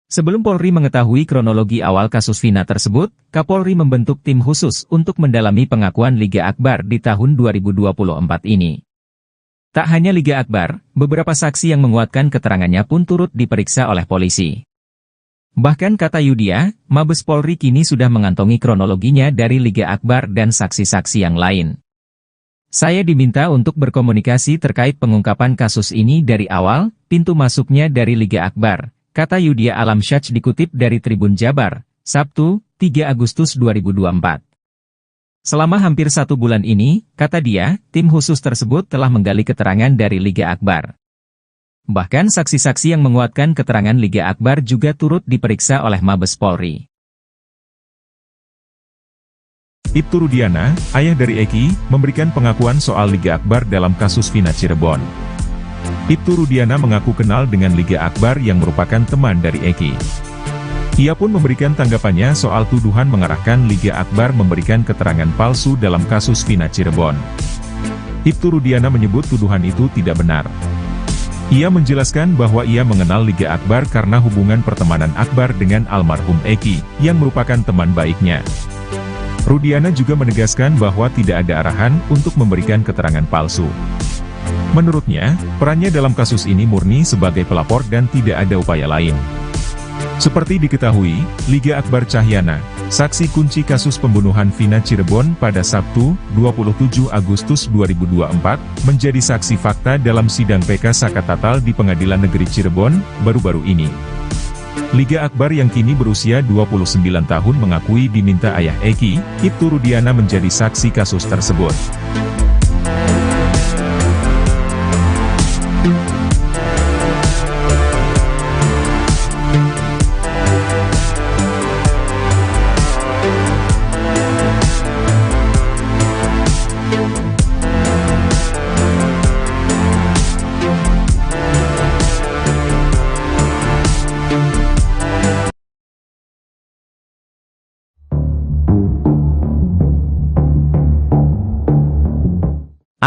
Sebelum Polri mengetahui kronologi awal kasus Vina tersebut, Kapolri membentuk tim khusus untuk mendalami pengakuan Liga Akbar di tahun 2024 ini. Tak hanya Liga Akbar, beberapa saksi yang menguatkan keterangannya pun turut diperiksa oleh polisi. Bahkan kata Yudhya, Mabes Polri kini sudah mengantongi kronologinya dari Liga Akbar dan saksi-saksi yang lain. Saya diminta untuk berkomunikasi terkait pengungkapan kasus ini dari awal, pintu masuknya dari Liga Akbar, kata Yudhya Alamsyah dikutip dari Tribun Jabar, Sabtu, 3 Agustus 2024. Selama hampir 1 bulan ini, kata dia, tim khusus tersebut telah menggali keterangan dari Liga Akbar. Bahkan saksi-saksi yang menguatkan keterangan Liga Akbar juga turut diperiksa oleh Mabes Polri. Ibtu Rudiana, ayah dari Eki, memberikan pengakuan soal Liga Akbar dalam kasus Vina Cirebon. Ibtu Rudiana mengaku kenal dengan Liga Akbar yang merupakan teman dari Eki. Ia pun memberikan tanggapannya soal tuduhan mengarahkan Liga Akbar memberikan keterangan palsu dalam kasus Vina Cirebon. Ibtu Rudiana menyebut tuduhan itu tidak benar. Ia menjelaskan bahwa ia mengenal Liga Akbar karena hubungan pertemanan Akbar dengan almarhum Eki, yang merupakan teman baiknya. Rudiana juga menegaskan bahwa tidak ada arahan untuk memberikan keterangan palsu. Menurutnya, perannya dalam kasus ini murni sebagai pelapor dan tidak ada upaya lain. Seperti diketahui, Liga Akbar Cahyana, saksi kunci kasus pembunuhan Vina Cirebon pada Sabtu, 27 Agustus 2024, menjadi saksi fakta dalam sidang PK Sakatatal di Pengadilan Negeri Cirebon, baru-baru ini. Liga Akbar yang kini berusia 29 tahun mengakui diminta ayah Eki, Ibtu Rudiana menjadi saksi kasus tersebut.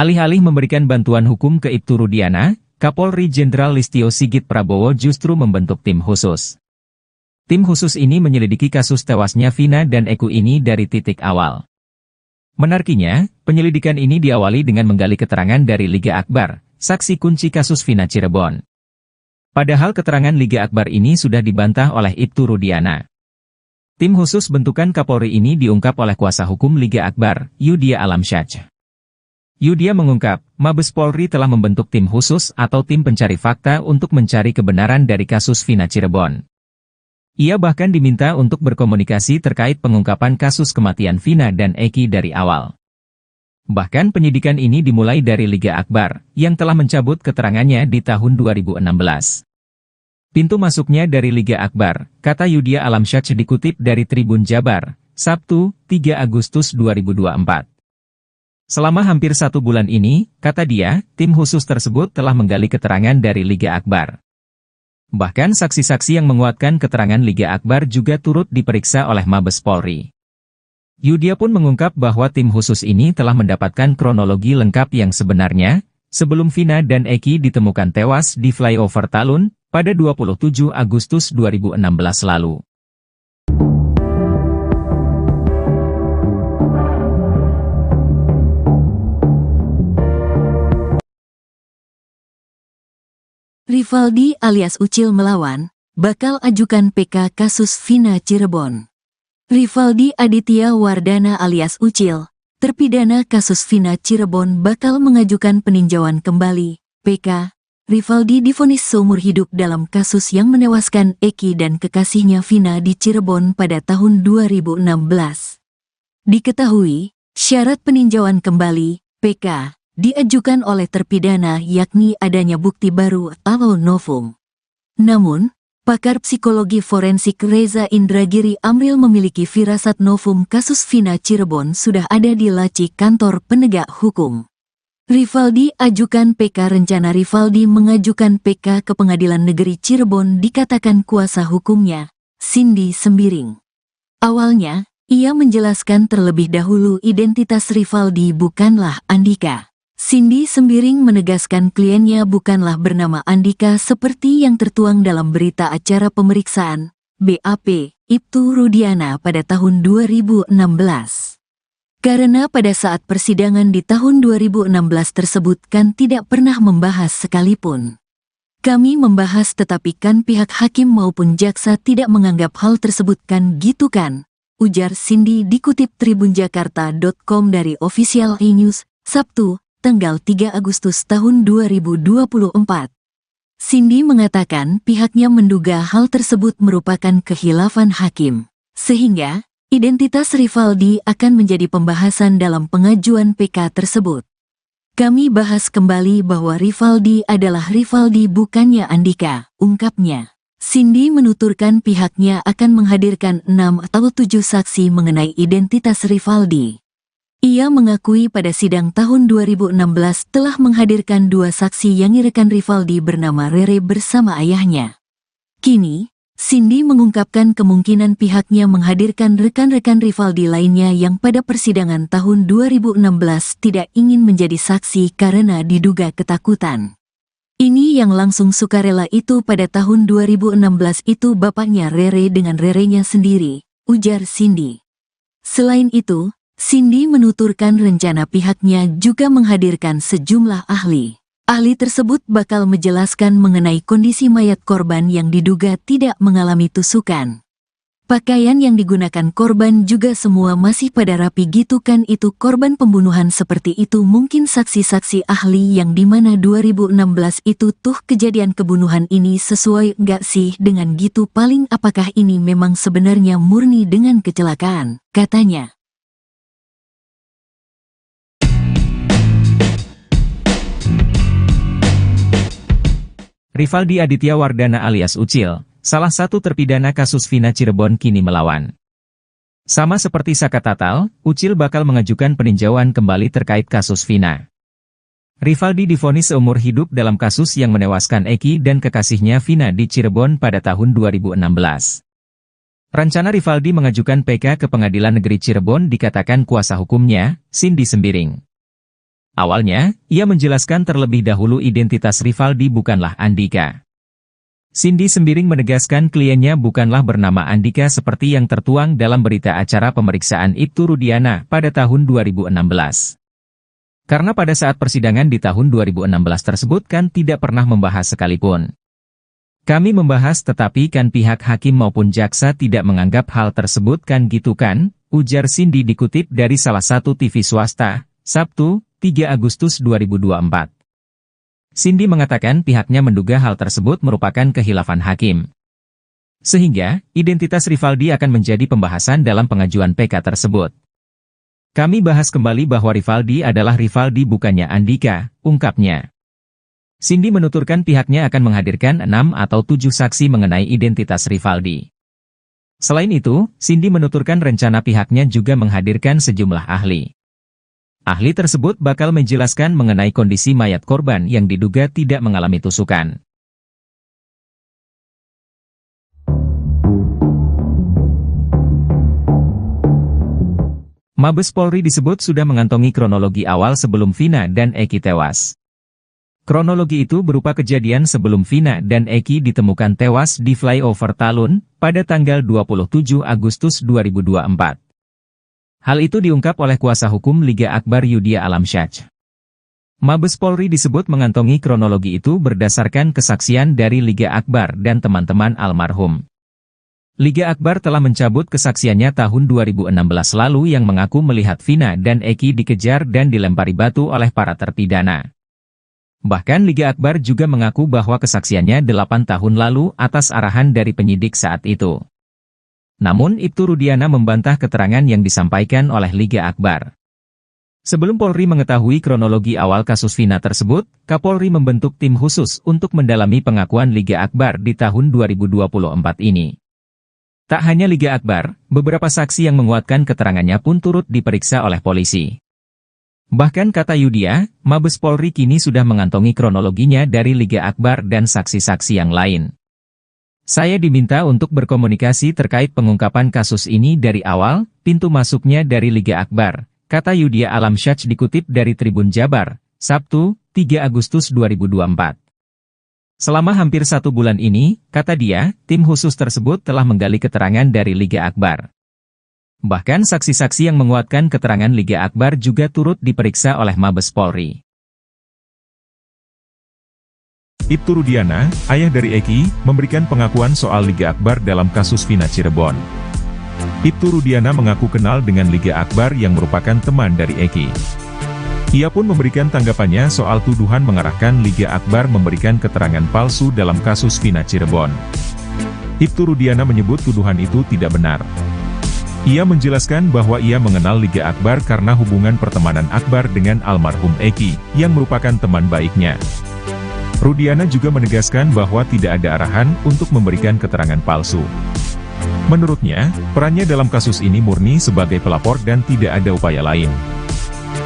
Alih-alih memberikan bantuan hukum ke Ibtu Rudiana, Kapolri Jenderal Listio Sigit Prabowo justru membentuk tim khusus. Tim khusus ini menyelidiki kasus tewasnya Vina dan Eki ini dari titik awal. Menariknya, penyelidikan ini diawali dengan menggali keterangan dari Liga Akbar, saksi kunci kasus Vina Cirebon. Padahal keterangan Liga Akbar ini sudah dibantah oleh Ibtu Rudiana. Tim khusus bentukan Kapolri ini diungkap oleh kuasa hukum Liga Akbar, Yudia Alamsyah. Yudia mengungkap, Mabes Polri telah membentuk tim khusus atau tim pencari fakta untuk mencari kebenaran dari kasus Vina Cirebon. Ia bahkan diminta untuk berkomunikasi terkait pengungkapan kasus kematian Vina dan Eki dari awal. Bahkan penyidikan ini dimulai dari Liga Akbar, yang telah mencabut keterangannya di tahun 2016. Pintu masuknya dari Liga Akbar, kata Yudia Alamsyah dikutip dari Tribun Jabar, Sabtu, 3 Agustus 2024. Selama hampir 1 bulan ini, kata dia, tim khusus tersebut telah menggali keterangan dari Liga Akbar. Bahkan saksi-saksi yang menguatkan keterangan Liga Akbar juga turut diperiksa oleh Mabes Polri. Yudia pun mengungkap bahwa tim khusus ini telah mendapatkan kronologi lengkap yang sebenarnya, sebelum Vina dan Eki ditemukan tewas di flyover Talun, pada 27 Agustus 2016 lalu. Rivaldi alias Ucil melawan, bakal ajukan PK kasus Vina Cirebon. Rivaldi Aditya Wardana alias Ucil, terpidana kasus Vina Cirebon bakal mengajukan peninjauan kembali, PK. Rivaldi divonis seumur hidup dalam kasus yang menewaskan Eki dan kekasihnya Vina di Cirebon pada tahun 2016. Diketahui, syarat peninjauan kembali, PK, diajukan oleh terpidana yakni adanya bukti baru atau novum. Namun, pakar psikologi forensik Reza Indragiri Amril memiliki firasat novum kasus Vina Cirebon sudah ada di laci kantor penegak hukum. Rivaldi ajukan PK. Rencana Rivaldi mengajukan PK ke Pengadilan Negeri Cirebon dikatakan kuasa hukumnya, Cindy Sembiring. Awalnya, ia menjelaskan terlebih dahulu identitas Rivaldi bukanlah Andika. Cindy Sembiring menegaskan kliennya bukanlah bernama Andika seperti yang tertuang dalam berita acara pemeriksaan, BAP, Ibtu Rudiana pada tahun 2016. Karena pada saat persidangan di tahun 2016 tersebut kan tidak pernah membahas sekalipun. Kami membahas tetapi kan pihak hakim maupun jaksa tidak menganggap hal tersebut kan gitu kan, ujar Cindy dikutip tribunjakarta.com dari Official E-News, Sabtu, tanggal 3 Agustus tahun 2024. Cindy mengatakan pihaknya menduga hal tersebut merupakan khilafan hakim, sehingga identitas Rivaldi akan menjadi pembahasan dalam pengajuan PK tersebut. Kami bahas kembali bahwa Rivaldi adalah Rivaldi bukannya Andika, ungkapnya. Cindy menuturkan pihaknya akan menghadirkan 6 atau 7 saksi mengenai identitas Rivaldi. Ia mengakui pada sidang tahun 2016 telah menghadirkan 2 saksi yang rekan Rivaldi bernama Rere bersama ayahnya. Kini, Cindy mengungkapkan kemungkinan pihaknya menghadirkan rekan-rekan Rivaldi lainnya yang pada persidangan tahun 2016 tidak ingin menjadi saksi karena diduga ketakutan. Ini yang langsung sukarela itu pada tahun 2016 itu bapaknya Rere dengan Rerenya sendiri, ujar Cindy. Selain itu, Cindy menuturkan rencana pihaknya juga menghadirkan sejumlah ahli. Ahli tersebut bakal menjelaskan mengenai kondisi mayat korban yang diduga tidak mengalami tusukan. Pakaian yang digunakan korban juga semua masih pada rapi gitu kan, itu korban pembunuhan seperti itu. Mungkin saksi-saksi ahli yang dimana 2016 itu tuh kejadian kebunuhan ini sesuai nggak sih dengan gitu, paling apakah ini memang sebenarnya murni dengan kecelakaan, katanya. Rivaldi Aditya Wardana alias Ucil, salah satu terpidana kasus Vina Cirebon kini melawan. Sama seperti Saka Tatal, Ucil bakal mengajukan peninjauan kembali terkait kasus Vina. Rivaldi divonis seumur hidup dalam kasus yang menewaskan Eki dan kekasihnya Vina di Cirebon pada tahun 2016. Rencana Rivaldi mengajukan PK ke Pengadilan Negeri Cirebon dikatakan kuasa hukumnya, Cindy Sembiring. Awalnya, ia menjelaskan terlebih dahulu identitas Rivaldi bukanlah Andika. Cindy Sembiring menegaskan kliennya bukanlah bernama Andika seperti yang tertuang dalam berita acara pemeriksaan Ibtu Rudiana pada tahun 2016. Karena pada saat persidangan di tahun 2016 tersebut kan tidak pernah membahas sekalipun. Kami membahas tetapi kan pihak hakim maupun jaksa tidak menganggap hal tersebut kan gitu kan, ujar Cindy dikutip dari salah satu TV swasta, Sabtu, 3 Agustus 2024. Cindy mengatakan pihaknya menduga hal tersebut merupakan kehilafan hakim. Sehingga, identitas Rivaldi akan menjadi pembahasan dalam pengajuan PK tersebut. Kami bahas kembali bahwa Rivaldi adalah Rivaldi bukannya Andika, ungkapnya. Cindy menuturkan pihaknya akan menghadirkan 6 atau 7 saksi mengenai identitas Rivaldi. Selain itu, Cindy menuturkan rencana pihaknya juga menghadirkan sejumlah ahli. Ahli tersebut bakal menjelaskan mengenai kondisi mayat korban yang diduga tidak mengalami tusukan. Mabes Polri disebut sudah mengantongi kronologi awal sebelum Vina dan Eki tewas. Kronologi itu berupa kejadian sebelum Vina dan Eki ditemukan tewas di flyover Talun pada tanggal 27 Agustus 2024. Hal itu diungkap oleh kuasa hukum Liga Akbar Yudhya Alamsyah. Mabes Polri disebut mengantongi kronologi itu berdasarkan kesaksian dari Liga Akbar dan teman-teman almarhum. Liga Akbar telah mencabut kesaksiannya tahun 2016 lalu yang mengaku melihat Vina dan Eki dikejar dan dilempari batu oleh para terpidana. Bahkan Liga Akbar juga mengaku bahwa kesaksiannya 8 tahun lalu atas arahan dari penyidik saat itu. Namun Ibtu Rudiana membantah keterangan yang disampaikan oleh Liga Akbar. Sebelum Polri mengetahui kronologi awal kasus Vina tersebut, Kapolri membentuk tim khusus untuk mendalami pengakuan Liga Akbar di tahun 2024 ini. Tak hanya Liga Akbar, beberapa saksi yang menguatkan keterangannya pun turut diperiksa oleh polisi. Bahkan kata Yudhya, Mabes Polri kini sudah mengantongi kronologinya dari Liga Akbar dan saksi-saksi yang lain. Saya diminta untuk berkomunikasi terkait pengungkapan kasus ini dari awal, pintu masuknya dari Liga Akbar, kata Yudhya Alamsyah dikutip dari Tribun Jabar, Sabtu, 3 Agustus 2024. Selama hampir 1 bulan ini, kata dia, tim khusus tersebut telah menggali keterangan dari Liga Akbar. Bahkan saksi-saksi yang menguatkan keterangan Liga Akbar juga turut diperiksa oleh Mabes Polri. Ibtu Rudiana, ayah dari Eki, memberikan pengakuan soal Liga Akbar dalam kasus Vina Cirebon. Ibtu Rudiana mengaku kenal dengan Liga Akbar yang merupakan teman dari Eki. Ia pun memberikan tanggapannya soal tuduhan mengarahkan Liga Akbar memberikan keterangan palsu dalam kasus Vina Cirebon. Ibtu Rudiana menyebut tuduhan itu tidak benar. Ia menjelaskan bahwa ia mengenal Liga Akbar karena hubungan pertemanan Akbar dengan almarhum Eki, yang merupakan teman baiknya. Rudiana juga menegaskan bahwa tidak ada arahan untuk memberikan keterangan palsu. Menurutnya, perannya dalam kasus ini murni sebagai pelapor dan tidak ada upaya lain.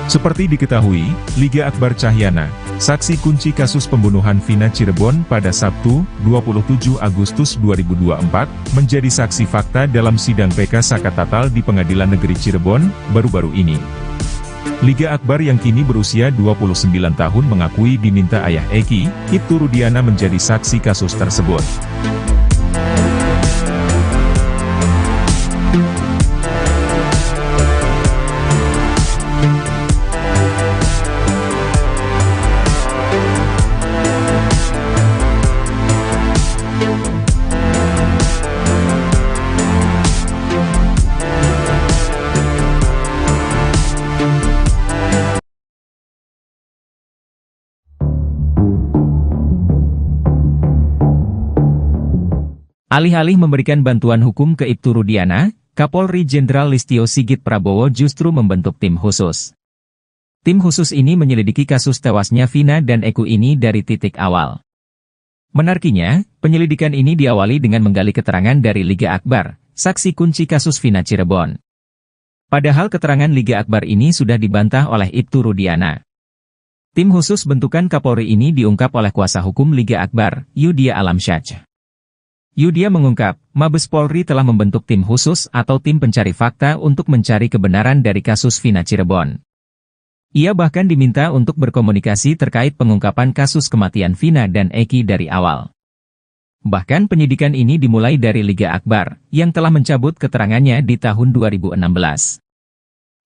Seperti diketahui, Liga Akbar Cahyana, saksi kunci kasus pembunuhan Vina Cirebon pada Sabtu, 27 Agustus 2024, menjadi saksi fakta dalam sidang PK Sakatatal di Pengadilan Negeri Cirebon, baru-baru ini. Liga Akbar yang kini berusia 29 tahun mengakui diminta ayah Eki, Ibtu Rudiana menjadi saksi kasus tersebut. Alih-alih memberikan bantuan hukum ke Ibtu Rudiana, Kapolri Jenderal Listio Sigit Prabowo justru membentuk tim khusus. Tim khusus ini menyelidiki kasus tewasnya Vina dan Eki ini dari titik awal. Menariknya, penyelidikan ini diawali dengan menggali keterangan dari Liga Akbar, saksi kunci kasus Vina Cirebon. Padahal keterangan Liga Akbar ini sudah dibantah oleh Ibtu Rudiana. Tim khusus bentukan Kapolri ini diungkap oleh kuasa hukum Liga Akbar, Yudia Alamsyah. Yudia mengungkap, Mabes Polri telah membentuk tim khusus atau tim pencari fakta untuk mencari kebenaran dari kasus Vina Cirebon. Ia bahkan diminta untuk berkomunikasi terkait pengungkapan kasus kematian Vina dan Eki dari awal. Bahkan penyidikan ini dimulai dari Liga Akbar, yang telah mencabut keterangannya di tahun 2016.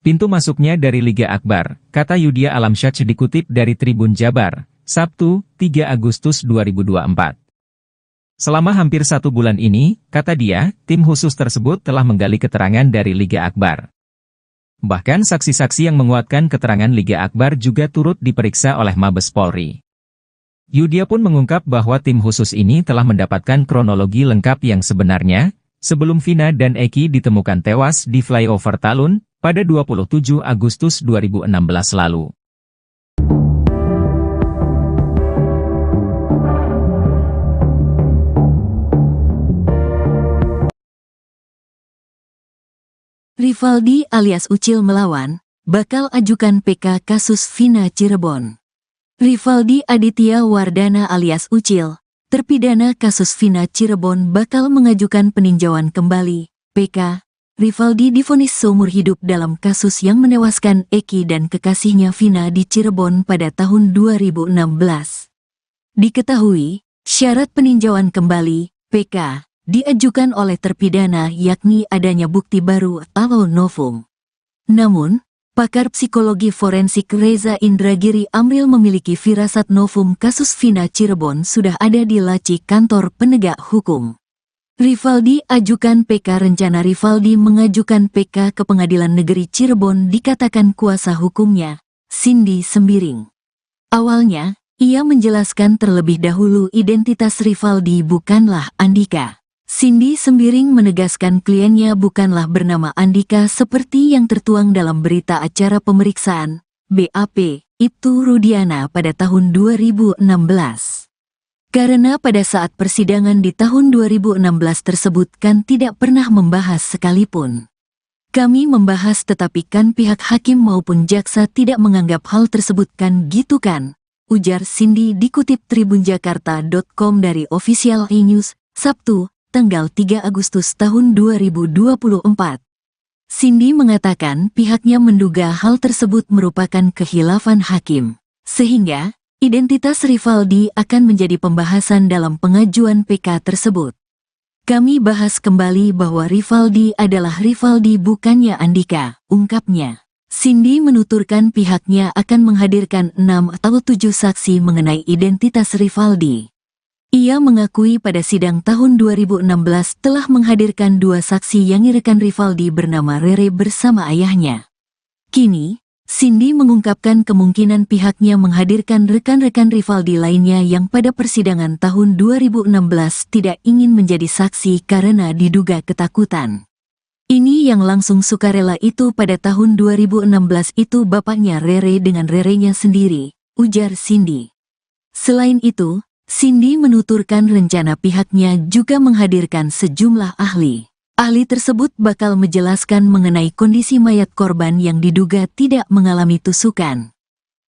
Pintu masuknya dari Liga Akbar, kata Yudia Alamsyah dikutip dari Tribun Jabar, Sabtu, 3 Agustus 2024. Selama hampir 1 bulan ini, kata dia, tim khusus tersebut telah menggali keterangan dari Liga Akbar. Bahkan saksi-saksi yang menguatkan keterangan Liga Akbar juga turut diperiksa oleh Mabes Polri. Yudia pun mengungkap bahwa tim khusus ini telah mendapatkan kronologi lengkap yang sebenarnya, sebelum Vina dan Eki ditemukan tewas di flyover Talun, pada 27 Agustus 2016 lalu. Rivaldi alias Ucil melawan, bakal ajukan PK kasus Vina Cirebon. Rivaldi Aditya Wardana alias Ucil, terpidana kasus Vina Cirebon bakal mengajukan peninjauan kembali, PK. Rivaldi divonis seumur hidup dalam kasus yang menewaskan Eki dan kekasihnya Vina di Cirebon pada tahun 2016. Diketahui, syarat peninjauan kembali, PK, diajukan oleh terpidana yakni adanya bukti baru atau novum. Namun, pakar psikologi forensik Reza Indragiri Amril memiliki firasat novum kasus Vina Cirebon sudah ada di laci kantor penegak hukum. Rivaldi ajukan PK. Rencana Rivaldi mengajukan PK ke Pengadilan Negeri Cirebon dikatakan kuasa hukumnya, Cindy Sembiring. Awalnya, ia menjelaskan terlebih dahulu identitas Rivaldi bukanlah Andika. Cindy Sembiring menegaskan kliennya bukanlah bernama Andika seperti yang tertuang dalam berita acara pemeriksaan, BAP, Ibtu Rudiana pada tahun 2016. Karena pada saat persidangan di tahun 2016 tersebut kan tidak pernah membahas sekalipun. Kami membahas tetapi kan pihak hakim maupun jaksa tidak menganggap hal tersebut kan gitu kan, ujar Cindy dikutip tribunjakarta.com dari Official E-News, Sabtu, tanggal 3 Agustus tahun 2024. Cindy mengatakan pihaknya menduga hal tersebut merupakan khilafan hakim, sehingga identitas Rivaldi akan menjadi pembahasan dalam pengajuan PK tersebut. Kami bahas kembali bahwa Rivaldi adalah Rivaldi bukannya Andika, ungkapnya. Cindy menuturkan pihaknya akan menghadirkan 6 atau 7 saksi mengenai identitas Rivaldi. Ia mengakui pada sidang tahun 2016 telah menghadirkan 2 saksi yang rekan Rivaldi bernama Rere bersama ayahnya. Kini, Cindy mengungkapkan kemungkinan pihaknya menghadirkan rekan-rekan Rivaldi lainnya yang pada persidangan tahun 2016 tidak ingin menjadi saksi karena diduga ketakutan. Ini yang langsung sukarela itu pada tahun 2016 itu bapaknya Rere dengan Rerenya sendiri, ujar Cindy. Selain itu, Cindy menuturkan rencana pihaknya juga menghadirkan sejumlah ahli. Ahli tersebut bakal menjelaskan mengenai kondisi mayat korban yang diduga tidak mengalami tusukan.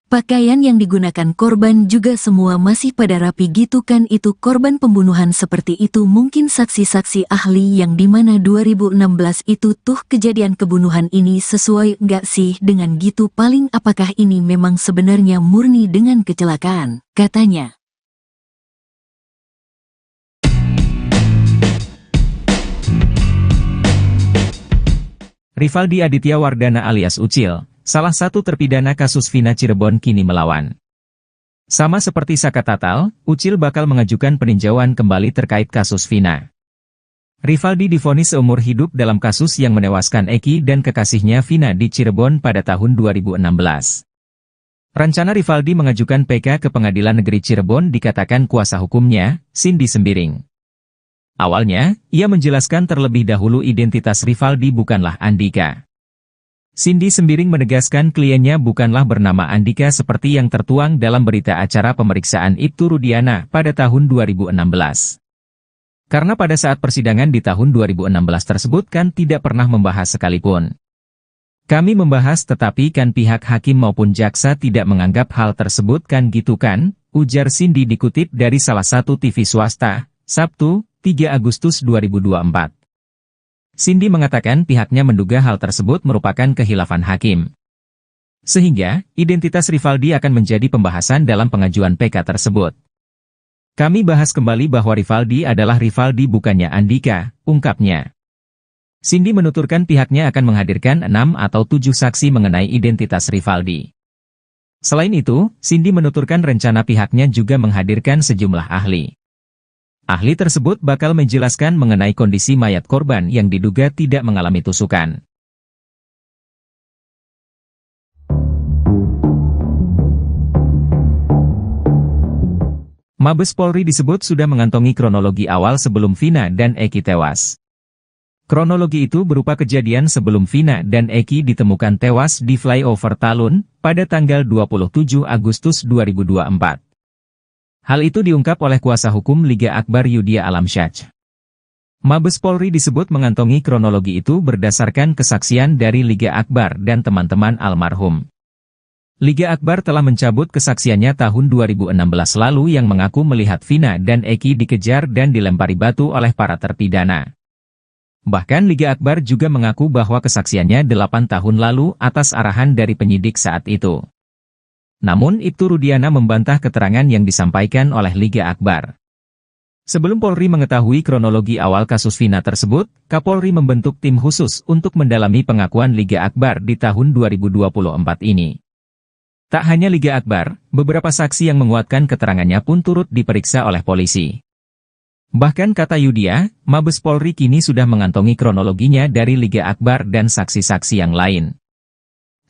Pakaian yang digunakan korban juga semua masih pada rapi gitu kan, itu korban pembunuhan seperti itu. Mungkin saksi-saksi ahli yang dimana 2016 itu tuh kejadian kebunuhan ini sesuai nggak sih dengan gitu, paling apakah ini memang sebenarnya murni dengan kecelakaan, katanya. Rivaldi Aditya Wardana alias Ucil, salah satu terpidana kasus Vina Cirebon kini melawan. Sama seperti Saka Tatal, Ucil bakal mengajukan peninjauan kembali terkait kasus Vina. Rivaldi divonis seumur hidup dalam kasus yang menewaskan Eki dan kekasihnya Vina di Cirebon pada tahun 2016. Rencana Rivaldi mengajukan PK ke Pengadilan Negeri Cirebon dikatakan kuasa hukumnya, Cindy Sembiring. Awalnya, ia menjelaskan terlebih dahulu identitas Rivaldi bukanlah Andika. Cindy Sembiring menegaskan kliennya bukanlah bernama Andika seperti yang tertuang dalam berita acara pemeriksaan Ibtu Rudiana pada tahun 2016. Karena pada saat persidangan di tahun 2016 tersebut kan tidak pernah membahas sekalipun. Kami membahas tetapi kan pihak hakim maupun jaksa tidak menganggap hal tersebut kan gitu kan, ujar Cindy dikutip dari salah satu TV swasta, Sabtu, 3 Agustus 2024. Cindy mengatakan pihaknya menduga hal tersebut merupakan kehilafan hakim. Sehingga, identitas Rivaldi akan menjadi pembahasan dalam pengajuan PK tersebut. Kami bahas kembali bahwa Rivaldi adalah Rivaldi bukannya Andika, ungkapnya. Cindy menuturkan pihaknya akan menghadirkan 6 atau 7 saksi mengenai identitas Rivaldi. Selain itu, Cindy menuturkan rencana pihaknya juga menghadirkan sejumlah ahli. Ahli tersebut bakal menjelaskan mengenai kondisi mayat korban yang diduga tidak mengalami tusukan. Mabes Polri disebut sudah mengantongi kronologi awal sebelum Vina dan Eki tewas. Kronologi itu berupa kejadian sebelum Vina dan Eki ditemukan tewas di flyover Talun pada tanggal 27 Agustus 2024. Hal itu diungkap oleh kuasa hukum Liga Akbar Yudhya Alamsyah. Mabes Polri disebut mengantongi kronologi itu berdasarkan kesaksian dari Liga Akbar dan teman-teman almarhum. Liga Akbar telah mencabut kesaksiannya tahun 2016 lalu yang mengaku melihat Vina dan Eki dikejar dan dilempari batu oleh para terpidana. Bahkan Liga Akbar juga mengaku bahwa kesaksiannya 8 tahun lalu atas arahan dari penyidik saat itu. Namun Ibtu Rudiana membantah keterangan yang disampaikan oleh Liga Akbar. Sebelum Polri mengetahui kronologi awal kasus Vina tersebut, Kapolri membentuk tim khusus untuk mendalami pengakuan Liga Akbar di tahun 2024 ini. Tak hanya Liga Akbar, beberapa saksi yang menguatkan keterangannya pun turut diperiksa oleh polisi. Bahkan kata Yudhya, Mabes Polri kini sudah mengantongi kronologinya dari Liga Akbar dan saksi-saksi yang lain.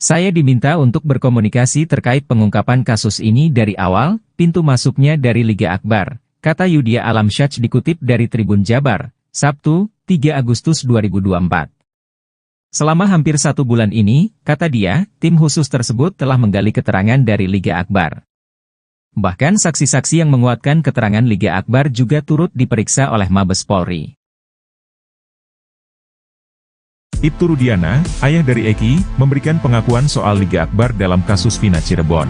Saya diminta untuk berkomunikasi terkait pengungkapan kasus ini dari awal, pintu masuknya dari Liga Akbar, kata Yudhya Alamsyah dikutip dari Tribun Jabar, Sabtu, 3 Agustus 2024. Selama hampir 1 bulan ini, kata dia, tim khusus tersebut telah menggali keterangan dari Liga Akbar. Bahkan saksi-saksi yang menguatkan keterangan Liga Akbar juga turut diperiksa oleh Mabes Polri. Ibtu Rudiana, ayah dari Eki, memberikan pengakuan soal Liga Akbar dalam kasus Vina Cirebon.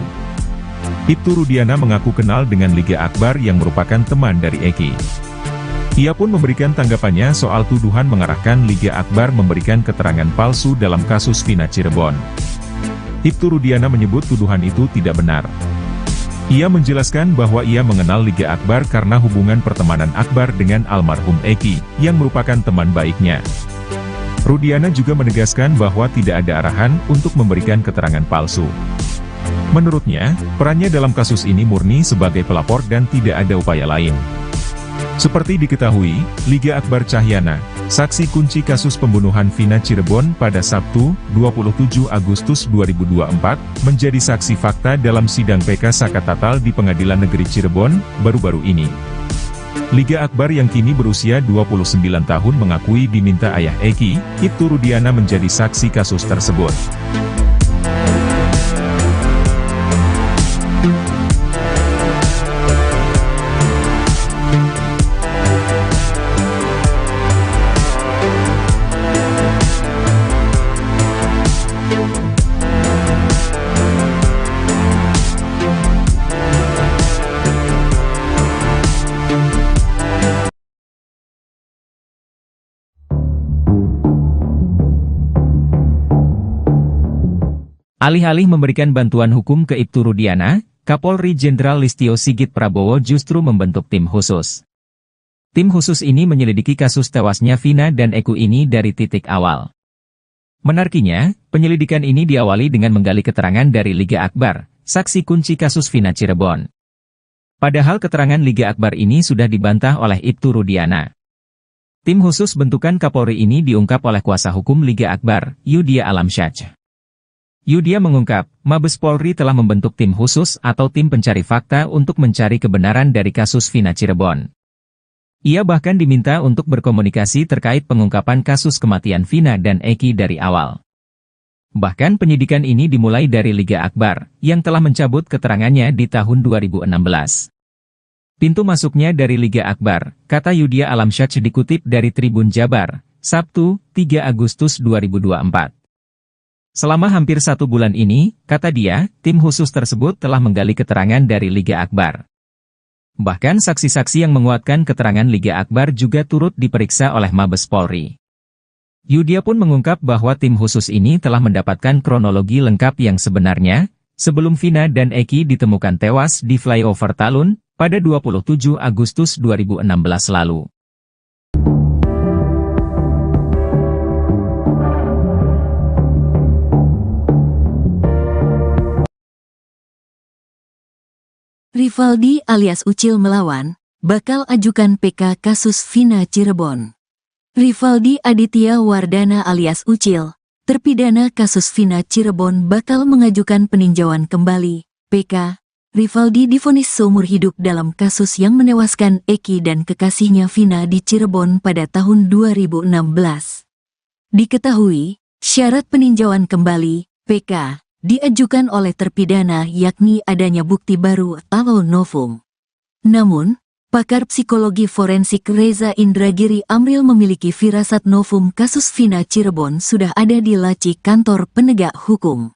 Ibtu Rudiana mengaku kenal dengan Liga Akbar yang merupakan teman dari Eki. Ia pun memberikan tanggapannya soal tuduhan mengarahkan Liga Akbar memberikan keterangan palsu dalam kasus Vina Cirebon. Ibtu Rudiana menyebut tuduhan itu tidak benar. Ia menjelaskan bahwa ia mengenal Liga Akbar karena hubungan pertemanan Akbar dengan almarhum Eki, yang merupakan teman baiknya. Rudiana juga menegaskan bahwa tidak ada arahan untuk memberikan keterangan palsu. Menurutnya, perannya dalam kasus ini murni sebagai pelapor dan tidak ada upaya lain. Seperti diketahui, Liga Akbar Cahyana, saksi kunci kasus pembunuhan Vina Cirebon pada Sabtu, 27 Agustus 2024, menjadi saksi fakta dalam sidang PK Saka Tatal di Pengadilan Negeri Cirebon, baru-baru ini. Liga Akbar yang kini berusia 29 tahun mengakui diminta ayah Eki, Ibtu Rudiana menjadi saksi kasus tersebut. Alih-alih memberikan bantuan hukum ke Ibtu Rudiana, Kapolri Jenderal Listio Sigit Prabowo justru membentuk tim khusus. Tim khusus ini menyelidiki kasus tewasnya Vina dan Eko ini dari titik awal. Menariknya, penyelidikan ini diawali dengan menggali keterangan dari Liga Akbar, saksi kunci kasus Vina Cirebon. Padahal keterangan Liga Akbar ini sudah dibantah oleh Ibtu Rudiana. Tim khusus bentukan Kapolri ini diungkap oleh kuasa hukum Liga Akbar, Yudia Alamsyah. Yudia mengungkap, Mabes Polri telah membentuk tim khusus atau tim pencari fakta untuk mencari kebenaran dari kasus Vina Cirebon. Ia bahkan diminta untuk berkomunikasi terkait pengungkapan kasus kematian Vina dan Eki dari awal. Bahkan penyidikan ini dimulai dari Liga Akbar, yang telah mencabut keterangannya di tahun 2016. Pintu masuknya dari Liga Akbar, kata Yudia Alamsyah dikutip dari Tribun Jabar, Sabtu, 3 Agustus 2024. Selama hampir 1 bulan ini, kata dia, tim khusus tersebut telah menggali keterangan dari Liga Akbar. Bahkan saksi-saksi yang menguatkan keterangan Liga Akbar juga turut diperiksa oleh Mabes Polri. Yudia pun mengungkap bahwa tim khusus ini telah mendapatkan kronologi lengkap yang sebenarnya, sebelum Vina dan Eki ditemukan tewas di flyover Talun, pada 27 Agustus 2016 lalu. Rivaldi alias Ucil melawan, bakal ajukan PK kasus Vina Cirebon. Rivaldi Aditya Wardana alias Ucil, terpidana kasus Vina Cirebon bakal mengajukan peninjauan kembali, PK. Rivaldi divonis seumur hidup dalam kasus yang menewaskan Eki dan kekasihnya Vina di Cirebon pada tahun 2016. Diketahui, syarat peninjauan kembali, PK, diajukan oleh terpidana yakni adanya bukti baru atau novum. Namun, pakar psikologi forensik Reza Indragiri Amril memiliki firasat novum kasus Vina Cirebon sudah ada di laci kantor penegak hukum.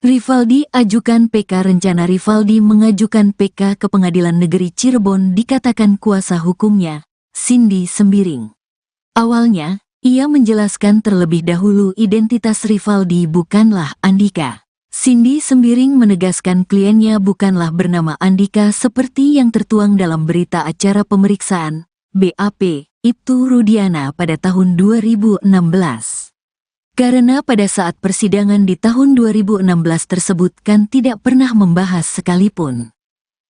Rivaldi ajukan PK. Rencana Rivaldi mengajukan PK ke Pengadilan Negeri Cirebon dikatakan kuasa hukumnya, Cindy Sembiring. Awalnya, ia menjelaskan terlebih dahulu identitas Rivaldi bukanlah Andika. Cindy Sembiring menegaskan kliennya bukanlah bernama Andika seperti yang tertuang dalam berita acara pemeriksaan, BAP, Ibtu Rudiana pada tahun 2016. Karena pada saat persidangan di tahun 2016 tersebut kan tidak pernah membahas sekalipun.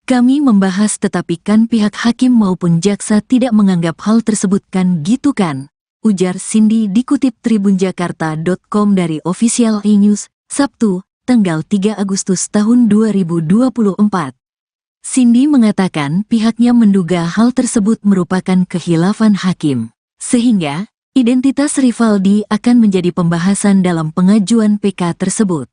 Kami membahas tetapi kan pihak hakim maupun jaksa tidak menganggap hal tersebut kan gitu kan, ujar Cindy dikutip tribunjakarta.com dari Official iNews, Sabtu, tanggal 3 Agustus tahun 2024. Cindy mengatakan pihaknya menduga hal tersebut merupakan khilafan hakim, sehingga identitas Rivaldi akan menjadi pembahasan dalam pengajuan PK tersebut.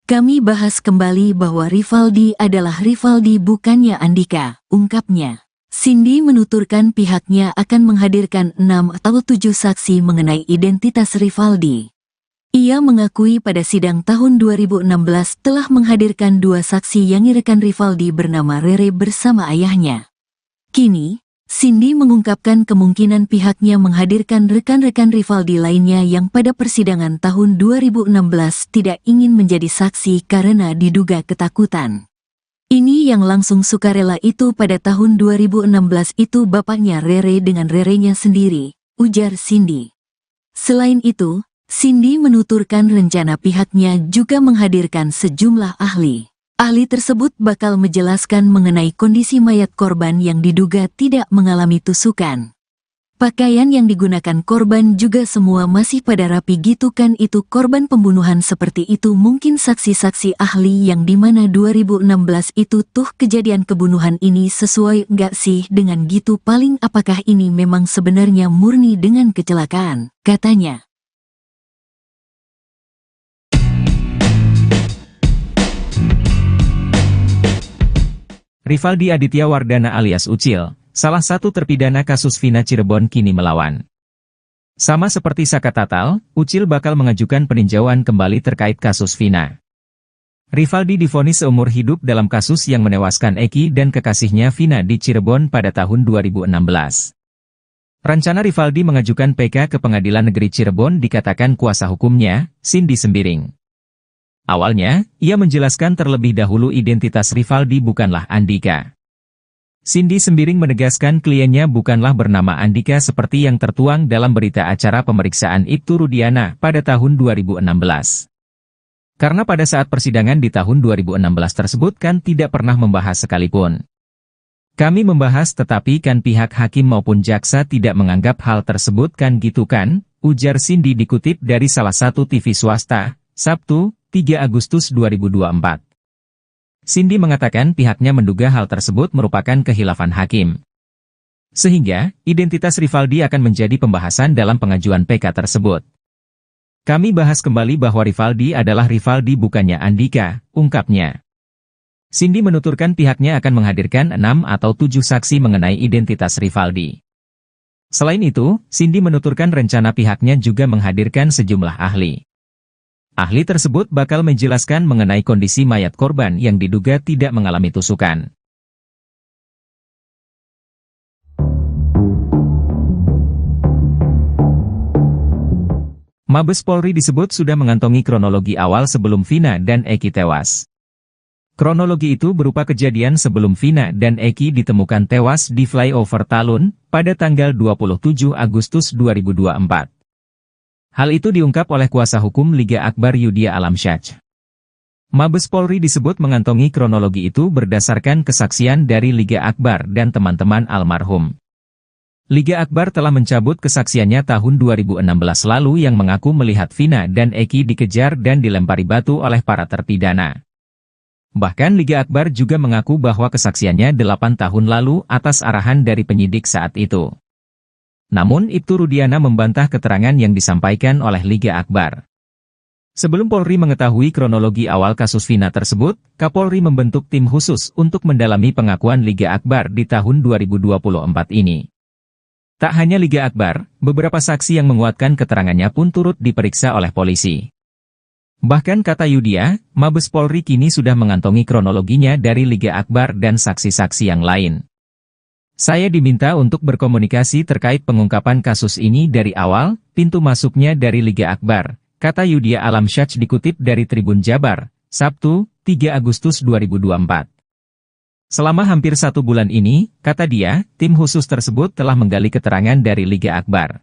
Kami bahas kembali bahwa Rivaldi adalah Rivaldi bukannya Andika, ungkapnya. Cindy menuturkan pihaknya akan menghadirkan 6 atau 7 saksi mengenai identitas Rivaldi. Ia mengakui pada sidang tahun 2016 telah menghadirkan 2 saksi yang rekan Rivaldi bernama Rere bersama ayahnya. Kini, Cindy mengungkapkan kemungkinan pihaknya menghadirkan rekan-rekan Rivaldi lainnya yang pada persidangan tahun 2016 tidak ingin menjadi saksi karena diduga ketakutan. Ini yang langsung sukarela itu pada tahun 2016 itu bapaknya Rere dengan Rerenya sendiri, ujar Cindy. Selain itu, Cindy menuturkan rencana pihaknya juga menghadirkan sejumlah ahli. Ahli tersebut bakal menjelaskan mengenai kondisi mayat korban yang diduga tidak mengalami tusukan. Pakaian yang digunakan korban juga semua masih pada rapi gitu kan itu korban pembunuhan seperti itu mungkin saksi-saksi ahli yang dimana 2016 itu tuh kejadian kebunuhan ini sesuai nggak sih dengan gitu paling apakah ini memang sebenarnya murni dengan kecelakaan, katanya. Rivaldi Aditya Wardana alias Ucil, salah satu terpidana kasus Vina Cirebon kini melawan. Sama seperti Saka Tatal, Ucil bakal mengajukan peninjauan kembali terkait kasus Vina. Rivaldi divonis seumur hidup dalam kasus yang menewaskan Eki dan kekasihnya Vina di Cirebon pada tahun 2016. Rencana Rivaldi mengajukan PK ke Pengadilan Negeri Cirebon dikatakan kuasa hukumnya, Cindy Sembiring. Awalnya, ia menjelaskan terlebih dahulu identitas Rivaldi bukanlah Andika. Cindy Sembiring menegaskan kliennya bukanlah bernama Andika seperti yang tertuang dalam berita acara pemeriksaan Ibtu Rudiana pada tahun 2016. Karena pada saat persidangan di tahun 2016 tersebut kan tidak pernah membahas sekalipun. Kami membahas tetapi kan pihak hakim maupun jaksa tidak menganggap hal tersebut kan gitu kan, ujar Cindy dikutip dari salah satu TV swasta, Sabtu, 3 Agustus 2024. Cindy mengatakan pihaknya menduga hal tersebut merupakan khilafan hakim. Sehingga, identitas Rivaldi akan menjadi pembahasan dalam pengajuan PK tersebut. Kami bahas kembali bahwa Rivaldi adalah Rivaldi bukannya Andika, ungkapnya. Cindy menuturkan pihaknya akan menghadirkan 6 atau 7 saksi mengenai identitas Rivaldi. Selain itu, Cindy menuturkan rencana pihaknya juga menghadirkan sejumlah ahli. Ahli tersebut bakal menjelaskan mengenai kondisi mayat korban yang diduga tidak mengalami tusukan. Mabes Polri disebut sudah mengantongi kronologi awal sebelum Vina dan Eki tewas. Kronologi itu berupa kejadian sebelum Vina dan Eki ditemukan tewas di flyover Talun pada tanggal 27 Agustus 2024. Hal itu diungkap oleh kuasa hukum Liga Akbar Yudia Alamsyah. Mabes Polri disebut mengantongi kronologi itu berdasarkan kesaksian dari Liga Akbar dan teman-teman almarhum. Liga Akbar telah mencabut kesaksiannya tahun 2016 lalu yang mengaku melihat Vina dan Eki dikejar dan dilempari batu oleh para terpidana. Bahkan Liga Akbar juga mengaku bahwa kesaksiannya 8 tahun lalu atas arahan dari penyidik saat itu. Namun Ibtu Rudiana membantah keterangan yang disampaikan oleh Liga Akbar. Sebelum Polri mengetahui kronologi awal kasus Vina tersebut, Kapolri membentuk tim khusus untuk mendalami pengakuan Liga Akbar di tahun 2024 ini. Tak hanya Liga Akbar, beberapa saksi yang menguatkan keterangannya pun turut diperiksa oleh polisi. Bahkan kata Yudia, Mabes Polri kini sudah mengantongi kronologinya dari Liga Akbar dan saksi-saksi yang lain. Saya diminta untuk berkomunikasi terkait pengungkapan kasus ini dari awal, pintu masuknya dari Liga Akbar, kata Yudia Alamsyah dikutip dari Tribun Jabar, Sabtu, 3 Agustus 2024. Selama hampir 1 bulan ini, kata dia, tim khusus tersebut telah menggali keterangan dari Liga Akbar.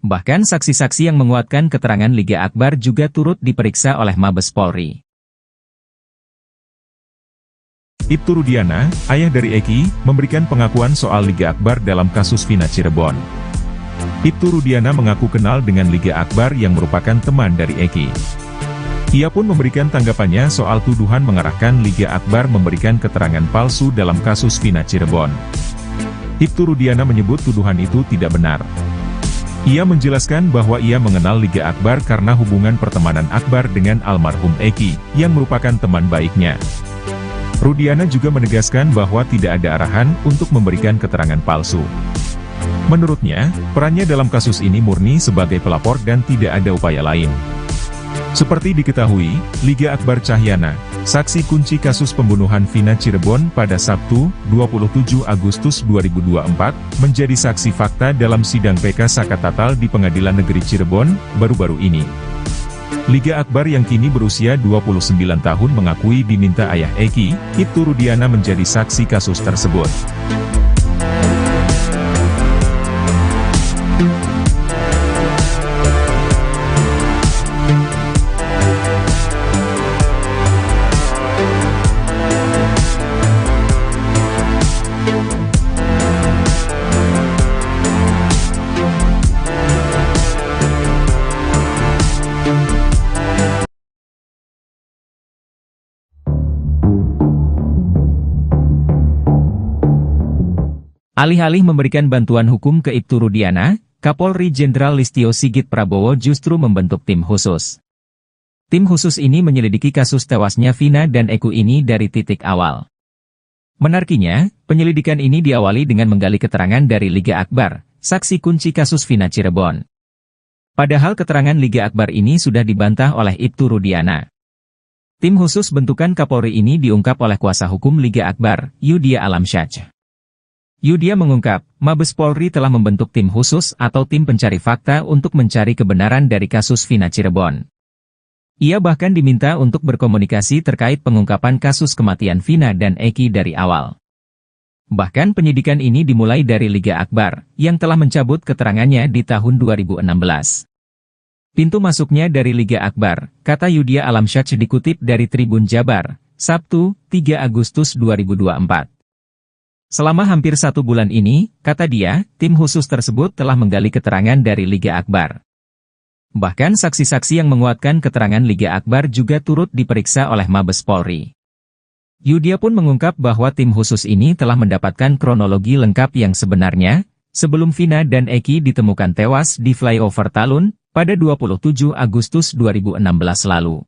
Bahkan saksi-saksi yang menguatkan keterangan Liga Akbar juga turut diperiksa oleh Mabes Polri. Ibtu Rudiana, ayah dari Eki, memberikan pengakuan soal Liga Akbar dalam kasus Vina Cirebon. Ibtu Rudiana mengaku kenal dengan Liga Akbar yang merupakan teman dari Eki. Ia pun memberikan tanggapannya soal tuduhan mengarahkan Liga Akbar memberikan keterangan palsu dalam kasus Vina Cirebon. Ibtu Rudiana menyebut tuduhan itu tidak benar. Ia menjelaskan bahwa ia mengenal Liga Akbar karena hubungan pertemanan Akbar dengan almarhum Eki, yang merupakan teman baiknya. Rudiana juga menegaskan bahwa tidak ada arahan untuk memberikan keterangan palsu. Menurutnya, perannya dalam kasus ini murni sebagai pelapor dan tidak ada upaya lain. Seperti diketahui, Liga Akbar Cahyana, saksi kunci kasus pembunuhan Vina Cirebon pada Sabtu, 27 Agustus 2024, menjadi saksi fakta dalam sidang PK Sakatatal di Pengadilan Negeri Cirebon, baru-baru ini. Liga Akbar yang kini berusia 29 tahun mengakui diminta ayah Eki, Ibtu Rudiana menjadi saksi kasus tersebut. Alih-alih memberikan bantuan hukum ke Ibtu Rudiana, Kapolri Jenderal Listio Sigit Prabowo justru membentuk tim khusus. Tim khusus ini menyelidiki kasus tewasnya Vina dan Eki ini dari titik awal. Menariknya, penyelidikan ini diawali dengan menggali keterangan dari Liga Akbar, saksi kunci kasus Vina Cirebon. Padahal keterangan Liga Akbar ini sudah dibantah oleh Ibtu Rudiana. Tim khusus bentukan Kapolri ini diungkap oleh kuasa hukum Liga Akbar, Yudia Alamsyah. Yudia mengungkap, Mabes Polri telah membentuk tim khusus atau tim pencari fakta untuk mencari kebenaran dari kasus Vina Cirebon. Ia bahkan diminta untuk berkomunikasi terkait pengungkapan kasus kematian Vina dan Eki dari awal. Bahkan penyidikan ini dimulai dari Liga Akbar, yang telah mencabut keterangannya di tahun 2016. Pintu masuknya dari Liga Akbar, kata Yudhya Alamsyah dikutip dari Tribun Jabar, Sabtu, 3 Agustus 2024. Selama hampir 1 bulan ini, kata dia, tim khusus tersebut telah menggali keterangan dari Liga Akbar. Bahkan saksi-saksi yang menguatkan keterangan Liga Akbar juga turut diperiksa oleh Mabes Polri. Yudhya pun mengungkap bahwa tim khusus ini telah mendapatkan kronologi lengkap yang sebenarnya, sebelum Vina dan Eki ditemukan tewas di flyover Talun, pada 27 Agustus 2016 lalu.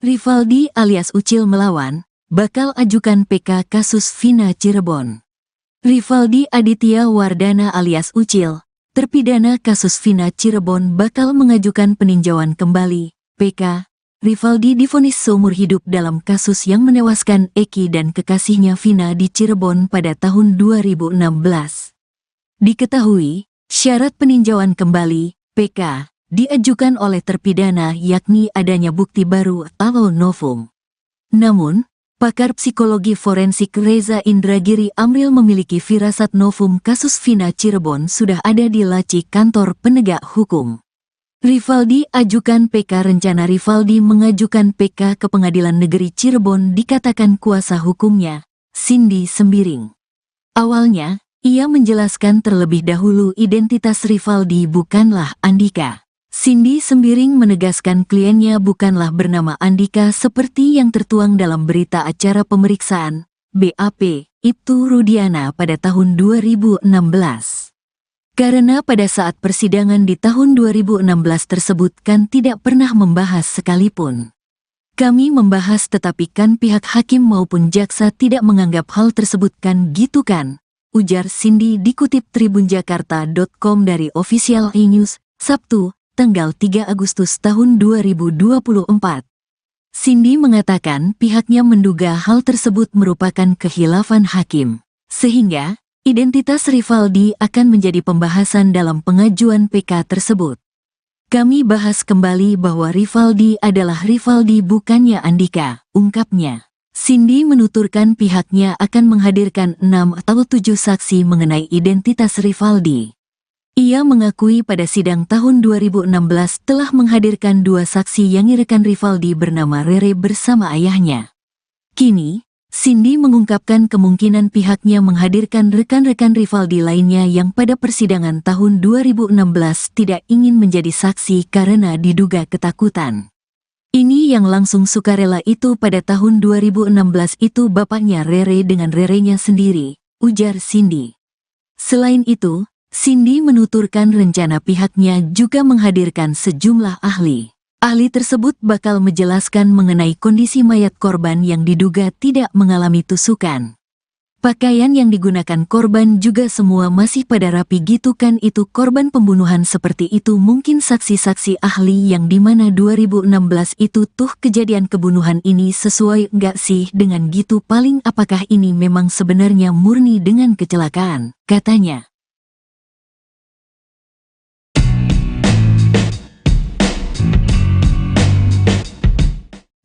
Rivaldi alias Ucil melawan, bakal ajukan PK kasus Vina Cirebon. Rivaldi Aditya Wardana alias Ucil, terpidana kasus Vina Cirebon bakal mengajukan peninjauan kembali, PK. Rivaldi divonis seumur hidup dalam kasus yang menewaskan Eki dan kekasihnya Vina di Cirebon pada tahun 2016. Diketahui, syarat peninjauan kembali, PK, diajukan oleh terpidana yakni adanya bukti baru atau novum. Namun, pakar psikologi forensik Reza Indragiri Amril memiliki firasat novum kasus Vina Cirebon sudah ada di laci kantor penegak hukum. Rivaldi ajukan PK. Rencana Rivaldi mengajukan PK ke Pengadilan Negeri Cirebon dikatakan kuasa hukumnya, Cindy Sembiring. Awalnya, ia menjelaskan terlebih dahulu identitas Rivaldi bukanlah Andika. Cindy Sembiring menegaskan kliennya bukanlah bernama Andika seperti yang tertuang dalam berita acara pemeriksaan, BAP, Ibtu Rudiana pada tahun 2016. Karena pada saat persidangan di tahun 2016 tersebut kan tidak pernah membahas sekalipun. Kami membahas tetapi kan pihak hakim maupun jaksa tidak menganggap hal tersebut kan gitu kan, ujar Cindy dikutip tribunjakarta.com dari Official E-News, Sabtu, tanggal 3 Agustus tahun 2024. Cindy mengatakan pihaknya menduga hal tersebut merupakan khilafan hakim, sehingga identitas Rivaldi akan menjadi pembahasan dalam pengajuan PK tersebut. Kami bahas kembali bahwa Rivaldi adalah Rivaldi bukannya Andika, ungkapnya. Cindy menuturkan pihaknya akan menghadirkan 6 atau 7 saksi mengenai identitas Rivaldi. Ia mengakui pada sidang tahun 2016 telah menghadirkan 2 saksi yang rekan Rivaldi bernama Rere bersama ayahnya. Kini, Cindy mengungkapkan kemungkinan pihaknya menghadirkan rekan-rekan Rivaldi lainnya yang pada persidangan tahun 2016 tidak ingin menjadi saksi karena diduga ketakutan. Ini yang langsung sukarela itu pada tahun 2016 itu bapaknya Rere dengan Rerenya sendiri, ujar Cindy. Selain itu, Cindy menuturkan rencana pihaknya juga menghadirkan sejumlah ahli. Ahli tersebut bakal menjelaskan mengenai kondisi mayat korban yang diduga tidak mengalami tusukan. Pakaian yang digunakan korban juga semua masih pada rapi gitu kan itu korban pembunuhan seperti itu mungkin saksi-saksi ahli yang dimana 2016 itu tuh kejadian kebunuhan ini sesuai nggak sih dengan gitu paling apakah ini memang sebenarnya murni dengan kecelakaan, katanya.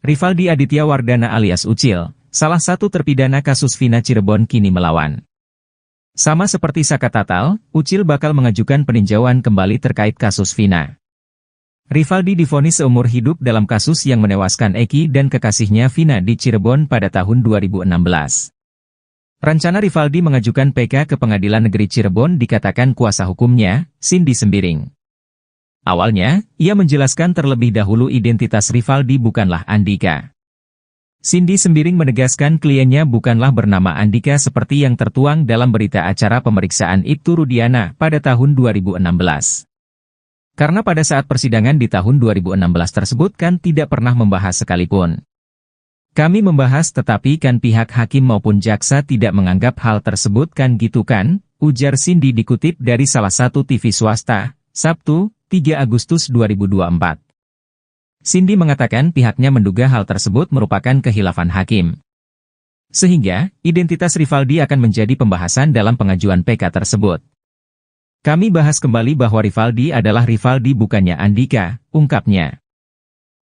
Rivaldi Aditya Wardana alias Ucil, salah satu terpidana kasus Vina Cirebon kini melawan. Sama seperti Saka Tatal, Ucil bakal mengajukan peninjauan kembali terkait kasus Vina. Rivaldi divonis seumur hidup dalam kasus yang menewaskan Eki dan kekasihnya Vina di Cirebon pada tahun 2016. Rencana Rivaldi mengajukan PK ke Pengadilan Negeri Cirebon dikatakan kuasa hukumnya, Cindy Sembiring. Awalnya, ia menjelaskan terlebih dahulu identitas Rivaldi bukanlah Andika. Cindy Sembiring menegaskan kliennya bukanlah bernama Andika seperti yang tertuang dalam berita acara pemeriksaan Ibtu Rudiana pada tahun 2016. Karena pada saat persidangan di tahun 2016 tersebut kan tidak pernah membahas sekalipun. Kami membahas tetapi kan pihak hakim maupun jaksa tidak menganggap hal tersebut kan gitu kan, ujar Cindy dikutip dari salah satu TV swasta, Sabtu, 3 Agustus 2024. Cindy mengatakan pihaknya menduga hal tersebut merupakan khilafan hakim. Sehingga, identitas Rivaldi akan menjadi pembahasan dalam pengajuan PK tersebut. Kami bahas kembali bahwa Rivaldi adalah Rivaldi bukannya Andika, ungkapnya.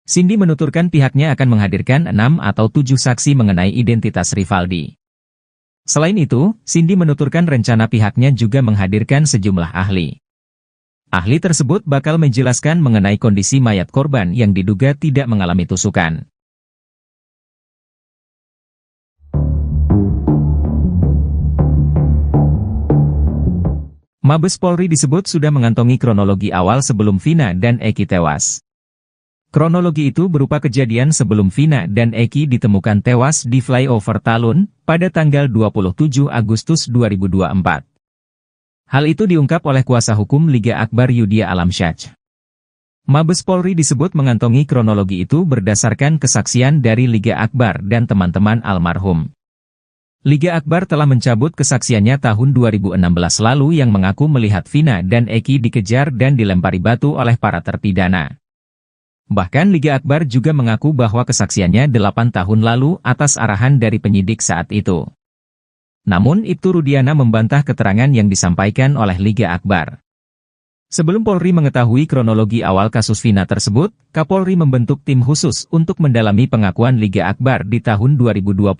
Cindy menuturkan pihaknya akan menghadirkan 6 atau 7 saksi mengenai identitas Rivaldi. Selain itu, Cindy menuturkan rencana pihaknya juga menghadirkan sejumlah ahli. Ahli tersebut bakal menjelaskan mengenai kondisi mayat korban yang diduga tidak mengalami tusukan. Mabes Polri disebut sudah mengantongi kronologi awal sebelum Vina dan Eki tewas. Kronologi itu berupa kejadian sebelum Vina dan Eki ditemukan tewas di flyover Talun pada tanggal 27 Agustus 2024. Hal itu diungkap oleh kuasa hukum Liga Akbar Yudhya Alamsyah. Mabes Polri disebut mengantongi kronologi itu berdasarkan kesaksian dari Liga Akbar dan teman-teman almarhum. Liga Akbar telah mencabut kesaksiannya tahun 2016 lalu yang mengaku melihat Vina dan Eki dikejar dan dilempari batu oleh para terpidana. Bahkan Liga Akbar juga mengaku bahwa kesaksiannya 8 tahun lalu atas arahan dari penyidik saat itu. Namun Ibtu Rudiana membantah keterangan yang disampaikan oleh Liga Akbar. Sebelum Polri mengetahui kronologi awal kasus Vina tersebut, Kapolri membentuk tim khusus untuk mendalami pengakuan Liga Akbar di tahun 2024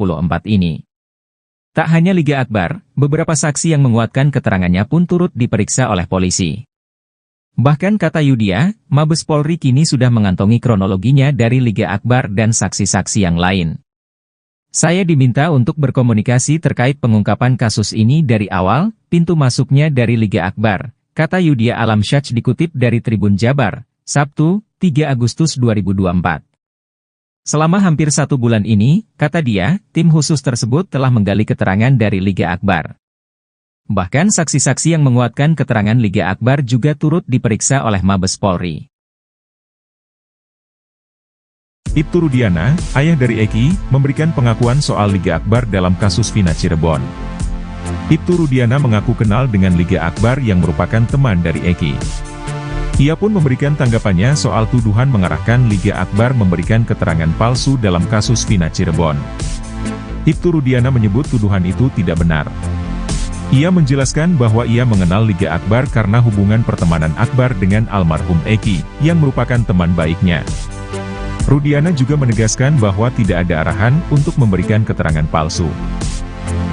ini. Tak hanya Liga Akbar, beberapa saksi yang menguatkan keterangannya pun turut diperiksa oleh polisi. Bahkan kata Yudhya, Mabes Polri kini sudah mengantongi kronologinya dari Liga Akbar dan saksi-saksi yang lain. Saya diminta untuk berkomunikasi terkait pengungkapan kasus ini dari awal, pintu masuknya dari Liga Akbar, kata Yudhya Alamsyah dikutip dari Tribun Jabar, Sabtu, 3 Agustus 2024. Selama hampir 1 bulan ini, kata dia, tim khusus tersebut telah menggali keterangan dari Liga Akbar. Bahkan saksi-saksi yang menguatkan keterangan Liga Akbar juga turut diperiksa oleh Mabes Polri. Ibtu Rudiana, ayah dari Eki, memberikan pengakuan soal Liga Akbar dalam kasus Vina Cirebon. Ibtu Rudiana mengaku kenal dengan Liga Akbar yang merupakan teman dari Eki. Ia pun memberikan tanggapannya soal tuduhan mengarahkan Liga Akbar memberikan keterangan palsu dalam kasus Vina Cirebon. Ibtu Rudiana menyebut tuduhan itu tidak benar. Ia menjelaskan bahwa ia mengenal Liga Akbar karena hubungan pertemanan Akbar dengan almarhum Eki, yang merupakan teman baiknya. Rudiana juga menegaskan bahwa tidak ada arahan untuk memberikan keterangan palsu.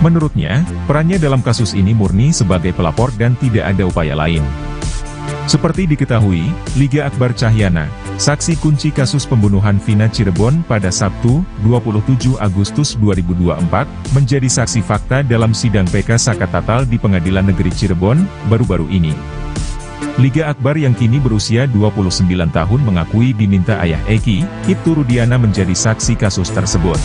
Menurutnya, perannya dalam kasus ini murni sebagai pelapor dan tidak ada upaya lain. Seperti diketahui, Liga Akbar Cahyana, saksi kunci kasus pembunuhan Vina Cirebon pada Sabtu, 27 Agustus 2024, menjadi saksi fakta dalam sidang PK Sakatatal di Pengadilan Negeri Cirebon, baru-baru ini. Liga Akbar yang kini berusia 29 tahun mengakui diminta ayah Eki, Ibtu Rudiana menjadi saksi kasus tersebut.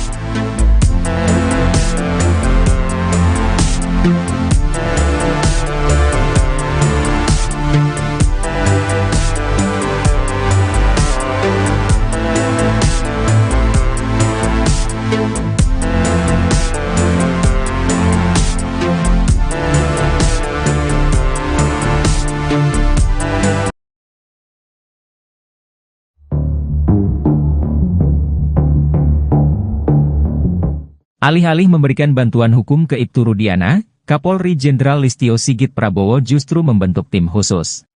Alih-alih memberikan bantuan hukum ke Ibtu Rudiana, Kapolri Jenderal Listio Sigit Prabowo justru membentuk tim khusus.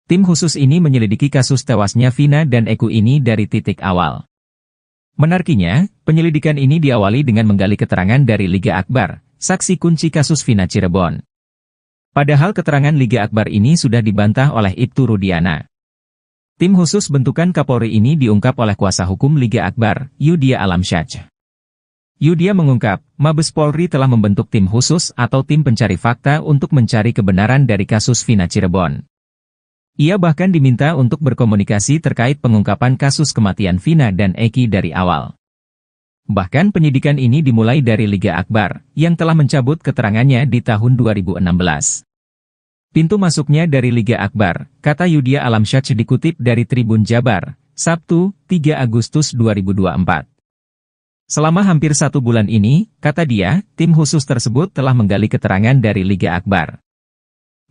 Tim khusus ini menyelidiki kasus tewasnya Vina dan Eki ini dari titik awal. Menariknya, penyelidikan ini diawali dengan menggali keterangan dari Liga Akbar, saksi kunci kasus Vina Cirebon. Padahal keterangan Liga Akbar ini sudah dibantah oleh Ibtu Rudiana. Tim khusus bentukan Kapolri ini diungkap oleh kuasa hukum Liga Akbar, Yudhya Alamsyah. Yudhya mengungkap, Mabes Polri telah membentuk tim khusus atau tim pencari fakta untuk mencari kebenaran dari kasus Vina Cirebon. Ia bahkan diminta untuk berkomunikasi terkait pengungkapan kasus kematian Vina dan Eki dari awal. Bahkan penyidikan ini dimulai dari Liga Akbar, yang telah mencabut keterangannya di tahun 2016. Pintu masuknya dari Liga Akbar, kata Yudhya Alamsyah dikutip dari Tribun Jabar, Sabtu, 3 Agustus 2024. Selama hampir 1 bulan ini, kata dia, tim khusus tersebut telah menggali keterangan dari Liga Akbar.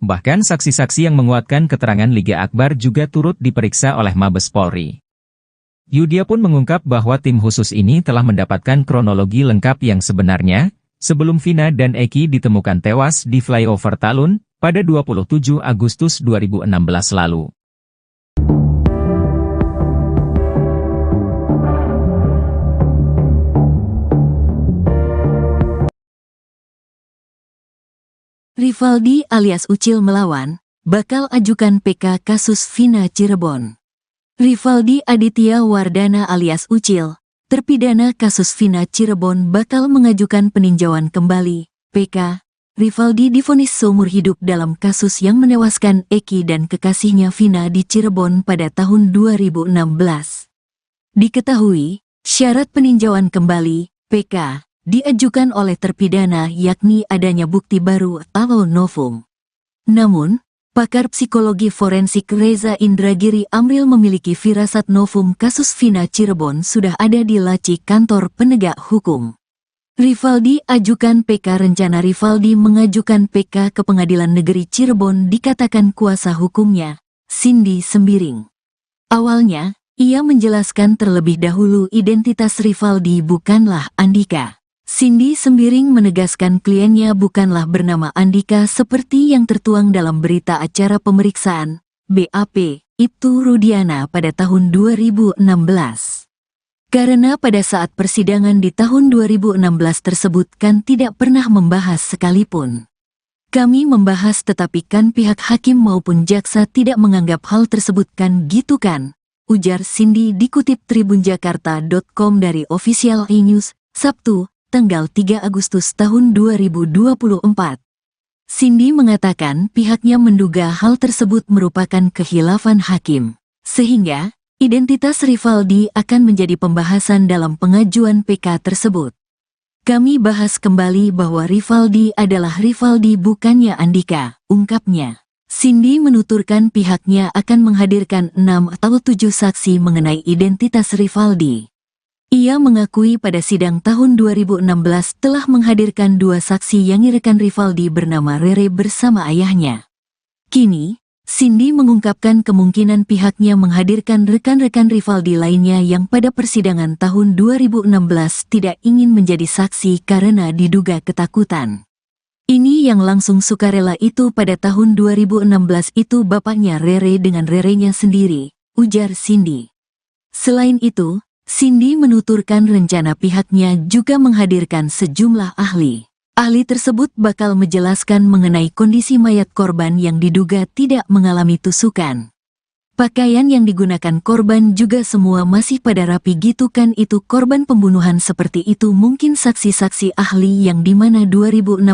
Bahkan saksi-saksi yang menguatkan keterangan Liga Akbar juga turut diperiksa oleh Mabes Polri. Yudia pun mengungkap bahwa tim khusus ini telah mendapatkan kronologi lengkap yang sebenarnya, sebelum Vina dan Eki ditemukan tewas di flyover Talun, pada 27 Agustus 2016 lalu. Rivaldi alias Ucil melawan, bakal ajukan PK kasus Vina Cirebon. Rivaldi Aditya Wardana alias Ucil, terpidana kasus Vina Cirebon bakal mengajukan peninjauan kembali, PK. Rivaldi divonis seumur hidup dalam kasus yang menewaskan Eki dan kekasihnya Vina di Cirebon pada tahun 2016. Diketahui, syarat peninjauan kembali, PK, diajukan oleh terpidana yakni adanya bukti baru atau novum. Namun, pakar psikologi forensik Reza Indragiri Amril memiliki firasat novum kasus Vina Cirebon sudah ada di laci kantor penegak hukum. Rivaldi ajukan PK. Rencana Rivaldi mengajukan PK ke Pengadilan Negeri Cirebon dikatakan kuasa hukumnya, Cindy Sembiring. Awalnya, ia menjelaskan terlebih dahulu identitas Rivaldi bukanlah Andika. Cindy Sembiring menegaskan kliennya bukanlah bernama Andika seperti yang tertuang dalam berita acara pemeriksaan, BAP, Ibtu Rudiana pada tahun 2016. Karena pada saat persidangan di tahun 2016 tersebut kan tidak pernah membahas sekalipun. Kami membahas tetapi kan pihak hakim maupun jaksa tidak menganggap hal tersebut kan gitu kan, ujar Cindy dikutip tribunjakarta.com dari Official E-News, Sabtu, tanggal 3 Agustus tahun 2024. Cindy mengatakan pihaknya menduga hal tersebut merupakan khilafan hakim, sehingga identitas Rivaldi akan menjadi pembahasan dalam pengajuan PK tersebut. Kami bahas kembali bahwa Rivaldi adalah Rivaldi bukannya Andika, ungkapnya. Cindy menuturkan pihaknya akan menghadirkan 6 atau 7 saksi mengenai identitas Rivaldi. Ia mengakui pada sidang tahun 2016 telah menghadirkan 2 saksi yang rekan Rivaldi bernama Rere bersama ayahnya. Kini, Cindy mengungkapkan kemungkinan pihaknya menghadirkan rekan-rekan Rivaldi lainnya yang pada persidangan tahun 2016 tidak ingin menjadi saksi karena diduga ketakutan. Ini yang langsung sukarela itu pada tahun 2016 itu bapaknya Rere dengan Rerenya sendiri, ujar Cindy. Selain itu, Cindy menuturkan rencana pihaknya juga menghadirkan sejumlah ahli. Ahli tersebut bakal menjelaskan mengenai kondisi mayat korban yang diduga tidak mengalami tusukan. Pakaian yang digunakan korban juga semua masih pada rapi gitu kan itu korban pembunuhan seperti itu mungkin saksi-saksi ahli yang dimana 2016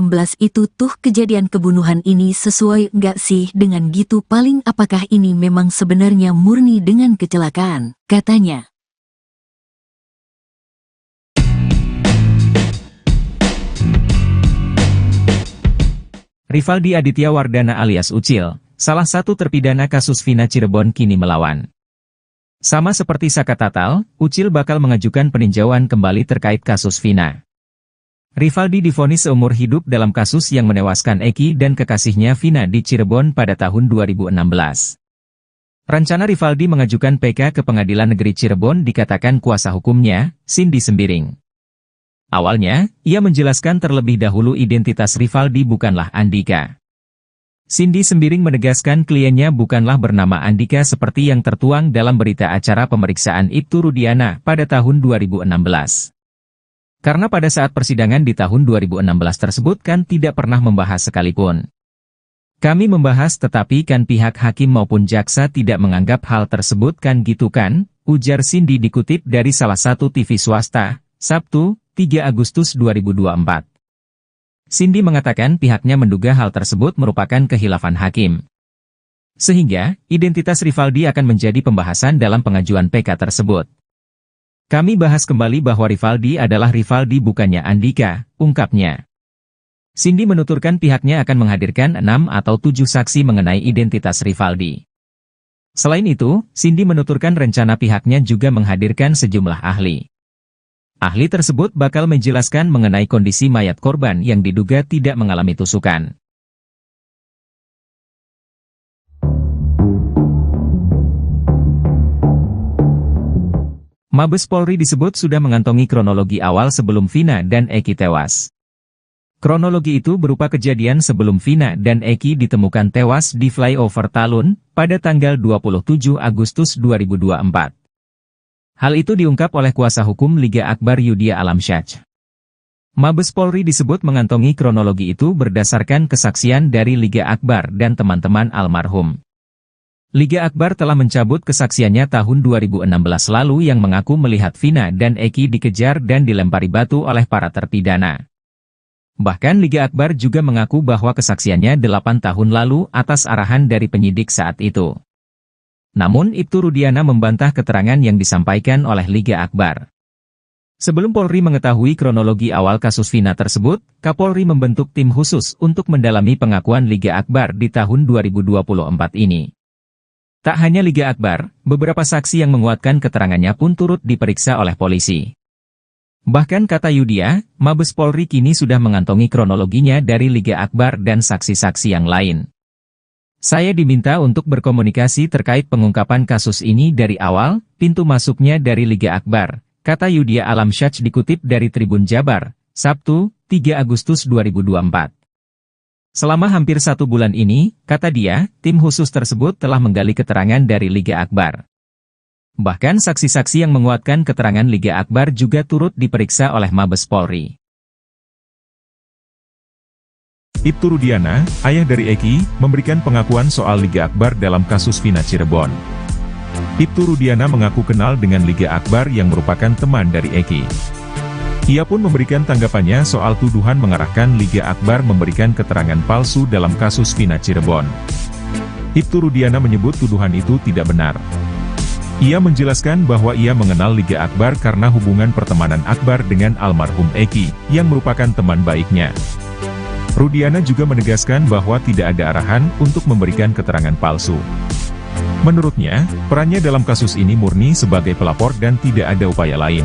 itu tuh kejadian kebunuhan ini sesuai nggak sih dengan gitu paling apakah ini memang sebenarnya murni dengan kecelakaan, katanya. Rivaldi Aditya Wardana alias Ucil, salah satu terpidana kasus Vina Cirebon kini melawan. Sama seperti Saka Tatal, Ucil bakal mengajukan peninjauan kembali terkait kasus Vina. Rivaldi divonis seumur hidup dalam kasus yang menewaskan Eki dan kekasihnya Vina di Cirebon pada tahun 2016. Rencana Rivaldi mengajukan PK ke Pengadilan Negeri Cirebon dikatakan kuasa hukumnya, Cindy Sembiring. Awalnya, ia menjelaskan terlebih dahulu identitas Rivaldi bukanlah Andika. Cindy Sembiring menegaskan kliennya bukanlah bernama Andika seperti yang tertuang dalam berita acara pemeriksaan Ibtu Rudiana pada tahun 2016. Karena pada saat persidangan di tahun 2016 tersebut kan tidak pernah membahas sekalipun. Kami membahas tetapi kan pihak hakim maupun jaksa tidak menganggap hal tersebut kan gitu kan, ujar Cindy dikutip dari salah satu TV swasta, Sabtu, 3 Agustus 2024. Cindy mengatakan pihaknya menduga hal tersebut merupakan khilafan hakim. Sehingga, identitas Rivaldi akan menjadi pembahasan dalam pengajuan PK tersebut. Kami bahas kembali bahwa Rivaldi adalah Rivaldi bukannya Andika, ungkapnya. Cindy menuturkan pihaknya akan menghadirkan 6 atau 7 saksi mengenai identitas Rivaldi. Selain itu, Cindy menuturkan rencana pihaknya juga menghadirkan sejumlah ahli. Ahli tersebut bakal menjelaskan mengenai kondisi mayat korban yang diduga tidak mengalami tusukan. Mabes Polri disebut sudah mengantongi kronologi awal sebelum Vina dan Eki tewas. Kronologi itu berupa kejadian sebelum Vina dan Eki ditemukan tewas di flyover Talun pada tanggal 27 Agustus 2024. Hal itu diungkap oleh kuasa hukum Liga Akbar Yudhya Alamsyah. Mabes Polri disebut mengantongi kronologi itu berdasarkan kesaksian dari Liga Akbar dan teman-teman almarhum. Liga Akbar telah mencabut kesaksiannya tahun 2016 lalu yang mengaku melihat Vina dan Eki dikejar dan dilempari batu oleh para terpidana. Bahkan Liga Akbar juga mengaku bahwa kesaksiannya 8 tahun lalu atas arahan dari penyidik saat itu. Namun Ibtu Rudiana membantah keterangan yang disampaikan oleh Liga Akbar. Sebelum Polri mengetahui kronologi awal kasus Vina tersebut, Kapolri membentuk tim khusus untuk mendalami pengakuan Liga Akbar di tahun 2024 ini. Tak hanya Liga Akbar, beberapa saksi yang menguatkan keterangannya pun turut diperiksa oleh polisi. Bahkan kata Yudhya, Mabes Polri kini sudah mengantongi kronologinya dari Liga Akbar dan saksi-saksi yang lain. Saya diminta untuk berkomunikasi terkait pengungkapan kasus ini dari awal, pintu masuknya dari Liga Akbar, kata Yudhya Alamsyah dikutip dari Tribun Jabar, Sabtu, 3 Agustus 2024. Selama hampir 1 bulan ini, kata dia, tim khusus tersebut telah menggali keterangan dari Liga Akbar. Bahkan saksi-saksi yang menguatkan keterangan Liga Akbar juga turut diperiksa oleh Mabes Polri. Ibtu Rudiana, ayah dari Eki, memberikan pengakuan soal Liga Akbar dalam kasus Vina Cirebon. Ibtu Rudiana mengaku kenal dengan Liga Akbar yang merupakan teman dari Eki. Ia pun memberikan tanggapannya soal tuduhan mengarahkan Liga Akbar memberikan keterangan palsu dalam kasus Vina Cirebon. Ibtu Rudiana menyebut tuduhan itu tidak benar. Ia menjelaskan bahwa ia mengenal Liga Akbar karena hubungan pertemanan Akbar dengan almarhum Eki, yang merupakan teman baiknya. Rudiana juga menegaskan bahwa tidak ada arahan untuk memberikan keterangan palsu. Menurutnya, perannya dalam kasus ini murni sebagai pelapor dan tidak ada upaya lain.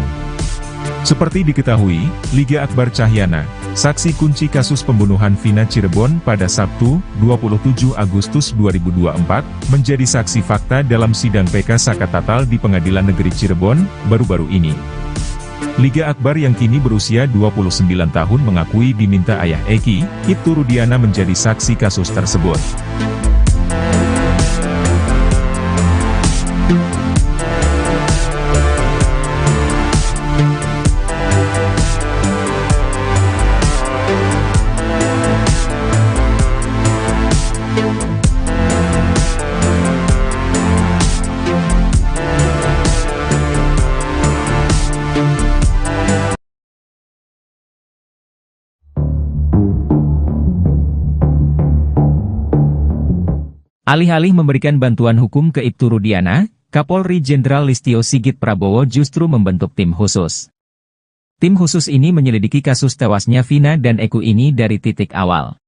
Seperti diketahui, Liga Akbar Cahyana, saksi kunci kasus pembunuhan Vina Cirebon pada Sabtu, 27 Agustus 2024, menjadi saksi fakta dalam sidang PK Sakatatal di Pengadilan Negeri Cirebon, baru-baru ini. Liga Akbar yang kini berusia 29 tahun mengakui diminta ayah Eki, Ibtu Rudiana menjadi saksi kasus tersebut. Alih-alih memberikan bantuan hukum ke Ibtu Rudiana, Kapolri Jenderal Listio Sigit Prabowo justru membentuk tim khusus. Tim khusus ini menyelidiki kasus tewasnya Vina dan Eki ini dari titik awal.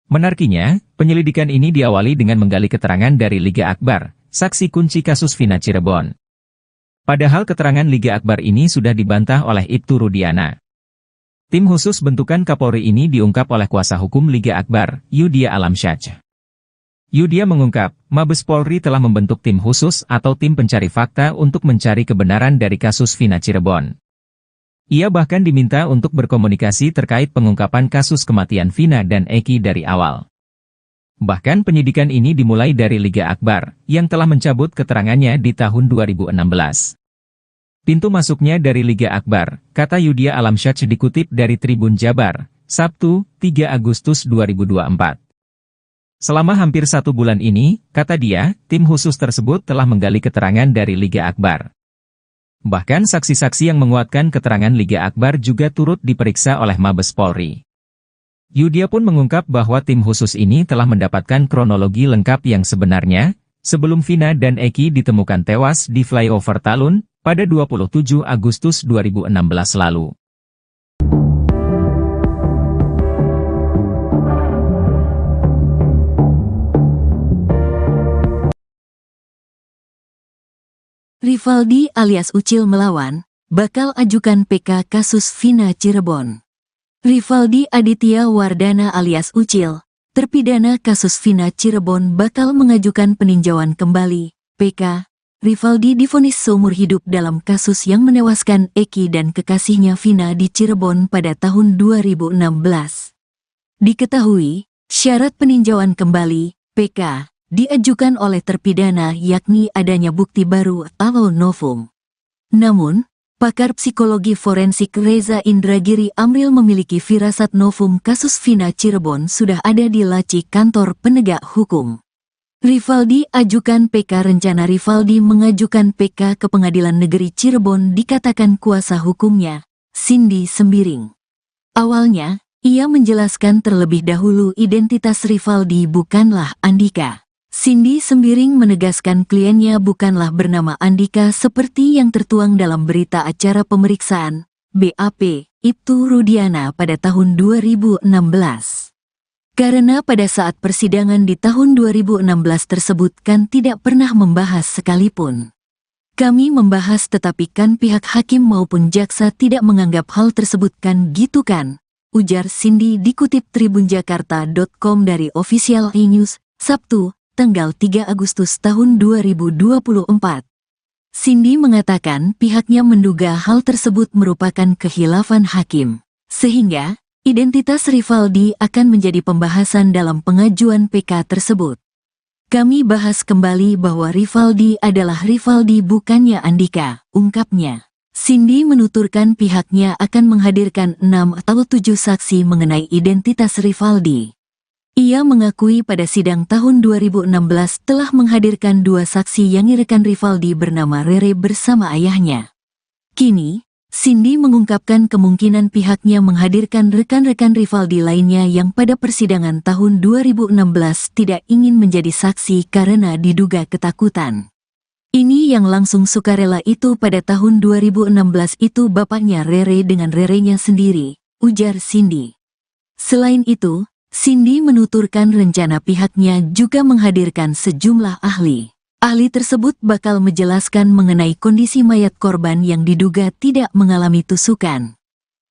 Menariknya, penyelidikan ini diawali dengan menggali keterangan dari Liga Akbar, saksi kunci kasus Vina Cirebon. Padahal keterangan Liga Akbar ini sudah dibantah oleh Ibtu Rudiana. Tim khusus bentukan Kapolri ini diungkap oleh kuasa hukum Liga Akbar, Yudhya Alamsyah. Yudhya mengungkap, Mabes Polri telah membentuk tim khusus atau tim pencari fakta untuk mencari kebenaran dari kasus Vina Cirebon. Ia bahkan diminta untuk berkomunikasi terkait pengungkapan kasus kematian Vina dan Eki dari awal. Bahkan penyidikan ini dimulai dari Liga Akbar, yang telah mencabut keterangannya di tahun 2016. Pintu masuknya dari Liga Akbar, kata Yudhya Alamsyah dikutip dari Tribun Jabar, Sabtu, 3 Agustus 2024. Selama hampir 1 bulan ini, kata dia, tim khusus tersebut telah menggali keterangan dari Liga Akbar. Bahkan saksi-saksi yang menguatkan keterangan Liga Akbar juga turut diperiksa oleh Mabes Polri. Yudhya pun mengungkap bahwa tim khusus ini telah mendapatkan kronologi lengkap yang sebenarnya, sebelum Vina dan Eki ditemukan tewas di flyover Talun, pada 27 Agustus 2016 lalu. Rivaldi alias Ucil melawan, bakal ajukan PK kasus Vina Cirebon. Rivaldi Aditya Wardana alias Ucil, terpidana kasus Vina Cirebon bakal mengajukan peninjauan kembali, PK, Rivaldi divonis seumur hidup dalam kasus yang menewaskan Eki dan kekasihnya Vina di Cirebon pada tahun 2016. Diketahui, syarat peninjauan kembali, PK, diajukan oleh terpidana yakni adanya bukti baru atau novum. Namun, pakar psikologi forensik Reza Indragiri Amril memiliki firasat novum kasus Vina Cirebon sudah ada di laci kantor penegak hukum. Rivaldi ajukan PK. Rencana Rivaldi mengajukan PK ke Pengadilan Negeri Cirebon dikatakan kuasa hukumnya, Cindy Sembiring. Awalnya, ia menjelaskan terlebih dahulu identitas Rivaldi bukanlah Andika. Cindy Sembiring menegaskan kliennya bukanlah bernama Andika seperti yang tertuang dalam berita acara pemeriksaan, BAP, Ibtu Rudiana pada tahun 2016. Karena pada saat persidangan di tahun 2016 tersebut kan tidak pernah membahas sekalipun. Kami membahas tetapi kan pihak hakim maupun jaksa tidak menganggap hal tersebut kan gitu kan, ujar Cindy dikutip tribunjakarta.com dari Official E-News, Sabtu, tanggal 3 Agustus tahun 2024. Cindy mengatakan pihaknya menduga hal tersebut merupakan khilafan hakim, sehingga identitas Rivaldi akan menjadi pembahasan dalam pengajuan PK tersebut. Kami bahas kembali bahwa Rivaldi adalah Rivaldi bukannya Andika, ungkapnya. Cindy menuturkan pihaknya akan menghadirkan 6 atau 7 saksi mengenai identitas Rivaldi. Ia mengakui pada sidang tahun 2016 telah menghadirkan 2 saksi yang rekan Rivaldi bernama Rere bersama ayahnya. Kini, Cindy mengungkapkan kemungkinan pihaknya menghadirkan rekan-rekan Rivaldi lainnya yang pada persidangan tahun 2016 tidak ingin menjadi saksi karena diduga ketakutan. Ini yang langsung sukarela itu pada tahun 2016 itu bapaknya Rere dengan Rerenya sendiri, ujar Cindy. Selain itu, Cindy menuturkan rencana pihaknya juga menghadirkan sejumlah ahli. Ahli tersebut bakal menjelaskan mengenai kondisi mayat korban yang diduga tidak mengalami tusukan.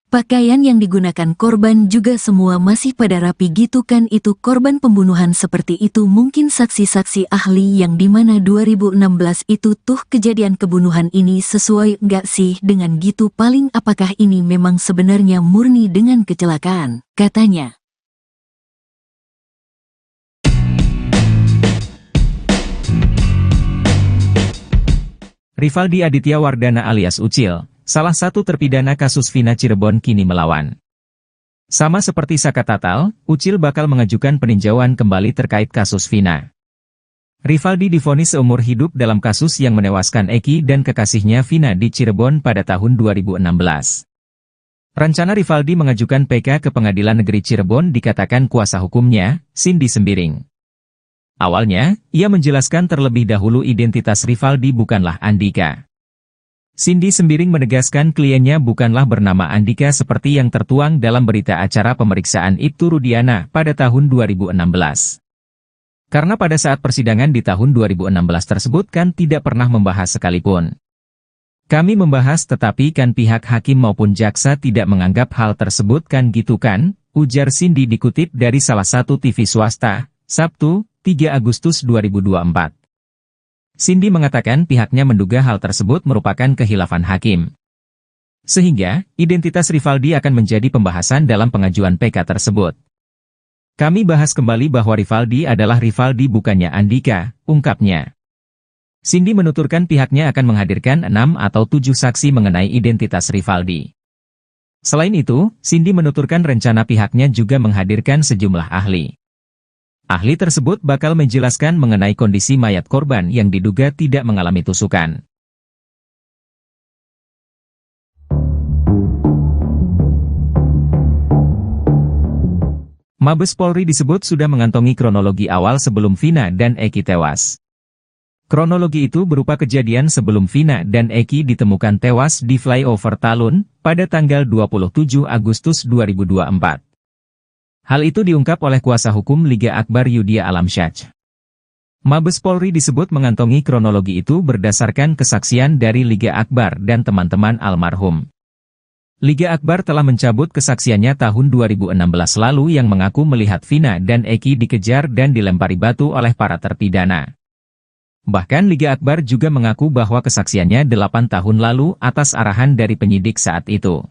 Pakaian yang digunakan korban juga semua masih pada rapi gitu kan itu korban pembunuhan seperti itu mungkin saksi-saksi ahli yang dimana 2016 itu tuh kejadian kebunuhan ini sesuai nggak sih dengan gitu paling apakah ini memang sebenarnya murni dengan kecelakaan, katanya. Rivaldi Aditya Wardana alias Ucil, salah satu terpidana kasus Vina Cirebon kini melawan. Sama seperti Saka Tatal, Ucil bakal mengajukan peninjauan kembali terkait kasus Vina. Rivaldi divonis seumur hidup dalam kasus yang menewaskan Eki dan kekasihnya Vina di Cirebon pada tahun 2016. Rencana Rivaldi mengajukan PK ke Pengadilan Negeri Cirebon dikatakan kuasa hukumnya, Cindy Sembiring. Awalnya, ia menjelaskan terlebih dahulu identitas Rivaldi bukanlah Andika. Cindy Sembiring menegaskan kliennya bukanlah bernama Andika seperti yang tertuang dalam berita acara pemeriksaan Ibtu Rudiana pada tahun 2016. Karena pada saat persidangan di tahun 2016 tersebut kan tidak pernah membahas sekalipun. Kami membahas tetapi kan pihak hakim maupun jaksa tidak menganggap hal tersebut kan gitu kan, ujar Cindy dikutip dari salah satu TV swasta, Sabtu, 3 Agustus 2024. Cindy mengatakan pihaknya menduga hal tersebut merupakan khilafan hakim. Sehingga, identitas Rivaldi akan menjadi pembahasan dalam pengajuan PK tersebut. Kami bahas kembali bahwa Rivaldi adalah Rivaldi bukannya Andika, ungkapnya. Cindy menuturkan pihaknya akan menghadirkan 6 atau 7 saksi mengenai identitas Rivaldi. Selain itu, Cindy menuturkan rencana pihaknya juga menghadirkan sejumlah ahli. Ahli tersebut bakal menjelaskan mengenai kondisi mayat korban yang diduga tidak mengalami tusukan. Mabes Polri disebut sudah mengantongi kronologi awal sebelum Vina dan Eki tewas. Kronologi itu berupa kejadian sebelum Vina dan Eki ditemukan tewas di flyover Talun pada tanggal 27 Agustus 2024. Hal itu diungkap oleh kuasa hukum Liga Akbar Yudhya Alamsyah. Mabes Polri disebut mengantongi kronologi itu berdasarkan kesaksian dari Liga Akbar dan teman-teman almarhum. Liga Akbar telah mencabut kesaksiannya tahun 2016 lalu yang mengaku melihat Vina dan Eki dikejar dan dilempari batu oleh para terpidana. Bahkan Liga Akbar juga mengaku bahwa kesaksiannya 8 tahun lalu atas arahan dari penyidik saat itu.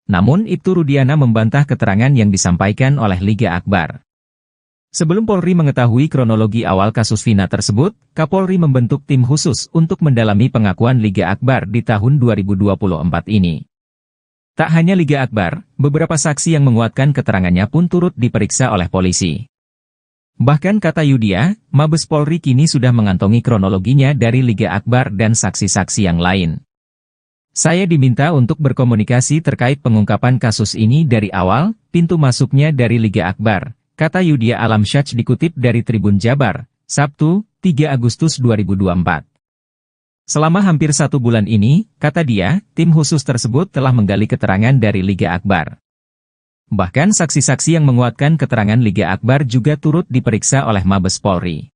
Namun Ibtu Rudiana membantah keterangan yang disampaikan oleh Liga Akbar. Sebelum Polri mengetahui kronologi awal kasus Vina tersebut, Kapolri membentuk tim khusus untuk mendalami pengakuan Liga Akbar di tahun 2024 ini. Tak hanya Liga Akbar, beberapa saksi yang menguatkan keterangannya pun turut diperiksa oleh polisi. Bahkan kata Yudia, Mabes Polri kini sudah mengantongi kronologinya dari Liga Akbar dan saksi-saksi yang lain. Saya diminta untuk berkomunikasi terkait pengungkapan kasus ini dari awal, pintu masuknya dari Liga Akbar, kata Yudia Alamsyah dikutip dari Tribun Jabar, Sabtu, 3 Agustus 2024. Selama hampir 1 bulan ini, kata dia, tim khusus tersebut telah menggali keterangan dari Liga Akbar. Bahkan saksi-saksi yang menguatkan keterangan Liga Akbar juga turut diperiksa oleh Mabes Polri.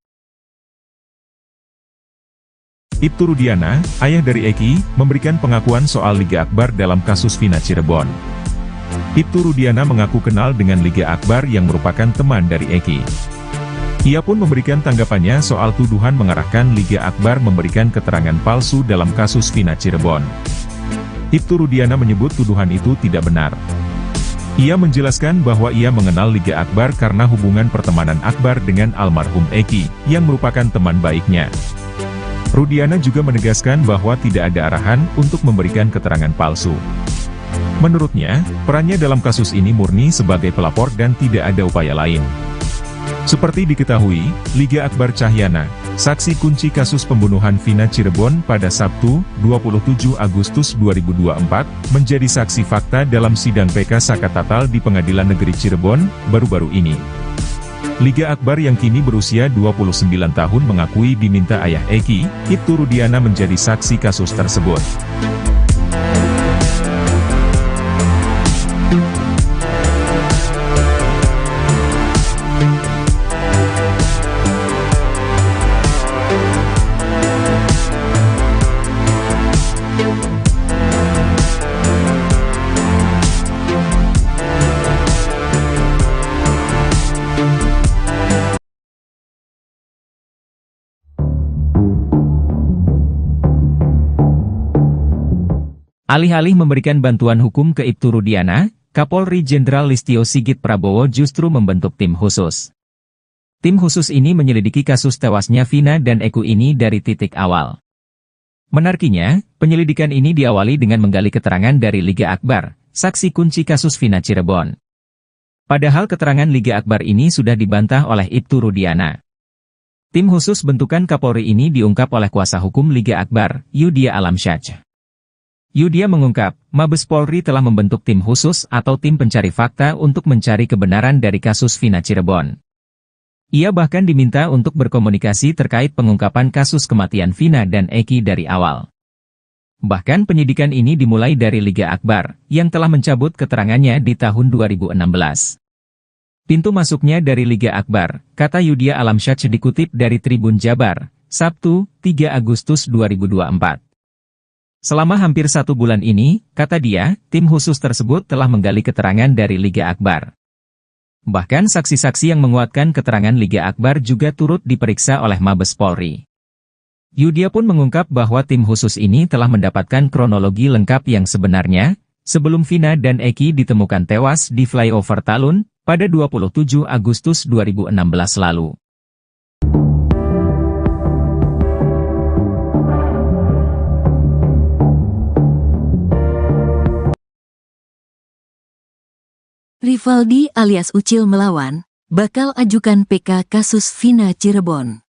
Ibtu Rudiana, ayah dari Eki, memberikan pengakuan soal Liga Akbar dalam kasus Vina Cirebon. Ibtu Rudiana mengaku kenal dengan Liga Akbar yang merupakan teman dari Eki. Ia pun memberikan tanggapannya soal tuduhan mengarahkan Liga Akbar memberikan keterangan palsu dalam kasus Vina Cirebon. Ibtu Rudiana menyebut tuduhan itu tidak benar. Ia menjelaskan bahwa ia mengenal Liga Akbar karena hubungan pertemanan Akbar dengan almarhum Eki, yang merupakan teman baiknya. Rudiana juga menegaskan bahwa tidak ada arahan untuk memberikan keterangan palsu. Menurutnya, perannya dalam kasus ini murni sebagai pelapor dan tidak ada upaya lain. Seperti diketahui, Liga Akbar Cahyana, saksi kunci kasus pembunuhan Vina Cirebon pada Sabtu, 27 Agustus 2024, menjadi saksi fakta dalam sidang PK Sakatatal di Pengadilan Negeri Cirebon, baru-baru ini. Liga Akbar yang kini berusia 29 tahun mengakui diminta ayah Eki, Ibtu Rudiana menjadi saksi kasus tersebut. Alih-alih memberikan bantuan hukum ke Ibtu Rudiana, Kapolri Jenderal Listio Sigit Prabowo justru membentuk tim khusus. Tim khusus ini menyelidiki kasus tewasnya Vina dan Eki ini dari titik awal. Menariknya, penyelidikan ini diawali dengan menggali keterangan dari Liga Akbar, saksi kunci kasus Vina Cirebon. Padahal keterangan Liga Akbar ini sudah dibantah oleh Ibtu Rudiana. Tim khusus bentukan Kapolri ini diungkap oleh kuasa hukum Liga Akbar, Yudia Alamsyah. Yudia mengungkap, Mabes Polri telah membentuk tim khusus atau tim pencari fakta untuk mencari kebenaran dari kasus Vina Cirebon. Ia bahkan diminta untuk berkomunikasi terkait pengungkapan kasus kematian Vina dan Eki dari awal. Bahkan penyidikan ini dimulai dari Liga Akbar, yang telah mencabut keterangannya di tahun 2016. Pintu masuknya dari Liga Akbar, kata Yudia Alamsyah dikutip dari Tribun Jabar, Sabtu, 3 Agustus 2024. Selama hampir 1 bulan ini, kata dia, tim khusus tersebut telah menggali keterangan dari Liga Akbar. Bahkan saksi-saksi yang menguatkan keterangan Liga Akbar juga turut diperiksa oleh Mabes Polri. Yudia pun mengungkap bahwa tim khusus ini telah mendapatkan kronologi lengkap yang sebenarnya, sebelum Vina dan Eki ditemukan tewas di flyover Talun, pada 27 Agustus 2016 lalu. Rivaldi alias Ucil melawan, bakal ajukan PK kasus Vina Cirebon.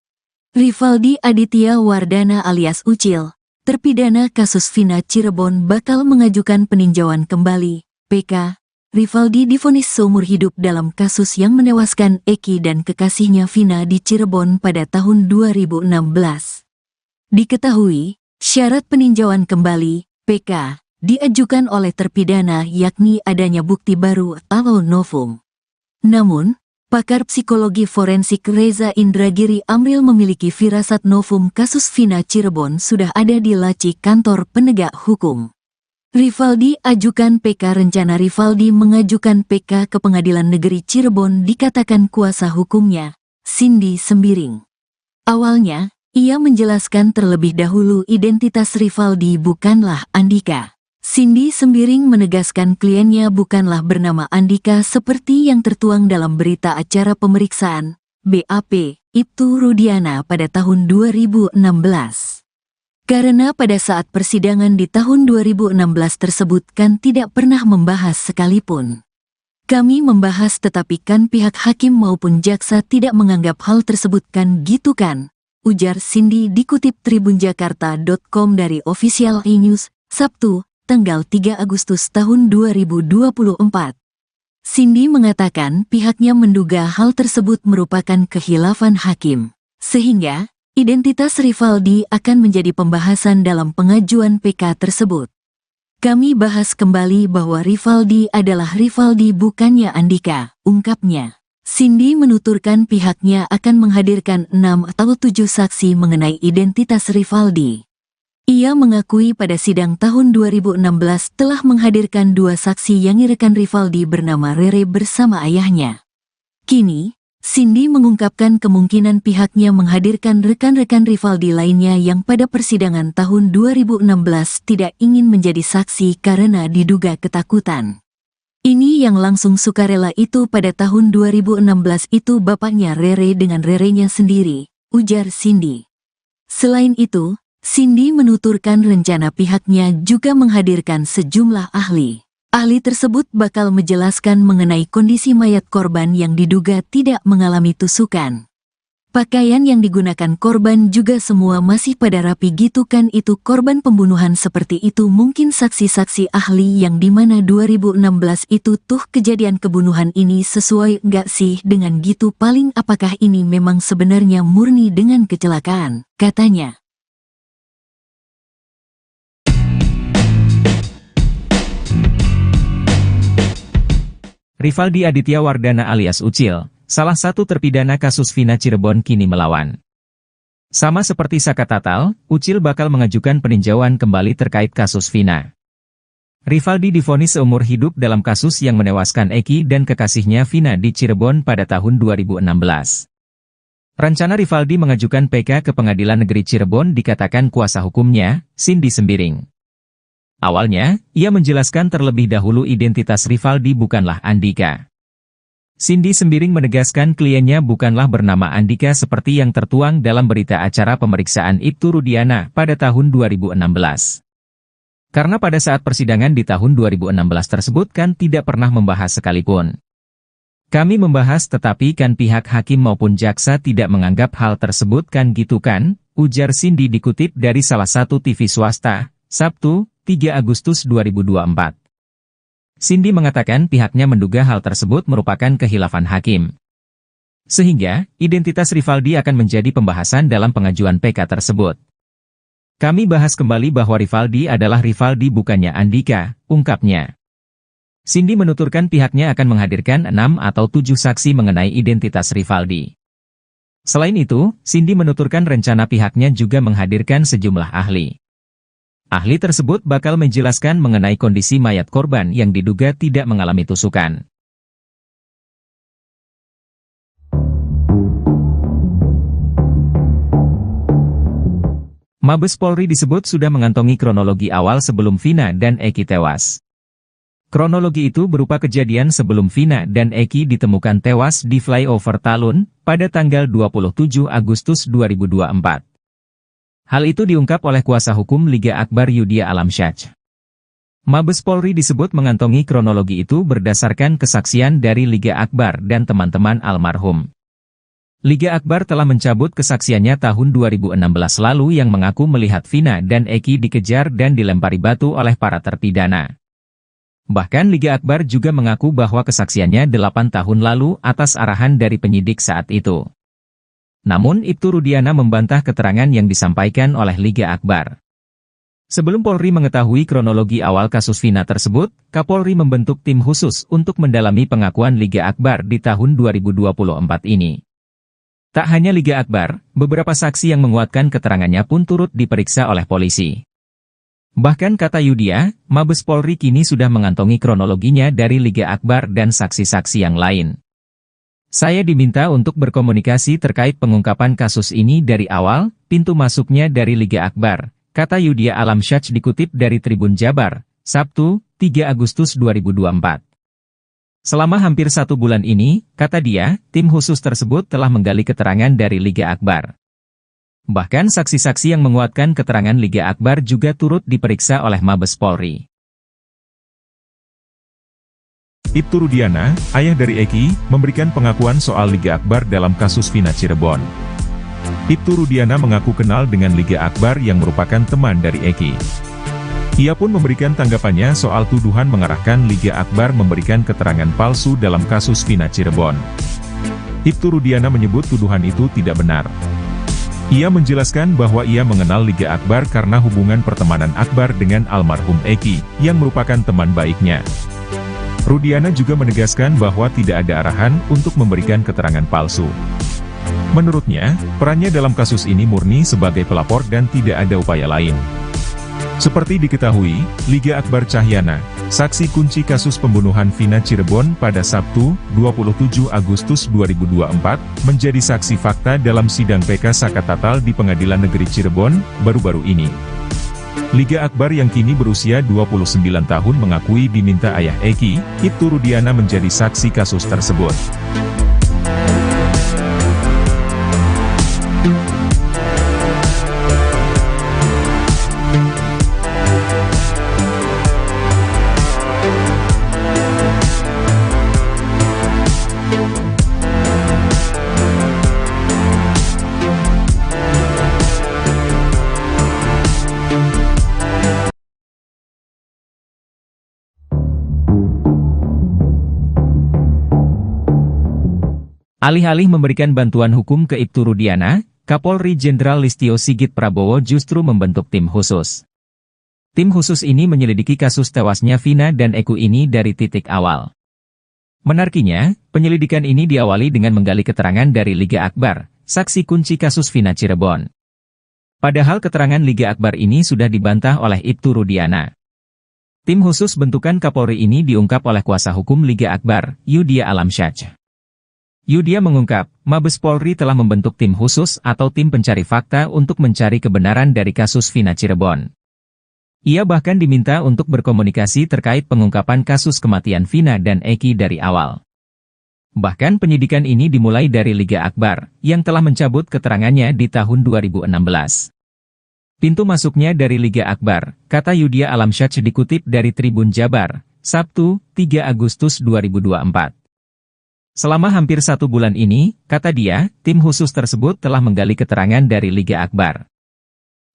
Rivaldi Aditya Wardana alias Ucil, terpidana kasus Vina Cirebon bakal mengajukan peninjauan kembali, PK. Rivaldi divonis seumur hidup dalam kasus yang menewaskan Eki dan kekasihnya Vina di Cirebon pada tahun 2016. Diketahui, syarat peninjauan kembali, PK, diajukan oleh terpidana yakni adanya bukti baru atau novum. Namun, pakar psikologi forensik Reza Indragiri Amril memiliki firasat novum kasus Vina Cirebon sudah ada di laci kantor penegak hukum. Rivaldi ajukan PK. Rencana Rivaldi mengajukan PK ke Pengadilan Negeri Cirebon dikatakan kuasa hukumnya, Cindy Sembiring. Awalnya, Ia menjelaskan terlebih dahulu identitas Rivaldi bukanlah Andika. Cindy Sembiring menegaskan kliennya bukanlah bernama Andika seperti yang tertuang dalam berita acara pemeriksaan BAP Ibtu Rudiana pada tahun 2016. Karena pada saat persidangan di tahun 2016 tersebut kan tidak pernah membahas sekalipun. Kami membahas tetapi kan pihak hakim maupun jaksa tidak menganggap hal tersebut kan gitu kan, ujar Cindy dikutip tribunjakarta.com dari Official E-News, Sabtu, tanggal 3 Agustus tahun 2024. Cindy mengatakan pihaknya menduga hal tersebut merupakan khilafan hakim, sehingga identitas Rivaldi akan menjadi pembahasan dalam pengajuan PK tersebut. Kami bahas kembali bahwa Rivaldi adalah Rivaldi bukannya Andika, ungkapnya. Cindy menuturkan pihaknya akan menghadirkan 6 atau 7 saksi mengenai identitas Rivaldi. Ia mengakui pada sidang tahun 2016 telah menghadirkan 2 saksi yang rekan Rivaldi bernama Rere bersama ayahnya. Kini, Cindy mengungkapkan kemungkinan pihaknya menghadirkan rekan-rekan Rivaldi lainnya yang pada persidangan tahun 2016 tidak ingin menjadi saksi karena diduga ketakutan. Ini yang langsung sukarela itu pada tahun 2016 itu bapaknya Rere dengan Rerenya sendiri, ujar Cindy. Selain itu, Cindy menuturkan rencana pihaknya juga menghadirkan sejumlah ahli. Ahli tersebut bakal menjelaskan mengenai kondisi mayat korban yang diduga tidak mengalami tusukan. Pakaian yang digunakan korban juga semua masih pada rapi gitu kan, itu korban pembunuhan seperti itu mungkin saksi-saksi ahli yang dimana 2016 itu tuh kejadian kebunuhan ini sesuai nggak sih dengan gitu, paling apakah ini memang sebenarnya murni dengan kecelakaan, katanya. Rivaldi Aditya Wardana alias Ucil, salah satu terpidana kasus Vina Cirebon kini melawan. Sama seperti Saka Tatal, Ucil bakal mengajukan peninjauan kembali terkait kasus Vina. Rivaldi divonis seumur hidup dalam kasus yang menewaskan Eki dan kekasihnya Vina di Cirebon pada tahun 2016. Rencana Rivaldi mengajukan PK ke Pengadilan Negeri Cirebon dikatakan kuasa hukumnya, Cindy Sembiring. Awalnya, ia menjelaskan terlebih dahulu identitas Rivaldi bukanlah Andika. Cindy Sembiring menegaskan kliennya bukanlah bernama Andika seperti yang tertuang dalam berita acara pemeriksaan Ibtu Rudiana pada tahun 2016. Karena pada saat persidangan di tahun 2016 tersebut kan tidak pernah membahas sekalipun. Kami membahas tetapi kan pihak hakim maupun jaksa tidak menganggap hal tersebut kan gitu kan, ujar Cindy dikutip dari salah satu TV swasta, Sabtu, 3 Agustus 2024. Cindy mengatakan pihaknya menduga hal tersebut merupakan khilafan hakim. Sehingga, identitas Rivaldi akan menjadi pembahasan dalam pengajuan PK tersebut. Kami bahas kembali bahwa Rivaldi adalah Rivaldi bukannya Andika, ungkapnya. Cindy menuturkan pihaknya akan menghadirkan 6 atau 7 saksi mengenai identitas Rivaldi. Selain itu, Cindy menuturkan rencana pihaknya juga menghadirkan sejumlah ahli. Ahli tersebut bakal menjelaskan mengenai kondisi mayat korban yang diduga tidak mengalami tusukan. Mabes Polri disebut sudah mengantongi kronologi awal sebelum Vina dan Eki tewas. Kronologi itu berupa kejadian sebelum Vina dan Eki ditemukan tewas di flyover Talun pada tanggal 27 Agustus 2024. Hal itu diungkap oleh kuasa hukum Liga Akbar Yudia Alamsyah. Mabes Polri disebut mengantongi kronologi itu berdasarkan kesaksian dari Liga Akbar dan teman-teman almarhum. Liga Akbar telah mencabut kesaksiannya tahun 2016 lalu yang mengaku melihat Vina dan Eki dikejar dan dilempari batu oleh para terpidana. Bahkan Liga Akbar juga mengaku bahwa kesaksiannya 8 tahun lalu atas arahan dari penyidik saat itu. Namun Ibtu Rudiana membantah keterangan yang disampaikan oleh Liga Akbar. Sebelum Polri mengetahui kronologi awal kasus Vina tersebut, Kapolri membentuk tim khusus untuk mendalami pengakuan Liga Akbar di tahun 2024 ini. Tak hanya Liga Akbar, beberapa saksi yang menguatkan keterangannya pun turut diperiksa oleh polisi. Bahkan kata Yudia, Mabes Polri kini sudah mengantongi kronologinya dari Liga Akbar dan saksi-saksi yang lain. Saya diminta untuk berkomunikasi terkait pengungkapan kasus ini dari awal, pintu masuknya dari Liga Akbar, kata Yudhya Alamsyah dikutip dari Tribun Jabar, Sabtu, 3 Agustus 2024. Selama hampir 1 bulan ini, kata dia, tim khusus tersebut telah menggali keterangan dari Liga Akbar. Bahkan saksi-saksi yang menguatkan keterangan Liga Akbar juga turut diperiksa oleh Mabes Polri. Ibtu Rudiana, ayah dari Eki, memberikan pengakuan soal Liga Akbar dalam kasus Vina Cirebon. Ibtu Rudiana mengaku kenal dengan Liga Akbar yang merupakan teman dari Eki. Ia pun memberikan tanggapannya soal tuduhan mengarahkan Liga Akbar memberikan keterangan palsu dalam kasus Vina Cirebon. Ibtu Rudiana menyebut tuduhan itu tidak benar. Ia menjelaskan bahwa ia mengenal Liga Akbar karena hubungan pertemanan Akbar dengan almarhum Eki, yang merupakan teman baiknya. Rudiana juga menegaskan bahwa tidak ada arahan untuk memberikan keterangan palsu. Menurutnya, perannya dalam kasus ini murni sebagai pelapor dan tidak ada upaya lain. Seperti diketahui, Liga Akbar Cahyana, saksi kunci kasus pembunuhan Vina Cirebon pada Sabtu, 27 Agustus 2024, menjadi saksi fakta dalam sidang PK Sakatatal di Pengadilan Negeri Cirebon, baru-baru ini. Liga Akbar yang kini berusia 29 tahun mengakui diminta ayah Eki, Ibtu Rudiana menjadi saksi kasus tersebut. Alih-alih memberikan bantuan hukum ke Ibtu Rudiana, Kapolri Jenderal Listio Sigit Prabowo justru membentuk tim khusus. Tim khusus ini menyelidiki kasus tewasnya Vina dan Eki ini dari titik awal. Menariknya, penyelidikan ini diawali dengan menggali keterangan dari Liga Akbar, saksi kunci kasus Vina Cirebon. Padahal keterangan Liga Akbar ini sudah dibantah oleh Ibtu Rudiana. Tim khusus bentukan Kapolri ini diungkap oleh kuasa hukum Liga Akbar, Yudhya Alamsyah. Yudhya mengungkap, Mabes Polri telah membentuk tim khusus atau tim pencari fakta untuk mencari kebenaran dari kasus Vina Cirebon. Ia bahkan diminta untuk berkomunikasi terkait pengungkapan kasus kematian Vina dan Eki dari awal. Bahkan penyidikan ini dimulai dari Liga Akbar, yang telah mencabut keterangannya di tahun 2016. Pintu masuknya dari Liga Akbar, kata Yudhya Alamsyah dikutip dari Tribun Jabar, Sabtu, 3 Agustus 2024. Selama hampir 1 bulan ini, kata dia, tim khusus tersebut telah menggali keterangan dari Liga Akbar.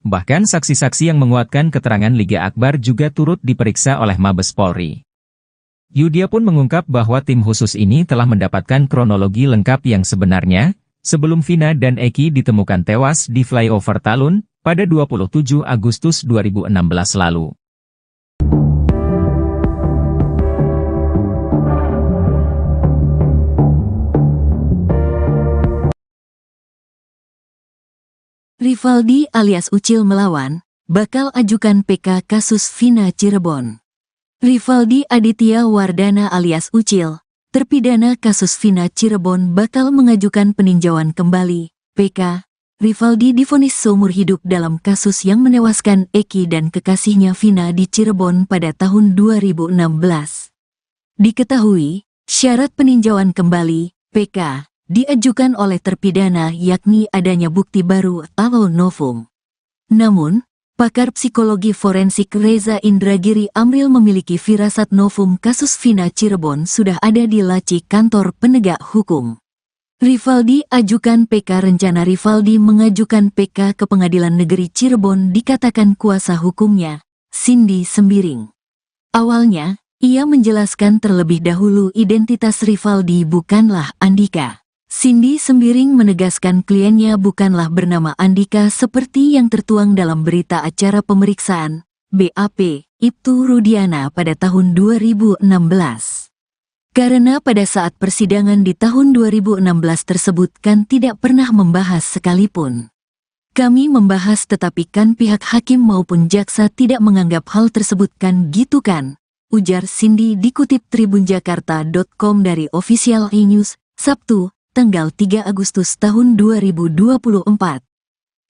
Bahkan saksi-saksi yang menguatkan keterangan Liga Akbar juga turut diperiksa oleh Mabes Polri. Yudhya pun mengungkap bahwa tim khusus ini telah mendapatkan kronologi lengkap yang sebenarnya, sebelum Vina dan Eki ditemukan tewas di flyover Talun, pada 27 Agustus 2016 lalu. Rivaldi alias Ucil melawan, bakal ajukan PK kasus Vina Cirebon. Rivaldi Aditya Wardana alias Ucil, terpidana kasus Vina Cirebon bakal mengajukan peninjauan kembali, PK. Rivaldi divonis seumur hidup dalam kasus yang menewaskan Eki dan kekasihnya Vina di Cirebon pada tahun 2016. Diketahui, syarat peninjauan kembali, PK, diajukan oleh terpidana yakni adanya bukti baru atau novum. Namun, pakar psikologi forensik Reza Indragiri Amril memiliki firasat novum kasus Vina Cirebon sudah ada di laci kantor penegak hukum. Rivaldi ajukan PK. Rencana Rivaldi mengajukan PK ke Pengadilan Negeri Cirebon dikatakan kuasa hukumnya, Cindy Sembiring. Awalnya, ia menjelaskan terlebih dahulu identitas Rivaldi bukanlah Andika. Cindy Sembiring menegaskan kliennya bukanlah bernama Andika seperti yang tertuang dalam berita acara pemeriksaan, BAP, Ibtu Rudiana pada tahun 2016. Karena pada saat persidangan di tahun 2016 tersebut kan tidak pernah membahas sekalipun. Kami membahas tetapi kan pihak hakim maupun jaksa tidak menganggap hal tersebut kan gitu kan, ujar Cindy dikutip tribunjakarta.com dari Official iNews. Sabtu, tanggal 3 Agustus tahun 2024.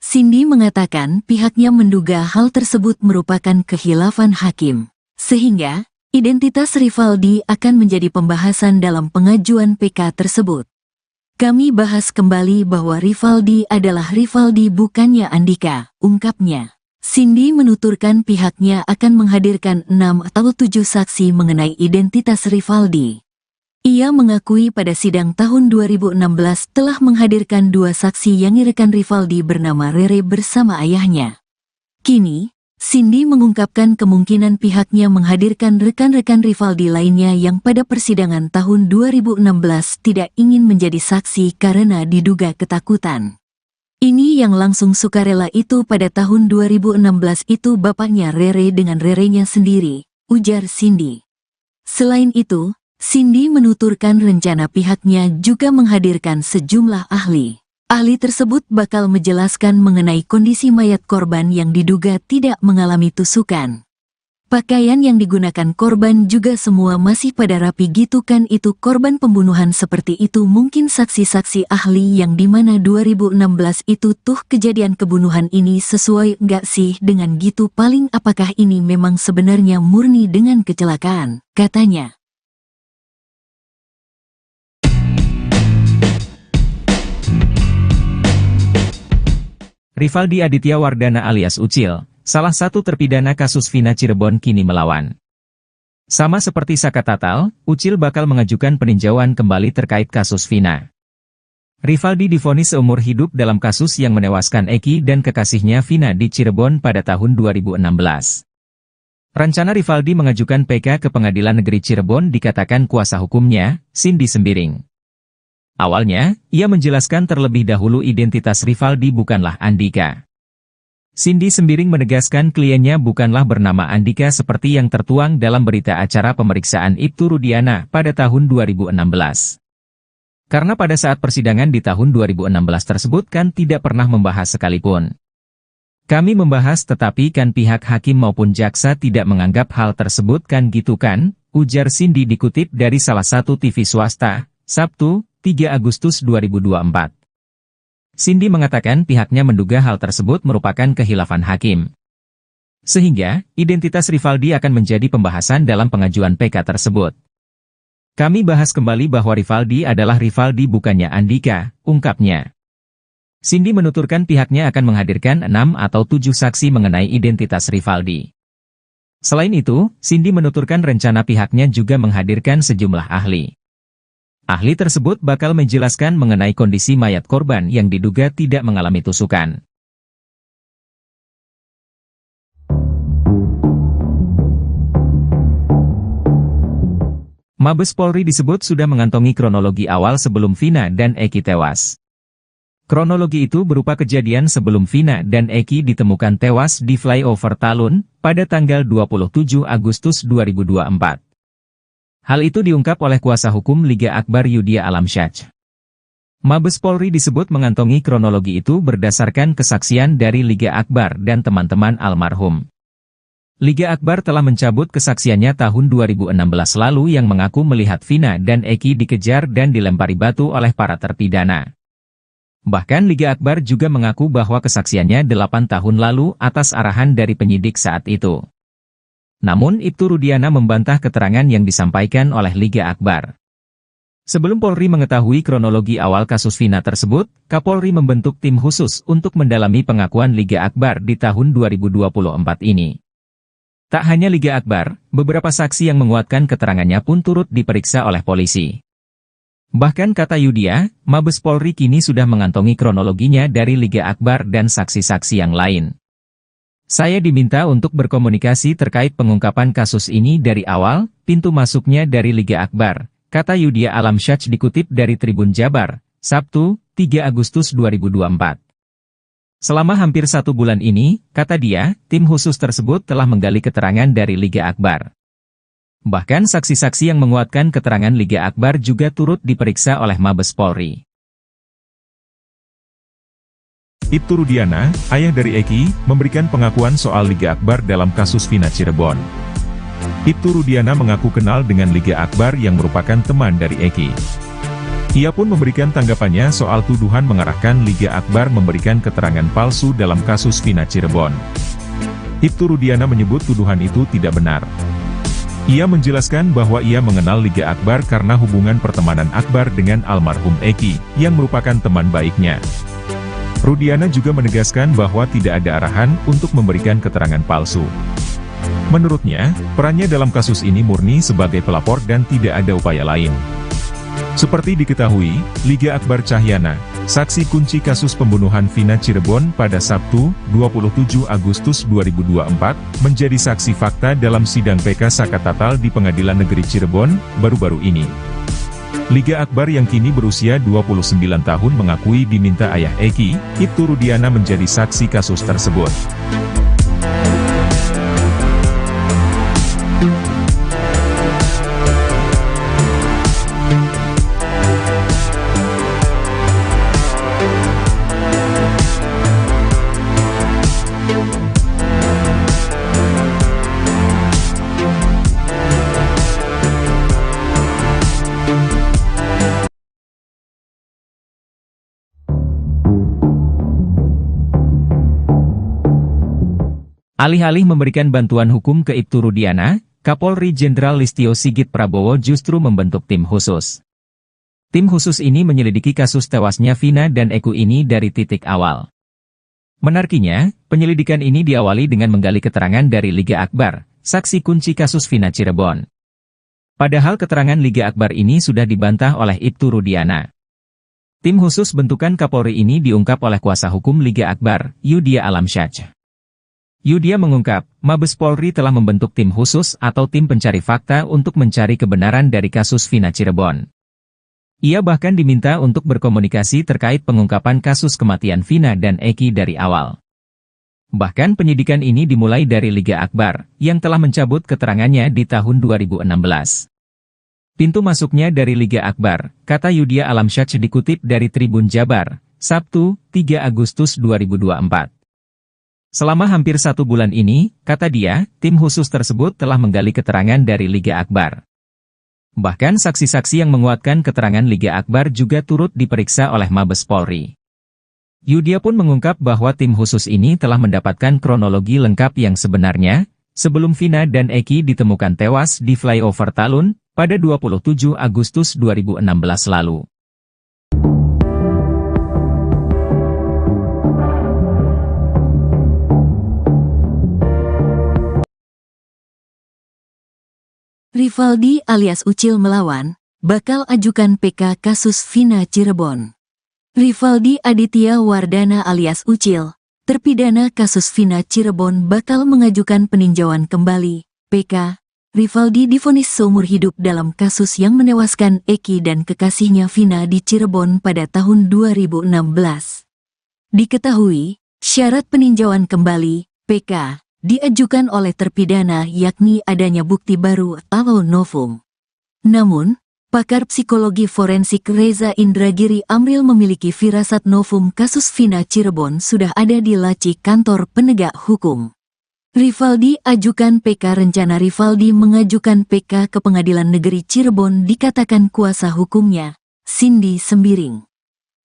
Cindy mengatakan pihaknya menduga hal tersebut merupakan khilafan hakim, sehingga identitas Rivaldi akan menjadi pembahasan dalam pengajuan PK tersebut. Kami bahas kembali bahwa Rivaldi adalah Rivaldi bukannya Andika, ungkapnya. Cindy menuturkan pihaknya akan menghadirkan 6 atau 7 saksi mengenai identitas Rivaldi. Ia mengakui pada sidang tahun 2016 telah menghadirkan 2 saksi yang rekan Rivaldi bernama Rere bersama ayahnya. Kini, Cindy mengungkapkan kemungkinan pihaknya menghadirkan rekan-rekan Rivaldi lainnya yang pada persidangan tahun 2016 tidak ingin menjadi saksi karena diduga ketakutan. Ini yang langsung sukarela itu pada tahun 2016 itu bapaknya Rere dengan Rerenya sendiri, ujar Cindy. Selain itu, Cindy menuturkan rencana pihaknya juga menghadirkan sejumlah ahli. Ahli tersebut bakal menjelaskan mengenai kondisi mayat korban yang diduga tidak mengalami tusukan. Pakaian yang digunakan korban juga semua masih pada rapi gitu kan, itu korban pembunuhan seperti itu. Mungkin saksi-saksi ahli yang dimana 2016 itu tuh kejadian kebunuhan ini sesuai nggak sih dengan gitu, paling apakah ini memang sebenarnya murni dengan kecelakaan, katanya. Rivaldi Aditya Wardana alias Ucil, salah satu terpidana kasus Vina Cirebon kini melawan. Sama seperti Saka Tatal, Ucil bakal mengajukan peninjauan kembali terkait kasus Vina. Rivaldi divonis seumur hidup dalam kasus yang menewaskan Eki dan kekasihnya Vina di Cirebon pada tahun 2016. Rencana Rivaldi mengajukan PK ke Pengadilan Negeri Cirebon dikatakan kuasa hukumnya, Cindy Sembiring. Awalnya, ia menjelaskan terlebih dahulu identitas Rivaldi bukanlah Andika. Cindy Sembiring menegaskan kliennya bukanlah bernama Andika seperti yang tertuang dalam berita acara pemeriksaan Ibtu Rudiana pada tahun 2016. Karena pada saat persidangan di tahun 2016 tersebut kan tidak pernah membahas sekalipun. Kami membahas tetapi kan pihak hakim maupun jaksa tidak menganggap hal tersebut kan gitu kan, ujar Cindy dikutip dari salah satu TV swasta, Sabtu, 3 Agustus 2024. Cindy mengatakan pihaknya menduga hal tersebut merupakan khilafan hakim. Sehingga, identitas Rivaldi akan menjadi pembahasan dalam pengajuan PK tersebut. Kami bahas kembali bahwa Rivaldi adalah Rivaldi bukannya Andika, ungkapnya. Cindy menuturkan pihaknya akan menghadirkan 6 atau 7 saksi mengenai identitas Rivaldi. Selain itu, Cindy menuturkan rencana pihaknya juga menghadirkan sejumlah ahli. Ahli tersebut bakal menjelaskan mengenai kondisi mayat korban yang diduga tidak mengalami tusukan. Mabes Polri disebut sudah mengantongi kronologi awal sebelum Vina dan Eki tewas. Kronologi itu berupa kejadian sebelum Vina dan Eki ditemukan tewas di flyover Talun pada tanggal 27 Agustus 2024. Hal itu diungkap oleh kuasa hukum Liga Akbar Yudhya Alamsyah. Mabes Polri disebut mengantongi kronologi itu berdasarkan kesaksian dari Liga Akbar dan teman-teman almarhum. Liga Akbar telah mencabut kesaksiannya tahun 2016 lalu yang mengaku melihat Vina dan Eki dikejar dan dilempari batu oleh para terpidana. Bahkan Liga Akbar juga mengaku bahwa kesaksiannya 8 tahun lalu atas arahan dari penyidik saat itu. Namun Ibtu Rudiana membantah keterangan yang disampaikan oleh Liga Akbar. Sebelum Polri mengetahui kronologi awal kasus Vina tersebut, Kapolri membentuk tim khusus untuk mendalami pengakuan Liga Akbar di tahun 2024 ini. Tak hanya Liga Akbar, beberapa saksi yang menguatkan keterangannya pun turut diperiksa oleh polisi. Bahkan kata Yudhya, Mabes Polri kini sudah mengantongi kronologinya dari Liga Akbar dan saksi-saksi yang lain. Saya diminta untuk berkomunikasi terkait pengungkapan kasus ini dari awal, pintu masuknya dari Liga Akbar, kata Yudhya Alamsyah dikutip dari Tribun Jabar, Sabtu, 3 Agustus 2024. Selama hampir 1 bulan ini, kata dia, tim khusus tersebut telah menggali keterangan dari Liga Akbar. Bahkan saksi-saksi yang menguatkan keterangan Liga Akbar juga turut diperiksa oleh Mabes Polri. Ibtu Rudiana, ayah dari Eki, memberikan pengakuan soal Liga Akbar dalam kasus Vina Cirebon. Ibtu Rudiana mengaku kenal dengan Liga Akbar yang merupakan teman dari Eki. Ia pun memberikan tanggapannya soal tuduhan mengarahkan Liga Akbar memberikan keterangan palsu dalam kasus Vina Cirebon. Ibtu Rudiana menyebut tuduhan itu tidak benar. Ia menjelaskan bahwa ia mengenal Liga Akbar karena hubungan pertemanan Akbar dengan almarhum Eki, yang merupakan teman baiknya. Rudiana juga menegaskan bahwa tidak ada arahan untuk memberikan keterangan palsu. Menurutnya, perannya dalam kasus ini murni sebagai pelapor dan tidak ada upaya lain. Seperti diketahui, Liga Akbar Cahyana, saksi kunci kasus pembunuhan Vina Cirebon pada Sabtu, 27 Agustus 2024, menjadi saksi fakta dalam sidang PK Sakatatal di Pengadilan Negeri Cirebon, baru-baru ini. Liga Akbar yang kini berusia 29 tahun mengakui diminta ayah Eki, Ibtu Rudiana menjadi saksi kasus tersebut. Alih-alih memberikan bantuan hukum ke Ibtu Rudiana, Kapolri Jenderal Listio Sigit Prabowo justru membentuk tim khusus. Tim khusus ini menyelidiki kasus tewasnya Vina dan Eki ini dari titik awal. Menariknya, penyelidikan ini diawali dengan menggali keterangan dari Liga Akbar, saksi kunci kasus Vina Cirebon. Padahal keterangan Liga Akbar ini sudah dibantah oleh Ibtu Rudiana. Tim khusus bentukan Kapolri ini diungkap oleh kuasa hukum Liga Akbar, Yudia Alamsyah. Yudia mengungkap, Mabes Polri telah membentuk tim khusus atau tim pencari fakta untuk mencari kebenaran dari kasus Vina Cirebon. Ia bahkan diminta untuk berkomunikasi terkait pengungkapan kasus kematian Vina dan Eki dari awal. Bahkan penyidikan ini dimulai dari Liga Akbar, yang telah mencabut keterangannya di tahun 2016. Pintu masuknya dari Liga Akbar, kata Yudia Alamsyah dikutip dari Tribun Jabar, Sabtu, 3 Agustus 2024. Selama hampir 1 bulan ini, kata dia, tim khusus tersebut telah menggali keterangan dari Liga Akbar. Bahkan saksi-saksi yang menguatkan keterangan Liga Akbar juga turut diperiksa oleh Mabes Polri. Yudia pun mengungkap bahwa tim khusus ini telah mendapatkan kronologi lengkap yang sebenarnya, sebelum Vina dan Eki ditemukan tewas di flyover Talun, pada 27 Agustus 2016 lalu. Rivaldi alias Ucil melawan, bakal ajukan PK kasus Vina Cirebon. Rivaldi Aditya Wardana alias Ucil, terpidana kasus Vina Cirebon bakal mengajukan peninjauan kembali, PK. Rivaldi divonis seumur hidup dalam kasus yang menewaskan Eki dan kekasihnya Vina di Cirebon pada tahun 2016. Diketahui, syarat peninjauan kembali, PK, diajukan oleh terpidana yakni adanya bukti baru atau novum. Namun, pakar psikologi forensik Reza Indragiri Amril memiliki firasat novum kasus Vina Cirebon sudah ada di laci kantor penegak hukum. Rivaldi ajukan PK. Rencana Rivaldi mengajukan PK ke Pengadilan Negeri Cirebon dikatakan kuasa hukumnya, Cindy Sembiring.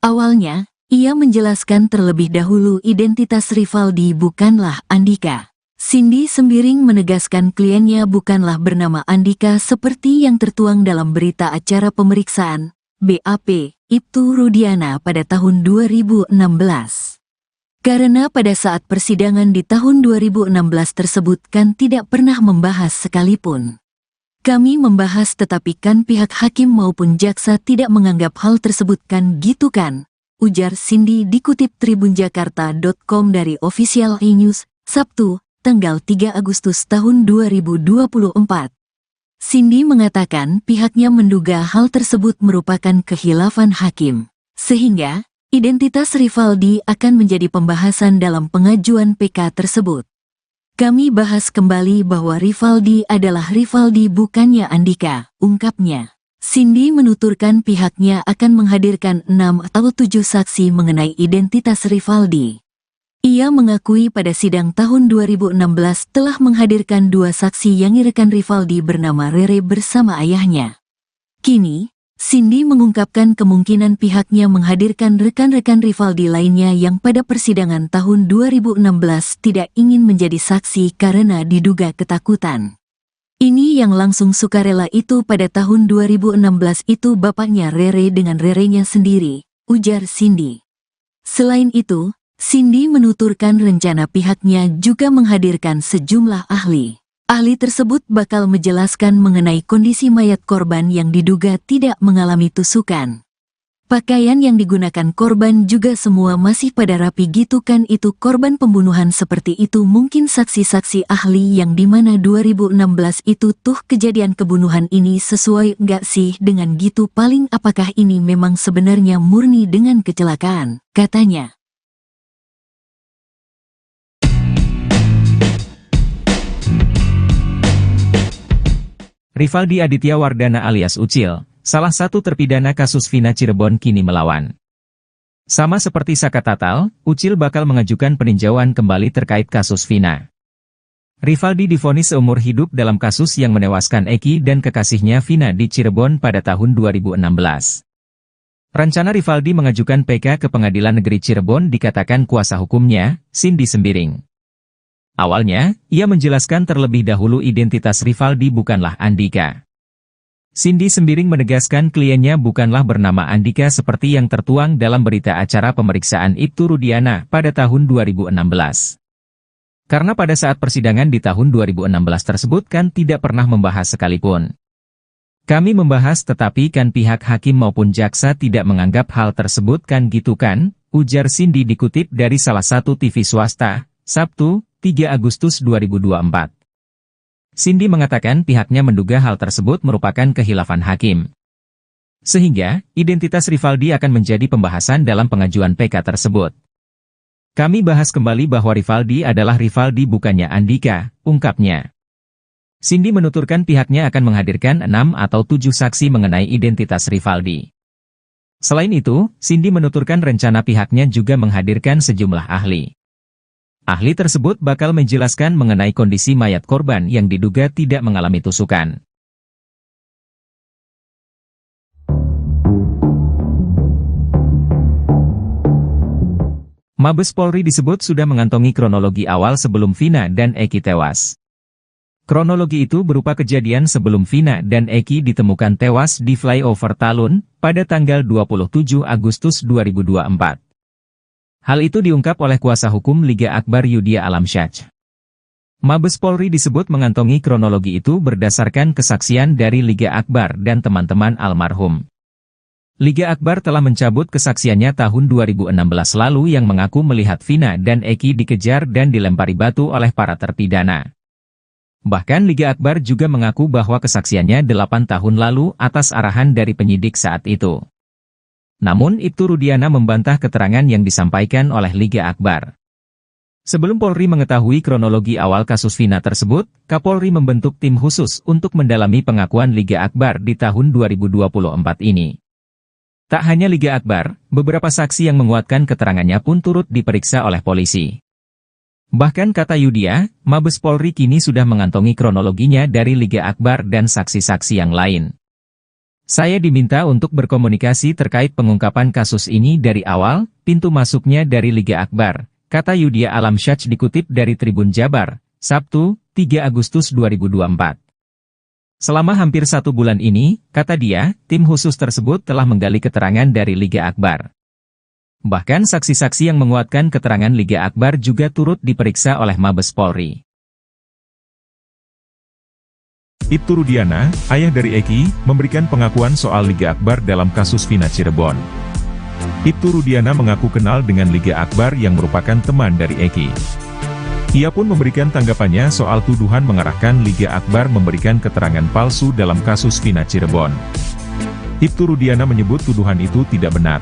Awalnya, ia menjelaskan terlebih dahulu identitas Rivaldi bukanlah Andika. Cindy Sembiring menegaskan kliennya bukanlah bernama Andika seperti yang tertuang dalam berita acara pemeriksaan, BAP, Ibtu Rudiana pada tahun 2016. Karena pada saat persidangan di tahun 2016 tersebut kan tidak pernah membahas sekalipun. Kami membahas tetapi kan pihak hakim maupun jaksa tidak menganggap hal tersebut kan gitu kan, ujar Cindy dikutip tribunjakarta.com dari Official E-News, Sabtu, tanggal 3 Agustus tahun 2024. Cindy mengatakan pihaknya menduga hal tersebut merupakan khilafan hakim, sehingga identitas Rivaldi akan menjadi pembahasan dalam pengajuan PK tersebut. Kami bahas kembali bahwa Rivaldi adalah Rivaldi bukannya Andika, ungkapnya. Cindy menuturkan pihaknya akan menghadirkan 6 atau 7 saksi mengenai identitas Rivaldi. Ia mengakui pada sidang tahun 2016 telah menghadirkan 2 saksi yang rekan Rivaldi bernama Rere bersama ayahnya. Kini, Cindy mengungkapkan kemungkinan pihaknya menghadirkan rekan-rekan Rivaldi lainnya yang pada persidangan tahun 2016 tidak ingin menjadi saksi karena diduga ketakutan. Ini yang langsung sukarela itu pada tahun 2016 itu bapaknya Rere dengan Rerenya sendiri, ujar Cindy. Selain itu, Cindy menuturkan rencana pihaknya juga menghadirkan sejumlah ahli. Ahli tersebut bakal menjelaskan mengenai kondisi mayat korban yang diduga tidak mengalami tusukan. Pakaian yang digunakan korban juga semua masih pada rapi gitu kan, itu korban pembunuhan seperti itu. Mungkin saksi-saksi ahli yang dimana 2016 itu tuh kejadian kebunuhan ini sesuai nggak sih dengan gitu, paling apakah ini memang sebenarnya murni dengan kecelakaan, katanya. Rivaldi Aditya Wardana alias Ucil, salah satu terpidana kasus Vina Cirebon kini melawan. Sama seperti Saka Tatal, Ucil bakal mengajukan peninjauan kembali terkait kasus Vina. Rivaldi divonis seumur hidup dalam kasus yang menewaskan Eki dan kekasihnya Vina di Cirebon pada tahun 2016. Rencana Rivaldi mengajukan PK ke Pengadilan Negeri Cirebon dikatakan kuasa hukumnya, Cindy Sembiring. Awalnya, ia menjelaskan terlebih dahulu identitas Rivaldi bukanlah Andika. Cindy Sembiring menegaskan kliennya bukanlah bernama Andika seperti yang tertuang dalam berita acara pemeriksaan Ibtu Rudiana pada tahun 2016. Karena pada saat persidangan di tahun 2016 tersebut kan tidak pernah membahas sekalipun. Kami membahas tetapi kan pihak hakim maupun jaksa tidak menganggap hal tersebut kan gitu kan, ujar Cindy dikutip dari salah satu TV swasta, Sabtu, 3 Agustus 2024. Cindy mengatakan pihaknya menduga hal tersebut merupakan kehilafan hakim. Sehingga, identitas Rivaldi akan menjadi pembahasan dalam pengajuan PK tersebut. Kami bahas kembali bahwa Rivaldi adalah Rivaldi bukannya Andika, ungkapnya. Cindy menuturkan pihaknya akan menghadirkan 6 atau 7 saksi mengenai identitas Rivaldi. Selain itu, Cindy menuturkan rencana pihaknya juga menghadirkan sejumlah ahli. Ahli tersebut bakal menjelaskan mengenai kondisi mayat korban yang diduga tidak mengalami tusukan. Mabes Polri disebut sudah mengantongi kronologi awal sebelum Vina dan Eki tewas. Kronologi itu berupa kejadian sebelum Vina dan Eki ditemukan tewas di flyover Talun pada tanggal 27 Agustus 2024. Hal itu diungkap oleh kuasa hukum Liga Akbar Yudhya Alamsyah. Mabes Polri disebut mengantongi kronologi itu berdasarkan kesaksian dari Liga Akbar dan teman-teman almarhum. Liga Akbar telah mencabut kesaksiannya tahun 2016 lalu yang mengaku melihat Vina dan Eki dikejar dan dilempari batu oleh para terpidana. Bahkan Liga Akbar juga mengaku bahwa kesaksiannya 8 tahun lalu atas arahan dari penyidik saat itu. Namun Ibtu Rudiana membantah keterangan yang disampaikan oleh Liga Akbar. Sebelum Polri mengetahui kronologi awal kasus Vina tersebut, Kapolri membentuk tim khusus untuk mendalami pengakuan Liga Akbar di tahun 2024 ini. Tak hanya Liga Akbar, beberapa saksi yang menguatkan keterangannya pun turut diperiksa oleh polisi. Bahkan kata Yudhya, Mabes Polri kini sudah mengantongi kronologinya dari Liga Akbar dan saksi-saksi yang lain. Saya diminta untuk berkomunikasi terkait pengungkapan kasus ini dari awal, pintu masuknya dari Liga Akbar, kata Yudhya Alamsyah dikutip dari Tribun Jabar, Sabtu, 3 Agustus 2024. Selama hampir 1 bulan ini, kata dia, tim khusus tersebut telah menggali keterangan dari Liga Akbar. Bahkan saksi-saksi yang menguatkan keterangan Liga Akbar juga turut diperiksa oleh Mabes Polri. Ibtu Rudiana, ayah dari Eki, memberikan pengakuan soal Liga Akbar dalam kasus Vina Cirebon. Ibtu Rudiana mengaku kenal dengan Liga Akbar yang merupakan teman dari Eki. Ia pun memberikan tanggapannya soal tuduhan mengarahkan Liga Akbar memberikan keterangan palsu dalam kasus Vina Cirebon. Ibtu Rudiana menyebut tuduhan itu tidak benar.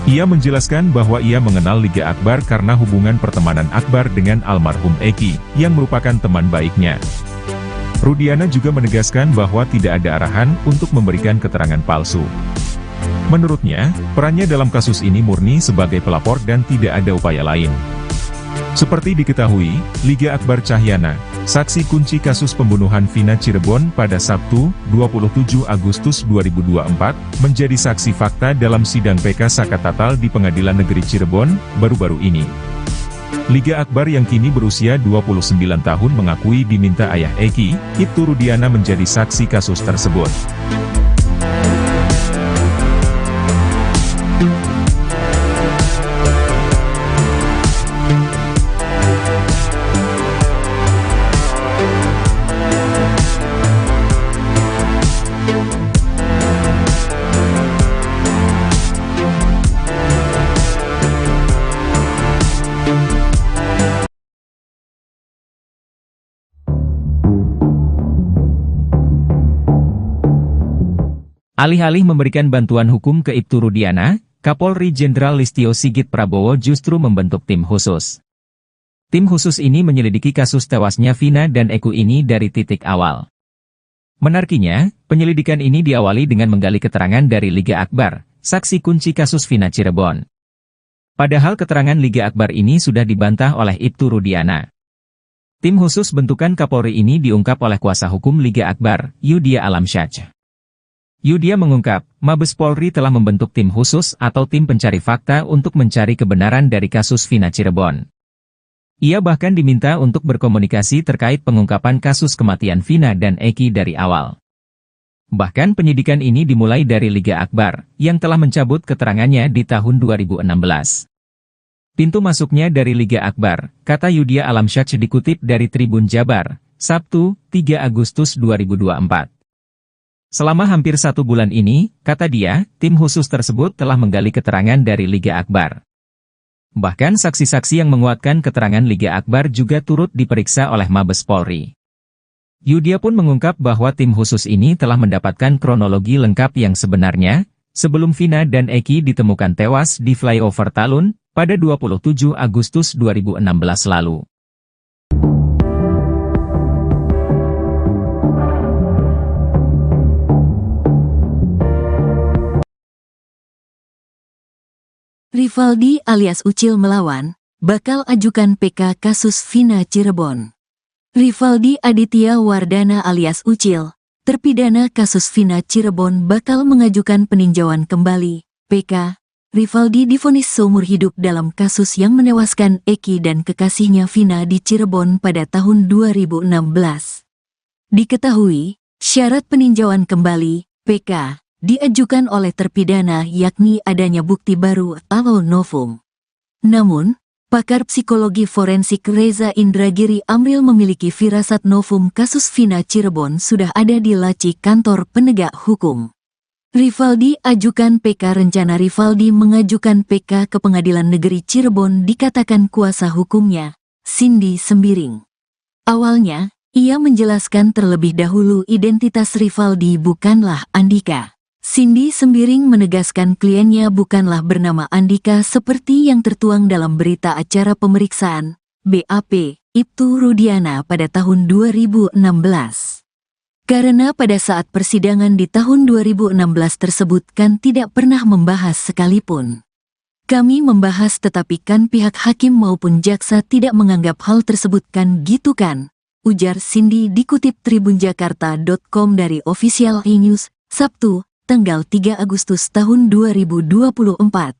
Ia menjelaskan bahwa ia mengenal Liga Akbar karena hubungan pertemanan Akbar dengan almarhum Eki, yang merupakan teman baiknya. Rudiana juga menegaskan bahwa tidak ada arahan untuk memberikan keterangan palsu. Menurutnya, perannya dalam kasus ini murni sebagai pelapor dan tidak ada upaya lain. Seperti diketahui, Liga Akbar Cahyana, Saksi kunci kasus pembunuhan Vina Cirebon pada Sabtu, 27 Agustus 2024, menjadi saksi fakta dalam sidang PK Sakatatal di Pengadilan Negeri Cirebon, baru-baru ini. Liga Akbar yang kini berusia 29 tahun mengakui diminta ayah Eki, Ibtu Rudiana menjadi saksi kasus tersebut. Alih-alih memberikan bantuan hukum ke Ibtu Rudiana, Kapolri Jenderal Listio Sigit Prabowo justru membentuk tim khusus. Tim khusus ini menyelidiki kasus tewasnya Vina dan Eki ini dari titik awal. Menariknya, penyelidikan ini diawali dengan menggali keterangan dari Liga Akbar, saksi kunci kasus Vina Cirebon. Padahal keterangan Liga Akbar ini sudah dibantah oleh Ibtu Rudiana. Tim khusus bentukan Kapolri ini diungkap oleh kuasa hukum Liga Akbar, Yudia Alamsyah. Yudia mengungkap, Mabes Polri telah membentuk tim khusus atau tim pencari fakta untuk mencari kebenaran dari kasus Vina Cirebon. Ia bahkan diminta untuk berkomunikasi terkait pengungkapan kasus kematian Vina dan Eki dari awal. Bahkan penyidikan ini dimulai dari Liga Akbar, yang telah mencabut keterangannya di tahun 2016. Pintu masuknya dari Liga Akbar, kata Yudia Alamsyah dikutip dari Tribun Jabar, Sabtu, 3 Agustus 2024. Selama hampir 1 bulan ini, kata dia, tim khusus tersebut telah menggali keterangan dari Liga Akbar. Bahkan saksi-saksi yang menguatkan keterangan Liga Akbar juga turut diperiksa oleh Mabes Polri. Yudia pun mengungkap bahwa tim khusus ini telah mendapatkan kronologi lengkap yang sebenarnya, sebelum Vina dan Eki ditemukan tewas di flyover Talun, pada 27 Agustus 2016 lalu. Rivaldi alias Ucil melawan, bakal ajukan PK kasus Vina Cirebon. Rivaldi Aditya Wardana alias Ucil, terpidana kasus Vina Cirebon bakal mengajukan peninjauan kembali, PK. Rivaldi divonis seumur hidup dalam kasus yang menewaskan Eki dan kekasihnya Vina di Cirebon pada tahun 2016. Diketahui, syarat peninjauan kembali, PK, diajukan oleh terpidana yakni adanya bukti baru atau novum. Namun, pakar psikologi forensik Reza Indragiri Amril memiliki firasat novum kasus Vina Cirebon sudah ada di laci kantor penegak hukum. Rivaldi ajukan PK. Rencana Rivaldi mengajukan PK ke Pengadilan Negeri Cirebon dikatakan kuasa hukumnya, Cindy Sembiring. Awalnya, ia menjelaskan terlebih dahulu identitas Rivaldi bukanlah Andika. Cindy Sembiring menegaskan kliennya bukanlah bernama Andika seperti yang tertuang dalam berita acara pemeriksaan, BAP, Ibtu Rudiana pada tahun 2016. Karena pada saat persidangan di tahun 2016 tersebut kan tidak pernah membahas sekalipun. Kami membahas tetapi kan pihak hakim maupun jaksa tidak menganggap hal tersebut kan gitu kan, ujar Cindy dikutip tribunjakarta.com dari Official E-News, Sabtu, tanggal 3 Agustus tahun 2024.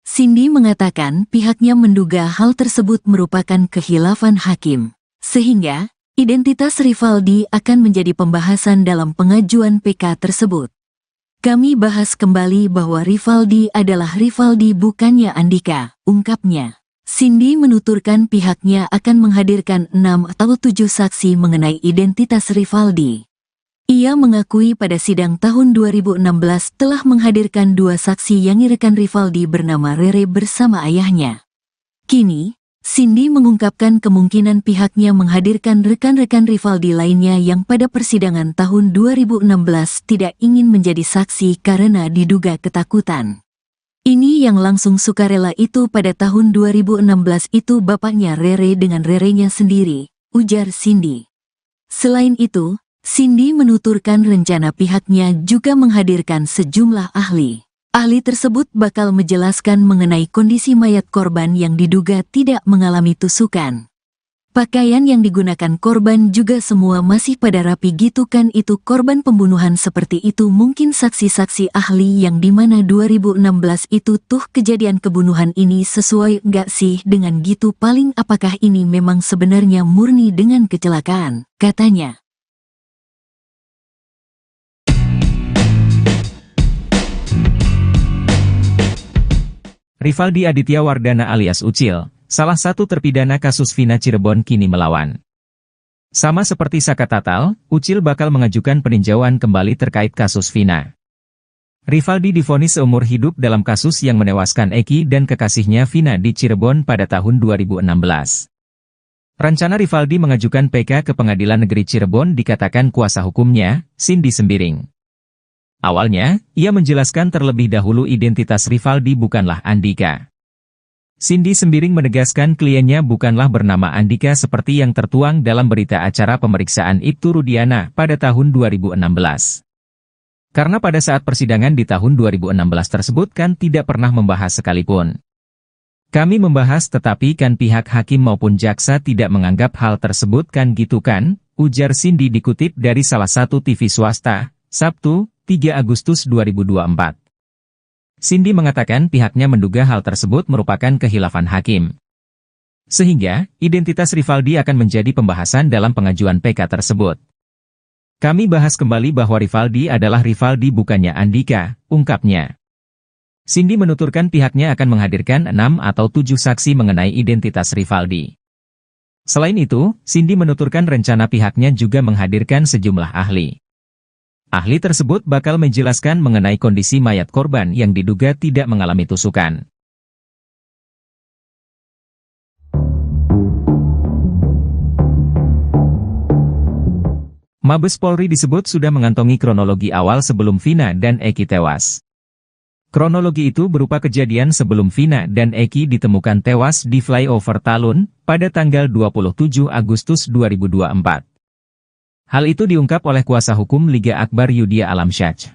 Cindy mengatakan pihaknya menduga hal tersebut merupakan khilafan hakim, sehingga identitas Rivaldi akan menjadi pembahasan dalam pengajuan PK tersebut. Kami bahas kembali bahwa Rivaldi adalah Rivaldi bukannya Andika, ungkapnya. Cindy menuturkan pihaknya akan menghadirkan 6 atau 7 saksi mengenai identitas Rivaldi. Ia mengakui pada sidang tahun 2016 telah menghadirkan 2 saksi yang rekan Rivaldi bernama Rere bersama ayahnya. Kini, Cindy mengungkapkan kemungkinan pihaknya menghadirkan rekan-rekan Rivaldi lainnya yang pada persidangan tahun 2016 tidak ingin menjadi saksi karena diduga ketakutan. Ini yang langsung sukarela itu pada tahun 2016 itu bapaknya Rere dengan Rerenya sendiri, ujar Cindy. Selain itu, Cindy menuturkan rencana pihaknya juga menghadirkan sejumlah ahli. Ahli tersebut bakal menjelaskan mengenai kondisi mayat korban yang diduga tidak mengalami tusukan. Pakaian yang digunakan korban juga semua masih pada rapi gitu kan, itu korban pembunuhan seperti itu mungkin saksi-saksi ahli yang dimana 2016 itu tuh kejadian kebunuhan ini sesuai nggak sih dengan gitu, paling apakah ini memang sebenarnya murni dengan kecelakaan, katanya. Rivaldi Aditya Wardana alias Ucil, salah satu terpidana kasus Vina Cirebon kini melawan. Sama seperti Saka Tatal, Ucil bakal mengajukan peninjauan kembali terkait kasus Vina. Rivaldi divonis seumur hidup dalam kasus yang menewaskan Eki dan kekasihnya Vina di Cirebon pada tahun 2016. Rencana Rivaldi mengajukan PK ke Pengadilan Negeri Cirebon dikatakan kuasa hukumnya, Cindy Sembiring. Awalnya, ia menjelaskan terlebih dahulu identitas Rivaldi bukanlah Andika. Cindy Sembiring menegaskan kliennya bukanlah bernama Andika seperti yang tertuang dalam berita acara pemeriksaan Ibtu Rudiana pada tahun 2016. Karena pada saat persidangan di tahun 2016 tersebut kan tidak pernah membahas sekalipun. Kami membahas tetapi kan pihak hakim maupun jaksa tidak menganggap hal tersebut kan gitu kan, ujar Cindy dikutip dari salah satu TV swasta, Sabtu, 3 Agustus 2024. Cindy mengatakan pihaknya menduga hal tersebut merupakan kehilafan hakim. Sehingga, identitas Rivaldi akan menjadi pembahasan dalam pengajuan PK tersebut. Kami bahas kembali bahwa Rivaldi adalah Rivaldi bukannya Andika, ungkapnya. Cindy menuturkan pihaknya akan menghadirkan 6 atau 7 saksi mengenai identitas Rivaldi. Selain itu, Cindy menuturkan rencana pihaknya juga menghadirkan sejumlah ahli. Ahli tersebut bakal menjelaskan mengenai kondisi mayat korban yang diduga tidak mengalami tusukan. Mabes Polri disebut sudah mengantongi kronologi awal sebelum Vina dan Eki tewas. Kronologi itu berupa kejadian sebelum Vina dan Eki ditemukan tewas di flyover Talun pada tanggal 27 Agustus 2024. Hal itu diungkap oleh kuasa hukum Liga Akbar Yudhya Alamsyah.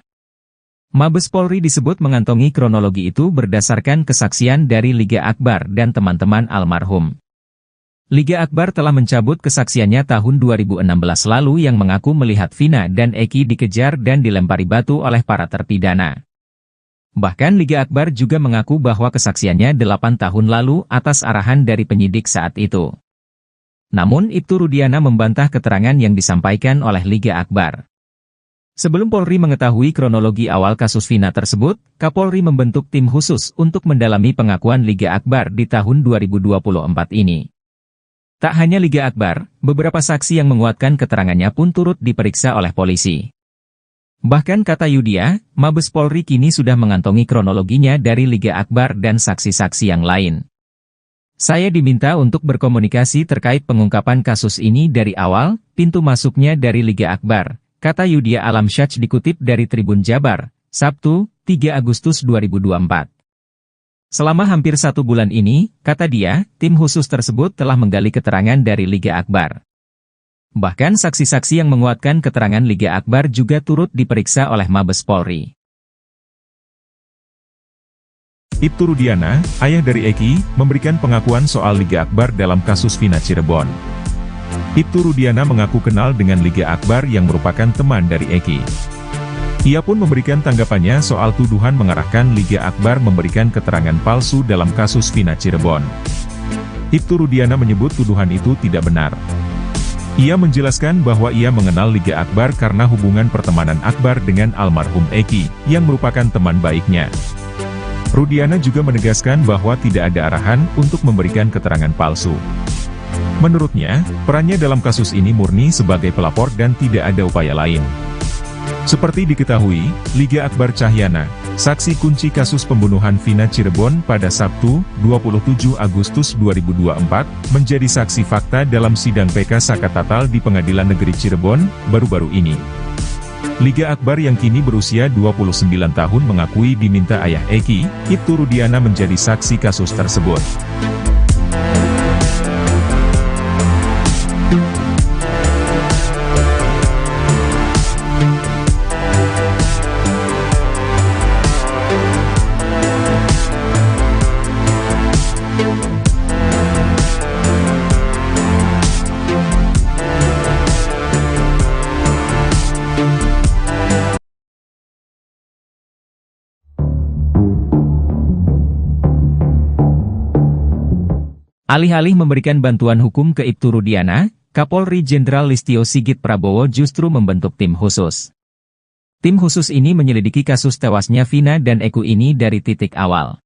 Mabes Polri disebut mengantongi kronologi itu berdasarkan kesaksian dari Liga Akbar dan teman-teman almarhum. Liga Akbar telah mencabut kesaksiannya tahun 2016 lalu yang mengaku melihat Vina dan Eki dikejar dan dilempari batu oleh para terpidana. Bahkan Liga Akbar juga mengaku bahwa kesaksiannya 8 tahun lalu atas arahan dari penyidik saat itu. Namun Ibtu Rudiana membantah keterangan yang disampaikan oleh Liga Akbar. Sebelum Polri mengetahui kronologi awal kasus Vina tersebut, Kapolri membentuk tim khusus untuk mendalami pengakuan Liga Akbar di tahun 2024 ini. Tak hanya Liga Akbar, beberapa saksi yang menguatkan keterangannya pun turut diperiksa oleh polisi. Bahkan kata Yudhya, Mabes Polri kini sudah mengantongi kronologinya dari Liga Akbar dan saksi-saksi yang lain. Saya diminta untuk berkomunikasi terkait pengungkapan kasus ini dari awal, pintu masuknya dari Liga Akbar, kata Yudhya Alamsyah dikutip dari Tribun Jabar, Sabtu, 3 Agustus 2024. Selama hampir 1 bulan ini, kata dia, tim khusus tersebut telah menggali keterangan dari Liga Akbar. Bahkan saksi-saksi yang menguatkan keterangan Liga Akbar juga turut diperiksa oleh Mabes Polri. Ibtu Rudiana, ayah dari Eki, memberikan pengakuan soal Liga Akbar dalam kasus Vina Cirebon. Ibtu Rudiana mengaku kenal dengan Liga Akbar yang merupakan teman dari Eki. Ia pun memberikan tanggapannya soal tuduhan mengarahkan Liga Akbar memberikan keterangan palsu dalam kasus Vina Cirebon. Ibtu Rudiana menyebut tuduhan itu tidak benar. Ia menjelaskan bahwa ia mengenal Liga Akbar karena hubungan pertemanan Akbar dengan almarhum Eki, yang merupakan teman baiknya. Rudiana juga menegaskan bahwa tidak ada arahan untuk memberikan keterangan palsu. Menurutnya, perannya dalam kasus ini murni sebagai pelapor dan tidak ada upaya lain. Seperti diketahui, Liga Akbar Cahyana, saksi kunci kasus pembunuhan Vina Cirebon pada Sabtu, 27 Agustus 2024, menjadi saksi fakta dalam sidang PK Saka Tatal di Pengadilan Negeri Cirebon, baru-baru ini. Liga Akbar yang kini berusia 29 tahun mengakui diminta ayah Eki, Ibtu Rudiana menjadi saksi kasus tersebut. Alih-alih memberikan bantuan hukum ke Ibtu Rudiana, Kapolri Jenderal Listio Sigit Prabowo justru membentuk tim khusus. Tim khusus ini menyelidiki kasus tewasnya Vina dan Eko ini dari titik awal.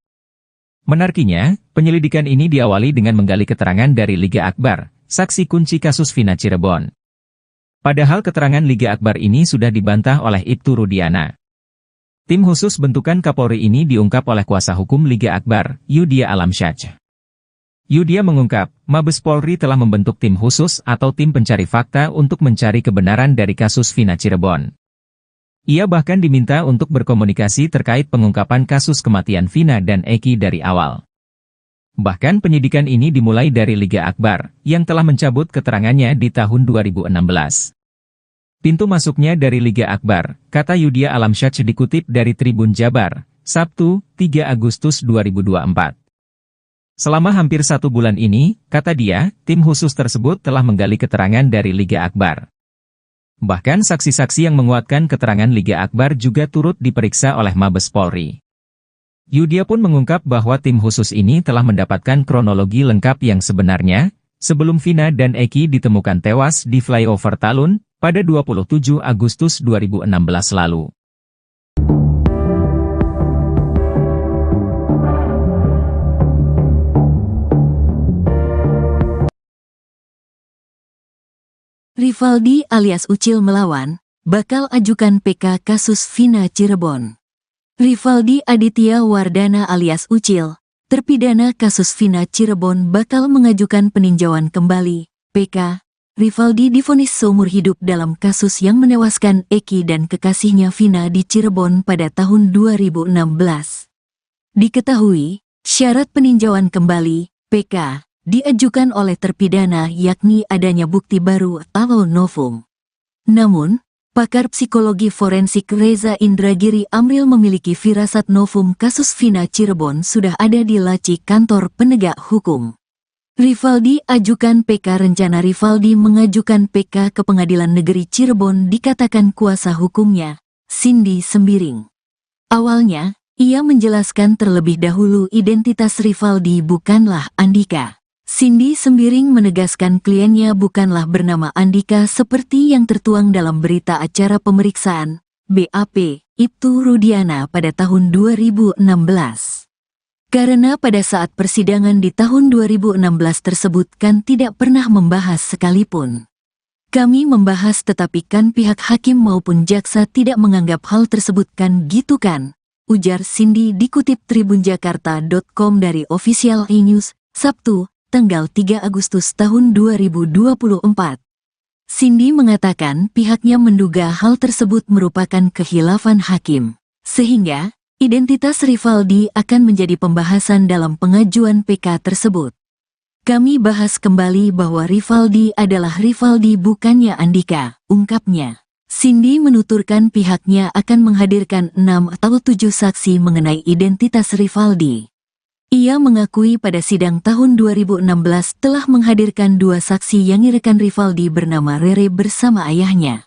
Menariknya, penyelidikan ini diawali dengan menggali keterangan dari Liga Akbar, saksi kunci kasus Vina Cirebon. Padahal keterangan Liga Akbar ini sudah dibantah oleh Ibtu Rudiana. Tim khusus bentukan Kapolri ini diungkap oleh kuasa hukum Liga Akbar, Yudia Alamsyah. Yudia mengungkap, Mabes Polri telah membentuk tim khusus atau tim pencari fakta untuk mencari kebenaran dari kasus Vina Cirebon. Ia bahkan diminta untuk berkomunikasi terkait pengungkapan kasus kematian Vina dan Eki dari awal. Bahkan penyidikan ini dimulai dari Liga Akbar, yang telah mencabut keterangannya di tahun 2016. Pintu masuknya dari Liga Akbar, kata Yudia Alamsyah dikutip dari Tribun Jabar, Sabtu, 3 Agustus 2024. Selama hampir 1 bulan ini, kata dia, tim khusus tersebut telah menggali keterangan dari Liga Akbar. Bahkan saksi-saksi yang menguatkan keterangan Liga Akbar juga turut diperiksa oleh Mabes Polri. Yudia pun mengungkap bahwa tim khusus ini telah mendapatkan kronologi lengkap yang sebenarnya, sebelum Vina dan Eki ditemukan tewas di flyover Talun, pada 27 Agustus 2016 lalu. Rivaldi alias Ucil melawan, bakal ajukan PK kasus Vina Cirebon. Rivaldi Aditya Wardana alias Ucil, terpidana kasus Vina Cirebon bakal mengajukan peninjauan kembali, PK. Rivaldi divonis seumur hidup dalam kasus yang menewaskan Eki dan kekasihnya Vina di Cirebon pada tahun 2016. Diketahui, syarat peninjauan kembali, PK, diajukan oleh terpidana yakni adanya bukti baru atau novum. Namun, pakar psikologi forensik Reza Indragiri Amril memiliki firasat novum kasus Vina Cirebon sudah ada di laci kantor penegak hukum. Rivaldi ajukan PK. Rencana Rivaldi mengajukan PK ke Pengadilan Negeri Cirebon dikatakan kuasa hukumnya, Cindy Sembiring. Awalnya, ia menjelaskan terlebih dahulu identitas Rivaldi bukanlah Andika. Cindy Sembiring menegaskan kliennya bukanlah bernama Andika seperti yang tertuang dalam berita acara pemeriksaan, BAP, Ibtu Rudiana pada tahun 2016. Karena pada saat persidangan di tahun 2016 tersebut kan tidak pernah membahas sekalipun. Kami membahas tetapi kan pihak hakim maupun jaksa tidak menganggap hal tersebut kan gitu kan, ujar Cindy dikutip tribunjakarta.com dari Official E-News, Sabtu, tanggal 3 Agustus tahun 2024. Cindy mengatakan pihaknya menduga hal tersebut merupakan khilafan hakim, sehingga identitas Rivaldi akan menjadi pembahasan dalam pengajuan PK tersebut. Kami bahas kembali bahwa Rivaldi adalah Rivaldi bukannya Andika, ungkapnya. Cindy menuturkan pihaknya akan menghadirkan 6 atau 7 saksi mengenai identitas Rivaldi. Ia mengakui pada sidang tahun 2016 telah menghadirkan 2 saksi yang rekan Rivaldi bernama Rere bersama ayahnya.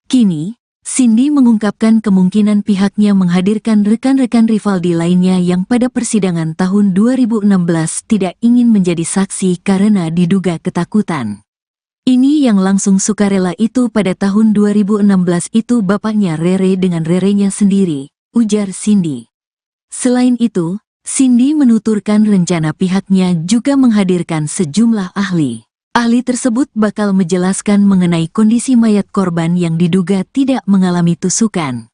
Kini, Cindy mengungkapkan kemungkinan pihaknya menghadirkan rekan-rekan Rivaldi lainnya yang pada persidangan tahun 2016 tidak ingin menjadi saksi karena diduga ketakutan. Ini yang langsung sukarela itu pada tahun 2016 itu bapaknya Rere dengan Rerenya sendiri, ujar Cindy. Selain itu, Cindy menuturkan rencana pihaknya juga menghadirkan sejumlah ahli. Ahli tersebut bakal menjelaskan mengenai kondisi mayat korban yang diduga tidak mengalami tusukan.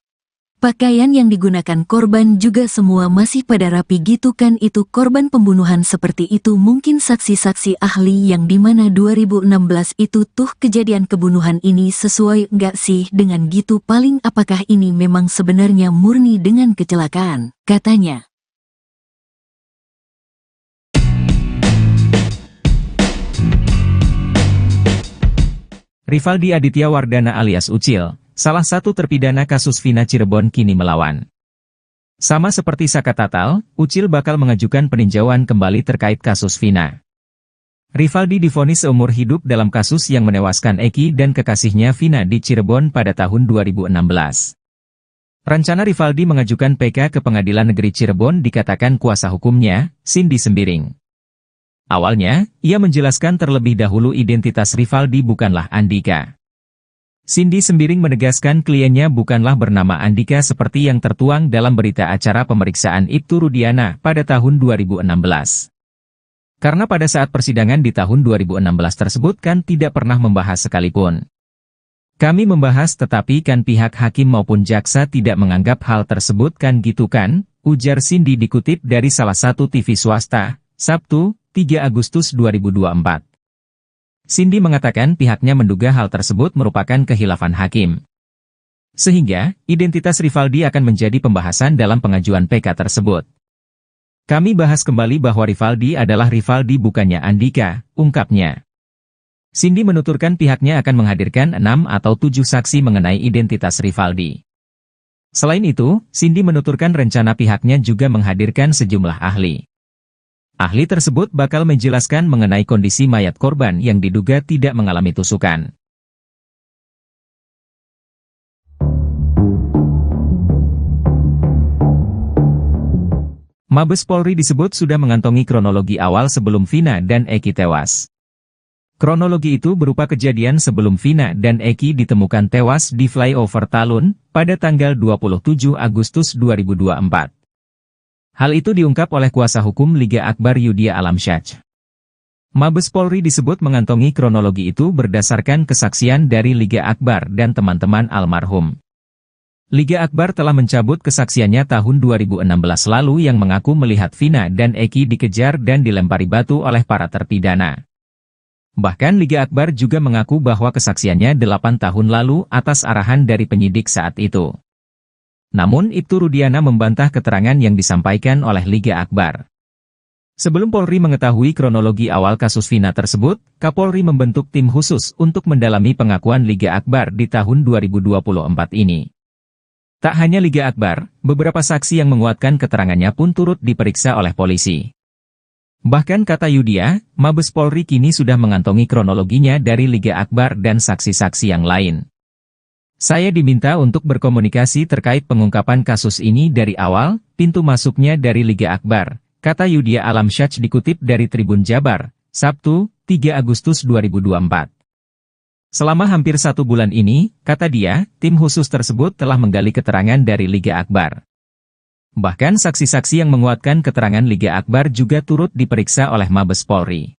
Pakaian yang digunakan korban juga semua masih pada rapi gitu kan itu korban pembunuhan seperti itu mungkin saksi-saksi ahli yang dimana 2016 itu tuh kejadian kebunuhan ini sesuai nggak sih dengan gitu paling apakah ini memang sebenarnya murni dengan kecelakaan, katanya. Rivaldi Aditya Wardana alias Ucil, salah satu terpidana kasus Vina Cirebon kini melawan. Sama seperti Saka Tatal, Ucil bakal mengajukan peninjauan kembali terkait kasus Vina. Rivaldi divonis seumur hidup dalam kasus yang menewaskan Eki dan kekasihnya Vina di Cirebon pada tahun 2016. Rencana Rivaldi mengajukan PK ke Pengadilan Negeri Cirebon dikatakan kuasa hukumnya, Cindy Sembiring. Awalnya, ia menjelaskan terlebih dahulu identitas Rivaldi bukanlah Andika. Cindy Sembiring menegaskan kliennya bukanlah bernama Andika seperti yang tertuang dalam berita acara pemeriksaan Ibtu Rudiana pada tahun 2016. Karena pada saat persidangan di tahun 2016 tersebut kan tidak pernah membahas sekalipun. Kami membahas tetapi kan pihak hakim maupun jaksa tidak menganggap hal tersebut kan gitu kan, ujar Cindy dikutip dari salah satu TV swasta, Sabtu, 3 Agustus 2024. Cindy mengatakan pihaknya menduga hal tersebut merupakan khilafan hakim. Sehingga, identitas Rivaldi akan menjadi pembahasan dalam pengajuan PK tersebut. Kami bahas kembali bahwa Rivaldi adalah Rivaldi bukannya Andika, ungkapnya. Cindy menuturkan pihaknya akan menghadirkan 6 atau 7 saksi mengenai identitas Rivaldi. Selain itu, Cindy menuturkan rencana pihaknya juga menghadirkan sejumlah ahli. Ahli tersebut bakal menjelaskan mengenai kondisi mayat korban yang diduga tidak mengalami tusukan. Mabes Polri disebut sudah mengantongi kronologi awal sebelum Vina dan Eki tewas. Kronologi itu berupa kejadian sebelum Vina dan Eki ditemukan tewas di flyover Talun pada tanggal 27 Agustus 2024. Hal itu diungkap oleh kuasa hukum Liga Akbar Yudia Alamsyah. Mabes Polri disebut mengantongi kronologi itu berdasarkan kesaksian dari Liga Akbar dan teman-teman almarhum. Liga Akbar telah mencabut kesaksiannya tahun 2016 lalu yang mengaku melihat Vina dan Eki dikejar dan dilempari batu oleh para terpidana. Bahkan Liga Akbar juga mengaku bahwa kesaksiannya 8 tahun lalu atas arahan dari penyidik saat itu. Namun Ibtu Rudiana membantah keterangan yang disampaikan oleh Liga Akbar. Sebelum Polri mengetahui kronologi awal kasus Vina tersebut, Kapolri membentuk tim khusus untuk mendalami pengakuan Liga Akbar di tahun 2024 ini. Tak hanya Liga Akbar, beberapa saksi yang menguatkan keterangannya pun turut diperiksa oleh polisi. Bahkan kata Yudia, Mabes Polri kini sudah mengantongi kronologinya dari Liga Akbar dan saksi-saksi yang lain. Saya diminta untuk berkomunikasi terkait pengungkapan kasus ini dari awal, pintu masuknya dari Liga Akbar, kata Yudia Alamsyah dikutip dari Tribun Jabar, Sabtu, 3 Agustus 2024. Selama hampir 1 bulan ini, kata dia, tim khusus tersebut telah menggali keterangan dari Liga Akbar. Bahkan saksi-saksi yang menguatkan keterangan Liga Akbar juga turut diperiksa oleh Mabes Polri.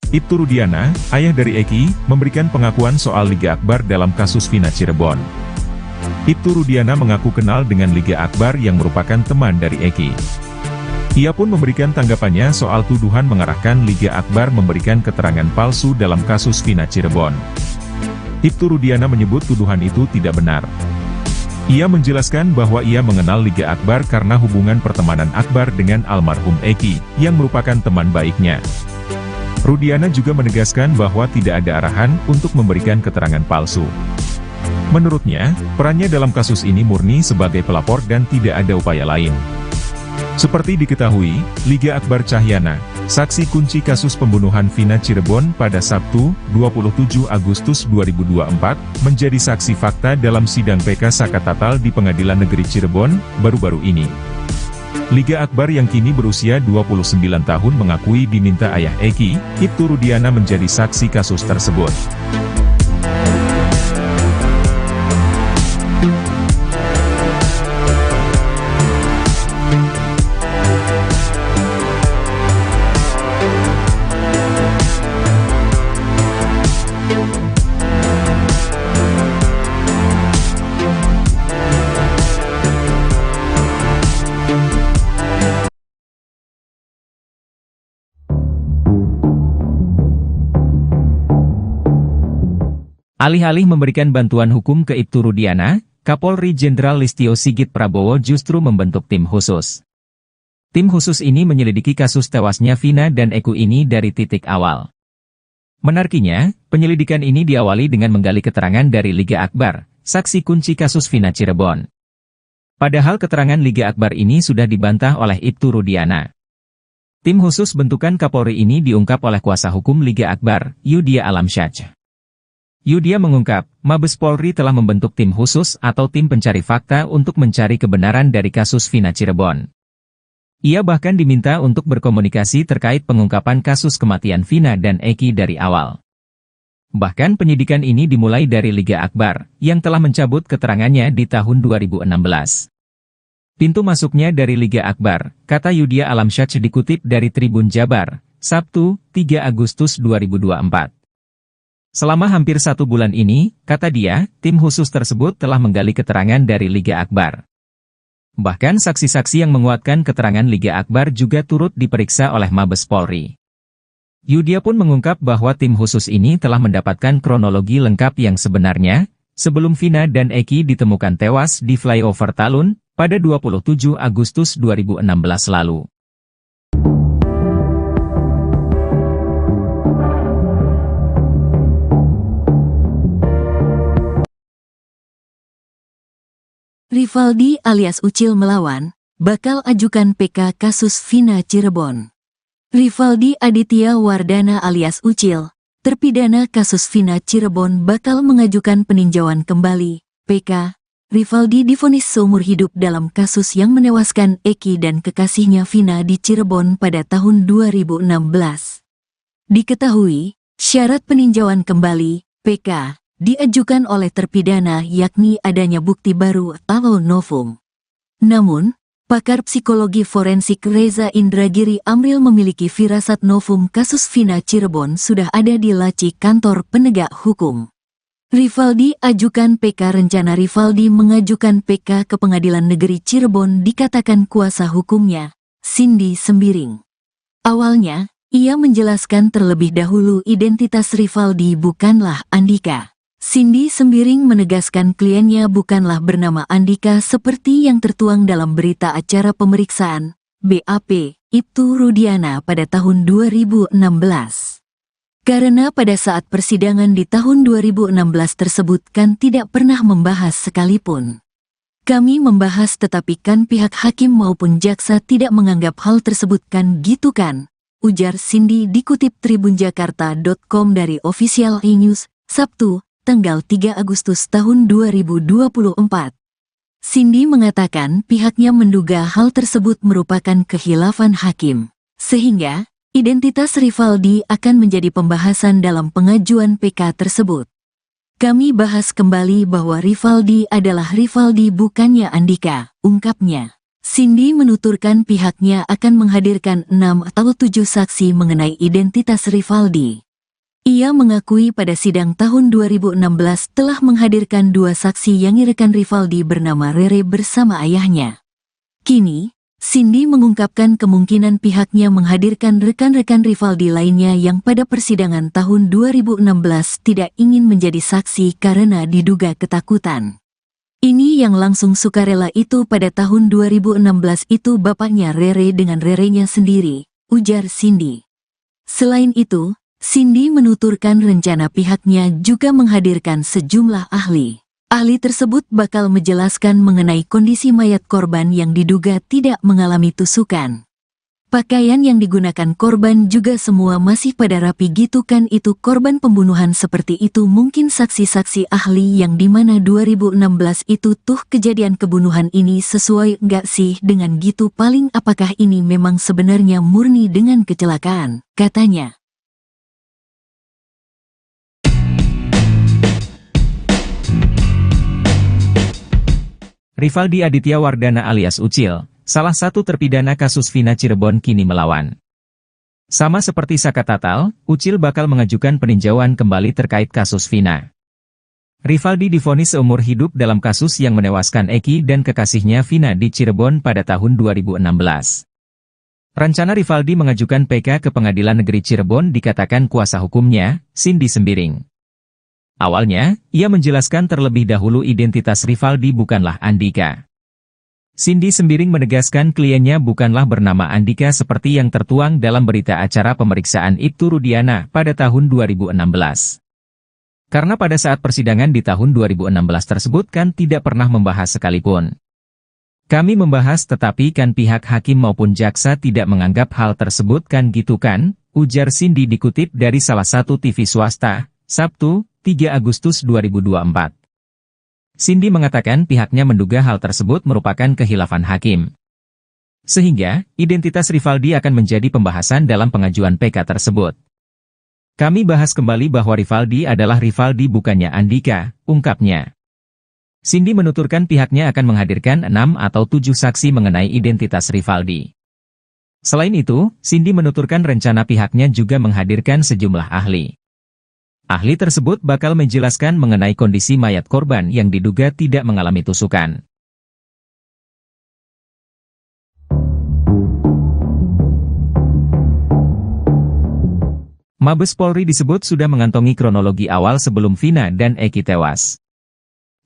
Ibtu Rudiana, ayah dari Eki, memberikan pengakuan soal Liga Akbar dalam kasus Vina Cirebon. Ibtu Rudiana mengaku kenal dengan Liga Akbar yang merupakan teman dari Eki. Ia pun memberikan tanggapannya soal tuduhan mengarahkan Liga Akbar memberikan keterangan palsu dalam kasus Vina Cirebon. Ibtu Rudiana menyebut tuduhan itu tidak benar. Ia menjelaskan bahwa ia mengenal Liga Akbar karena hubungan pertemanan Akbar dengan almarhum Eki, yang merupakan teman baiknya. Rudiana juga menegaskan bahwa tidak ada arahan untuk memberikan keterangan palsu. Menurutnya, perannya dalam kasus ini murni sebagai pelapor dan tidak ada upaya lain. Seperti diketahui, Liga Akbar Cahyana, saksi kunci kasus pembunuhan Vina Cirebon pada Sabtu, 27 Agustus 2024, menjadi saksi fakta dalam sidang PK Sakatatal di Pengadilan Negeri Cirebon, baru-baru ini. Liga Akbar yang kini berusia 29 tahun mengakui diminta ayah Eki, Ibtu Rudiana menjadi saksi kasus tersebut. Alih-alih memberikan bantuan hukum ke Ibtu Rudiana, Kapolri Jenderal Listio Sigit Prabowo justru membentuk tim khusus. Tim khusus ini menyelidiki kasus tewasnya Vina dan Eki ini dari titik awal. Menariknya, penyelidikan ini diawali dengan menggali keterangan dari Liga Akbar, saksi kunci kasus Vina Cirebon. Padahal keterangan Liga Akbar ini sudah dibantah oleh Ibtu Rudiana. Tim khusus bentukan Kapolri ini diungkap oleh kuasa hukum Liga Akbar, Yudia Alamsyah. Yudia mengungkap, Mabes Polri telah membentuk tim khusus atau tim pencari fakta untuk mencari kebenaran dari kasus Vina Cirebon. Ia bahkan diminta untuk berkomunikasi terkait pengungkapan kasus kematian Vina dan Eki dari awal. Bahkan penyidikan ini dimulai dari Liga Akbar, yang telah mencabut keterangannya di tahun 2016. Pintu masuknya dari Liga Akbar, kata Yudhya Alamsyah dikutip dari Tribun Jabar, Sabtu, 3 Agustus 2024. Selama hampir 1 bulan ini, kata dia, tim khusus tersebut telah menggali keterangan dari Liga Akbar. Bahkan saksi-saksi yang menguatkan keterangan Liga Akbar juga turut diperiksa oleh Mabes Polri. Yudhya pun mengungkap bahwa tim khusus ini telah mendapatkan kronologi lengkap yang sebenarnya, sebelum Vina dan Eki ditemukan tewas di flyover Talun, pada 27 Agustus 2016 lalu. Rivaldi alias Ucil melawan, bakal ajukan PK kasus Vina Cirebon. Rivaldi Aditya Wardana alias Ucil, terpidana kasus Vina Cirebon bakal mengajukan peninjauan kembali, PK. Rivaldi divonis seumur hidup dalam kasus yang menewaskan Eki dan kekasihnya Vina di Cirebon pada tahun 2016. Diketahui, syarat peninjauan kembali, PK, diajukan oleh terpidana yakni adanya bukti baru atau novum. Namun, pakar psikologi forensik Reza Indragiri Amril memiliki firasat novum kasus Vina Cirebon sudah ada di laci kantor penegak hukum. Rivaldi ajukan PK. Rencana Rivaldi mengajukan PK ke Pengadilan Negeri Cirebon dikatakan kuasa hukumnya, Cindy Sembiring. Awalnya, ia menjelaskan terlebih dahulu identitas Rivaldi bukanlah Andika. Cindy Sembiring menegaskan kliennya bukanlah bernama Andika seperti yang tertuang dalam berita acara pemeriksaan, BAP, Ibtu Rudiana pada tahun 2016. Karena pada saat persidangan di tahun 2016 tersebut kan tidak pernah membahas sekalipun. Kami membahas tetapi kan pihak hakim maupun jaksa tidak menganggap hal tersebut kan gitu kan, ujar Cindy dikutip tribunjakarta.com dari Official E-News, Sabtu, tanggal 3 Agustus tahun 2024. Cindy mengatakan pihaknya menduga hal tersebut merupakan khilafan hakim, sehingga identitas Rivaldi akan menjadi pembahasan dalam pengajuan PK tersebut. Kami bahas kembali bahwa Rivaldi adalah Rivaldi bukannya Andika, ungkapnya. Cindy menuturkan pihaknya akan menghadirkan 6 atau 7 saksi mengenai identitas Rivaldi. Ia mengakui pada sidang tahun 2016 telah menghadirkan 2 saksi yang rekan Rivaldi bernama Rere bersama ayahnya. Kini, Cindy mengungkapkan kemungkinan pihaknya menghadirkan rekan-rekan Rivaldi lainnya yang pada persidangan tahun 2016 tidak ingin menjadi saksi karena diduga ketakutan. Ini yang langsung sukarela itu pada tahun 2016 itu bapaknya Rere dengan Rerenya sendiri, ujar Cindy. Selain itu, Cindy menuturkan rencana pihaknya juga menghadirkan sejumlah ahli. Ahli tersebut bakal menjelaskan mengenai kondisi mayat korban yang diduga tidak mengalami tusukan. Pakaian yang digunakan korban juga semua masih pada rapi gitu kan itu korban pembunuhan seperti itu mungkin saksi-saksi ahli yang dimana 2016 itu tuh kejadian kebunuhan ini sesuai nggak sih dengan gitu paling apakah ini memang sebenarnya murni dengan kecelakaan, katanya. Rivaldi Aditya Wardana alias Ucil, salah satu terpidana kasus Vina Cirebon kini melawan. Sama seperti Saka Tatal, Ucil bakal mengajukan peninjauan kembali terkait kasus Vina. Rivaldi divonis seumur hidup dalam kasus yang menewaskan Eki dan kekasihnya Vina di Cirebon pada tahun 2016. Rencana Rivaldi mengajukan PK ke Pengadilan Negeri Cirebon dikatakan kuasa hukumnya, Cindy Sembiring. Awalnya, ia menjelaskan terlebih dahulu identitas Rivaldi bukanlah Andika. Cindy Sembiring menegaskan kliennya bukanlah bernama Andika seperti yang tertuang dalam berita acara pemeriksaan Ibtu Rudiana pada tahun 2016. Karena pada saat persidangan di tahun 2016 tersebut kan tidak pernah membahas sekalipun. Kami membahas tetapi kan pihak hakim maupun jaksa tidak menganggap hal tersebut kan gitu kan, ujar Cindy dikutip dari salah satu TV swasta, Sabtu, 3 Agustus 2024. Cindy mengatakan pihaknya menduga hal tersebut merupakan khilafan hakim. Sehingga, identitas Rivaldi akan menjadi pembahasan dalam pengajuan PK tersebut. Kami bahas kembali bahwa Rivaldi adalah Rivaldi bukannya Andika, ungkapnya. Cindy menuturkan pihaknya akan menghadirkan 6 atau 7 saksi mengenai identitas Rivaldi. Selain itu, Cindy menuturkan rencana pihaknya juga menghadirkan sejumlah ahli. Ahli tersebut bakal menjelaskan mengenai kondisi mayat korban yang diduga tidak mengalami tusukan. Mabes Polri disebut sudah mengantongi kronologi awal sebelum Vina dan Eki tewas.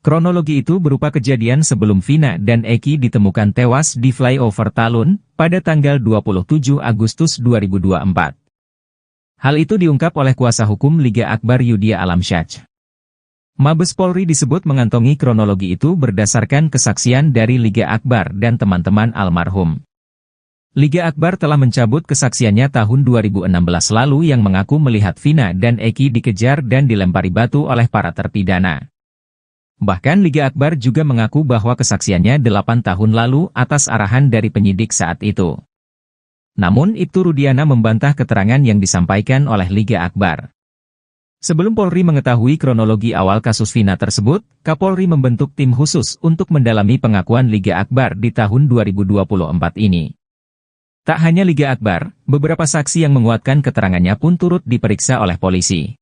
Kronologi itu berupa kejadian sebelum Vina dan Eki ditemukan tewas di flyover Talun pada tanggal 27 Agustus 2024. Hal itu diungkap oleh kuasa hukum Liga Akbar Yudhya Alamsyah. Mabes Polri disebut mengantongi kronologi itu berdasarkan kesaksian dari Liga Akbar dan teman-teman almarhum. Liga Akbar telah mencabut kesaksiannya tahun 2016 lalu yang mengaku melihat Vina dan Eki dikejar dan dilempari batu oleh para terpidana. Bahkan Liga Akbar juga mengaku bahwa kesaksiannya 8 tahun lalu atas arahan dari penyidik saat itu. Namun Ibtu Rudiana membantah keterangan yang disampaikan oleh Liga Akbar. Sebelum Polri mengetahui kronologi awal kasus Vina tersebut, Kapolri membentuk tim khusus untuk mendalami pengakuan Liga Akbar di tahun 2024 ini. Tak hanya Liga Akbar, beberapa saksi yang menguatkan keterangannya pun turut diperiksa oleh polisi.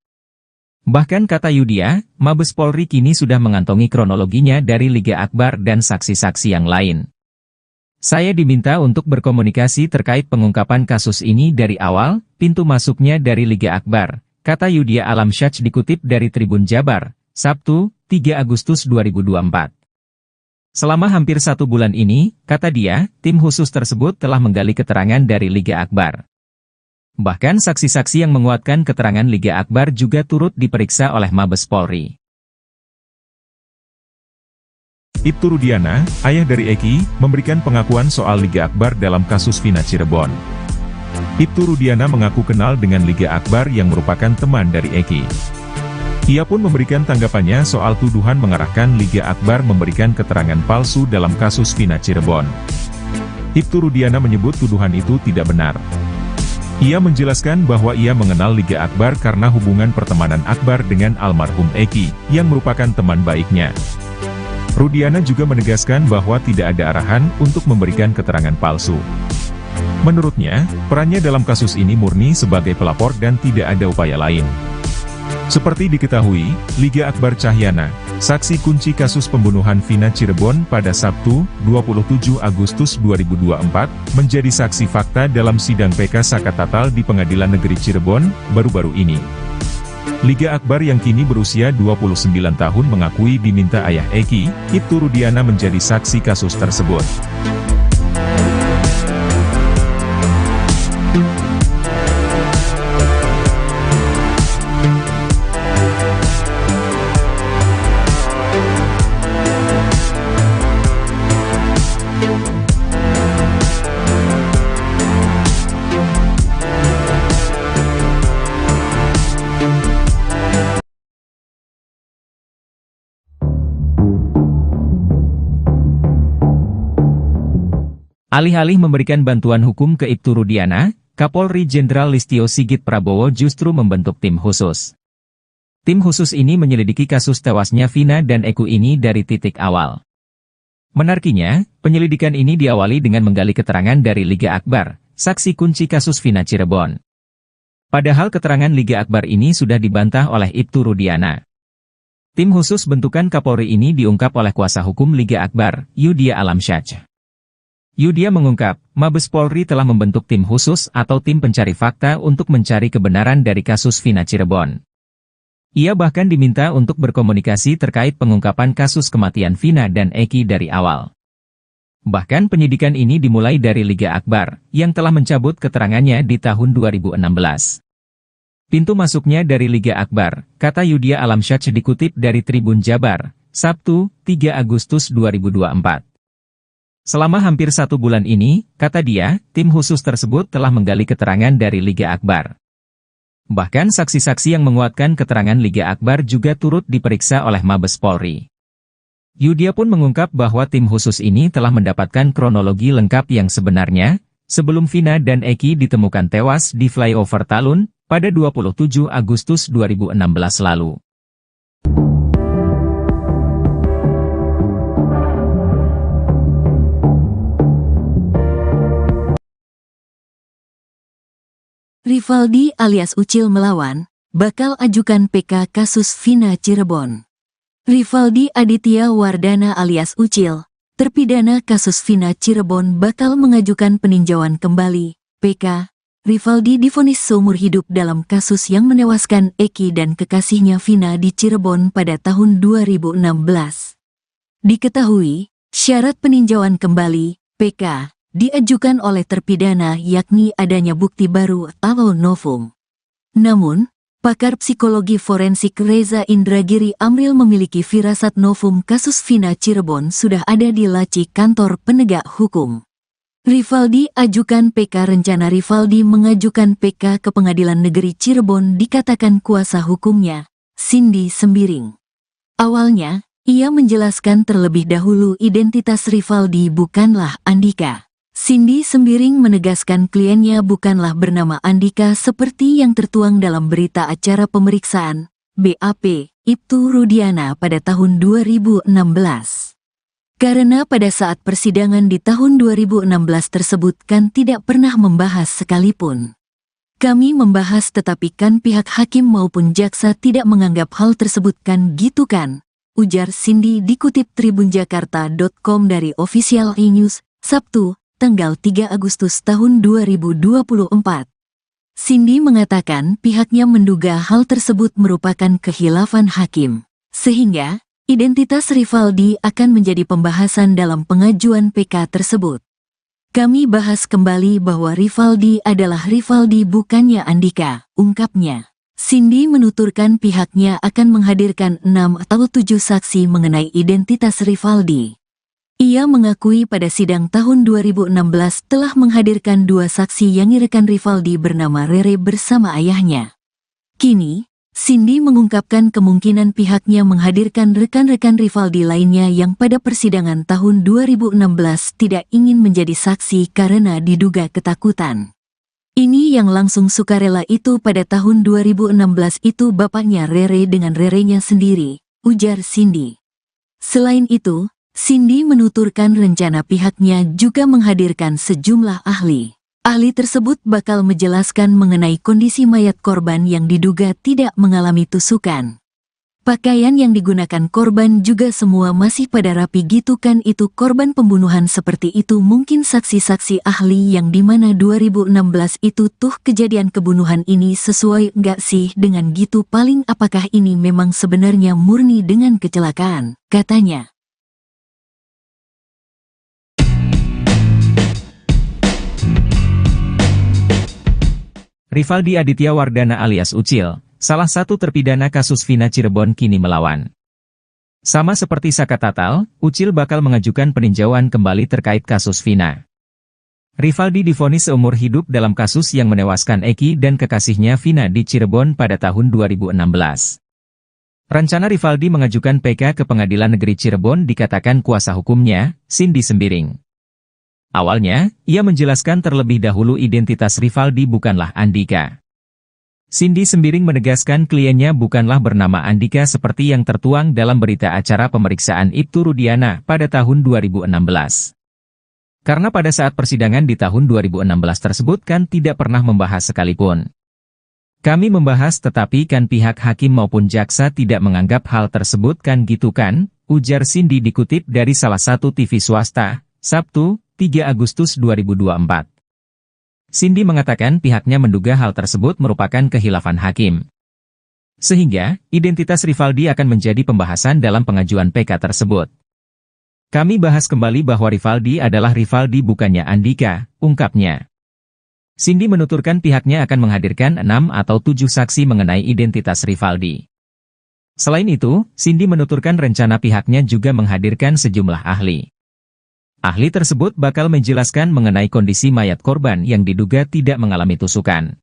Bahkan kata Yudhya, Mabes Polri kini sudah mengantongi kronologinya dari Liga Akbar dan saksi-saksi yang lain. Saya diminta untuk berkomunikasi terkait pengungkapan kasus ini dari awal, pintu masuknya dari Liga Akbar, kata Yudhya Alamsyah dikutip dari Tribun Jabar, Sabtu, 3 Agustus 2024. Selama hampir 1 bulan ini, kata dia, tim khusus tersebut telah menggali keterangan dari Liga Akbar. Bahkan saksi-saksi yang menguatkan keterangan Liga Akbar juga turut diperiksa oleh Mabes Polri. Ibtu Rudiana, ayah dari Eki, memberikan pengakuan soal Liga Akbar dalam kasus Vina Cirebon. Ibtu Rudiana mengaku kenal dengan Liga Akbar yang merupakan teman dari Eki. Ia pun memberikan tanggapannya soal tuduhan mengarahkan Liga Akbar memberikan keterangan palsu dalam kasus Vina Cirebon. Ibtu Rudiana menyebut tuduhan itu tidak benar. Ia menjelaskan bahwa ia mengenal Liga Akbar karena hubungan pertemanan Akbar dengan almarhum Eki, yang merupakan teman baiknya. Rudiana juga menegaskan bahwa tidak ada arahan untuk memberikan keterangan palsu. Menurutnya, perannya dalam kasus ini murni sebagai pelapor dan tidak ada upaya lain. Seperti diketahui, Liga Akbar Cahyana, saksi kunci kasus pembunuhan Vina Cirebon pada Sabtu, 27 Agustus 2024, menjadi saksi fakta dalam sidang PK Sakatatal di Pengadilan Negeri Cirebon, baru-baru ini. Liga Akbar yang kini berusia 29 tahun mengakui diminta ayah Eki, Ibtu Rudiana menjadi saksi kasus tersebut. Alih-alih memberikan bantuan hukum ke Ibtu Rudiana, Kapolri Jenderal Listio Sigit Prabowo justru membentuk tim khusus. Tim khusus ini menyelidiki kasus tewasnya Vina dan Eki ini dari titik awal. Menariknya, penyelidikan ini diawali dengan menggali keterangan dari Liga Akbar, saksi kunci kasus Vina Cirebon. Padahal keterangan Liga Akbar ini sudah dibantah oleh Ibtu Rudiana. Tim khusus bentukan Kapolri ini diungkap oleh kuasa hukum Liga Akbar, Yudhya Alamsyah. Yudhya mengungkap, Mabes Polri telah membentuk tim khusus atau tim pencari fakta untuk mencari kebenaran dari kasus Vina Cirebon. Ia bahkan diminta untuk berkomunikasi terkait pengungkapan kasus kematian Vina dan Eki dari awal. Bahkan penyidikan ini dimulai dari Liga Akbar, yang telah mencabut keterangannya di tahun 2016. Pintu masuknya dari Liga Akbar, kata Yudhya Alamsyah dikutip dari Tribun Jabar, Sabtu, 3 Agustus 2024. Selama hampir 1 bulan ini, kata dia, tim khusus tersebut telah menggali keterangan dari Liga Akbar. Bahkan saksi-saksi yang menguatkan keterangan Liga Akbar juga turut diperiksa oleh Mabes Polri. Yudia pun mengungkap bahwa tim khusus ini telah mendapatkan kronologi lengkap yang sebenarnya, sebelum Vina dan Eki ditemukan tewas di flyover Talun, pada 27 Agustus 2016 lalu. Rivaldi alias Ucil melawan, bakal ajukan PK kasus Vina Cirebon. Rivaldi Aditya Wardana alias Ucil, terpidana kasus Vina Cirebon bakal mengajukan peninjauan kembali, PK. Rivaldi divonis seumur hidup dalam kasus yang menewaskan Eki dan kekasihnya Vina di Cirebon pada tahun 2016. Diketahui, syarat peninjauan kembali, PK, diajukan oleh terpidana yakni adanya bukti baru atau novum. Namun, pakar psikologi forensik Reza Indragiri Amril memiliki firasat novum kasus Vina Cirebon sudah ada di laci kantor penegak hukum. Rivaldi ajukan PK. Rencana Rivaldi mengajukan PK ke Pengadilan Negeri Cirebon dikatakan kuasa hukumnya, Cindy Sembiring. Awalnya, ia menjelaskan terlebih dahulu identitas Rivaldi bukanlah Andika. Cindy Sembiring menegaskan kliennya bukanlah bernama Andika seperti yang tertuang dalam berita acara pemeriksaan, BAP, Ibtu Rudiana pada tahun 2016. Karena pada saat persidangan di tahun 2016 tersebut kan tidak pernah membahas sekalipun. Kami membahas tetapi kan pihak hakim maupun jaksa tidak menganggap hal tersebut kan gitu kan, ujar Cindy dikutip tribunjakarta.com dari Official E-News, Sabtu, tanggal 3 Agustus tahun 2024. Cindy mengatakan pihaknya menduga hal tersebut merupakan khilafan hakim, sehingga identitas Rivaldi akan menjadi pembahasan dalam pengajuan PK tersebut. Kami bahas kembali bahwa Rivaldi adalah Rivaldi bukannya Andika, ungkapnya. Cindy menuturkan pihaknya akan menghadirkan 6 atau 7 saksi mengenai identitas Rivaldi. Ia mengakui pada sidang tahun 2016 telah menghadirkan 2 saksi yang rekan Rivaldi bernama Rere bersama ayahnya. Kini, Cindy mengungkapkan kemungkinan pihaknya menghadirkan rekan-rekan Rivaldi lainnya yang pada persidangan tahun 2016 tidak ingin menjadi saksi karena diduga ketakutan. Ini yang langsung sukarela itu pada tahun 2016 itu bapaknya Rere dengan Rerenya sendiri, ujar Cindy. Selain itu, Cindy menuturkan rencana pihaknya juga menghadirkan sejumlah ahli. Ahli tersebut bakal menjelaskan mengenai kondisi mayat korban yang diduga tidak mengalami tusukan. Pakaian yang digunakan korban juga semua masih pada rapi gitu kan itu korban pembunuhan seperti itu mungkin saksi-saksi ahli yang dimana 2016 itu tuh kejadian kebunuhan ini sesuai nggak sih dengan gitu paling apakah ini memang sebenarnya murni dengan kecelakaan, katanya. Rivaldi Aditya Wardana alias Ucil, salah satu terpidana kasus Vina Cirebon kini melawan. Sama seperti Saka Tatal, Ucil bakal mengajukan peninjauan kembali terkait kasus Vina. Rivaldi divonis seumur hidup dalam kasus yang menewaskan Eki dan kekasihnya Vina di Cirebon pada tahun 2016. Rencana Rivaldi mengajukan PK ke Pengadilan Negeri Cirebon dikatakan kuasa hukumnya, Cindy Sembiring. Awalnya, ia menjelaskan terlebih dahulu identitas Rivaldi bukanlah Andika. Cindy Sembiring menegaskan kliennya bukanlah bernama Andika seperti yang tertuang dalam berita acara pemeriksaan Ibtu Rudiana pada tahun 2016. Karena pada saat persidangan di tahun 2016 tersebut kan tidak pernah membahas sekalipun. Kami membahas tetapi kan pihak hakim maupun jaksa tidak menganggap hal tersebut kan gitu kan, ujar Cindy dikutip dari salah satu TV swasta, Sabtu, 3 Agustus 2024. Cindy mengatakan pihaknya menduga hal tersebut merupakan khilafan hakim. Sehingga, identitas Rivaldi akan menjadi pembahasan dalam pengajuan PK tersebut. Kami bahas kembali bahwa Rivaldi adalah Rivaldi bukannya Andika, ungkapnya. Cindy menuturkan pihaknya akan menghadirkan 6 atau 7 saksi mengenai identitas Rivaldi. Selain itu, Cindy menuturkan rencana pihaknya juga menghadirkan sejumlah ahli. Ahli tersebut bakal menjelaskan mengenai kondisi mayat korban yang diduga tidak mengalami tusukan.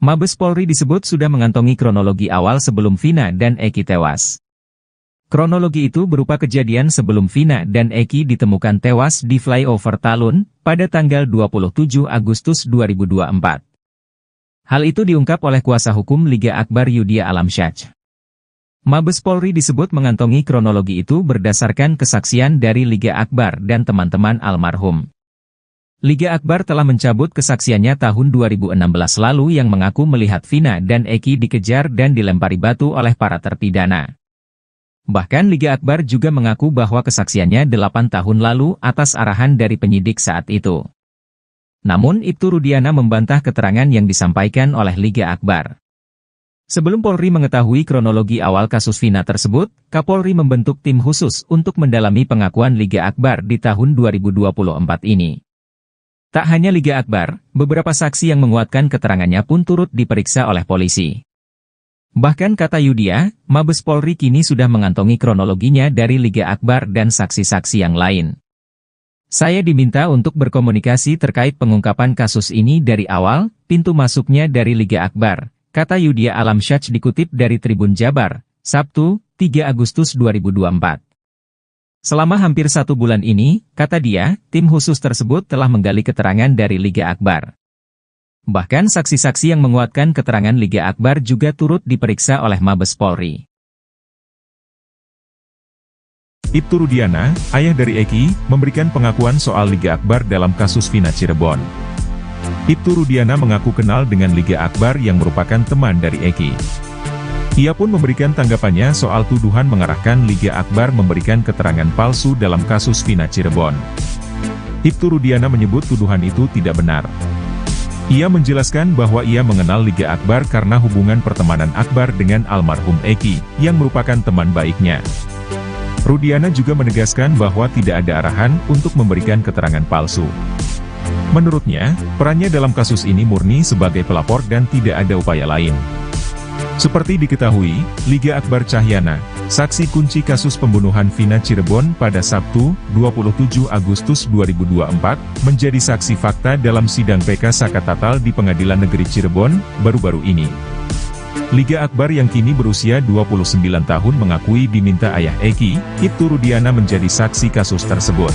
Mabes Polri disebut sudah mengantongi kronologi awal sebelum Vina dan Eki tewas. Kronologi itu berupa kejadian sebelum Vina dan Eki ditemukan tewas di flyover Talun pada tanggal 27 Agustus 2024. Hal itu diungkap oleh kuasa hukum Liga Akbar Yudhya Alamsyah. Mabes Polri disebut mengantongi kronologi itu berdasarkan kesaksian dari Liga Akbar dan teman-teman almarhum. Liga Akbar telah mencabut kesaksiannya tahun 2016 lalu yang mengaku melihat Vina dan Eki dikejar dan dilempari batu oleh para terpidana. Bahkan Liga Akbar juga mengaku bahwa kesaksiannya 8 tahun lalu atas arahan dari penyidik saat itu. Namun Ibtu Rudiana membantah keterangan yang disampaikan oleh Liga Akbar. Sebelum Polri mengetahui kronologi awal kasus Vina tersebut, Kapolri membentuk tim khusus untuk mendalami pengakuan Liga Akbar di tahun 2024 ini. Tak hanya Liga Akbar, beberapa saksi yang menguatkan keterangannya pun turut diperiksa oleh polisi. Bahkan kata Yudhya, Mabes Polri kini sudah mengantongi kronologinya dari Liga Akbar dan saksi-saksi yang lain. Saya diminta untuk berkomunikasi terkait pengungkapan kasus ini dari awal, pintu masuknya dari Liga Akbar, kata Yudhya Alamsyah dikutip dari Tribun Jabar, Sabtu, 3 Agustus 2024. Selama hampir 1 bulan ini, kata dia, tim khusus tersebut telah menggali keterangan dari Liga Akbar. Bahkan saksi-saksi yang menguatkan keterangan Liga Akbar juga turut diperiksa oleh Mabes Polri. Ibtu Rudiana, ayah dari Eki, memberikan pengakuan soal Liga Akbar dalam kasus Vina Cirebon. Ibtu Rudiana mengaku kenal dengan Liga Akbar yang merupakan teman dari Eki. Ia pun memberikan tanggapannya soal tuduhan mengarahkan Liga Akbar memberikan keterangan palsu dalam kasus Vina Cirebon. Ibtu Rudiana menyebut tuduhan itu tidak benar. Ia menjelaskan bahwa ia mengenal Liga Akbar karena hubungan pertemanan Akbar dengan almarhum Eki, yang merupakan teman baiknya. Rudiana juga menegaskan bahwa tidak ada arahan untuk memberikan keterangan palsu. Menurutnya, perannya dalam kasus ini murni sebagai pelapor dan tidak ada upaya lain. Seperti diketahui, Liga Akbar Cahyana, saksi kunci kasus pembunuhan Vina Cirebon pada Sabtu, 27 Agustus 2024, menjadi saksi fakta dalam sidang PK Sakatatal di Pengadilan Negeri Cirebon, baru-baru ini. Liga Akbar yang kini berusia 29 tahun mengakui diminta ayah Eki, Ibtu Rudiana menjadi saksi kasus tersebut.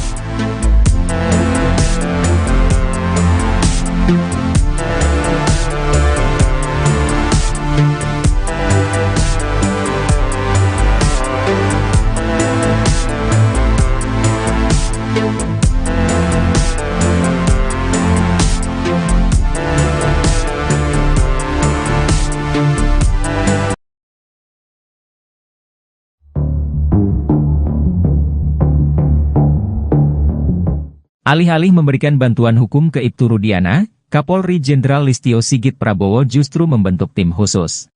Alih-alih memberikan bantuan hukum ke Ibtu Rudiana, Kapolri Jenderal Listio Sigit Prabowo justru membentuk tim khusus.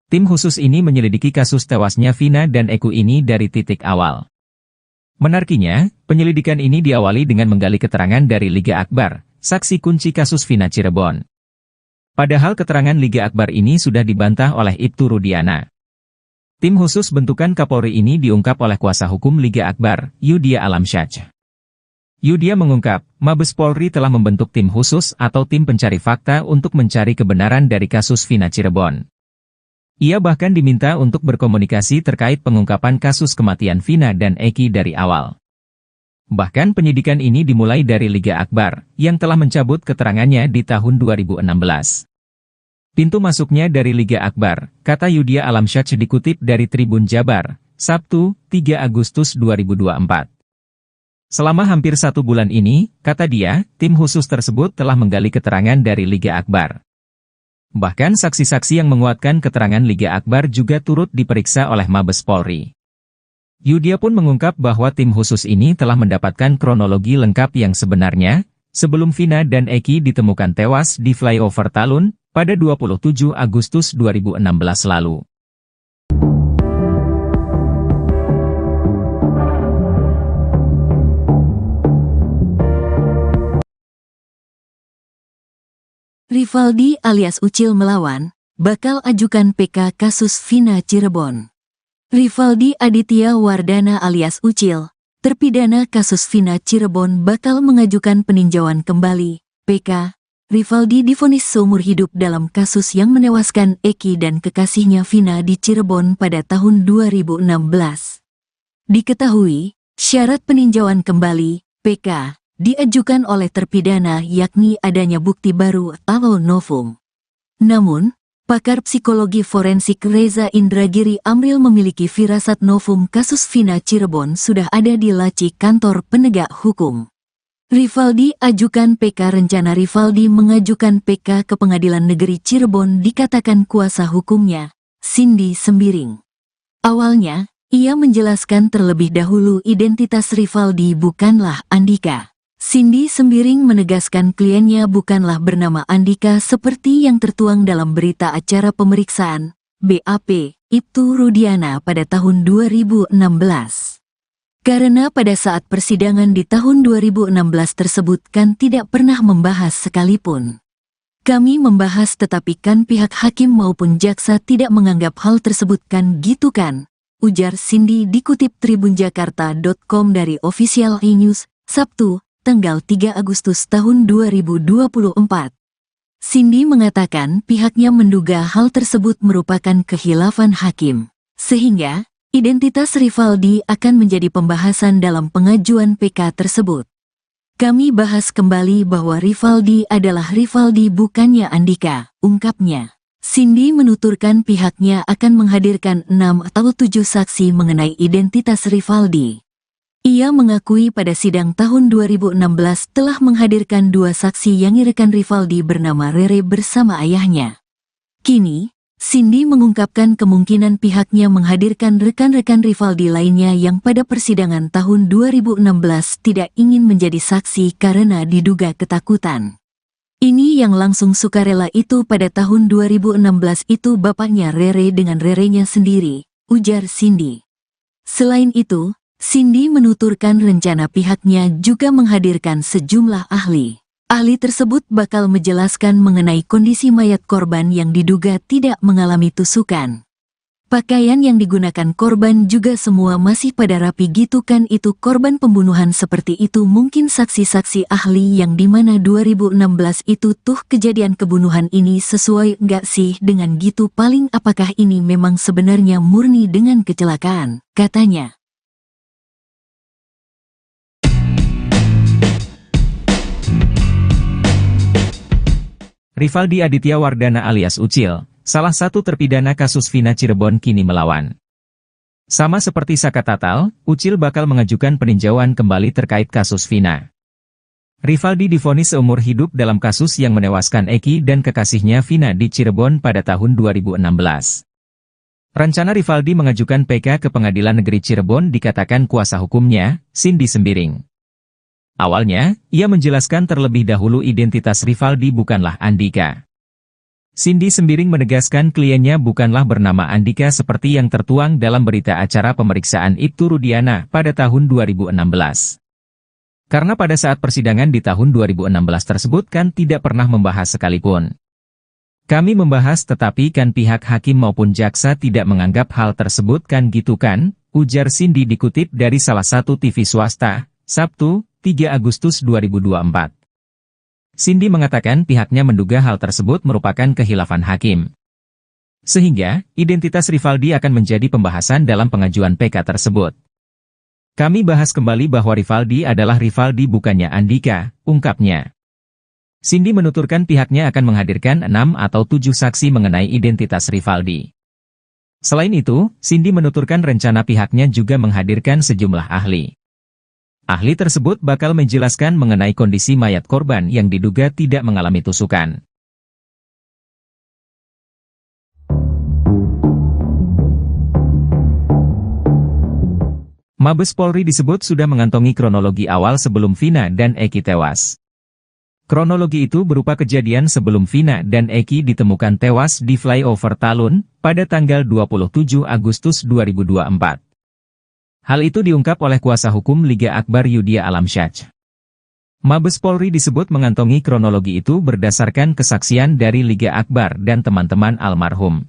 Tim khusus ini menyelidiki kasus tewasnya Vina dan Eki ini dari titik awal. Menariknya, penyelidikan ini diawali dengan menggali keterangan dari Liga Akbar, saksi kunci kasus Vina Cirebon. Padahal keterangan Liga Akbar ini sudah dibantah oleh Ibtu Rudiana. Tim khusus bentukan Kapolri ini diungkap oleh kuasa hukum Liga Akbar, Yudhya Alamsyah. Yudhya mengungkap, Mabes Polri telah membentuk tim khusus atau tim pencari fakta untuk mencari kebenaran dari kasus Vina Cirebon. Ia bahkan diminta untuk berkomunikasi terkait pengungkapan kasus kematian Vina dan Eki dari awal. Bahkan penyidikan ini dimulai dari Liga Akbar, yang telah mencabut keterangannya di tahun 2016. Pintu masuknya dari Liga Akbar, kata Yudhya Alamsyah dikutip dari Tribun Jabar, Sabtu, 3 Agustus 2024. Selama hampir 1 bulan ini, kata dia, tim khusus tersebut telah menggali keterangan dari Liga Akbar. Bahkan saksi-saksi yang menguatkan keterangan Liga Akbar juga turut diperiksa oleh Mabes Polri. Yudhya pun mengungkap bahwa tim khusus ini telah mendapatkan kronologi lengkap yang sebenarnya, sebelum Vina dan Eki ditemukan tewas di flyover Talun, pada 27 Agustus 2016 lalu. Rivaldi alias Ucil melawan, bakal ajukan PK kasus Vina Cirebon. Rivaldi Aditya Wardana alias Ucil, terpidana kasus Vina Cirebon bakal mengajukan peninjauan kembali, PK, Rivaldi divonis seumur hidup dalam kasus yang menewaskan Eki dan kekasihnya Vina di Cirebon pada tahun 2016. Diketahui, syarat peninjauan kembali, PK, diajukan oleh terpidana yakni adanya bukti baru atau novum. Namun, pakar psikologi forensik Reza Indragiri Amril memiliki firasat novum kasus Vina Cirebon sudah ada di laci kantor penegak hukum. Rivaldi ajukan PK. Rencana Rivaldi mengajukan PK ke Pengadilan Negeri Cirebon dikatakan kuasa hukumnya, Cindy Sembiring. Awalnya, ia menjelaskan terlebih dahulu identitas Rivaldi bukanlah Andika. Cindy Sembiring menegaskan kliennya bukanlah bernama Andika seperti yang tertuang dalam berita acara pemeriksaan, BAP, Ibtu Rudiana pada tahun 2016. Karena pada saat persidangan di tahun 2016 tersebut kan tidak pernah membahas sekalipun. Kami membahas tetapi kan pihak hakim maupun jaksa tidak menganggap hal tersebut kan gitu kan, ujar Cindy dikutip tribunjakarta.com dari Official E-News, Sabtu, tanggal 3 Agustus tahun 2024. Cindy mengatakan pihaknya menduga hal tersebut merupakan khilafan hakim, sehingga identitas Rivaldi akan menjadi pembahasan dalam pengajuan PK tersebut. Kami bahas kembali bahwa Rivaldi adalah Rivaldi bukannya Andika, ungkapnya. Cindy menuturkan pihaknya akan menghadirkan 6 atau 7 saksi mengenai identitas Rivaldi. Ia mengakui pada sidang tahun 2016 telah menghadirkan 2 saksi yang rekan Rivaldi bernama Rere bersama ayahnya. Kini, Cindy mengungkapkan kemungkinan pihaknya menghadirkan rekan-rekan Rivaldi lainnya yang pada persidangan tahun 2016 tidak ingin menjadi saksi karena diduga ketakutan. Ini yang langsung sukarela itu pada tahun 2016 itu bapaknya Rere dengan Rerenya sendiri, ujar Cindy. Selain itu, Cindy menuturkan rencana pihaknya juga menghadirkan sejumlah ahli. Ahli tersebut bakal menjelaskan mengenai kondisi mayat korban yang diduga tidak mengalami tusukan. Pakaian yang digunakan korban juga semua masih pada rapi gitu kan itu korban pembunuhan seperti itu mungkin saksi-saksi ahli yang dimana 2016 itu tuh kejadian kebunuhan ini sesuai nggak sih dengan gitu paling apakah ini memang sebenarnya murni dengan kecelakaan, katanya. Rivaldi Aditya Wardana alias Ucil, salah satu terpidana kasus Vina Cirebon kini melawan. Sama seperti Saka Tatal, Ucil bakal mengajukan peninjauan kembali terkait kasus Vina. Rivaldi divonis seumur hidup dalam kasus yang menewaskan Eki dan kekasihnya Vina di Cirebon pada tahun 2016. Rencana Rivaldi mengajukan PK ke Pengadilan Negeri Cirebon dikatakan kuasa hukumnya, Cindy Sembiring. Awalnya, ia menjelaskan terlebih dahulu identitas Rivaldi bukanlah Andika. Cindy Sembiring menegaskan kliennya bukanlah bernama Andika seperti yang tertuang dalam berita acara pemeriksaan Ibtu Rudiana pada tahun 2016. Karena pada saat persidangan di tahun 2016 tersebut kan tidak pernah membahas sekalipun. Kami membahas tetapi kan pihak hakim maupun jaksa tidak menganggap hal tersebut kan gitu kan, ujar Cindy dikutip dari salah satu TV swasta, Sabtu, 3 Agustus 2024. Cindy mengatakan pihaknya menduga hal tersebut merupakan khilafan hakim. Sehingga, identitas Rivaldi akan menjadi pembahasan dalam pengajuan PK tersebut. Kami bahas kembali bahwa Rivaldi adalah Rivaldi bukannya Andika, ungkapnya. Cindy menuturkan pihaknya akan menghadirkan 6 atau 7 saksi mengenai identitas Rivaldi. Selain itu, Cindy menuturkan rencana pihaknya juga menghadirkan sejumlah ahli. Ahli tersebut bakal menjelaskan mengenai kondisi mayat korban yang diduga tidak mengalami tusukan. Mabes Polri disebut sudah mengantongi kronologi awal sebelum Vina dan Eki tewas. Kronologi itu berupa kejadian sebelum Vina dan Eki ditemukan tewas di flyover Talun pada tanggal 27 Agustus 2024. Hal itu diungkap oleh kuasa hukum Liga Akbar Yudhya Alamsyah. Mabes Polri disebut mengantongi kronologi itu berdasarkan kesaksian dari Liga Akbar dan teman-teman almarhum.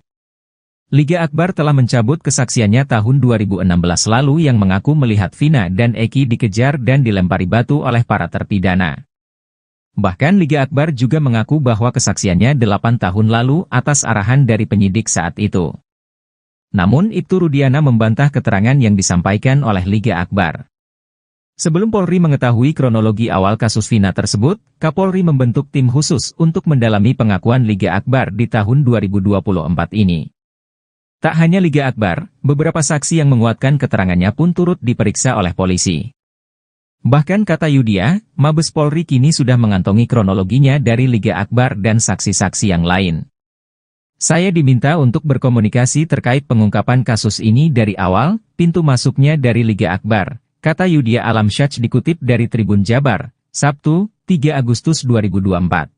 Liga Akbar telah mencabut kesaksiannya tahun 2016 lalu yang mengaku melihat Vina dan Eki dikejar dan dilempari batu oleh para terpidana. Bahkan Liga Akbar juga mengaku bahwa kesaksiannya 8 tahun lalu atas arahan dari penyidik saat itu. Namun Ibtu Rudiana membantah keterangan yang disampaikan oleh Liga Akbar. Sebelum Polri mengetahui kronologi awal kasus Vina tersebut, Kapolri membentuk tim khusus untuk mendalami pengakuan Liga Akbar di tahun 2024 ini. Tak hanya Liga Akbar, beberapa saksi yang menguatkan keterangannya pun turut diperiksa oleh polisi. Bahkan kata Yudia, Mabes Polri kini sudah mengantongi kronologinya dari Liga Akbar dan saksi-saksi yang lain. Saya diminta untuk berkomunikasi terkait pengungkapan kasus ini dari awal, pintu masuknya dari Liga Akbar, kata Yudia Alamsyah dikutip dari Tribun Jabar, Sabtu, 3 Agustus 2024.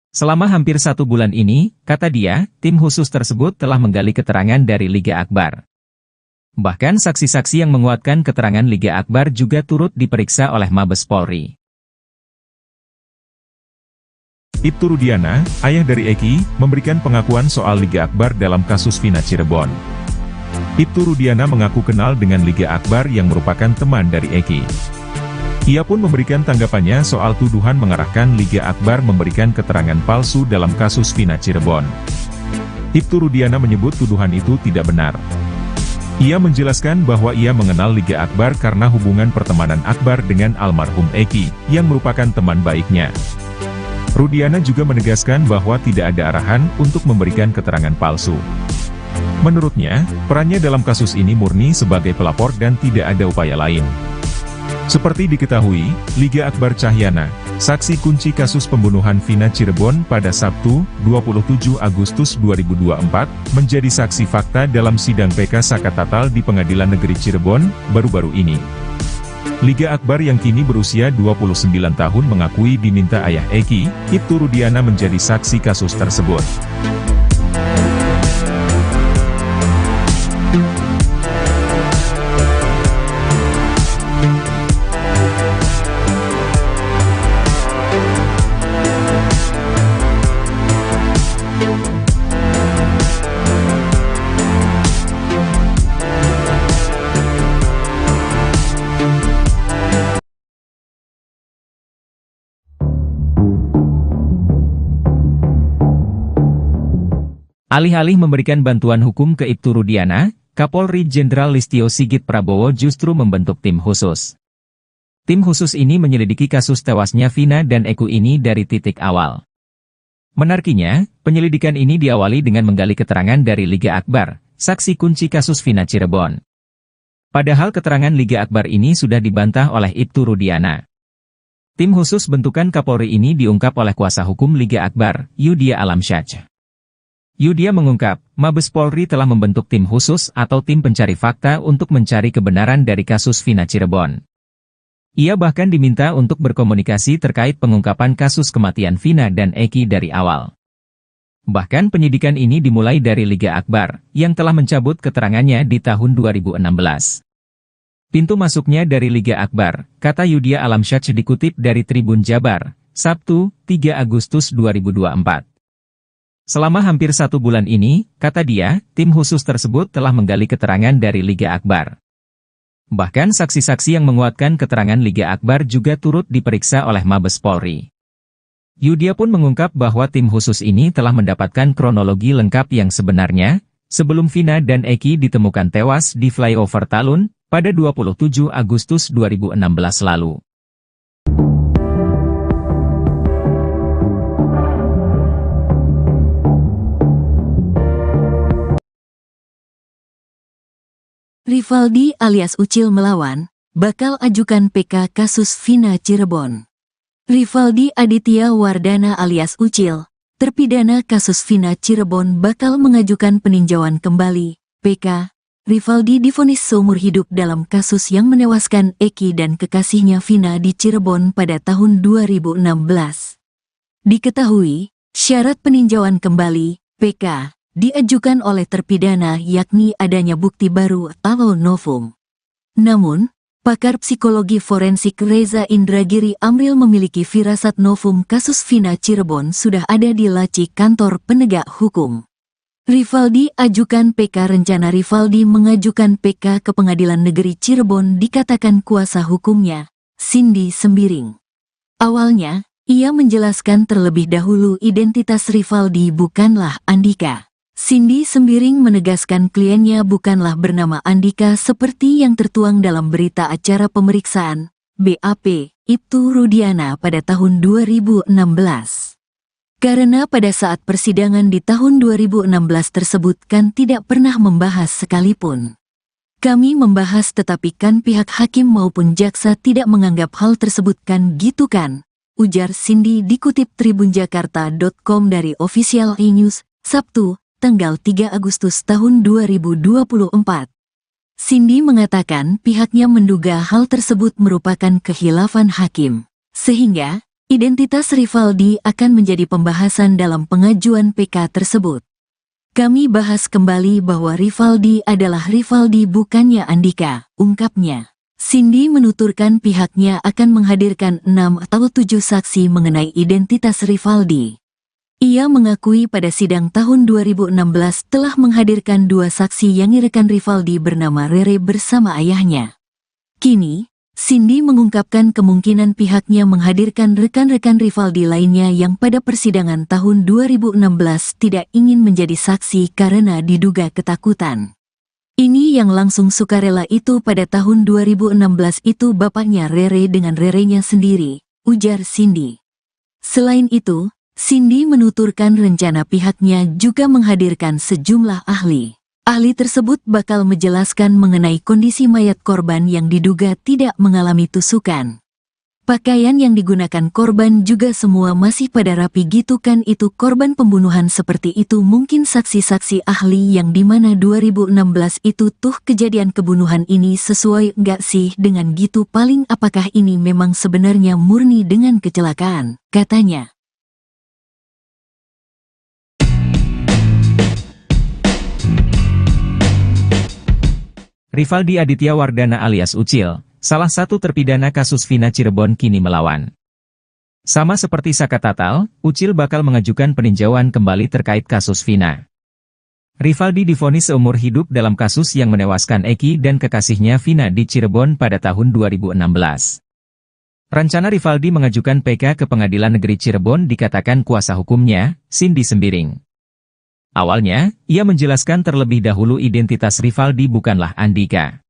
Selama hampir 1 bulan ini, kata dia, tim khusus tersebut telah menggali keterangan dari Liga Akbar. Bahkan saksi-saksi yang menguatkan keterangan Liga Akbar juga turut diperiksa oleh Mabes Polri. Ibtu Rudiana, ayah dari Eki, memberikan pengakuan soal Liga Akbar dalam kasus Vina Cirebon. Ibtu Rudiana mengaku kenal dengan Liga Akbar yang merupakan teman dari Eki. Ia pun memberikan tanggapannya soal tuduhan mengarahkan Liga Akbar memberikan keterangan palsu dalam kasus Vina Cirebon. Ibtu Rudiana menyebut tuduhan itu tidak benar. Ia menjelaskan bahwa ia mengenal Liga Akbar karena hubungan pertemanan Akbar dengan almarhum Eki, yang merupakan teman baiknya. Rudiana juga menegaskan bahwa tidak ada arahan untuk memberikan keterangan palsu. Menurutnya, perannya dalam kasus ini murni sebagai pelapor dan tidak ada upaya lain. Seperti diketahui, Liga Akbar Cahyana, saksi kunci kasus pembunuhan Vina Cirebon pada Sabtu, 27 Agustus 2024, menjadi saksi fakta dalam sidang PK Sakatatal di Pengadilan Negeri Cirebon, baru-baru ini. Liga Akbar yang kini berusia 29 tahun mengakui diminta ayah Eki, Ibtu Rudiana menjadi saksi kasus tersebut. Alih-alih memberikan bantuan hukum ke Ibtu Rudiana, Kapolri Jenderal Listio Sigit Prabowo justru membentuk tim khusus. Tim khusus ini menyelidiki kasus tewasnya Vina dan Eki ini dari titik awal. Menariknya, penyelidikan ini diawali dengan menggali keterangan dari Liga Akbar, saksi kunci kasus Vina Cirebon. Padahal keterangan Liga Akbar ini sudah dibantah oleh Ibtu Rudiana. Tim khusus bentukan Kapolri ini diungkap oleh kuasa hukum Liga Akbar, Yudia Alamsyah. Yudia mengungkap, Mabes Polri telah membentuk tim khusus atau tim pencari fakta untuk mencari kebenaran dari kasus Vina Cirebon. Ia bahkan diminta untuk berkomunikasi terkait pengungkapan kasus kematian Vina dan Eki dari awal. Bahkan penyidikan ini dimulai dari Liga Akbar, yang telah mencabut keterangannya di tahun 2016. Pintu masuknya dari Liga Akbar, kata Yudia Alamsyah dikutip dari Tribun Jabar, Sabtu, 3 Agustus 2024. Selama hampir 1 bulan ini, kata dia, tim khusus tersebut telah menggali keterangan dari Liga Akbar. Bahkan saksi-saksi yang menguatkan keterangan Liga Akbar juga turut diperiksa oleh Mabes Polri. Yudia pun mengungkap bahwa tim khusus ini telah mendapatkan kronologi lengkap yang sebenarnya, sebelum Vina dan Eki ditemukan tewas di flyover Talun, pada 27 Agustus 2016 lalu. Rivaldi alias Ucil melawan, bakal ajukan PK kasus Vina Cirebon. Rivaldi Aditya Wardana alias Ucil, terpidana kasus Vina Cirebon bakal mengajukan peninjauan kembali, PK. Rivaldi divonis seumur hidup dalam kasus yang menewaskan Eki dan kekasihnya Vina di Cirebon pada tahun 2016. Diketahui, syarat peninjauan kembali, PK, diajukan oleh terpidana yakni adanya bukti baru atau novum. Namun, pakar psikologi forensik Reza Indragiri Amril memiliki firasat novum kasus Vina Cirebon sudah ada di laci kantor penegak hukum. Rivaldi ajukan PK. Rencana Rivaldi mengajukan PK ke Pengadilan Negeri Cirebon dikatakan kuasa hukumnya, Cindy Sembiring. Awalnya, Ia menjelaskan terlebih dahulu identitas Rivaldi bukanlah Andika. Cindy Sembiring menegaskan kliennya bukanlah bernama Andika seperti yang tertuang dalam berita acara pemeriksaan BAP Ibtu Rudiana pada tahun 2016. Karena pada saat persidangan di tahun 2016 tersebut kan tidak pernah membahas sekalipun. Kami membahas tetapi kan pihak hakim maupun jaksa tidak menganggap hal tersebut kan gitu kan, ujar Cindy dikutip tribunjakarta.com dari Official E-News, Sabtu, tanggal 3 Agustus tahun 2024. Cindy mengatakan pihaknya menduga hal tersebut merupakan khilafan hakim, sehingga identitas Rivaldi akan menjadi pembahasan dalam pengajuan PK tersebut. Kami bahas kembali bahwa Rivaldi adalah Rivaldi bukannya Andika, ungkapnya. Cindy menuturkan pihaknya akan menghadirkan 6 atau 7 saksi mengenai identitas Rivaldi. Ia mengakui pada sidang tahun 2016 telah menghadirkan 2 saksi yang rekan Rivaldi bernama Rere bersama ayahnya. Kini, Cindy mengungkapkan kemungkinan pihaknya menghadirkan rekan-rekan Rivaldi lainnya yang pada persidangan tahun 2016 tidak ingin menjadi saksi karena diduga ketakutan. Ini yang langsung sukarela itu pada tahun 2016 itu bapaknya Rere dengan Rerenya sendiri, ujar Cindy. Selain itu, Cindy menuturkan rencana pihaknya juga menghadirkan sejumlah ahli. Ahli tersebut bakal menjelaskan mengenai kondisi mayat korban yang diduga tidak mengalami tusukan. Pakaian yang digunakan korban juga semua masih pada rapi gitu kan, itu korban pembunuhan seperti itu mungkin saksi-saksi ahli yang dimana 2016 itu tuh kejadian kebunuhan ini sesuai nggak sih dengan gitu, paling apakah ini memang sebenarnya murni dengan kecelakaan, katanya. Rivaldi Aditya Wardana alias Ucil, salah satu terpidana kasus Vina Cirebon kini melawan. Sama seperti Saka Tatal, Ucil bakal mengajukan peninjauan kembali terkait kasus Vina. Rivaldi divonis seumur hidup dalam kasus yang menewaskan Eki dan kekasihnya Vina di Cirebon pada tahun 2016. Rencana Rivaldi mengajukan PK ke Pengadilan Negeri Cirebon dikatakan kuasa hukumnya, Cindy Sembiring. Awalnya, ia menjelaskan terlebih dahulu identitas Rivaldi bukanlah Andika.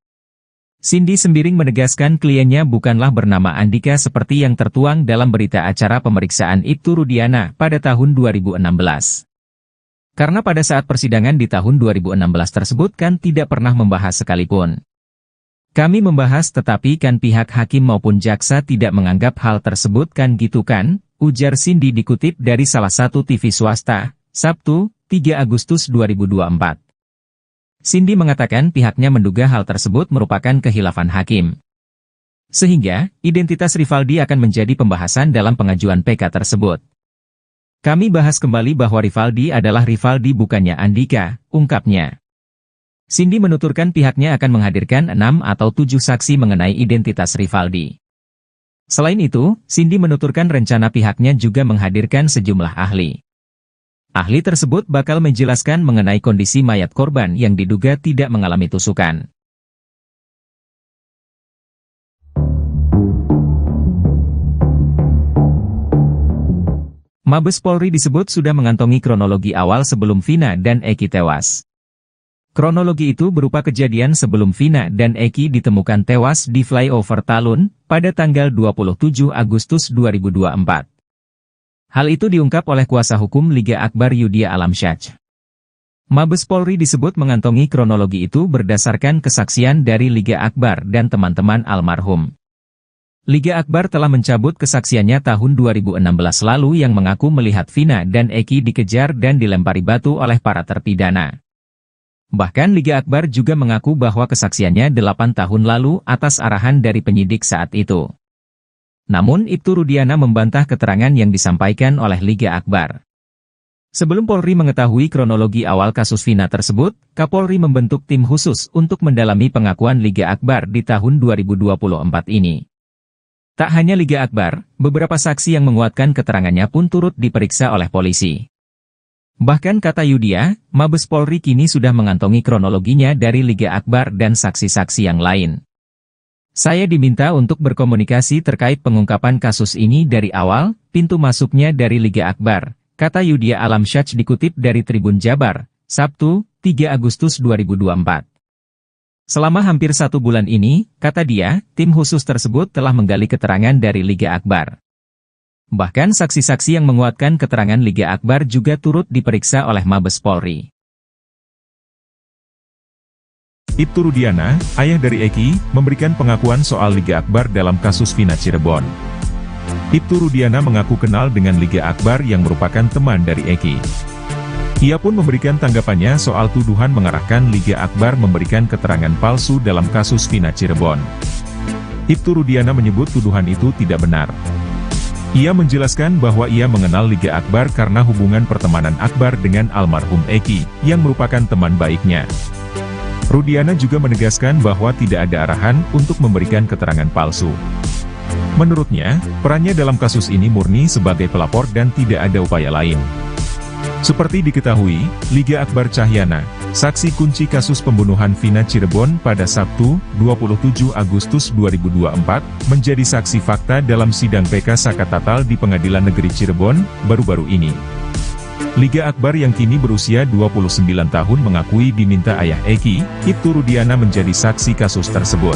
Cindy Sembiring menegaskan kliennya bukanlah bernama Andika seperti yang tertuang dalam berita acara pemeriksaan Ibtu Rudiana pada tahun 2016. Karena pada saat persidangan di tahun 2016 tersebut kan tidak pernah membahas sekalipun. Kami membahas tetapi kan pihak hakim maupun jaksa tidak menganggap hal tersebut kan gitu kan, ujar Cindy dikutip dari salah satu TV swasta, Sabtu, 3 Agustus 2024. Cindy mengatakan pihaknya menduga hal tersebut merupakan khilafan hakim. Sehingga, identitas Rivaldi akan menjadi pembahasan dalam pengajuan PK tersebut. Kami bahas kembali bahwa Rivaldi adalah Rivaldi bukannya Andika, ungkapnya. Cindy menuturkan pihaknya akan menghadirkan 6 atau 7 saksi mengenai identitas Rivaldi. Selain itu, Cindy menuturkan rencana pihaknya juga menghadirkan sejumlah ahli. Ahli tersebut bakal menjelaskan mengenai kondisi mayat korban yang diduga tidak mengalami tusukan. Mabes Polri disebut sudah mengantongi kronologi awal sebelum Vina dan Eki tewas. Kronologi itu berupa kejadian sebelum Vina dan Eki ditemukan tewas di flyover Talun pada tanggal 27 Agustus 2024. Hal itu diungkap oleh kuasa hukum Liga Akbar Yudhya Alamsyah. Mabes Polri disebut mengantongi kronologi itu berdasarkan kesaksian dari Liga Akbar dan teman-teman almarhum. Liga Akbar telah mencabut kesaksiannya tahun 2016 lalu yang mengaku melihat Vina dan Eki dikejar dan dilempari batu oleh para terpidana. Bahkan Liga Akbar juga mengaku bahwa kesaksiannya 8 tahun lalu atas arahan dari penyidik saat itu. Namun Ibtu Rudiana membantah keterangan yang disampaikan oleh Liga Akbar. Sebelum Polri mengetahui kronologi awal kasus Vina tersebut, Kapolri membentuk tim khusus untuk mendalami pengakuan Liga Akbar di tahun 2024 ini. Tak hanya Liga Akbar, beberapa saksi yang menguatkan keterangannya pun turut diperiksa oleh polisi. Bahkan kata Yudhya, Mabes Polri kini sudah mengantongi kronologinya dari Liga Akbar dan saksi-saksi yang lain. Saya diminta untuk berkomunikasi terkait pengungkapan kasus ini dari awal, pintu masuknya dari Liga Akbar, kata Yudhya Alamsyah dikutip dari Tribun Jabar, Sabtu, 3 Agustus 2024. Selama hampir 1 bulan ini, kata dia, tim khusus tersebut telah menggali keterangan dari Liga Akbar. Bahkan saksi-saksi yang menguatkan keterangan Liga Akbar juga turut diperiksa oleh Mabes Polri. Ibtu Rudiana, ayah dari Eki, memberikan pengakuan soal Liga Akbar dalam kasus Vina Cirebon. Ibtu Rudiana mengaku kenal dengan Liga Akbar yang merupakan teman dari Eki. Ia pun memberikan tanggapannya soal tuduhan mengarahkan Liga Akbar memberikan keterangan palsu dalam kasus Vina Cirebon. Ibtu Rudiana menyebut tuduhan itu tidak benar. Ia menjelaskan bahwa ia mengenal Liga Akbar karena hubungan pertemanan Akbar dengan almarhum Eki, yang merupakan teman baiknya. Rudiana juga menegaskan bahwa tidak ada arahan untuk memberikan keterangan palsu. Menurutnya, perannya dalam kasus ini murni sebagai pelapor dan tidak ada upaya lain. Seperti diketahui, Liga Akbar Cahyana, saksi kunci kasus pembunuhan Vina Cirebon pada Sabtu, 27 Agustus 2024, menjadi saksi fakta dalam sidang PK Sakatatal di Pengadilan Negeri Cirebon, baru-baru ini. Liga Akbar yang kini berusia 29 tahun mengakui diminta ayah Eki, Ibtu Rudiana menjadi saksi kasus tersebut.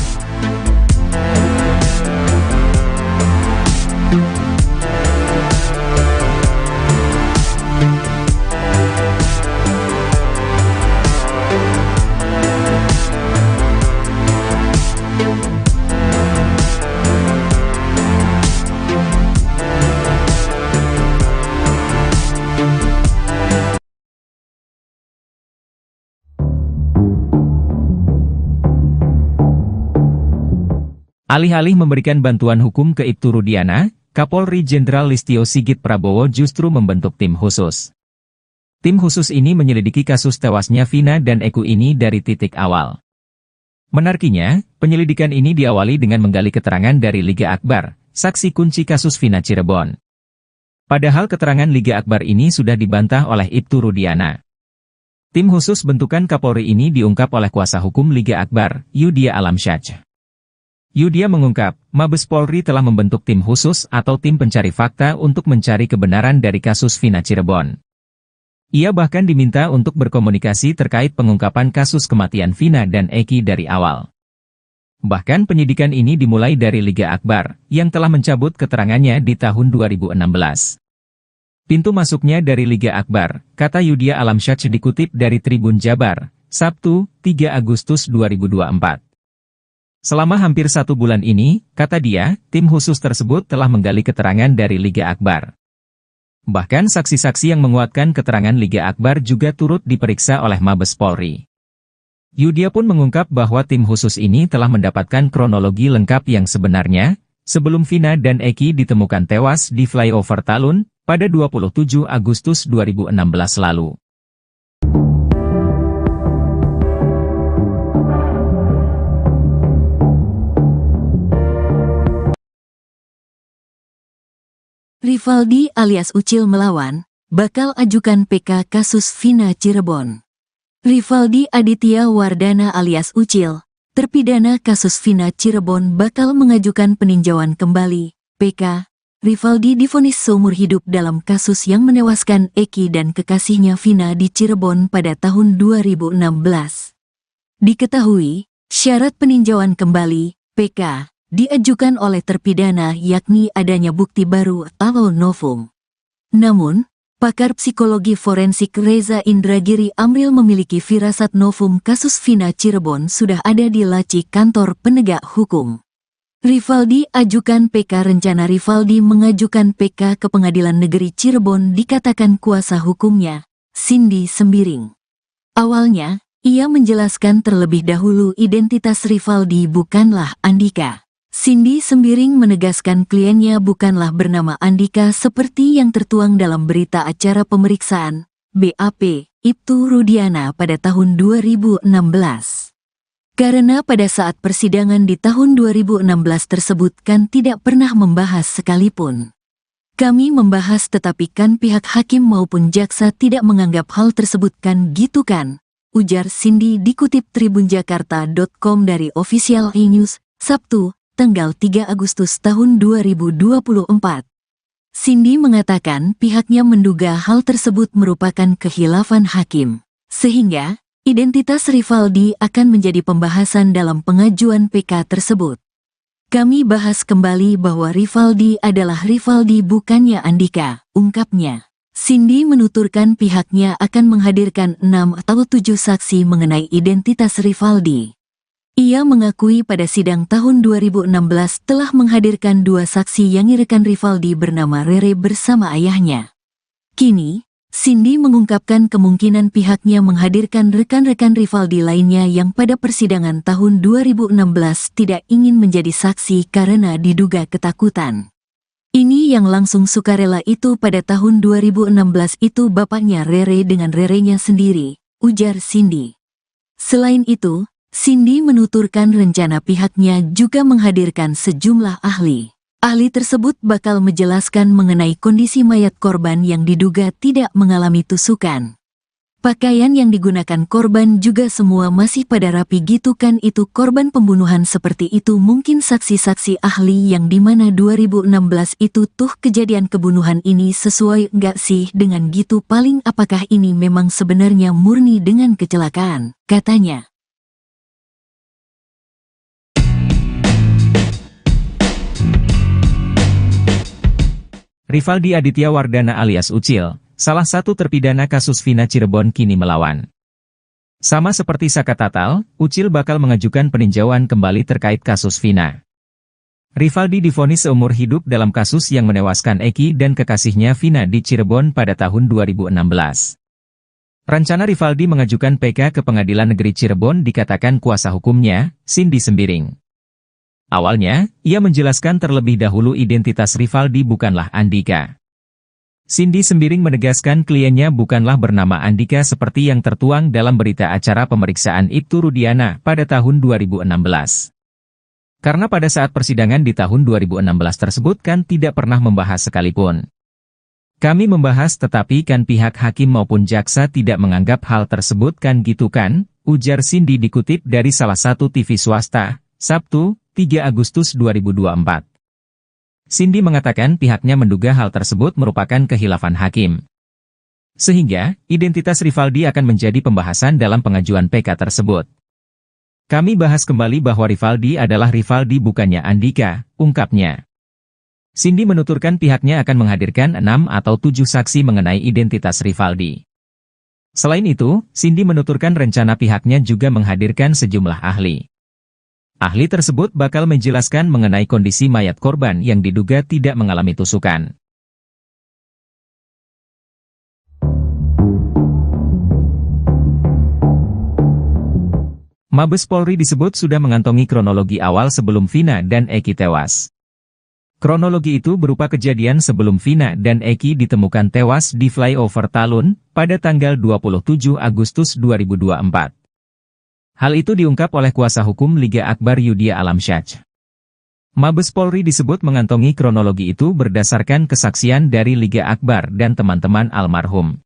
Alih-alih memberikan bantuan hukum ke Ibtu Rudiana, Kapolri Jenderal Listio Sigit Prabowo justru membentuk tim khusus. Tim khusus ini menyelidiki kasus tewasnya Vina dan Eki ini dari titik awal. Menariknya, penyelidikan ini diawali dengan menggali keterangan dari Liga Akbar, saksi kunci kasus Vina Cirebon. Padahal keterangan Liga Akbar ini sudah dibantah oleh Ibtu Rudiana. Tim khusus bentukan Kapolri ini diungkap oleh kuasa hukum Liga Akbar, Yudhya Alamsyah. Yudhya mengungkap, Mabes Polri telah membentuk tim khusus atau tim pencari fakta untuk mencari kebenaran dari kasus Vina Cirebon. Ia bahkan diminta untuk berkomunikasi terkait pengungkapan kasus kematian Vina dan Eki dari awal. Bahkan penyidikan ini dimulai dari Liga Akbar, yang telah mencabut keterangannya di tahun 2016. Pintu masuknya dari Liga Akbar, kata Yudhya Alamsyah dikutip dari Tribun Jabar, Sabtu, 3 Agustus 2024. Selama hampir 1 bulan ini, kata dia, tim khusus tersebut telah menggali keterangan dari Liga Akbar. Bahkan saksi-saksi yang menguatkan keterangan Liga Akbar juga turut diperiksa oleh Mabes Polri. Yudhya pun mengungkap bahwa tim khusus ini telah mendapatkan kronologi lengkap yang sebenarnya, sebelum Vina dan Eki ditemukan tewas di flyover Talun, pada 27 Agustus 2016 lalu. Rivaldi alias Ucil melawan, bakal ajukan PK kasus Vina Cirebon. Rivaldi Aditya Wardana alias Ucil, terpidana kasus Vina Cirebon bakal mengajukan peninjauan kembali, PK. Rivaldi divonis seumur hidup dalam kasus yang menewaskan Eki dan kekasihnya Vina di Cirebon pada tahun 2016. Diketahui, syarat peninjauan kembali, PK, diajukan oleh terpidana yakni adanya bukti baru atau novum. Namun, pakar psikologi forensik Reza Indragiri Amril memiliki firasat novum kasus Vina Cirebon sudah ada di laci kantor penegak hukum. Rivaldi ajukan PK. Rencana Rivaldi mengajukan PK ke Pengadilan Negeri Cirebon dikatakan kuasa hukumnya, Cindy Sembiring. Awalnya, ia menjelaskan terlebih dahulu identitas Rivaldi bukanlah Andika. Cindy Sembiring menegaskan kliennya bukanlah bernama Andika seperti yang tertuang dalam berita acara pemeriksaan, BAP, Ibtu Rudiana pada tahun 2016. Karena pada saat persidangan di tahun 2016 tersebut kan tidak pernah membahas sekalipun. Kami membahas tetapi kan pihak hakim maupun jaksa tidak menganggap hal tersebut kan gitu kan, ujar Cindy dikutip tribunjakarta.com dari Official E-News. Sabtu, tanggal 3 Agustus tahun 2024. Cindy mengatakan pihaknya menduga hal tersebut merupakan khilafan hakim, sehingga identitas Rivaldi akan menjadi pembahasan dalam pengajuan PK tersebut. Kami bahas kembali bahwa Rivaldi adalah Rivaldi bukannya Andika, ungkapnya. Cindy menuturkan pihaknya akan menghadirkan 6 atau 7 saksi mengenai identitas Rivaldi. Ia mengakui pada sidang tahun 2016 telah menghadirkan 2 saksi yang rekan Rivaldi bernama Rere bersama ayahnya. Kini, Cindy mengungkapkan kemungkinan pihaknya menghadirkan rekan-rekan Rivaldi lainnya yang pada persidangan tahun 2016 tidak ingin menjadi saksi karena diduga ketakutan. Ini yang langsung sukarela itu pada tahun 2016 itu bapaknya Rere dengan Rerenya sendiri, ujar Cindy. Selain itu, Cindy menuturkan rencana pihaknya juga menghadirkan sejumlah ahli. Ahli tersebut bakal menjelaskan mengenai kondisi mayat korban yang diduga tidak mengalami tusukan. Pakaian yang digunakan korban juga semua masih pada rapi gitu kan, itu korban pembunuhan seperti itu. Mungkin saksi-saksi ahli yang dimana 2016 itu tuh kejadian kebunuhan ini sesuai nggak sih dengan gitu, paling apakah ini memang sebenarnya murni dengan kecelakaan, katanya. Rivaldi Aditya Wardana alias Ucil, salah satu terpidana kasus Vina Cirebon kini melawan. Sama seperti Saka Tatal, Ucil bakal mengajukan peninjauan kembali terkait kasus Vina. Rivaldi divonis seumur hidup dalam kasus yang menewaskan Eki dan kekasihnya Vina di Cirebon pada tahun 2016. Rencana Rivaldi mengajukan PK ke Pengadilan Negeri Cirebon dikatakan kuasa hukumnya, Cindy Sembiring. Awalnya, ia menjelaskan terlebih dahulu identitas Rivaldi bukanlah Andika. Cindy Sembiring menegaskan kliennya bukanlah bernama Andika seperti yang tertuang dalam berita acara pemeriksaan Ibtu Rudiana pada tahun 2016. Karena pada saat persidangan di tahun 2016 tersebut kan tidak pernah membahas sekalipun. Kami membahas tetapi kan pihak hakim maupun jaksa tidak menganggap hal tersebut kan gitu kan, ujar Cindy dikutip dari salah satu TV swasta, Sabtu, 3 Agustus 2024. Cindy mengatakan pihaknya menduga hal tersebut merupakan khilafan hakim. Sehingga, identitas Rivaldi akan menjadi pembahasan dalam pengajuan PK tersebut. Kami bahas kembali bahwa Rivaldi adalah Rivaldi bukannya Andika, ungkapnya. Cindy menuturkan pihaknya akan menghadirkan 6 atau 7 saksi mengenai identitas Rivaldi. Selain itu, Cindy menuturkan rencana pihaknya juga menghadirkan sejumlah ahli. Ahli tersebut bakal menjelaskan mengenai kondisi mayat korban yang diduga tidak mengalami tusukan. Mabes Polri disebut sudah mengantongi kronologi awal sebelum Vina dan Eki tewas. Kronologi itu berupa kejadian sebelum Vina dan Eki ditemukan tewas di flyover Talun pada tanggal 27 Agustus 2024. Hal itu diungkap oleh kuasa hukum Liga Akbar Yudhya Alamsyah. Mabes Polri disebut mengantongi kronologi itu berdasarkan kesaksian dari Liga Akbar dan teman-teman almarhum.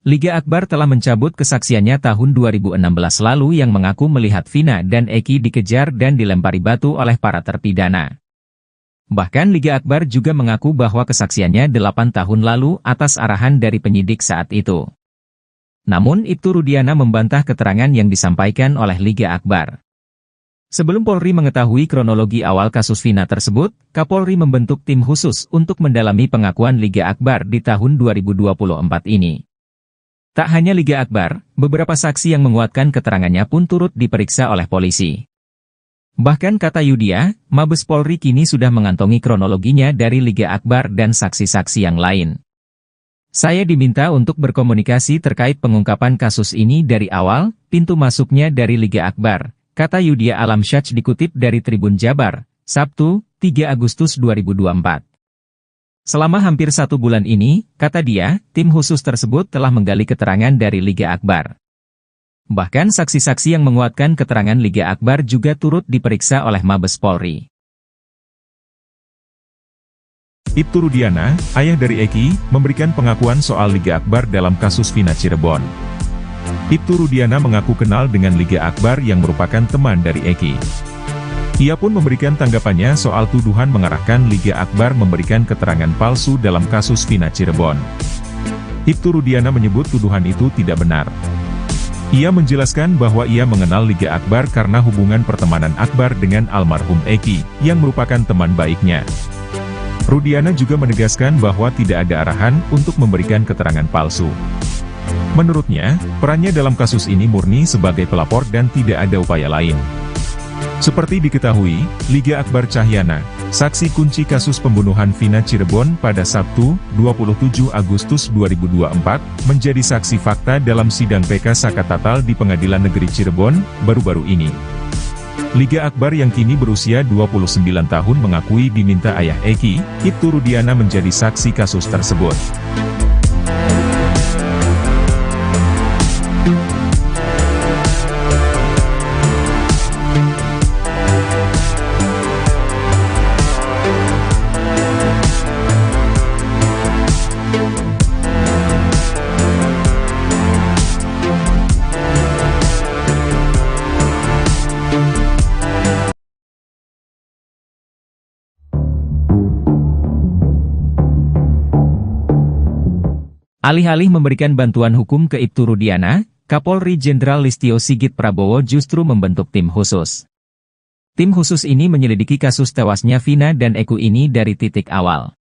Liga Akbar telah mencabut kesaksiannya tahun 2016 lalu yang mengaku melihat Vina dan Eki dikejar dan dilempari batu oleh para terpidana. Bahkan Liga Akbar juga mengaku bahwa kesaksiannya 8 tahun lalu atas arahan dari penyidik saat itu. Namun Ibtu Rudiana membantah keterangan yang disampaikan oleh Liga Akbar. Sebelum Polri mengetahui kronologi awal kasus Vina tersebut, Kapolri membentuk tim khusus untuk mendalami pengakuan Liga Akbar di tahun 2024 ini. Tak hanya Liga Akbar, beberapa saksi yang menguatkan keterangannya pun turut diperiksa oleh polisi. Bahkan kata Yudhya, Mabes Polri kini sudah mengantongi kronologinya dari Liga Akbar dan saksi-saksi yang lain. Saya diminta untuk berkomunikasi terkait pengungkapan kasus ini dari awal, pintu masuknya dari Liga Akbar, kata Yudhya Alamsyah dikutip dari Tribun Jabar, Sabtu, 3 Agustus 2024. Selama hampir 1 bulan ini, kata dia, tim khusus tersebut telah menggali keterangan dari Liga Akbar. Bahkan saksi-saksi yang menguatkan keterangan Liga Akbar juga turut diperiksa oleh Mabes Polri. Ibtu Rudiana, ayah dari Eki, memberikan pengakuan soal Liga Akbar dalam kasus Vina Cirebon. Ibtu Rudiana mengaku kenal dengan Liga Akbar yang merupakan teman dari Eki. Ia pun memberikan tanggapannya soal tuduhan mengarahkan Liga Akbar memberikan keterangan palsu dalam kasus Vina Cirebon. Ibtu Rudiana menyebut tuduhan itu tidak benar. Ia menjelaskan bahwa ia mengenal Liga Akbar karena hubungan pertemanan Akbar dengan almarhum Eki, yang merupakan teman baiknya. Rudiana juga menegaskan bahwa tidak ada arahan untuk memberikan keterangan palsu. Menurutnya, perannya dalam kasus ini murni sebagai pelapor dan tidak ada upaya lain. Seperti diketahui, Liga Akbar Cahyana, saksi kunci kasus pembunuhan Vina Cirebon pada Sabtu, 27 Agustus 2024, menjadi saksi fakta dalam sidang PK Sakatatal di Pengadilan Negeri Cirebon, baru-baru ini. Liga Akbar yang kini berusia 29 tahun mengakui diminta ayah Eki, Ibtu Rudiana menjadi saksi kasus tersebut. Alih-alih memberikan bantuan hukum ke Ibtu Rudiana, Kapolri Jenderal Listio Sigit Prabowo justru membentuk tim khusus. Tim khusus ini menyelidiki kasus tewasnya Vina dan Eki ini dari titik awal.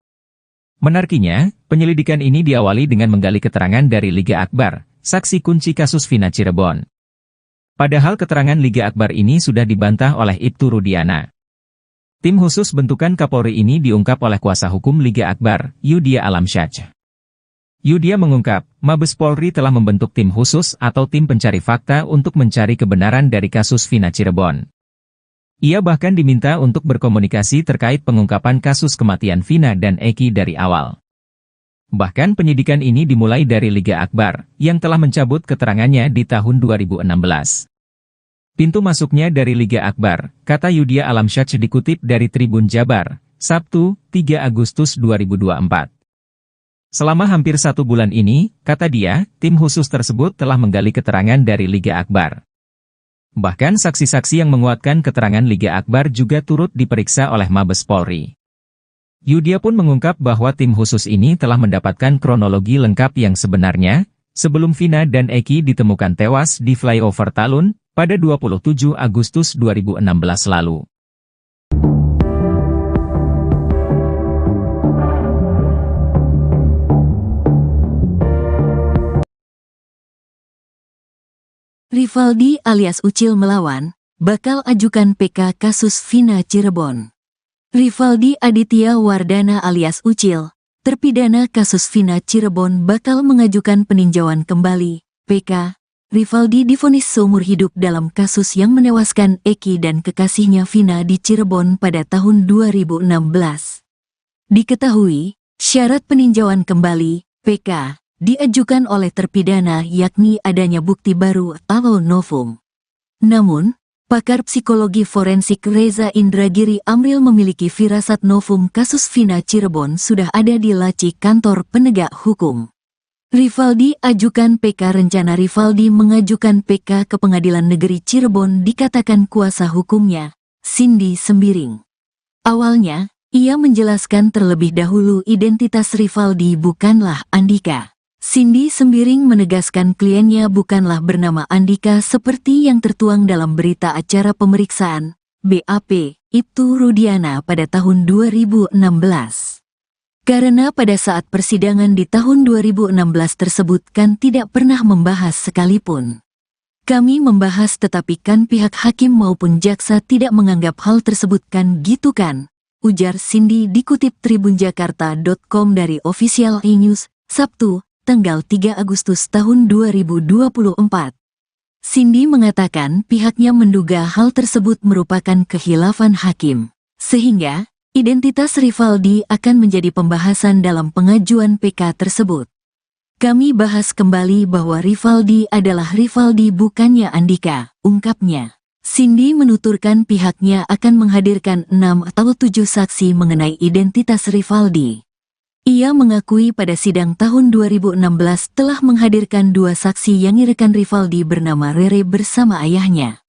Menariknya, penyelidikan ini diawali dengan menggali keterangan dari Liga Akbar, saksi kunci kasus Vina Cirebon. Padahal keterangan Liga Akbar ini sudah dibantah oleh Ibtu Rudiana. Tim khusus bentukan Kapolri ini diungkap oleh kuasa hukum Liga Akbar, Yudia Alamsyah. Yudia mengungkap, Mabes Polri telah membentuk tim khusus atau tim pencari fakta untuk mencari kebenaran dari kasus Vina Cirebon. Ia bahkan diminta untuk berkomunikasi terkait pengungkapan kasus kematian Vina dan Eki dari awal. Bahkan penyidikan ini dimulai dari Liga Akbar, yang telah mencabut keterangannya di tahun 2016. Pintu masuknya dari Liga Akbar, kata Yudia Alamsyah dikutip dari Tribun Jabar, Sabtu, 3 Agustus 2024. Selama hampir 1 bulan ini, kata dia, tim khusus tersebut telah menggali keterangan dari Liga Akbar. Bahkan saksi-saksi yang menguatkan keterangan Liga Akbar juga turut diperiksa oleh Mabes Polri. Yudia pun mengungkap bahwa tim khusus ini telah mendapatkan kronologi lengkap yang sebenarnya, sebelum Vina dan Eki ditemukan tewas di flyover Talun, pada 27 Agustus 2016 lalu. Rivaldi alias Ucil melawan, bakal ajukan PK kasus Vina Cirebon. Rivaldi Aditya Wardana alias Ucil, terpidana kasus Vina Cirebon bakal mengajukan peninjauan kembali, PK. Rivaldi divonis seumur hidup dalam kasus yang menewaskan Eki dan kekasihnya Vina di Cirebon pada tahun 2016. Diketahui, syarat peninjauan kembali, PK, diajukan oleh terpidana yakni adanya bukti baru atau novum. Namun, pakar psikologi forensik Reza Indragiri Amril memiliki firasat novum kasus Vina Cirebon sudah ada di laci kantor penegak hukum. Rivaldi ajukan PK. Rencana Rivaldi mengajukan PK ke Pengadilan Negeri Cirebon dikatakan kuasa hukumnya, Cindy Sembiring. Awalnya, ia menjelaskan terlebih dahulu identitas Rivaldi bukanlah Andika. Cindy Sembiring menegaskan kliennya bukanlah bernama Andika seperti yang tertuang dalam berita acara pemeriksaan, BAP, Ibtu Rudiana pada tahun 2016. Karena pada saat persidangan di tahun 2016 tersebut kan tidak pernah membahas sekalipun. Kami membahas tetapi kan pihak hakim maupun jaksa tidak menganggap hal tersebut kan gitu kan, ujar Cindy dikutip tribunjakarta.com dari Official E-News, Sabtu, tanggal 3 Agustus tahun 2024. Cindy mengatakan pihaknya menduga hal tersebut merupakan khilafan hakim, sehingga identitas Rivaldi akan menjadi pembahasan dalam pengajuan PK tersebut. Kami bahas kembali bahwa Rivaldi adalah Rivaldi bukannya Andika, ungkapnya. Cindy menuturkan pihaknya akan menghadirkan 6 atau 7 saksi mengenai identitas Rivaldi. Ia mengakui pada sidang tahun 2016 telah menghadirkan 2 saksi yang rekan Rivaldi bernama Rere bersama ayahnya.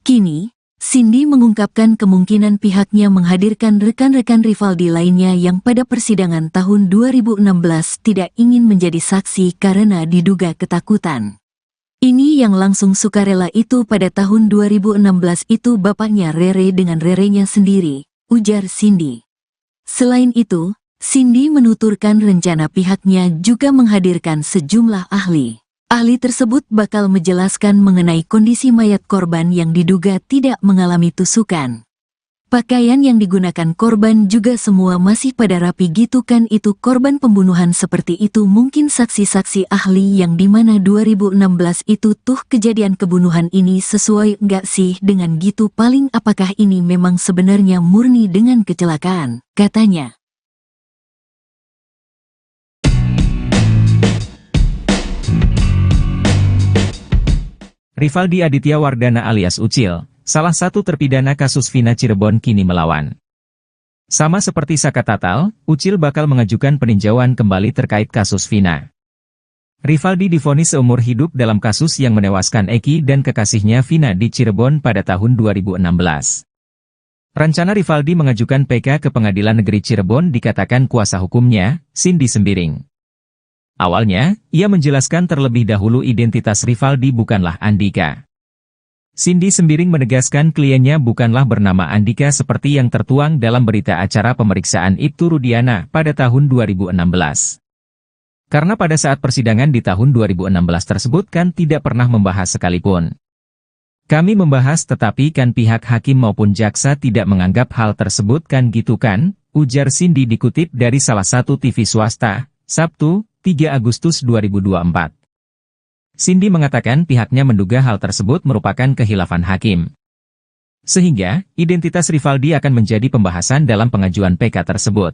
Kini, Cindy mengungkapkan kemungkinan pihaknya menghadirkan rekan-rekan Rivaldi lainnya yang pada persidangan tahun 2016 tidak ingin menjadi saksi karena diduga ketakutan. Ini yang langsung sukarela itu pada tahun 2016 itu bapaknya Rere dengan Rerenya sendiri, ujar Cindy. Selain itu, Cindy menuturkan rencana pihaknya juga menghadirkan sejumlah ahli. Ahli tersebut bakal menjelaskan mengenai kondisi mayat korban yang diduga tidak mengalami tusukan. Pakaian yang digunakan korban juga semua masih pada rapi gitu kan, itu korban pembunuhan seperti itu. Mungkin saksi-saksi ahli yang dimana 2016 itu tuh kejadian kebunuhan ini sesuai nggak sih dengan gitu, paling apakah ini memang sebenarnya murni dengan kecelakaan, katanya. Rivaldi Aditya Wardana alias Ucil, salah satu terpidana kasus Vina Cirebon kini melawan. Sama seperti Saka Tatal, Ucil bakal mengajukan peninjauan kembali terkait kasus Vina. Rivaldi divonis seumur hidup dalam kasus yang menewaskan Eki dan kekasihnya Vina di Cirebon pada tahun 2016. Rencana Rivaldi mengajukan PK ke Pengadilan Negeri Cirebon dikatakan kuasa hukumnya, Cindy Sembiring. Awalnya, ia menjelaskan terlebih dahulu identitas Rivaldi bukanlah Andika. Cindy Sembiring menegaskan kliennya bukanlah bernama Andika seperti yang tertuang dalam berita acara pemeriksaan Ibtu Rudiana pada tahun 2016. Karena pada saat persidangan di tahun 2016 tersebut kan tidak pernah membahas sekalipun. Kami membahas tetapi kan pihak hakim maupun jaksa tidak menganggap hal tersebut kan gitu kan, ujar Cindy dikutip dari salah satu TV swasta, Sabtu, 3 Agustus 2024. Cindy mengatakan pihaknya menduga hal tersebut merupakan kehilafan hakim. Sehingga, identitas Rivaldi akan menjadi pembahasan dalam pengajuan PK tersebut.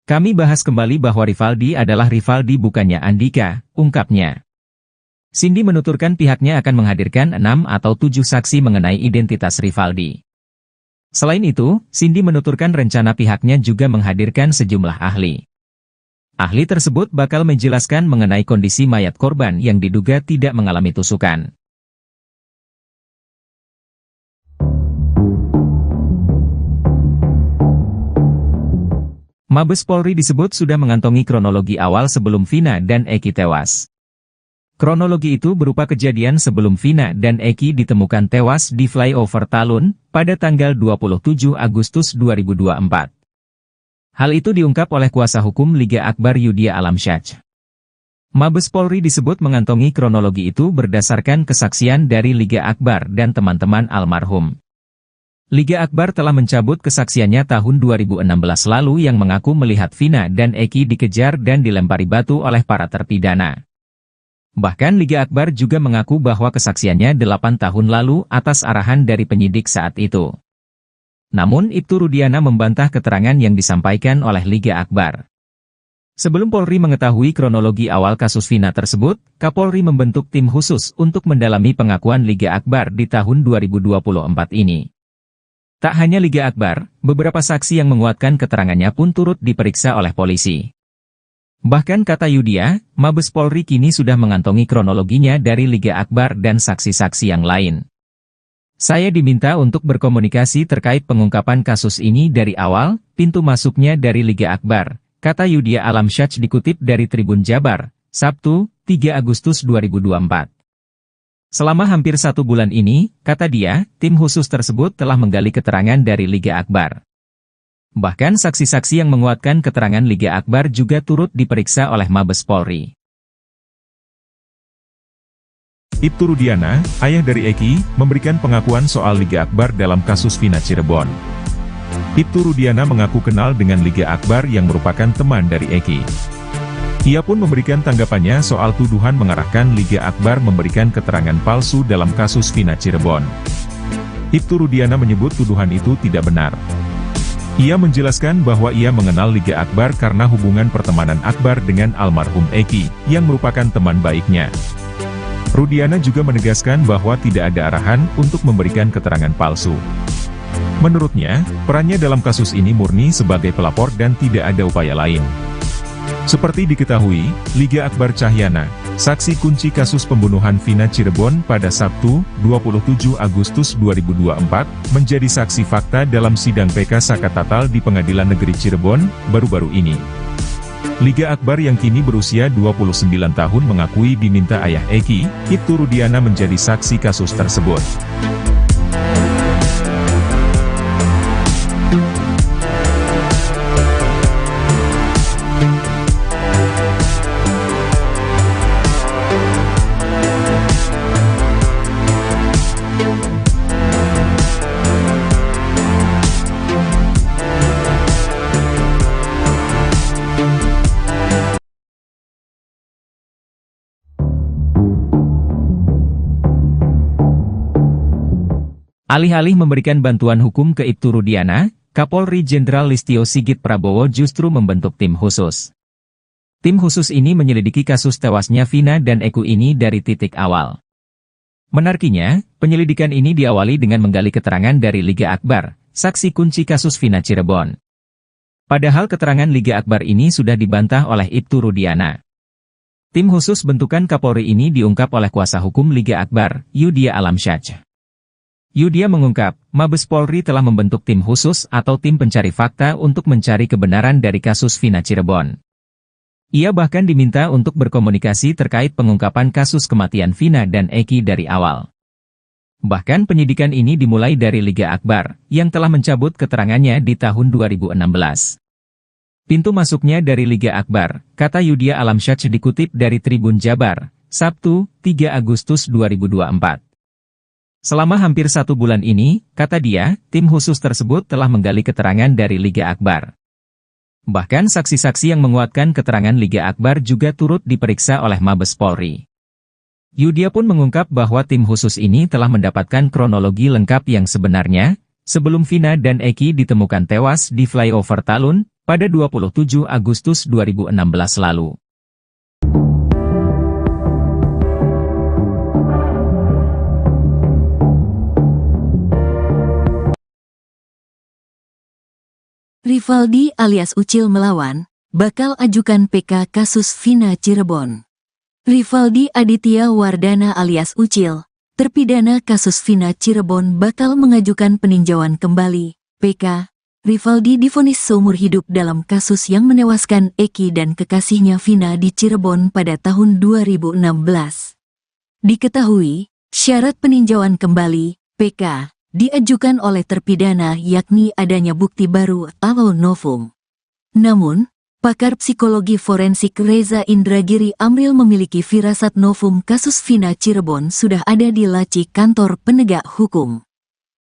Kami bahas kembali bahwa Rivaldi adalah Rivaldi bukannya Andika, ungkapnya. Cindy menuturkan pihaknya akan menghadirkan 6 atau 7 saksi mengenai identitas Rivaldi. Selain itu, Cindy menuturkan rencana pihaknya juga menghadirkan sejumlah ahli. Ahli tersebut bakal menjelaskan mengenai kondisi mayat korban yang diduga tidak mengalami tusukan. Mabes Polri disebut sudah mengantongi kronologi awal sebelum Vina dan Eki tewas. Kronologi itu berupa kejadian sebelum Vina dan Eki ditemukan tewas di flyover Talun pada tanggal 27 Agustus 2024. Hal itu diungkap oleh kuasa hukum Liga Akbar Yudhya Alamsyah. Mabes Polri disebut mengantongi kronologi itu berdasarkan kesaksian dari Liga Akbar dan teman-teman almarhum. Liga Akbar telah mencabut kesaksiannya tahun 2016 lalu yang mengaku melihat Vina dan Eki dikejar dan dilempari batu oleh para terpidana. Bahkan Liga Akbar juga mengaku bahwa kesaksiannya 8 tahun lalu atas arahan dari penyidik saat itu. Namun Ibtu Rudiana membantah keterangan yang disampaikan oleh Liga Akbar. Sebelum Polri mengetahui kronologi awal kasus Vina tersebut, Kapolri membentuk tim khusus untuk mendalami pengakuan Liga Akbar di tahun 2024 ini. Tak hanya Liga Akbar, beberapa saksi yang menguatkan keterangannya pun turut diperiksa oleh polisi. Bahkan kata Yudhya, Mabes Polri kini sudah mengantongi kronologinya dari Liga Akbar dan saksi-saksi yang lain. Saya diminta untuk berkomunikasi terkait pengungkapan kasus ini dari awal, pintu masuknya dari Liga Akbar, kata Yudhya Alamsyah dikutip dari Tribun Jabar, Sabtu, 3 Agustus 2024. Selama hampir 1 bulan ini, kata dia, tim khusus tersebut telah menggali keterangan dari Liga Akbar. Bahkan saksi-saksi yang menguatkan keterangan Liga Akbar juga turut diperiksa oleh Mabes Polri. Ibtu Rudiana, ayah dari Eki, memberikan pengakuan soal Liga Akbar dalam kasus Vina Cirebon. Ibtu Rudiana mengaku kenal dengan Liga Akbar yang merupakan teman dari Eki. Ia pun memberikan tanggapannya soal tuduhan mengarahkan Liga Akbar memberikan keterangan palsu dalam kasus Vina Cirebon. Ibtu Rudiana menyebut tuduhan itu tidak benar. Ia menjelaskan bahwa ia mengenal Liga Akbar karena hubungan pertemanan Akbar dengan almarhum Eki, yang merupakan teman baiknya. Rudiana juga menegaskan bahwa tidak ada arahan untuk memberikan keterangan palsu. Menurutnya, perannya dalam kasus ini murni sebagai pelapor dan tidak ada upaya lain. Seperti diketahui, Liga Akbar Cahyana, saksi kunci kasus pembunuhan Vina Cirebon pada Sabtu, 27 Agustus 2024, menjadi saksi fakta dalam sidang PK Sakatatal di Pengadilan Negeri Cirebon, baru-baru ini. Liga Akbar yang kini berusia 29 tahun mengakui diminta ayah Eki, Ibtu Rudiana menjadi saksi kasus tersebut. Alih-alih memberikan bantuan hukum ke Ibtu Rudiana, Kapolri Jenderal Listio Sigit Prabowo justru membentuk tim khusus. Tim khusus ini menyelidiki kasus tewasnya Vina dan Eki ini dari titik awal. Menariknya, penyelidikan ini diawali dengan menggali keterangan dari Liga Akbar, saksi kunci kasus Vina Cirebon. Padahal keterangan Liga Akbar ini sudah dibantah oleh Ibtu Rudiana. Tim khusus bentukan Kapolri ini diungkap oleh kuasa hukum Liga Akbar, Yudia Alamsyah. Yudia mengungkap, Mabes Polri telah membentuk tim khusus atau tim pencari fakta untuk mencari kebenaran dari kasus Vina Cirebon. Ia bahkan diminta untuk berkomunikasi terkait pengungkapan kasus kematian Vina dan Eki dari awal. Bahkan penyidikan ini dimulai dari Liga Akbar, yang telah mencabut keterangannya di tahun 2016. Pintu masuknya dari Liga Akbar, kata Yudia Alamsyah dikutip dari Tribun Jabar, Sabtu, 3 Agustus 2024. Selama hampir 1 bulan ini, kata dia, tim khusus tersebut telah menggali keterangan dari Liga Akbar. Bahkan saksi-saksi yang menguatkan keterangan Liga Akbar juga turut diperiksa oleh Mabes Polri. Yudia pun mengungkap bahwa tim khusus ini telah mendapatkan kronologi lengkap yang sebenarnya, sebelum Vina dan Eki ditemukan tewas di flyover Talun, pada 27 Agustus 2016 lalu. Rivaldi alias Ucil melawan, bakal ajukan PK kasus Vina Cirebon. Rivaldi Aditya Wardana alias Ucil, terpidana kasus Vina Cirebon bakal mengajukan peninjauan kembali, PK. Rivaldi divonis seumur hidup dalam kasus yang menewaskan Eki dan kekasihnya Vina di Cirebon pada tahun 2016. Diketahui, syarat peninjauan kembali, PK, diajukan oleh terpidana yakni adanya bukti baru atau novum. Namun, pakar psikologi forensik Reza Indragiri Amril memiliki firasat novum kasus Vina Cirebon sudah ada di laci kantor penegak hukum.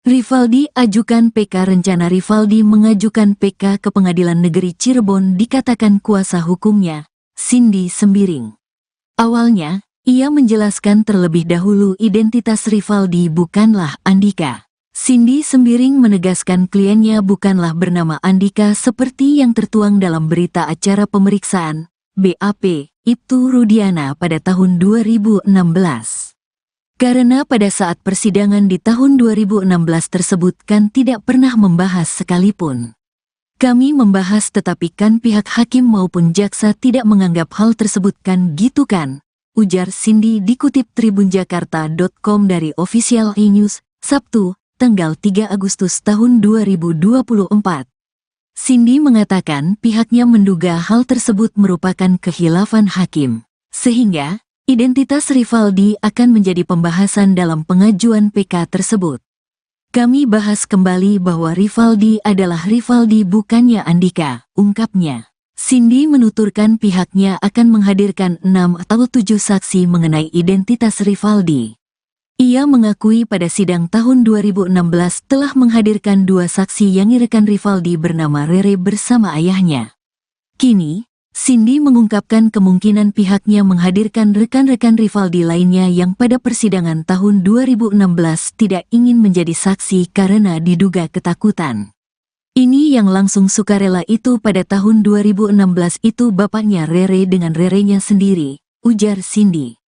Rivaldi ajukan PK. Rencana Rivaldi mengajukan PK ke Pengadilan Negeri Cirebon dikatakan kuasa hukumnya, Cindy Sembiring. Awalnya, ia menjelaskan terlebih dahulu identitas Rivaldi bukanlah Andika. Cindy Sembiring menegaskan kliennya bukanlah bernama Andika seperti yang tertuang dalam berita acara pemeriksaan, BAP, Ibtu Rudiana pada tahun 2016. Karena pada saat persidangan di tahun 2016 tersebut kan tidak pernah membahas sekalipun. Kami membahas tetapi kan pihak hakim maupun jaksa tidak menganggap hal tersebut kan gitu kan, ujar Cindy dikutip tribunjakarta.com dari Official E-News, Sabtu, tanggal 3 Agustus tahun 2024. Cindy mengatakan pihaknya menduga hal tersebut merupakan khilafan hakim, sehingga identitas Rivaldi akan menjadi pembahasan dalam pengajuan PK tersebut. Kami bahas kembali bahwa Rivaldi adalah Rivaldi bukannya Andika, ungkapnya. Cindy menuturkan pihaknya akan menghadirkan 6 atau 7 saksi mengenai identitas Rivaldi. Ia mengakui pada sidang tahun 2016 telah menghadirkan 2 saksi yang rekan Rivaldi bernama Rere bersama ayahnya. Kini, Cindy mengungkapkan kemungkinan pihaknya menghadirkan rekan-rekan Rivaldi lainnya yang pada persidangan tahun 2016 tidak ingin menjadi saksi karena diduga ketakutan. Ini yang langsung sukarela itu pada tahun 2016 itu bapaknya Rere dengan Rerenya sendiri, ujar Cindy.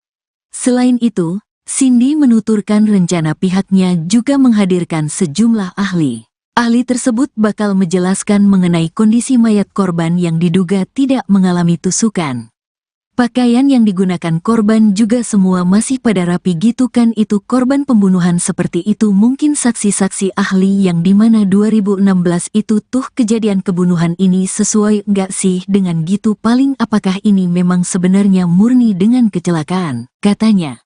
Selain itu, Cindy menuturkan rencana pihaknya juga menghadirkan sejumlah ahli. Ahli tersebut bakal menjelaskan mengenai kondisi mayat korban yang diduga tidak mengalami tusukan. Pakaian yang digunakan korban juga semua masih pada rapi gitu kan, itu korban pembunuhan seperti itu. Mungkin saksi-saksi ahli yang dimana 2016 itu tuh kejadian kebunuhan ini sesuai nggak sih dengan gitu, paling apakah ini memang sebenarnya murni dengan kecelakaan, katanya.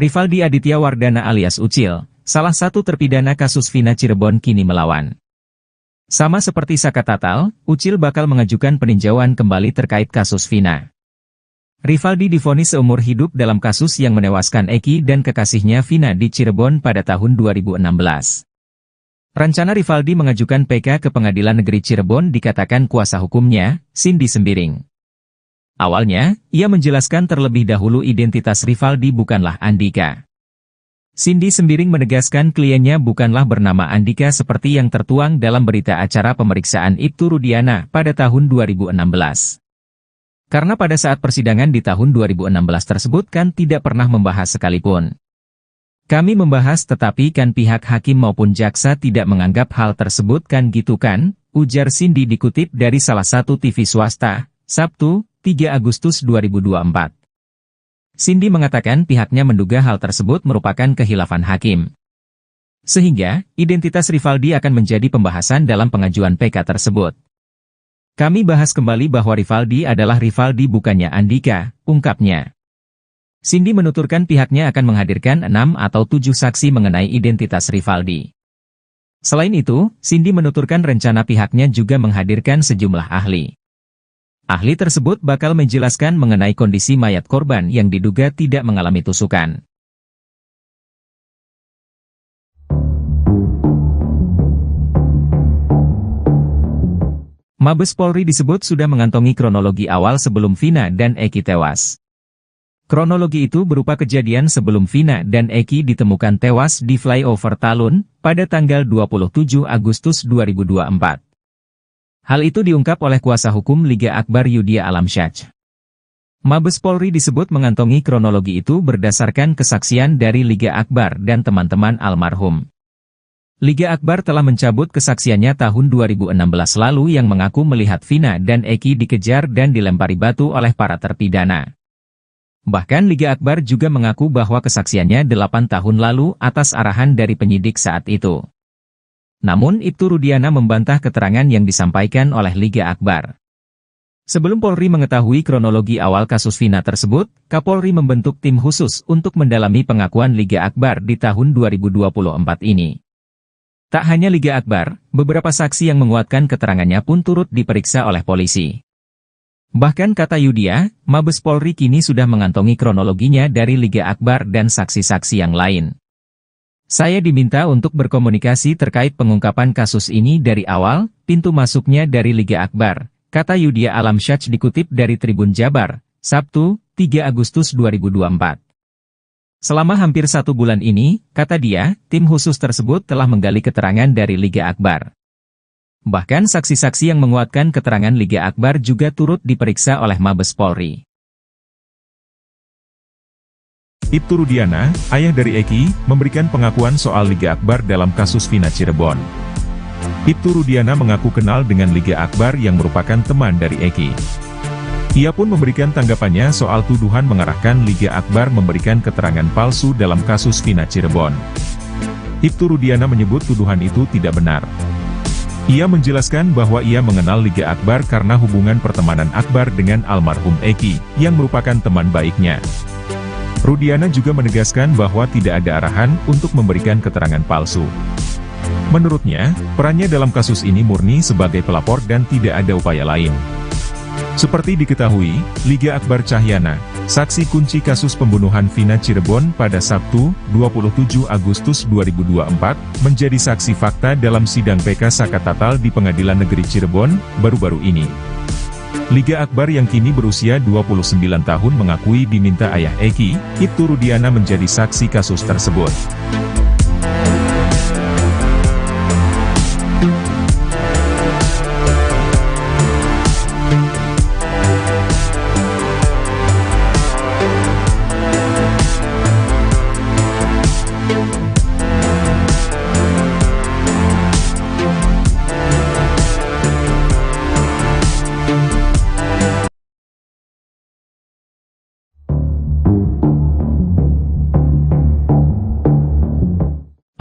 Rivaldi Aditya Wardana alias Ucil, salah satu terpidana kasus Vina Cirebon kini melawan. Sama seperti Saka Tatal, Ucil bakal mengajukan peninjauan kembali terkait kasus Vina. Rivaldi divonis seumur hidup dalam kasus yang menewaskan Eki dan kekasihnya Vina di Cirebon pada tahun 2016. Rencana Rivaldi mengajukan PK ke Pengadilan Negeri Cirebon dikatakan kuasa hukumnya, Cindy Sembiring. Awalnya, ia menjelaskan terlebih dahulu identitas Rivaldi bukanlah Andika. Cindy Sembiring menegaskan kliennya bukanlah bernama Andika seperti yang tertuang dalam berita acara pemeriksaan Ibtu Rudiana pada tahun 2016. Karena pada saat persidangan di tahun 2016 tersebut kan tidak pernah membahas sekalipun. Kami membahas tetapi kan pihak hakim maupun jaksa tidak menganggap hal tersebut kan gitu kan, ujar Cindy dikutip dari salah satu TV swasta, Sabtu, 3 Agustus 2024. Cindy mengatakan pihaknya menduga hal tersebut merupakan kehilafan hakim. Sehingga, identitas Rivaldi akan menjadi pembahasan dalam pengajuan PK tersebut. Kami bahas kembali bahwa Rivaldi adalah Rivaldi bukannya Andika, ungkapnya. Cindy menuturkan pihaknya akan menghadirkan 6 atau 7 saksi mengenai identitas Rivaldi. Selain itu, Cindy menuturkan rencana pihaknya juga menghadirkan sejumlah ahli. Ahli tersebut bakal menjelaskan mengenai kondisi mayat korban yang diduga tidak mengalami tusukan. Mabes Polri disebut sudah mengantongi kronologi awal sebelum Vina dan Eki tewas. Kronologi itu berupa kejadian sebelum Vina dan Eki ditemukan tewas di flyover Talun pada tanggal 27 Agustus 2024. Hal itu diungkap oleh kuasa hukum Liga Akbar Yudhya Alamsyah. Mabes Polri disebut mengantongi kronologi itu berdasarkan kesaksian dari Liga Akbar dan teman-teman almarhum. Liga Akbar telah mencabut kesaksiannya tahun 2016 lalu yang mengaku melihat Vina dan Eki dikejar dan dilempari batu oleh para terpidana. Bahkan Liga Akbar juga mengaku bahwa kesaksiannya 8 tahun lalu atas arahan dari penyidik saat itu. Namun Ibtu Rudiana membantah keterangan yang disampaikan oleh Liga Akbar. Sebelum Polri mengetahui kronologi awal kasus Vina tersebut, Kapolri membentuk tim khusus untuk mendalami pengakuan Liga Akbar di tahun 2024 ini. Tak hanya Liga Akbar, beberapa saksi yang menguatkan keterangannya pun turut diperiksa oleh polisi. Bahkan kata Yudhya, Mabes Polri kini sudah mengantongi kronologinya dari Liga Akbar dan saksi-saksi yang lain. Saya diminta untuk berkomunikasi terkait pengungkapan kasus ini dari awal, pintu masuknya dari Liga Akbar, kata Yudhya Alamsyah dikutip dari Tribun Jabar, Sabtu, 3 Agustus 2024. Selama hampir 1 bulan ini, kata dia, tim khusus tersebut telah menggali keterangan dari Liga Akbar. Bahkan saksi-saksi yang menguatkan keterangan Liga Akbar juga turut diperiksa oleh Mabes Polri. Ibtu Rudiana, ayah dari Eki, memberikan pengakuan soal Liga Akbar dalam kasus Vina Cirebon. Ibtu Rudiana mengaku kenal dengan Liga Akbar yang merupakan teman dari Eki. Ia pun memberikan tanggapannya soal tuduhan mengarahkan Liga Akbar memberikan keterangan palsu dalam kasus Vina Cirebon. Ibtu Rudiana menyebut tuduhan itu tidak benar. Ia menjelaskan bahwa ia mengenal Liga Akbar karena hubungan pertemanan Akbar dengan almarhum Eki, yang merupakan teman baiknya. Rudiana juga menegaskan bahwa tidak ada arahan untuk memberikan keterangan palsu. Menurutnya, perannya dalam kasus ini murni sebagai pelapor dan tidak ada upaya lain. Seperti diketahui, Liga Akbar Cahyana, saksi kunci kasus pembunuhan Vina Cirebon pada Sabtu, 27 Agustus 2024, menjadi saksi fakta dalam sidang PK Saka Tatal di Pengadilan Negeri Cirebon, baru-baru ini. Liga Akbar yang kini berusia 29 tahun mengakui diminta ayah Eki, Ibtu Rudiana menjadi saksi kasus tersebut.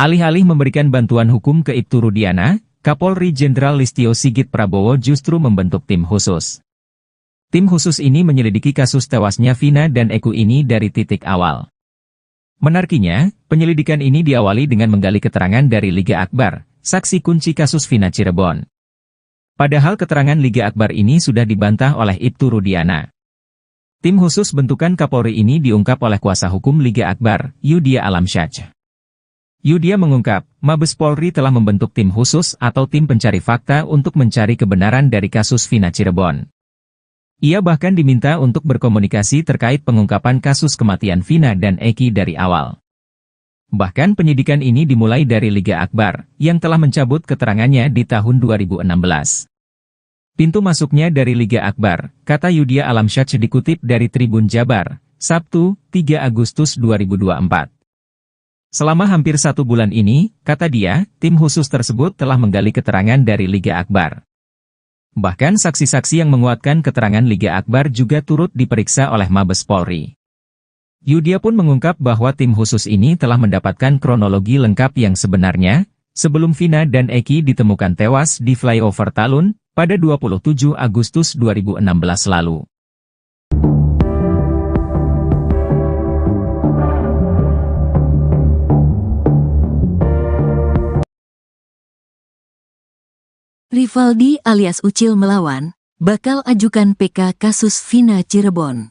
Alih-alih memberikan bantuan hukum ke Ibtu Rudiana, Kapolri Jenderal Listio Sigit Prabowo justru membentuk tim khusus. Tim khusus ini menyelidiki kasus tewasnya Vina dan Eko ini dari titik awal. Menariknya, penyelidikan ini diawali dengan menggali keterangan dari Liga Akbar, saksi kunci kasus Vina Cirebon. Padahal keterangan Liga Akbar ini sudah dibantah oleh Ibtu Rudiana. Tim khusus bentukan Kapolri ini diungkap oleh kuasa hukum Liga Akbar, Yudia Alamsyah. Yudia mengungkap, Mabes Polri telah membentuk tim khusus atau tim pencari fakta untuk mencari kebenaran dari kasus Vina Cirebon. Ia bahkan diminta untuk berkomunikasi terkait pengungkapan kasus kematian Vina dan Eki dari awal. Bahkan penyidikan ini dimulai dari Liga Akbar, yang telah mencabut keterangannya di tahun 2016. Pintu masuknya dari Liga Akbar, kata Yudia Alamsyah dikutip dari Tribun Jabar, Sabtu, 3 Agustus 2024. Selama hampir 1 bulan ini, kata dia, tim khusus tersebut telah menggali keterangan dari Liga Akbar. Bahkan saksi-saksi yang menguatkan keterangan Liga Akbar juga turut diperiksa oleh Mabes Polri. Yudia pun mengungkap bahwa tim khusus ini telah mendapatkan kronologi lengkap yang sebenarnya, sebelum Vina dan Eki ditemukan tewas di flyover Talun, pada 27 Agustus 2016 lalu. Rivaldi alias Ucil melawan, bakal ajukan PK kasus Vina Cirebon.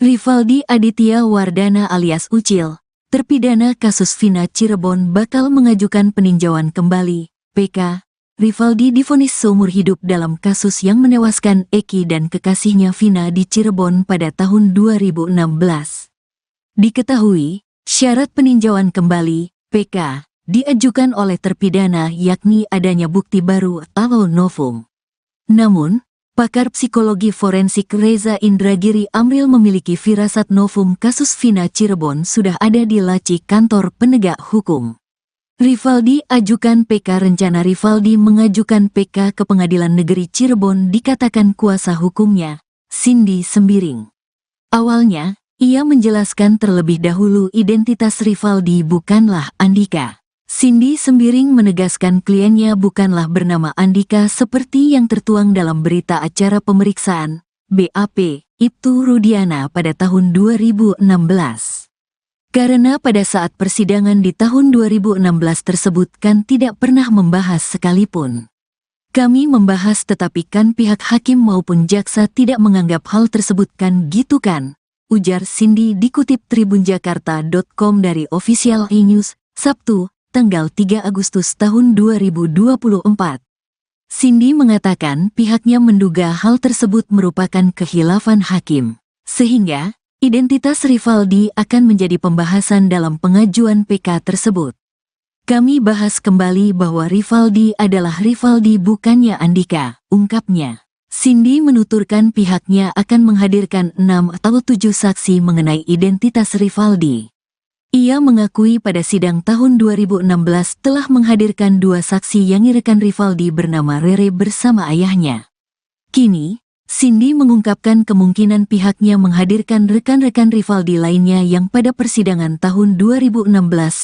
Rivaldi Aditya Wardana alias Ucil, terpidana kasus Vina Cirebon bakal mengajukan peninjauan kembali, PK. Rivaldi divonis seumur hidup dalam kasus yang menewaskan Eki dan kekasihnya Vina di Cirebon pada tahun 2016. Diketahui, syarat peninjauan kembali, PK, diajukan oleh terpidana yakni adanya bukti baru atau novum. Namun, pakar psikologi forensik Reza Indragiri Amril memiliki firasat novum kasus Vina Cirebon sudah ada di laci kantor penegak hukum. Rivaldi ajukan PK. Rencana Rivaldi mengajukan PK ke Pengadilan Negeri Cirebon dikatakan kuasa hukumnya, Cindy Sembiring. Awalnya, ia menjelaskan terlebih dahulu identitas Rivaldi bukanlah Andika. Cindy Sembiring menegaskan kliennya bukanlah bernama Andika seperti yang tertuang dalam berita acara pemeriksaan, BAP, Ibtu Rudiana pada tahun 2016. Karena pada saat persidangan di tahun 2016 tersebut kan tidak pernah membahas sekalipun. Kami membahas tetapi kan pihak hakim maupun jaksa tidak menganggap hal tersebut kan gitu kan, ujar Cindy dikutip tribunjakarta.com dari Official E-News, Sabtu, tanggal 3 Agustus tahun 2024. Cindy mengatakan pihaknya menduga hal tersebut merupakan khilafan hakim, sehingga identitas Rivaldi akan menjadi pembahasan dalam pengajuan PK tersebut. Kami bahas kembali bahwa Rivaldi adalah Rivaldi bukannya Andika, ungkapnya. Cindy menuturkan pihaknya akan menghadirkan 6 atau 7 saksi mengenai identitas Rivaldi. Ia mengakui pada sidang tahun 2016 telah menghadirkan 2 saksi yang rekan Rivaldi bernama Rere bersama ayahnya. Kini, Cindy mengungkapkan kemungkinan pihaknya menghadirkan rekan-rekan Rivaldi lainnya yang pada persidangan tahun 2016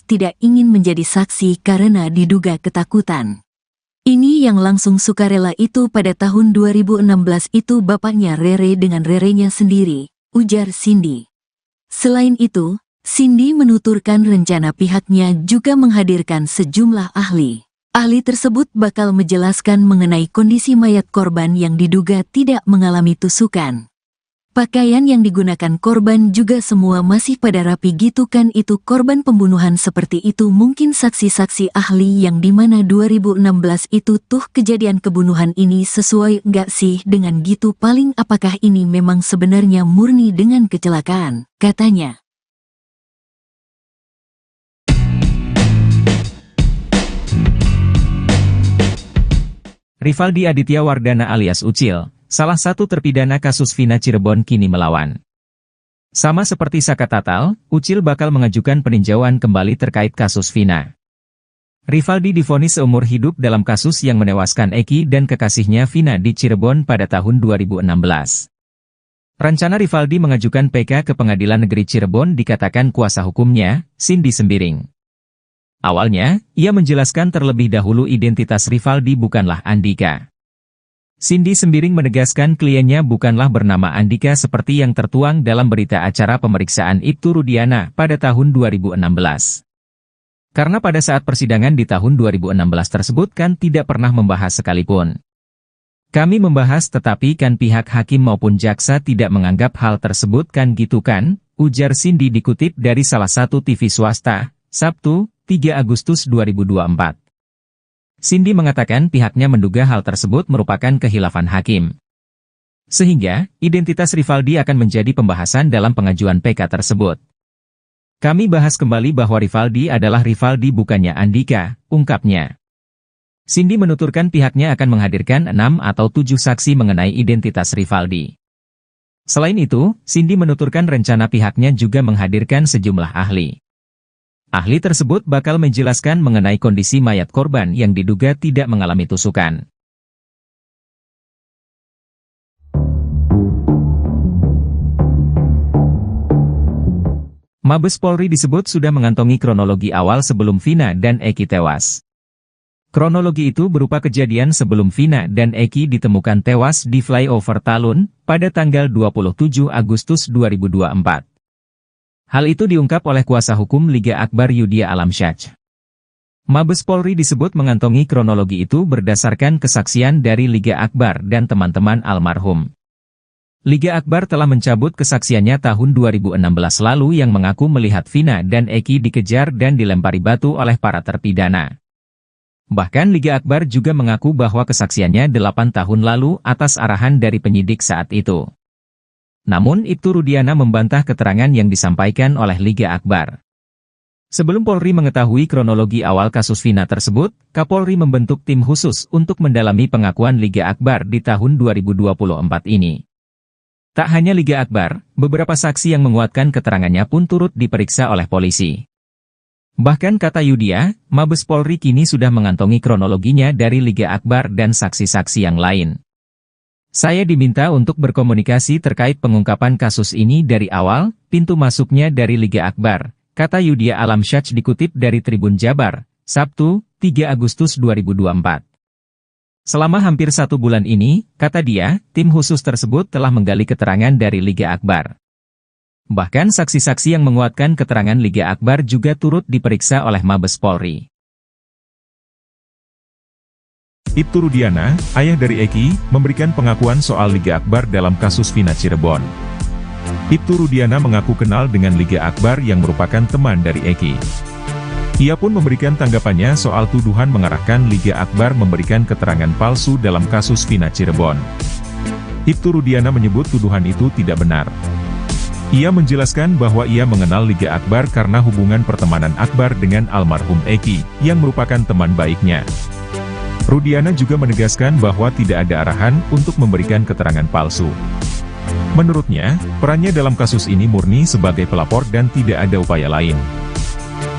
tidak ingin menjadi saksi karena diduga ketakutan. Ini yang langsung sukarela itu pada tahun 2016 itu bapaknya Rere dengan Rerenya sendiri, ujar Cindy. Selain itu, Cindy menuturkan rencana pihaknya juga menghadirkan sejumlah ahli. Ahli tersebut bakal menjelaskan mengenai kondisi mayat korban yang diduga tidak mengalami tusukan. Pakaian yang digunakan korban juga semua masih pada rapi gitu kan itu korban pembunuhan seperti itu mungkin saksi-saksi ahli yang dimana 2016 itu tuh kejadian kebunuhan ini sesuai nggak sih dengan gitu paling apakah ini memang sebenarnya murni dengan kecelakaan, katanya. Rivaldi Aditya Wardana alias Ucil, salah satu terpidana kasus Vina Cirebon kini melawan. Sama seperti Saka Tatal, Ucil bakal mengajukan peninjauan kembali terkait kasus Vina. Rivaldi divonis seumur hidup dalam kasus yang menewaskan Eki dan kekasihnya Vina di Cirebon pada tahun 2016. Rencana Rivaldi mengajukan PK ke Pengadilan Negeri Cirebon dikatakan kuasa hukumnya, Cindy Sembiring. Awalnya, ia menjelaskan terlebih dahulu identitas Rivaldi bukanlah Andika. Cindy Sembiring menegaskan kliennya bukanlah bernama Andika seperti yang tertuang dalam berita acara pemeriksaan Ibtu Rudiana pada tahun 2016. Karena pada saat persidangan di tahun 2016 tersebut kan tidak pernah membahas sekalipun. Kami membahas tetapi kan pihak hakim maupun jaksa tidak menganggap hal tersebut kan gitu kan, ujar Cindy dikutip dari salah satu TV swasta, Sabtu, 3 Agustus 2024. Cindy mengatakan pihaknya menduga hal tersebut merupakan khilafan hakim. Sehingga, identitas Rivaldi akan menjadi pembahasan dalam pengajuan PK tersebut. Kami bahas kembali bahwa Rivaldi adalah Rivaldi bukannya Andika, ungkapnya. Cindy menuturkan pihaknya akan menghadirkan 6 atau 7 saksi mengenai identitas Rivaldi. Selain itu, Cindy menuturkan rencana pihaknya juga menghadirkan sejumlah ahli. Ahli tersebut bakal menjelaskan mengenai kondisi mayat korban yang diduga tidak mengalami tusukan. Mabes Polri disebut sudah mengantongi kronologi awal sebelum Vina dan Eki tewas. Kronologi itu berupa kejadian sebelum Vina dan Eki ditemukan tewas di flyover Talun pada tanggal 27 Agustus 2024. Hal itu diungkap oleh kuasa hukum Liga Akbar Yudhya Alamsyah. Mabes Polri disebut mengantongi kronologi itu berdasarkan kesaksian dari Liga Akbar dan teman-teman almarhum. Liga Akbar telah mencabut kesaksiannya tahun 2016 lalu yang mengaku melihat Vina dan Eki dikejar dan dilempari batu oleh para terpidana. Bahkan Liga Akbar juga mengaku bahwa kesaksiannya 8 tahun lalu atas arahan dari penyidik saat itu. Namun Ibtu Rudiana membantah keterangan yang disampaikan oleh Liga Akbar. Sebelum Polri mengetahui kronologi awal kasus Vina tersebut, Kapolri membentuk tim khusus untuk mendalami pengakuan Liga Akbar di tahun 2024 ini. Tak hanya Liga Akbar, beberapa saksi yang menguatkan keterangannya pun turut diperiksa oleh polisi. Bahkan kata Yudhya, Mabes Polri kini sudah mengantongi kronologinya dari Liga Akbar dan saksi-saksi yang lain. Saya diminta untuk berkomunikasi terkait pengungkapan kasus ini dari awal, pintu masuknya dari Liga Akbar, kata Yudhya Alamsyah dikutip dari Tribun Jabar, Sabtu, 3 Agustus 2024. Selama hampir 1 bulan ini, kata dia, tim khusus tersebut telah menggali keterangan dari Liga Akbar. Bahkan saksi-saksi yang menguatkan keterangan Liga Akbar juga turut diperiksa oleh Mabes Polri. Ibtu Rudiana, ayah dari Eki, memberikan pengakuan soal Liga Akbar dalam kasus Vina Cirebon. Ibtu Rudiana mengaku kenal dengan Liga Akbar yang merupakan teman dari Eki. Ia pun memberikan tanggapannya soal tuduhan mengarahkan Liga Akbar memberikan keterangan palsu dalam kasus Vina Cirebon. Ibtu Rudiana menyebut tuduhan itu tidak benar. Ia menjelaskan bahwa ia mengenal Liga Akbar karena hubungan pertemanan Akbar dengan almarhum Eki, yang merupakan teman baiknya. Rudiana juga menegaskan bahwa tidak ada arahan untuk memberikan keterangan palsu. Menurutnya, perannya dalam kasus ini murni sebagai pelapor dan tidak ada upaya lain.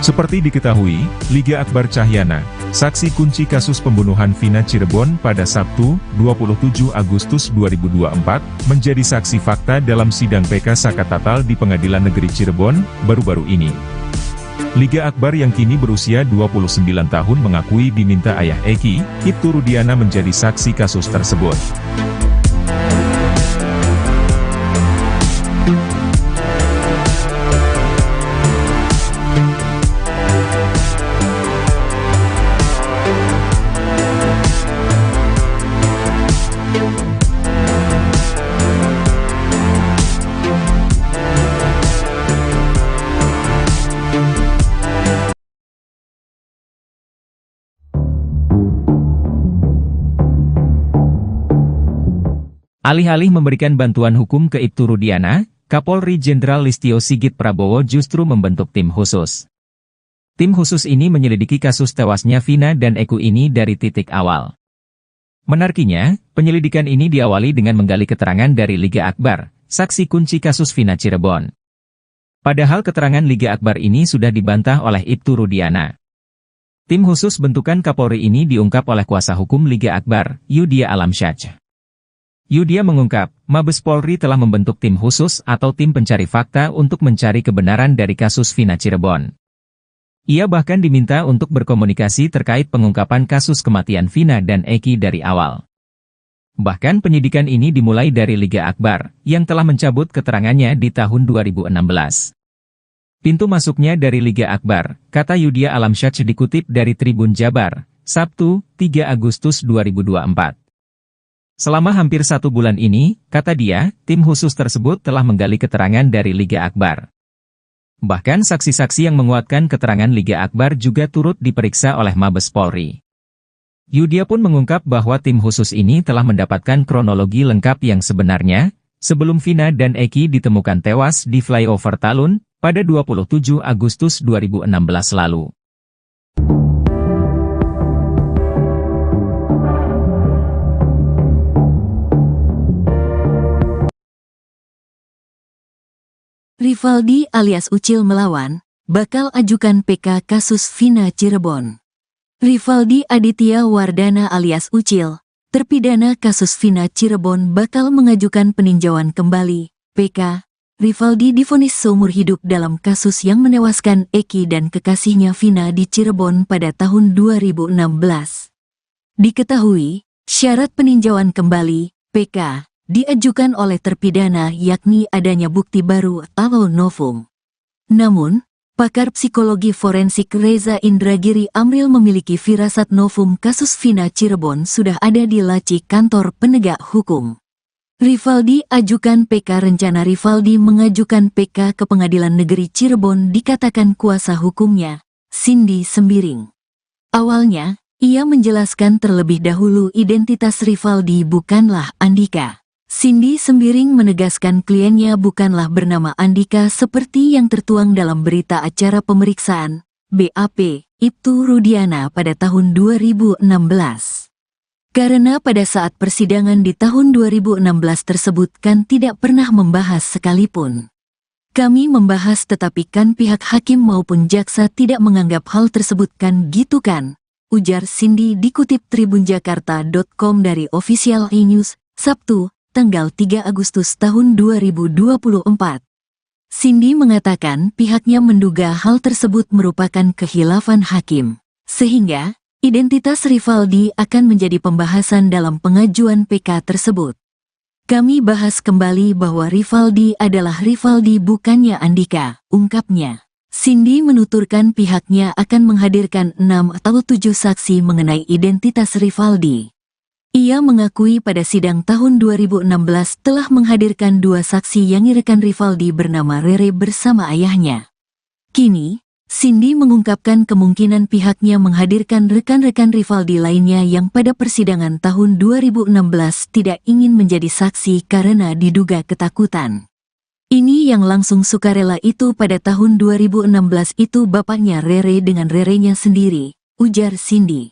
Seperti diketahui, Liga Akbar Cahyana, saksi kunci kasus pembunuhan Vina Cirebon pada Sabtu, 27 Agustus 2024, menjadi saksi fakta dalam sidang PK Sakatatal di Pengadilan Negeri Cirebon, baru-baru ini. Liga Akbar yang kini berusia 29 tahun mengakui diminta ayah Eki, Ibtu Rudiana menjadi saksi kasus tersebut. Alih-alih memberikan bantuan hukum ke Ibtu Rudiana, Kapolri Jenderal Listio Sigit Prabowo justru membentuk tim khusus. Tim khusus ini menyelidiki kasus tewasnya Vina dan Eki ini dari titik awal. Menariknya, penyelidikan ini diawali dengan menggali keterangan dari Liga Akbar, saksi kunci kasus Vina Cirebon. Padahal keterangan Liga Akbar ini sudah dibantah oleh Ibtu Rudiana. Tim khusus bentukan Kapolri ini diungkap oleh kuasa hukum Liga Akbar, Yudhya Alamsyah. Yudhya mengungkap, Mabes Polri telah membentuk tim khusus atau tim pencari fakta untuk mencari kebenaran dari kasus Vina Cirebon. Ia bahkan diminta untuk berkomunikasi terkait pengungkapan kasus kematian Vina dan Eki dari awal. Bahkan penyidikan ini dimulai dari Liga Akbar, yang telah mencabut keterangannya di tahun 2016. Pintu masuknya dari Liga Akbar, kata Yudhya Alamsyah dikutip dari Tribun Jabar, Sabtu, 3 Agustus 2024. Selama hampir 1 bulan ini, kata dia, tim khusus tersebut telah menggali keterangan dari Liga Akbar. Bahkan saksi-saksi yang menguatkan keterangan Liga Akbar juga turut diperiksa oleh Mabes Polri. Yudhya pun mengungkap bahwa tim khusus ini telah mendapatkan kronologi lengkap yang sebenarnya, sebelum Vina dan Eki ditemukan tewas di flyover Talun, pada 27 Agustus 2016 lalu. Rivaldi alias Ucil melawan, bakal ajukan PK kasus Vina Cirebon. Rivaldi Aditya Wardana alias Ucil, terpidana kasus Vina Cirebon bakal mengajukan peninjauan kembali, PK. Rivaldi divonis seumur hidup dalam kasus yang menewaskan Eki dan kekasihnya Vina di Cirebon pada tahun 2016. Diketahui, syarat peninjauan kembali, PK, diajukan oleh terpidana yakni adanya bukti baru atau novum. Namun, pakar psikologi forensik Reza Indragiri Amril memiliki firasat novum kasus Vina Cirebon sudah ada di laci kantor penegak hukum. Rivaldi ajukan PK. Rencana Rivaldi mengajukan PK ke Pengadilan Negeri Cirebon dikatakan kuasa hukumnya, Cindy Sembiring. Awalnya, ia menjelaskan terlebih dahulu identitas Rivaldi bukanlah Andika. Cindy Sembiring menegaskan kliennya bukanlah bernama Andika seperti yang tertuang dalam berita acara pemeriksaan, BAP, Ibtu Rudiana pada tahun 2016. Karena pada saat persidangan di tahun 2016 tersebut kan tidak pernah membahas sekalipun. Kami membahas tetapi kan pihak hakim maupun jaksa tidak menganggap hal tersebut kan gitu kan, ujar Cindy dikutip tribunjakarta.com dari Official E-News, Sabtu, tanggal 3 Agustus tahun 2024. Cindy mengatakan pihaknya menduga hal tersebut merupakan khilafan hakim, sehingga identitas Rivaldi akan menjadi pembahasan dalam pengajuan PK tersebut. Kami bahas kembali bahwa Rivaldi adalah Rivaldi bukannya Andika, ungkapnya. Cindy menuturkan pihaknya akan menghadirkan 6 atau 7 saksi mengenai identitas Rivaldi. Ia mengakui pada sidang tahun 2016 telah menghadirkan 2 saksi yang rekan Rivaldi bernama Rere bersama ayahnya. Kini, Cindy mengungkapkan kemungkinan pihaknya menghadirkan rekan-rekan Rivaldi lainnya yang pada persidangan tahun 2016 tidak ingin menjadi saksi karena diduga ketakutan. Ini yang langsung sukarela itu pada tahun 2016 itu bapaknya Rere dengan Rerenya sendiri, ujar Cindy.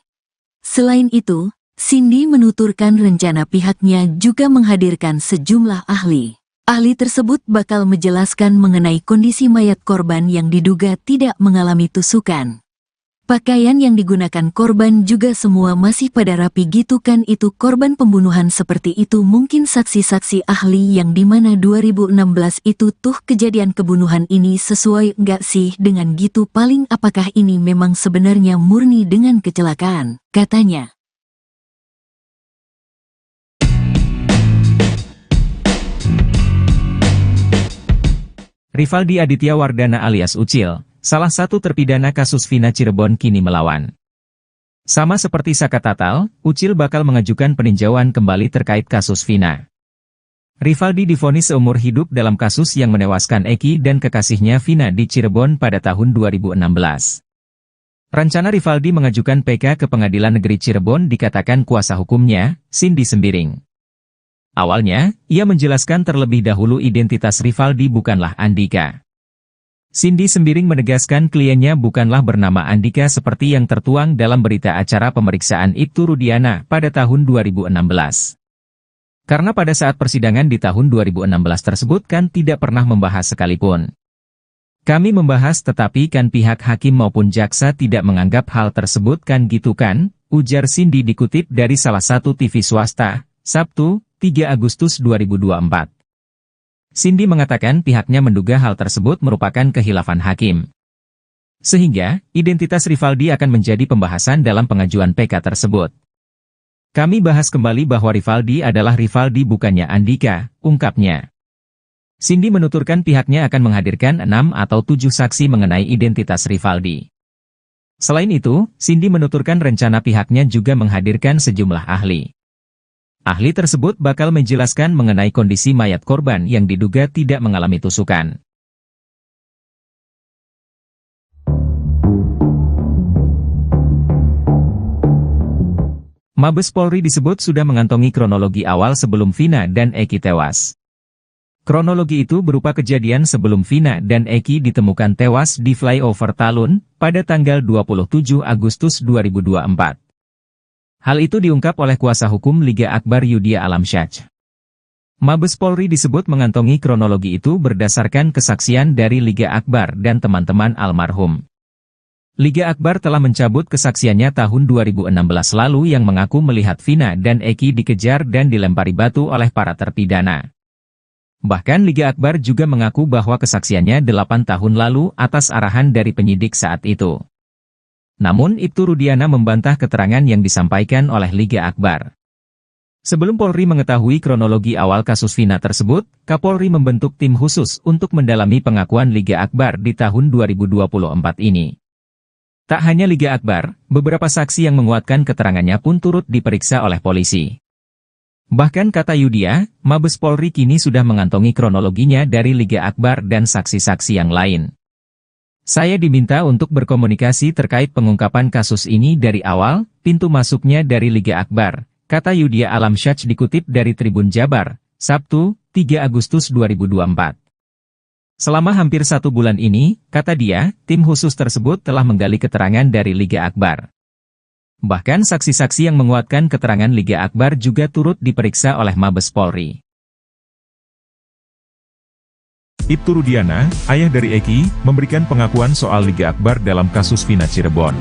Selain itu, Cindy menuturkan rencana pihaknya juga menghadirkan sejumlah ahli. Ahli tersebut bakal menjelaskan mengenai kondisi mayat korban yang diduga tidak mengalami tusukan. Pakaian yang digunakan korban juga semua masih pada rapi gitu kan itu korban pembunuhan seperti itu mungkin saksi-saksi ahli yang dimana 2016 itu tuh kejadian kebunuhan ini sesuai nggak sih dengan gitu paling apakah ini memang sebenarnya murni dengan kecelakaan, katanya. Rivaldi Aditya Wardana alias Ucil, salah satu terpidana kasus Vina Cirebon kini melawan. Sama seperti Saka Tatal, Ucil bakal mengajukan peninjauan kembali terkait kasus Vina. Rivaldi divonis seumur hidup dalam kasus yang menewaskan Eki dan kekasihnya Vina di Cirebon pada tahun 2016. Rencana Rivaldi mengajukan PK ke Pengadilan Negeri Cirebon dikatakan kuasa hukumnya, Cindy Sembiring. Awalnya, ia menjelaskan terlebih dahulu identitas Rivaldi bukanlah Andika. Cindy Sembiring menegaskan kliennya bukanlah bernama Andika seperti yang tertuang dalam berita acara pemeriksaan Ibtu Rudiana pada tahun 2016. Karena pada saat persidangan di tahun 2016 tersebut kan tidak pernah membahas sekalipun. Kami membahas tetapi kan pihak hakim maupun jaksa tidak menganggap hal tersebut kan gitu kan, ujar Cindy dikutip dari salah satu TV swasta, Sabtu, 3 Agustus 2024. Cindy mengatakan pihaknya menduga hal tersebut merupakan khilafan hakim. Sehingga, identitas Rivaldi akan menjadi pembahasan dalam pengajuan PK tersebut. Kami bahas kembali bahwa Rivaldi adalah Rivaldi bukannya Andika, ungkapnya. Cindy menuturkan pihaknya akan menghadirkan 6 atau 7 saksi mengenai identitas Rivaldi. Selain itu, Cindy menuturkan rencana pihaknya juga menghadirkan sejumlah ahli. Ahli tersebut bakal menjelaskan mengenai kondisi mayat korban yang diduga tidak mengalami tusukan. Mabes Polri disebut sudah mengantongi kronologi awal sebelum Vina dan Eki tewas. Kronologi itu berupa kejadian sebelum Vina dan Eki ditemukan tewas di flyover Talun pada tanggal 27 Agustus 2024. Hal itu diungkap oleh kuasa hukum Liga Akbar Yudhya Alamsyah. Mabes Polri disebut mengantongi kronologi itu berdasarkan kesaksian dari Liga Akbar dan teman-teman almarhum. Liga Akbar telah mencabut kesaksiannya tahun 2016 lalu yang mengaku melihat Vina dan Eki dikejar dan dilempari batu oleh para terpidana. Bahkan Liga Akbar juga mengaku bahwa kesaksiannya 8 tahun lalu atas arahan dari penyidik saat itu. Namun Ibtu Rudiana membantah keterangan yang disampaikan oleh Liga Akbar. Sebelum Polri mengetahui kronologi awal kasus Vina tersebut, Kapolri membentuk tim khusus untuk mendalami pengakuan Liga Akbar di tahun 2024 ini. Tak hanya Liga Akbar, beberapa saksi yang menguatkan keterangannya pun turut diperiksa oleh polisi. Bahkan kata Yudhya, Mabes Polri kini sudah mengantongi kronologinya dari Liga Akbar dan saksi-saksi yang lain. Saya diminta untuk berkomunikasi terkait pengungkapan kasus ini dari awal, pintu masuknya dari Liga Akbar, kata Yudhya Alamsyah dikutip dari Tribun Jabar, Sabtu, 3 Agustus 2024. Selama hampir 1 bulan ini, kata dia, tim khusus tersebut telah menggali keterangan dari Liga Akbar. Bahkan saksi-saksi yang menguatkan keterangan Liga Akbar juga turut diperiksa oleh Mabes Polri. Ibtu Rudiana, ayah dari Eki, memberikan pengakuan soal Liga Akbar dalam kasus Vina Cirebon.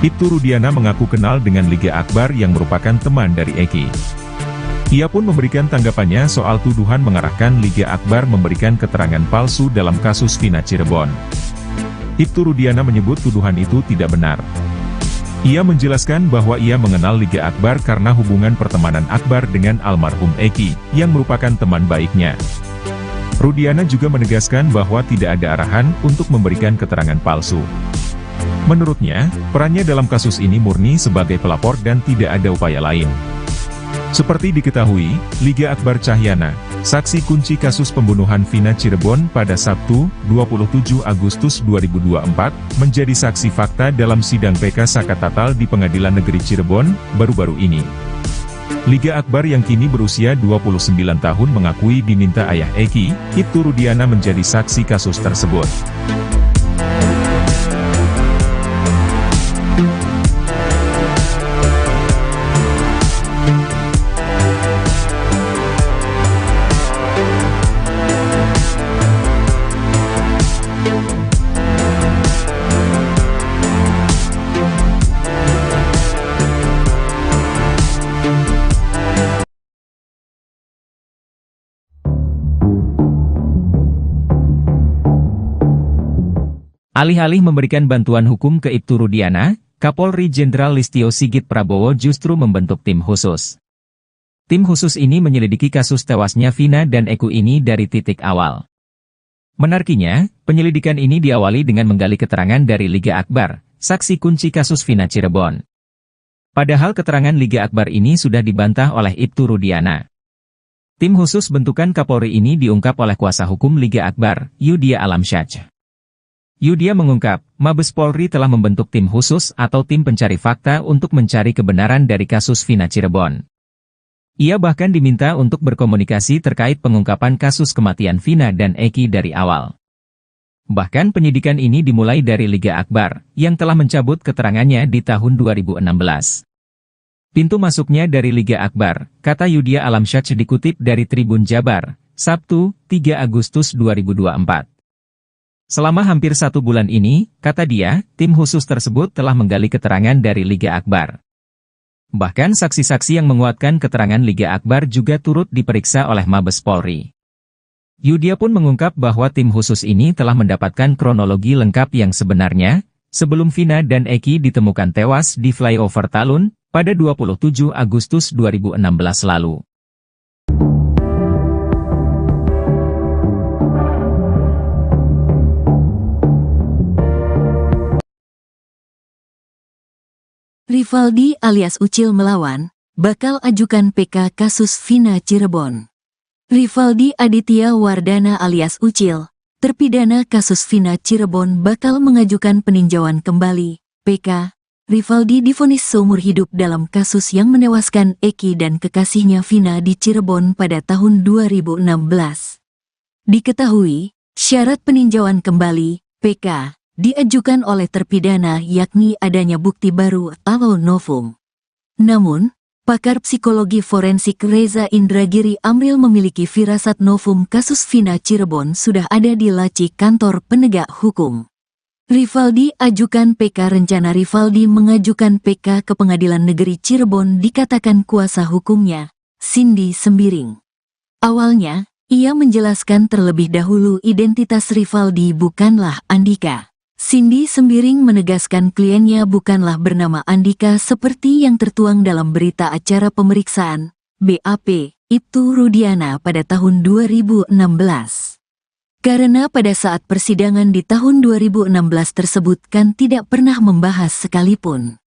Ibtu Rudiana mengaku kenal dengan Liga Akbar yang merupakan teman dari Eki. Ia pun memberikan tanggapannya soal tuduhan mengarahkan Liga Akbar memberikan keterangan palsu dalam kasus Vina Cirebon. Ibtu Rudiana menyebut tuduhan itu tidak benar. Ia menjelaskan bahwa ia mengenal Liga Akbar karena hubungan pertemanan Akbar dengan almarhum Eki, yang merupakan teman baiknya. Rudiana juga menegaskan bahwa tidak ada arahan untuk memberikan keterangan palsu. Menurutnya, perannya dalam kasus ini murni sebagai pelapor dan tidak ada upaya lain. Seperti diketahui, Liga Akbar Cahyana, saksi kunci kasus pembunuhan Vina Cirebon pada Sabtu, 27 Agustus 2024, menjadi saksi fakta dalam sidang PK Sakatatal di Pengadilan Negeri Cirebon, baru-baru ini. Liga Akbar yang kini berusia 29 tahun mengakui diminta ayah Eki, Ibtu Rudiana menjadi saksi kasus tersebut. Alih-alih memberikan bantuan hukum ke Ibtu Rudiana, Kapolri Jenderal Listio Sigit Prabowo justru membentuk tim khusus. Tim khusus ini menyelidiki kasus tewasnya Vina dan Eki ini dari titik awal. Menariknya, penyelidikan ini diawali dengan menggali keterangan dari Liga Akbar, saksi kunci kasus Vina Cirebon. Padahal keterangan Liga Akbar ini sudah dibantah oleh Ibtu Rudiana. Tim khusus bentukan Kapolri ini diungkap oleh kuasa hukum Liga Akbar, Yudhya Alamsyah. Yudhya mengungkap, Mabes Polri telah membentuk tim khusus atau tim pencari fakta untuk mencari kebenaran dari kasus Vina Cirebon. Ia bahkan diminta untuk berkomunikasi terkait pengungkapan kasus kematian Vina dan Eki dari awal. Bahkan penyidikan ini dimulai dari Liga Akbar, yang telah mencabut keterangannya di tahun 2016. Pintu masuknya dari Liga Akbar, kata Yudhya Alamsyah dikutip dari Tribun Jabar, Sabtu, 3 Agustus 2024. Selama hampir 1 bulan ini, kata dia, tim khusus tersebut telah menggali keterangan dari Liga Akbar. Bahkan saksi-saksi yang menguatkan keterangan Liga Akbar juga turut diperiksa oleh Mabes Polri. Yudia pun mengungkap bahwa tim khusus ini telah mendapatkan kronologi lengkap yang sebenarnya, sebelum Vina dan Eki ditemukan tewas di flyover Talun, pada 27 Agustus 2016 lalu. Rivaldi alias Ucil melawan, bakal ajukan PK kasus Vina Cirebon. Rivaldi Aditya Wardana alias Ucil, terpidana kasus Vina Cirebon bakal mengajukan peninjauan kembali, PK. Rivaldi divonis seumur hidup dalam kasus yang menewaskan Eki dan kekasihnya Vina di Cirebon pada tahun 2016. Diketahui, syarat peninjauan kembali, PK, diajukan oleh terpidana yakni adanya bukti baru atau novum. Namun, pakar psikologi forensik Reza Indragiri Amril memiliki firasat novum kasus Vina Cirebon sudah ada di laci kantor penegak hukum. Rivaldi ajukan PK. Rencana Rivaldi mengajukan PK ke Pengadilan Negeri Cirebon dikatakan kuasa hukumnya, Cindy Sembiring. Awalnya, ia menjelaskan terlebih dahulu identitas Rivaldi bukanlah Andika. Cindy Sembiring menegaskan kliennya bukanlah bernama Andika seperti yang tertuang dalam berita acara pemeriksaan, BAP, Ibtu Rudiana pada tahun 2016. Karena pada saat persidangan di tahun 2016 tersebut kan tidak pernah membahas sekalipun.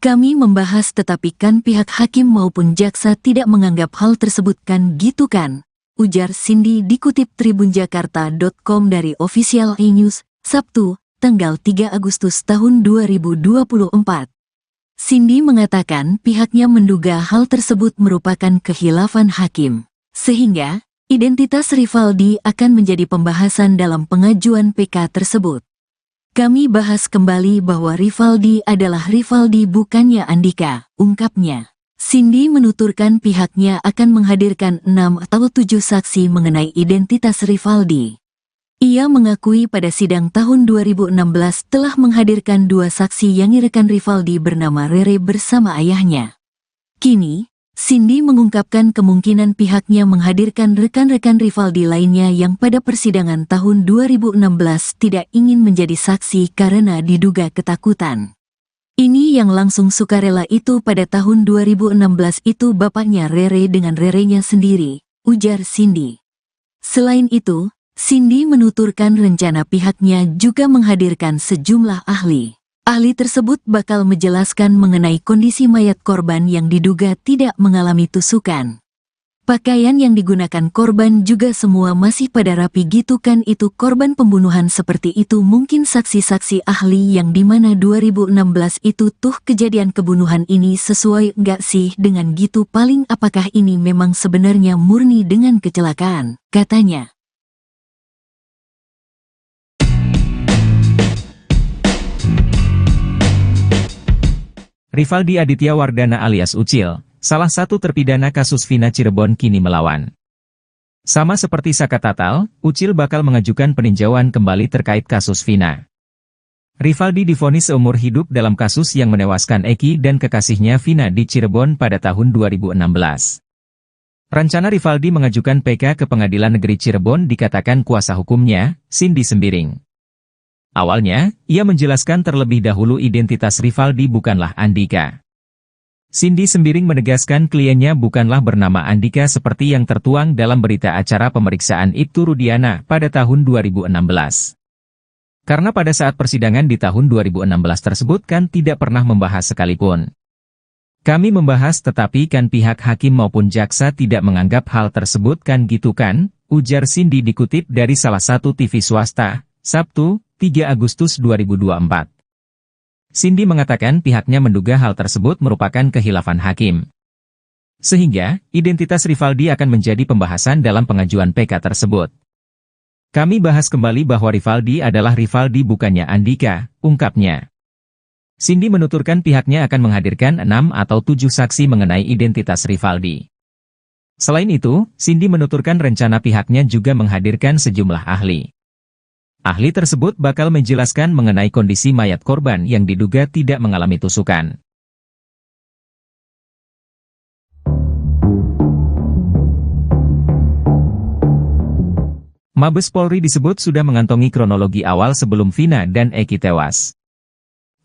Kami membahas tetapi kan pihak hakim maupun jaksa tidak menganggap hal tersebut kan gitu kan, ujar Cindy dikutip tribunjakarta.com dari Official E-News, Sabtu, tanggal 3 Agustus tahun 2024. Cindy mengatakan pihaknya menduga hal tersebut merupakan khilafan hakim, sehingga identitas Rivaldi akan menjadi pembahasan dalam pengajuan PK tersebut. Kami bahas kembali bahwa Rivaldi adalah Rivaldi bukannya Andika, ungkapnya. Cindy menuturkan pihaknya akan menghadirkan 6 atau 7 saksi mengenai identitas Rivaldi. Ia mengakui pada sidang tahun 2016 telah menghadirkan 2 saksi yang rekan Rivaldi bernama Rere bersama ayahnya. Kini, Cindy mengungkapkan kemungkinan pihaknya menghadirkan rekan-rekan Rivaldi lainnya yang pada persidangan tahun 2016 tidak ingin menjadi saksi karena diduga ketakutan. Ini yang langsung sukarela itu pada tahun 2016 itu bapaknya Rere dengan Rerenya sendiri, ujar Cindy. Selain itu, Cindy menuturkan rencana pihaknya juga menghadirkan sejumlah ahli. Ahli tersebut bakal menjelaskan mengenai kondisi mayat korban yang diduga tidak mengalami tusukan. Pakaian yang digunakan korban juga semua masih pada rapi gitu kan itu korban pembunuhan seperti itu mungkin saksi-saksi ahli yang dimana 2016 itu tuh kejadian kebunuhan ini sesuai nggak sih dengan gitu paling apakah ini memang sebenarnya murni dengan kecelakaan, katanya. Rivaldi Aditya Wardana alias Ucil, salah satu terpidana kasus Vina Cirebon kini melawan. Sama seperti Saka Tatal, Ucil bakal mengajukan peninjauan kembali terkait kasus Vina. Rivaldi divonis seumur hidup dalam kasus yang menewaskan Eki dan kekasihnya Vina di Cirebon pada tahun 2016. Rencana Rivaldi mengajukan PK ke Pengadilan Negeri Cirebon dikatakan kuasa hukumnya, Cindy Sembiring. Awalnya, ia menjelaskan terlebih dahulu identitas Rivaldi bukanlah Andika. Cindy Sembiring menegaskan kliennya bukanlah bernama Andika seperti yang tertuang dalam berita acara pemeriksaan Ibtu Rudiana pada tahun 2016. Karena pada saat persidangan di tahun 2016 tersebut kan tidak pernah membahas sekalipun. Kami membahas tetapi kan pihak hakim maupun jaksa tidak menganggap hal tersebut kan gitu kan, ujar Cindy dikutip dari salah satu TV swasta, Sabtu, 3 Agustus 2024. Cindy mengatakan pihaknya menduga hal tersebut merupakan khilafan hakim. Sehingga, identitas Rivaldi akan menjadi pembahasan dalam pengajuan PK tersebut. Kami bahas kembali bahwa Rivaldi adalah Rivaldi bukannya Andika, ungkapnya. Cindy menuturkan pihaknya akan menghadirkan 6 atau 7 saksi mengenai identitas Rivaldi. Selain itu, Cindy menuturkan rencana pihaknya juga menghadirkan sejumlah ahli. Ahli tersebut bakal menjelaskan mengenai kondisi mayat korban yang diduga tidak mengalami tusukan. Mabes Polri disebut sudah mengantongi kronologi awal sebelum Vina dan Eki tewas.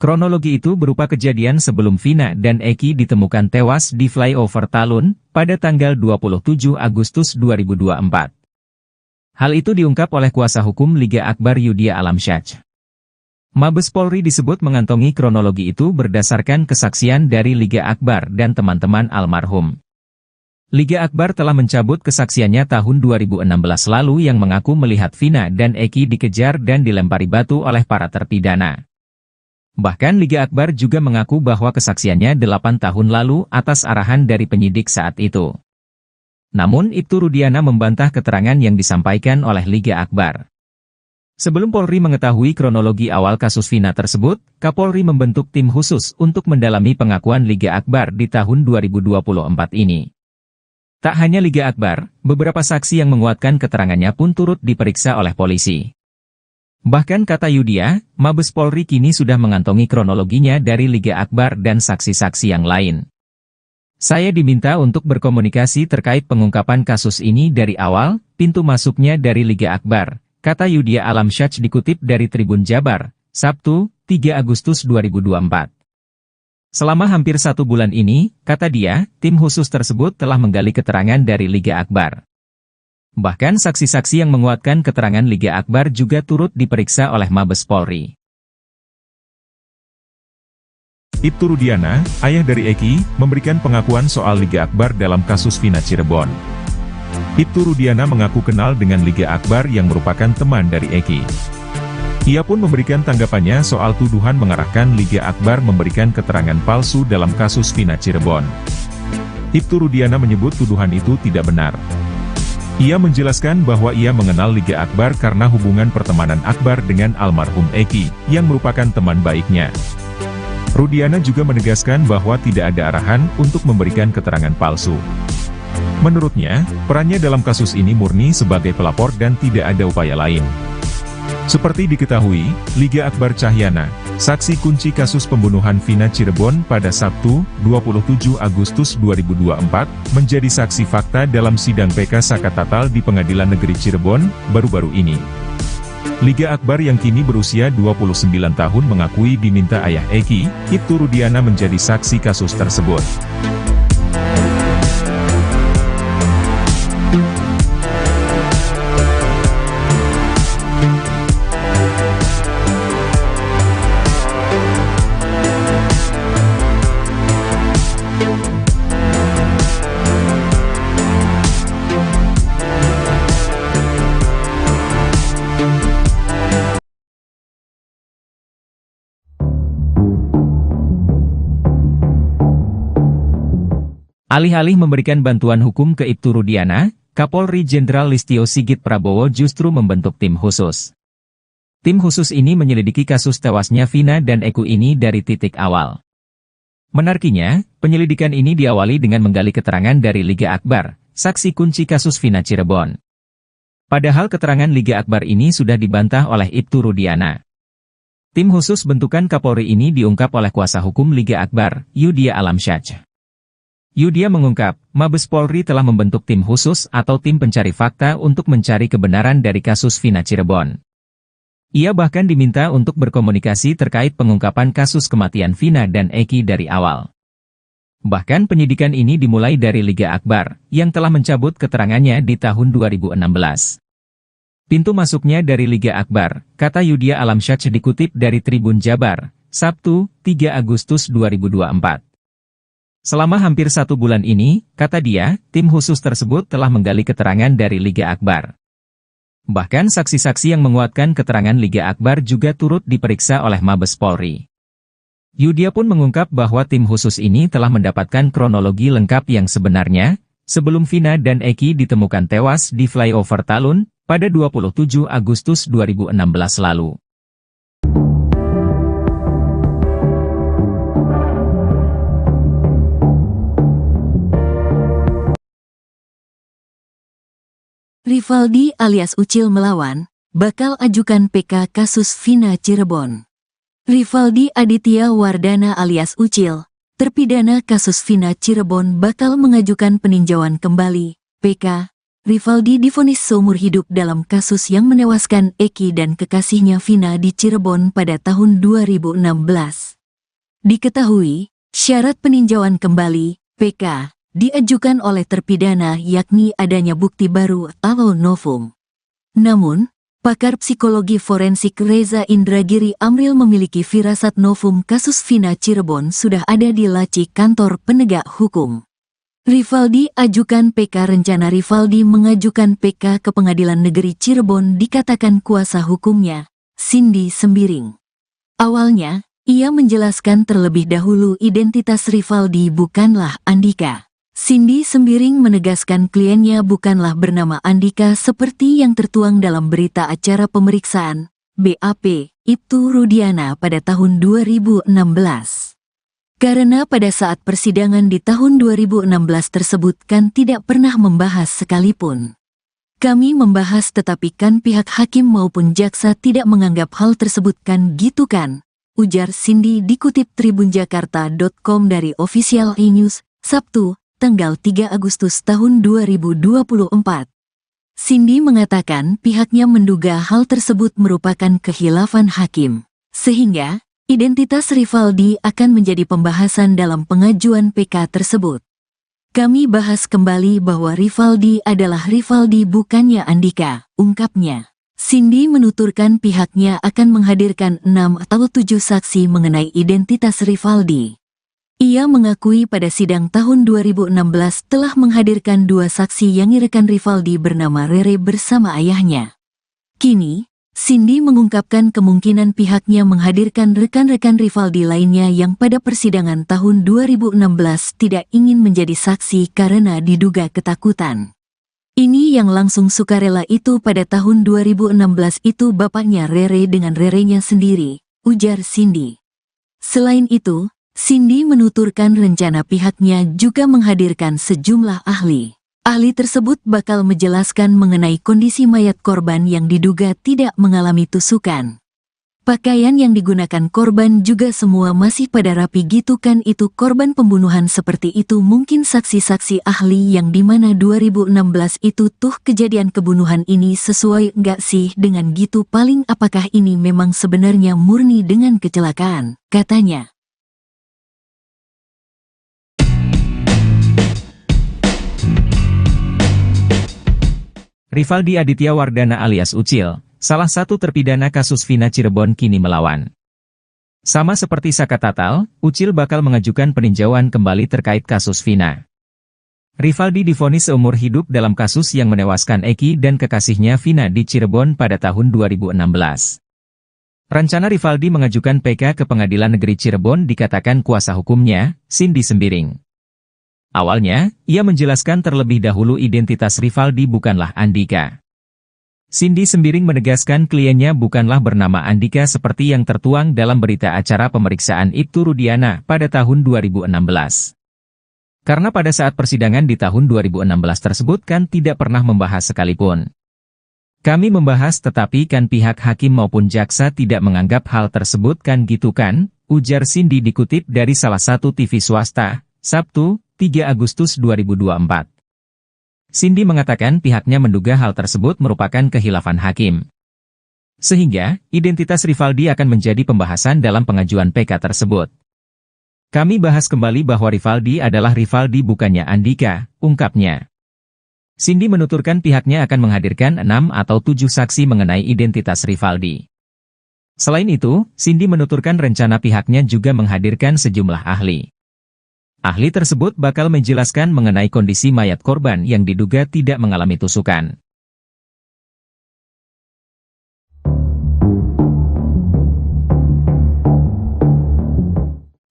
Kronologi itu berupa kejadian sebelum Vina dan Eki ditemukan tewas di flyover Talun pada tanggal 27 Agustus 2024. Hal itu diungkap oleh kuasa hukum Liga Akbar Yudhya Alamsyah. Mabes Polri disebut mengantongi kronologi itu berdasarkan kesaksian dari Liga Akbar dan teman-teman almarhum. Liga Akbar telah mencabut kesaksiannya tahun 2016 lalu yang mengaku melihat Vina dan Eki dikejar dan dilempari batu oleh para terpidana. Bahkan Liga Akbar juga mengaku bahwa kesaksiannya 8 tahun lalu atas arahan dari penyidik saat itu. Namun Ibtu Rudiana membantah keterangan yang disampaikan oleh Liga Akbar. Sebelum Polri mengetahui kronologi awal kasus Vina tersebut, Kapolri membentuk tim khusus untuk mendalami pengakuan Liga Akbar di tahun 2024 ini. Tak hanya Liga Akbar, beberapa saksi yang menguatkan keterangannya pun turut diperiksa oleh polisi. Bahkan kata Yudhya, Mabes Polri kini sudah mengantongi kronologinya dari Liga Akbar dan saksi-saksi yang lain. Saya diminta untuk berkomunikasi terkait pengungkapan kasus ini dari awal, pintu masuknya dari Liga Akbar, kata Yudhya Alamsyah dikutip dari Tribun Jabar, Sabtu, 3 Agustus 2024. Selama hampir 1 bulan ini, kata dia, tim khusus tersebut telah menggali keterangan dari Liga Akbar. Bahkan saksi-saksi yang menguatkan keterangan Liga Akbar juga turut diperiksa oleh Mabes Polri. Ibtu Rudiana, ayah dari Eki, memberikan pengakuan soal Liga Akbar dalam kasus Vina Cirebon. Ibtu Rudiana mengaku kenal dengan Liga Akbar yang merupakan teman dari Eki. Ia pun memberikan tanggapannya soal tuduhan mengarahkan Liga Akbar memberikan keterangan palsu dalam kasus Vina Cirebon. Ibtu Rudiana menyebut tuduhan itu tidak benar. Ia menjelaskan bahwa ia mengenal Liga Akbar karena hubungan pertemanan Akbar dengan almarhum Eki, yang merupakan teman baiknya. Rudiana juga menegaskan bahwa tidak ada arahan untuk memberikan keterangan palsu. Menurutnya, perannya dalam kasus ini murni sebagai pelapor dan tidak ada upaya lain. Seperti diketahui, Liga Akbar Cahyana, saksi kunci kasus pembunuhan Vina Cirebon pada Sabtu, 27 Agustus 2024, menjadi saksi fakta dalam sidang PK Sakatatal di Pengadilan Negeri Cirebon, baru-baru ini. Liga Akbar yang kini berusia 29 tahun mengakui diminta ayah Eki, Ibtu Rudiana menjadi saksi kasus tersebut. Alih-alih memberikan bantuan hukum ke Ibtu Rudiana, Kapolri Jenderal Listio Sigit Prabowo justru membentuk tim khusus. Tim khusus ini menyelidiki kasus tewasnya Vina dan Eki ini dari titik awal. Menariknya, penyelidikan ini diawali dengan menggali keterangan dari Liga Akbar, saksi kunci kasus Vina Cirebon. Padahal keterangan Liga Akbar ini sudah dibantah oleh Ibtu Rudiana. Tim khusus bentukan Kapolri ini diungkap oleh kuasa hukum Liga Akbar, Yudhya Alamsyah. Yudhya mengungkap, Mabes Polri telah membentuk tim khusus atau tim pencari fakta untuk mencari kebenaran dari kasus Vina Cirebon. Ia bahkan diminta untuk berkomunikasi terkait pengungkapan kasus kematian Vina dan Eki dari awal. Bahkan penyidikan ini dimulai dari Liga Akbar, yang telah mencabut keterangannya di tahun 2016. Pintu masuknya dari Liga Akbar, kata Yudhya Alamsyah dikutip dari Tribun Jabar, Sabtu, 3 Agustus 2024. Selama hampir 1 bulan ini, kata dia, tim khusus tersebut telah menggali keterangan dari Liga Akbar. Bahkan saksi-saksi yang menguatkan keterangan Liga Akbar juga turut diperiksa oleh Mabes Polri. Yudhya pun mengungkap bahwa tim khusus ini telah mendapatkan kronologi lengkap yang sebenarnya, sebelum Vina dan Eki ditemukan tewas di flyover Talun, pada 27 Agustus 2016 lalu. Rivaldi alias Ucil melawan, bakal ajukan PK kasus Vina Cirebon. Rivaldi Aditya Wardana alias Ucil, terpidana kasus Vina Cirebon bakal mengajukan peninjauan kembali, PK, Rivaldi divonis seumur hidup dalam kasus yang menewaskan Eki dan kekasihnya Vina di Cirebon pada tahun 2016. Diketahui, syarat peninjauan kembali, PK, diajukan oleh terpidana yakni adanya bukti baru atau novum. Namun, pakar psikologi forensik Reza Indragiri Amril memiliki firasat novum kasus Vina Cirebon sudah ada di laci kantor penegak hukum. Rivaldi ajukan PK. Rencana Rivaldi mengajukan PK ke Pengadilan Negeri Cirebon dikatakan kuasa hukumnya, Cindy Sembiring. Awalnya, ia menjelaskan terlebih dahulu identitas Rivaldi bukanlah Andika. Cindy Sembiring menegaskan kliennya bukanlah bernama Andika seperti yang tertuang dalam berita acara pemeriksaan, BAP, Ibtu Rudiana pada tahun 2016. Karena pada saat persidangan di tahun 2016 tersebut kan tidak pernah membahas sekalipun. Kami membahas tetapi kan pihak hakim maupun jaksa tidak menganggap hal tersebut kan gitu kan, ujar Cindy dikutip tribunjakarta.com dari Official E-News, Sabtu, tanggal 3 Agustus tahun 2024. Cindy mengatakan pihaknya menduga hal tersebut merupakan khilafan hakim, sehingga identitas Rivaldi akan menjadi pembahasan dalam pengajuan PK tersebut. Kami bahas kembali bahwa Rivaldi adalah Rivaldi bukannya Andika, ungkapnya. Cindy menuturkan pihaknya akan menghadirkan 6 atau 7 saksi mengenai identitas Rivaldi. Ia mengakui pada sidang tahun 2016 telah menghadirkan 2 saksi yang rekan Rivaldi bernama Rere bersama ayahnya. Kini, Cindy mengungkapkan kemungkinan pihaknya menghadirkan rekan-rekan Rivaldi lainnya yang pada persidangan tahun 2016 tidak ingin menjadi saksi karena diduga ketakutan. Ini yang langsung sukarela itu pada tahun 2016 itu bapaknya Rere dengan Rerenya sendiri, ujar Cindy. Selain itu, Cindy menuturkan rencana pihaknya juga menghadirkan sejumlah ahli. Ahli tersebut bakal menjelaskan mengenai kondisi mayat korban yang diduga tidak mengalami tusukan. Pakaian yang digunakan korban juga semua masih pada rapi gitu kan itu korban pembunuhan seperti itu mungkin saksi-saksi ahli yang dimana 2016 itu tuh kejadian kebunuhan ini sesuai nggak sih dengan gitu paling apakah ini memang sebenarnya murni dengan kecelakaan, katanya. Rivaldi Aditya Wardana alias Ucil, salah satu terpidana kasus Vina Cirebon kini melawan. Sama seperti Saka Tatal, Ucil bakal mengajukan peninjauan kembali terkait kasus Vina. Rivaldi divonis seumur hidup dalam kasus yang menewaskan Eki dan kekasihnya Vina di Cirebon pada tahun 2016. Rencana Rivaldi mengajukan PK ke Pengadilan Negeri Cirebon dikatakan kuasa hukumnya, Cindy Sembiring. Awalnya, ia menjelaskan terlebih dahulu identitas Rivaldi bukanlah Andika. Cindy Sembiring menegaskan kliennya bukanlah bernama Andika seperti yang tertuang dalam berita acara pemeriksaan Ibtu Rudiana pada tahun 2016. Karena pada saat persidangan di tahun 2016 tersebut kan tidak pernah membahas sekalipun. Kami membahas tetapi kan pihak hakim maupun jaksa tidak menganggap hal tersebut kan gitu kan, ujar Cindy dikutip dari salah satu TV swasta, Sabtu, 3 Agustus 2024. Cindy mengatakan pihaknya menduga hal tersebut merupakan khilafan hakim. Sehingga, identitas Rivaldi akan menjadi pembahasan dalam pengajuan PK tersebut. Kami bahas kembali bahwa Rivaldi adalah Rivaldi bukannya Andika, ungkapnya. Cindy menuturkan pihaknya akan menghadirkan 6 atau 7 saksi mengenai identitas Rivaldi. Selain itu, Cindy menuturkan rencana pihaknya juga menghadirkan sejumlah ahli. Ahli tersebut bakal menjelaskan mengenai kondisi mayat korban yang diduga tidak mengalami tusukan.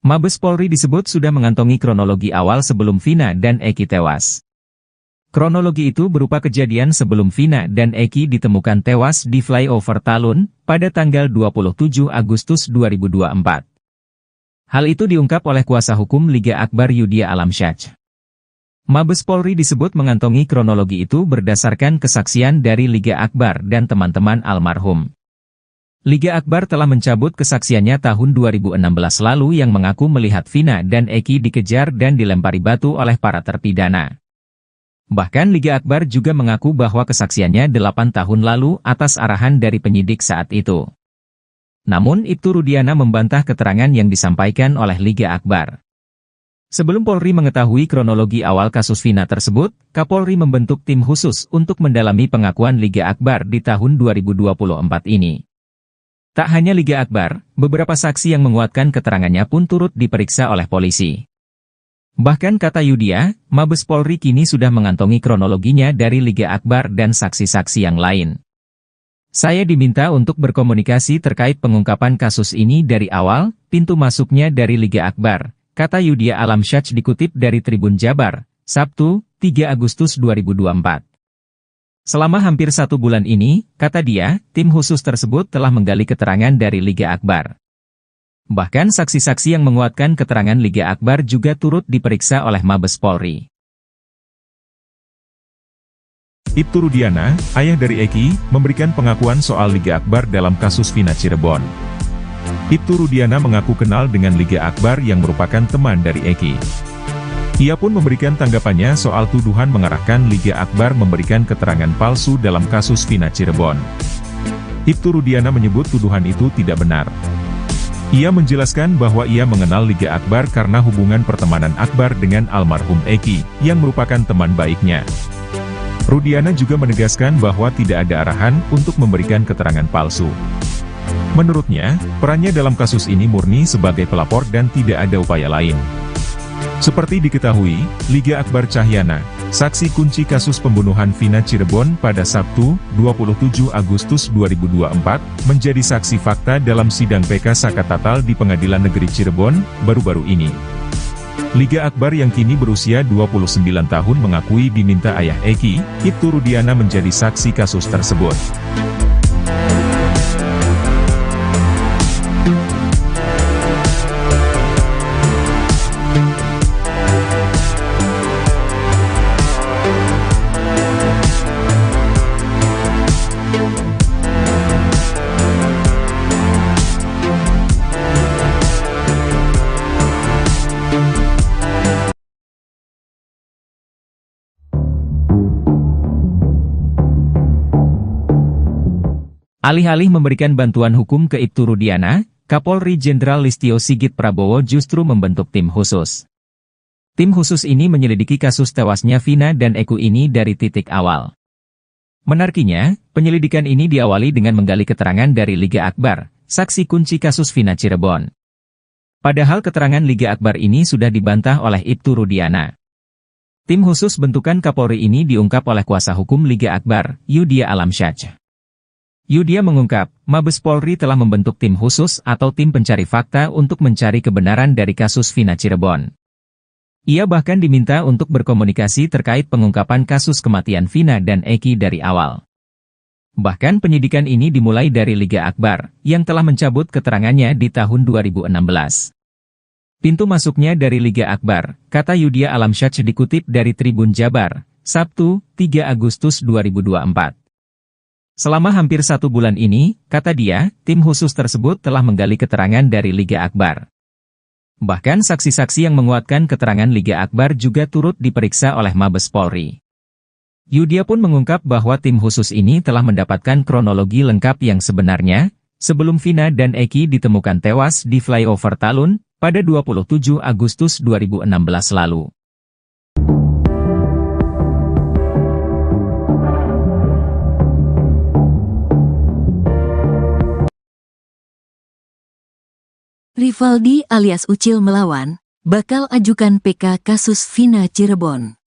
Mabes Polri disebut sudah mengantongi kronologi awal sebelum Vina dan Eki tewas. Kronologi itu berupa kejadian sebelum Vina dan Eki ditemukan tewas di flyover Talun pada tanggal 27 Agustus 2024. Hal itu diungkap oleh kuasa hukum Liga Akbar Yudhya Alamsyah. Mabes Polri disebut mengantongi kronologi itu berdasarkan kesaksian dari Liga Akbar dan teman-teman almarhum. Liga Akbar telah mencabut kesaksiannya tahun 2016 lalu yang mengaku melihat Vina dan Eki dikejar dan dilempari batu oleh para terpidana. Bahkan Liga Akbar juga mengaku bahwa kesaksiannya 8 tahun lalu atas arahan dari penyidik saat itu. Namun Ibtu Rudiana membantah keterangan yang disampaikan oleh Liga Akbar. Sebelum Polri mengetahui kronologi awal kasus Vina tersebut, Kapolri membentuk tim khusus untuk mendalami pengakuan Liga Akbar di tahun 2024 ini. Tak hanya Liga Akbar, beberapa saksi yang menguatkan keterangannya pun turut diperiksa oleh polisi. Bahkan kata Yudia, Mabes Polri kini sudah mengantongi kronologinya dari Liga Akbar dan saksi-saksi yang lain. Saya diminta untuk berkomunikasi terkait pengungkapan kasus ini dari awal, pintu masuknya dari Liga Akbar, kata Yudia Alamsyah dikutip dari Tribun Jabar, Sabtu, 3 Agustus 2024. Selama hampir 1 bulan ini, kata dia, tim khusus tersebut telah menggali keterangan dari Liga Akbar. Bahkan saksi-saksi yang menguatkan keterangan Liga Akbar juga turut diperiksa oleh Mabes Polri. Ibtu Rudiana, ayah dari Eki, memberikan pengakuan soal Liga Akbar dalam kasus Vina Cirebon. Ibtu Rudiana mengaku kenal dengan Liga Akbar yang merupakan teman dari Eki. Ia pun memberikan tanggapannya soal tuduhan mengarahkan Liga Akbar memberikan keterangan palsu dalam kasus Vina Cirebon. Ibtu Rudiana menyebut tuduhan itu tidak benar. Ia menjelaskan bahwa ia mengenal Liga Akbar karena hubungan pertemanan Akbar dengan almarhum Eki, yang merupakan teman baiknya. Rudiana juga menegaskan bahwa tidak ada arahan untuk memberikan keterangan palsu. Menurutnya, perannya dalam kasus ini murni sebagai pelapor dan tidak ada upaya lain. Seperti diketahui, Liga Akbar Cahyana, saksi kunci kasus pembunuhan Vina Cirebon pada Sabtu, 27 Agustus 2024, menjadi saksi fakta dalam sidang PK Sakatatal di Pengadilan Negeri Cirebon, baru-baru ini. Liga Akbar yang kini berusia 29 tahun mengakui diminta ayah Eki, Ibtu Rudiana menjadi saksi kasus tersebut. Alih-alih memberikan bantuan hukum ke Ibtu Rudiana, Kapolri Jenderal Listio Sigit Prabowo justru membentuk tim khusus. Tim khusus ini menyelidiki kasus tewasnya Vina dan Eki ini dari titik awal. Menariknya, penyelidikan ini diawali dengan menggali keterangan dari Liga Akbar, saksi kunci kasus Vina Cirebon. Padahal keterangan Liga Akbar ini sudah dibantah oleh Ibtu Rudiana. Tim khusus bentukan Kapolri ini diungkap oleh kuasa hukum Liga Akbar, Yudia Alamsyah. Yudia mengungkap, Mabes Polri telah membentuk tim khusus atau tim pencari fakta untuk mencari kebenaran dari kasus Vina Cirebon. Ia bahkan diminta untuk berkomunikasi terkait pengungkapan kasus kematian Vina dan Eki dari awal. Bahkan penyidikan ini dimulai dari Liga Akbar, yang telah mencabut keterangannya di tahun 2016. Pintu masuknya dari Liga Akbar, kata Yudia Alamsyah dikutip dari Tribun Jabar, Sabtu, 3 Agustus 2024. Selama hampir 1 bulan ini, kata dia, tim khusus tersebut telah menggali keterangan dari Liga Akbar. Bahkan saksi-saksi yang menguatkan keterangan Liga Akbar juga turut diperiksa oleh Mabes Polri. Yudia pun mengungkap bahwa tim khusus ini telah mendapatkan kronologi lengkap yang sebenarnya, sebelum Vina dan Eki ditemukan tewas di flyover Talun, pada 27 Agustus 2016 lalu. Rivaldi alias Ucil melawan, bakal ajukan PK kasus Vina Cirebon.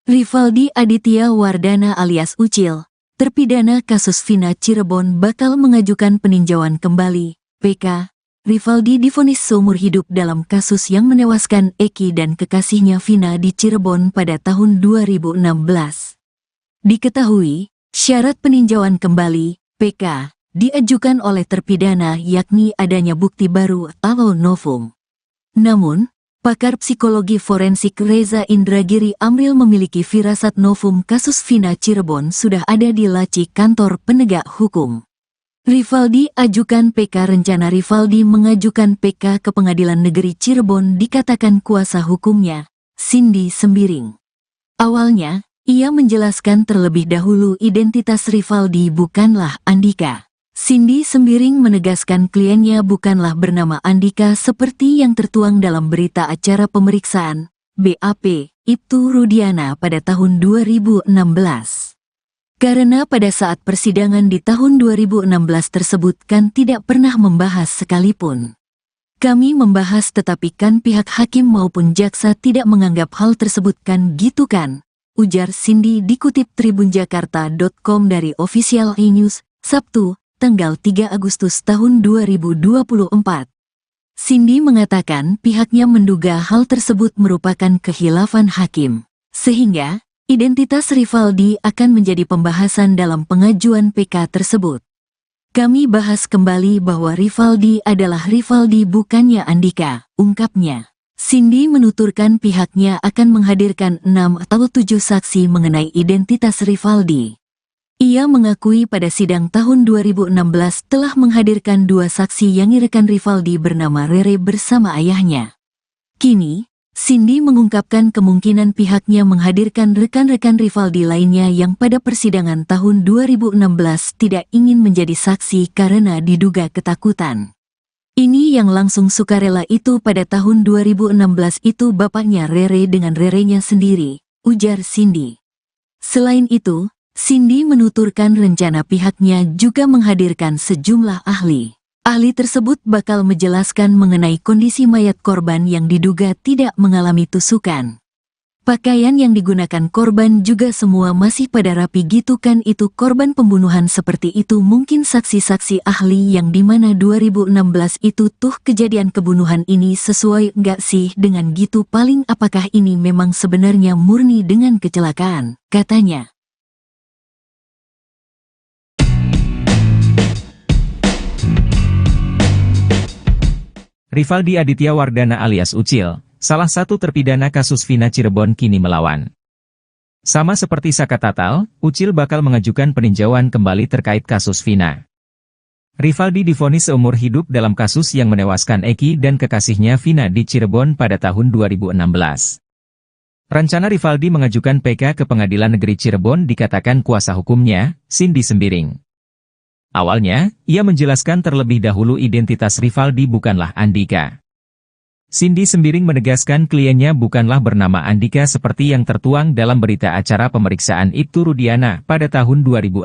Rivaldi Aditya Wardana alias Ucil, terpidana kasus Vina Cirebon bakal mengajukan peninjauan kembali, PK. Rivaldi divonis seumur hidup dalam kasus yang menewaskan Eki dan kekasihnya Vina di Cirebon pada tahun 2016. Diketahui, syarat peninjauan kembali, PK, diajukan oleh terpidana yakni adanya bukti baru atau novum. Namun, pakar psikologi forensik Reza Indragiri Amril memiliki firasat novum kasus Vina Cirebon sudah ada di laci kantor penegak hukum. Rivaldi ajukan PK. Rencana Rivaldi mengajukan PK ke Pengadilan Negeri Cirebon dikatakan kuasa hukumnya, Cindy Sembiring. Awalnya, Ia menjelaskan terlebih dahulu identitas Rivaldi bukanlah Andika. Cindy Sembiring menegaskan kliennya bukanlah bernama Andika seperti yang tertuang dalam berita acara pemeriksaan BAP Ibtu Rudiana pada tahun 2016. Karena pada saat persidangan di tahun 2016 tersebut kan tidak pernah membahas sekalipun. Kami membahas tetapi kan pihak hakim maupun jaksa tidak menganggap hal tersebut kan gitu kan, ujar Cindy dikutip tribunjakarta.com dari Official iNews, Sabtu, tanggal 3 Agustus tahun 2024. Cindy mengatakan pihaknya menduga hal tersebut merupakan khilafan hakim, sehingga identitas Rivaldi akan menjadi pembahasan dalam pengajuan PK tersebut. Kami bahas kembali bahwa Rivaldi adalah Rivaldi bukannya Andika, ungkapnya. Cindy menuturkan pihaknya akan menghadirkan 6 atau 7 saksi mengenai identitas Rivaldi. Ia mengakui pada sidang tahun 2016 telah menghadirkan 2 saksi yang rekan Rivaldi bernama Rere bersama ayahnya. Kini, Cindy mengungkapkan kemungkinan pihaknya menghadirkan rekan-rekan Rivaldi lainnya yang pada persidangan tahun 2016 tidak ingin menjadi saksi karena diduga ketakutan. Ini yang langsung sukarela itu pada tahun 2016 itu bapaknya Rere dengan Rerenya sendiri, ujar Cindy. Selain itu, Cindy menuturkan rencana pihaknya juga menghadirkan sejumlah ahli. Ahli tersebut bakal menjelaskan mengenai kondisi mayat korban yang diduga tidak mengalami tusukan. Pakaian yang digunakan korban juga semua masih pada rapi gitu kan itu korban pembunuhan seperti itu mungkin saksi-saksi ahli yang dimana 2016 itu tuh kejadian kebunuhan ini sesuai nggak sih dengan gitu paling apakah ini memang sebenarnya murni dengan kecelakaan, katanya. Rivaldi Aditya Wardana alias Ucil, salah satu terpidana kasus Vina Cirebon kini melawan. Sama seperti Saka Tatal, Ucil bakal mengajukan peninjauan kembali terkait kasus Vina. Rivaldi divonis seumur hidup dalam kasus yang menewaskan Eki dan kekasihnya Vina di Cirebon pada tahun 2016. Rencana Rivaldi mengajukan PK ke Pengadilan Negeri Cirebon dikatakan kuasa hukumnya, Cindy Sembiring. Awalnya, ia menjelaskan terlebih dahulu identitas Rivaldi bukanlah Andika. Cindy Sembiring menegaskan kliennya bukanlah bernama Andika seperti yang tertuang dalam berita acara pemeriksaan Ibtu Rudiana pada tahun 2016.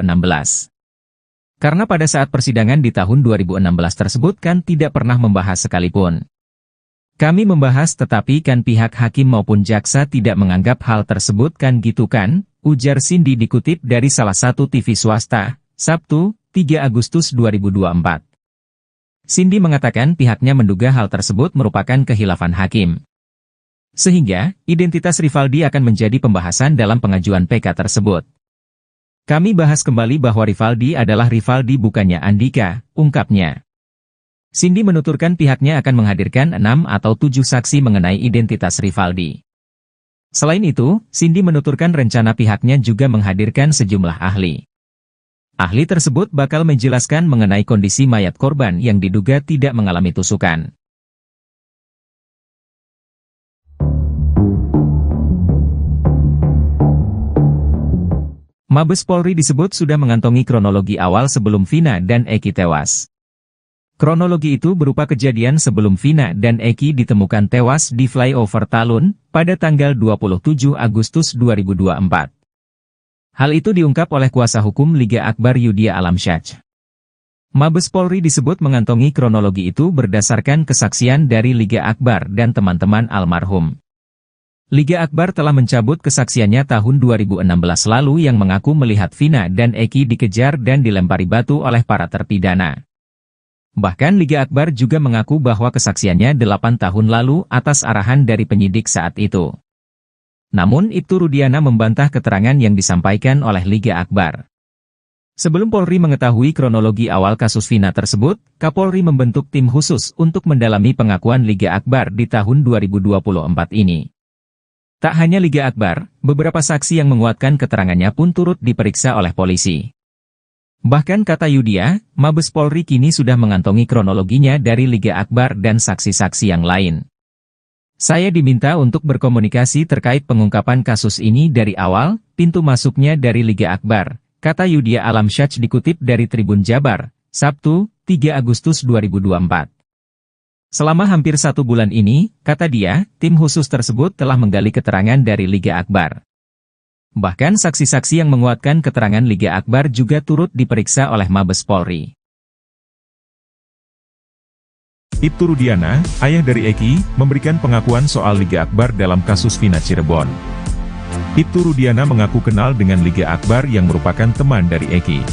Karena pada saat persidangan di tahun 2016 tersebut kan tidak pernah membahas sekalipun. Kami membahas tetapi kan pihak hakim maupun jaksa tidak menganggap hal tersebut kan gitu kan, ujar Cindy dikutip dari salah satu TV swasta, Sabtu, 3 Agustus 2024. Cindy mengatakan pihaknya menduga hal tersebut merupakan khilafan hakim. Sehingga, identitas Rivaldi akan menjadi pembahasan dalam pengajuan PK tersebut. Kami bahas kembali bahwa Rivaldi adalah Rivaldi bukannya Andika, ungkapnya. Cindy menuturkan pihaknya akan menghadirkan 6 atau 7 saksi mengenai identitas Rivaldi. Selain itu, Cindy menuturkan rencana pihaknya juga menghadirkan sejumlah ahli. Ahli tersebut bakal menjelaskan mengenai kondisi mayat korban yang diduga tidak mengalami tusukan. Mabes Polri disebut sudah mengantongi kronologi awal sebelum Vina dan Eki tewas. Kronologi itu berupa kejadian sebelum Vina dan Eki ditemukan tewas di flyover Talun pada tanggal 27 Agustus 2024. Hal itu diungkap oleh kuasa hukum Liga Akbar Yudhya Alamsyah. Mabes Polri disebut mengantongi kronologi itu berdasarkan kesaksian dari Liga Akbar dan teman-teman almarhum. Liga Akbar telah mencabut kesaksiannya tahun 2016 lalu yang mengaku melihat Vina dan Eki dikejar dan dilempari batu oleh para terpidana. Bahkan Liga Akbar juga mengaku bahwa kesaksiannya 8 tahun lalu atas arahan dari penyidik saat itu. Namun Ibtu Rudiana membantah keterangan yang disampaikan oleh Liga Akbar. Sebelum Polri mengetahui kronologi awal kasus Vina tersebut, Kapolri membentuk tim khusus untuk mendalami pengakuan Liga Akbar di tahun 2024 ini. Tak hanya Liga Akbar, beberapa saksi yang menguatkan keterangannya pun turut diperiksa oleh polisi. Bahkan kata Yudhya, Mabes Polri kini sudah mengantongi kronologinya dari Liga Akbar dan saksi-saksi yang lain. Saya diminta untuk berkomunikasi terkait pengungkapan kasus ini dari awal, pintu masuknya dari Liga Akbar, kata Yudhya Alamsyah dikutip dari Tribun Jabar, Sabtu, 3 Agustus 2024. Selama hampir 1 bulan ini, kata dia, tim khusus tersebut telah menggali keterangan dari Liga Akbar. Bahkan saksi-saksi yang menguatkan keterangan Liga Akbar juga turut diperiksa oleh Mabes Polri. Ibtu Rudiana, ayah dari Eki, memberikan pengakuan soal Liga Akbar dalam kasus Vina Cirebon. Ibtu Rudiana mengaku kenal dengan Liga Akbar yang merupakan teman dari Eki.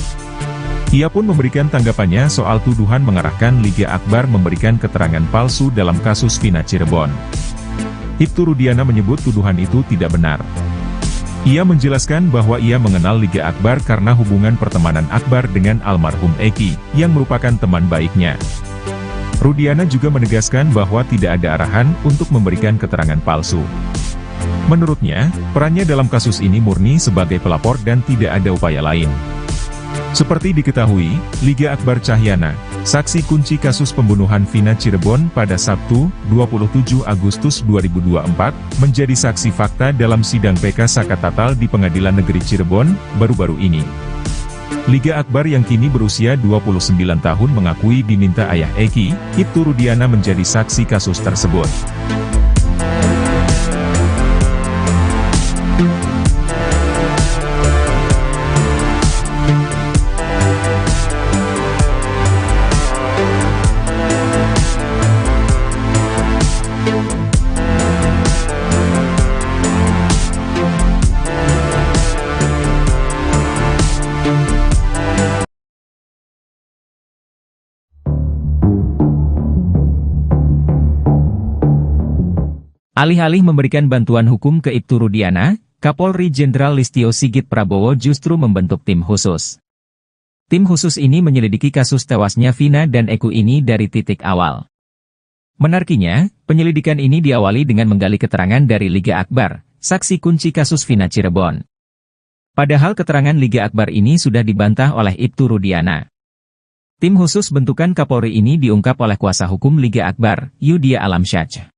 Ia pun memberikan tanggapannya soal tuduhan mengarahkan Liga Akbar memberikan keterangan palsu dalam kasus Vina Cirebon. Ibtu Rudiana menyebut tuduhan itu tidak benar. Ia menjelaskan bahwa ia mengenal Liga Akbar karena hubungan pertemanan Akbar dengan almarhum Eki, yang merupakan teman baiknya. Rudiana juga menegaskan bahwa tidak ada arahan untuk memberikan keterangan palsu. Menurutnya, perannya dalam kasus ini murni sebagai pelapor dan tidak ada upaya lain. Seperti diketahui, Liga Akbar Cahyana, saksi kunci kasus pembunuhan Vina Cirebon pada Sabtu, 27 Agustus 2024, menjadi saksi fakta dalam sidang PK Sakatatal di Pengadilan Negeri Cirebon, baru-baru ini. Liga Akbar yang kini berusia 29 tahun mengakui diminta ayah Eki, Ibtu Rudiana menjadi saksi kasus tersebut. Alih-alih memberikan bantuan hukum ke Ibtu Rudiana, Kapolri Jenderal Listio Sigit Prabowo justru membentuk tim khusus. Tim khusus ini menyelidiki kasus tewasnya Vina dan Eki ini dari titik awal. Menariknya, penyelidikan ini diawali dengan menggali keterangan dari Liga Akbar, saksi kunci kasus Vina Cirebon. Padahal keterangan Liga Akbar ini sudah dibantah oleh Ibtu Rudiana. Tim khusus bentukan Kapolri ini diungkap oleh kuasa hukum Liga Akbar, Yudhya Alamsyah.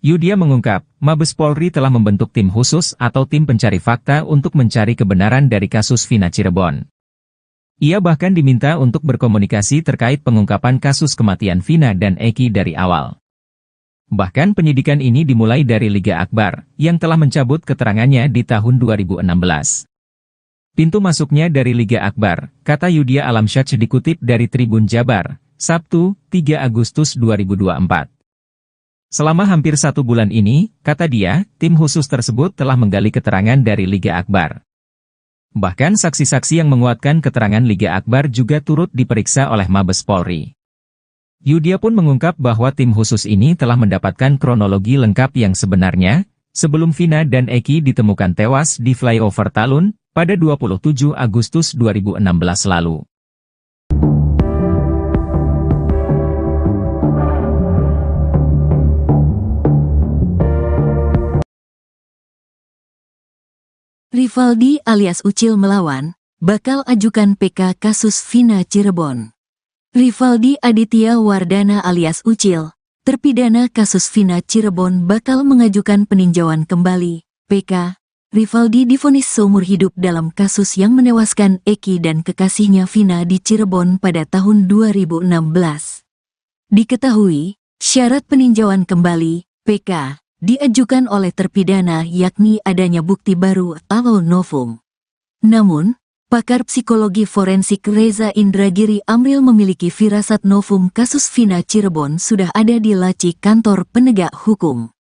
Yudhya mengungkap, Mabes Polri telah membentuk tim khusus atau tim pencari fakta untuk mencari kebenaran dari kasus Vina Cirebon. Ia bahkan diminta untuk berkomunikasi terkait pengungkapan kasus kematian Vina dan Eki dari awal. Bahkan penyidikan ini dimulai dari Liga Akbar, yang telah mencabut keterangannya di tahun 2016. Pintu masuknya dari Liga Akbar, kata Yudhya Alamsyah dikutip dari Tribun Jabar, Sabtu, 3 Agustus 2024. Selama hampir 1 bulan ini, kata dia, tim khusus tersebut telah menggali keterangan dari Liga Akbar. Bahkan saksi-saksi yang menguatkan keterangan Liga Akbar juga turut diperiksa oleh Mabes Polri. Yudhya pun mengungkap bahwa tim khusus ini telah mendapatkan kronologi lengkap yang sebenarnya, sebelum Vina dan Eki ditemukan tewas di flyover Talun, pada 27 Agustus 2016 lalu. Rivaldi alias Ucil melawan, bakal ajukan PK kasus Vina Cirebon. Rivaldi Aditya Wardana alias Ucil, terpidana kasus Vina Cirebon bakal mengajukan peninjauan kembali, PK. Rivaldi divonis seumur hidup dalam kasus yang menewaskan Eki dan kekasihnya Vina di Cirebon pada tahun 2016. Diketahui, syarat peninjauan kembali, PK, diajukan oleh terpidana yakni adanya bukti baru atau novum. Namun, pakar psikologi forensik Reza Indragiri Amril memiliki firasat novum kasus Vina Cirebon sudah ada di laci kantor penegak hukum.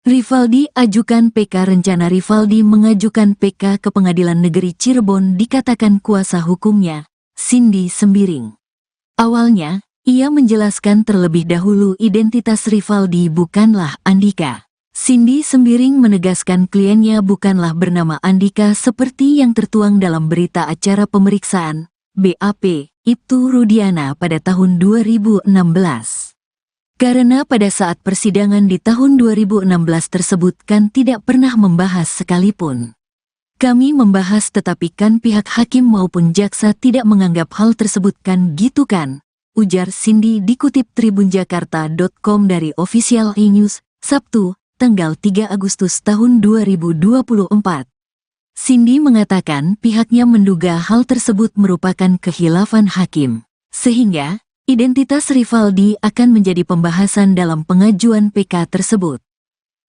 Rivaldi ajukan PK. Rencana Rivaldi mengajukan PK ke Pengadilan Negeri Cirebon dikatakan kuasa hukumnya, Cindy Sembiring. Awalnya, ia menjelaskan terlebih dahulu identitas Rivaldi bukanlah Andika. Cindy Sembiring menegaskan kliennya bukanlah bernama Andika seperti yang tertuang dalam berita acara pemeriksaan, BAP, Ibtu Rudiana pada tahun 2016. Karena pada saat persidangan di tahun 2016 tersebut kan tidak pernah membahas sekalipun. Kami membahas tetapi kan pihak hakim maupun jaksa tidak menganggap hal tersebut kan gitu kan, ujar Cindy dikutip tribunjakarta.com dari Official E-News, Sabtu, tanggal 3 Agustus tahun 2024. Cindy mengatakan pihaknya menduga hal tersebut merupakan khilafan hakim, sehingga identitas Rivaldi akan menjadi pembahasan dalam pengajuan PK tersebut.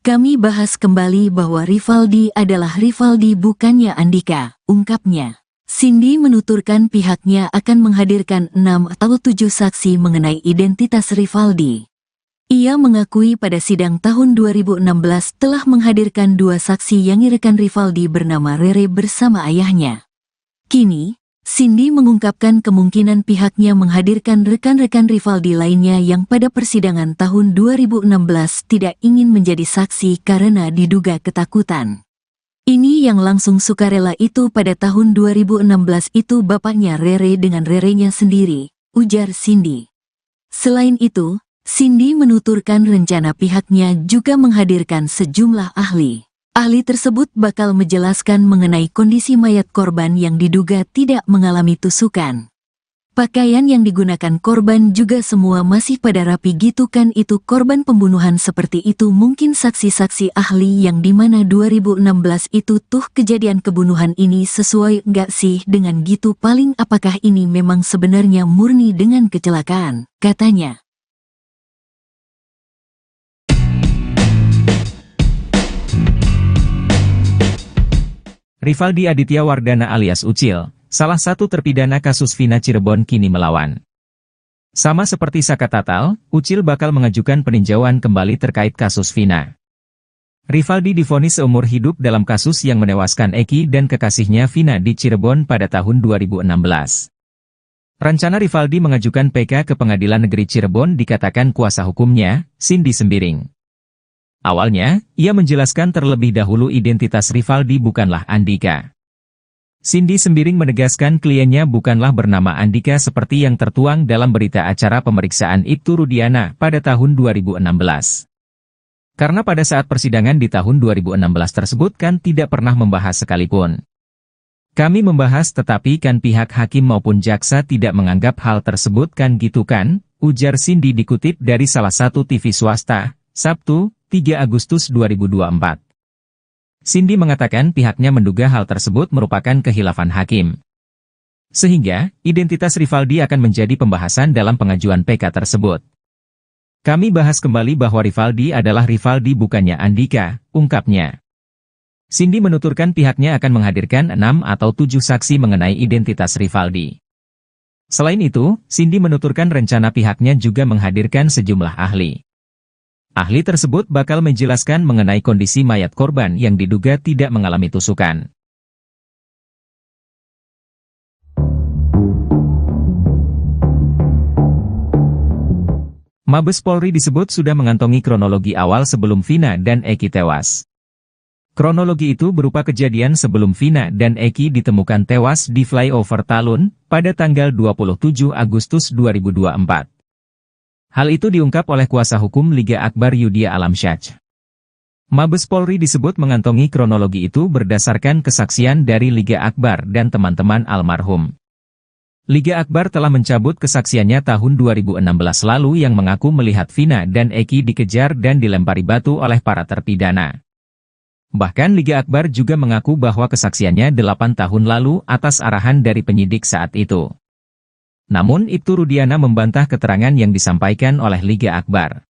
Kami bahas kembali bahwa Rivaldi adalah Rivaldi bukannya Andika, ungkapnya. Cindy menuturkan pihaknya akan menghadirkan 6 atau 7 saksi mengenai identitas Rivaldi. Ia mengakui pada sidang tahun 2016 telah menghadirkan 2 saksi yang rekan Rivaldi bernama Rere bersama ayahnya. Kini, Cindy mengungkapkan kemungkinan pihaknya menghadirkan rekan-rekan Rivaldi lainnya yang pada persidangan tahun 2016 tidak ingin menjadi saksi karena diduga ketakutan. Ini yang langsung sukarela itu pada tahun 2016 itu bapaknya Rere dengan Rerenya sendiri, ujar Cindy. Selain itu, Cindy menuturkan rencana pihaknya juga menghadirkan sejumlah ahli. Ahli tersebut bakal menjelaskan mengenai kondisi mayat korban yang diduga tidak mengalami tusukan. Pakaian yang digunakan korban juga semua masih pada rapi gitu kan, itu korban pembunuhan seperti itu. Mungkin saksi-saksi ahli yang dimana 2016 itu tuh kejadian kebunuhan ini sesuai nggak sih dengan gitu, paling apakah ini memang sebenarnya murni dengan kecelakaan, katanya. Rivaldi Aditya Wardana alias Ucil, salah satu terpidana kasus Vina Cirebon kini melawan. Sama seperti Saka Tatal, Ucil bakal mengajukan peninjauan kembali terkait kasus Vina. Rivaldi divonis seumur hidup dalam kasus yang menewaskan Eki dan kekasihnya Vina di Cirebon pada tahun 2016. Rencana Rivaldi mengajukan PK ke Pengadilan Negeri Cirebon dikatakan kuasa hukumnya, Cindy Sembiring. Awalnya, ia menjelaskan terlebih dahulu identitas Rivaldi bukanlah Andika. Cindy Sembiring menegaskan kliennya bukanlah bernama Andika seperti yang tertuang dalam berita acara pemeriksaan Ibtu Rudiana pada tahun 2016. Karena pada saat persidangan di tahun 2016 tersebut kan tidak pernah membahas sekalipun. Kami membahas tetapi kan pihak hakim maupun jaksa tidak menganggap hal tersebut kan gitu kan, ujar Cindy dikutip dari salah satu TV swasta, Sabtu, 3 Agustus 2024. Cindy mengatakan pihaknya menduga hal tersebut merupakan khilafan hakim. Sehingga, identitas Rivaldi akan menjadi pembahasan dalam pengajuan PK tersebut. Kami bahas kembali bahwa Rivaldi adalah Rivaldi bukannya Andika, ungkapnya. Cindy menuturkan pihaknya akan menghadirkan 6 atau 7 saksi mengenai identitas Rivaldi. Selain itu, Cindy menuturkan rencana pihaknya juga menghadirkan sejumlah ahli. Ahli tersebut bakal menjelaskan mengenai kondisi mayat korban yang diduga tidak mengalami tusukan. Mabes Polri disebut sudah mengantongi kronologi awal sebelum Vina dan Eki tewas. Kronologi itu berupa kejadian sebelum Vina dan Eki ditemukan tewas di flyover Talun pada tanggal 27 Agustus 2024. Hal itu diungkap oleh kuasa hukum Liga Akbar Yudhya Alamsyah. Mabes Polri disebut mengantongi kronologi itu berdasarkan kesaksian dari Liga Akbar dan teman-teman almarhum. Liga Akbar telah mencabut kesaksiannya tahun 2016 lalu yang mengaku melihat Vina dan Eki dikejar dan dilempari batu oleh para terpidana. Bahkan Liga Akbar juga mengaku bahwa kesaksiannya 8 tahun lalu atas arahan dari penyidik saat itu. Namun Ibtu Rudiana membantah keterangan yang disampaikan oleh Liga Akbar.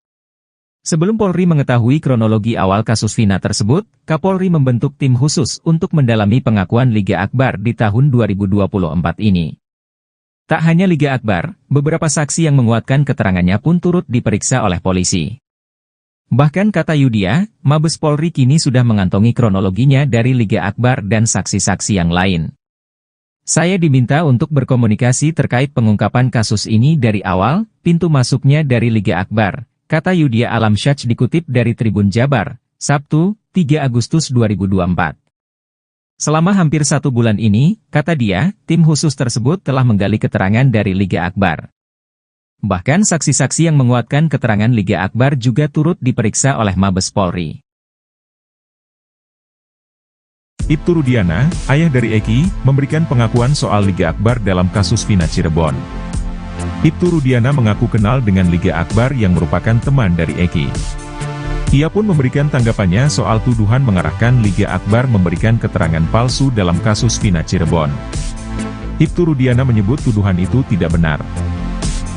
Sebelum Polri mengetahui kronologi awal kasus Vina tersebut, Kapolri membentuk tim khusus untuk mendalami pengakuan Liga Akbar di tahun 2024 ini. Tak hanya Liga Akbar, beberapa saksi yang menguatkan keterangannya pun turut diperiksa oleh polisi. Bahkan kata Yudhya, Mabes Polri kini sudah mengantongi kronologinya dari Liga Akbar dan saksi-saksi yang lain. Saya diminta untuk berkomunikasi terkait pengungkapan kasus ini dari awal, pintu masuknya dari Liga Akbar, kata Yudhya Alamsyah dikutip dari Tribun Jabar, Sabtu, 3 Agustus 2024. Selama hampir 1 bulan ini, kata dia, tim khusus tersebut telah menggali keterangan dari Liga Akbar. Bahkan saksi-saksi yang menguatkan keterangan Liga Akbar juga turut diperiksa oleh Mabes Polri. Ibtu Rudiana, ayah dari Eki, memberikan pengakuan soal Liga Akbar dalam kasus Vina Cirebon. Ibtu Rudiana mengaku kenal dengan Liga Akbar yang merupakan teman dari Eki. Ia pun memberikan tanggapannya soal tuduhan mengarahkan Liga Akbar memberikan keterangan palsu dalam kasus Vina Cirebon. Ibtu Rudiana menyebut tuduhan itu tidak benar.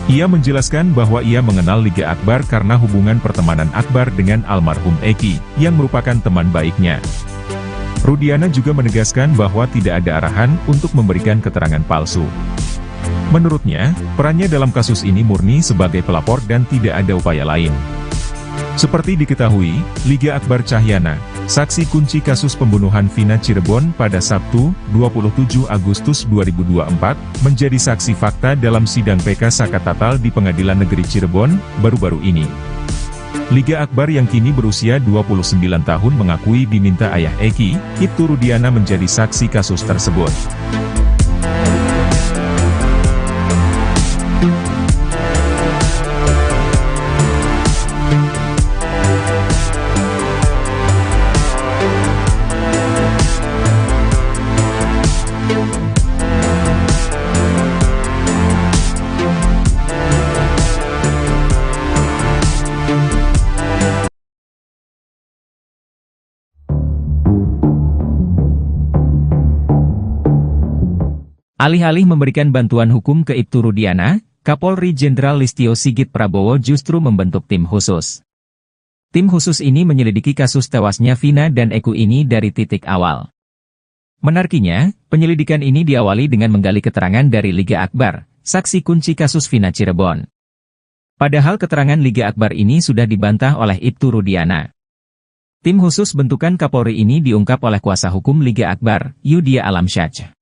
Ia menjelaskan bahwa ia mengenal Liga Akbar karena hubungan pertemanan Akbar dengan almarhum Eki, yang merupakan teman baiknya. Rudiana juga menegaskan bahwa tidak ada arahan untuk memberikan keterangan palsu. Menurutnya, perannya dalam kasus ini murni sebagai pelapor dan tidak ada upaya lain. Seperti diketahui, Liga Akbar Cahyana, saksi kunci kasus pembunuhan Vina Cirebon pada Sabtu, 27 Agustus 2024, menjadi saksi fakta dalam sidang PK Sakatatal di Pengadilan Negeri Cirebon, baru-baru ini. Liga Akbar yang kini berusia 29 tahun mengakui diminta ayah Eki, Ibtu Rudiana menjadi saksi kasus tersebut. Alih-alih memberikan bantuan hukum ke Ibtu Rudiana, Kapolri Jenderal Listio Sigit Prabowo justru membentuk tim khusus. Tim khusus ini menyelidiki kasus tewasnya Vina dan Eki ini dari titik awal. Menariknya, penyelidikan ini diawali dengan menggali keterangan dari Liga Akbar, saksi kunci kasus Vina Cirebon. Padahal keterangan Liga Akbar ini sudah dibantah oleh Ibtu Rudiana. Tim khusus bentukan Kapolri ini diungkap oleh kuasa hukum Liga Akbar, Yudia Alamsyah.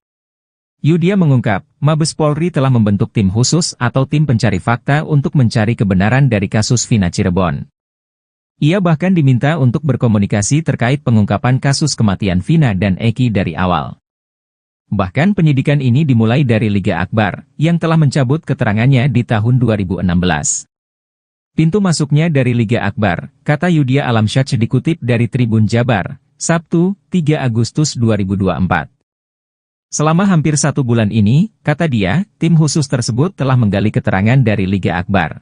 Yudia mengungkap, Mabes Polri telah membentuk tim khusus atau tim pencari fakta untuk mencari kebenaran dari kasus Vina Cirebon. Ia bahkan diminta untuk berkomunikasi terkait pengungkapan kasus kematian Vina dan Eki dari awal. Bahkan penyidikan ini dimulai dari Liga Akbar, yang telah mencabut keterangannya di tahun 2016. Pintu masuknya dari Liga Akbar, kata Yudia Alamsyah dikutip dari Tribun Jabar, Sabtu, 3 Agustus 2024. Selama hampir 1 bulan ini, kata dia, tim khusus tersebut telah menggali keterangan dari Liga Akbar.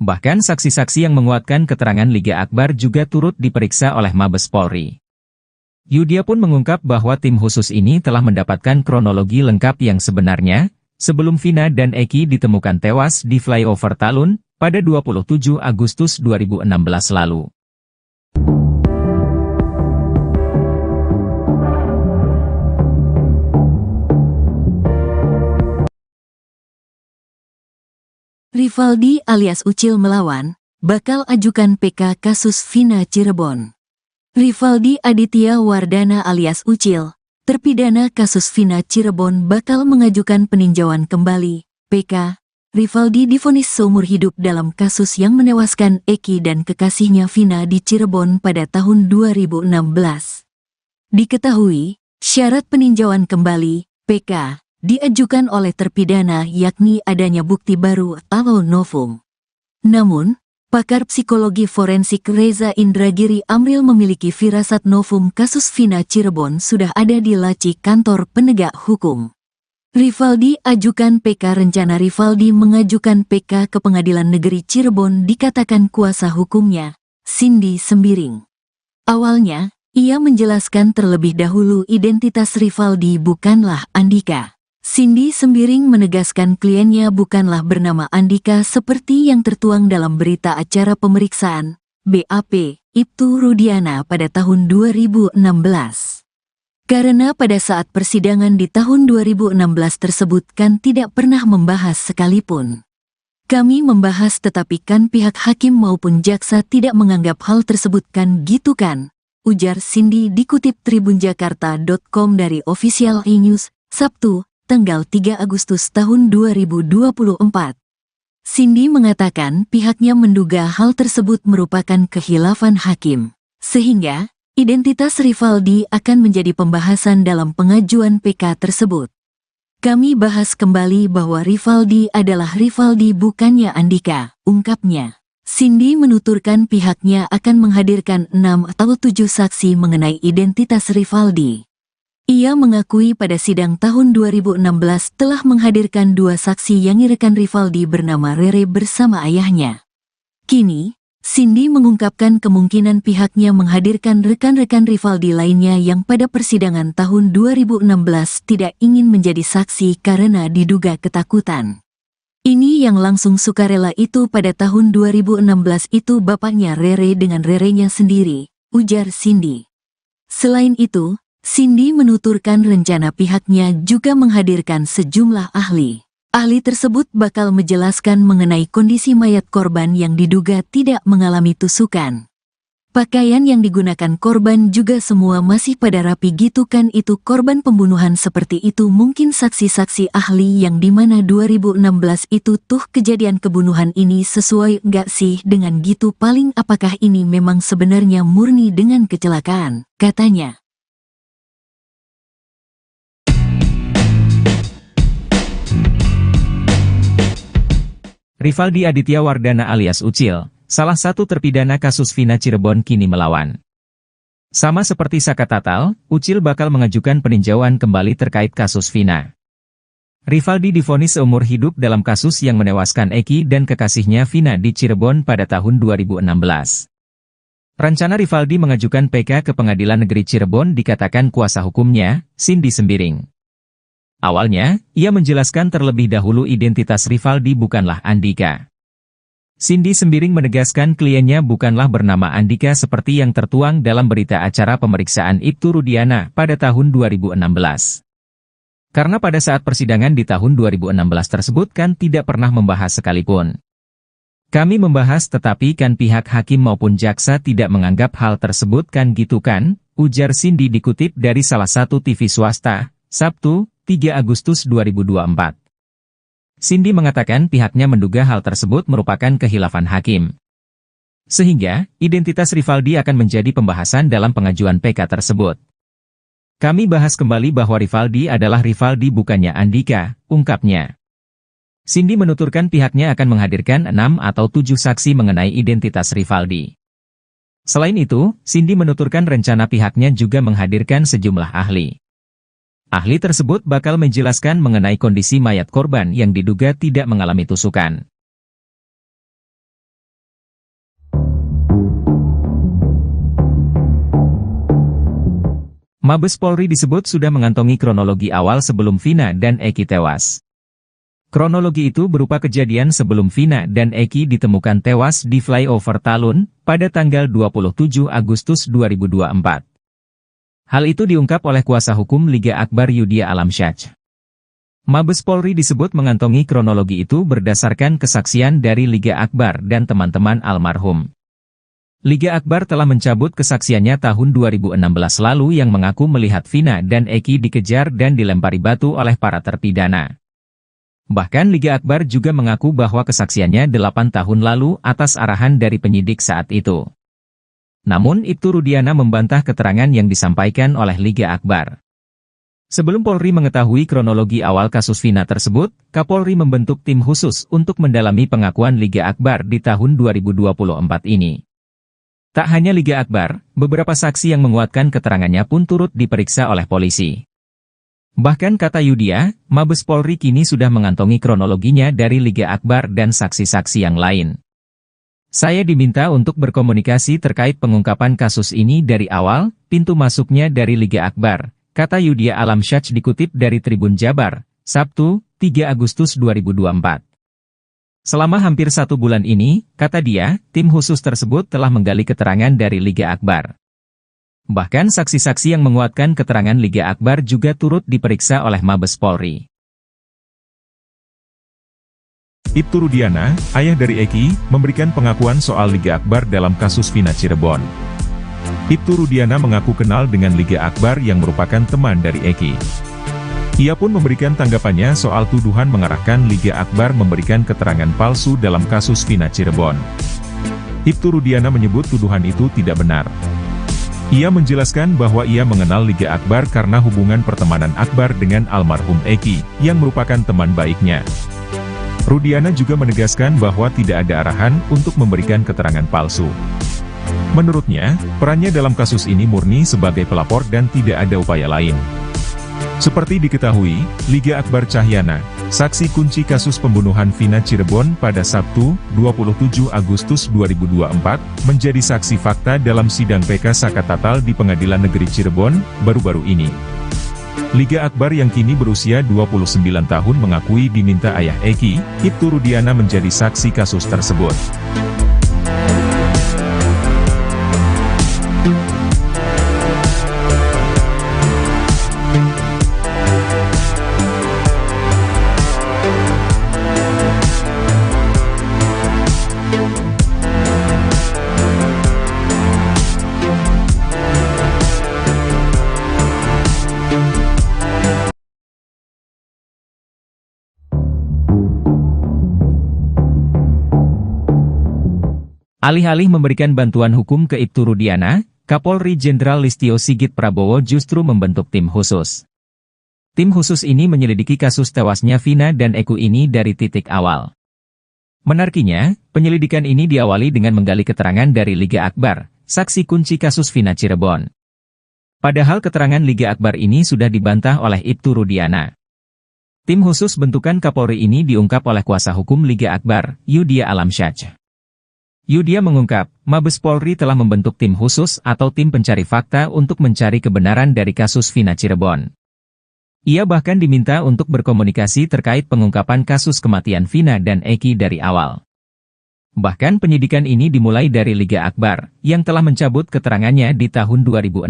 Bahkan saksi-saksi yang menguatkan keterangan Liga Akbar juga turut diperiksa oleh Mabes Polri. Yudia pun mengungkap bahwa tim khusus ini telah mendapatkan kronologi lengkap yang sebenarnya, sebelum Vina dan Eki ditemukan tewas di flyover Talun, pada 27 Agustus 2016 lalu. Rivaldi alias Ucil melawan, bakal ajukan PK kasus Vina Cirebon. Rivaldi Aditya Wardana alias Ucil, terpidana kasus Vina Cirebon bakal mengajukan peninjauan kembali, PK. Rivaldi divonis seumur hidup dalam kasus yang menewaskan Eki dan kekasihnya Vina di Cirebon pada tahun 2016. Diketahui, syarat peninjauan kembali, PK, diajukan oleh terpidana yakni adanya bukti baru atau novum. Namun, pakar psikologi forensik Reza Indragiri Amril memiliki firasat novum kasus Vina Cirebon sudah ada di laci kantor penegak hukum. Rivaldi ajukan PK. Rencana Rivaldi mengajukan PK ke Pengadilan Negeri Cirebon dikatakan kuasa hukumnya, Cindy Sembiring. Awalnya, ia menjelaskan terlebih dahulu identitas Rivaldi bukanlah Andika. Cindy Sembiring menegaskan kliennya bukanlah bernama Andika seperti yang tertuang dalam berita acara pemeriksaan, BAP, Ibtu Rudiana pada tahun 2016. Karena pada saat persidangan di tahun 2016 tersebut kan tidak pernah membahas sekalipun. Kami membahas tetapi kan pihak hakim maupun jaksa tidak menganggap hal tersebut kan gitu kan, ujar Cindy dikutip tribunjakarta.com dari Official E-News, Sabtu, tanggal 3 Agustus tahun 2024. Cindy mengatakan pihaknya menduga hal tersebut merupakan khilafan hakim, sehingga identitas Rivaldi akan menjadi pembahasan dalam pengajuan PK tersebut. Kami bahas kembali bahwa Rivaldi adalah Rivaldi bukannya Andika, ungkapnya. Cindy menuturkan pihaknya akan menghadirkan 6 atau 7 saksi mengenai identitas Rivaldi. Ia mengakui pada sidang tahun 2016 telah menghadirkan 2 saksi yang rekan Rivaldi bernama Rere bersama ayahnya. Kini, Cindy mengungkapkan kemungkinan pihaknya menghadirkan rekan-rekan Rivaldi lainnya yang pada persidangan tahun 2016 tidak ingin menjadi saksi karena diduga ketakutan. Ini yang langsung sukarela itu pada tahun 2016 itu bapaknya Rere dengan Rerenya sendiri, ujar Cindy. Selain itu, Cindy menuturkan rencana pihaknya juga menghadirkan sejumlah ahli. Ahli tersebut bakal menjelaskan mengenai kondisi mayat korban yang diduga tidak mengalami tusukan. Pakaian yang digunakan korban juga semua masih pada rapi gitu kan, itu korban pembunuhan seperti itu. Mungkin saksi-saksi ahli yang dimana 2016 itu tuh kejadian kebunuhan ini sesuai nggak sih dengan gitu, paling apakah ini memang sebenarnya murni dengan kecelakaan, katanya. Rivaldi Aditya Wardana alias Ucil, salah satu terpidana kasus Vina Cirebon kini melawan. Sama seperti Saka Tatal, Ucil bakal mengajukan peninjauan kembali terkait kasus Vina. Rivaldi divonis seumur hidup dalam kasus yang menewaskan Eki dan kekasihnya Vina di Cirebon pada tahun 2016. Rencana Rivaldi mengajukan PK ke Pengadilan Negeri Cirebon dikatakan kuasa hukumnya, Cindy Sembiring. Awalnya, ia menjelaskan terlebih dahulu identitas Rivaldi bukanlah Andika. Cindy Sembiring menegaskan kliennya bukanlah bernama Andika seperti yang tertuang dalam berita acara pemeriksaan Ibtu Rudiana pada tahun 2016. Karena pada saat persidangan di tahun 2016 tersebut kan tidak pernah membahas sekalipun. Kami membahas tetapi kan pihak hakim maupun jaksa tidak menganggap hal tersebut kan gitu kan, ujar Cindy dikutip dari salah satu TV swasta, Sabtu, 3 Agustus 2024. Cindy mengatakan pihaknya menduga hal tersebut merupakan kehilafan hakim. Sehingga, identitas Rivaldi akan menjadi pembahasan dalam pengajuan PK tersebut. Kami bahas kembali bahwa Rivaldi adalah Rivaldi bukannya Andika, ungkapnya. Cindy menuturkan pihaknya akan menghadirkan 6 atau 7 saksi mengenai identitas Rivaldi. Selain itu, Cindy menuturkan rencana pihaknya juga menghadirkan sejumlah ahli. Ahli tersebut bakal menjelaskan mengenai kondisi mayat korban yang diduga tidak mengalami tusukan. Mabes Polri disebut sudah mengantongi kronologi awal sebelum Vina dan Eki tewas. Kronologi itu berupa kejadian sebelum Vina dan Eki ditemukan tewas di flyover Talun pada tanggal 27 Agustus 2024. Hal itu diungkap oleh kuasa hukum Liga Akbar Yudhya Alamsyah. Mabes Polri disebut mengantongi kronologi itu berdasarkan kesaksian dari Liga Akbar dan teman-teman almarhum. Liga Akbar telah mencabut kesaksiannya tahun 2016 lalu yang mengaku melihat Vina dan Eki dikejar dan dilempari batu oleh para terpidana. Bahkan Liga Akbar juga mengaku bahwa kesaksiannya 8 tahun lalu atas arahan dari penyidik saat itu. Namun Ibtu Rudiana membantah keterangan yang disampaikan oleh Liga Akbar. Sebelum Polri mengetahui kronologi awal kasus Vina tersebut, Kapolri membentuk tim khusus untuk mendalami pengakuan Liga Akbar di tahun 2024 ini. Tak hanya Liga Akbar, beberapa saksi yang menguatkan keterangannya pun turut diperiksa oleh polisi. Bahkan kata Yudhya, Mabes Polri kini sudah mengantongi kronologinya dari Liga Akbar dan saksi-saksi yang lain. Saya diminta untuk berkomunikasi terkait pengungkapan kasus ini dari awal, pintu masuknya dari Liga Akbar, kata Yudhya Alamsyah dikutip dari Tribun Jabar, Sabtu, 3 Agustus 2024. Selama hampir 1 bulan ini, kata dia, tim khusus tersebut telah menggali keterangan dari Liga Akbar. Bahkan saksi-saksi yang menguatkan keterangan Liga Akbar juga turut diperiksa oleh Mabes Polri. Ibtu Rudiana, ayah dari Eki, memberikan pengakuan soal Liga Akbar dalam kasus Vina Cirebon. Ibtu Rudiana mengaku kenal dengan Liga Akbar yang merupakan teman dari Eki. Ia pun memberikan tanggapannya soal tuduhan mengarahkan Liga Akbar memberikan keterangan palsu dalam kasus Vina Cirebon. Ibtu Rudiana menyebut tuduhan itu tidak benar. Ia menjelaskan bahwa ia mengenal Liga Akbar karena hubungan pertemanan Akbar dengan almarhum Eki, yang merupakan teman baiknya. Rudiana juga menegaskan bahwa tidak ada arahan untuk memberikan keterangan palsu. Menurutnya, perannya dalam kasus ini murni sebagai pelapor dan tidak ada upaya lain. Seperti diketahui, Liga Akbar Cahyana, Saksi kunci kasus pembunuhan Vina Cirebon pada Sabtu, 27 Agustus 2024, menjadi saksi fakta dalam sidang PK Sakatatal di Pengadilan Negeri Cirebon, baru-baru ini. Liga Akbar yang kini berusia 29 tahun mengakui diminta ayah Eki, Ibtu Rudiana menjadi saksi kasus tersebut. Alih-alih memberikan bantuan hukum ke Ibtu Rudiana, Kapolri Jenderal Listio Sigit Prabowo justru membentuk tim khusus. Tim khusus ini menyelidiki kasus tewasnya Vina dan Eki ini dari titik awal. Menariknya, penyelidikan ini diawali dengan menggali keterangan dari Liga Akbar, saksi kunci kasus Vina Cirebon. Padahal keterangan Liga Akbar ini sudah dibantah oleh Ibtu Rudiana. Tim khusus bentukan Kapolri ini diungkap oleh kuasa hukum Liga Akbar, Yudia Alamsyah. Yudia mengungkap, Mabes Polri telah membentuk tim khusus atau tim pencari fakta untuk mencari kebenaran dari kasus Vina Cirebon. Ia bahkan diminta untuk berkomunikasi terkait pengungkapan kasus kematian Vina dan Eki dari awal. Bahkan penyidikan ini dimulai dari Liga Akbar, yang telah mencabut keterangannya di tahun 2016.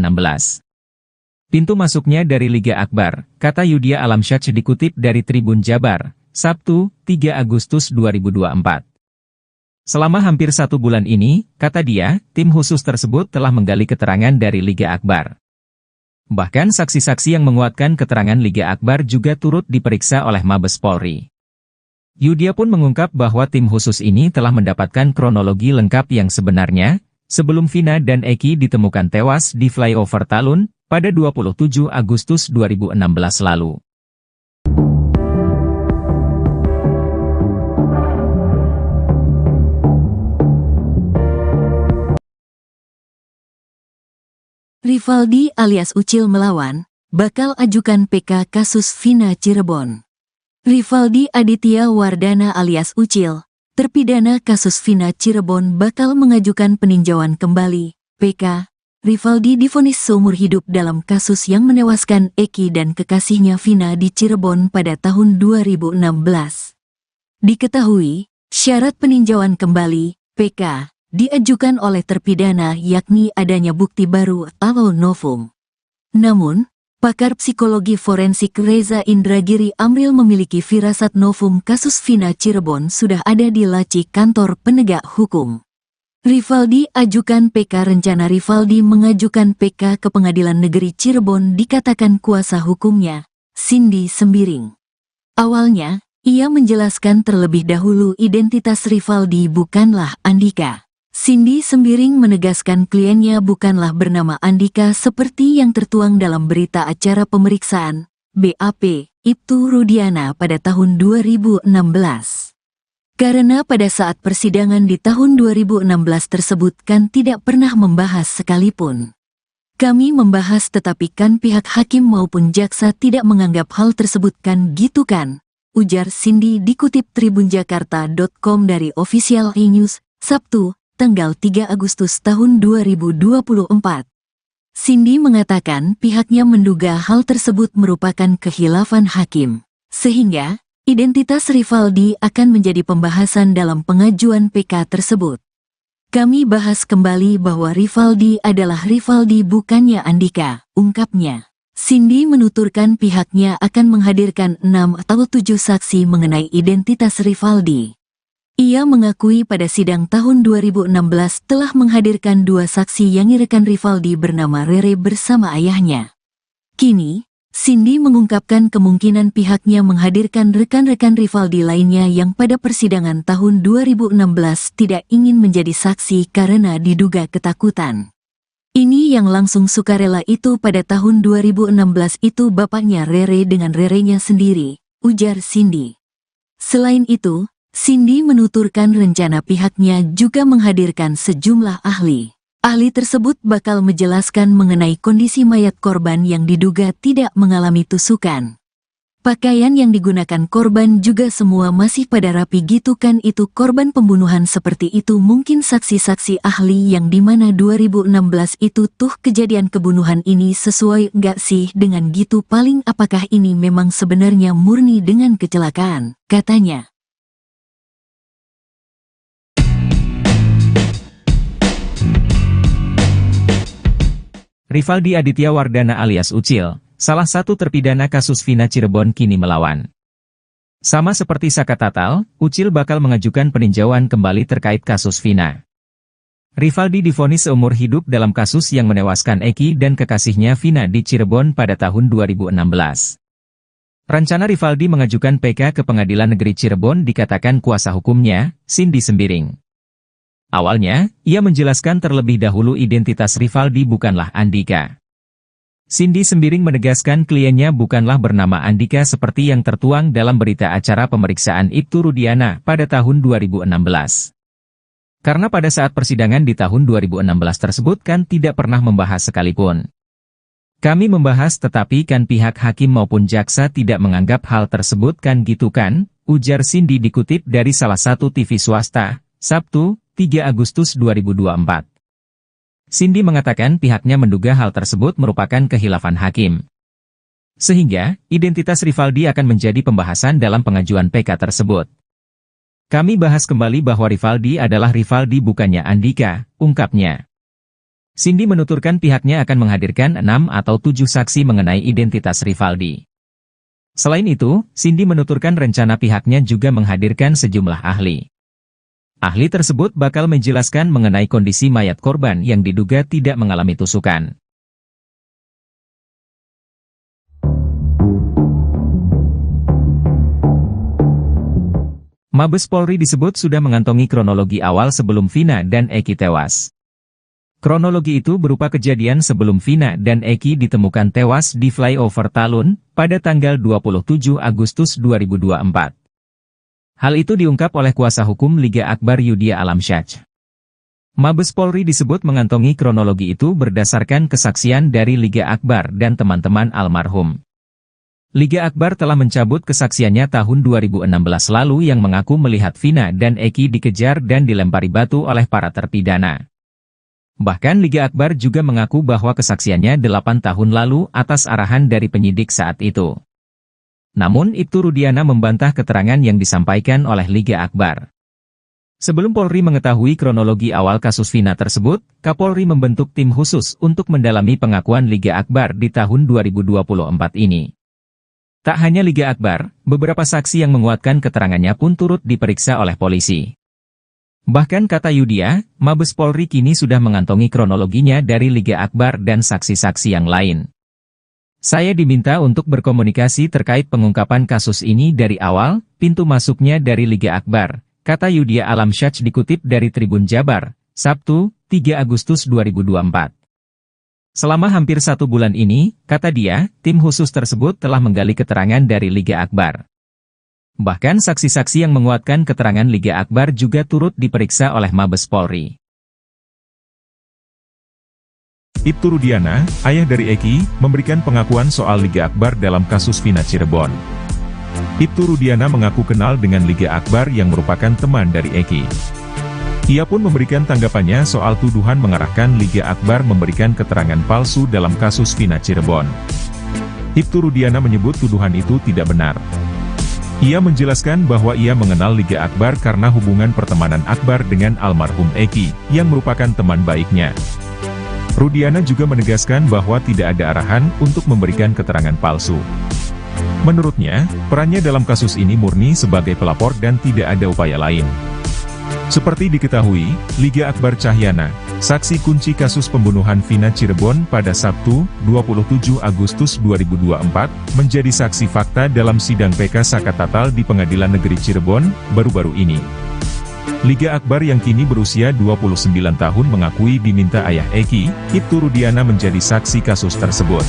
Pintu masuknya dari Liga Akbar, kata Yudia Alamsyah dikutip dari Tribun Jabar, Sabtu, 3 Agustus 2024. Selama hampir 1 bulan ini, kata dia, tim khusus tersebut telah menggali keterangan dari Liga Akbar. Bahkan saksi-saksi yang menguatkan keterangan Liga Akbar juga turut diperiksa oleh Mabes Polri. Yudia pun mengungkap bahwa tim khusus ini telah mendapatkan kronologi lengkap yang sebenarnya, sebelum Vina dan Eki ditemukan tewas di flyover Talun, pada 27 Agustus 2016 lalu. Rivaldi alias Ucil melawan, bakal ajukan PK kasus Vina Cirebon. Rivaldi Aditya Wardana alias Ucil, terpidana kasus Vina Cirebon bakal mengajukan peninjauan kembali, PK. Rivaldi divonis seumur hidup dalam kasus yang menewaskan Eki dan kekasihnya Vina di Cirebon pada tahun 2016. Diketahui, syarat peninjauan kembali, PK, diajukan oleh terpidana yakni adanya bukti baru atau novum. Namun, pakar psikologi forensik Reza Indragiri Amril memiliki firasat novum kasus Vina Cirebon sudah ada di laci kantor penegak hukum. Rivaldi ajukan PK. Rencana Rivaldi mengajukan PK ke Pengadilan Negeri Cirebon dikatakan kuasa hukumnya, Cindy Sembiring. Awalnya, ia menjelaskan terlebih dahulu identitas Rivaldi bukanlah Andika. Cindy Sembiring menegaskan kliennya bukanlah bernama Andika seperti yang tertuang dalam berita acara pemeriksaan, BAP, Ibtu Rudiana pada tahun 2016. Karena pada saat persidangan di tahun 2016 tersebut kan tidak pernah membahas sekalipun. Kami membahas tetapi kan pihak hakim maupun jaksa tidak menganggap hal tersebut kan gitu kan, ujar Cindy dikutip tribunjakarta.com dari Official E-News, Sabtu, tanggal 3 Agustus tahun 2024. Cindy mengatakan pihaknya menduga hal tersebut merupakan khilafan hakim, sehingga identitas Rivaldi akan menjadi pembahasan dalam pengajuan PK tersebut. Kami bahas kembali bahwa Rivaldi adalah Rivaldi bukannya Andika, ungkapnya. Cindy menuturkan pihaknya akan menghadirkan 6 atau 7 saksi mengenai identitas Rivaldi. Ia mengakui pada sidang tahun 2016 telah menghadirkan 2 saksi yang rekan Rivaldi bernama Rere bersama ayahnya. Kini, Cindy mengungkapkan kemungkinan pihaknya menghadirkan rekan-rekan Rivaldi lainnya yang pada persidangan tahun 2016 tidak ingin menjadi saksi karena diduga ketakutan. Ini yang langsung sukarela itu pada tahun 2016 itu bapaknya Rere dengan Rerenya sendiri, ujar Cindy. Selain itu, Cindy menuturkan rencana pihaknya juga menghadirkan sejumlah ahli. Ahli tersebut bakal menjelaskan mengenai kondisi mayat korban yang diduga tidak mengalami tusukan. Pakaian yang digunakan korban juga semua masih pada rapi gitu kan, itu korban pembunuhan seperti itu mungkin saksi-saksi ahli yang dimana 2016 itu tuh kejadian kebunuhan ini sesuai nggak sih dengan gitu, paling apakah ini memang sebenarnya murni dengan kecelakaan, katanya. Rivaldi Aditya Wardana alias Ucil, salah satu terpidana kasus Vina Cirebon kini melawan. Sama seperti Saka Tatal, Ucil bakal mengajukan peninjauan kembali terkait kasus Vina. Rivaldi divonis seumur hidup dalam kasus yang menewaskan Eki dan kekasihnya Vina di Cirebon pada tahun 2016. Rencana Rivaldi mengajukan PK ke Pengadilan Negeri Cirebon dikatakan kuasa hukumnya, Cindy Sembiring. Awalnya, ia menjelaskan terlebih dahulu identitas Rivaldi bukanlah Andika. Cindy Sembiring menegaskan kliennya bukanlah bernama Andika seperti yang tertuang dalam berita acara pemeriksaan Ibtu Rudiana pada tahun 2016. Karena pada saat persidangan di tahun 2016 tersebut kan tidak pernah membahas sekalipun. Kami membahas tetapi kan pihak hakim maupun jaksa tidak menganggap hal tersebut kan gitu kan, ujar Cindy dikutip dari salah satu TV swasta, Sabtu, 3 Agustus 2024. Cindy mengatakan pihaknya menduga hal tersebut merupakan kehilafan hakim. Sehingga, identitas Rivaldi akan menjadi pembahasan dalam pengajuan PK tersebut. Kami bahas kembali bahwa Rivaldi adalah Rivaldi bukannya Andika, ungkapnya. Cindy menuturkan pihaknya akan menghadirkan 6 atau 7 saksi mengenai identitas Rivaldi. Selain itu, Cindy menuturkan rencana pihaknya juga menghadirkan sejumlah ahli. Ahli tersebut bakal menjelaskan mengenai kondisi mayat korban yang diduga tidak mengalami tusukan. Mabes Polri disebut sudah mengantongi kronologi awal sebelum Vina dan Eki tewas. Kronologi itu berupa kejadian sebelum Vina dan Eki ditemukan tewas di flyover Talun pada tanggal 27 Agustus 2024. Hal itu diungkap oleh kuasa hukum Liga Akbar Yudhya Alamsyah. Mabes Polri disebut mengantongi kronologi itu berdasarkan kesaksian dari Liga Akbar dan teman-teman almarhum. Liga Akbar telah mencabut kesaksiannya tahun 2016 lalu yang mengaku melihat Vina dan Eki dikejar dan dilempari batu oleh para terpidana. Bahkan Liga Akbar juga mengaku bahwa kesaksiannya 8 tahun lalu atas arahan dari penyidik saat itu. Namun Ibtu Rudiana membantah keterangan yang disampaikan oleh Liga Akbar. Sebelum Polri mengetahui kronologi awal kasus Vina tersebut, Kapolri membentuk tim khusus untuk mendalami pengakuan Liga Akbar di tahun 2024 ini. Tak hanya Liga Akbar, beberapa saksi yang menguatkan keterangannya pun turut diperiksa oleh polisi. Bahkan kata Yudhya, Mabes Polri kini sudah mengantongi kronologinya dari Liga Akbar dan saksi-saksi yang lain. Saya diminta untuk berkomunikasi terkait pengungkapan kasus ini dari awal, pintu masuknya dari Liga Akbar, kata Yudhya Alamsyah dikutip dari Tribun Jabar, Sabtu, 3 Agustus 2024. Selama hampir 1 bulan ini, kata dia, tim khusus tersebut telah menggali keterangan dari Liga Akbar. Bahkan saksi-saksi yang menguatkan keterangan Liga Akbar juga turut diperiksa oleh Mabes Polri. Ibtu Rudiana, ayah dari Eki, memberikan pengakuan soal Liga Akbar dalam kasus Vina Cirebon. Ibtu Rudiana mengaku kenal dengan Liga Akbar yang merupakan teman dari Eki. Ia pun memberikan tanggapannya soal tuduhan mengarahkan Liga Akbar memberikan keterangan palsu dalam kasus Vina Cirebon. Ibtu Rudiana menyebut tuduhan itu tidak benar. Ia menjelaskan bahwa ia mengenal Liga Akbar karena hubungan pertemanan Akbar dengan almarhum Eki, yang merupakan teman baiknya. Rudiana juga menegaskan bahwa tidak ada arahan untuk memberikan keterangan palsu. Menurutnya, perannya dalam kasus ini murni sebagai pelapor dan tidak ada upaya lain. Seperti diketahui, Liga Akbar Cahyana, saksi kunci kasus pembunuhan Vina Cirebon pada Sabtu, 27 Agustus 2024, menjadi saksi fakta dalam sidang PK Saka Tatal di Pengadilan Negeri Cirebon, baru-baru ini. Liga Akbar yang kini berusia 29 tahun mengakui diminta ayah Eki, Ibtu Rudiana menjadi saksi kasus tersebut.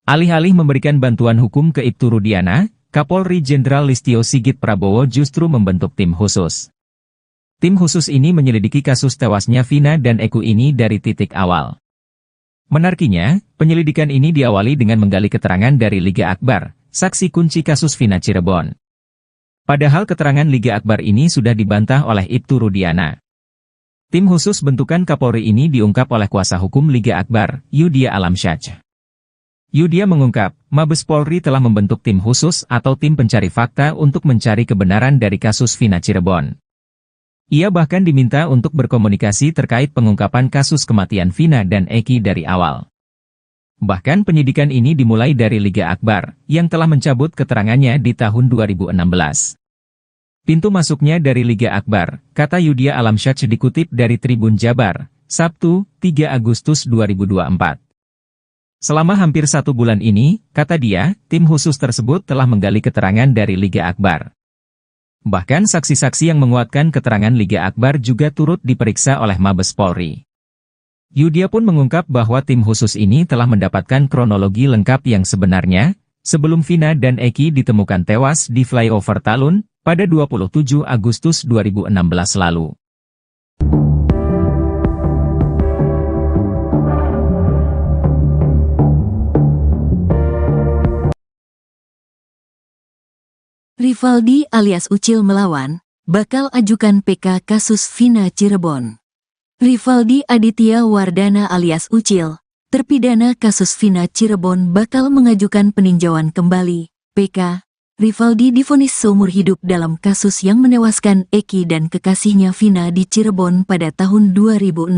Alih-alih memberikan bantuan hukum ke Ibtu Rudiana, Kapolri Jenderal Listio Sigit Prabowo justru membentuk tim khusus. Tim khusus ini menyelidiki kasus tewasnya Vina dan Eko ini dari titik awal. Menariknya, penyelidikan ini diawali dengan menggali keterangan dari Liga Akbar, saksi kunci kasus Vina Cirebon. Padahal keterangan Liga Akbar ini sudah dibantah oleh Ibtu Rudiana. Tim khusus bentukan Kapolri ini diungkap oleh kuasa hukum Liga Akbar, Yudia Alamsyah. Yudia mengungkap, Mabes Polri telah membentuk tim khusus atau tim pencari fakta untuk mencari kebenaran dari kasus Vina Cirebon. Ia bahkan diminta untuk berkomunikasi terkait pengungkapan kasus kematian Vina dan Eki dari awal. Bahkan penyidikan ini dimulai dari Liga Akbar, yang telah mencabut keterangannya di tahun 2016. Pintu masuknya dari Liga Akbar, kata Yudia Alamsyah dikutip dari Tribun Jabar, Sabtu, 3 Agustus 2024. Selama hampir 1 bulan ini, kata dia, tim khusus tersebut telah menggali keterangan dari Liga Akbar. Bahkan saksi-saksi yang menguatkan keterangan Liga Akbar juga turut diperiksa oleh Mabes Polri. Yudia pun mengungkap bahwa tim khusus ini telah mendapatkan kronologi lengkap yang sebenarnya, sebelum Vina dan Eki ditemukan tewas di flyover Talun, pada 27 Agustus 2016 lalu. Rivaldi alias Ucil melawan, bakal ajukan PK kasus Vina Cirebon. Rivaldi Aditya Wardana alias Ucil, terpidana kasus Vina Cirebon bakal mengajukan peninjauan kembali, PK. Rivaldi divonis seumur hidup dalam kasus yang menewaskan Eki dan kekasihnya Vina di Cirebon pada tahun 2016.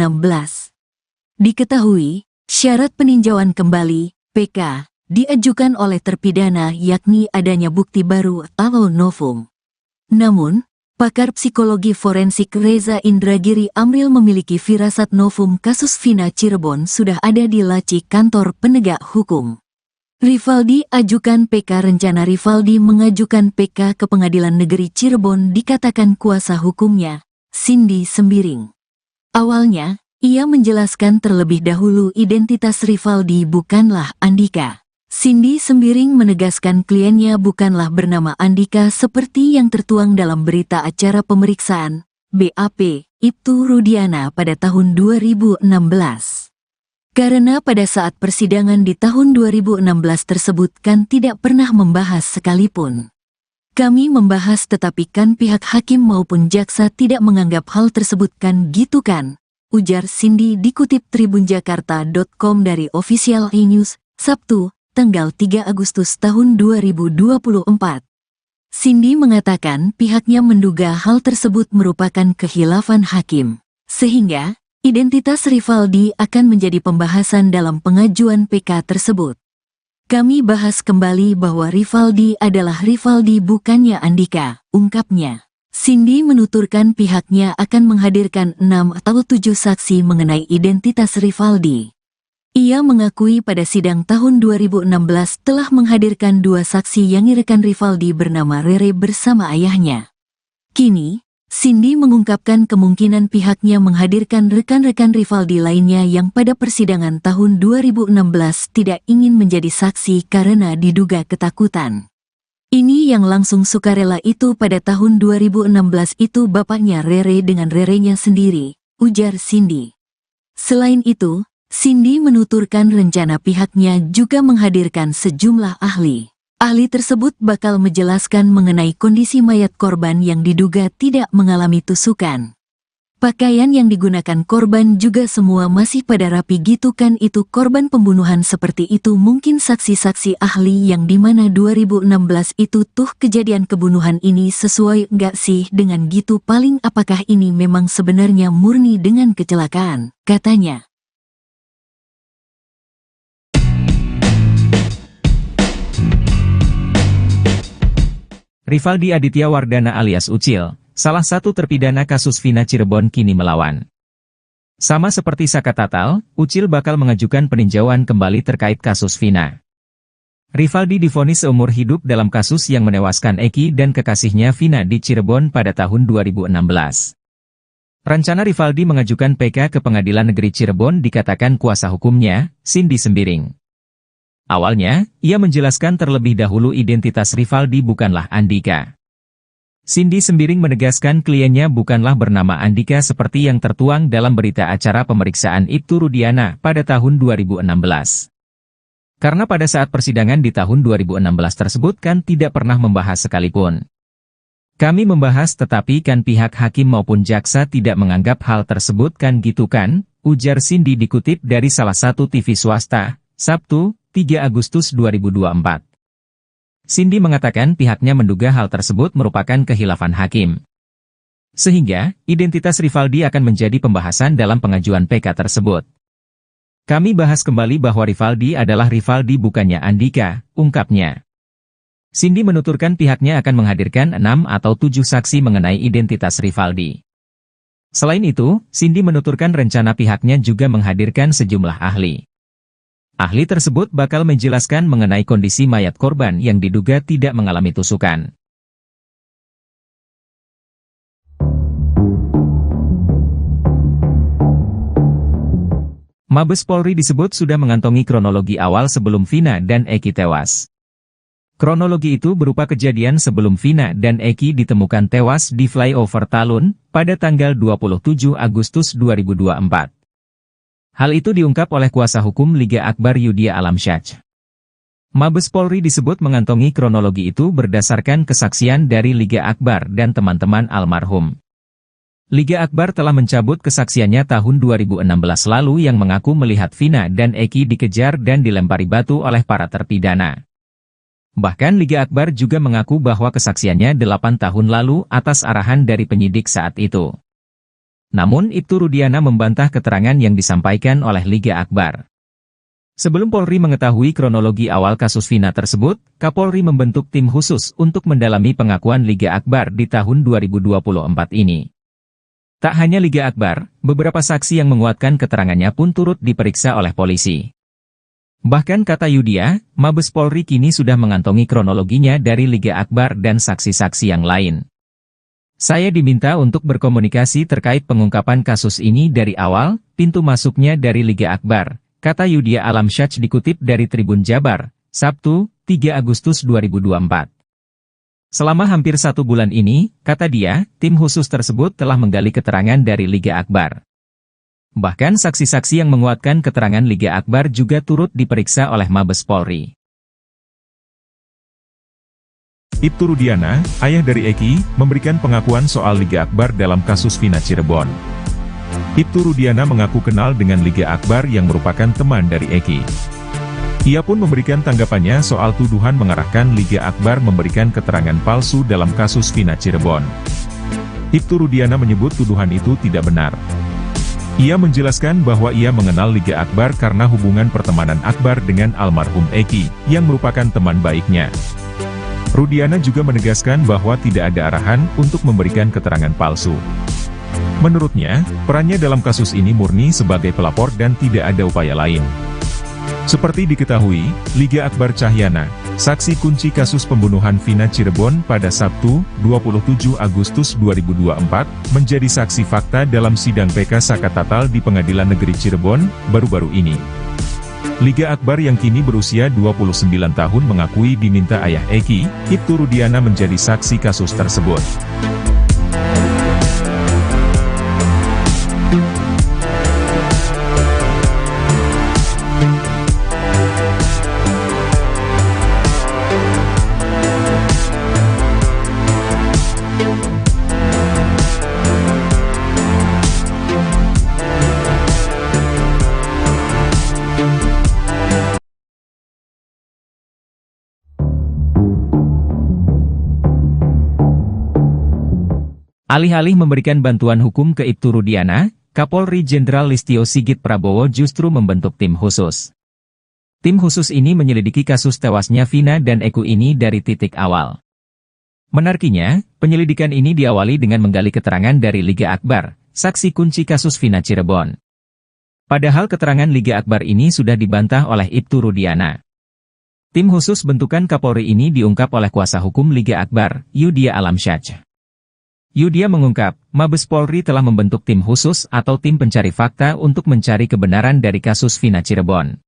Diketahui, syarat peninjauan kembali, PK, diajukan oleh terpidana yakni adanya bukti baru atau novum. Namun, pakar psikologi forensik Reza Indragiri Amril memiliki firasat novum kasus Vina Cirebon sudah ada di laci kantor penegak hukum. Rivaldi ajukan PK. Rencana Rivaldi mengajukan PK ke Pengadilan Negeri Cirebon dikatakan kuasa hukumnya, Cindy Sembiring. Awalnya, ia menjelaskan terlebih dahulu identitas Rivaldi bukanlah Andika. Cindy Sembiring menegaskan kliennya bukanlah bernama Andika seperti yang tertuang dalam berita acara pemeriksaan, BAP, Ibtu Rudiana pada tahun 2016. Karena pada saat persidangan di tahun 2016 tersebut kan tidak pernah membahas sekalipun. Kami membahas tetapi kan pihak hakim maupun jaksa tidak menganggap hal tersebut kan gitu kan, ujar Cindy dikutip tribunjakarta.com dari Official E-News, Sabtu, tanggal 3 Agustus tahun 2024. Cindy mengatakan pihaknya menduga hal tersebut merupakan khilafan hakim, sehingga identitas Rivaldi akan menjadi pembahasan dalam pengajuan PK tersebut. Kami bahas kembali bahwa Rivaldi adalah Rivaldi bukannya Andika, ungkapnya. Cindy menuturkan pihaknya akan menghadirkan 6 atau 7 saksi mengenai identitas Rivaldi. Ia mengakui pada sidang tahun 2016 telah menghadirkan 2 saksi yang rekan Rivaldi bernama Rere bersama ayahnya. Kini, Cindy mengungkapkan kemungkinan pihaknya menghadirkan rekan-rekan Rivaldi lainnya yang pada persidangan tahun 2016 tidak ingin menjadi saksi karena diduga ketakutan. Ini yang langsung sukarela itu pada tahun 2016 itu bapaknya Rere dengan Rerenya sendiri, ujar Cindy. Selain itu, Cindy menuturkan rencana pihaknya juga menghadirkan sejumlah ahli. Ahli tersebut bakal menjelaskan mengenai kondisi mayat korban yang diduga tidak mengalami tusukan. Pakaian yang digunakan korban juga semua masih pada rapi gitu kan itu korban pembunuhan seperti itu mungkin saksi-saksi ahli yang dimana 2016 itu tuh kejadian kebunuhan ini sesuai nggak sih dengan gitu paling apakah ini memang sebenarnya murni dengan kecelakaan, katanya. Rivaldi Aditya Wardana alias Ucil, salah satu terpidana kasus Vina Cirebon kini melawan. Sama seperti Saka Tatal, Ucil bakal mengajukan peninjauan kembali terkait kasus Vina. Rivaldi divonis seumur hidup dalam kasus yang menewaskan Eki dan kekasihnya Vina di Cirebon pada tahun 2016. Rencana Rivaldi mengajukan PK ke Pengadilan Negeri Cirebon dikatakan kuasa hukumnya, Cindy Sembiring. Awalnya, ia menjelaskan terlebih dahulu identitas Rivaldi bukanlah Andika. Cindy Sembiring menegaskan kliennya bukanlah bernama Andika seperti yang tertuang dalam berita acara pemeriksaan Ibtu Rudiana pada tahun 2016. Karena pada saat persidangan di tahun 2016 tersebut kan tidak pernah membahas sekalipun. Kami membahas tetapi kan pihak hakim maupun jaksa tidak menganggap hal tersebut kan gitu kan, ujar Cindy dikutip dari salah satu TV swasta, Sabtu, 3 Agustus 2024. Cindy mengatakan pihaknya menduga hal tersebut merupakan kehilafan hakim. Sehingga, identitas Rivaldi akan menjadi pembahasan dalam pengajuan PK tersebut. Kami bahas kembali bahwa Rivaldi adalah Rivaldi bukannya Andika, ungkapnya. Cindy menuturkan pihaknya akan menghadirkan 6 atau 7 saksi mengenai identitas Rivaldi. Selain itu, Cindy menuturkan rencana pihaknya juga menghadirkan sejumlah ahli. Ahli tersebut bakal menjelaskan mengenai kondisi mayat korban yang diduga tidak mengalami tusukan. Mabes Polri disebut sudah mengantongi kronologi awal sebelum Vina dan Eki tewas. Kronologi itu berupa kejadian sebelum Vina dan Eki ditemukan tewas di flyover Talun pada tanggal 27 Agustus 2024. Hal itu diungkap oleh kuasa hukum Liga Akbar Yudhya Alamsyah. Mabes Polri disebut mengantongi kronologi itu berdasarkan kesaksian dari Liga Akbar dan teman-teman almarhum. Liga Akbar telah mencabut kesaksiannya tahun 2016 lalu yang mengaku melihat Vina dan Eki dikejar dan dilempari batu oleh para terpidana. Bahkan Liga Akbar juga mengaku bahwa kesaksiannya 8 tahun lalu atas arahan dari penyidik saat itu. Namun Ibtu Rudiana membantah keterangan yang disampaikan oleh Liga Akbar. Sebelum Polri mengetahui kronologi awal kasus Vina tersebut, Kapolri membentuk tim khusus untuk mendalami pengakuan Liga Akbar di tahun 2024 ini. Tak hanya Liga Akbar, beberapa saksi yang menguatkan keterangannya pun turut diperiksa oleh polisi. Bahkan kata Yudhya, Mabes Polri kini sudah mengantongi kronologinya dari Liga Akbar dan saksi-saksi yang lain. Saya diminta untuk berkomunikasi terkait pengungkapan kasus ini dari awal, pintu masuknya dari Liga Akbar, kata Yudhya Alamsyah dikutip dari Tribun Jabar, Sabtu, 3 Agustus 2024. Selama hampir 1 bulan ini, kata dia, tim khusus tersebut telah menggali keterangan dari Liga Akbar. Bahkan saksi-saksi yang menguatkan keterangan Liga Akbar juga turut diperiksa oleh Mabes Polri. Ibtu Rudiana, ayah dari Eki, memberikan pengakuan soal Liga Akbar dalam kasus Vina Cirebon. Ibtu Rudiana mengaku kenal dengan Liga Akbar yang merupakan teman dari Eki. Ia pun memberikan tanggapannya soal tuduhan mengarahkan Liga Akbar memberikan keterangan palsu dalam kasus Vina Cirebon. Ibtu Rudiana menyebut tuduhan itu tidak benar. Ia menjelaskan bahwa ia mengenal Liga Akbar karena hubungan pertemanan Akbar dengan almarhum Eki, yang merupakan teman baiknya. Rudiana juga menegaskan bahwa tidak ada arahan untuk memberikan keterangan palsu. Menurutnya, perannya dalam kasus ini murni sebagai pelapor dan tidak ada upaya lain. Seperti diketahui, Liga Akbar Cahyana, saksi kunci kasus pembunuhan Vina Cirebon pada Sabtu, 27 Agustus 2024, menjadi saksi fakta dalam sidang PK Sakatatal di Pengadilan Negeri Cirebon, baru-baru ini. Liga Akbar yang kini berusia 29 tahun mengakui diminta ayah Eki, Ibtu Rudiana menjadi saksi kasus tersebut. Alih-alih memberikan bantuan hukum ke Ibtu Rudiana, Kapolri Jenderal Listio Sigit Prabowo justru membentuk tim khusus. Tim khusus ini menyelidiki kasus tewasnya Vina dan Eki ini dari titik awal. Menariknya, penyelidikan ini diawali dengan menggali keterangan dari Liga Akbar, saksi kunci kasus Vina Cirebon. Padahal keterangan Liga Akbar ini sudah dibantah oleh Ibtu Rudiana. Tim khusus bentukan Kapolri ini diungkap oleh kuasa hukum Liga Akbar, Yudhya Alamsyah. Yudhya mengungkap, Mabes Polri telah membentuk tim khusus atau tim pencari fakta untuk mencari kebenaran dari kasus Vina Cirebon.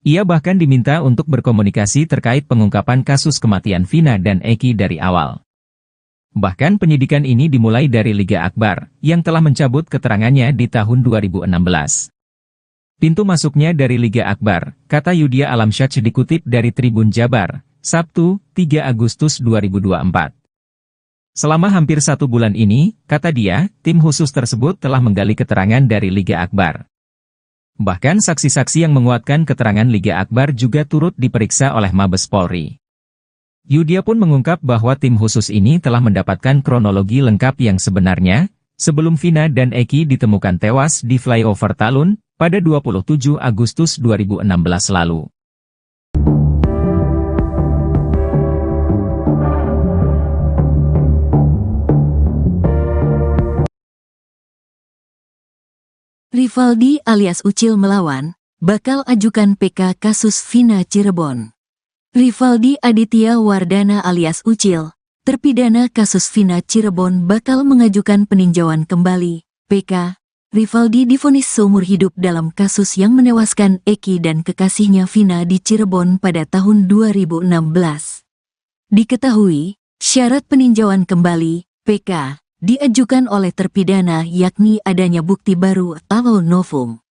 Ia bahkan diminta untuk berkomunikasi terkait pengungkapan kasus kematian Vina dan Eki dari awal. Bahkan penyidikan ini dimulai dari Liga Akbar, yang telah mencabut keterangannya di tahun 2016. Pintu masuknya dari Liga Akbar, kata Yudhya Alamsyah dikutip dari Tribun Jabar, Sabtu, 3 Agustus 2024. Selama hampir 1 bulan ini, kata dia, tim khusus tersebut telah menggali keterangan dari Liga Akbar. Bahkan saksi-saksi yang menguatkan keterangan Liga Akbar juga turut diperiksa oleh Mabes Polri. Yudhya pun mengungkap bahwa tim khusus ini telah mendapatkan kronologi lengkap yang sebenarnya, sebelum Vina dan Eki ditemukan tewas di flyover Talun, pada 27 Agustus 2016 lalu. Rivaldi alias Ucil melawan, bakal ajukan PK kasus Vina Cirebon. Rivaldi Aditya Wardana alias Ucil, terpidana kasus Vina Cirebon bakal mengajukan peninjauan kembali, PK. Rivaldi divonis seumur hidup dalam kasus yang menewaskan Eki dan kekasihnya Vina di Cirebon pada tahun 2016. Diketahui, syarat peninjauan kembali, PK, diajukan oleh terpidana yakni adanya bukti baru atau novum.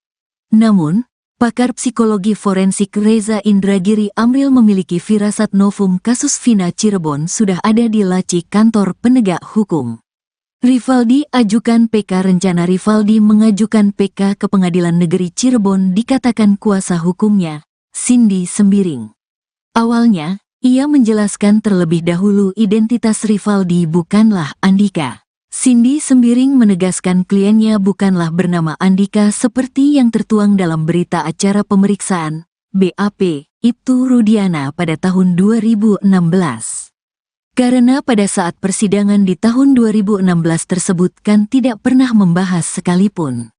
Namun, pakar psikologi forensik Reza Indragiri Amril memiliki firasat novum kasus Vina Cirebon sudah ada di laci kantor penegak hukum. Rivaldi ajukan PK. Rencana Rivaldi mengajukan PK ke Pengadilan Negeri Cirebon dikatakan kuasa hukumnya, Cindy Sembiring. Awalnya, ia menjelaskan terlebih dahulu identitas Rivaldi bukanlah Andika. Cindy Sembiring menegaskan kliennya bukanlah bernama Andika seperti yang tertuang dalam berita acara pemeriksaan, BAP, Ibtu Rudiana pada tahun 2016. Karena pada saat persidangan di tahun 2016 tersebut kan tidak pernah membahas sekalipun.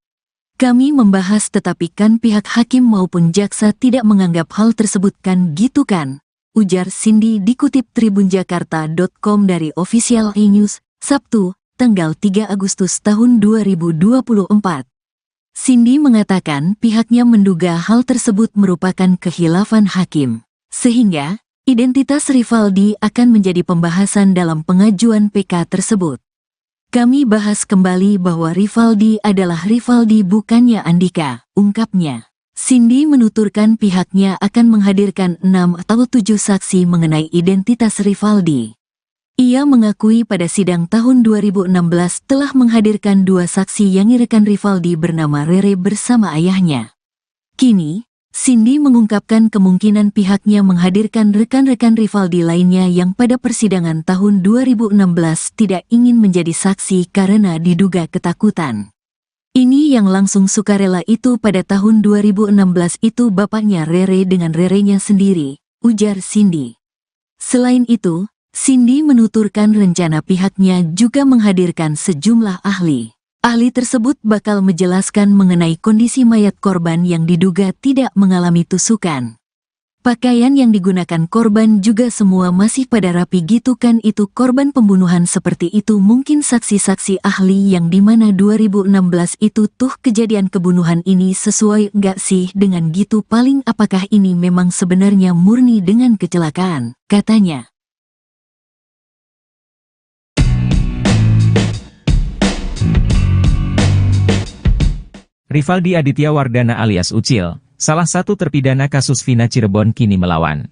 Kami membahas tetapi kan pihak hakim maupun jaksa tidak menganggap hal tersebut kan gitu kan, ujar Cindy dikutip tribunjakarta.com dari Official E-News, Sabtu, tanggal 3 Agustus tahun 2024. Cindy mengatakan pihaknya menduga hal tersebut merupakan khilafan hakim, sehingga identitas Rivaldi akan menjadi pembahasan dalam pengajuan PK tersebut. Kami bahas kembali bahwa Rivaldi adalah Rivaldi bukannya Andika, ungkapnya. Cindy menuturkan pihaknya akan menghadirkan 6 atau 7 saksi mengenai identitas Rivaldi. Ia mengakui pada sidang tahun 2016 telah menghadirkan 2 saksi yang rekan Rivaldi bernama Rere bersama ayahnya. Kini, Cindy mengungkapkan kemungkinan pihaknya menghadirkan rekan-rekan Rivaldi lainnya yang pada persidangan tahun 2016 tidak ingin menjadi saksi karena diduga ketakutan. Ini yang langsung sukarela itu pada tahun 2016 itu bapaknya Rere dengan Rerenya sendiri, ujar Cindy. Selain itu, Cindy menuturkan rencana pihaknya juga menghadirkan sejumlah ahli. Ahli tersebut bakal menjelaskan mengenai kondisi mayat korban yang diduga tidak mengalami tusukan. Pakaian yang digunakan korban juga semua masih pada rapi gitu kan itu korban pembunuhan seperti itu mungkin saksi-saksi ahli yang dimana 2016 itu tuh kejadian kebunuhan ini sesuai nggak sih dengan gitu paling apakah ini memang sebenarnya murni dengan kecelakaan, katanya. Rivaldi Aditya Wardana alias Ucil, salah satu terpidana kasus Vina Cirebon kini melawan.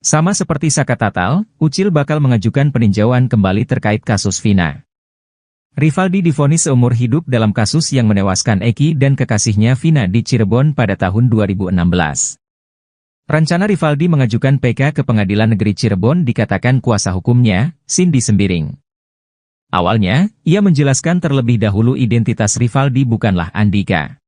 Sama seperti Saka Tatal, Ucil bakal mengajukan peninjauan kembali terkait kasus Vina. Rivaldi divonis seumur hidup dalam kasus yang menewaskan Eki dan kekasihnya Vina di Cirebon pada tahun 2016. Rencana Rivaldi mengajukan PK ke Pengadilan Negeri Cirebon dikatakan kuasa hukumnya, Cindy Sembiring. Awalnya, ia menjelaskan terlebih dahulu identitas Rivaldi bukanlah Andika.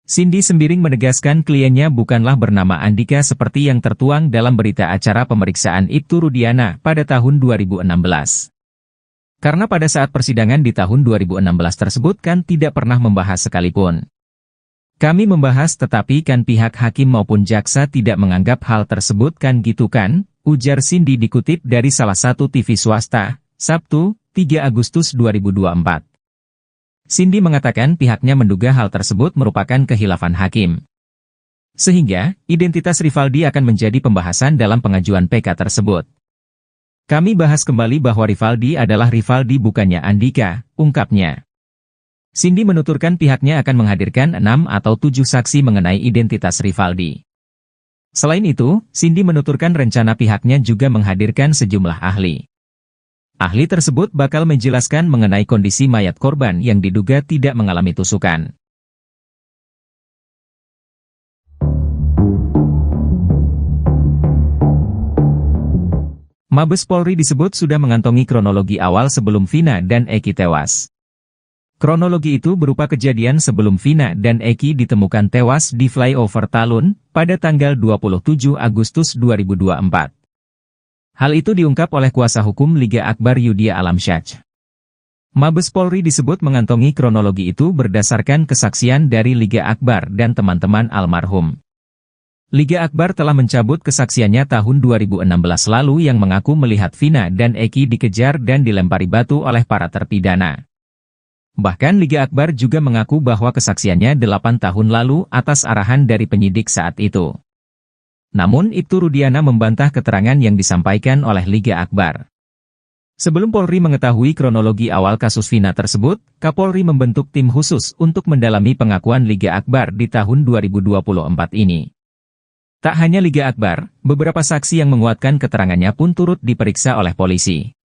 Cindy Sembiring menegaskan kliennya bukanlah bernama Andika seperti yang tertuang dalam berita acara pemeriksaan Ibtu Rudiana pada tahun 2016. Karena pada saat persidangan di tahun 2016 tersebut kan tidak pernah membahas sekalipun. Kami membahas tetapi kan pihak hakim maupun jaksa tidak menganggap hal tersebut kan gitu kan, ujar Cindy dikutip dari salah satu TV swasta, Sabtu, 3 Agustus 2024. Cindy mengatakan pihaknya menduga hal tersebut merupakan khilafan hakim. Sehingga, identitas Rivaldi akan menjadi pembahasan dalam pengajuan PK tersebut. Kami bahas kembali bahwa Rivaldi adalah Rivaldi bukannya Andika, ungkapnya. Cindy menuturkan pihaknya akan menghadirkan 6 atau 7 saksi mengenai identitas Rivaldi. Selain itu, Cindy menuturkan rencana pihaknya juga menghadirkan sejumlah ahli. Ahli tersebut bakal menjelaskan mengenai kondisi mayat korban yang diduga tidak mengalami tusukan. Mabes Polri disebut sudah mengantongi kronologi awal sebelum Vina dan Eki tewas. Kronologi itu berupa kejadian sebelum Vina dan Eki ditemukan tewas di flyover Talun pada tanggal 27 Agustus 2024. Hal itu diungkap oleh kuasa hukum Liga Akbar Yudhya Alamsyah. Mabes Polri disebut mengantongi kronologi itu berdasarkan kesaksian dari Liga Akbar dan teman-teman almarhum. Liga Akbar telah mencabut kesaksiannya tahun 2016 lalu yang mengaku melihat Vina dan Eki dikejar dan dilempari batu oleh para terpidana. Bahkan Liga Akbar juga mengaku bahwa kesaksiannya 8 tahun lalu atas arahan dari penyidik saat itu. Namun Ibtu Rudiana membantah keterangan yang disampaikan oleh Liga Akbar. Sebelum Polri mengetahui kronologi awal kasus Vina tersebut, Kapolri membentuk tim khusus untuk mendalami pengakuan Liga Akbar di tahun 2024 ini. Tak hanya Liga Akbar, beberapa saksi yang menguatkan keterangannya pun turut diperiksa oleh polisi.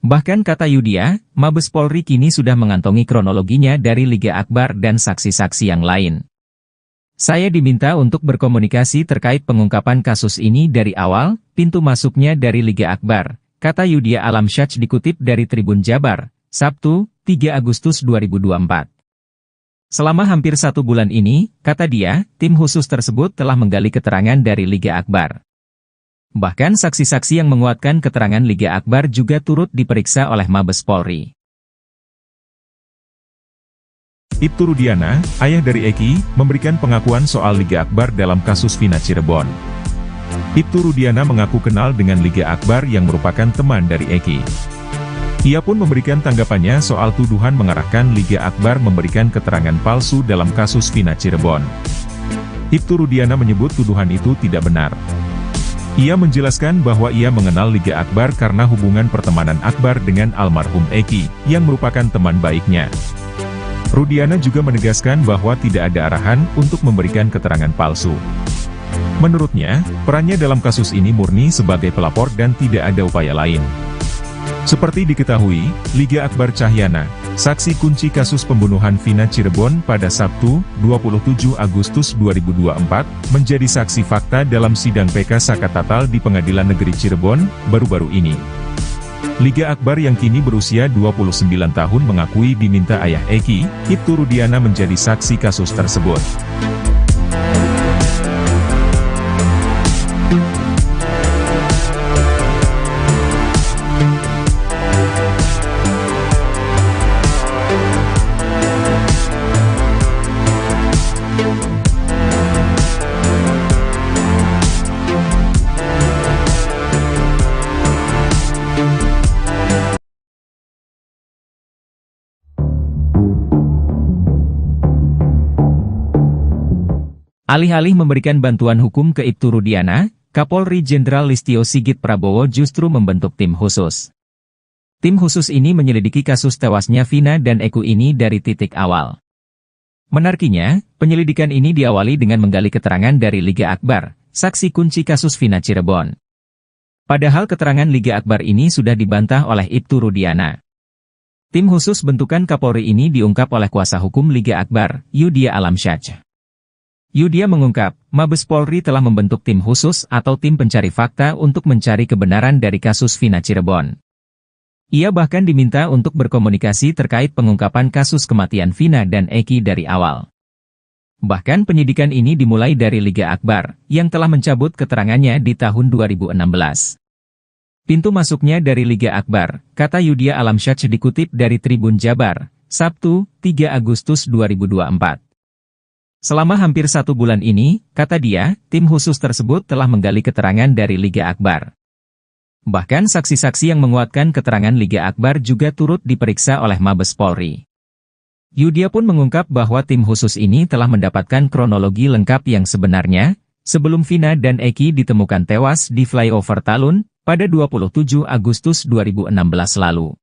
Bahkan kata Yudhya, Mabes Polri kini sudah mengantongi kronologinya dari Liga Akbar dan saksi-saksi yang lain. Saya diminta untuk berkomunikasi terkait pengungkapan kasus ini dari awal, pintu masuknya dari Liga Akbar, kata Yudhya Alamsyah dikutip dari Tribun Jabar, Sabtu, 3 Agustus 2024. Selama hampir 1 bulan ini, kata dia, tim khusus tersebut telah menggali keterangan dari Liga Akbar. Bahkan saksi-saksi yang menguatkan keterangan Liga Akbar juga turut diperiksa oleh Mabes Polri. Ibtu Rudiana, ayah dari Eki, memberikan pengakuan soal Liga Akbar dalam kasus Vina Cirebon. Ibtu Rudiana mengaku kenal dengan Liga Akbar yang merupakan teman dari Eki. Ia pun memberikan tanggapannya soal tuduhan mengarahkan Liga Akbar memberikan keterangan palsu dalam kasus Vina Cirebon. Ibtu Rudiana menyebut tuduhan itu tidak benar. Ia menjelaskan bahwa ia mengenal Liga Akbar karena hubungan pertemanan Akbar dengan almarhum Eki, yang merupakan teman baiknya. Rudiana juga menegaskan bahwa tidak ada arahan untuk memberikan keterangan palsu. Menurutnya, perannya dalam kasus ini murni sebagai pelapor dan tidak ada upaya lain. Seperti diketahui, Liga Akbar Cahyana, saksi kunci kasus pembunuhan Vina Cirebon pada Sabtu, 27 Agustus 2024, menjadi saksi fakta dalam sidang PK Sakatatal di Pengadilan Negeri Cirebon, baru-baru ini. Liga Akbar yang kini berusia 29 tahun mengakui diminta ayah Eki, Ibtu Rudiana menjadi saksi kasus tersebut. Alih-alih memberikan bantuan hukum ke Ibtu Rudiana, Kapolri Jenderal Listio Sigit Prabowo justru membentuk tim khusus. Tim khusus ini menyelidiki kasus tewasnya Vina dan Eki ini dari titik awal. Menariknya, penyelidikan ini diawali dengan menggali keterangan dari Liga Akbar, saksi kunci kasus Vina Cirebon. Padahal keterangan Liga Akbar ini sudah dibantah oleh Ibtu Rudiana. Tim khusus bentukan Kapolri ini diungkap oleh kuasa hukum Liga Akbar, Yudhya Alamsyah. Yudhya mengungkap, Mabes Polri telah membentuk tim khusus atau tim pencari fakta untuk mencari kebenaran dari kasus Vina Cirebon. Ia bahkan diminta untuk berkomunikasi terkait pengungkapan kasus kematian Vina dan Eki dari awal. Bahkan penyidikan ini dimulai dari Liga Akbar, yang telah mencabut keterangannya di tahun 2016. Pintu masuknya dari Liga Akbar, kata Yudhya Alamsyah dikutip dari Tribun Jabar, Sabtu, 3 Agustus 2024. Selama hampir 1 bulan ini, kata dia, tim khusus tersebut telah menggali keterangan dari Liga Akbar. Bahkan saksi-saksi yang menguatkan keterangan Liga Akbar juga turut diperiksa oleh Mabes Polri. Yudia pun mengungkap bahwa tim khusus ini telah mendapatkan kronologi lengkap yang sebenarnya, sebelum Vina dan Eki ditemukan tewas di flyover Talun, pada 27 Agustus 2016 lalu.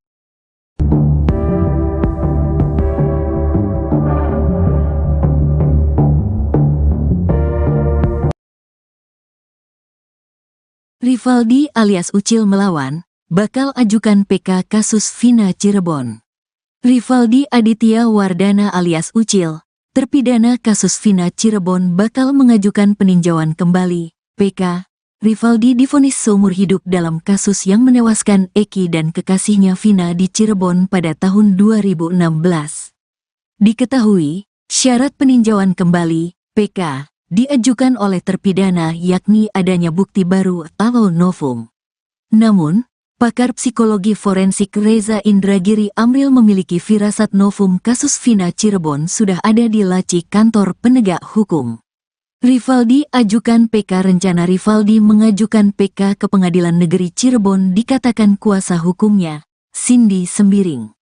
Rivaldi alias Ucil melawan, bakal ajukan PK kasus Vina Cirebon. Rivaldi Aditya Wardana alias Ucil, terpidana kasus Vina Cirebon bakal mengajukan peninjauan kembali, PK. Rivaldi divonis seumur hidup dalam kasus yang menewaskan Eki dan kekasihnya Vina di Cirebon pada tahun 2016. Diketahui, syarat peninjauan kembali, PK, diajukan oleh terpidana yakni adanya bukti baru atau novum. Namun, pakar psikologi forensik Reza Indragiri Amril memiliki firasat novum kasus Vina Cirebon sudah ada di laci kantor penegak hukum. Rivaldi ajukan PK. Rencana Rivaldi mengajukan PK ke Pengadilan Negeri Cirebon dikatakan kuasa hukumnya, Cindy Sembiring.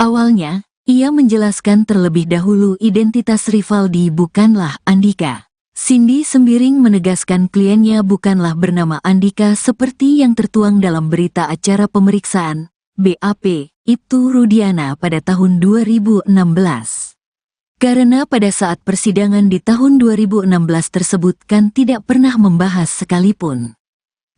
Awalnya, ia menjelaskan terlebih dahulu identitas Rivaldi bukanlah Andika. Cindy Sembiring menegaskan kliennya bukanlah bernama Andika seperti yang tertuang dalam berita acara pemeriksaan, BAP, Ibtu Rudiana pada tahun 2016. Karena pada saat persidangan di tahun 2016 tersebut kan tidak pernah membahas sekalipun.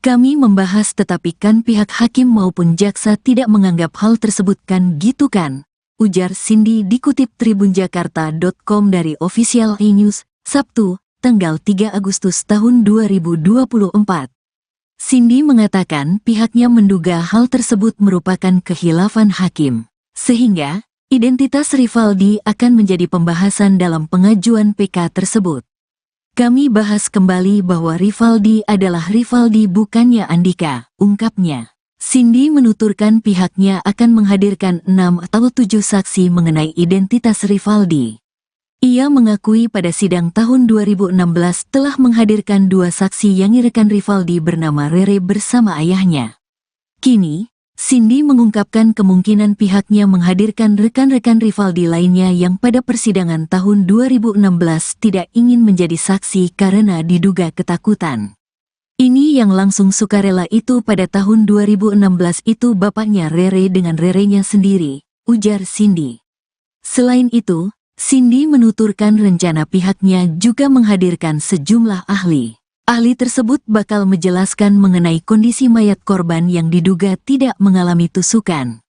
Kami membahas tetapi kan pihak hakim maupun jaksa tidak menganggap hal tersebut kan gitu kan, ujar Cindy dikutip tribunjakarta.com dari Official E-News, Sabtu, tanggal 3 Agustus tahun 2024. Cindy mengatakan pihaknya menduga hal tersebut merupakan khilafan hakim, sehingga identitas Rivaldi akan menjadi pembahasan dalam pengajuan PK tersebut. Kami bahas kembali bahwa Rivaldi adalah Rivaldi bukannya Andika, ungkapnya. Cindy menuturkan pihaknya akan menghadirkan 6 atau 7 saksi mengenai identitas Rivaldi. Ia mengakui pada sidang tahun 2016 telah menghadirkan 2 saksi yang rekan Rivaldi bernama Rere bersama ayahnya. Kini, Cindy mengungkapkan kemungkinan pihaknya menghadirkan rekan-rekan Rivaldi lainnya yang pada persidangan tahun 2016 tidak ingin menjadi saksi karena diduga ketakutan. Ini yang langsung sukarela itu pada tahun 2016 itu bapaknya Rere dengan Rerenya sendiri, ujar Cindy. Selain itu, Cindy menuturkan rencana pihaknya juga menghadirkan sejumlah ahli. Ahli tersebut bakal menjelaskan mengenai kondisi mayat korban yang diduga tidak mengalami tusukan.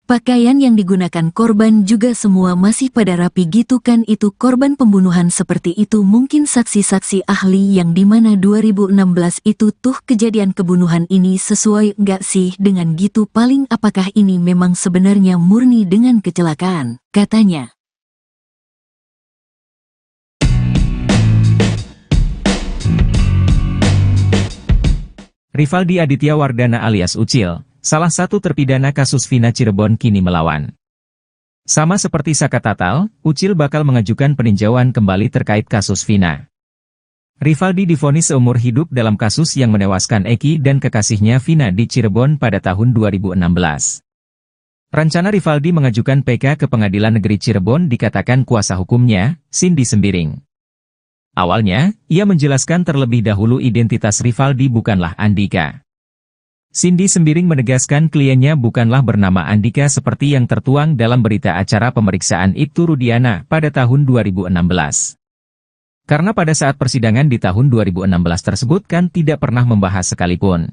Pakaian yang digunakan korban juga semua masih pada rapi gitu kan itu korban pembunuhan seperti itu mungkin saksi-saksi ahli yang dimana 2016 itu tuh kejadian kebunuhan ini sesuai nggak sih dengan gitu paling apakah ini memang sebenarnya murni dengan kecelakaan, katanya. Rivaldi Aditya Wardana alias Ucil, salah satu terpidana kasus Vina Cirebon kini melawan. Sama seperti Saka Tatal, Ucil bakal mengajukan peninjauan kembali terkait kasus Vina. Rivaldi divonis seumur hidup dalam kasus yang menewaskan Eki dan kekasihnya Vina di Cirebon pada tahun 2016. Rencana Rivaldi mengajukan PK ke Pengadilan Negeri Cirebon dikatakan kuasa hukumnya, Cindy Sembiring. Awalnya, ia menjelaskan terlebih dahulu identitas Rivaldi bukanlah Andika. Cindy Sembiring menegaskan kliennya bukanlah bernama Andika seperti yang tertuang dalam berita acara pemeriksaan Ibtu Rudiana pada tahun 2016. Karena pada saat persidangan di tahun 2016 tersebut kan tidak pernah membahas sekalipun.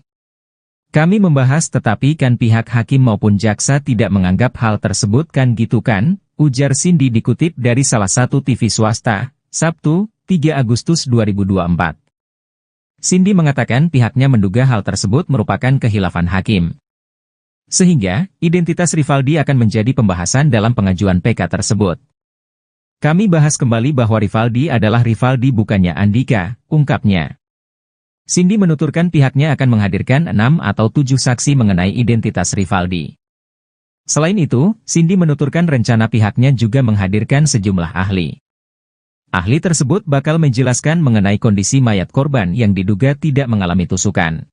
Kami membahas tetapi kan pihak hakim maupun jaksa tidak menganggap hal tersebut kan gitu kan, ujar Cindy dikutip dari salah satu TV swasta, Sabtu, 3 Agustus 2024. Cindy mengatakan pihaknya menduga hal tersebut merupakan khilafan hakim. Sehingga, identitas Rivaldi akan menjadi pembahasan dalam pengajuan PK tersebut. Kami bahas kembali bahwa Rivaldi adalah Rivaldi bukannya Andika, ungkapnya. Cindy menuturkan pihaknya akan menghadirkan 6 atau 7 saksi mengenai identitas Rivaldi. Selain itu, Cindy menuturkan rencana pihaknya juga menghadirkan sejumlah ahli. Ahli tersebut bakal menjelaskan mengenai kondisi mayat korban yang diduga tidak mengalami tusukan.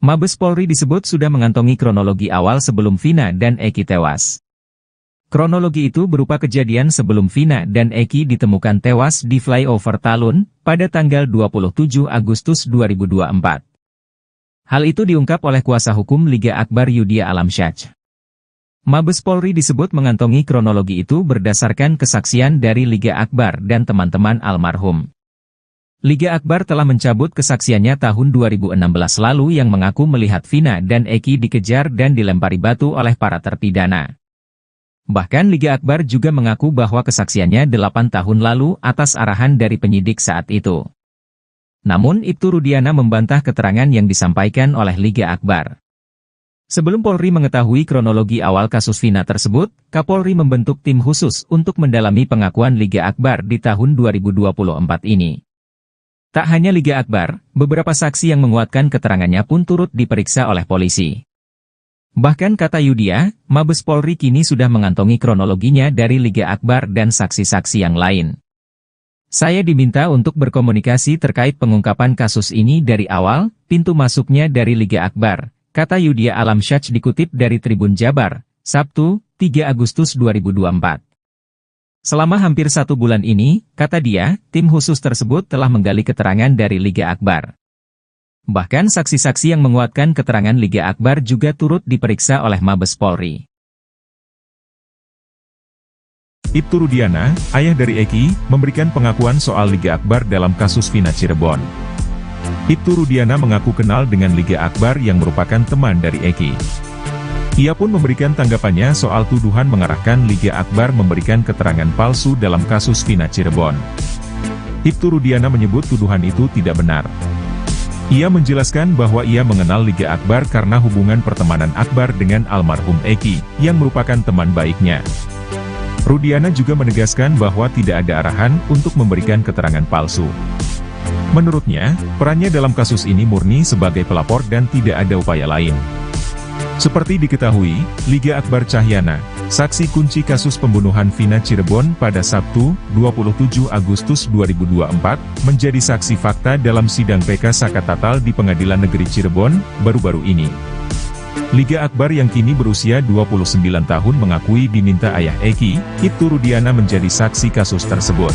Mabes Polri disebut sudah mengantongi kronologi awal sebelum Vina dan Eki tewas. Kronologi itu berupa kejadian sebelum Vina dan Eki ditemukan tewas di flyover Talun pada tanggal 27 Agustus 2024. Hal itu diungkap oleh kuasa hukum Liga Akbar Yudhya Alamsyah. Mabes Polri disebut mengantongi kronologi itu berdasarkan kesaksian dari Liga Akbar dan teman-teman almarhum. Liga Akbar telah mencabut kesaksiannya tahun 2016 lalu yang mengaku melihat Vina dan Eki dikejar dan dilempari batu oleh para terpidana. Bahkan Liga Akbar juga mengaku bahwa kesaksiannya 8 tahun lalu atas arahan dari penyidik saat itu. Namun Ibtu Rudiana membantah keterangan yang disampaikan oleh Liga Akbar. Sebelum Polri mengetahui kronologi awal kasus Vina tersebut, Kapolri membentuk tim khusus untuk mendalami pengakuan Liga Akbar di tahun 2024 ini. Tak hanya Liga Akbar, beberapa saksi yang menguatkan keterangannya pun turut diperiksa oleh polisi. Bahkan kata Yudhya, Mabes Polri kini sudah mengantongi kronologinya dari Liga Akbar dan saksi-saksi yang lain. Saya diminta untuk berkomunikasi terkait pengungkapan kasus ini dari awal, pintu masuknya dari Liga Akbar, kata Yudhya Alamsyah dikutip dari Tribun Jabar, Sabtu, 3 Agustus 2024. Selama hampir 1 bulan ini, kata dia, tim khusus tersebut telah menggali keterangan dari Liga Akbar. Bahkan saksi-saksi yang menguatkan keterangan Liga Akbar juga turut diperiksa oleh Mabes Polri. Ibtu Rudiana, ayah dari Eki, memberikan pengakuan soal Liga Akbar dalam kasus Vina Cirebon. Ibtu Rudiana mengaku kenal dengan Liga Akbar yang merupakan teman dari Eki. Ia pun memberikan tanggapannya soal tuduhan mengarahkan Liga Akbar memberikan keterangan palsu dalam kasus Vina Cirebon. Ibtu Rudiana menyebut tuduhan itu tidak benar. Ia menjelaskan bahwa ia mengenal Liga Akbar karena hubungan pertemanan Akbar dengan almarhum Eki, yang merupakan teman baiknya. Rudiana juga menegaskan bahwa tidak ada arahan untuk memberikan keterangan palsu. Menurutnya, perannya dalam kasus ini murni sebagai pelapor dan tidak ada upaya lain. Seperti diketahui, Liga Akbar Cahyana, saksi kunci kasus pembunuhan Vina Cirebon pada Sabtu, 27 Agustus 2024, menjadi saksi fakta dalam sidang PK Sakatatal di Pengadilan Negeri Cirebon, baru-baru ini. Liga Akbar yang kini berusia 29 tahun mengakui diminta ayah Eki, Ibtu Rudiana menjadi saksi kasus tersebut.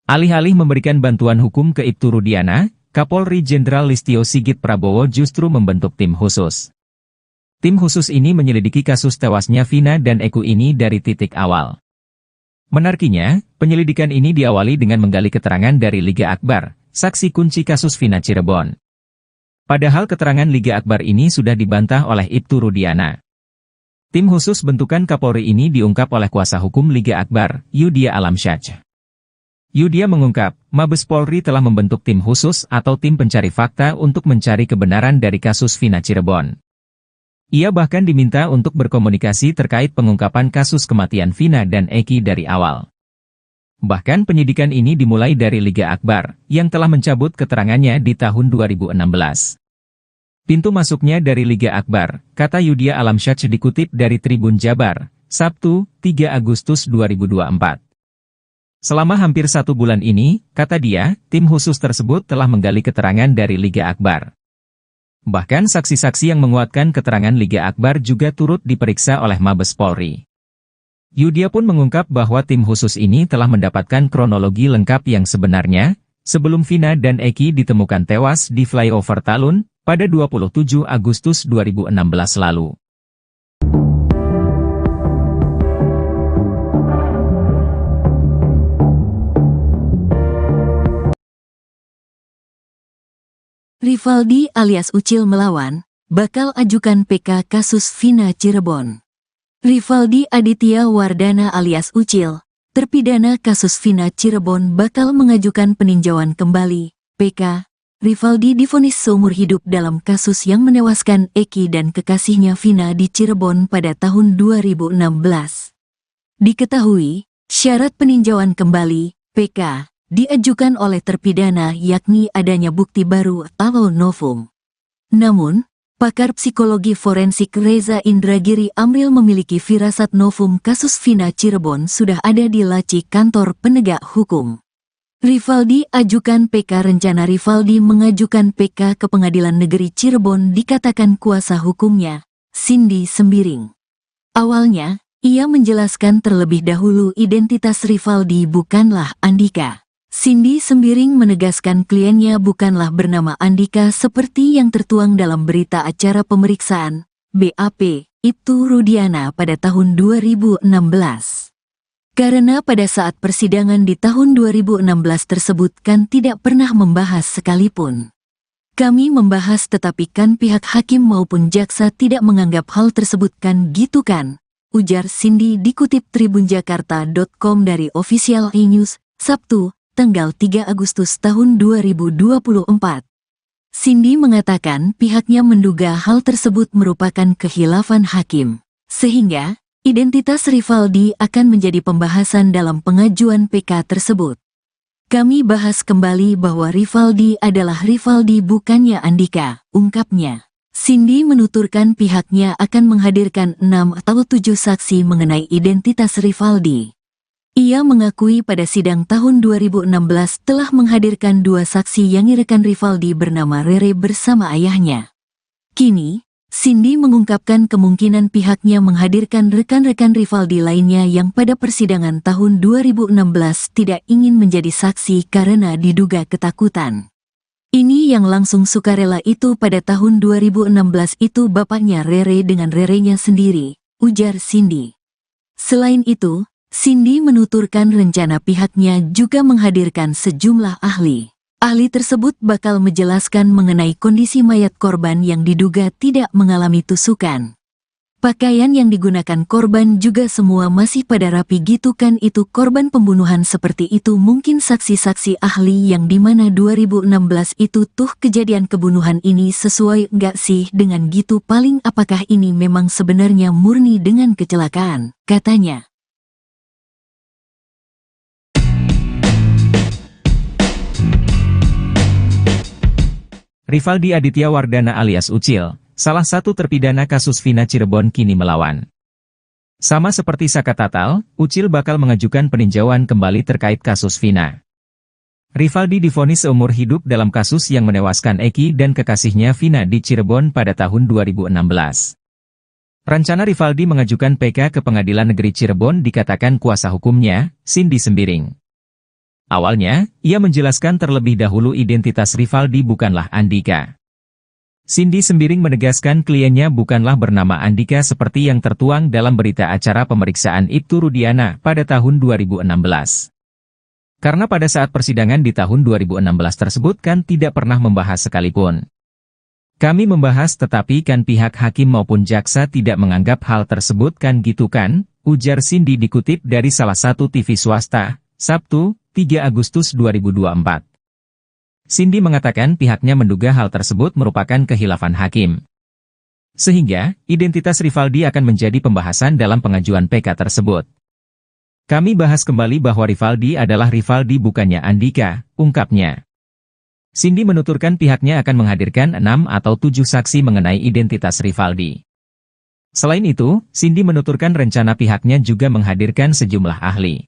Alih-alih memberikan bantuan hukum ke Ibtu Rudiana, Kapolri Jenderal Listio Sigit Prabowo justru membentuk tim khusus. Tim khusus ini menyelidiki kasus tewasnya Vina dan Eki ini dari titik awal. Menariknya, penyelidikan ini diawali dengan menggali keterangan dari Liga Akbar, saksi kunci kasus Vina Cirebon. Padahal keterangan Liga Akbar ini sudah dibantah oleh Ibtu Rudiana. Tim khusus bentukan Kapolri ini diungkap oleh kuasa hukum Liga Akbar, Yudhya Alamsyah. Yudhya mengungkap, Mabes Polri telah membentuk tim khusus atau tim pencari fakta untuk mencari kebenaran dari kasus Vina Cirebon. Ia bahkan diminta untuk berkomunikasi terkait pengungkapan kasus kematian Vina dan Eki dari awal. Bahkan penyidikan ini dimulai dari Liga Akbar, yang telah mencabut keterangannya di tahun 2016. Pintu masuknya dari Liga Akbar, kata Yudhya Alamsyah dikutip dari Tribun Jabar, Sabtu, 3 Agustus 2024. Selama hampir 1 bulan ini, kata dia, tim khusus tersebut telah menggali keterangan dari Liga Akbar. Bahkan saksi-saksi yang menguatkan keterangan Liga Akbar juga turut diperiksa oleh Mabes Polri. Yudhya pun mengungkap bahwa tim khusus ini telah mendapatkan kronologi lengkap yang sebenarnya, sebelum Vina dan Eki ditemukan tewas di flyover Talun, pada 27 Agustus 2016 lalu. Rivaldi alias Ucil melawan, bakal ajukan PK kasus Vina Cirebon. Rivaldi Aditya Wardana alias Ucil, terpidana kasus Vina Cirebon bakal mengajukan peninjauan kembali, PK. Rivaldi divonis seumur hidup dalam kasus yang menewaskan Eki dan kekasihnya Vina di Cirebon pada tahun 2016. Diketahui, syarat peninjauan kembali, PK, diajukan oleh terpidana yakni adanya bukti baru atau novum. Namun, pakar psikologi forensik Reza Indragiri Amril memiliki firasat novum kasus Vina Cirebon sudah ada di laci kantor penegak hukum. Rivaldi ajukan PK. Rencana Rivaldi mengajukan PK ke Pengadilan Negeri Cirebon dikatakan kuasa hukumnya, Cindy Sembiring. Awalnya, ia menjelaskan terlebih dahulu identitas Rivaldi bukanlah Andika. Cindy Sembiring menegaskan kliennya bukanlah bernama Andika seperti yang tertuang dalam berita acara pemeriksaan, BAP, Ibtu Rudiana pada tahun 2016. Karena pada saat persidangan di tahun 2016 tersebut kan tidak pernah membahas sekalipun. Kami membahas tetapi kan pihak hakim maupun jaksa tidak menganggap hal tersebut kan gitu kan, ujar Cindy dikutip tribunjakarta.com dari Official E-News, Sabtu, tanggal 3 Agustus tahun 2024. Cindy mengatakan pihaknya menduga hal tersebut merupakan khilafan hakim, sehingga identitas Rivaldi akan menjadi pembahasan dalam pengajuan PK tersebut. Kami bahas kembali bahwa Rivaldi adalah Rivaldi bukannya Andika, ungkapnya. Cindy menuturkan pihaknya akan menghadirkan 6 atau 7 saksi mengenai identitas Rivaldi. Ia mengakui pada sidang tahun 2016 telah menghadirkan 2 saksi yang rekan Rivaldi bernama Rere bersama ayahnya. Kini, Cindy mengungkapkan kemungkinan pihaknya menghadirkan rekan-rekan Rivaldi lainnya yang pada persidangan tahun 2016 tidak ingin menjadi saksi karena diduga ketakutan. Ini yang langsung sukarela itu pada tahun 2016 itu bapaknya Rere dengan Rerenya sendiri, ujar Cindy. Selain itu, Cindy menuturkan rencana pihaknya juga menghadirkan sejumlah ahli. Ahli tersebut bakal menjelaskan mengenai kondisi mayat korban yang diduga tidak mengalami tusukan. Pakaian yang digunakan korban juga semua masih pada rapi gitu kan itu korban pembunuhan seperti itu mungkin saksi-saksi ahli yang dimana 2016 itu tuh kejadian kebunuhan ini sesuai nggak sih dengan gitu paling apakah ini memang sebenarnya murni dengan kecelakaan, katanya. Rivaldi Aditya Wardana alias Ucil, salah satu terpidana kasus Vina Cirebon kini melawan. Sama seperti Saka Tatal, Ucil bakal mengajukan peninjauan kembali terkait kasus Vina. Rivaldi divonis seumur hidup dalam kasus yang menewaskan Eki dan kekasihnya Vina di Cirebon pada tahun 2016. Rencana Rivaldi mengajukan PK ke Pengadilan Negeri Cirebon dikatakan kuasa hukumnya, Cindy Sembiring. Awalnya, ia menjelaskan terlebih dahulu identitas Rivaldi bukanlah Andika. Cindy Sembiring menegaskan kliennya bukanlah bernama Andika seperti yang tertuang dalam berita acara pemeriksaan Ibtu Rudiana pada tahun 2016. Karena pada saat persidangan di tahun 2016 tersebut kan tidak pernah membahas sekalipun. Kami membahas tetapi kan pihak hakim maupun jaksa tidak menganggap hal tersebut kan gitu kan, ujar Cindy dikutip dari salah satu TV swasta, Sabtu, 3 Agustus 2024. Cindy mengatakan pihaknya menduga hal tersebut merupakan khilafan hakim. Sehingga, identitas Rivaldi akan menjadi pembahasan dalam pengajuan PK tersebut. Kami bahas kembali bahwa Rivaldi adalah Rivaldi bukannya Andika, ungkapnya. Cindy menuturkan pihaknya akan menghadirkan 6 atau 7 saksi mengenai identitas Rivaldi. Selain itu, Cindy menuturkan rencana pihaknya juga menghadirkan sejumlah ahli.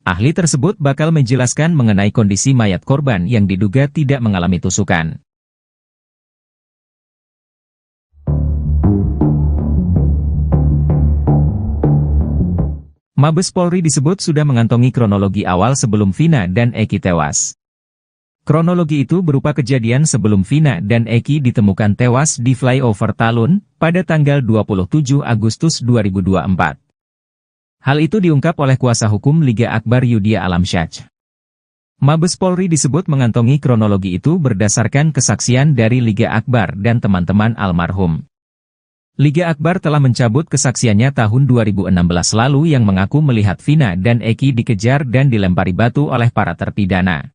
Ahli tersebut bakal menjelaskan mengenai kondisi mayat korban yang diduga tidak mengalami tusukan. Mabes Polri disebut sudah mengantongi kronologi awal sebelum Vina dan Eki tewas. Kronologi itu berupa kejadian sebelum Vina dan Eki ditemukan tewas di flyover Talun pada tanggal 27 Agustus 2024. Hal itu diungkap oleh kuasa hukum Liga Akbar Yudhya Alamsyah. Mabes Polri disebut mengantongi kronologi itu berdasarkan kesaksian dari Liga Akbar dan teman-teman almarhum. Liga Akbar telah mencabut kesaksiannya tahun 2016 lalu yang mengaku melihat Vina dan Eki dikejar dan dilempari batu oleh para terpidana.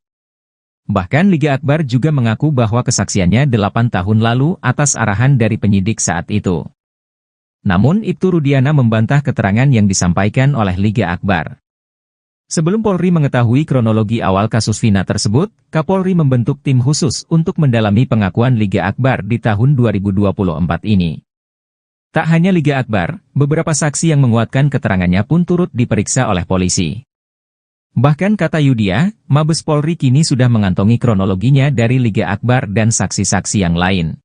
Bahkan Liga Akbar juga mengaku bahwa kesaksiannya 8 tahun lalu atas arahan dari penyidik saat itu. Namun Ibtu Rudiana membantah keterangan yang disampaikan oleh Liga Akbar. Sebelum Polri mengetahui kronologi awal kasus Vina tersebut, Kapolri membentuk tim khusus untuk mendalami pengakuan Liga Akbar di tahun 2024 ini. Tak hanya Liga Akbar, beberapa saksi yang menguatkan keterangannya pun turut diperiksa oleh polisi. Bahkan kata Yudia, Mabes Polri kini sudah mengantongi kronologinya dari Liga Akbar dan saksi-saksi yang lain.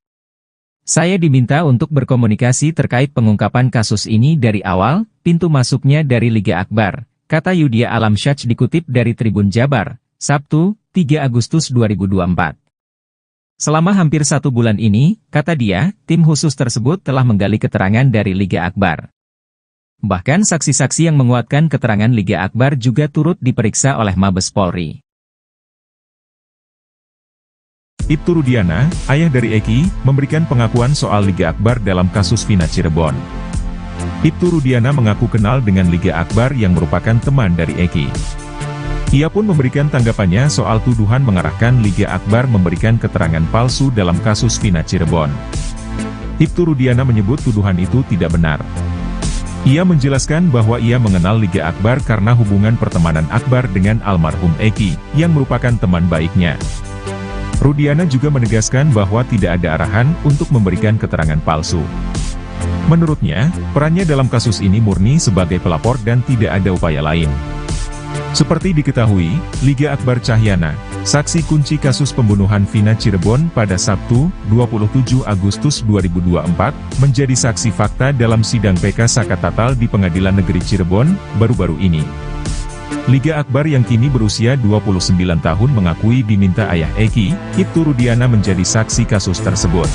Saya diminta untuk berkomunikasi terkait pengungkapan kasus ini dari awal, pintu masuknya dari Liga Akbar, kata Yudia Alamsyah dikutip dari Tribun Jabar, Sabtu, 3 Agustus 2024. Selama hampir 1 bulan ini, kata dia, tim khusus tersebut telah menggali keterangan dari Liga Akbar. Bahkan saksi-saksi yang menguatkan keterangan Liga Akbar juga turut diperiksa oleh Mabes Polri. Ibtu Rudiana, ayah dari Eki, memberikan pengakuan soal Liga Akbar dalam kasus Vina Cirebon. Ibtu Rudiana mengaku kenal dengan Liga Akbar yang merupakan teman dari Eki. Ia pun memberikan tanggapannya soal tuduhan mengarahkan Liga Akbar memberikan keterangan palsu dalam kasus Vina Cirebon. Ibtu Rudiana menyebut tuduhan itu tidak benar. Ia menjelaskan bahwa ia mengenal Liga Akbar karena hubungan pertemanan Akbar dengan almarhum Eki, yang merupakan teman baiknya. Rudiana juga menegaskan bahwa tidak ada arahan untuk memberikan keterangan palsu. Menurutnya, perannya dalam kasus ini murni sebagai pelapor dan tidak ada upaya lain. Seperti diketahui, Liga Akbar Cahyana, saksi kunci kasus pembunuhan Vina Cirebon pada Sabtu, 27 Agustus 2024, menjadi saksi fakta dalam sidang PK Sakatatal di Pengadilan Negeri Cirebon, baru-baru ini. Liga Akbar yang kini berusia 29 tahun mengakui diminta ayah Eki, Ibtu Rudiana menjadi saksi kasus tersebut.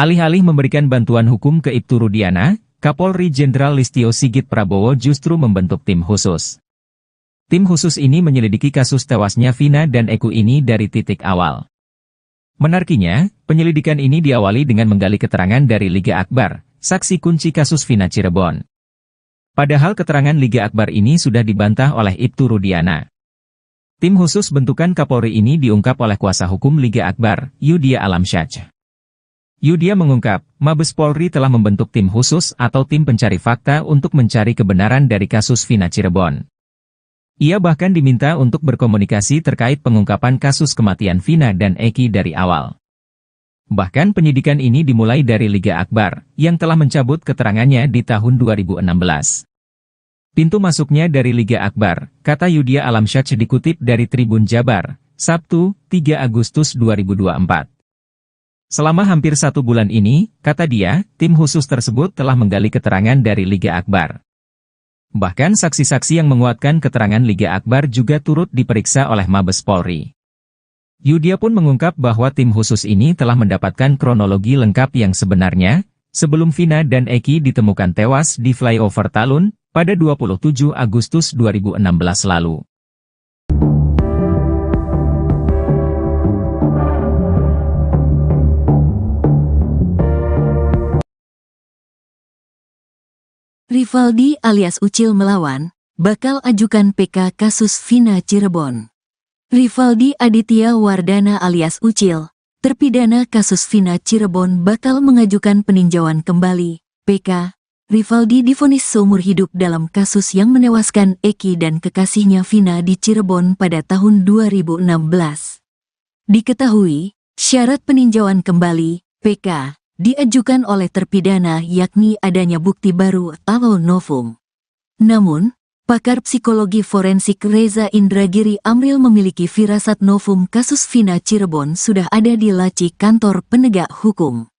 Alih-alih memberikan bantuan hukum ke Ibtu Rudiana, Kapolri Jenderal Listio Sigit Prabowo justru membentuk tim khusus. Tim khusus ini menyelidiki kasus tewasnya Vina dan Eki ini dari titik awal. Menariknya, penyelidikan ini diawali dengan menggali keterangan dari Liga Akbar, saksi kunci kasus Vina Cirebon. Padahal keterangan Liga Akbar ini sudah dibantah oleh Ibtu Rudiana. Tim khusus bentukan Kapolri ini diungkap oleh kuasa hukum Liga Akbar, Yudia Alamsyah. Yudia mengungkap, Mabes Polri telah membentuk tim khusus atau tim pencari fakta untuk mencari kebenaran dari kasus Vina Cirebon. Ia bahkan diminta untuk berkomunikasi terkait pengungkapan kasus kematian Vina dan Eki dari awal. Bahkan penyidikan ini dimulai dari Liga Akbar, yang telah mencabut keterangannya di tahun 2016. Pintu masuknya dari Liga Akbar, kata Yudia Alamsyah dikutip dari Tribun Jabar, Sabtu, 3 Agustus 2024. Selama hampir 1 bulan ini, kata dia, tim khusus tersebut telah menggali keterangan dari Liga Akbar. Bahkan saksi-saksi yang menguatkan keterangan Liga Akbar juga turut diperiksa oleh Mabes Polri. Yudia pun mengungkap bahwa tim khusus ini telah mendapatkan kronologi lengkap yang sebenarnya, sebelum Vina dan Eki ditemukan tewas di flyover Talun, pada 27 Agustus 2016 lalu. Rivaldi alias Ucil melawan, bakal ajukan PK kasus Vina Cirebon. Rivaldi Aditya Wardana alias Ucil, terpidana kasus Vina Cirebon bakal mengajukan peninjauan kembali, PK. Rivaldi divonis seumur hidup dalam kasus yang menewaskan Eki dan kekasihnya Vina di Cirebon pada tahun 2016. Diketahui, syarat peninjauan kembali, PK, diajukan oleh terpidana yakni adanya bukti baru atau novum. Namun, pakar psikologi forensik Reza Indragiri Amril memiliki firasat novum kasus Vina Cirebon sudah ada di laci kantor penegak hukum.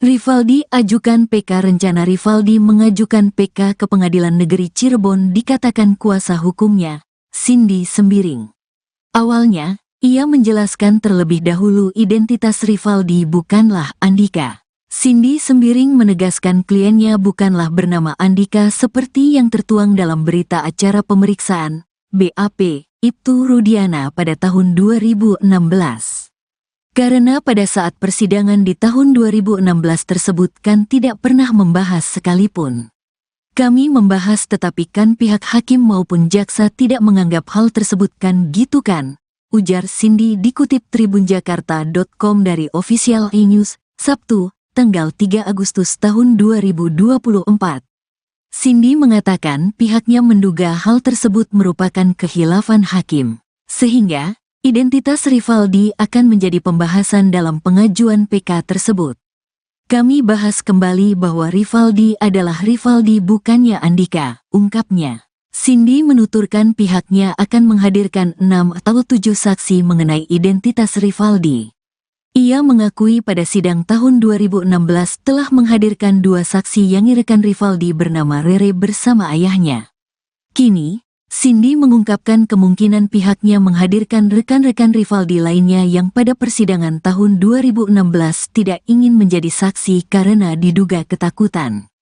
Rivaldi ajukan PK. Rencana Rivaldi mengajukan PK ke Pengadilan Negeri Cirebon dikatakan kuasa hukumnya, Cindy Sembiring. Awalnya, Ia menjelaskan terlebih dahulu identitas Rivaldi bukanlah Andika. Cindy Sembiring menegaskan kliennya bukanlah bernama Andika seperti yang tertuang dalam berita acara pemeriksaan BAP Ibtu Rudiana pada tahun 2016. Karena pada saat persidangan di tahun 2016 tersebut kan tidak pernah membahas sekalipun. Kami membahas tetapi kan pihak hakim maupun jaksa tidak menganggap hal tersebut kan gitu kan, ujar Cindy dikutip tribunjakarta.com dari Official E-News, Sabtu, tanggal 3 Agustus tahun 2024. Cindy mengatakan pihaknya menduga hal tersebut merupakan khilafan hakim, sehingga identitas Rivaldi akan menjadi pembahasan dalam pengajuan PK tersebut. Kami bahas kembali bahwa Rivaldi adalah Rivaldi bukannya Andika, ungkapnya. Cindy menuturkan pihaknya akan menghadirkan 6 atau 7 saksi mengenai identitas Rivaldi. Ia mengakui pada sidang tahun 2016 telah menghadirkan 2 saksi yang rekan Rivaldi bernama Rere bersama ayahnya. Kini, Cindy mengungkapkan kemungkinan pihaknya menghadirkan rekan-rekan Rivaldi lainnya yang pada persidangan tahun 2016 tidak ingin menjadi saksi karena diduga ketakutan.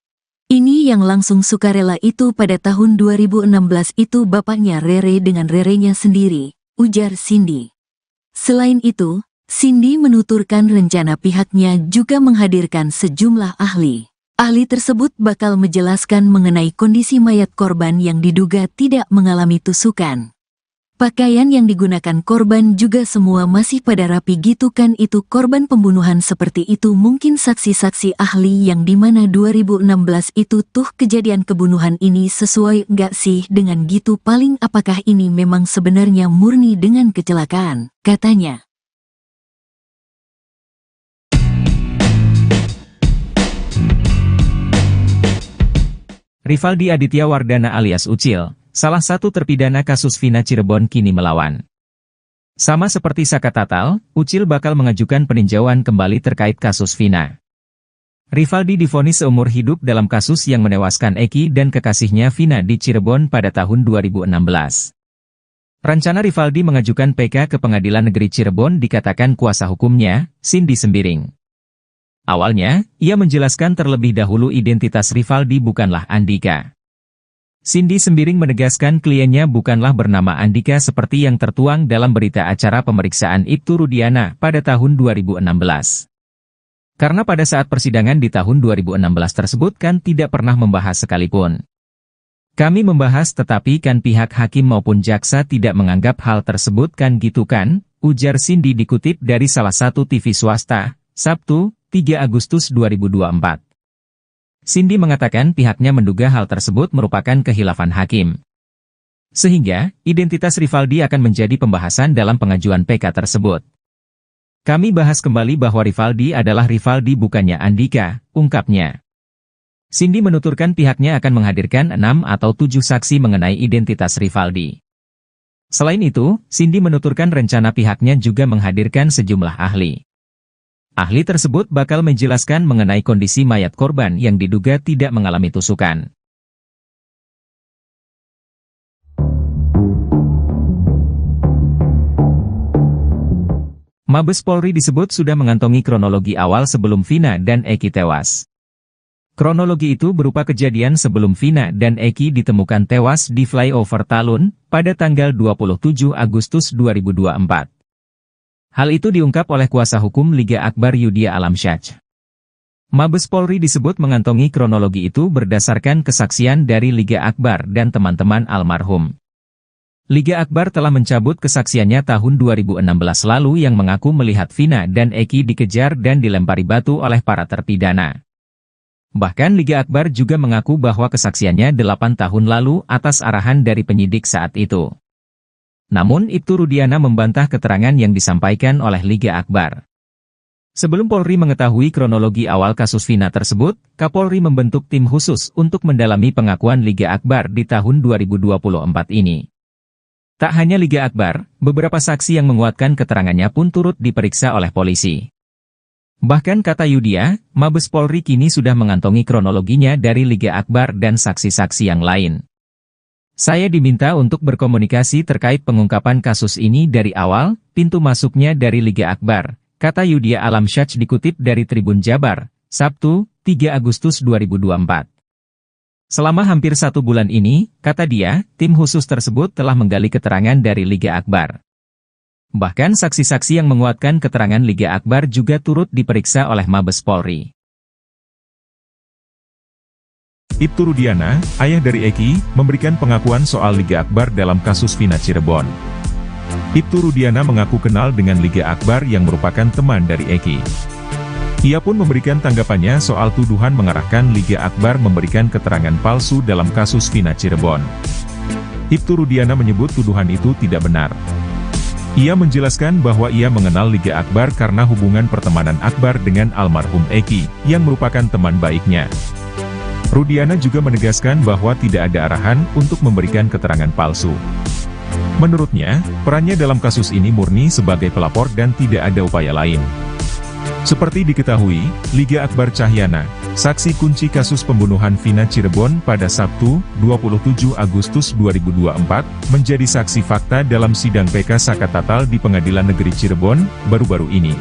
Ini yang langsung sukarela itu pada tahun 2016 itu bapaknya Rere dengan Rerenya sendiri, ujar Cindy. Selain itu, Cindy menuturkan rencana pihaknya juga menghadirkan sejumlah ahli. Ahli tersebut bakal menjelaskan mengenai kondisi mayat korban yang diduga tidak mengalami tusukan. Pakaian yang digunakan korban juga semua masih pada rapi gitu kan itu korban pembunuhan seperti itu mungkin saksi-saksi ahli yang dimana 2016 itu tuh kejadian kebunuhan ini sesuai nggak sih dengan gitu paling apakah ini memang sebenarnya murni dengan kecelakaan, katanya. Rivaldi Aditya Wardana alias Ucil, salah satu terpidana kasus Vina Cirebon kini melawan. Sama seperti Saka Tatal, Ucil bakal mengajukan peninjauan kembali terkait kasus Vina. Rivaldi divonis seumur hidup dalam kasus yang menewaskan Eki dan kekasihnya Vina di Cirebon pada tahun 2016. Rencana Rivaldi mengajukan PK ke Pengadilan Negeri Cirebon dikatakan kuasa hukumnya, Cindy Sembiring. Awalnya, ia menjelaskan terlebih dahulu identitas Rivaldi bukanlah Andika. Cindy Sembiring menegaskan kliennya bukanlah bernama Andika seperti yang tertuang dalam berita acara pemeriksaan Ibtu Rudiana pada tahun 2016. Karena pada saat persidangan di tahun 2016 tersebut kan tidak pernah membahas sekalipun. Kami membahas tetapi kan pihak hakim maupun jaksa tidak menganggap hal tersebut kan gitu kan, ujar Cindy dikutip dari salah satu TV swasta, Sabtu, 3 Agustus 2024. Cindy mengatakan pihaknya menduga hal tersebut merupakan khilafan hakim. Sehingga, identitas Rivaldi akan menjadi pembahasan dalam pengajuan PK tersebut. Kami bahas kembali bahwa Rivaldi adalah Rivaldi bukannya Andika, ungkapnya. Cindy menuturkan pihaknya akan menghadirkan 6 atau 7 saksi mengenai identitas Rivaldi. Selain itu, Cindy menuturkan rencana pihaknya juga menghadirkan sejumlah ahli. Ahli tersebut bakal menjelaskan mengenai kondisi mayat korban yang diduga tidak mengalami tusukan. Mabes Polri disebut sudah mengantongi kronologi awal sebelum Vina dan Eki tewas. Kronologi itu berupa kejadian sebelum Vina dan Eki ditemukan tewas di flyover Talun pada tanggal 27 Agustus 2024. Hal itu diungkap oleh kuasa hukum Liga Akbar Yudhya Alamsyah. Mabes Polri disebut mengantongi kronologi itu berdasarkan kesaksian dari Liga Akbar dan teman-teman almarhum. Liga Akbar telah mencabut kesaksiannya tahun 2016 lalu yang mengaku melihat Vina dan Eki dikejar dan dilempari batu oleh para terpidana. Bahkan Liga Akbar juga mengaku bahwa kesaksiannya 8 tahun lalu atas arahan dari penyidik saat itu. Namun Ibtu Rudiana membantah keterangan yang disampaikan oleh Liga Akbar. Sebelum Polri mengetahui kronologi awal kasus Vina tersebut, Kapolri membentuk tim khusus untuk mendalami pengakuan Liga Akbar di tahun 2024 ini. Tak hanya Liga Akbar, beberapa saksi yang menguatkan keterangannya pun turut diperiksa oleh polisi. Bahkan kata Yudhya, Mabes Polri kini sudah mengantongi kronologinya dari Liga Akbar dan saksi-saksi yang lain. Saya diminta untuk berkomunikasi terkait pengungkapan kasus ini dari awal, pintu masuknya dari Liga Akbar, kata Yudhya Alamsyah dikutip dari Tribun Jabar, Sabtu, 3 Agustus 2024. Selama hampir 1 bulan ini, kata dia, tim khusus tersebut telah menggali keterangan dari Liga Akbar. Bahkan saksi-saksi yang menguatkan keterangan Liga Akbar juga turut diperiksa oleh Mabes Polri. Ibtu Rudiana, ayah dari Eki, memberikan pengakuan soal Liga Akbar dalam kasus Vina Cirebon. Ibtu Rudiana mengaku kenal dengan Liga Akbar yang merupakan teman dari Eki. Ia pun memberikan tanggapannya soal tuduhan mengarahkan Liga Akbar memberikan keterangan palsu dalam kasus Vina Cirebon. Ibtu Rudiana menyebut tuduhan itu tidak benar. Ia menjelaskan bahwa ia mengenal Liga Akbar karena hubungan pertemanan Akbar dengan almarhum Eki, yang merupakan teman baiknya. Rudiana juga menegaskan bahwa tidak ada arahan untuk memberikan keterangan palsu. Menurutnya, perannya dalam kasus ini murni sebagai pelapor dan tidak ada upaya lain. Seperti diketahui, Liga Akbar Cahyana, saksi kunci kasus pembunuhan Vina Cirebon pada Sabtu, 27 Agustus 2024, menjadi saksi fakta dalam sidang PK Sakatatal di Pengadilan Negeri Cirebon, baru-baru ini.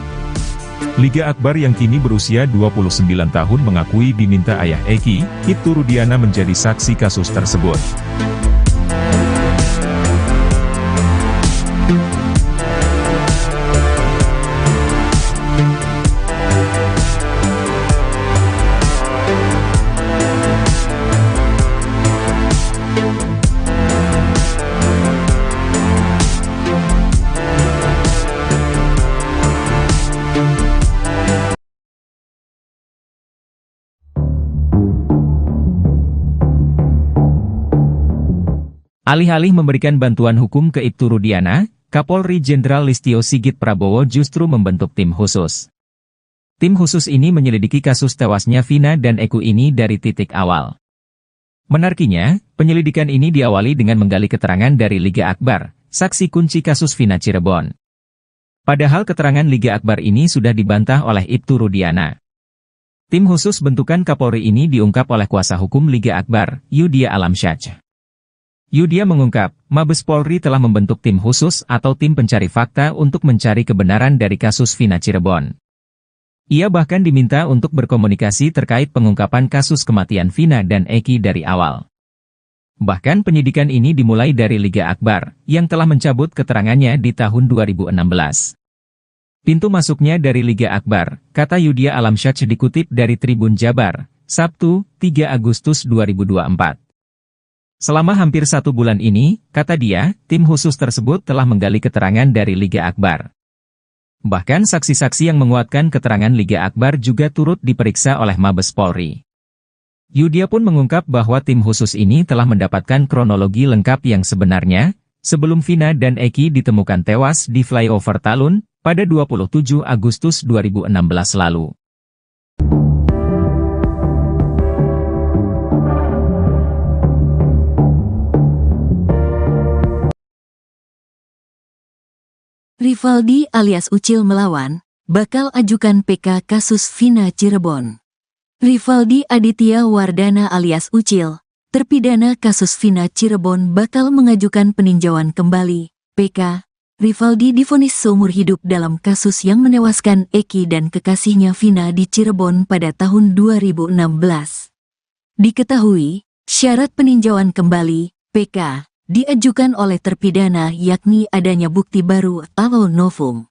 Liga Akbar yang kini berusia 29 tahun mengakui diminta ayah Eki, Ibtu Rudiana menjadi saksi kasus tersebut. Alih-alih memberikan bantuan hukum ke Ibtu Rudiana, Kapolri Jenderal Listio Sigit Prabowo justru membentuk tim khusus. Tim khusus ini menyelidiki kasus tewasnya Vina dan Eki ini dari titik awal. Menariknya, penyelidikan ini diawali dengan menggali keterangan dari Liga Akbar, saksi kunci kasus Vina Cirebon. Padahal keterangan Liga Akbar ini sudah dibantah oleh Ibtu Rudiana. Tim khusus bentukan Kapolri ini diungkap oleh kuasa hukum Liga Akbar, Yudhya Alamsyah. Yudhya mengungkap, Mabes Polri telah membentuk tim khusus atau tim pencari fakta untuk mencari kebenaran dari kasus Vina Cirebon. Ia bahkan diminta untuk berkomunikasi terkait pengungkapan kasus kematian Vina dan Eki dari awal. Bahkan penyidikan ini dimulai dari Liga Akbar, yang telah mencabut keterangannya di tahun 2016. Pintu masuknya dari Liga Akbar, kata Yudhya Alamsyah dikutip dari Tribun Jabar, Sabtu, 3 Agustus 2024. Selama hampir 1 bulan ini, kata dia, tim khusus tersebut telah menggali keterangan dari Liga Akbar. Bahkan saksi-saksi yang menguatkan keterangan Liga Akbar juga turut diperiksa oleh Mabes Polri. Yudhya pun mengungkap bahwa tim khusus ini telah mendapatkan kronologi lengkap yang sebenarnya, sebelum Vina dan Eki ditemukan tewas di flyover Talun, pada 27 Agustus 2016 lalu. Rivaldi alias Ucil melawan, bakal ajukan PK kasus Vina Cirebon. Rivaldi Aditya Wardana alias Ucil, terpidana kasus Vina Cirebon bakal mengajukan peninjauan kembali, PK. Rivaldi divonis seumur hidup dalam kasus yang menewaskan Eki dan kekasihnya Vina di Cirebon pada tahun 2016. Diketahui, syarat peninjauan kembali, PK, diajukan oleh terpidana yakni adanya bukti baru atau novum.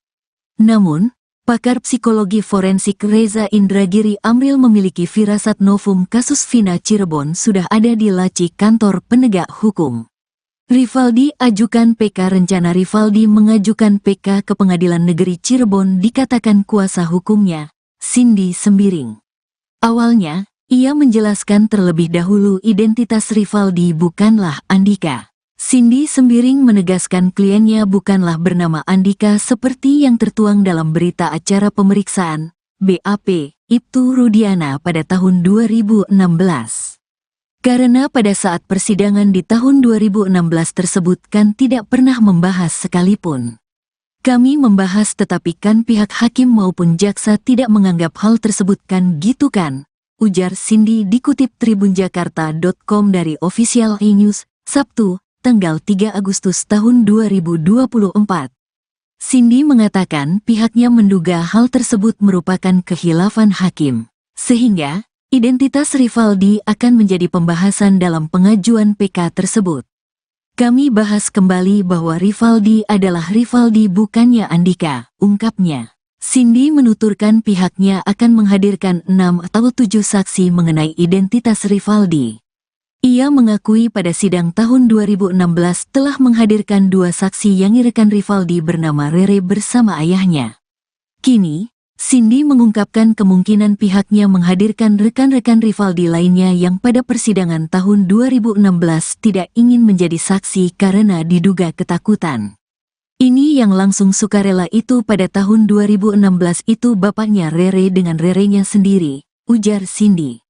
Namun, pakar psikologi forensik Reza Indragiri Amril memiliki firasat novum kasus Vina Cirebon sudah ada di laci kantor penegak hukum. Rivaldi ajukan PK. Rencana Rivaldi mengajukan PK ke Pengadilan Negeri Cirebon dikatakan kuasa hukumnya, Cindy Sembiring. Awalnya, ia menjelaskan terlebih dahulu identitas Rivaldi bukanlah Andika. Cindy Sembiring menegaskan kliennya bukanlah bernama Andika seperti yang tertuang dalam berita acara pemeriksaan, BAP, Ibtu Rudiana pada tahun 2016. Karena pada saat persidangan di tahun 2016 tersebut kan tidak pernah membahas sekalipun. Kami membahas tetapi kan pihak hakim maupun jaksa tidak menganggap hal tersebut kan gitu kan, ujar Cindy dikutip tribunjakarta.com dari Official E-News, Sabtu, tanggal 3 Agustus tahun 2024. Cindy mengatakan pihaknya menduga hal tersebut merupakan khilafan hakim, sehingga identitas Rivaldi akan menjadi pembahasan dalam pengajuan PK tersebut. Kami bahas kembali bahwa Rivaldi adalah Rivaldi bukannya Andika, ungkapnya. Cindy menuturkan pihaknya akan menghadirkan 6 atau 7 saksi mengenai identitas Rivaldi. Ia mengakui pada sidang tahun 2016 telah menghadirkan 2 saksi yang rekan Rivaldi bernama Rere bersama ayahnya. Kini, Cindy mengungkapkan kemungkinan pihaknya menghadirkan rekan-rekan Rivaldi lainnya yang pada persidangan tahun 2016 tidak ingin menjadi saksi karena diduga ketakutan. Ini yang langsung sukarela itu pada tahun 2016 itu bapaknya Rere dengan Rerenya sendiri, ujar Cindy.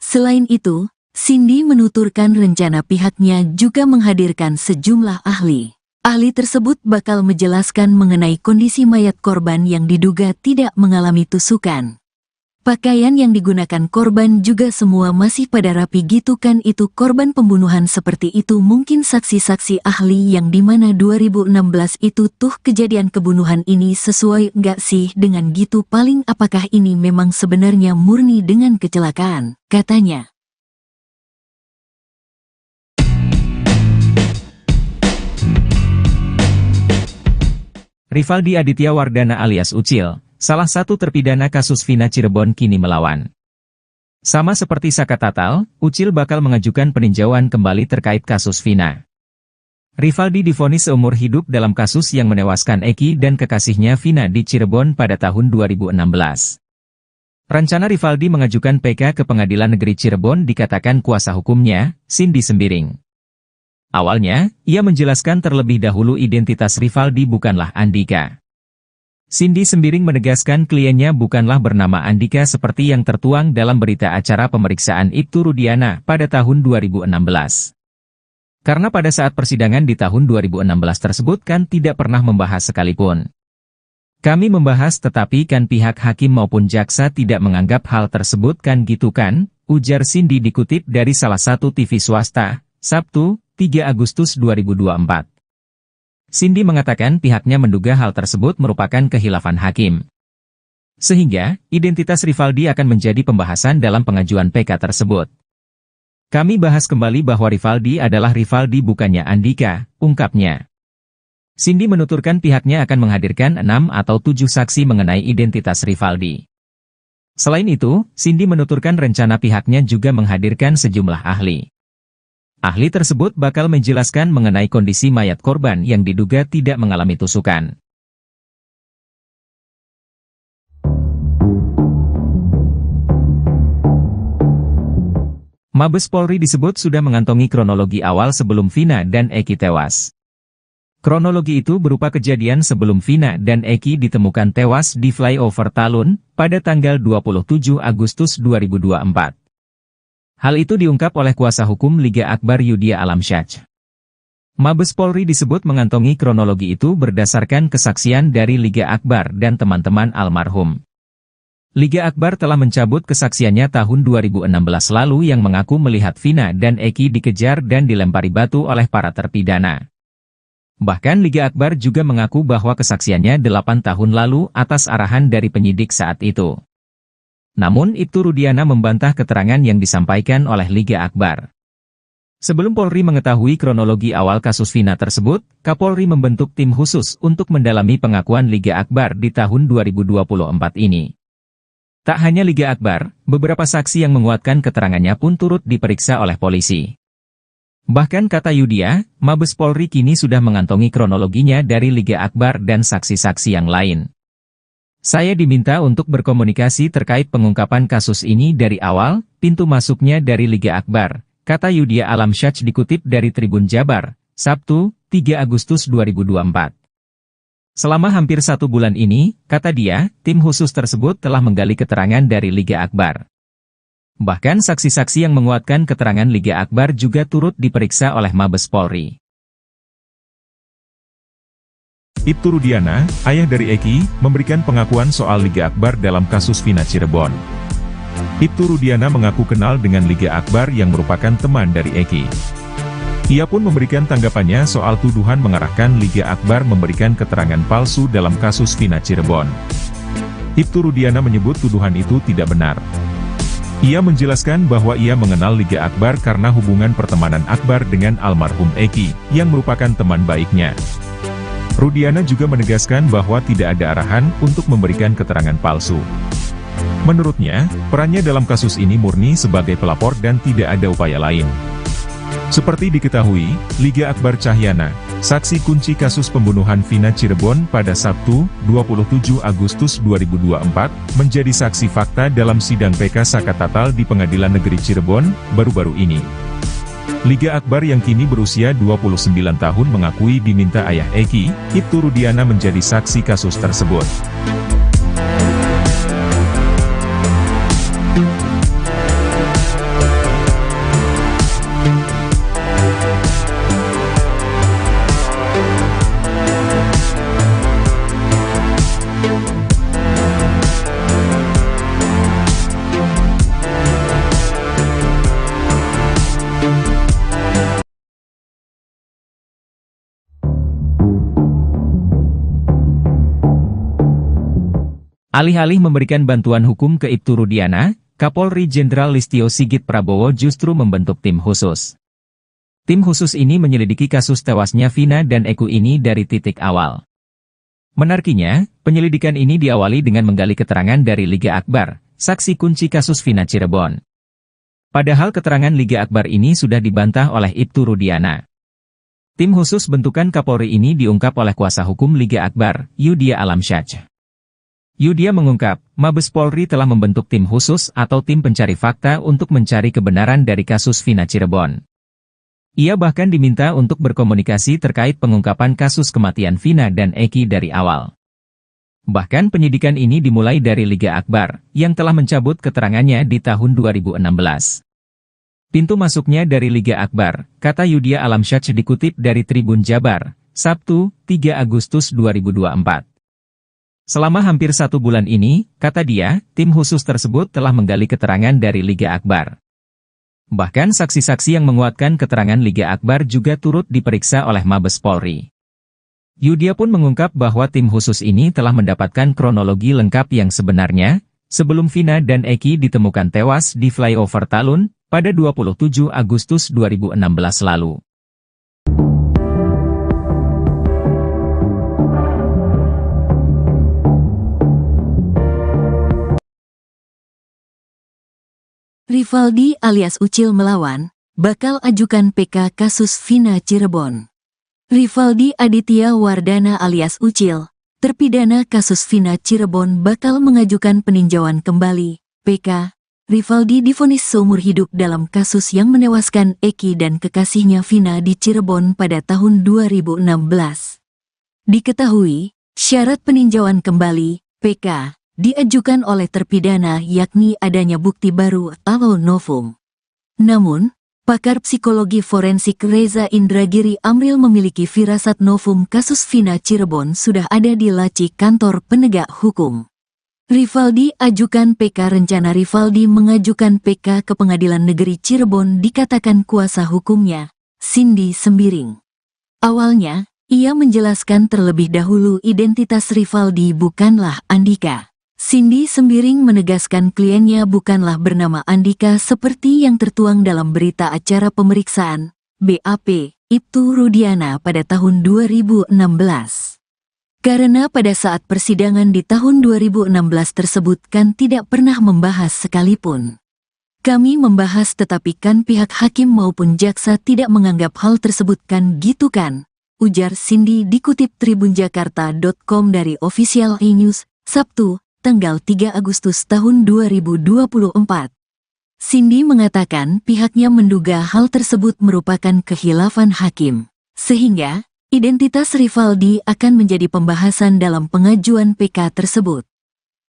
Selain itu, Cindy menuturkan rencana pihaknya juga menghadirkan sejumlah ahli. Ahli tersebut bakal menjelaskan mengenai kondisi mayat korban yang diduga tidak mengalami tusukan. Pakaian yang digunakan korban juga semua masih pada rapi gitu kan, itu korban pembunuhan seperti itu. Mungkin saksi-saksi ahli yang dimana 2016 itu tuh kejadian kebunuhan ini sesuai nggak sih dengan gitu, paling apakah ini memang sebenarnya murni dengan kecelakaan, katanya. Rivaldi Aditya Wardana alias Ucil, salah satu terpidana kasus Vina Cirebon kini melawan. Sama seperti Saka Tatal, Ucil bakal mengajukan peninjauan kembali terkait kasus Vina. Rivaldi divonis seumur hidup dalam kasus yang menewaskan Eki dan kekasihnya Vina di Cirebon pada tahun 2016. Rencana Rivaldi mengajukan PK ke Pengadilan Negeri Cirebon dikatakan kuasa hukumnya, Cindy Sembiring. Awalnya, ia menjelaskan terlebih dahulu identitas Rivaldi bukanlah Andika. Cindy Sembiring menegaskan kliennya bukanlah bernama Andika seperti yang tertuang dalam berita acara pemeriksaan Ibtu Rudiana pada tahun 2016. Karena pada saat persidangan di tahun 2016 tersebut kan tidak pernah membahas sekalipun. Kami membahas tetapi kan pihak hakim maupun jaksa tidak menganggap hal tersebut kan gitu kan, ujar Cindy dikutip dari salah satu TV swasta, Sabtu, 3 Agustus 2024. Cindy mengatakan pihaknya menduga hal tersebut merupakan khilafan hakim. Sehingga, identitas Rivaldi akan menjadi pembahasan dalam pengajuan PK tersebut. Kami bahas kembali bahwa Rivaldi adalah Rivaldi bukannya Andika, ungkapnya. Cindy menuturkan pihaknya akan menghadirkan 6 atau 7 saksi mengenai identitas Rivaldi. Selain itu, Cindy menuturkan rencana pihaknya juga menghadirkan sejumlah ahli. Ahli tersebut bakal menjelaskan mengenai kondisi mayat korban yang diduga tidak mengalami tusukan. Mabes Polri disebut sudah mengantongi kronologi awal sebelum Vina dan Eki tewas. Kronologi itu berupa kejadian sebelum Vina dan Eki ditemukan tewas di flyover Talun pada tanggal 27 Agustus 2024. Hal itu diungkap oleh kuasa hukum Liga Akbar Yudhya Alamsyah. Mabes Polri disebut mengantongi kronologi itu berdasarkan kesaksian dari Liga Akbar dan teman-teman almarhum. Liga Akbar telah mencabut kesaksiannya tahun 2016 lalu yang mengaku melihat Vina dan Eki dikejar dan dilempari batu oleh para terpidana. Bahkan Liga Akbar juga mengaku bahwa kesaksiannya 8 tahun lalu atas arahan dari penyidik saat itu. Namun Ibtu Rudiana membantah keterangan yang disampaikan oleh Liga Akbar. Sebelum Polri mengetahui kronologi awal kasus Vina tersebut, Kapolri membentuk tim khusus untuk mendalami pengakuan Liga Akbar di tahun 2024 ini. Tak hanya Liga Akbar, beberapa saksi yang menguatkan keterangannya pun turut diperiksa oleh polisi. Bahkan kata Yudhya, Mabes Polri kini sudah mengantongi kronologinya dari Liga Akbar dan saksi-saksi yang lain. Saya diminta untuk berkomunikasi terkait pengungkapan kasus ini dari awal, pintu masuknya dari Liga Akbar, kata Yudhya Alamsyah dikutip dari Tribun Jabar, Sabtu, 3 Agustus 2024. Selama hampir 1 bulan ini, kata dia, tim khusus tersebut telah menggali keterangan dari Liga Akbar. Bahkan saksi-saksi yang menguatkan keterangan Liga Akbar juga turut diperiksa oleh Mabes Polri. Ibtu Rudiana, ayah dari Eki, memberikan pengakuan soal Liga Akbar dalam kasus Vina Cirebon. Ibtu Rudiana mengaku kenal dengan Liga Akbar yang merupakan teman dari Eki. Ia pun memberikan tanggapannya soal tuduhan mengarahkan Liga Akbar memberikan keterangan palsu dalam kasus Vina Cirebon. Ibtu Rudiana menyebut tuduhan itu tidak benar. Ia menjelaskan bahwa ia mengenal Liga Akbar karena hubungan pertemanan Akbar dengan almarhum Eki, yang merupakan teman baiknya. Rudiana juga menegaskan bahwa tidak ada arahan untuk memberikan keterangan palsu. Menurutnya, perannya dalam kasus ini murni sebagai pelapor dan tidak ada upaya lain. Seperti diketahui, Liga Akbar Cahyana, saksi kunci kasus pembunuhan Vina Cirebon pada Sabtu, 27 Agustus 2024, menjadi saksi fakta dalam sidang PK Sakatatal di Pengadilan Negeri Cirebon, baru-baru ini. Liga Akbar yang kini berusia 29 tahun mengakui diminta ayah Eki, Ibtu Rudiana menjadi saksi kasus tersebut. Alih-alih memberikan bantuan hukum ke Ibtu Rudiana, Kapolri Jenderal Listio Sigit Prabowo justru membentuk tim khusus. Tim khusus ini menyelidiki kasus tewasnya Vina dan Eki ini dari titik awal. Menariknya, penyelidikan ini diawali dengan menggali keterangan dari Liga Akbar, saksi kunci kasus Vina Cirebon. Padahal keterangan Liga Akbar ini sudah dibantah oleh Ibtu Rudiana. Tim khusus bentukan Kapolri ini diungkap oleh kuasa hukum Liga Akbar, Yudia Alamsyah. Yudia mengungkap, Mabes Polri telah membentuk tim khusus atau tim pencari fakta untuk mencari kebenaran dari kasus Vina Cirebon. Ia bahkan diminta untuk berkomunikasi terkait pengungkapan kasus kematian Vina dan Eki dari awal. Bahkan penyidikan ini dimulai dari Liga Akbar, yang telah mencabut keterangannya di tahun 2016. Pintu masuknya dari Liga Akbar, kata Yudia Alamsyah dikutip dari Tribun Jabar, Sabtu, 3 Agustus 2024. Selama hampir 1 bulan ini, kata dia, tim khusus tersebut telah menggali keterangan dari Liga Akbar. Bahkan saksi-saksi yang menguatkan keterangan Liga Akbar juga turut diperiksa oleh Mabes Polri. Yudia pun mengungkap bahwa tim khusus ini telah mendapatkan kronologi lengkap yang sebenarnya, sebelum Vina dan Eki ditemukan tewas di flyover Talun, pada 27 Agustus 2016 lalu. Rivaldi alias Ucil melawan, bakal ajukan PK kasus Vina Cirebon. Rivaldi Aditya Wardana alias Ucil, terpidana kasus Vina Cirebon bakal mengajukan peninjauan kembali, PK. Rivaldi divonis seumur hidup dalam kasus yang menewaskan Eki dan kekasihnya Vina di Cirebon pada tahun 2016. Diketahui, syarat peninjauan kembali, PK, diajukan oleh terpidana yakni adanya bukti baru atau novum. Namun, pakar psikologi forensik Reza Indragiri Amril memiliki firasat novum kasus Vina Cirebon sudah ada di laci kantor penegak hukum. Rivaldi ajukan PK. Rencana Rivaldi mengajukan PK ke Pengadilan Negeri Cirebon dikatakan kuasa hukumnya, Cindy Sembiring. Awalnya, ia menjelaskan terlebih dahulu identitas Rivaldi bukanlah Andika. Cindy Sembiring menegaskan kliennya bukanlah bernama Andika seperti yang tertuang dalam berita acara pemeriksaan, BAP, Ibtu Rudiana pada tahun 2016. Karena pada saat persidangan di tahun 2016 tersebut kan tidak pernah membahas sekalipun. Kami membahas tetapi kan pihak hakim maupun jaksa tidak menganggap hal tersebut kan gitu kan, ujar Cindy dikutip tribunjakarta.com dari Official E-News, Sabtu, tanggal 3 Agustus tahun 2024. Cindy mengatakan pihaknya menduga hal tersebut merupakan khilafan hakim, sehingga identitas Rivaldi akan menjadi pembahasan dalam pengajuan PK tersebut.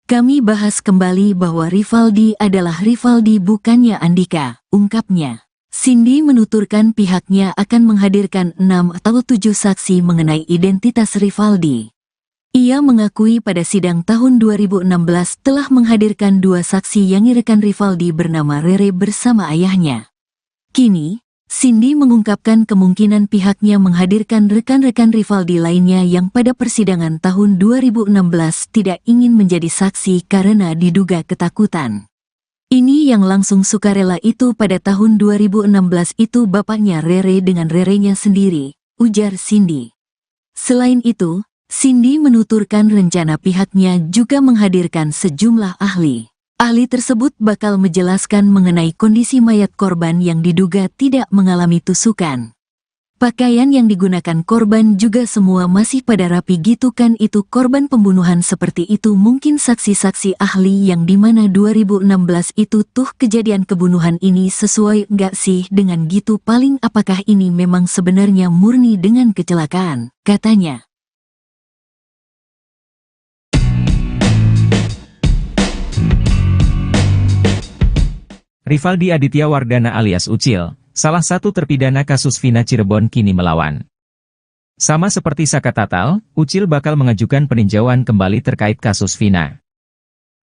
Kami bahas kembali bahwa Rivaldi adalah Rivaldi bukannya Andika, ungkapnya. Cindy menuturkan pihaknya akan menghadirkan 6 atau 7 saksi mengenai identitas Rivaldi. Ia mengakui pada sidang tahun 2016 telah menghadirkan 2 saksi yang rekan Rivaldi bernama Rere bersama ayahnya. Kini, Cindy mengungkapkan kemungkinan pihaknya menghadirkan rekan-rekan Rivaldi lainnya yang pada persidangan tahun 2016 tidak ingin menjadi saksi karena diduga ketakutan. Ini yang langsung sukarela itu pada tahun 2016 itu bapaknya Rere dengan rerenya sendiri, ujar Cindy. Selain itu, Cindy menuturkan rencana pihaknya juga menghadirkan sejumlah ahli. Ahli tersebut bakal menjelaskan mengenai kondisi mayat korban yang diduga tidak mengalami tusukan. Pakaian yang digunakan korban juga semua masih pada rapi gitu kan, itu korban pembunuhan seperti itu mungkin saksi-saksi ahli yang dimana 2016 itu tuh kejadian kebunuhan ini sesuai nggak sih dengan gitu, paling apakah ini memang sebenarnya murni dengan kecelakaan, katanya. Rivaldi Aditya Wardana alias Ucil, salah satu terpidana kasus Vina Cirebon kini melawan. Sama seperti Saka Tatal, Ucil bakal mengajukan peninjauan kembali terkait kasus Vina.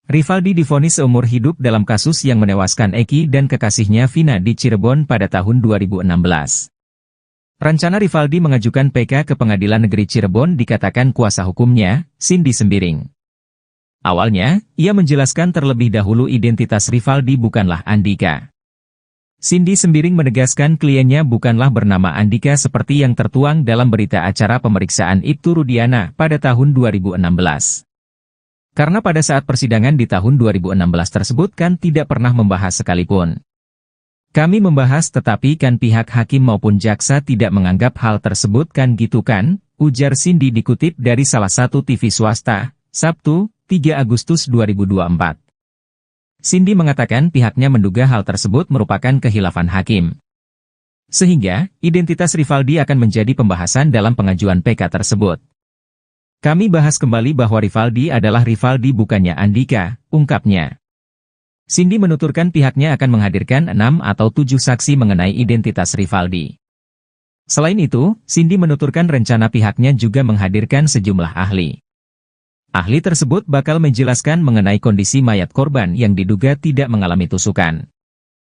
Rivaldi divonis seumur hidup dalam kasus yang menewaskan Eki dan kekasihnya Vina di Cirebon pada tahun 2016. Rencana Rivaldi mengajukan PK ke Pengadilan Negeri Cirebon dikatakan kuasa hukumnya, Cindy Sembiring. Awalnya, ia menjelaskan terlebih dahulu identitas Rivaldi bukanlah Andika. Cindy Sembiring menegaskan kliennya bukanlah bernama Andika seperti yang tertuang dalam berita acara pemeriksaan Ibtu Rudiana pada tahun 2016. Karena pada saat persidangan di tahun 2016 tersebut kan tidak pernah membahas sekalipun. Kami membahas tetapi kan pihak hakim maupun jaksa tidak menganggap hal tersebut kan gitu kan, ujar Cindy dikutip dari salah satu TV swasta, Sabtu, 3 Agustus 2024. Cindy mengatakan pihaknya menduga hal tersebut merupakan kehilafan hakim. Sehingga, identitas Rivaldi akan menjadi pembahasan dalam pengajuan PK tersebut. Kami bahas kembali bahwa Rivaldi adalah Rivaldi bukannya Andika, ungkapnya. Cindy menuturkan pihaknya akan menghadirkan 6 atau 7 saksi mengenai identitas Rivaldi. Selain itu, Cindy menuturkan rencana pihaknya juga menghadirkan sejumlah ahli. Ahli tersebut bakal menjelaskan mengenai kondisi mayat korban yang diduga tidak mengalami tusukan.